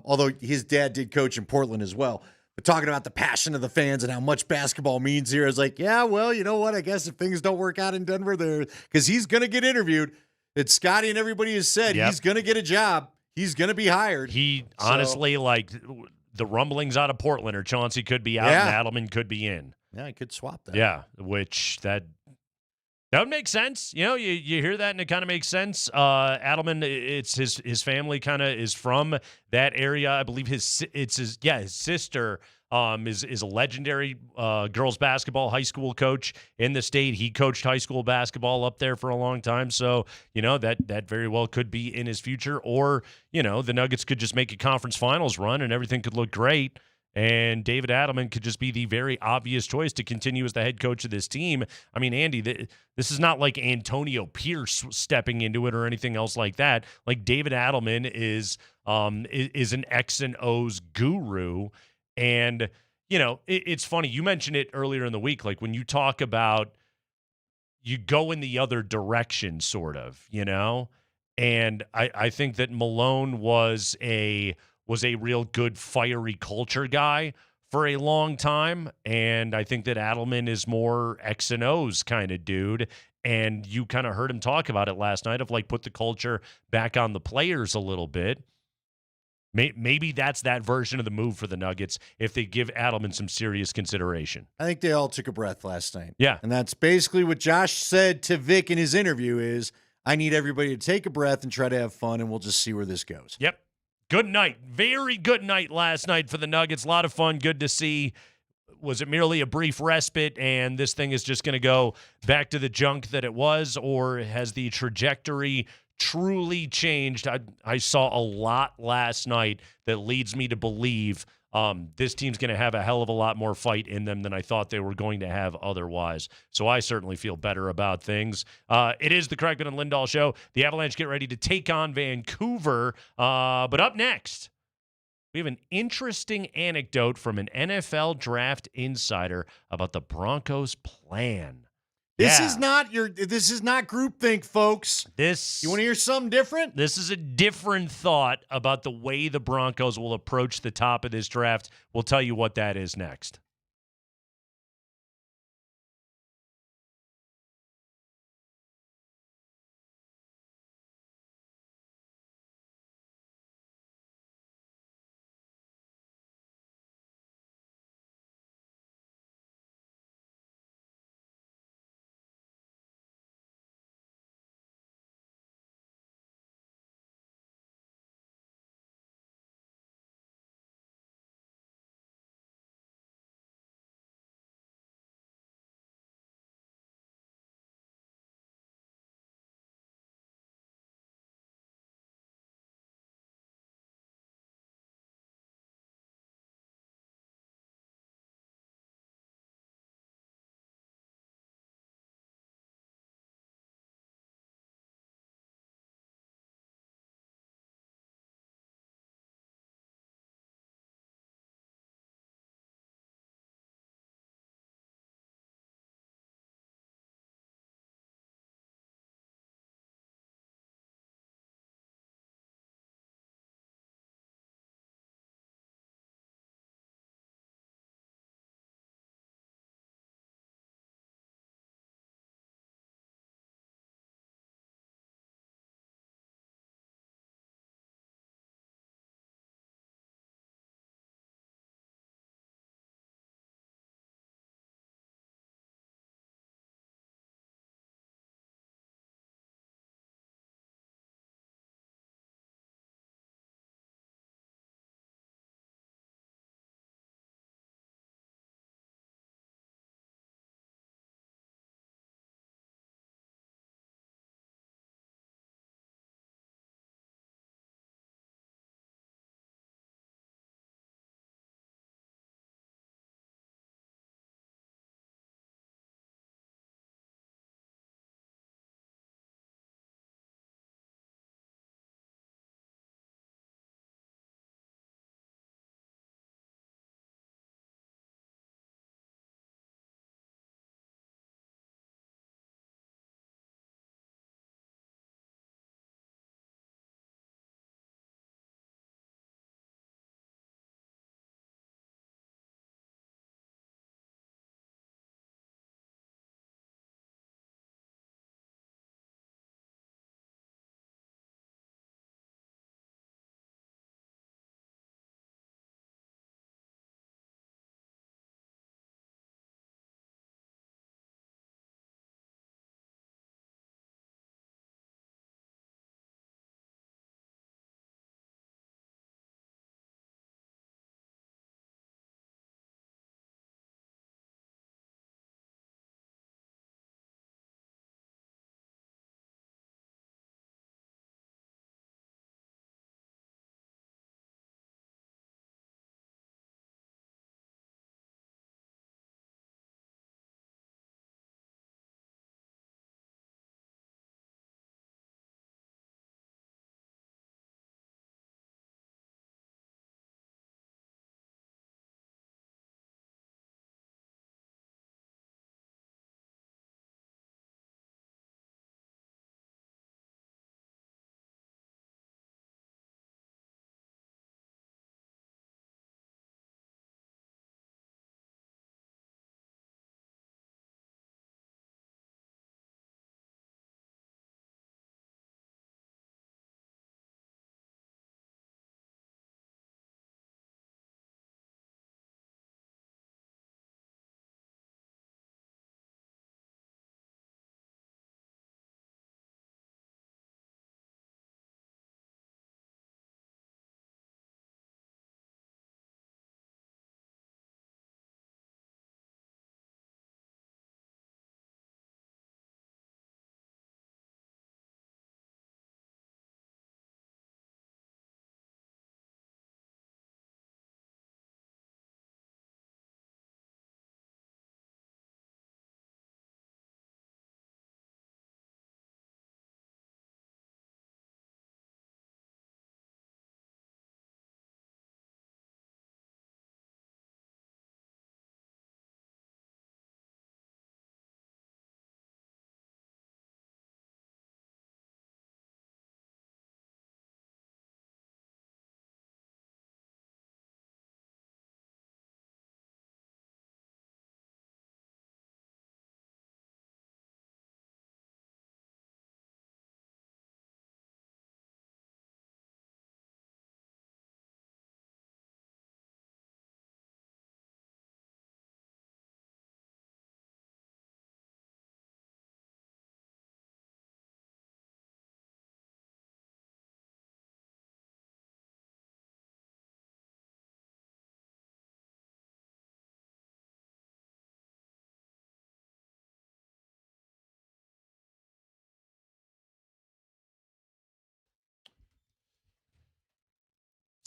Although his dad did coach in Portland as well. But talking about the passion of the fans and how much basketball means here, I was like, yeah, well, you know what? I guess if things don't work out in Denver, because he's going to get interviewed. It's Scotty and everybody has said he's going to get a job. He's going to be hired. Honestly, the rumblings out of Portland or Chauncey could be out and Adelman could be in. Yeah, I could swap that. Yeah, which that would make sense. You hear that and it kind of makes sense. Adelman, it's his family kind of is from that area. I believe his sister is a legendary girls basketball high school coach in the state. He coached high school basketball up there for a long time. So, that very well could be in his future. Or, the Nuggets could just make a conference finals run and everything could look great. And David Adelman could just be the very obvious choice to continue as the head coach of this team. I mean, Andy, this is not like Antonio Pierce stepping into it or anything else like that. Like David Adelman is an X and O's guru. And, it's funny. You mentioned it earlier in the week. Like when you talk about you go in the other direction, sort of, and I think that Malone was a real good fiery culture guy for a long time. And I think that Adelman is more X and O's kind of dude. And you kind of heard him talk about it last night of put the culture back on the players a little bit. Maybe that's that version of the move for the Nuggets if they give Adelman some serious consideration. I think they all took a breath last night. Yeah. And that's basically what Josh said to Vic in his interview is, I need everybody to take a breath and try to have fun, and we'll just see where this goes. Yep. Good night. Very good night last night for the Nuggets. A lot of fun. Good to see. Was it merely a brief respite, and this thing is just going to go back to the junk that it was, or has the trajectory truly changed? I saw a lot last night that leads me to believe this team's going to have a hell of a lot more fight in them than I thought they were going to have otherwise. So I certainly feel better about things. It is the Kreckman and Lindahl Show. The Avalanche get ready to take on Vancouver. But up next, we have an interesting anecdote from an NFL draft insider about the Broncos' plan. This is not groupthink, folks. You want to hear something different? This is a different thought about the way the Broncos will approach the top of this draft. We'll tell you what that is next.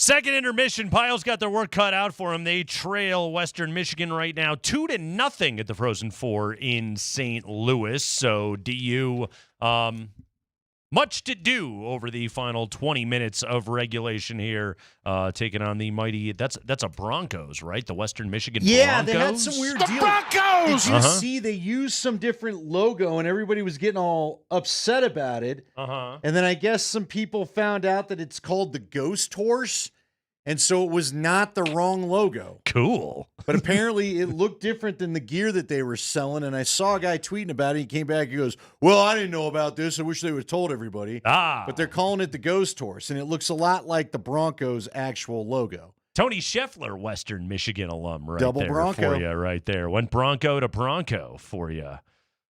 Second intermission. Piles got their work cut out for them. They trail Western Michigan right now 2-0 at the Frozen Four in St. Louis. So DU, much to do over the final 20 minutes of regulation here, taking on the mighty. That's a Broncos, right? The Western Michigan Yeah, Broncos. they had some weird The deal. Broncos! Did you see they used some different logo and everybody was getting all upset about it? And then I guess some people found out that it's called the Ghost Horse, and so it was not the wrong logo. Cool. But apparently it looked different than the gear that they were selling, and I saw a guy tweeting about it. He came back and goes, well, I didn't know about this. I wish they would have told everybody. But they're calling it the Ghost Horse, and it looks a lot like the Broncos' actual logo. Tony Scheffler, Western Michigan alum, right Double there Bronco. for you, right there. Went Bronco to Bronco for you.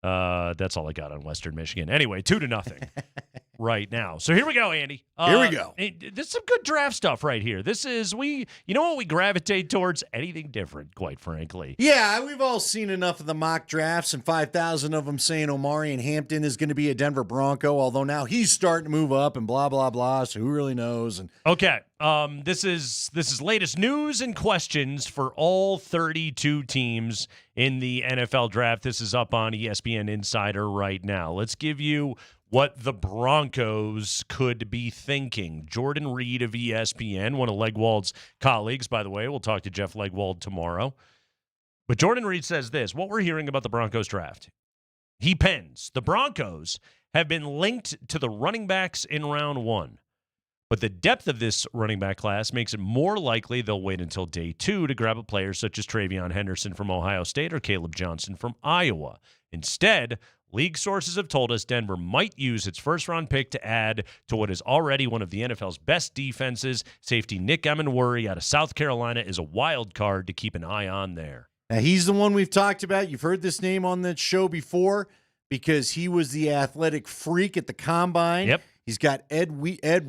That's all I got on Western Michigan. Anyway, 2-0 right now. So here we go, Andy. Here we go. This is some good draft stuff right here. This is you know what we gravitate towards? Anything different, quite frankly. Yeah, we've all seen enough of the mock drafts, and 5,000 of them saying Omari and Hampton is going to be a Denver Bronco, although now he's starting to move up and blah, blah, blah, so who really knows? And Okay, this is latest news and questions for all 32 teams in the NFL draft. This is up on ESPN Insider right now. Let's give you what the Broncos could be thinking. Jordan Reed of ESPN, one of Legwold's colleagues, by the way. We'll talk to Jeff Legwold tomorrow. But Jordan Reed says this, what we're hearing about the Broncos draft. He pens, the Broncos have been linked to the running backs in round 1. But the depth of this running back class makes it more likely they'll wait until day 2 to grab a player such as Travion Henderson from Ohio State or Caleb Johnson from Iowa. Instead, league sources have told us Denver might use its first-round pick to add to what is already one of the NFL's best defenses. Safety Nick Emenworry out of South Carolina is a wild card to keep an eye on there. now he's the one we've talked about. You've heard this name on the show before because he was the athletic freak at the Combine. Yep. He's got Ed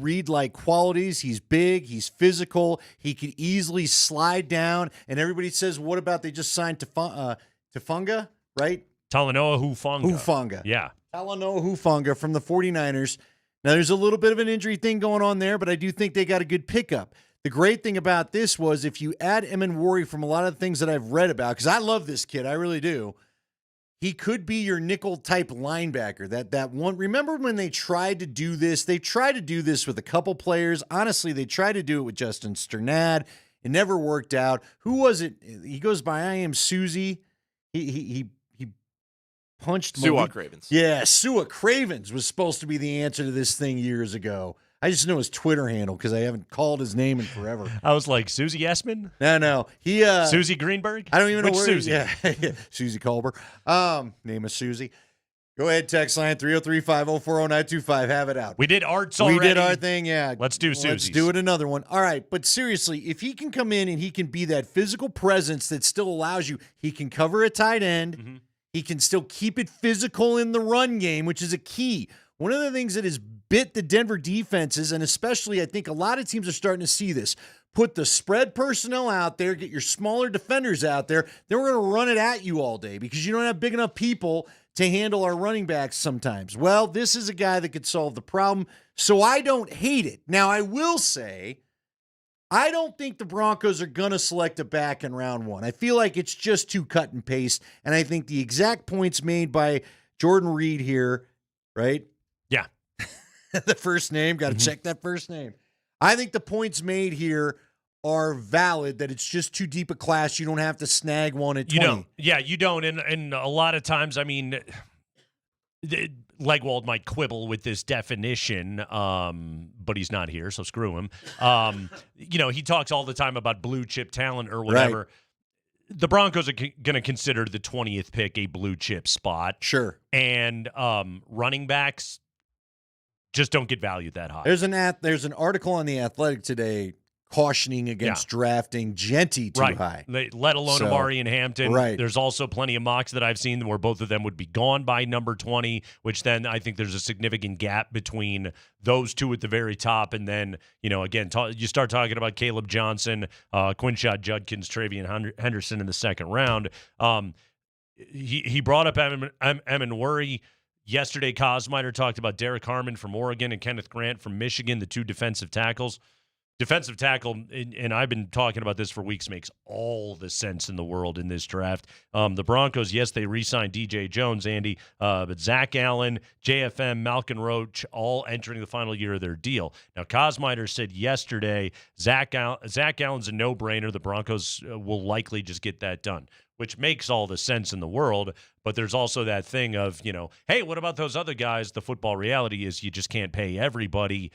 Reed-like qualities. He's big. He's physical. He could easily slide down. And everybody says, what about they just signed Tufunga, right? Talanoa Hufanga. Yeah. Talanoa Hufanga from the 49ers. Now, there's a little bit of an injury thing going on there, but I do think they got a good pickup. The great thing about this was if you add Emenworry from a lot of the things that I've read about, because I love this kid, I really do, he could be your nickel-type linebacker. That one. Remember when they tried to do this? They tried to do this with a couple players. Honestly, they tried to do it with Justin Sternad. It never worked out. Who was it? He goes by I Am Susie. He punched Suak Cravens. Yeah, Suak Cravens was supposed to be the answer to this thing years ago. I just know his Twitter handle because I haven't called his name in forever. I was like, Susie Essman? No. He Susie Greenberg? I don't even know where Susie? Yeah, Susie Colber. Name is Susie. Go ahead, text line 303-5040925. Have it out. We did Arts already. We did our thing, yeah. Let's do Susie's. Let's do it another one. All right, but seriously, if he can come in and he can be that physical presence that still allows you, he can cover a tight end. Mm-hmm. He can still keep it physical in the run game, which is a key. One of the things that has bit the Denver defenses, and especially I think a lot of teams are starting to see this, put the spread personnel out there, get your smaller defenders out there, then we're going to run it at you all day because you don't have big enough people to handle our running backs sometimes. Well, this is a guy that could solve the problem, so I don't hate it. Now, I will say, I don't think the Broncos are going to select a back in round 1. I feel like it's just too cut and paste, and I think the exact points made by Jordan Reed here, right? Yeah. The first name, got to check that first name. I think the points made here are valid, that it's just too deep a class. You don't have to snag one at 20. You don't. Yeah, you don't. And a lot of times, I mean, Legwold might quibble with this definition, but he's not here, so screw him. He talks all the time about blue chip talent or whatever. Right. The Broncos are going to consider the 20th pick a blue chip spot. Sure. And running backs just don't get valued that high. There's an article on The Athletic today cautioning against drafting Genty too high. Let alone Amari and Hampton. Right. There's also plenty of mocks that I've seen where both of them would be gone by number 20, which then I think there's a significant gap between those two at the very top. And then, again, you start talking about Caleb Johnson, Quinshad Judkins, Travion Henderson in the second round. He brought up Emenworry. Yesterday, Kosmider talked about Derek Harmon from Oregon and Kenneth Grant from Michigan, the two defensive tackles. Defensive tackle, and I've been talking about this for weeks, makes all the sense in the world in this draft. The Broncos, yes, they re-signed DJ Jones, Andy, but Zach Allen, JFM, Malcolm Roach, all entering the final year of their deal. Now, Kosmider said yesterday Zach Allen's a no-brainer. The Broncos will likely just get that done, which makes all the sense in the world. But there's also that thing of, hey, what about those other guys? The football reality is you just can't pay everybody.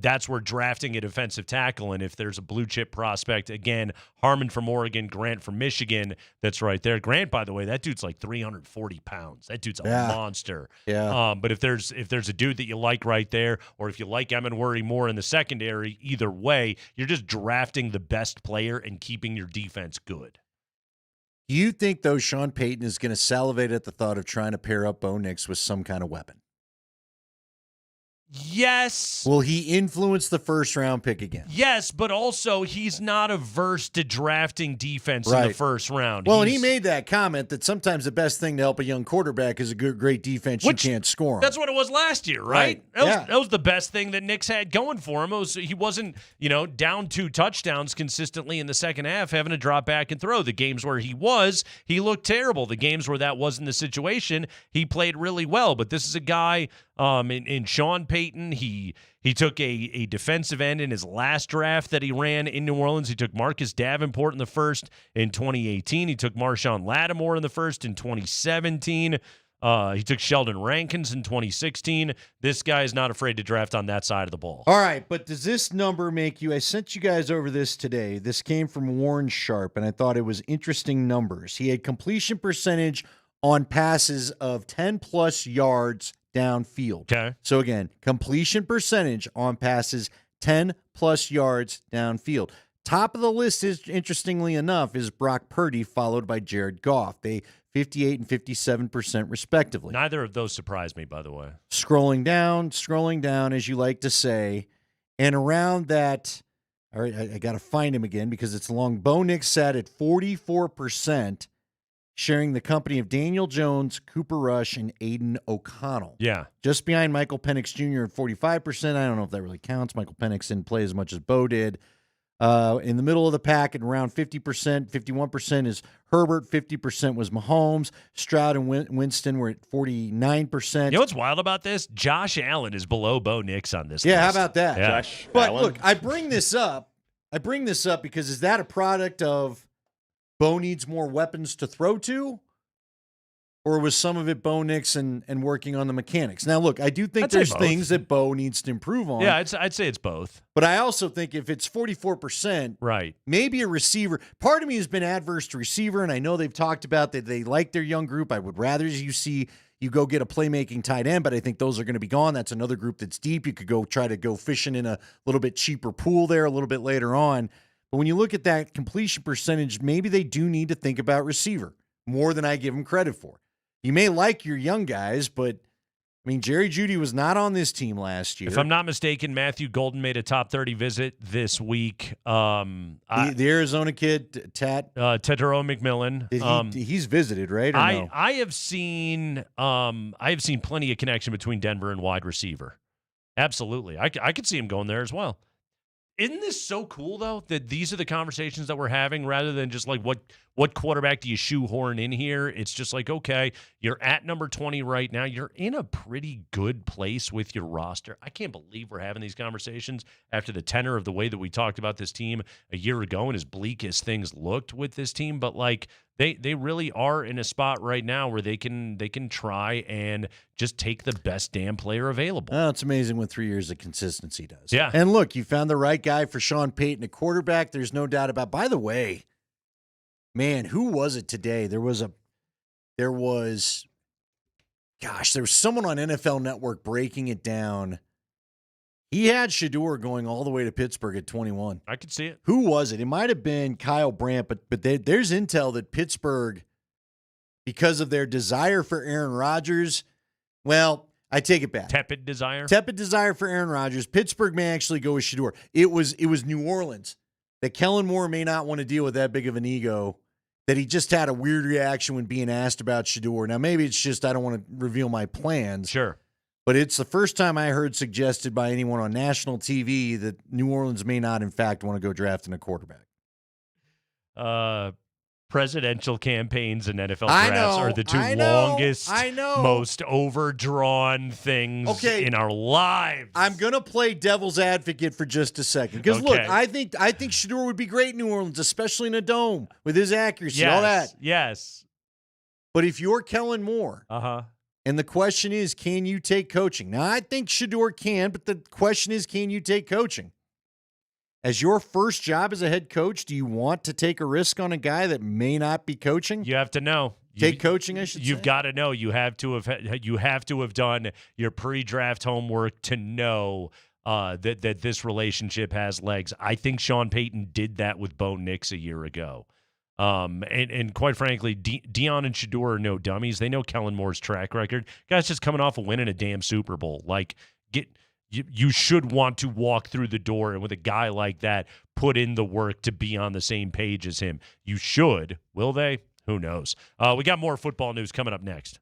That's where drafting a defensive tackle, and if there's a blue-chip prospect, again, Harmon from Oregon, Grant from Michigan, that's right there. Grant, by the way, that dude's like 340 pounds. That dude's a monster. Yeah. But if there's a dude that you like right there, or if you like Emenworthy more in the secondary, either way, you're just drafting the best player and keeping your defense good. Do you think, though, Sean Payton is going to salivate at the thought of trying to pair up Bo Nix with some kind of weapon? Yes. Will he influence the first-round pick again? Yes, but also he's not averse to drafting defense in the first round. Well, and he made that comment that sometimes the best thing to help a young quarterback is a great defense you can't score on. That's what it was last year, right? That was the best thing that Knicks had going for him. He wasn't, down 2 touchdowns consistently in the second half, having to drop back and throw. The games where he looked terrible. The games where that wasn't the situation, he played really well. But this is a guy in Sean Payton, he took a defensive end in his last draft that he ran in New Orleans. He took Marcus Davenport in the first in 2018. He took Marshawn Lattimore in the first in 2017. He took Sheldon Rankins in 2016. This guy is not afraid to draft on that side of the ball. All right, but does this number make you – I sent you guys over this today. This came from Warren Sharp, and I thought it was interesting numbers. He had completion percentage on passes of 10-plus yards downfield. Okay. So, again, completion percentage on passes 10-plus yards downfield. Top of the list, is, interestingly enough, is Brock Purdy, followed by Jared Goff. They 58 and 57% respectively. Neither of those surprised me, by the way. Scrolling down, as you like to say, and around that, all right, I got to find him again because it's long. Bo Nix sat at 44%, sharing the company of Daniel Jones, Cooper Rush, and Aiden O'Connell. Yeah. Just behind Michael Penix Jr. at 45%. I don't know if that really counts. Michael Penix didn't play as much as Bo did. In the middle of the pack at around 50%, 51% is Herbert, 50% was Mahomes. Stroud and Winston were at 49%. You know what's wild about this? Josh Allen is below Bo Nix on this list. How about that? Yeah. Josh Allen. Look, I bring this up because is that a product of Bo needs more weapons to throw to? Or was some of it Bo Nix and working on the mechanics? Now, look, I do think there's things that Bo needs to improve on. Yeah, I'd say it's both. But I also think if it's 44%, right, maybe a receiver. Part of me has been adverse to receiver, and I know they've talked about that they like their young group. I would rather you go get a playmaking tight end, but I think those are going to be gone. That's another group that's deep. You could try to go fishing in a little bit cheaper pool there a little bit later on. But when you look at that completion percentage, maybe they do need to think about receiver more than I give them credit for. You may like your young guys, but, I mean, Jerry Jeudy was not on this team last year. If I'm not mistaken, Matthew Golden made a top 30 visit this week. The Arizona kid, Tetero McMillan. He's visited, right? Or no? I have seen plenty of connection between Denver and wide receiver. Absolutely. I could see him going there as well. Isn't this so cool, though, that these are the conversations that we're having rather than just like what quarterback do you shoehorn in here? It's just like, okay, you're at number 20 right now. You're in a pretty good place with your roster. I can't believe we're having these conversations after the tenor of the way that we talked about this team a year ago and as bleak as things looked with this team. But, like, they really are in a spot right now where they can try and just take the best damn player available. Oh, it's amazing what 3 years of consistency does. Yeah. And look, you found the right guy for Sean Payton, a quarterback. There's no doubt about. By the way, man, who was it today? There was someone on NFL Network breaking it down. He had Shedeur going all the way to Pittsburgh at 21. I could see it. Who was it? It might have been Kyle Brandt, but there's intel that Pittsburgh, because of their desire for Aaron Rodgers, well, I take it back. Tepid desire for Aaron Rodgers. Pittsburgh may actually go with Shedeur. It was New Orleans that Kellen Moore may not want to deal with that big of an ego, that he just had a weird reaction when being asked about Shedeur. Now, maybe it's just I don't want to reveal my plans. Sure. But it's the first time I heard suggested by anyone on national TV that New Orleans may not, in fact, want to go drafting a quarterback. Presidential campaigns and NFL drafts are the two longest, most overdrawn things in our lives. I'm going to play devil's advocate for just a second. Because, look, I think Shedeur would be great in New Orleans, especially in a dome with his accuracy, all that. Yes. But if you're Kellen Moore, and the question is, can you take coaching? Now, I think Shedeur can, but the question is, can you take coaching? As your first job as a head coach, do you want to take a risk on a guy that may not be coaching? You have to know. Take coaching, I should say. You've got to know. You have to have done your pre-draft homework to know that this relationship has legs. I think Sean Payton did that with Bo Nix a year ago. And quite frankly, Dion and Shedeur are no dummies. They know Kellen Moore's track record. Guy's just coming off of winning a damn Super Bowl. You should want to walk through the door and with a guy like that, put in the work to be on the same page as him. You should. Will they? Who knows? We got more football news coming up next.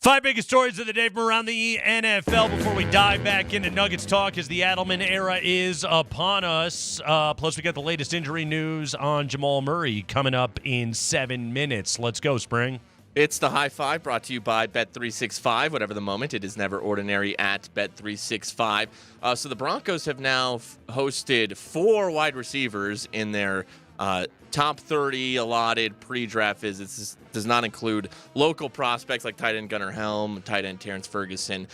5 biggest stories of the day from around the NFL before we dive back into Nuggets talk as the Adelman era is upon us. Plus, we got the latest injury news on Jamal Murray coming up in 7 minutes. Let's go, Spring. It's the High Five brought to you by Bet365. Whatever the moment, it is never ordinary at Bet365. So the Broncos have now hosted 4 wide receivers in their top 30 allotted pre-draft visits. This does not include local prospects like tight end Gunnar Helm, tight end Terrence Ferguson.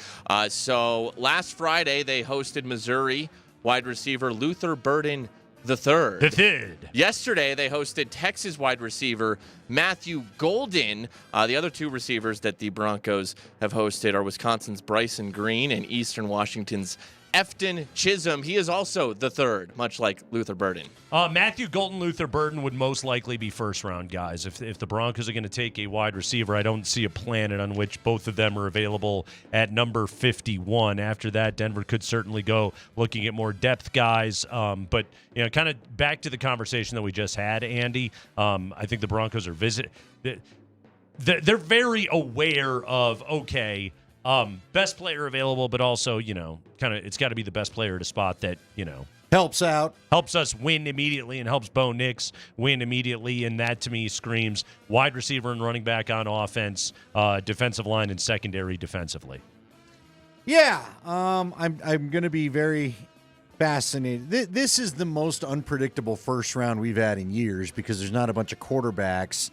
So last Friday, they hosted Missouri wide receiver Luther Burden III. Yesterday, they hosted Texas wide receiver Matthew Golden. The other 2 receivers that the Broncos have hosted are Wisconsin's Bryson Green and Eastern Washington's Efton Chisholm. He is also the third, much like Luther Burden. Matthew Golden, Luther Burden would most likely be first-round guys. If the Broncos are going to take a wide receiver, I don't see a planet on which both of them are available at number 51. After that, Denver could certainly go looking at more depth guys. But kind of back to the conversation that we just had, Andy. I think the Broncos are they're very aware of best player available, but also, it's got to be the best player at a spot that, helps us win immediately and helps Bo Nix win immediately. And that to me screams wide receiver and running back on offense, defensive line and secondary defensively. Yeah. I'm going to be very fascinated. This is the most unpredictable first round we've had in years because there's not a bunch of quarterbacks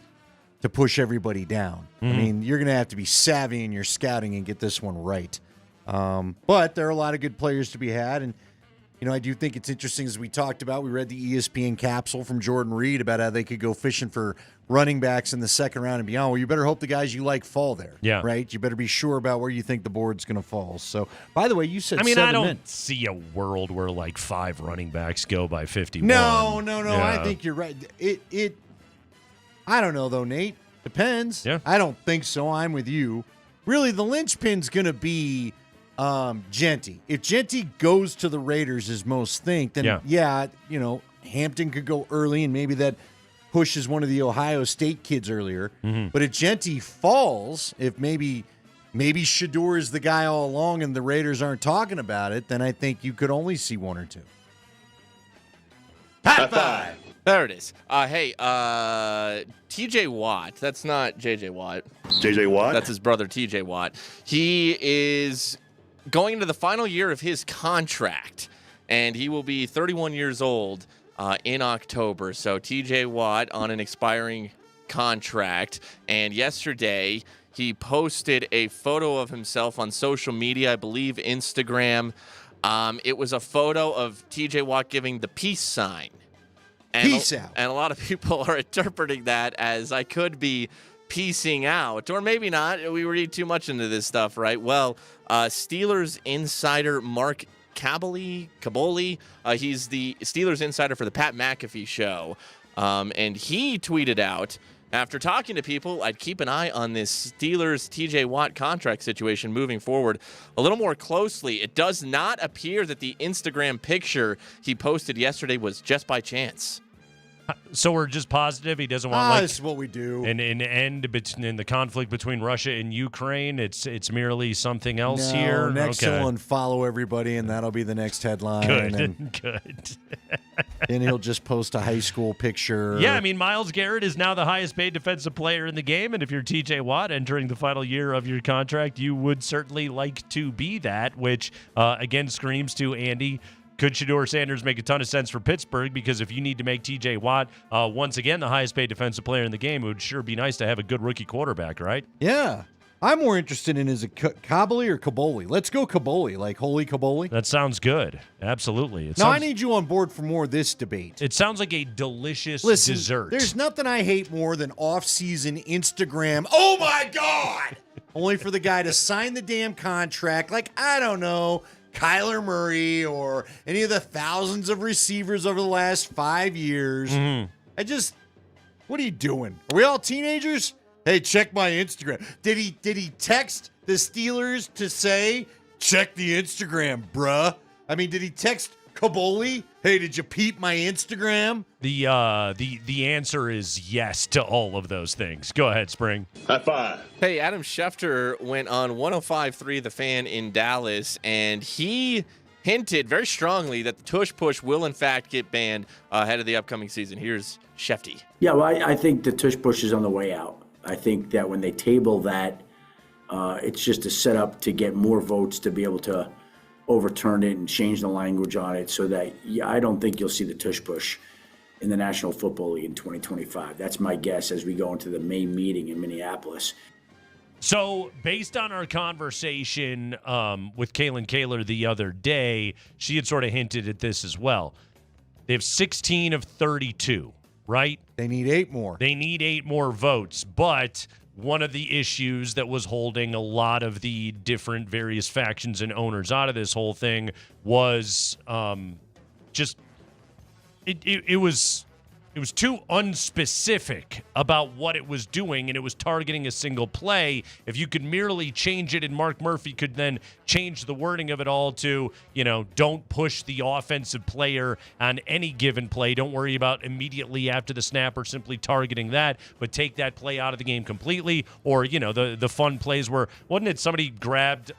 to push everybody down. I mean, you're going to have to be savvy in your scouting and get this one right. But there are a lot of good players to be had. And, I do think it's interesting, as we talked about, we read the ESPN capsule from Jordan Reed about how they could go fishing for running backs in the second round and beyond. Well, you better hope the guys you like fall there. Yeah. Right? You better be sure about where you think the board's going to fall. So, by the way, you said 7 I don't minutes. see a world where 5 running backs go by 51. No. Yeah. I think you're right. I don't know, though, Nate. Depends. Yeah. I don't think so. I'm with you. Really, the linchpin's going to be Genty. If Genty goes to the Raiders, as most think, then Hampton could go early, and maybe that pushes one of the Ohio State kids earlier. But if Genty falls, if maybe Shador is the guy all along and the Raiders aren't talking about it, then I think you could only see 1 or 2. High five! There it is. TJ Watt. That's not JJ Watt. JJ Watt? That's his brother, TJ Watt. He is going into the final year of his contract, and he will be 31 years old in October. So TJ Watt on an expiring contract. And yesterday, he posted a photo of himself on social media, I believe Instagram. It was a photo of TJ Watt giving the peace sign. Peace out. And a lot of people are interpreting that as I could be peacing out, or maybe not. We read too much into this stuff, right? Well, Steelers insider Mark Caboli, he's the Steelers insider for the Pat McAfee show, and he tweeted out, after talking to people, I'd keep an eye on this Steelers TJ Watt contract situation moving forward a little more closely. It does not appear that the Instagram picture he posted yesterday was just by chance. So we're just positive he doesn't want this is what we do. An end in the conflict between Russia and Ukraine. It's merely something else here. Next he'll unfollow everybody, and that'll be the next headline. Good. Then he'll just post a high school picture. Yeah, I mean, Myles Garrett is now the highest paid defensive player in the game, and if you're TJ Watt entering the final year of your contract, you would certainly like to be that, which again screams to Andy. Could Shedeur Sanders make a ton of sense for Pittsburgh? Because if you need to make TJ Watt once again the highest paid defensive player in the game, it would sure be nice to have a good rookie quarterback, right? Yeah. I'm more interested in is it Caboli or Caboli? Let's go Caboli, like Holy Caboli. That sounds good. Absolutely. I need you on board for more of this debate. It sounds like a delicious dessert. There's nothing I hate more than off-season Instagram. Oh, my God! Only for the guy to sign the damn contract. Like, I don't know, Kyler Murray or any of the thousands of receivers over the last 5 years. What are you doing? Are we all teenagers? Hey, check my Instagram. Did he text the Steelers to say, check the Instagram, bruh? I mean, did he text Kaboli, hey, did you peep my Instagram? The answer is yes to all of those things. Go ahead, Spring. High five. Hey, Adam Schefter went on 105.3 The Fan in Dallas, and he hinted very strongly that the tush push will in fact get banned ahead of the upcoming season. Here's Shefty. Yeah, well, I think the tush push is on the way out. I think that when they table that, it's just a setup to get more votes to be able to overturn it and change the language on it so that I don't think you'll see the tush push in the National Football League in 2025. That's my guess as we go into the May meeting in Minneapolis. So, based on our conversation with Kaylin Kaler the other day, she had sort of hinted at this as well. They have 16 of 32, right? They need 8 more. They need 8 more votes, but one of the issues that was holding a lot of the different various factions and owners out of this whole thing was just it was too unspecific about what it was doing, and it was targeting a single play. If you could merely change it, and Mark Murphy could then change the wording of it all to, don't push the offensive player on any given play. Don't worry about immediately after the snap or simply targeting that, but take that play out of the game completely. Or, the fun plays where, wasn't it somebody grabbed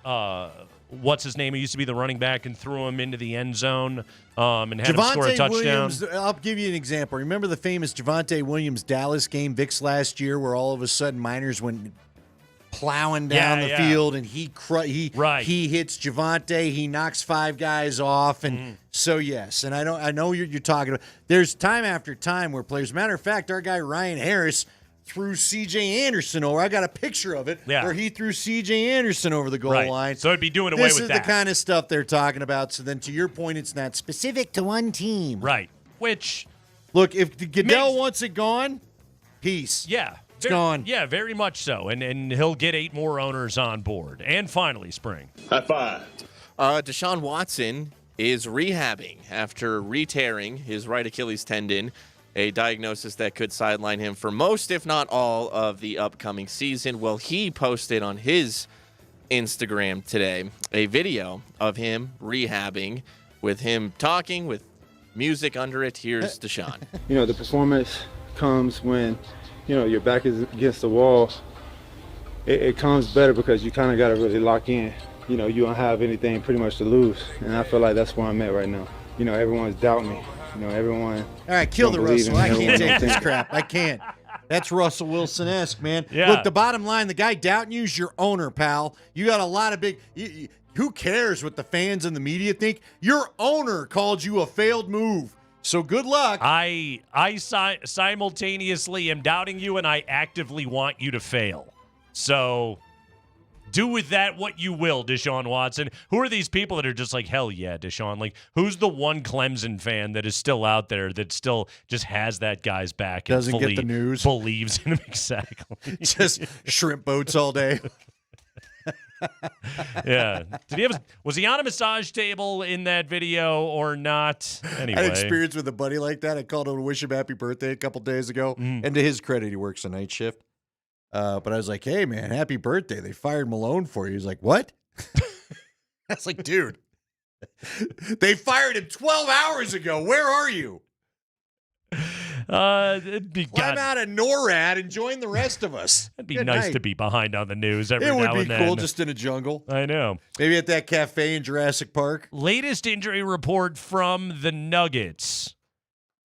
what's his name? He used to be the running back and threw him into the end zone and had him score a touchdown. Williams, I'll give you an example. Remember the famous Javonte Williams Dallas game, Vicks last year, where all of a sudden Miners went plowing down the field and he hits Javonte, he knocks 5 guys off, and so yes, and I know you're talking about. There's time after time where players. Matter of fact, our guy Ryan Harris threw C.J. Anderson over. I got a picture of it where he threw C.J. Anderson over the goal line. So it'd be doing away with that. This is the kind of stuff they're talking about. So then to your point, it's not specific to one team. Right. Which, look, if Goodell wants it gone, peace. Yeah. It's gone. Yeah, very much so. And he'll get 8 more owners on board. And finally, Spring. High five. Deshaun Watson is rehabbing after re-tearing his right Achilles tendon, a diagnosis that could sideline him for most, if not all, of the upcoming season. Well, he posted on his Instagram today a video of him rehabbing with him talking with music under it. Here's Deshaun. The performance comes when, your back is against the wall. It comes better because you kind of got to really lock in. You don't have anything pretty much to lose. And I feel like that's where I'm at right now. Everyone's doubting me. Everyone. All right, kill the Russell. I can't take this crap. I can't. That's Russell Wilson-esque, man. Yeah. Look, the bottom line, the guy doubting you is your owner, pal. You got a lot of big. Who cares what the fans and the media think? Your owner called you a failed move. So good luck. I simultaneously am doubting you, and I actively want you to fail. So do with that what you will, Deshaun Watson. Who are these people that are just like, hell yeah, Deshaun? Like, who's the one Clemson fan that is still out there that still just has that guy's back and doesn't get the news, believes in him exactly? Just shrimp boats all day. Yeah. Was he on a massage table in that video or not? Anyway. I had experience with a buddy like that. I called him to wish him happy birthday a couple days ago. And to his credit, he works a night shift. But I was like, hey, man, happy birthday. They fired Malone for you. He's like, what? I was like, dude, they fired him 12 hours ago. Where are you? It'd be Climb out of NORAD and join the rest of us. It'd be nice to be behind on the news every now and then. It would be cool just in a jungle. I know. Maybe at that cafe in Jurassic Park. Latest injury report from the Nuggets.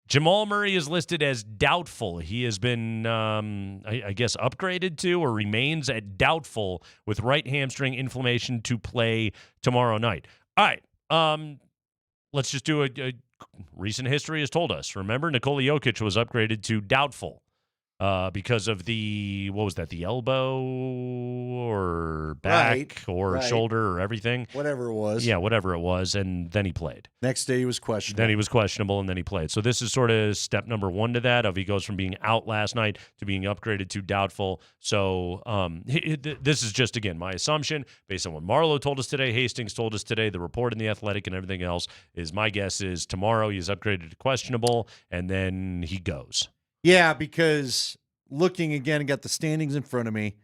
Jamal Murray is listed as doubtful. He has been, I guess, upgraded to or remains at doubtful with right hamstring inflammation to play tomorrow night. All right. Let's just do a recent history has told us. Remember, Nikola Jokic was upgraded to doubtful because of the elbow or back or shoulder or everything. Whatever it was. Yeah, whatever it was. And then he played. Next day he was questionable. Then he was questionable, and then he played. So this is sort of step number 1 to that. He goes from being out last night to being upgraded to doubtful. So this is just, again, my assumption based on what Marlowe told us today, Hastings told us today, the report in The Athletic and everything else is my guess is tomorrow he's upgraded to questionable, and then he goes. Yeah, because looking again, I got the standings in front of me.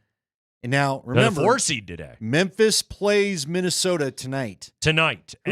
And now, They're remember, the 4 seed today. Memphis plays Minnesota tonight. Who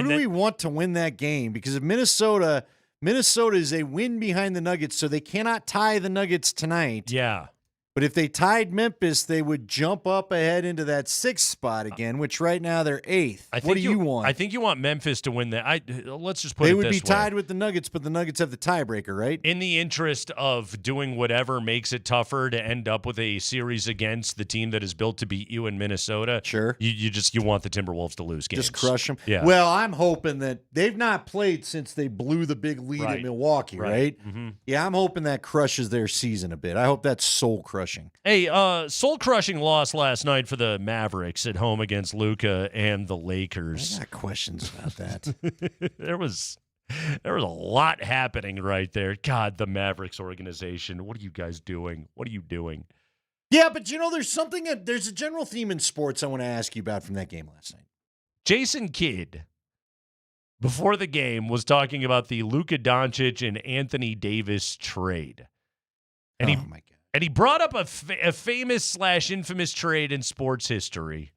do we want to win that game? Because if Minnesota is a win behind the Nuggets, so they cannot tie the Nuggets tonight. Yeah. But if they tied Memphis, they would jump up ahead into that 6th spot again, which right now they're 8th. What do you want? I think you want Memphis to win that. Let's just put they it would this be tied way. with the Nuggets, but the Nuggets have the tiebreaker, right? In the interest of doing whatever makes it tougher to end up with a series against the team that is built to beat you in Minnesota, sure. You want the Timberwolves to lose games. Just crush them. Yeah. Well, I'm hoping that they've not played since they blew the big lead at Milwaukee, right? Mm-hmm. Yeah, I'm hoping that crushes their season a bit. I hope that's soul crushing. Hey, soul-crushing loss last night for the Mavericks at home against Luka and the Lakers. I got questions about that. There was a lot happening right there. God, the Mavericks organization. What are you guys doing? What are you doing? Yeah, but there's a general theme in sports I want to ask you about from that game last night. Jason Kidd, before the game, was talking about the Luka Doncic and Anthony Davis trade. And my God. And he brought up a famous/infamous trade in sports history.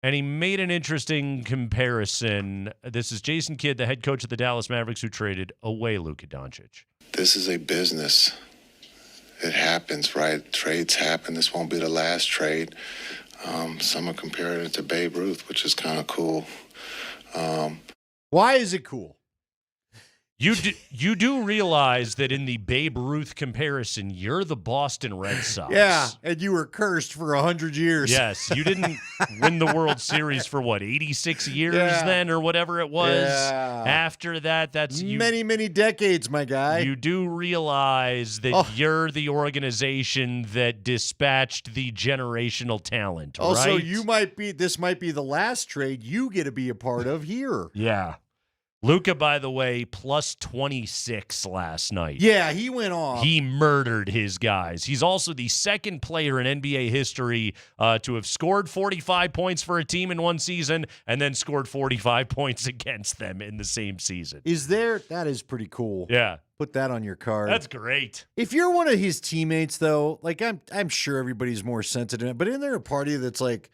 And he made an interesting comparison. This is Jason Kidd, the head coach of the Dallas Mavericks, who traded away Luka Doncic. This is a business. It happens, right? Trades happen. This won't be the last trade. Some are comparing it to Babe Ruth, which is kind of cool. Why is it cool? You do realize that in the Babe Ruth comparison, you're the Boston Red Sox. Yeah, and you were cursed for 100 years. Yes, you didn't win the World Series for 86 years then, or whatever it was. Yeah. After that, that's many decades, my guy. You do realize that you're the organization that dispatched the generational talent, also, right? this might be the last trade you get to be a part of here. Yeah. Luka, by the way, plus 26 last night. Yeah, he went off. He murdered his guys. He's also the second player in NBA history to have scored 45 points for a team in one season and then scored 45 points against them in the same season. That is pretty cool. Yeah. Put that on your card. That's great. If you're one of his teammates, though, like I'm sure everybody's more sensitive, but isn't there a party that's like,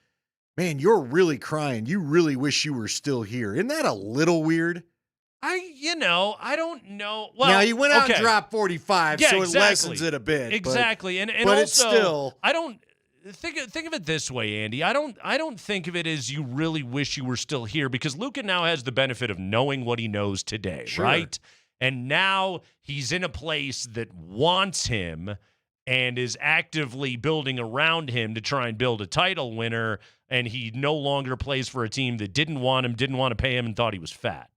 man, you're really crying. You really wish you were still here. Isn't that a little weird? I don't know. Well, now, he went out and dropped 45, so exactly. it lessens it a bit. Exactly. But also, it's still, I don't think of it this way, Andy. I don't think of it as you really wish you were still here, because Luka now has the benefit of knowing what he knows today, right? And now he's in a place that wants him and is actively building around him to try and build a title winner, and he no longer plays for a team that didn't want him, didn't want to pay him, and thought he was fat.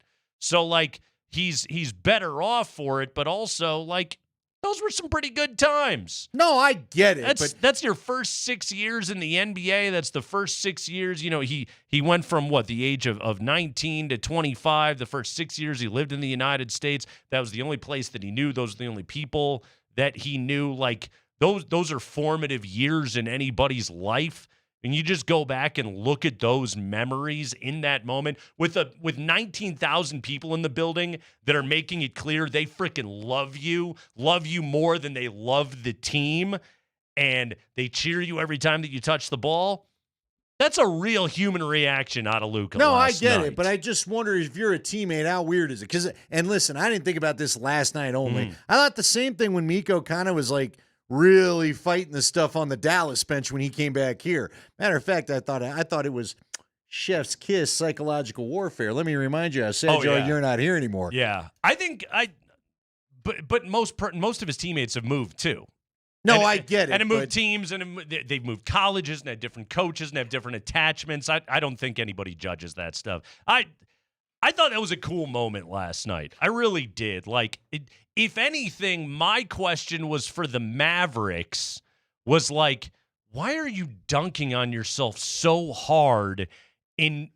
So, like, he's better off for it, but also, like, those were some pretty good times. No, I get it. That's your first 6 years in the NBA. That's the first 6 years. You know, he went from, the age of 19 to 25. The first 6 years he lived in the United States. That was the only place that he knew. Those were the only people that he knew. Like, those are formative years in anybody's life. And you just go back and look at those memories in that moment with 19,000 people in the building that are making it clear they freaking love you more than they love the team, and they cheer you every time that you touch the ball. That's a real human reaction out of Luka. No, I get it, but I just wonder if you're a teammate, how weird is it? And listen, I didn't think about this last night only. I thought the same thing when Mikko kind of was like, really fighting the stuff on the Dallas bench when he came back here. Matter of fact, I thought it was chef's kiss, psychological warfare. Let me remind you, I said, you're not here anymore. Yeah, I think but most of his teammates have moved too. No, I get it. And have moved teams, and they've moved colleges, and had different coaches, and have different attachments. I don't think anybody judges that stuff. I thought that was a cool moment last night. I really did. Like, if anything, my question was for the Mavericks was like, why are you dunking on yourself so hard in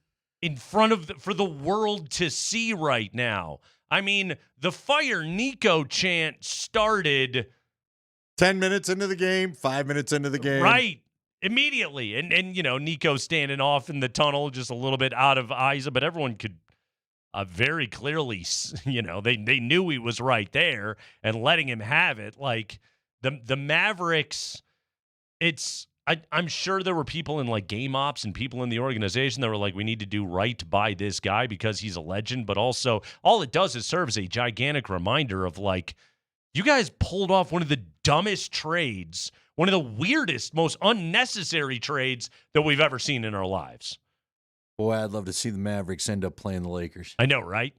front of for the world to see right now? I mean, the Fire Nico chant started 10 minutes into the game, 5 minutes into the game. Right. Immediately. And Nico standing off in the tunnel just a little bit out of eyes, but everyone could very clearly, they knew he was right there and letting him have it. Like the Mavericks, it's I'm sure there were people in like game ops and people in the organization that were like, we need to do right by this guy because he's a legend. But also, all it does is serve as a gigantic reminder of like, you guys pulled off one of the dumbest trades, one of the weirdest, most unnecessary trades that we've ever seen in our lives. Boy, I'd love to see the Mavericks end up playing the Lakers. I know, right?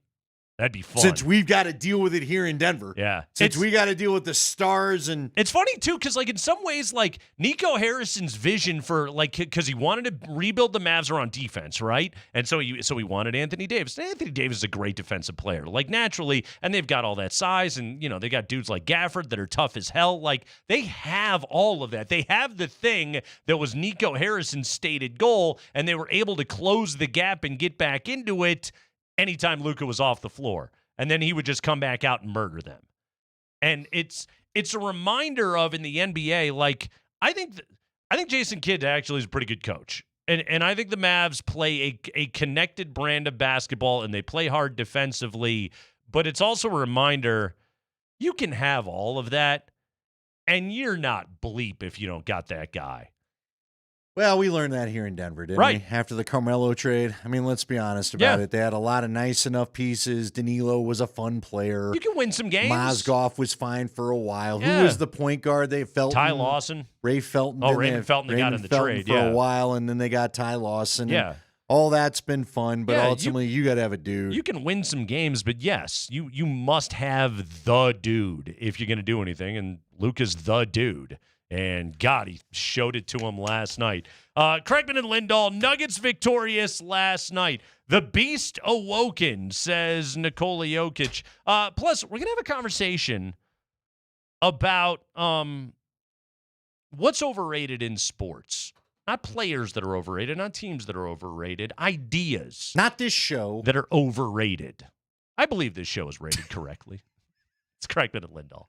That'd be fun. Since we've got to deal with it here in Denver. Yeah. Since we got to deal with the Stars and... It's funny, too, because, like, in some ways, like, Nico Harrison's vision for, like, because he wanted to rebuild the Mavs around defense, right? And so he wanted Anthony Davis. And Anthony Davis is a great defensive player, like, naturally, and they've got all that size, and, you know, they got dudes like Gafford that are tough as hell. Like, they have all of that. They have the thing that was Nico Harrison's stated goal, and they were able to close the gap and get back into it anytime Luka was off the floor. And then he would just come back out and murder them. And it's a reminder of in the NBA, like, I think Jason Kidd actually is a pretty good coach. And I think the Mavs play a connected brand of basketball and they play hard defensively. But it's also a reminder you can have all of that and you're not bleep if you don't got that guy. Well, we learned that here in Denver, didn't we? After the Carmelo trade. I mean, let's be honest about it. They had a lot of nice enough pieces. Danilo was a fun player. You can win some games. Mozgov was fine for a while. Yeah. Who was the point guard? They felt Ty Lawson. Ray Felton. Oh, Raymond Felton got in the trade. For a while, and then they got Ty Lawson. Yeah. All that's been fun, but ultimately you got to have a dude. You can win some games, but yes, you must have the dude if you're going to do anything, and Luka's the dude. And God, he showed it to him last night. Kreckman and Lindahl, Nuggets victorious last night. The beast awoken, says Nikola Jokic. Plus, we're going to have a conversation about what's overrated in sports. Not players that are overrated, not teams that are overrated, ideas. Not this show. That are overrated. I believe this show is rated correctly. It's Kreckman and Lindahl.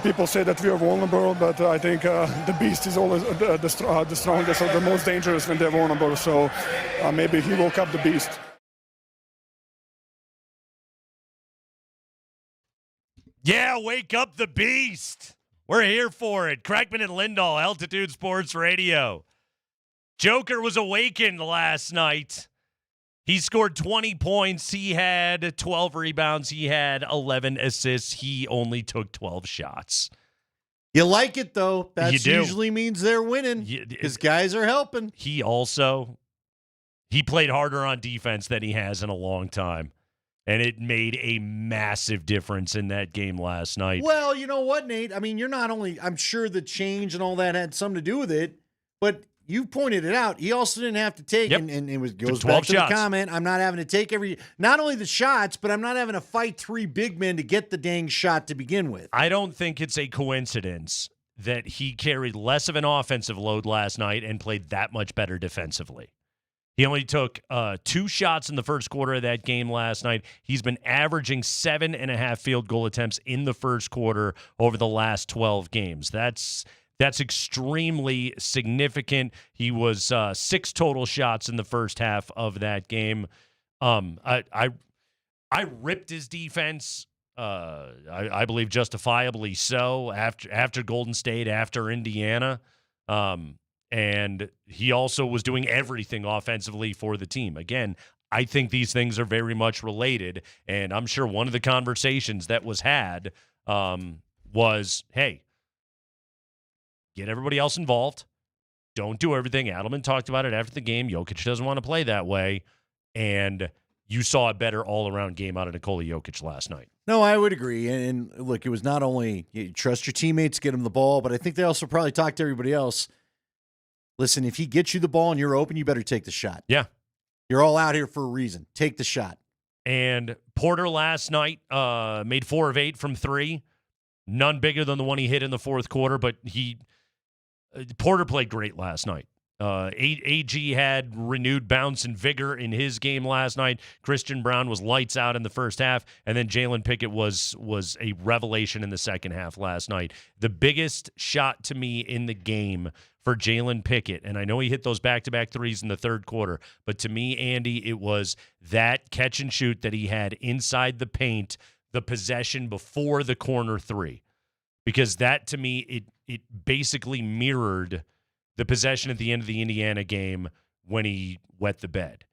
people say that we are vulnerable, but I think the beast is always the strongest or the most dangerous when they're vulnerable. So maybe he woke up the beast. Yeah, wake up the beast. We're here for it. Kreckman and Lindahl, Altitude Sports Radio. Joker was awakened last night. He scored 20 points. He had 12 rebounds. He had 11 assists. He only took 12 shots. You like it, though. That You do. usually means they're winning because guys are helping. He played harder on defense than he has in a long time. And it made a massive difference in that game last night. Well, you know what, Nate? I mean, you're not only, I'm sure the change and all that had something to do with it, but you pointed it out. He also didn't have to take, and it goes back to the comment, I'm not having to take not only the shots, but I'm not having to fight three big men to get the dang shot to begin with. I don't think it's a coincidence that he carried less of an offensive load last night and played that much better defensively. He only took 2 shots in the first quarter of that game last night. He's been averaging 7.5 field goal attempts in the first quarter over the last 12 games. That's extremely significant. He was 6 total shots in the first half of that game. I ripped his defense. I believe justifiably so after Golden State, after Indiana. And he also was doing everything offensively for the team. Again, I think these things are very much related, and I'm sure one of the conversations that was had was, hey, get everybody else involved. Don't do everything. Adelman talked about it after the game. Jokic doesn't want to play that way, and you saw a better all-around game out of Nikola Jokic last night. No, I would agree. And look, it was not only you trust your teammates, get them the ball, but I think they also probably talked to everybody else. Listen, if he gets you the ball and you're open, you better take the shot. Yeah. You're all out here for a reason. Take the shot. And Porter last night made 4 of 8 from 3. None bigger than the one he hit in the fourth quarter, but Porter played great last night. AG had renewed bounce and vigor in his game last night. Christian Braun was lights out in the first half, and then Jalen Pickett was a revelation in the second half last night. The biggest shot to me in the game for Jalen Pickett, and I know he hit those back-to-back threes in the third quarter, but to me, Andy, it was that catch and shoot that he had inside the paint, the possession before the corner 3. Because that, to me, it basically mirrored the possession at the end of the Indiana game when he wet the bed.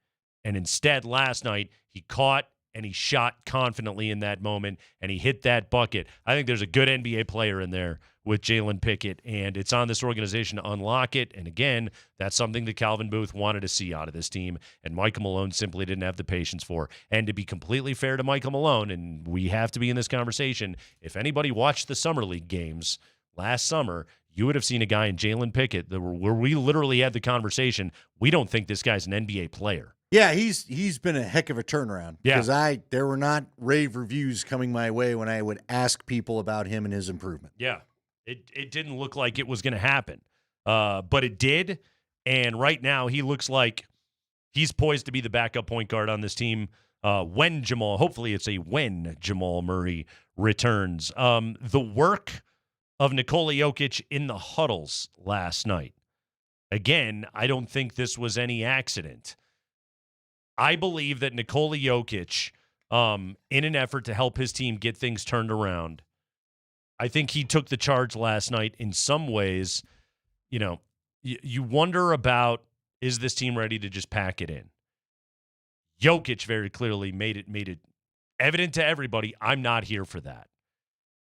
And instead, last night, he caught and he shot confidently in that moment, and he hit that bucket. I think there's a good NBA player in there with Jalen Pickett, and it's on this organization to unlock it. And again, that's something that Calvin Booth wanted to see out of this team, and Michael Malone simply didn't have the patience for. And to be completely fair to Michael Malone, and we have to be in this conversation, if anybody watched the Summer League games last summer, you would have seen a guy in Jalen Pickett where we literally had the conversation, we don't think this guy's an NBA player. Yeah, he's been a heck of a turnaround. Yeah. Because there were not rave reviews coming my way when I would ask people about him and his improvement. Yeah. It didn't look like it was going to happen, but it did. And right now, he looks like he's poised to be the backup point guard on this team hopefully it's when Jamal Murray returns. The work of Nikola Jokic in the huddles last night. Again, I don't think this was any accident. I believe that Nikola Jokic, in an effort to help his team get things turned around, I think he took the charge last night in some ways. You know, you wonder about, is this team ready to just pack it in? Jokic very clearly made it evident to everybody, I'm not here for that.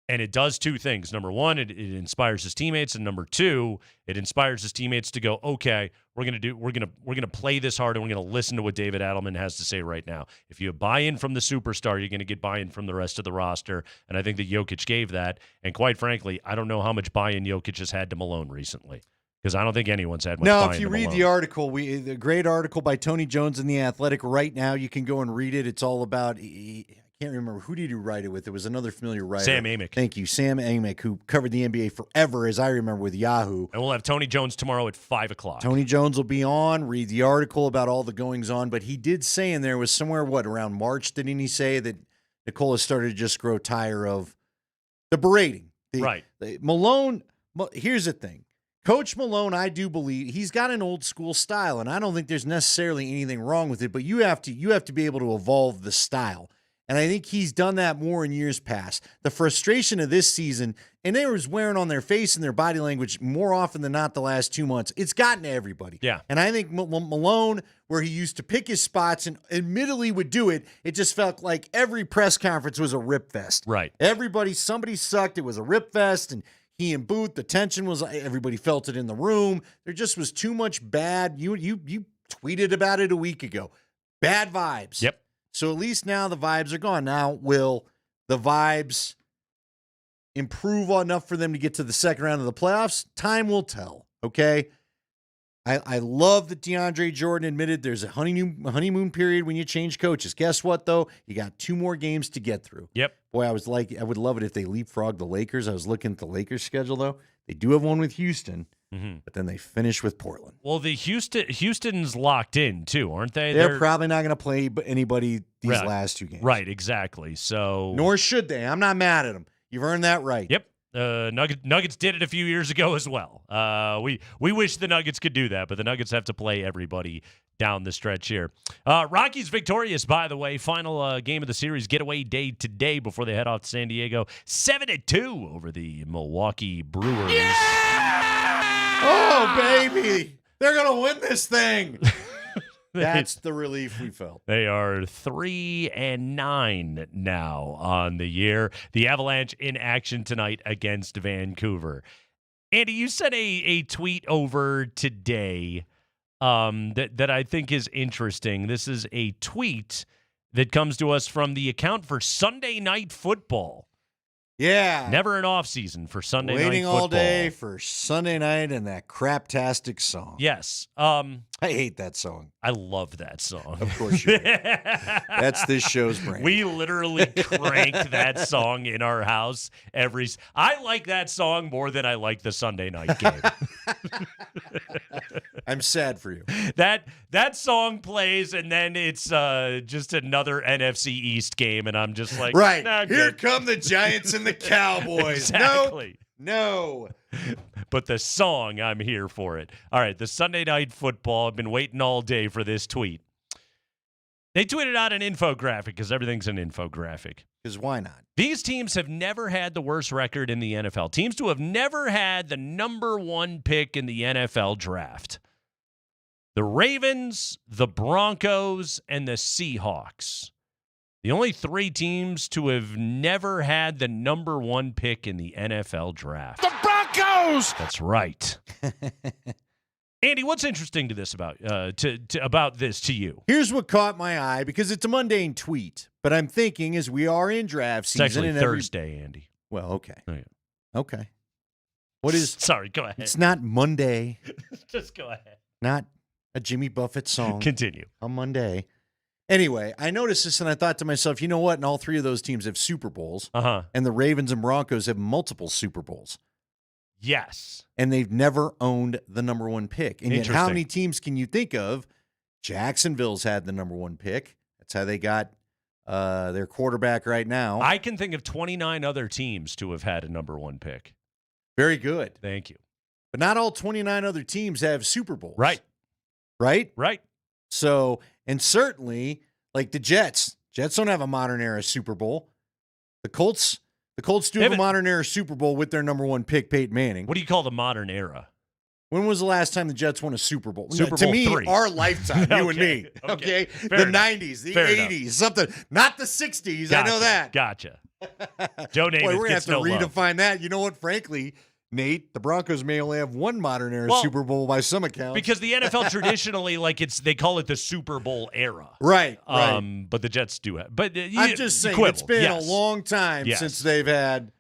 And it does 2 things. Number 1, it inspires his teammates, and number 2, it inspires his teammates to go, okay, we're gonna play this hard, and we're gonna listen to what David Adelman has to say right now. If you have buy-in from the superstar, you're gonna get buy-in from the rest of the roster, and I think that Jokic gave that. And quite frankly, I don't know how much buy-in Jokic has had to Malone recently, because I don't think anyone's had much buy-in. No, if you read the article, the great article by Tony Jones in The Athletic right now, you can go and read it. It's all about. I can't remember, who did he write it with? It was another familiar writer. Sam Amick. Thank you. Sam Amick, who covered the NBA forever, as I remember, with Yahoo. And we'll have Tony Jones tomorrow at 5 o'clock. Tony Jones will be on, read the article about all the goings-on, but he did say in there was somewhere, around March, didn't he say that Nikola started to just grow tired of the berating, Malone, here's the thing. Coach Malone, I do believe he's got an old school style, and I don't think there's necessarily anything wrong with it, but you have to be able to evolve the style. And I think he's done that more in years past. The frustration of this season, and they was wearing on their face and their body language more often than not the last 2 months, it's gotten to everybody. Yeah. And I think Malone, where he used to pick his spots and admittedly would do it, it just felt like every press conference was a rip fest. Right. Somebody sucked. It was a rip fest, and he and Booth, the tension was, everybody felt it in the room. There just was too much bad. You tweeted about it a week ago. Bad vibes. Yep. So at least now the vibes are gone. Now, will the vibes improve enough for them to get to the second round of the playoffs? Time will tell, okay? I love that DeAndre Jordan admitted there's a honeymoon period when you change coaches. Guess what, though? You got 2 more games to get through. Yep. Boy, I would love it if they leapfrog the Lakers. I was looking at the Lakers' schedule, though. They do have one with Houston, but then they finish with Portland. Well, the Houston's locked in, too, aren't they? They're probably not going to play anybody these last 2 games. Right, exactly. So nor should they. I'm not mad at them. You've earned that right. Yep. Nuggets did it a few years ago as well. We wish the Nuggets could do that, but the Nuggets have to play everybody down the stretch here. Rockies victorious, by the way. Final game of the series, getaway day today before they head off to San Diego. 7-2 over the Milwaukee Brewers. Yeah! Oh, baby. They're going to win this thing. That's the relief we felt. They are 3-9 now on the year. The Avalanche in action tonight against Vancouver. Andy, you sent a tweet over today that I think is interesting. This is a tweet that comes to us from the account for Sunday Night Football. Yeah. Never an off season for Sunday Night Football. Waiting all day for Sunday night and that craptastic song. Yes. I hate that song. I love that song. Of course you do. That's this show's brand. We literally crank that song in our house I like that song more than I like the Sunday night game. I'm sad for you. That song plays, and then it's just another NFC East game, and I'm just like, right. Nah, here come the Giants and the Cowboys. Exactly. No. But the song, I'm here for it. All right, the Sunday Night Football. I've been waiting all day for this tweet. They tweeted out an infographic because everything's an infographic. Because why not? These teams have never had the worst record in the NFL. Teams who have never had the number 1 pick in the NFL draft. The Ravens, the Broncos, and the Seahawks. The only 3 teams to have never had the number 1 pick in the NFL draft. The Broncos! That's right. Andy, what's interesting to this about this to you? Here's what caught my eye, because it's a mundane tweet, but I'm thinking as we are in draft season. It's actually Thursday, Andy. Well, okay. Oh, yeah. Okay. What is? Sorry, go ahead. It's not Monday. Just go ahead. Not a Jimmy Buffett song. Continue. On Monday. Anyway, I noticed this and I thought to myself, you know what? And all 3 of those teams have Super Bowls. Uh-huh. And the Ravens and Broncos have multiple Super Bowls. Yes. And they've never owned the number 1 pick. And yet how many teams can you think of? Jacksonville's had the number 1 pick. That's how they got their quarterback right now. I can think of 29 other teams to have had a number 1 pick. Very good. Thank you. But not all 29 other teams have Super Bowls. Right. Right? Right. So, and certainly, like the Jets don't have a modern era Super Bowl. The Colts do have a modern era Super Bowl with their number 1 pick, Peyton Manning. What do you call the modern era? When was the last time the Jets won a Super Bowl? Super Bowl to me, 3. Our lifetime, you and me. Okay. The enough. 90s, the Fair 80s, enough. something. Not the 60s. Gotcha. I know that. Gotcha. Joe Namath Boy, we're going to have gets to no love. redefine that. You know what? Frankly, Nate, the Broncos may only have 1 modern era Super Bowl by some accounts. Because the NFL traditionally, they call it the Super Bowl era. Right. But the Jets do have. But I'm just saying, it's been a long time since they've had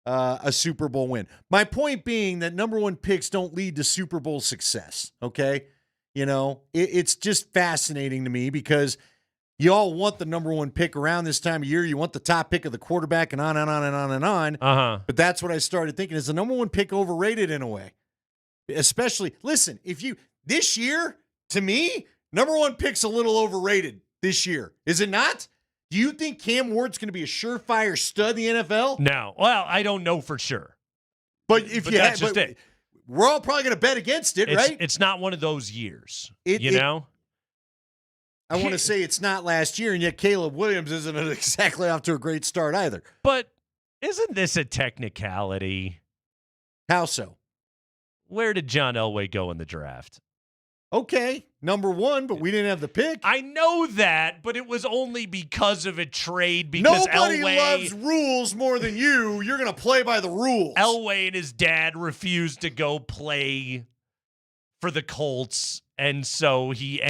a Super Bowl win. My point being that number 1 picks don't lead to Super Bowl success, okay? You know, it's just fascinating to me because you all want the number 1 pick around this time of year. You want the top pick of the quarterback and on and on and on and on. Uh-huh. But that's what I started thinking. Is the number 1 pick overrated in a way? Especially, listen, this year, to me, number 1 pick's a little overrated this year. Is it not? Do you think Cam Ward's going to be a surefire stud in the NFL? No. Well, I don't know for sure. But if But you that's had, just it. we're all probably going to bet against it, right? It's not one of those years, I want to say it's not last year, and yet Caleb Williams isn't exactly off to a great start either. But isn't this a technicality? How so? Where did John Elway go in the draft? Okay, number 1, but we didn't have the pick. I know that, but it was only because of a trade. Because Nobody Elway loves rules more than you. You're going to play by the rules. Elway and his dad refused to go play for the Colts, and so he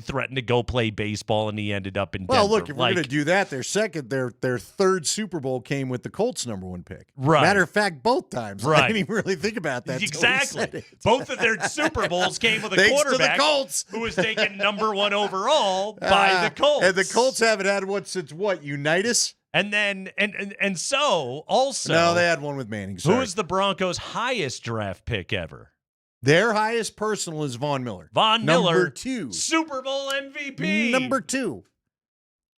threatened to go play baseball, and he ended up in Denver. Well, look, if we're going to do that, their third Super Bowl came with the Colts' number 1 pick. Right. Matter of fact, both times. Right. I didn't even really think about that. Exactly. Both of their Super Bowls came with a Thanks quarterback to the Colts. who was taken number 1 overall by the Colts. And the Colts haven't had since Unitas? And then and so also No, they had one with Manning. Sorry. Who is the Broncos' highest draft pick ever? Their highest personal is Von Miller. Von Miller, number 2. Super Bowl MVP. Number 2.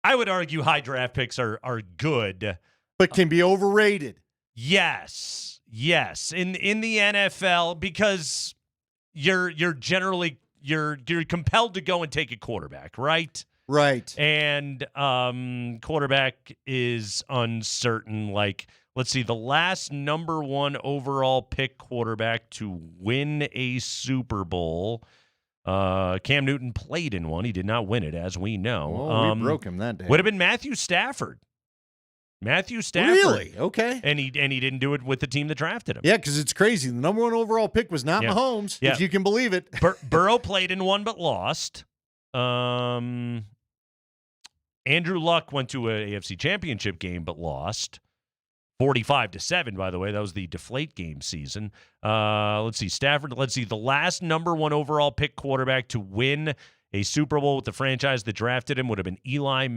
I would argue high draft picks are good, but can be overrated. Yes. In the NFL, because you're generally you're compelled to go and take a quarterback, right? Right. And quarterback is uncertain. Like, let's see, the last number 1 overall pick quarterback to win a Super Bowl. Cam Newton played in one. He did not win it, as we know. Oh, we broke him that day. Would have been Matthew Stafford. Really? Okay. And he didn't do it with the team that drafted him. Yeah, because it's crazy. The number 1 overall pick was not Mahomes, if you can believe it. Burrow played in one but lost. Andrew Luck went to an AFC Championship game but lost. 45-7, by the way. That was the deflate game season. Let's see. Stafford, the last number 1 overall pick quarterback to win a Super Bowl with the franchise that drafted him would have been Eli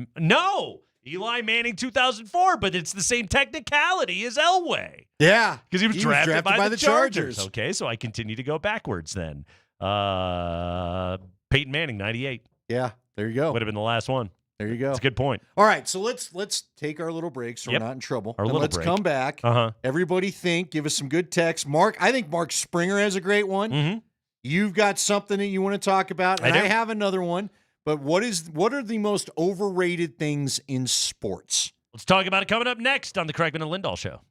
Manning 2004, but it's the same technicality as Elway. Yeah. Because he was drafted by the Chargers. Okay, so I continue to go backwards then. Peyton Manning, 98. Yeah, there you go. Would have been the last one. There you go. That's a good point. All right, so let's take our little break so we're not in trouble. Let's come back. Everybody give us some good text. Mark, I think Mark Springer has a great one. Mm-hmm. You've got something that you want to talk about, and I have another one. But what are the most overrated things in sports? Let's talk about it coming up next on the Kreckman and Lindahl Show.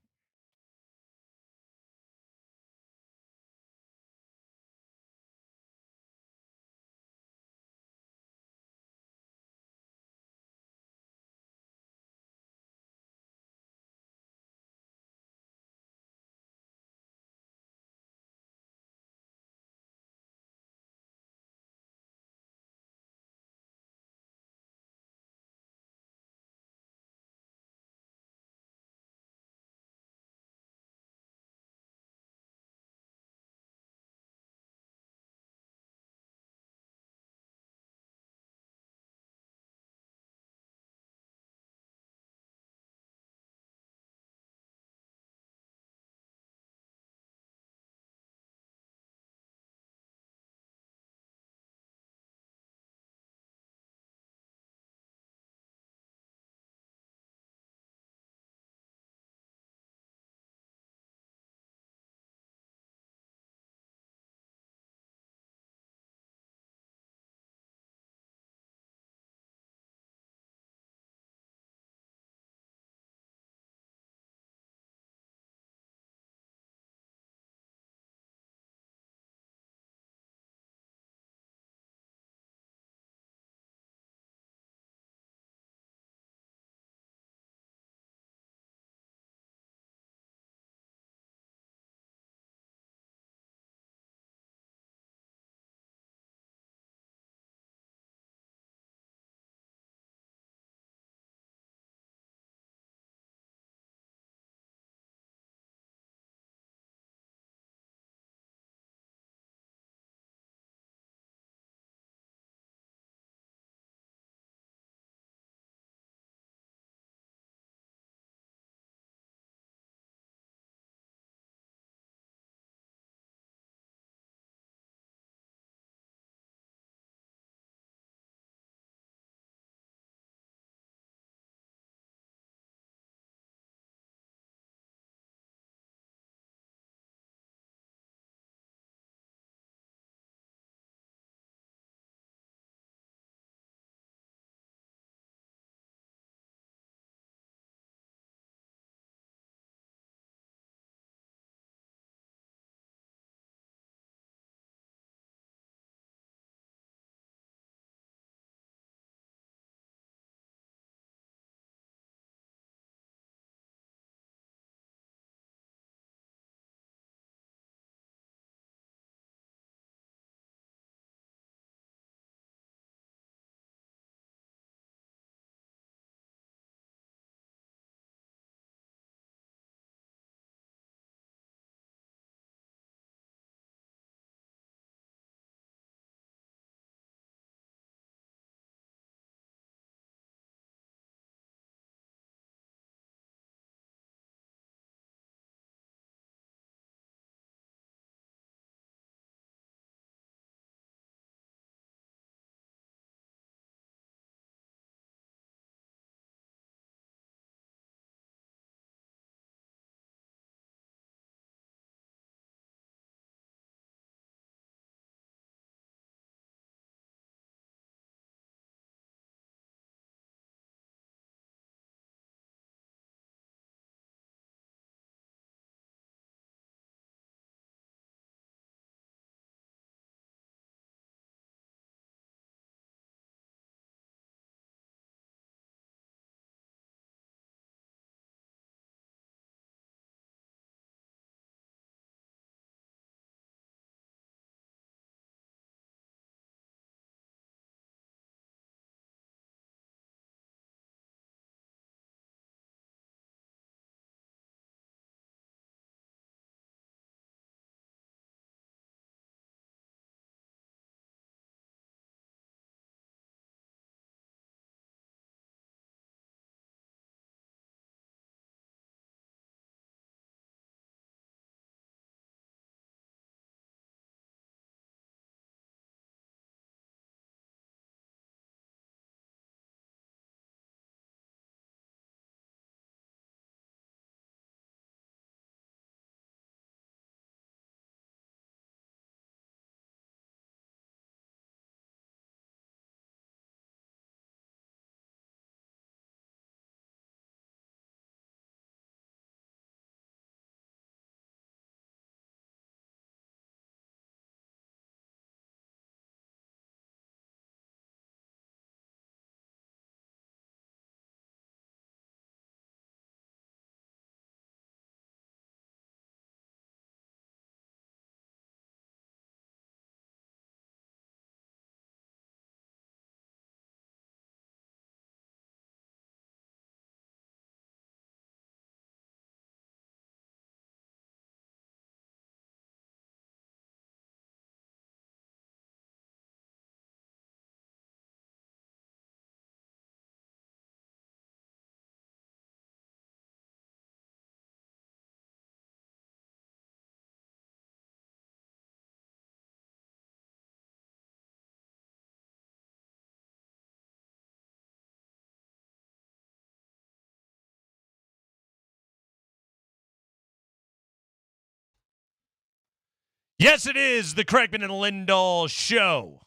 Yes, it is the Kreckman and Lindahl show.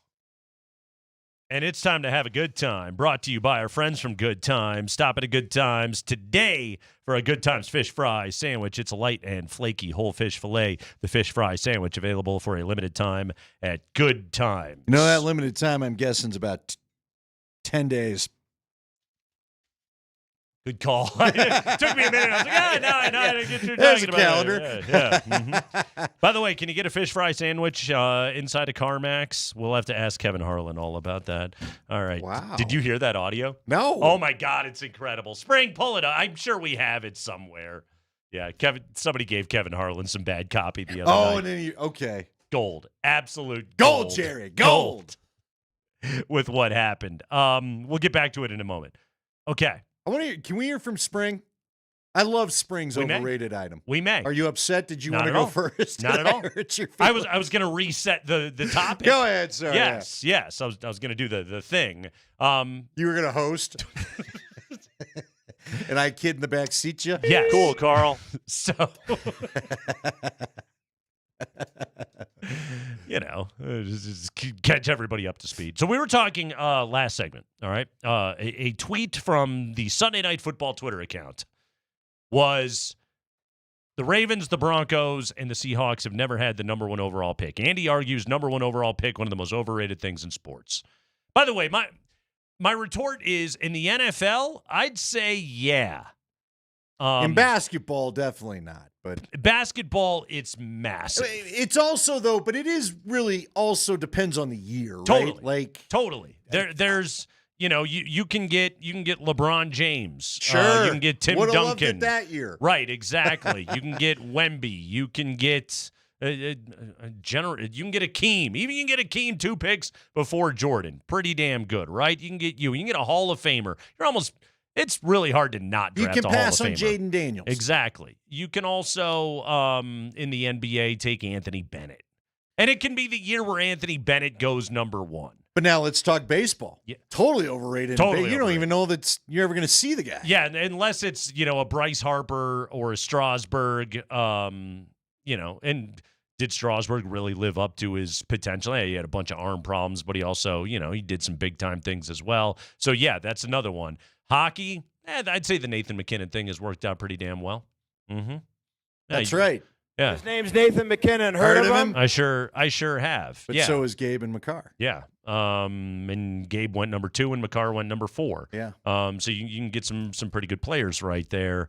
And it's time to have a good time. Brought to you by our friends from Good Times. Stop at a Good Times today for a Good Times fish fry sandwich. It's a light and flaky whole fish fillet. The fish fry sandwich available for a limited time at Good Times. You know, that limited time, I'm guessing, is about 10 days. Good call. It took me a minute. I was like, no, I didn't get you There's talking a about calendar. it. Yeah. Mm-hmm. By the way, can you get a fish fry sandwich inside a CarMax? We'll have to ask Kevin Harlan all about that. All right. Wow. Did you hear that audio? No. Oh, my God. It's incredible. Spring, pull it up. I'm sure we have it somewhere. Yeah. Somebody gave Kevin Harlan some bad copy the other night. And then okay. Gold. Absolute Gold, Jerry. Gold. With what happened. We'll get back to it in a moment. Okay. I want to hear, can we hear from Spring? I love Spring's We may. overrated item. We may. Are you upset? Did you Not want to at go all. first? Not at all. It's your I was going to reset the topic. Go ahead, sir. Yes. I was going to do the thing. You were going to host? And I kid in the back seat you? Yes. Cool, Carl. So, just catch everybody up to speed. So we were talking last segment, all right? A tweet from the Sunday Night Football Twitter account was the Ravens, the Broncos, and the Seahawks have never had the number one overall pick. Andy argues number one overall pick, one of the most overrated things in sports. By the way, my retort is, in the NFL, I'd say yeah. In basketball, definitely not. But basketball, it's massive. It's also, though, but it is really also depends on the year, right? Totally. There's, you can get LeBron James. Sure. You can get Tim Would've Duncan. loved it that year. Right, exactly. You can get Wemby. You can get you can get Akeem. Even you can get Akeem 2 picks before Jordan. Pretty damn good, right? You can get a Hall of Famer. It's really hard to not draft a Hall of Famer. You can pass on Jaden Daniels. Exactly. You can also, in the NBA, take Anthony Bennett. And it can be the year where Anthony Bennett goes number one. But now let's talk baseball. Yeah. Totally overrated. Totally You don't even know that you're ever going to see the guy. Yeah, unless it's, a Bryce Harper or a Strasburg, and did Strasburg really live up to his potential? Yeah, he had a bunch of arm problems, but he also, he did some big-time things as well. So, yeah, that's another one. Hockey, I'd say the Nathan McKinnon thing has worked out pretty damn well. Mm-hmm. That's right. Yeah. His name's Nathan McKinnon. Heard of him? I sure have. But yeah. so is Gabe and McCarr. Yeah. And Gabe went number 2 and McCarr went number 4. Yeah. So you can get some pretty good players right there.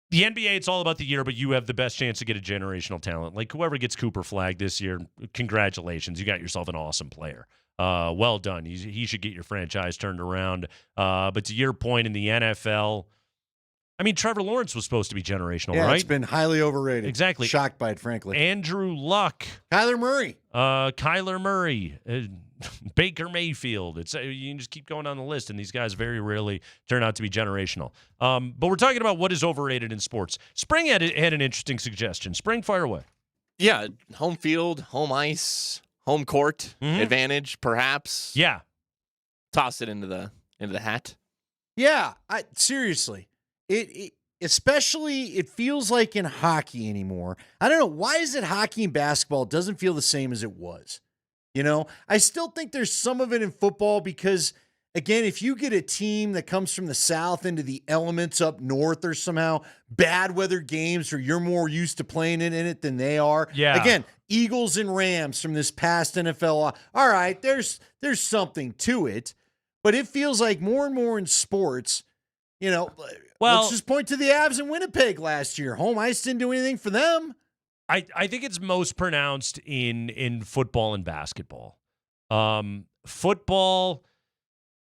The NBA, it's all about the year, but you have the best chance to get a generational talent. Like whoever gets Cooper Flag this year, congratulations. You got yourself an awesome player. Well done. He should get your franchise turned around. But to your point in the NFL, I mean, Trevor Lawrence was supposed to be generational, right? It's been highly overrated. Exactly. Shocked by it, frankly. Andrew Luck. Kyler Murray. Baker Mayfield. You can just keep going down the list, and these guys very rarely turn out to be generational. But we're talking about what is overrated in sports. Spring had an interesting suggestion. Spring, fire away. Yeah, home field, home ice, home court advantage, perhaps. Yeah, toss it into the hat. Yeah, seriously, it especially it feels like in hockey anymore. I don't know why is it hockey and basketball doesn't feel the same as it was. I still think there's some of it in football because, again, if you get a team that comes from the South into the elements up north or somehow bad weather games where you're more used to playing in it than they are. Yeah. Again, Eagles and Rams from this past NFL. All right, there's something to it, but it feels like more and more in sports, let's just point to the Avs in Winnipeg last year. Home ice didn't do anything for them. I think it's most pronounced in football and basketball. Football,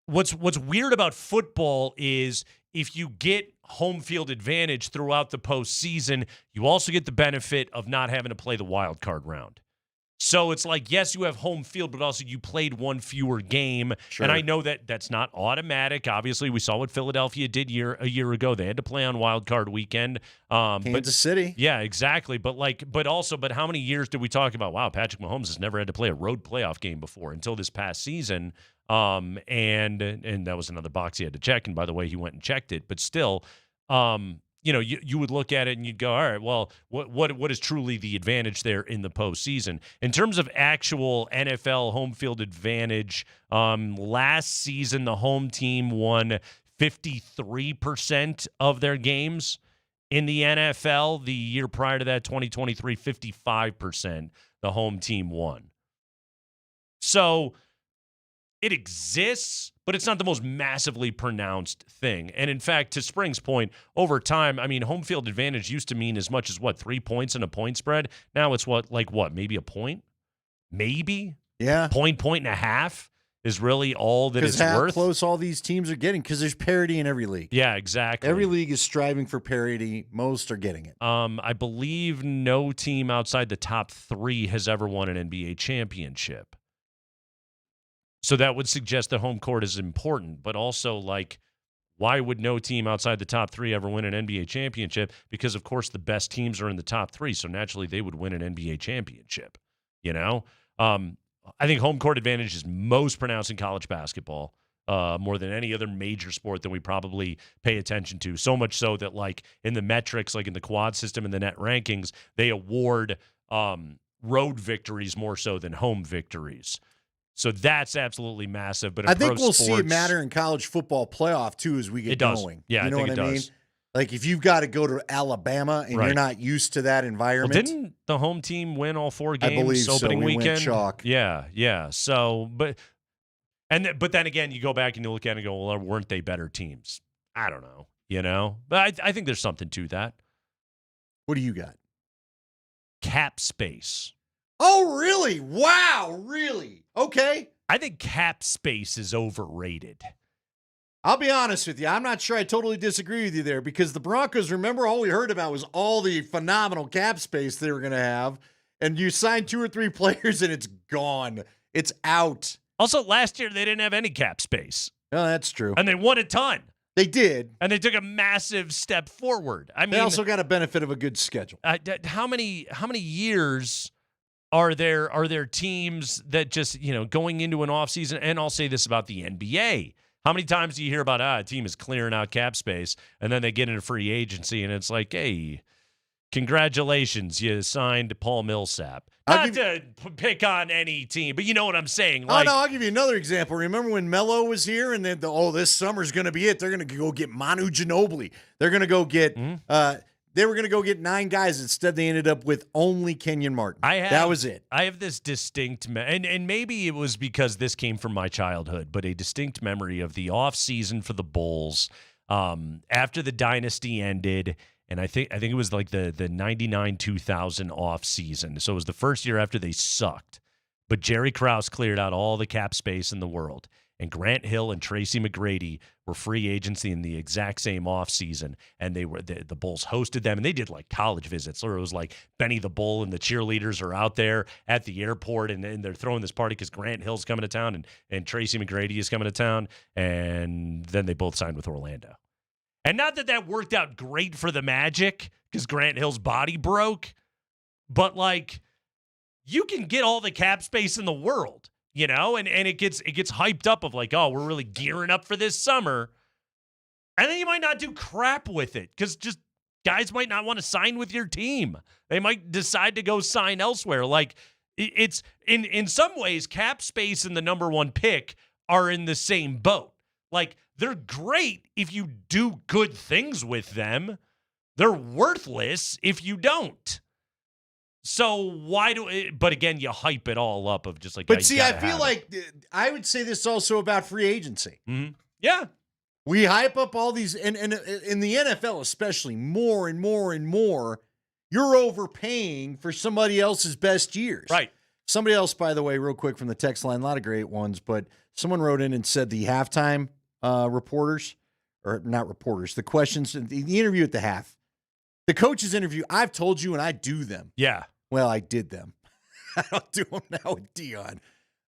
what's weird about football is if you get home field advantage throughout the postseason, you also get the benefit of not having to play the wild card round. So it's like, yes, you have home field, but also you played one fewer game. Sure. And I know that that's not automatic. Obviously, we saw what Philadelphia did a year ago. They had to play on wild card weekend. Kansas City. Yeah, exactly. But how many years did we talk about, wow, Patrick Mahomes has never had to play a road playoff game before until this past season. And that was another box he had to check. And by the way, he went and checked it. But still, you would look at it and you'd go, all right, well, what is truly the advantage there in the postseason? In terms of actual NFL home field advantage, last season the home team won 53% of their games. In the NFL, the year prior to that, 2023, 55% the home team won. So it exists, but it's not the most massively pronounced thing. And in fact, to Spring's point, over time, I mean, home field advantage used to mean as much as 3 points in a point spread. Now it's maybe a point? Maybe? Yeah. Point and a half is really all that it's how worth. Close all these teams are getting, because there's parity in every league. Yeah, exactly. Every league is striving for parity. Most are getting it. I believe no team outside the top 3 has ever won an NBA championship. So that would suggest that home court is important, but also, why would no team outside the top 3 ever win an NBA championship? Because, of course, the best teams are in the top 3, so naturally they would win an NBA championship, I think home court advantage is most pronounced in college basketball, more than any other major sport that we probably pay attention to. So much so that, in the metrics, in the quad system and the net rankings, they award road victories more so than home victories. So that's absolutely massive. But in I think pro we'll see it sports, matter in college football playoff, too, as we get going. Yeah, you know I think what I mean? If you've got to go to Alabama and you're not used to that environment. Well, didn't the home team win all 4 games I believe opening so. We weekend? went chalk. Yeah. So, but then again, you go back and you look at it and go, well, weren't they better teams? I don't know, But I think there's something to that. What do you got? Cap space. Oh, really? Wow, really? Okay. I think cap space is overrated. I'll be honest with you. I'm not sure I totally disagree with you there, because the Broncos, remember, all we heard about was all the phenomenal cap space they were going to have, and you sign 2 or 3 players and it's gone. It's out. Also, last year they didn't have any cap space. No, that's true. And they won a ton. They did. And they took a massive step forward. I mean, they also got a benefit of a good schedule. How many years are there teams that just, going into an offseason, and I'll say this about the NBA, how many times do you hear about a team is clearing out cap space, and then they get into free agency, and it's like, hey, congratulations, you signed Paul Millsap. Not to pick on any team, but you know what I'm saying. I'll give you another example. Remember when Melo was here, and then this summer's going to be it. They're going to go get Manu Ginobili. They're going to go get they were going to go get 9 guys. Instead, they ended up with only Kenyon Martin. That was it. I have this distinct, and maybe it was because this came from my childhood, but a distinct memory of the offseason for the Bulls after the dynasty ended. And I think it was like the 99-2000 offseason. So it was the first year after they sucked. But Jerry Krause cleared out all the cap space in the world. And Grant Hill and Tracy McGrady were free agents in the exact same offseason. And the Bulls hosted them, and they did college visits. Or it was like Benny the Bull and the cheerleaders are out there at the airport, and they're throwing this party because Grant Hill's coming to town and Tracy McGrady is coming to town. And then they both signed with Orlando. And not that worked out great for the Magic because Grant Hill's body broke, but you can get all the cap space in the world, and it gets hyped up of we're really gearing up for this summer. And then you might not do crap with it because just guys might not want to sign with your team. They might decide to go sign elsewhere. It's in some ways, cap space and the number 1 pick are in the same boat. They're great if you do good things with them. They're worthless if you don't. So but again, you hype it all up of just But see, I feel I would say this also about free agency. Mm-hmm. Yeah. We hype up all these, and in the NFL especially, more and more and more, you're overpaying for somebody else's best years. Right. Somebody else, by the way, real quick from the text line, a lot of great ones, but someone wrote in and said the halftime reporters, or not reporters, the questions, the interview at the half, the coach's interview, I've told you, and I do them. Yeah. Well, I did them. I don't do them now with Dion.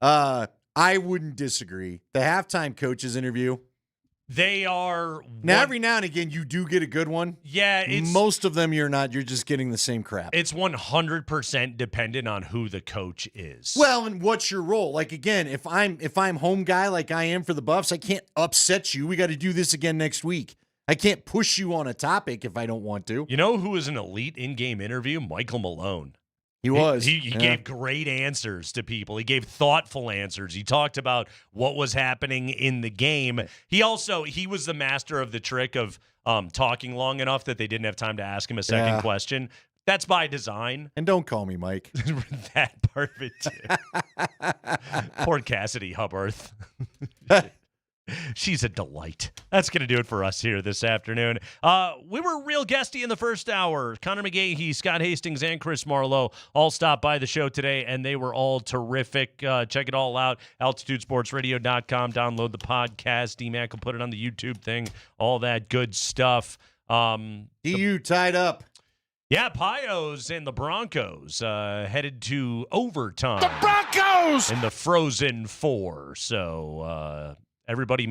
I wouldn't disagree. The halftime coach's interview, they are now every now and again you do get a good one. Yeah, most of them you're not. You're just getting the same crap. It's 100% dependent on who the coach is. Well, and what's your role? Again, if I'm home guy like I am for the Buffs, I can't upset you. We got to do this again next week. I can't push you on a topic if I don't want to. You know who was an elite in-game interview? Michael Malone. He was. He gave great answers to people. He gave thoughtful answers. He talked about what was happening in the game. He was the master of the trick of talking long enough that they didn't have time to ask him a second question. That's by design. And don't call me Mike. That part of it, too. Poor Cassidy Hubbarth. She's a delight. That's going to do it for us here this afternoon. We were real guesty in the first hour. Connor McGahee, Scott Hastings, and Chris Marlowe all stopped by the show today, and they were all terrific. Check it all out. AltitudeSportsRadio.com. Download the podcast. DMac will put it on the YouTube thing. All that good stuff. DU tied up. Yeah, Pios and the Broncos headed to overtime. The Broncos! In the Frozen Four. So everybody